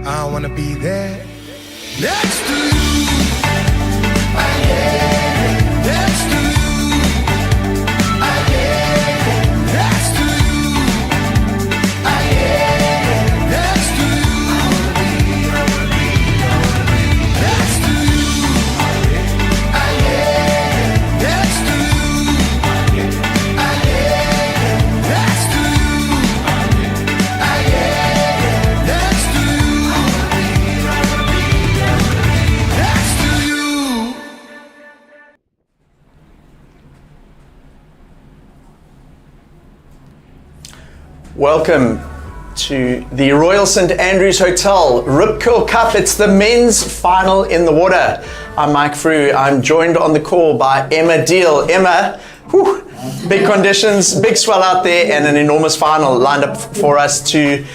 I wanna be there next to you. Next to you. Next to you. Next to you. Next to you. Next to you. Next to Welcome to the Royal St Andrews Hotel Rip Curl Cup. It's the men's final in the water. I'm Mike Frew. I'm joined on the call by Emma Deal. Emma, whew, big conditions, big swell out there, and an enormous final lined up for us to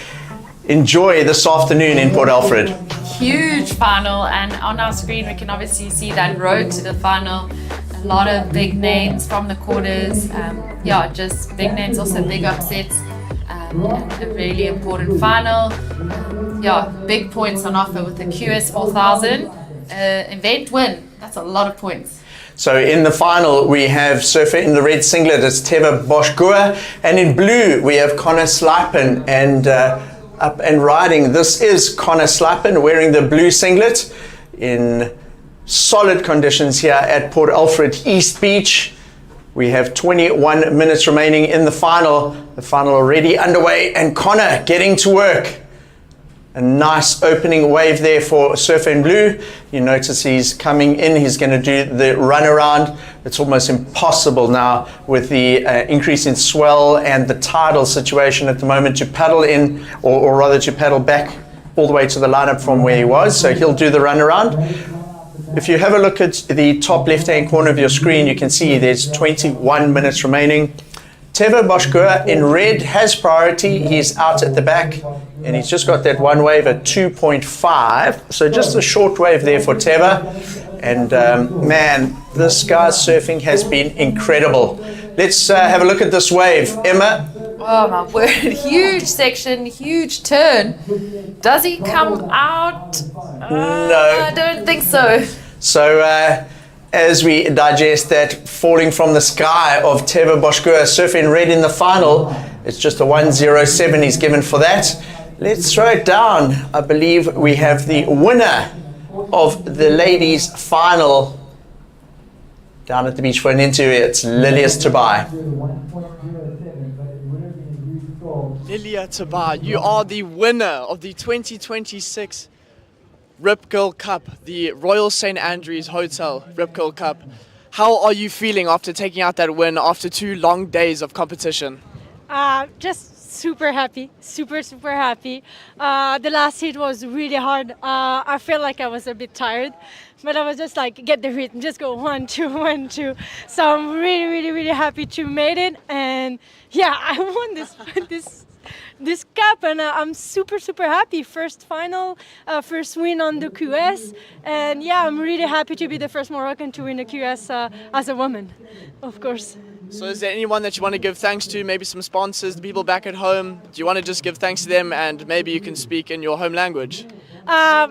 enjoy this afternoon in Port Alfred. Huge final, and on our screen we can obviously see that road to the final. A lot of big names from the quarters. Yeah, just big names, also big upsets. And a really important final. Yeah, big points on offer with the QS 4000 event win. That's a lot of points. So in the final we have surfer in the red singlet, it's Teva Boschgoer, and in blue we have Connor Slipen, and up and riding, this is Connor Slipen wearing the blue singlet in solid conditions here at Port Alfred East Beach. We have 21 minutes remaining in the final. The final already underway, and Connor getting to work. A nice opening wave there for Surfer in Blue. You notice he's coming in, he's going to do the run around. It's almost impossible now with the increase in swell and the tidal situation at the moment to paddle in, or rather to paddle back all the way to the lineup from where he was. So he'll do the run around. If you have a look at the top left-hand corner of your screen, you can see there's 21 minutes remaining. Teva Boschgoer in red has priority. He's out at the back, and he's just got that one wave at 2.5. So just a short wave there for Teva. And man, this guy's surfing has been incredible. Let's have a look at this wave. Emma, Oh my word, huge section, huge turn. Does he come out? No. I don't think so. So as we digest that falling from the sky of Teva Boschgua surfing red in the final, it's just a 1:07 he's given for that. Let's throw it down. I believe we have the winner of the ladies final down at the beach for an interview. It's Lilias Tobai. Lilia Tabar, you are the winner of the 2026 Rip Curl Cup, the Royal St. Andrews Hotel Rip Curl Cup. How are you feeling after taking out that win after 2 long days of competition? Just super happy, super happy. The last heat was really hard. I felt like I was a bit tired, but I was just like, get the rhythm, just go 1, 2, 1, 2. So I'm really happy to made it, and yeah, I won this cup, and I'm super happy. First final, first win on the QS, and yeah, I'm really happy to be the first Moroccan to win the QS as a woman, of course. So is there anyone that you want to give thanks to, maybe some sponsors, the people back at home? Do you want to just give thanks to them, and maybe you can speak in your home language? I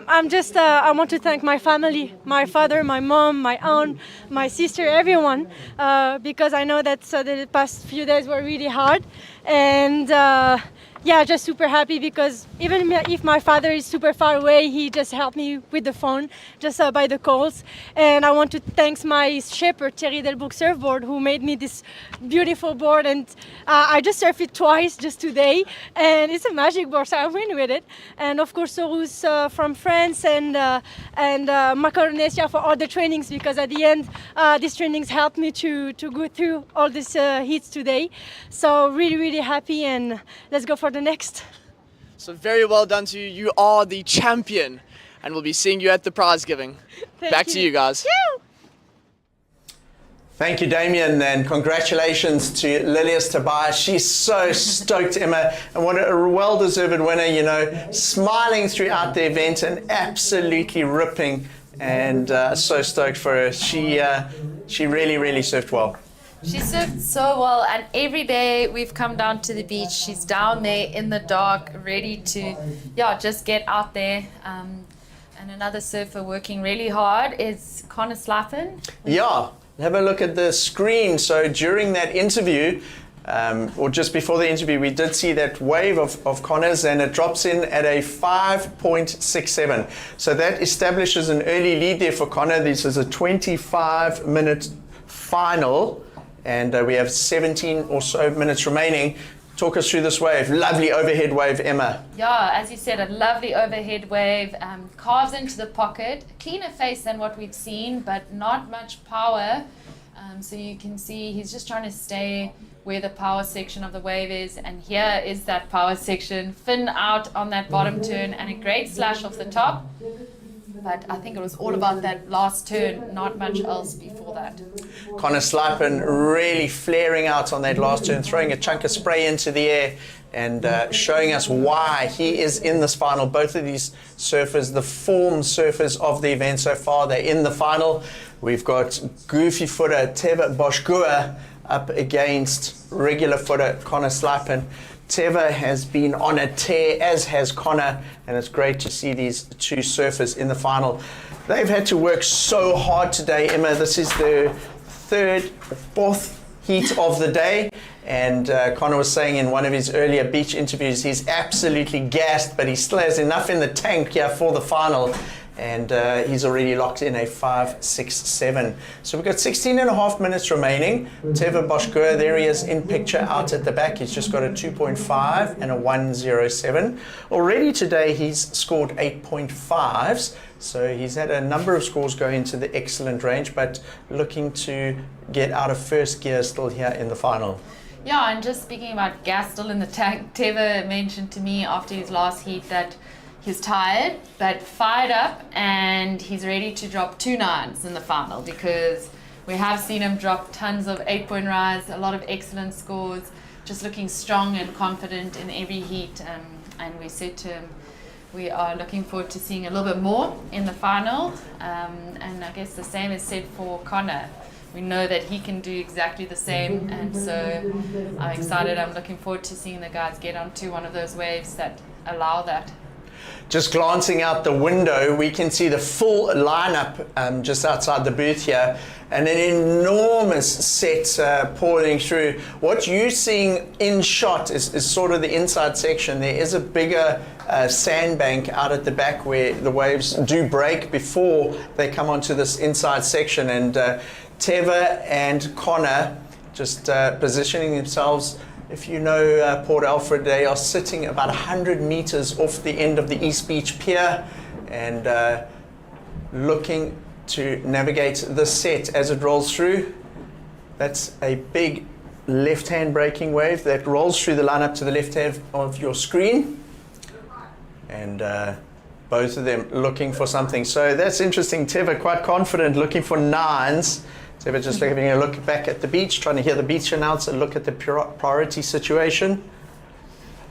want to thank my family, my father, my mom, my aunt, my sister, everyone, because I know that the past few days were really hard, and yeah, just super happy because even if my father is super far away, he just helped me with the phone, just by the calls. And I want to thank my shepherd, Thierry Delbouc Surfboard, who made me this beautiful board. And I just surfed it twice just today. And it's a magic board, so I win with it. And of course, Sorus from France and Macaronesia for all the trainings, because at the end, these trainings helped me to go through all these heats today. So really happy, and let's go for the next. So very well done to you. You are the champion, and we'll be seeing you at the prize giving. Back to you guys. Thank you, Damien, and congratulations to Lilias Tobai. She's so stoked, Emma, and what a well-deserved winner, you know, smiling throughout the event and absolutely ripping, and so stoked for her. She really surfed well. She surfed so well, and every day we've come down to the beach, she's down there in the dark, ready to, just get out there. And another surfer working really hard is Connor Slappen. Yeah, have a look at the screen. So during that interview, or just before the interview, we did see that wave of Connor's, and it drops in at a 5.67. So that establishes an early lead there for Connor. This is a 25-minute final. And we have 17 or so minutes remaining. Talk us through this wave. Lovely overhead wave, Emma. Yeah, as you said, a lovely overhead wave. Carves into the pocket. Cleaner face than what we've seen, but not much power. So you can see he's just trying to stay where the power section of the wave is. And here is that power section. Fin out on that bottom turn, and a great slash off the top. But I think it was all about that last turn, not much else before that. Connor Slappen really flaring out on that last turn, throwing a chunk of spray into the air, and showing us why he is in this final. Both of these surfers, the form surfers of the event so far, they're in the final. We've got goofy footer Teva Boschgua up against regular footer Connor Slappen. Teva has been on a tear, as has Connor, and it's great to see these two surfers in the final. They've had to work so hard today, Emma. This is their fourth heat of the day, and Connor was saying in one of his earlier beach interviews, he's absolutely gassed, but he still has enough in the tank here for the final. And he's already locked in a 5.67. So we've got 16 and a half minutes remaining. Teva Boschgua, there he is in picture out at the back. He's just got a 2.5 and a 1.07. Already today he's scored 8.5s. So he's had a number of scores go into the excellent range, but looking to get out of first gear still here in the final. Yeah, and just speaking about gas still in the tank, Teva mentioned to me after his last heat that he's tired, but fired up, and he's ready to drop 2 9s in the final, because we have seen him drop tons of 8-point rides, a lot of excellent scores, just looking strong and confident in every heat. And we said to him, we are looking forward to seeing a little bit more in the final. And I guess the same is said for Connor. we know that he can do exactly the same, and so I'm excited. I'm looking forward to seeing the guys get onto one of those waves that allow that. Just glancing out the window, we can see the full lineup just outside the booth here, and an enormous set pouring through. What you're seeing in shot is sort of the inside section. There is a bigger sandbank out at the back where the waves do break before they come onto this inside section, and Teva and Connor just positioning themselves. If you know Port Alfred, they are sitting about 100 meters off the end of the East Beach Pier and looking to navigate the set as it rolls through. That's a big left-hand braking wave that rolls through the lineup to the left hand of your screen. And both of them looking for something. So that's interesting. Teva quite confident, looking for 9s. Teva just having a look back at the beach, trying to hear the beach announcer, look at the priority situation.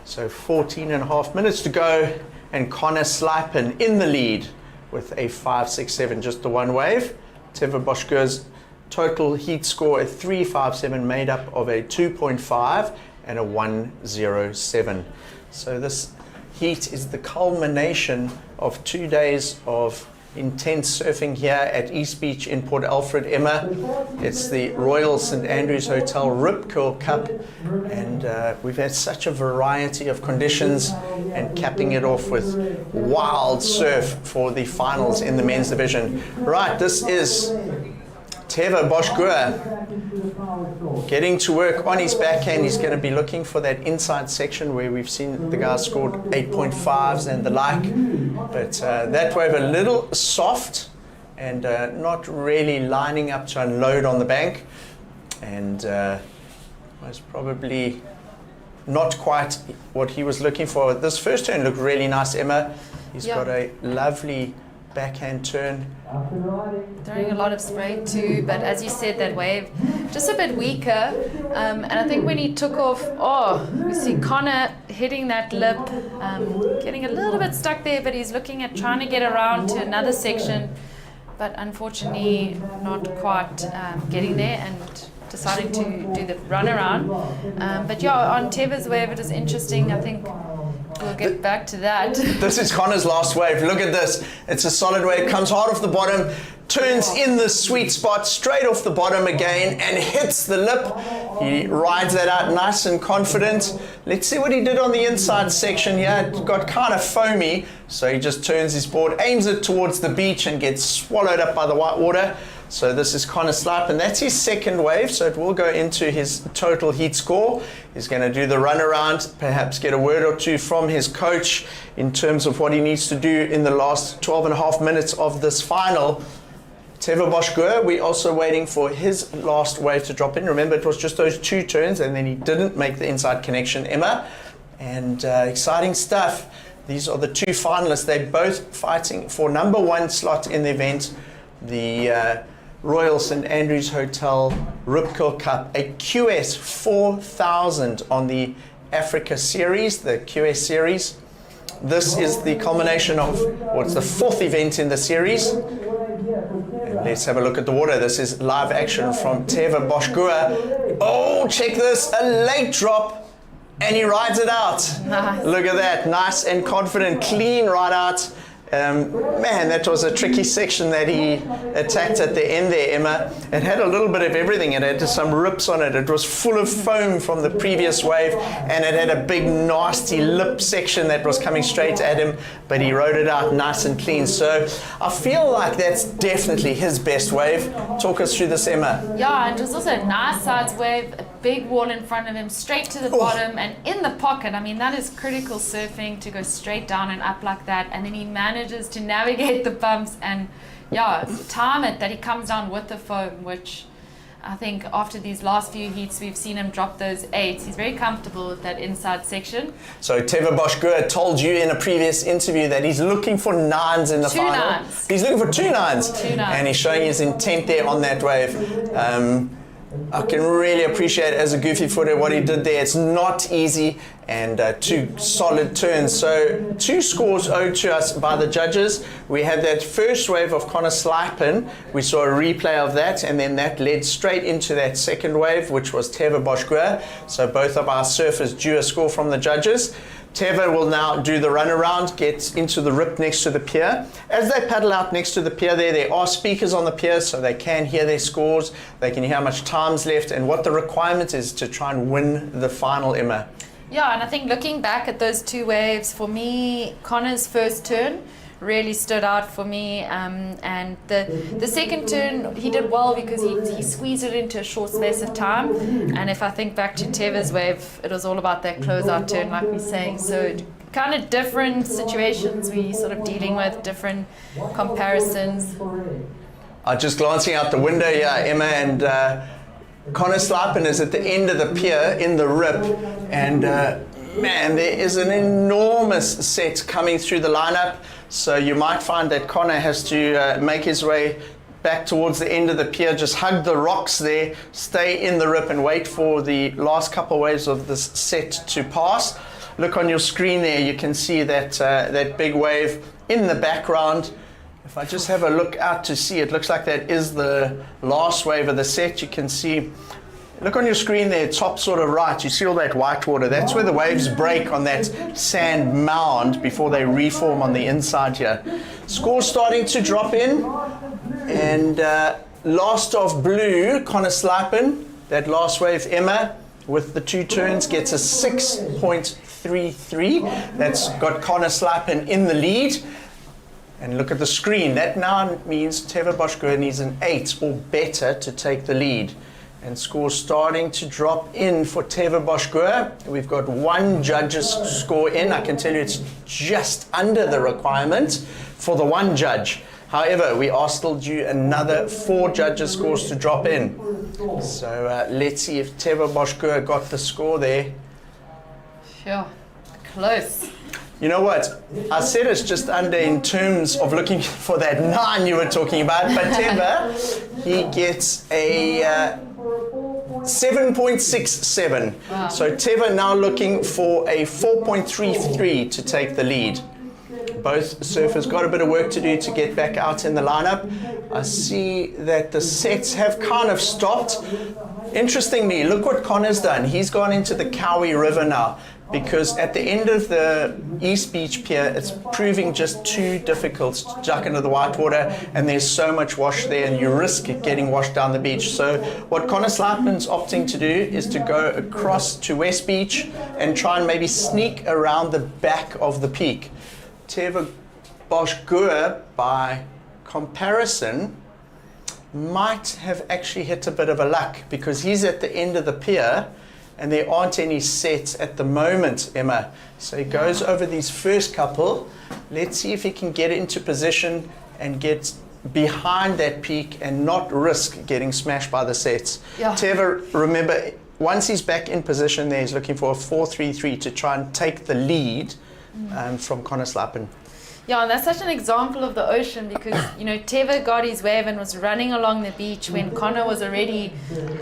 So 14.5 minutes to go, and Connor Slipen in the lead with a 5.67, just the one wave. Teva Bosgueur's total heat score, a 3.57, made up of a 2.5 and a 1.07. So this heat is the culmination of 2 days of intense surfing here at East Beach in Port Alfred, Emma. It's the Royal St Andrews Hotel Rip Curl Cup, and we've had such a variety of conditions, and capping it off with wild surf for the finals in the men's division. Right, this is Teva Bosgueur getting to work on his backhand. He's going to be looking for that inside section where we've seen the guys scored 8.5s and the like. But that wave a little soft and not really lining up to unload on the bank. And was probably not quite what he was looking for. This first turn looked really nice, Emma. He's got a lovely backhand turn. Throwing a lot of spray too, but as you said, that wave just a bit weaker. And I think when he took off, we see Connor hitting that lip, getting a little bit stuck there, but he's looking at trying to get around to another section, but unfortunately not quite getting there and deciding to do the runaround. But yeah, on Teva's wave, it is interesting. I think we'll get back to that. This is Connor's last wave. Look at this. It's a solid wave, comes hard off the bottom, turns in the sweet spot, straight off the bottom again, and hits the lip. He rides that out nice and confident. Let's see what he did on the inside section here. It got kind of foamy, so he just turns his board, aims it towards the beach, and gets swallowed up by the white water. So this is Connor Slipe, and that's his second wave, so it will go into his total heat score. He's going to do the runaround, perhaps get a word or two from his coach in terms of what he needs to do in the last 12.5 minutes of this final. Teva Bosgueur, we're also waiting for his last wave to drop in. Remember, it was just those 2 turns, and then he didn't make the inside connection, Emma. And exciting stuff. These are the 2 finalists. They're both fighting for number 1 slot in the event. The Royal St Andrews Hotel Rip Curl Cup, a QS 4000 on the Africa Series, the QS Series. This is the culmination of what's the 4th event in the series. And let's have a look at the water. This is live action from Teva Bosgueur. Oh, check this, a late drop, and he rides it out. Nice. Look at that, nice and confident, clean ride out. Man, that was a tricky section that he attacked at the end there, Emma. It had a little bit of everything. It had some rips on it. It was full of foam from the previous wave, and it had a big nasty lip section that was coming straight at him, but he rode it out nice and clean. So I feel like that's definitely his best wave. Talk us through this, Emma. Yeah, and it was also a nice sides wave, a big wall in front of him, straight to the bottom and in the pocket. I mean, that is critical surfing, to go straight down and up like that, and then he manages to navigate the bumps and time it that he comes down with the foam, which I think after these last few heats we've seen him drop those 8s. He's very comfortable with that inside section. So Teva Bosgueur told you in a previous interview that he's looking for 9s in the 2 final. 9s. He's looking for 2 9s. 2 9s. And he's showing his intent there on that wave. I can really appreciate as a goofy footer what he did there. It's not easy, and 2 solid turns. So 2 scores owed to us by the judges. We had that first wave of Connor Slijpen. We saw a replay of that, and then that led straight into that second wave, which was Teva Boschgoer. So both of our surfers drew a score from the judges. Teva will now do the run around, get into the rip next to the pier. As they paddle out next to the pier there are speakers on the pier, so they can hear their scores, they can hear how much time's left and what the requirement is to try and win the final, Emma. Yeah, and I think looking back at those 2 waves, for me, Connor's first turn really stood out for me, and the second turn he did well because he squeezed it into a short space of time. And if I think back to Teva's wave, it was all about that closeout turn, like we're saying. So kind of different situations we sort of dealing with, different comparisons. Just glancing out the window here, Emma, and Connor Slijpen is at the end of the pier in the rip, and man, there is an enormous set coming through the lineup. So you might find that Connor has to make his way back towards the end of the pier, just hug the rocks there, stay in the rip and wait for the last couple waves of this set to pass. Look on your screen there, you can see that that big wave in the background. If I just have a look out to see, it looks like that is the last wave of the set. You can see, look on your screen there, top sort of right, you see all that white water. That's where the waves break on that sand mound before they reform on the inside here. Score starting to drop in, and last of blue, Connor Slijpen, that last wave, Emma, with the 2 turns, gets a 6.33. That's got Connor Slijpen in the lead. And look at the screen, that now means Teva Boschgoer needs an 8 or better to take the lead. And scores starting to drop in for Teva Boschgoer. We've got 1 judge's score in. I can tell you it's just under the requirement for the 1 judge. However, we are still due another 4 judges' scores to drop in. So let's see if Teva Boschgoer got the score there. Sure, close. You know what? I said it's just under in terms of looking for that 9 you were talking about, but Teva, he gets a 7.67. Wow. So Teva now looking for a 4.33 to take the lead. Both surfers got a bit of work to do to get back out in the lineup. I see that the sets have kind of stopped. Interestingly, look what Connor's done. He's gone into the Cowie River now, because at the end of the East Beach Pier, it's proving just too difficult to duck into the white water, and there's so much wash there, and you risk getting washed down the beach. So what Connor Slijpen's opting to do is to go across to West Beach and try and maybe sneak around the back of the peak. Teva Boschgoer, by comparison, might have actually hit a bit of a luck, because he's at the end of the pier and there aren't any sets at the moment, Emma. So he goes over these first couple. Let's see if he can get into position and get behind that peak and not risk getting smashed by the sets. Yeah. Teva, remember, once he's back in position there, he's looking for a 4.33 to try and take the lead from Connor Slijpen. Yeah, and that's such an example of the ocean, because, you know, Teva got his wave and was running along the beach when Connor was already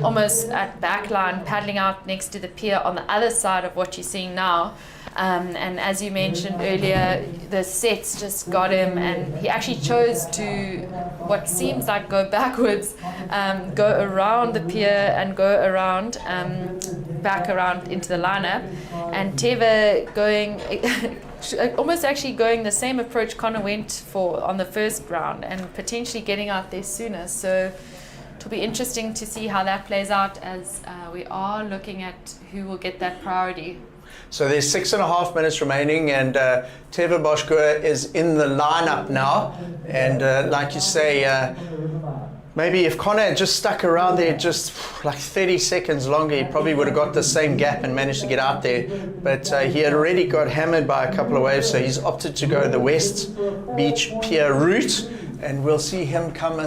almost at backline, paddling out next to the pier on the other side of what you're seeing now. And as you mentioned earlier, the sets just got him, and he actually chose to, what seems like go backwards, go around the pier and go around, back around into the lineup. And Teva going, almost actually going the same approach Connor went for on the first round, and potentially getting out there sooner. So it'll be interesting to see how that plays out, as we are looking at who will get that priority. So there's 6.5 minutes remaining, and Teva Boschgoer is in the lineup now. And like you say, maybe if Connor had just stuck around there just like 30 seconds longer, he probably would have got the same gap and managed to get out there. But he had already got hammered by a couple of waves, so he's opted to go the West Beach Pier route, and we'll see him come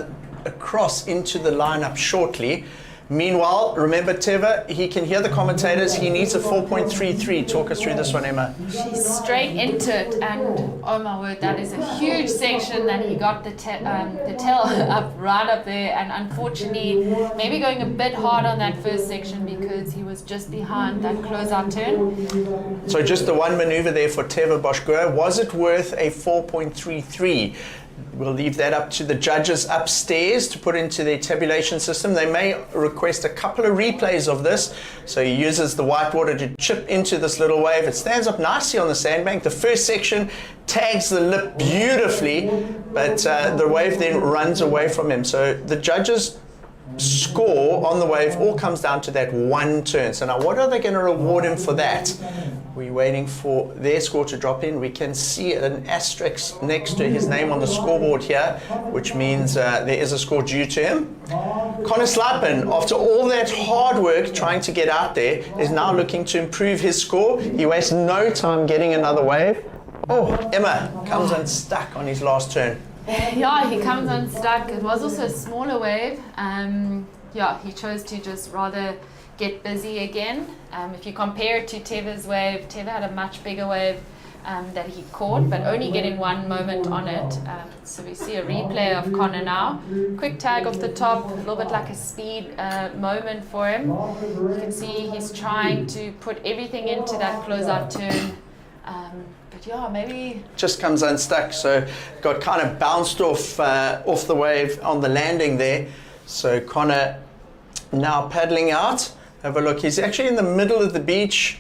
across into the lineup shortly. Meanwhile, remember Teva, he can hear the commentators. He needs a 4.33. Talk us through this one, Emma. She's straight into it, and oh my word, that is a huge section that he got the tail up right up there, and unfortunately, maybe going a bit hard on that first section because he was just behind that closeout turn. So just the one maneuver there for Teva Boschgoer. Was it worth a 4.33? We'll leave that up to the judges upstairs to put into their tabulation system. They may request a couple of replays of this. So he uses the white water to chip into this little wave. It stands up nicely on the sandbank. The first section tags the lip beautifully, but the wave then runs away from him. So the judges' score on the wave all comes down to that one turn. So now what are they going to reward him for that? We're waiting for their score to drop in. We can see an asterisk next to his name on the scoreboard here, which means there is a score due to him. Conor Slipen, after all that hard work trying to get out there, is now looking to improve his score. He wastes no time getting another wave. Oh, Emma comes unstuck on his last turn. Yeah, he comes unstuck. It was also a smaller wave. Yeah, he chose to just rather get busy again. If you compare it to Teva's wave, Teva had a much bigger wave that he caught, but only getting one moment on it. So we see a replay of Conor now. Quick tag off the top, a little bit like a speed moment for him. You can see he's trying to put everything into that closeout turn. But yeah, maybe just comes unstuck, so got kind of bounced off the wave on the landing there. So Conor now paddling out. Have a look. He's actually in the middle of the beach.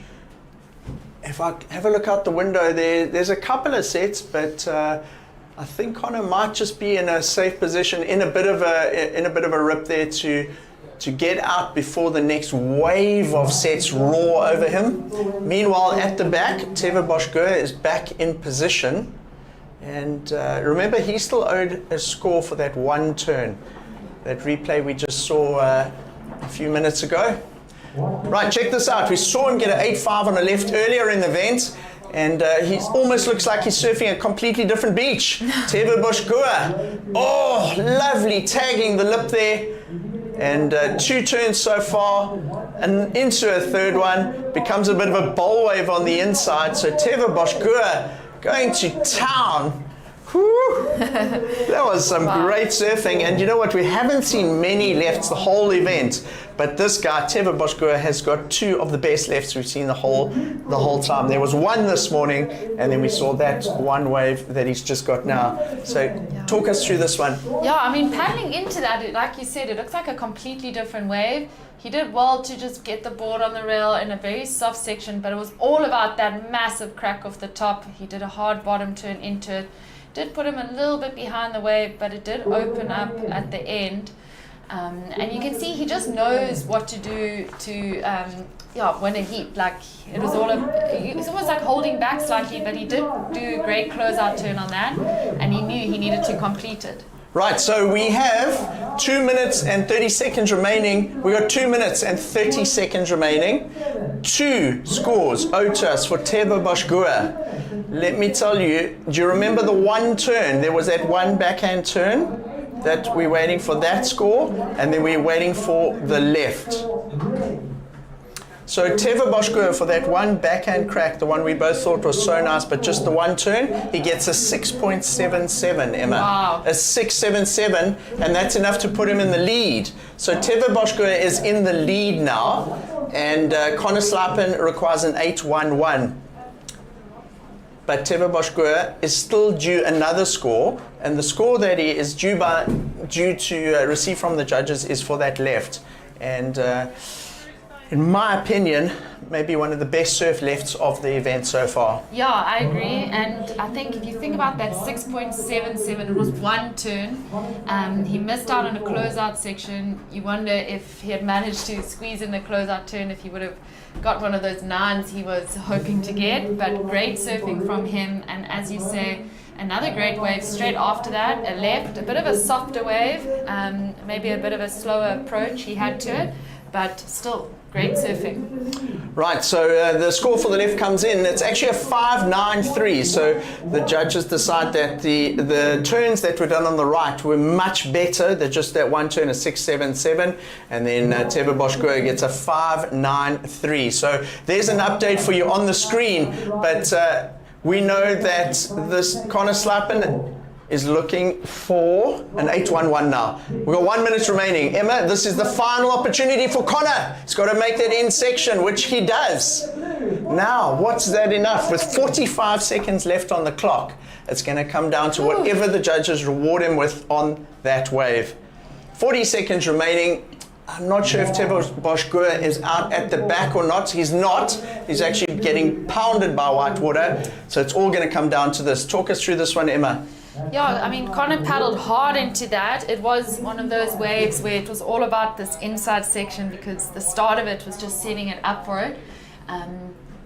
If I have a look out the window there's a couple of sets, but I think Conor might just be in a safe position, in a bit of a rip there to get out before the next wave of sets roar over him. Meanwhile, at the back, Teva Boschgoer is back in position. And remember, he still owed a score for that one turn. That replay we just saw a few minutes ago. Right, check this out. We saw him get an 8.5 on the left earlier in the event. And he almost looks like he's surfing a completely different beach. Teva Boschgoer. Oh, lovely tagging the lip there. And two turns so far, and into a third one, becomes a bit of a bowl wave on the inside. So Teva Boschgoer going to town. Whew. That was some great surfing, and you know what? We haven't seen many lefts the whole event, but this guy Teva Boschgoer has got two of the best lefts we've seen the whole time. There was one this morning, and then we saw that one wave that he's just got now. So talk us through this one. Yeah, I mean, paddling into that, like you said, it looks like a completely different wave. He did well to just get the board on the rail in a very soft section, but it was all about that massive crack off the top. He did a hard bottom turn into it. Did put him a little bit behind the wave, but it did open up at the end. And you can see he just knows what to do to win a heat. Like it was almost like holding back slightly, but he did do a great closeout turn on that, and he knew he needed to complete it. Right, so we have 2 minutes and 30 seconds remaining. We got 2 minutes and 30 seconds remaining. Two scores owed to us for Teva Boschgoer. Let me tell you, do you remember the one turn? There was that one backhand turn that we're waiting for that score, and then we're waiting for the left. So Teva Boschgoer, for that one backhand crack, the one we both thought was so nice, but just the one turn, he gets a 6.77, Emma. Wow. A 6.77, and that's enough to put him in the lead. So Teva Boschgoer is in the lead now, and Conor Slipen requires an 8.11. But Teva Boschgoer is still due another score, and the score that he is due to receive from the judges is for that left. And in my opinion, maybe one of the best surf lefts of the event so far. Yeah, I agree. And I think if you think about that 6.77, it was one turn. He missed out on a closeout section. You wonder if he had managed to squeeze in the closeout turn, if he would have got one of those 9s he was hoping to get. But great surfing from him. And as you say, another great wave straight after that, a left, a bit of a softer wave, maybe a bit of a slower approach he had to it, but still great surfing. Right, so the score for the left comes in. It's actually a 5.93. So the judges decide that the turns that were done on the right were much better. They're just that one turn, a 6.77, and then Teva Boschgoer gets a 5.93. So there's an update for you on the screen. But we know that this Connor Slapen is looking for an 8.11 now. We've got 1 minute remaining. Emma, this is the final opportunity for Connor. He's got to make that end section, which he does. Now, what's that enough? With 45 seconds left on the clock, it's going to come down to whatever the judges reward him with on that wave. 40 seconds remaining. I'm not sure if Teva Boschgoer is out at the back or not. He's not. He's actually getting pounded by Whitewater. So it's all going to come down to this. Talk us through this one, Emma. Yeah, I mean, Connor paddled hard into that. It was one of those waves where it was all about this inside section because the start of it was just setting it up for it.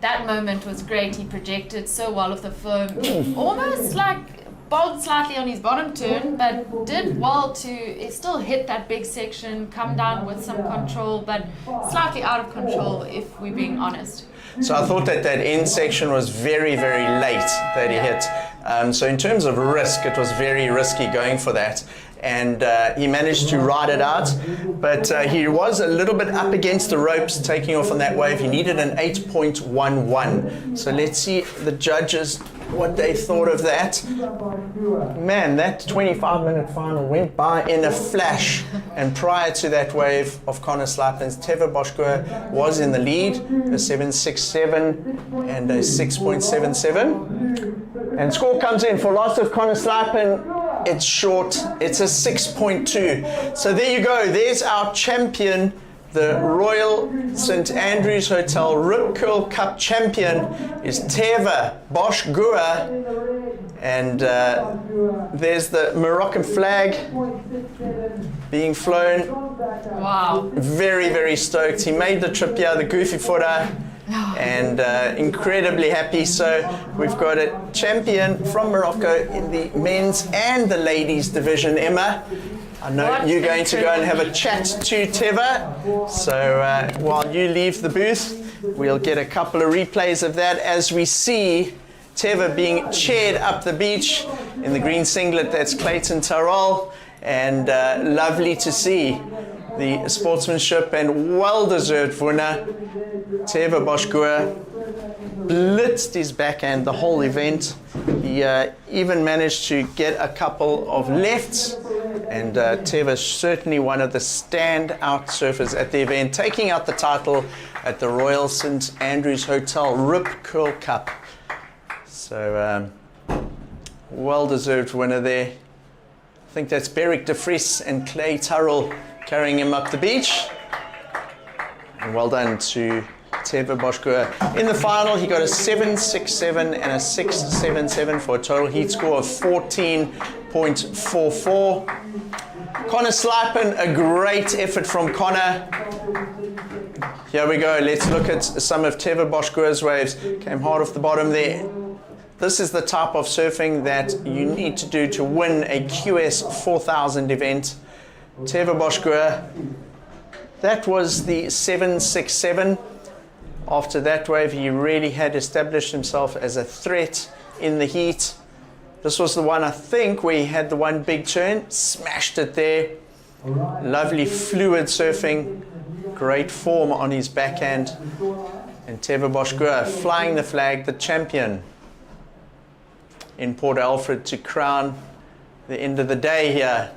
That moment was great. He projected so well with the foam. Almost like bogged slightly on his bottom turn, but did well to still hit that big section, come down with some control, but slightly out of control if we're being honest. So I thought that end section was very, very late that he hit. So in terms of risk, it was very risky going for that. And he managed to ride it out, but he was a little bit up against the ropes taking off on that wave. He needed an 8.11. So let's see the judges, what they thought of that. Man, that 25-minute final went by in a flash. And prior to that wave of Connor Slapen's, Teva Boschgoer was in the lead, a 7.67 and a 6.77. And score comes in for loss of Connor Slapen. It's short. It's a 6.2. So there you go. There's our champion, the Royal St. Andrews Hotel Rip Curl Cup champion is Teva Boschgoer. And there's the Moroccan flag being flown. Wow. Very, very stoked. He made the trip here, the goofy footer. And incredibly happy. So we've got a champion from Morocco in the men's and the ladies division. Emma, I know you're going to go and have a chat to Teva. So while you leave the booth, we'll get a couple of replays of that as we see Teva being chaired up the beach in the green singlet. That's Clayton Tyrrell, and lovely to see the sportsmanship and well-deserved winner, Teva Boschgoer, blitzed his backhand the whole event. He even managed to get a couple of lefts, and Teva certainly one of the standout surfers at the event, taking out the title at the Royal St. Andrews Hotel Rip Curl Cup. So well-deserved winner there. I think that's Beric de Vries and Clay Tyrrell carrying him up the beach. And well done to Teva Boschgoer. In the final, he got a 7.67 and a 6.77 for a total heat score of 14.44. Connor Slapen, a great effort from Connor. Here we go. Let's look at some of Teva Boschgoer's waves. Came hard off the bottom there. This is the type of surfing that you need to do to win a QS 4000 event. Teva Boschgoer, that was the 7.67. After that wave, he really had established himself as a threat in the heat. This was the one, I think, where he had the one big turn, smashed it there. Lovely fluid surfing, great form on his backhand. And Teva Boschgoer flying the flag, the champion in Port Alfred to crown the end of the day here,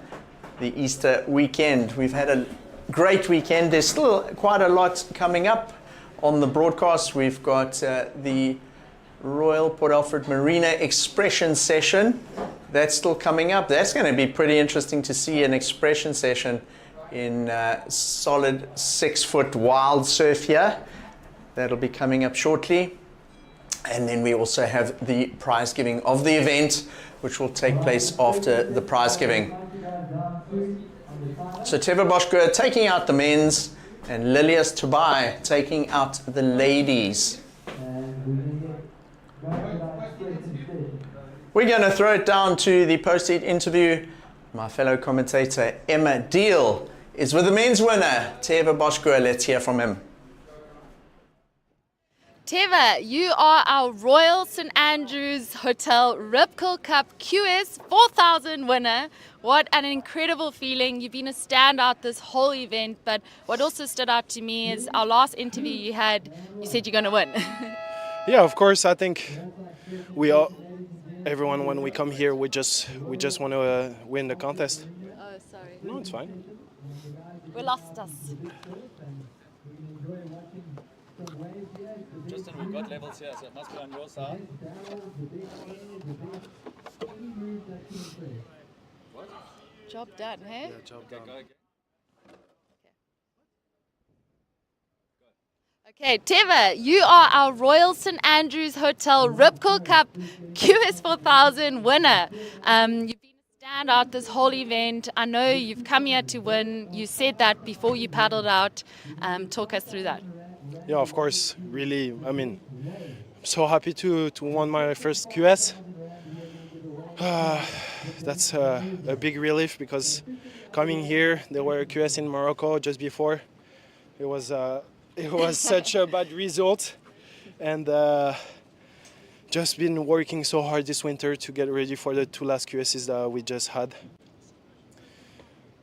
the Easter weekend. We've had a great weekend. There's still quite a lot coming up on the broadcast. We've got the Royal Port Alfred Marina Expression session. That's still coming up. That's going to be pretty interesting to see an expression session in solid 6-foot wild surf here. That'll be coming up shortly. And then we also have the prize giving of the event, which will take place after the prize giving. So Teva Boschgoer taking out the men's and Lilias Tobai taking out the ladies. We're going to throw it down to the post-heat interview. My fellow commentator Emma Deal is with the men's winner, Teva Boschgoer. Let's hear from him. Teva, you are our Royal St Andrews Hotel Rip Curl Cup QS 4000 winner. What an incredible feeling. You've been a standout this whole event, but what also stood out to me is our last interview you said you're going to win. Yeah, of course. I think everyone when we come here, we just want to win the contest. Oh, sorry. No, it's fine. We lost us. Justin, we've got levels here, so it must be on your side. What? Job done, hey? Yeah, job done. Okay, Teva, you are our Royal St Andrews Hotel Rip Curl Cup QS 4000 winner. You've been a standout this whole event. I know you've come here to win. You said that before you paddled out. Talk us through that. Yeah, of course. Really, I'm so happy to win my first QS. That's a big relief because coming here, there were a QS in Morocco just before. It was such a bad result, and just been working so hard this winter to get ready for the 2 last QSs that we just had.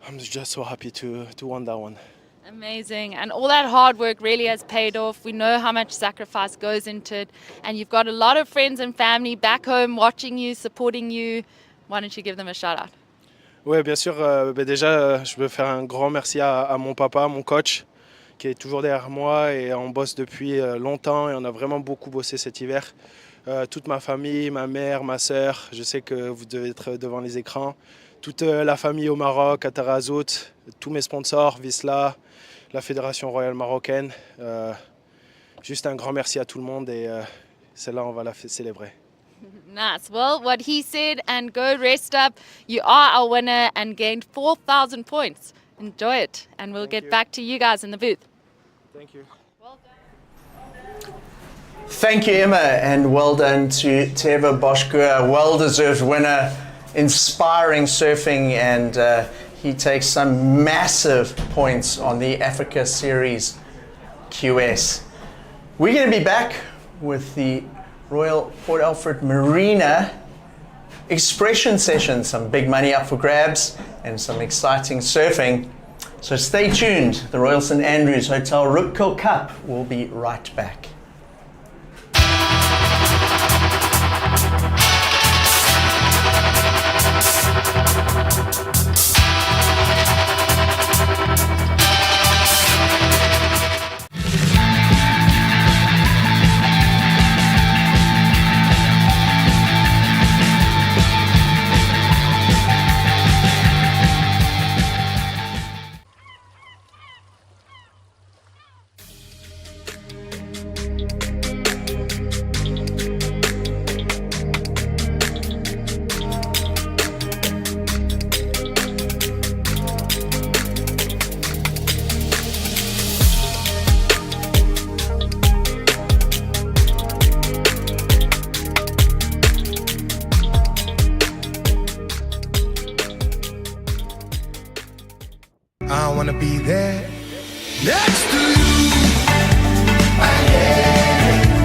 I'm just so happy to win that one. Amazing. And all that hard work really has paid off. We know how much sacrifice goes into it. And you've got a lot of friends and family back home watching you, supporting you. Why don't you give them a shout out? Oui, bien sûr. Déjà, je veux faire un grand merci à mon papa, mon coach, qui est toujours derrière moi et on bosse depuis longtemps et on a vraiment beaucoup bossé cet hiver. Toute ma famille, ma mère, ma sœur, je sais que vous devez être devant les écrans. Toute la famille au Maroc, à Tarazout, tous mes sponsors, Visla, la Fédération Royale Marocaine. Juste un grand merci à tout le monde et celle-là, on va la célébrer. Nice. Well, what he said, and go rest up. You are our winner and gained 4,000 points. Enjoy it. And we'll get back to you guys in the booth. Thank you. Thank you, Emma, and well done to Teva Boschkua, well-deserved winner, inspiring surfing, and he takes some massive points on the Africa Series QS. We're going to be back with the Royal Port Alfred Marina expression session, some big money up for grabs and some exciting surfing. So stay tuned. The Royal St Andrews Hotel Rip Curl Cup will be right back. I wanna be there next to you.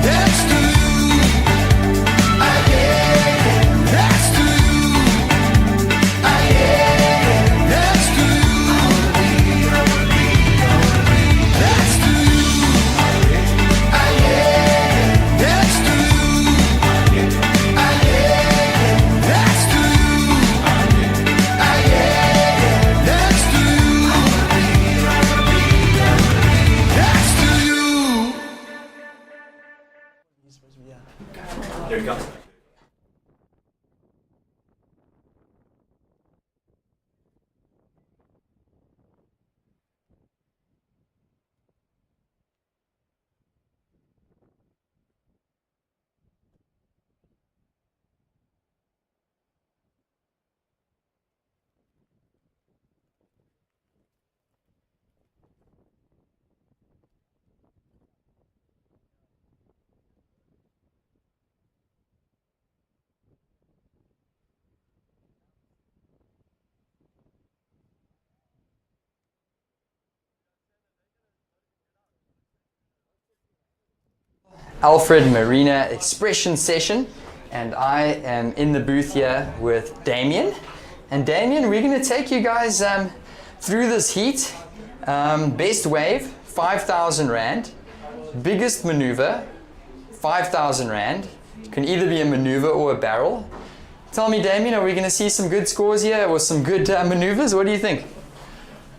Next to you. Next to you. Next to you. Next to you. Next to you. Next to Here he comes. Alfred Marina Expression Session, and I am in the booth here with Damien. And Damien, we're going to take you guys through this heat. Best wave, 5,000 Rand. Biggest maneuver, 5,000 Rand. Can either be a maneuver or a barrel. Tell me, Damien, are we going to see some good scores here or some good maneuvers? What do you think?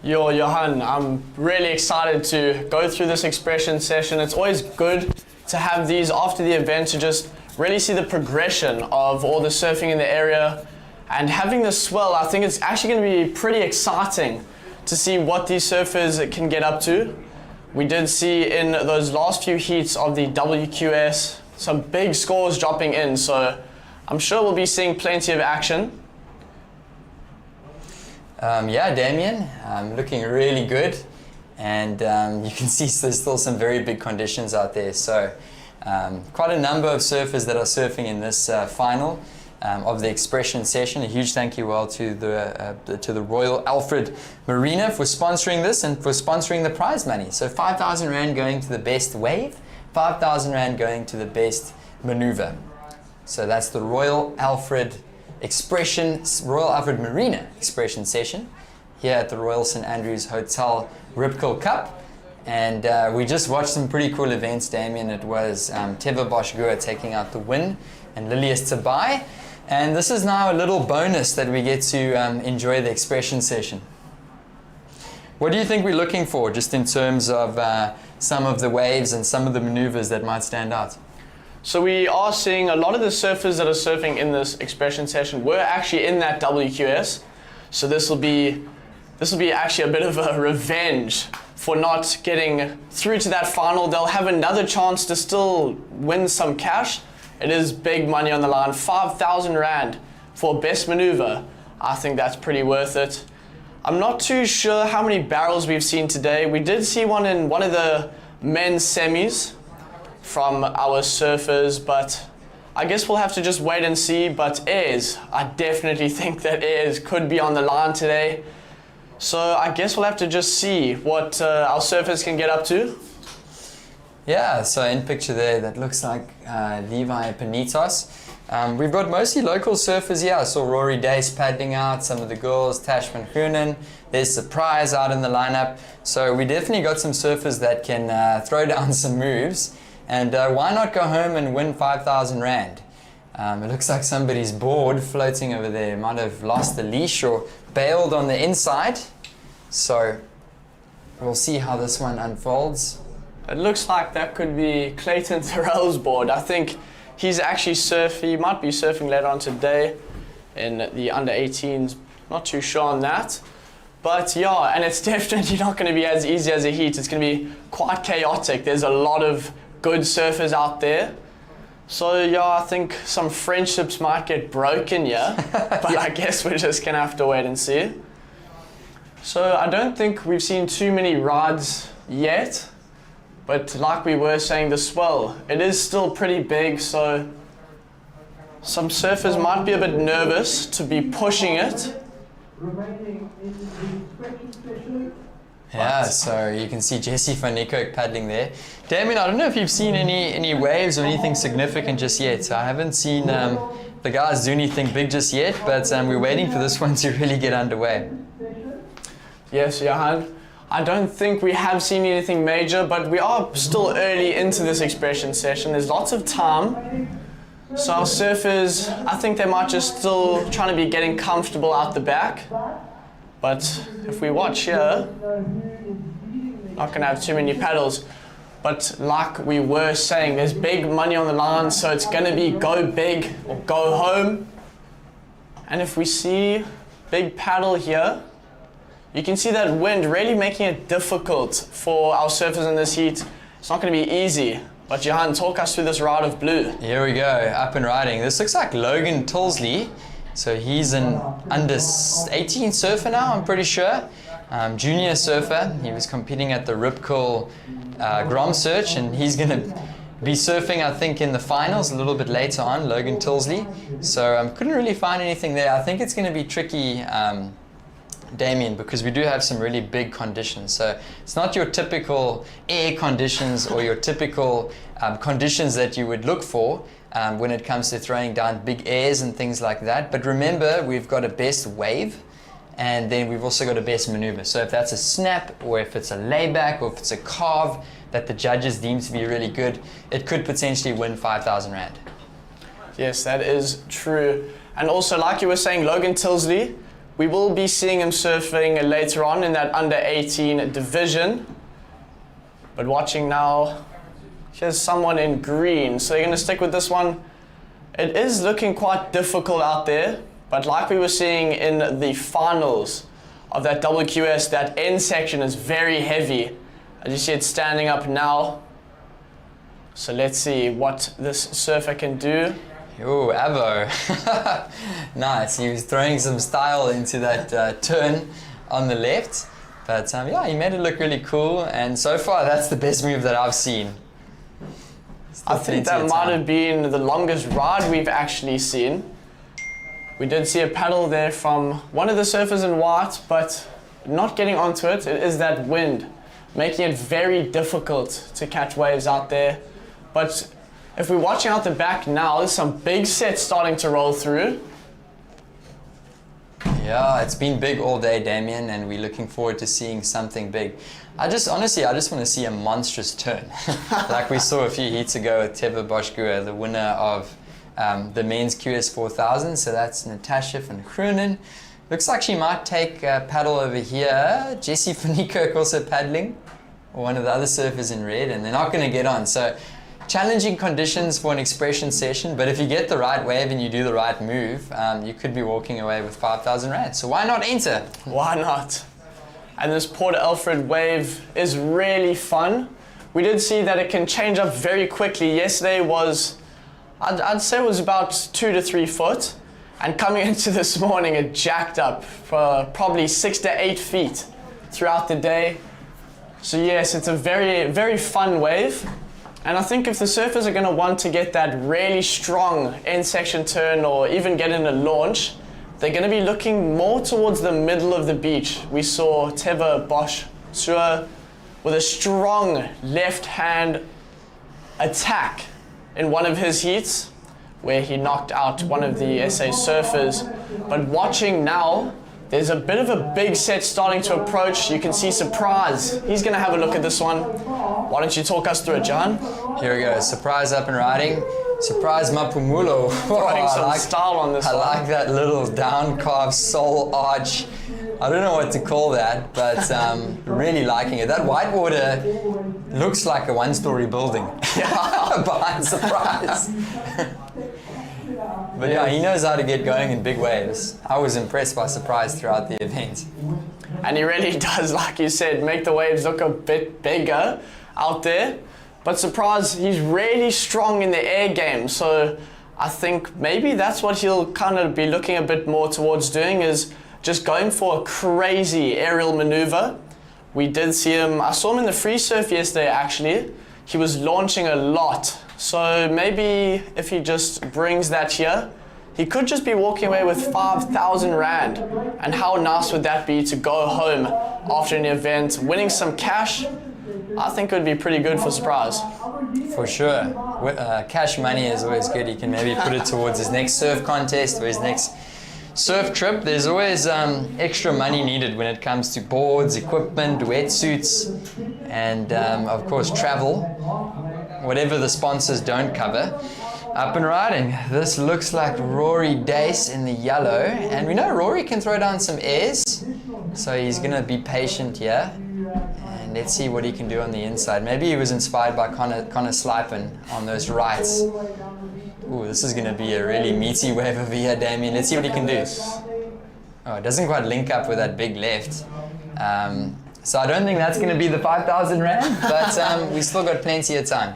Yo, Johan, I'm really excited to go through this expression session. It's always good to have these after the event to just really see the progression of all the surfing in the area. And having the swell, I think it's actually going to be pretty exciting to see what these surfers can get up to. We did see in those last few heats of the WQS some big scores dropping in, so I'm sure we'll be seeing plenty of action. Yeah, Damien, looking really good, and you can see there's still some very big conditions out there. So quite a number of surfers that are surfing in this final of the expression session. A huge thank you to the Royal Alfred Marina for sponsoring this and for sponsoring the prize money. So 5,000 Rand going to the best wave, 5,000 Rand going to the best maneuver. So that's the Royal Alfred Marina Expression Session here at the Royal St Andrews Hotel Rip Curl Cup. And we just watched some pretty cool events, Damien. It was Teva Boschgua taking out the win and Lilius Tabai. And this is now a little bonus that we get to enjoy the expression session. What do you think we're looking for just in terms of some of the waves and some of the maneuvers that might stand out? So we are seeing a lot of the surfers that are surfing in this expression session were actually in that WQS. So this will be actually a bit of a revenge for not getting through to that final. They'll have another chance to still win some cash. It is big money on the line, 5,000 Rand for best maneuver. I think that's pretty worth it. I'm not too sure how many barrels we've seen today. We did see one in one of the men's semis from our surfers, but I guess we'll have to just wait and see. But airs, I definitely think that airs could be on the line today. So I guess we'll have to just see what our surfers can get up to. Yeah, so in picture there, that looks like Levi Panitos. We've got mostly local surfers here. I saw Rory Dace paddling out, some of the girls, Tash Van Groenen. There's Surprise out in the lineup. So we definitely got some surfers that can throw down some moves. And why not go home and win 5,000 Rand? It looks like somebody's board floating over there might have lost the leash or bailed on the inside. So we'll see how this one unfolds. It looks like that could be Clayton Terrell's board. I think he's actually he might be surfing later on today in the under 18s. Not too sure on that. But yeah, and it's definitely not going to be as easy as a heat. It's going to be quite chaotic. There's a lot of good surfers out there. So yeah, I think some friendships might get broken here. But I guess we're just going to have to wait and see. So I don't think we've seen too many rides yet. But like we were saying, the swell, it is still pretty big, so some surfers might be a bit nervous to be pushing it. Yeah, so you can see Jesse van Niekerk paddling there. Damien, I don't know if you've seen any waves or anything significant just yet. I haven't seen the guys do anything big just yet, but we're waiting for this one to really get underway. Yes, Johan. I don't think we have seen anything major, but we are still early into this expression session. There's lots of time. So our surfers, I think they might just still trying to be getting comfortable out the back. But if we watch here, not going to have too many paddles. But like we were saying, there's big money on the line, so it's going to be go big or go home. And if we see big paddle here, you can see that wind really making it difficult for our surfers in this heat. It's not going to be easy. But Johan, talk us through this ride of blue. Here we go, up and riding. This looks like Logan Tilsley. So he's an under 18 surfer now, I'm pretty sure. Junior surfer. He was competing at the Rip Curl Grom Search, and he's going to be surfing, I think, in the finals a little bit later on, Logan Tilsley. So couldn't really find anything there. I think it's going to be tricky Damien, because we do have some really big conditions. So it's not your typical air conditions or your typical conditions that you would look for when it comes to throwing down big airs and things like that. But remember, we've got a best wave, and then we've also got a best maneuver. So if that's a snap, or if it's a layback, or if it's a carve that the judges deem to be really good, it could potentially win 5,000 Rand. Yes, that is true. And also, like you were saying, Logan Tilsley, we will be seeing him surfing later on in that under 18 division. But watching now, here's someone in green. So you're going to stick with this one. It is looking quite difficult out there, but like we were seeing in the finals of that WQS, that end section is very heavy. As you see, it's standing up now. So let's see what this surfer can do. Oh, Avo. Nice. He was throwing some style into that turn on the left. But yeah, he made it look really cool. And so far, that's the best move that I've seen. I think that might have been the longest ride we've actually seen. We did see a paddle there from one of the surfers in white, but not getting onto it. It is that wind, making it very difficult to catch waves out there. But if we're watching out the back now, there's some big sets starting to roll through. Yeah, it's been big all day, Damien, and we're looking forward to seeing something big. Honestly, I just want to see a monstrous turn. Like we saw a few heats ago with Teva Boschgua, the winner of the men's QS 4000. So that's Natasha van Groenen. Looks like she might take a paddle over here. Jessie van Niekerk also paddling, or one of the other surfers in red, and they're not going to get on. So challenging conditions for an expression session, but if you get the right wave and you do the right move, you could be walking away with 5,000 Rand. So why not enter? Why not? And this Port Alfred wave is really fun. We did see that it can change up very quickly. Yesterday was, I'd say it was about 2 to 3 foot. And coming into this morning, it jacked up for probably 6 to 8 feet throughout the day. So yes, it's a very, very fun wave. And I think if the surfers are going to want to get that really strong end section turn or even get in a launch, they're going to be looking more towards the middle of the beach. We saw Teva Boschgua with a strong left hand attack in one of his heats where he knocked out one of the SA surfers. But watching now, there's a bit of a big set starting to approach. You can see Surprise. He's going to have a look at this one. Why don't you talk us through it, John? Here we go. Surprise up and riding. Surprise Mapumulo. Throwing some style on this one. I like that little down carve soul arch. I don't know what to call that, but really liking it. That whitewater looks like a one-story building behind Surprise. But yeah, he knows how to get going in big waves. I was impressed by Surprise throughout the event. And he really does, like you said, make the waves look a bit bigger out there. But Surprise, he's really strong in the air game. So I think maybe that's what he'll kind of be looking a bit more towards doing, is just going for a crazy aerial maneuver. We did see him, I saw him in the free surf yesterday actually. He was launching a lot. So maybe if he just brings that here, he could just be walking away with 5,000 Rand. And how nice would that be to go home after an event, winning some cash? I think it would be pretty good for Surprise. For sure. Cash money is always good. He can maybe put it towards his next surf contest or his next surf trip. There's always extra money needed when it comes to boards, equipment, wetsuits, and of course travel. Whatever the sponsors don't cover. Up and riding. This looks like Rory Dace in the yellow, and we know Rory can throw down some airs, so he's gonna be patient here, and let's see what he can do on the inside. Maybe he was inspired by Connor Slipen on those rights. Ooh, this is gonna be a really meaty wave over here, Damien. Let's see what he can do. Oh, it doesn't quite link up with that big left. So I don't think that's gonna be the 5,000 Rand, but we still got plenty of time.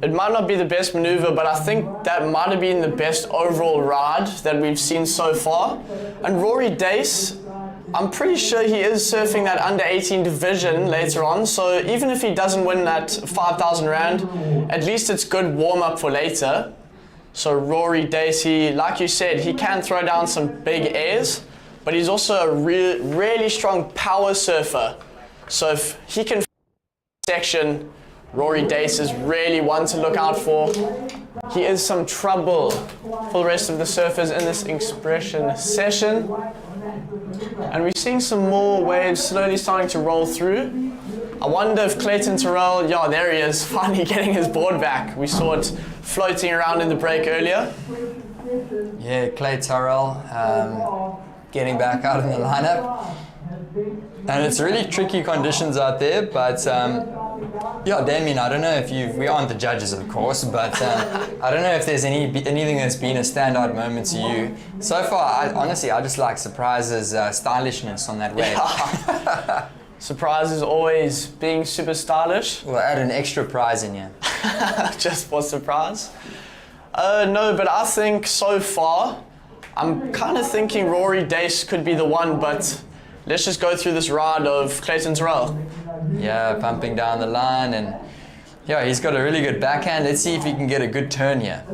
It might not be the best maneuver, but I think that might have been the best overall ride that we've seen so far. And Rory Dace, I'm pretty sure he is surfing that under 18 division later on, so even if he doesn't win that 5,000 Rand, at least it's good warm up for later. So Rory Dace, like you said, he can throw down some big airs, but he's also a really strong power surfer. So if he can section, Rory Dace is really one to look out for. He is some trouble for the rest of the surfers in this expression session. And we're seeing some more waves slowly starting to roll through. I wonder if Clayton Terrell, yeah, there he is, finally getting his board back. We saw it floating around in the break earlier. Yeah, Clay Terrell getting back out in the lineup. And it's really tricky conditions out there, but yeah, Damien, I don't know if we aren't the judges, of course, but I don't know if there's anything that's been a standout moment to you. So far, honestly, I just like Surprise's stylishness on that wave. Yeah. Surprise is always being super stylish. We'll add an extra prize in here. Just for Surprise? No, but I think so far, I'm kind of thinking Rory Dace could be the one, but let's just go through this ride of Clayton Terrell. Yeah, pumping down the line, and yeah, he's got a really good backhand. Let's see if he can get a good turn here.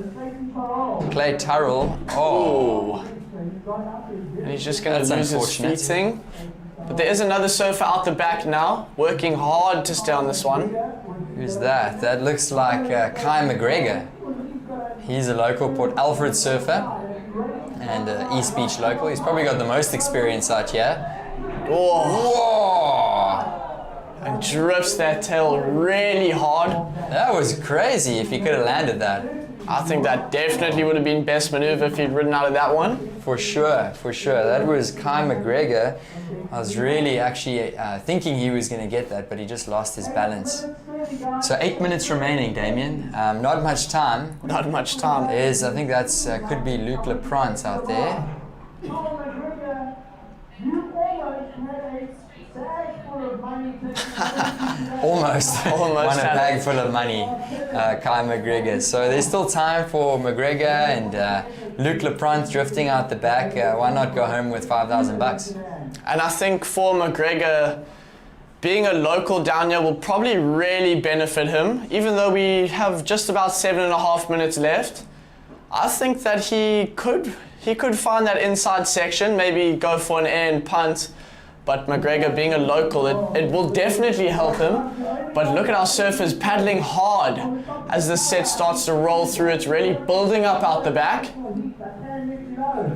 Clay Terrell, oh. And he's just going to lose his feeting. But there is another surfer out the back now, working hard to stay on this one. Who's that? That looks like Kai McGregor. He's a local Port Alfred surfer and East Beach local. He's probably got the most experience out here. Whoa! And drifts that tail really hard. That was crazy if he could have landed that. I think that definitely would have been best maneuver if he'd ridden out of that one. For sure, for sure. That was Kai McGregor. I was really actually thinking he was going to get that, but he just lost his balance. So 8 minutes remaining, Damien. Not much time. Not much time. I think that's could be Luc Leprance out there. Almost won a bag full of money, Kai McGregor. So there's still time for McGregor and Luc Leprance drifting out the back. Why not go home with $5,000? And I think for McGregor, being a local down here will probably really benefit him. Even though we have just about 7.5 minutes left, I think that he could find that inside section, maybe go for an air and punt. But McGregor being a local, it will definitely help him. But look at our surfers paddling hard as the set starts to roll through. It's really building up out the back.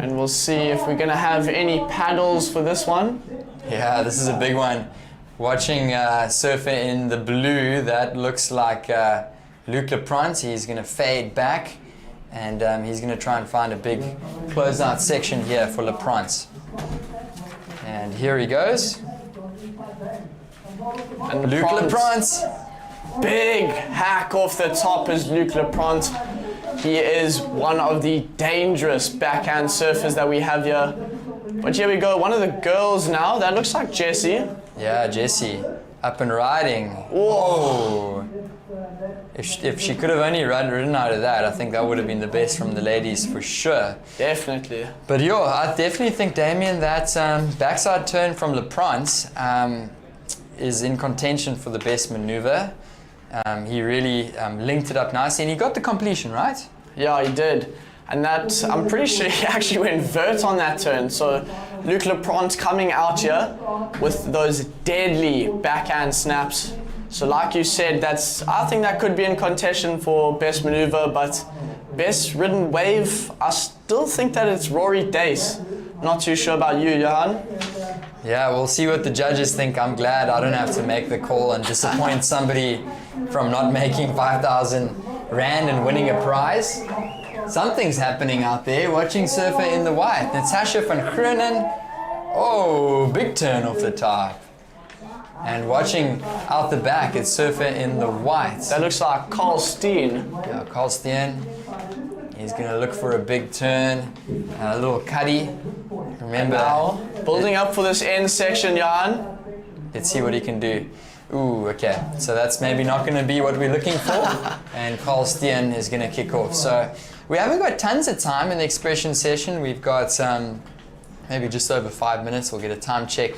And we'll see if we're going to have any paddles for this one. Yeah, this is a big one. Watching surfer in the blue, that looks like Luc Leprance. He's going to fade back and he's going to try and find a big closeout section here for Leprance. And here he goes. And Luc Leprance. Big hack off the top is Luc Leprance. He is one of the dangerous backhand surfers that we have here. But here we go, one of the girls now. That looks like Jessie. Yeah, Jessie. Up and riding. Whoa. If she could have only ridden out of that, I think that would have been the best from the ladies for sure. Definitely. But yeah, I definitely think, Damien, that backside turn from Leprance is in contention for the best maneuver. He really linked it up nicely and he got the completion, right? Yeah, he did. And that, I'm pretty sure he actually went vert on that turn. So Luc Leprance coming out here with those deadly backhand snaps. So like you said, I think that could be in contention for best maneuver, but best ridden wave, I still think that it's Rory Dace. Not too sure about you, Johan. Yeah, we'll see what the judges think. I'm glad I don't have to make the call and disappoint somebody from not making 5,000 Rand and winning a prize. Something's happening out there. Watching surfer in the white, Natasha van Groenen. Oh, big turn off the top. And watching out the back, it's surfer in the white. That looks like Carl Steen. Yeah, Carl Steen. He's going to look for a big turn, a little cuddy. Remember, now, building up for this end section, Jan. Let's see what he can do. Ooh, okay. So that's maybe not going to be what we're looking for. And Carl Steen is going to kick off. So we haven't got tons of time in the expression session. We've got maybe just over 5 minutes. We'll get a time check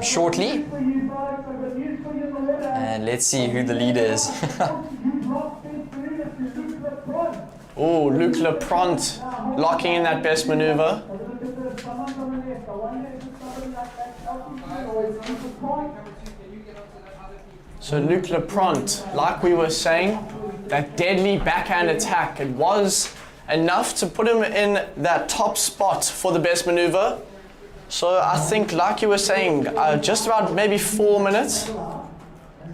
shortly. And let's see who the leader is. Oh, Luc Leprance locking in that best maneuver. So Luc Lepront, like we were saying, that deadly backhand attack, it was enough to put him in that top spot for the best maneuver. So I think, like you were saying, just about maybe 4 minutes.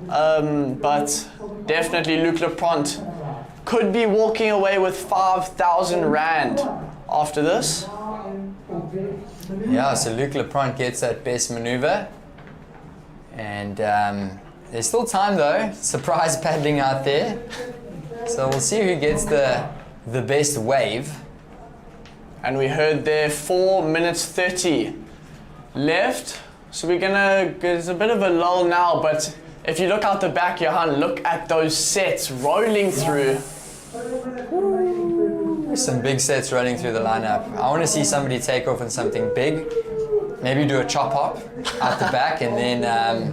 But definitely Luc Lepront could be walking away with 5,000 Rand after this. Yeah, so Luc Lepront gets that best maneuver. And there's still time though. Surprise paddling out there. So we'll see who gets the best wave. And we heard there 4 minutes 30 left. So there's a bit of a lull now, but if you look out the back, Johan, look at those sets rolling through. Some big sets rolling through the lineup. I want to see somebody take off on something big. Maybe do a chop hop out the back and then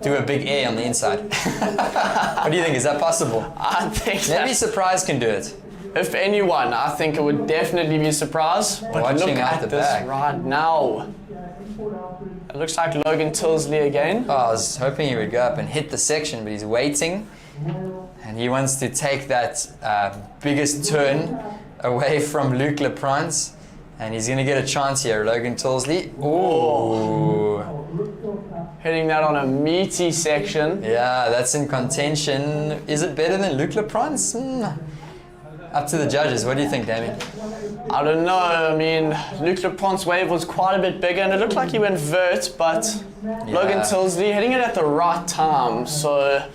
do a big air on the inside. What do you think? Is that possible? I think maybe Surprise can do it. If anyone, I think it would definitely be Surprise. But Watching look out at the this back. right now. It looks like Logan Tilsley again. Oh, I was hoping he would go up and hit the section, but he's waiting. And he wants to take that biggest turn away from Luc Lepront. And he's going to get a chance here, Logan Tilsley. Ooh. Hitting that on a meaty section. Yeah, that's in contention. Is it better than Luc Leprant's? Up to the judges. What do you think, Damien? I don't know. I mean, Luc Leprant's wave was quite a bit bigger and it looked like he went vert, but Logan Tilsley hitting it at the right time. So,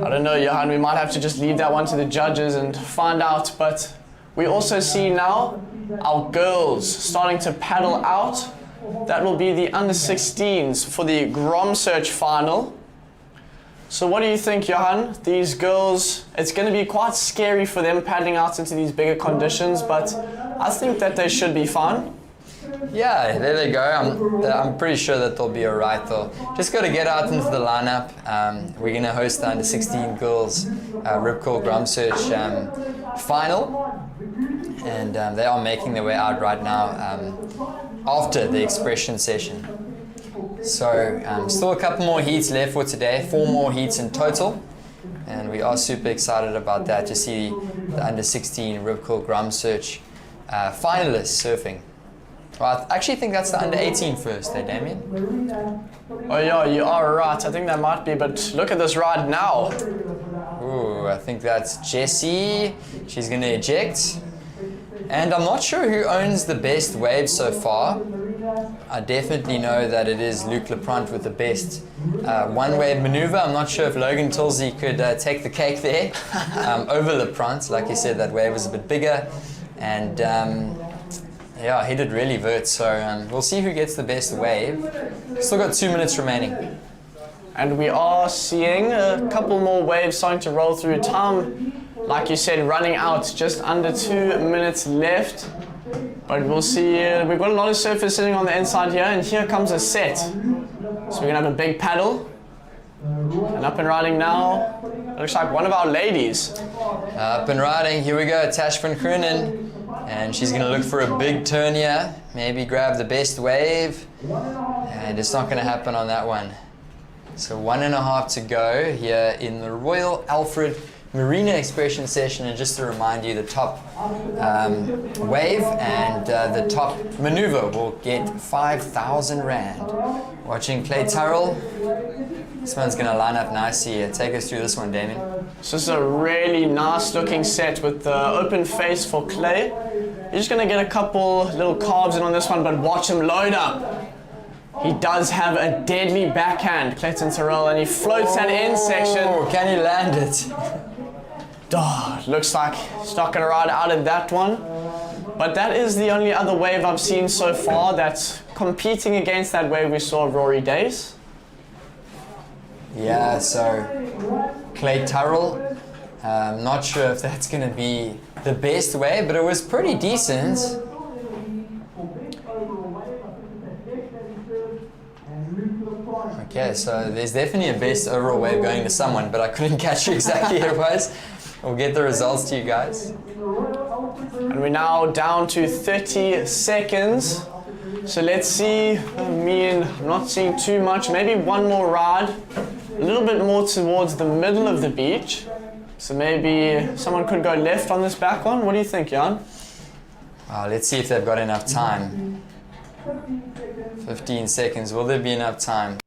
I don't know, Johan, we might have to just leave that one to the judges and find out. But we also see now our girls starting to paddle out. That will be the under-16s for the Grom Search final. So what do you think, Johan? These girls, it's going to be quite scary for them paddling out into these bigger conditions, but I think that they should be fine. Yeah, there they go. I'm pretty sure that they'll be alright though. Just got to get out into the lineup. We're going to host the under-16 girls Rip Curl Grom Search final. And they are making their way out right now after the expression session. So still a couple more heats left for today, 4 more heats in total. And we are super excited about that to see the under-16 Rip Curl Grom Search finalists surfing. Well, I actually think that's the under-18 first, eh, Damien? Oh yeah, you are right. I think that might be, but look at this ride now. Ooh, I think that's Jessie. She's going to eject. And I'm not sure who owns the best wave so far. I definitely know that it is Luc Lepront with the best one-wave maneuver. I'm not sure if Logan Tilsley could take the cake there over Lepront. Like you said, that wave was a bit bigger. And yeah, he did really vert. So we'll see who gets the best wave. Still got 2 minutes remaining. And we are seeing a couple more waves starting to roll through. Time, like you said, running out, just under 2 minutes left. But we'll see, we've got a lot of surfers sitting on the inside here, and here comes a set. So we're gonna have a big paddle. And up and riding now, it looks like one of our ladies. Up and riding, here we go, Tash van Groenen. And she's gonna look for a big turn here, maybe grab the best wave. And it's not gonna happen on that one. So 1.5 to go here in the Royal Alfred Marina Expression session. And just to remind you, the top wave and the top maneuver will get 5,000 Rand. Watching Clay Turrell. This one's gonna line up nicely here. Take us through this one, Damien. So this is a really nice looking set with the open face for Clay. You're just gonna get a couple little carbs in on this one, but watch him load up. He does have a deadly backhand, Clayton Terrell, and he floats that end section. Can he land it? Oh, looks like he's not going to ride out of that one. But that is the only other wave I've seen so far that's competing against that wave we saw of Rory Days. Yeah, so Clay Turrell, not sure if that's going to be the best wave, but it was pretty decent. Okay, so there's definitely a best overall wave going to someone, but I couldn't catch exactly who it was. We'll get the results to you guys. And we're now down to 30 seconds. So let's see. I'm not seeing too much. Maybe one more ride. a little bit more towards the middle of the beach. So maybe someone could go left on this back one. What do you think, Jan? Let's see if they've got enough time. 15 seconds. Will there be enough time?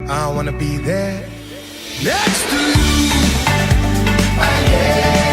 I wanna be there next to you. Yeah.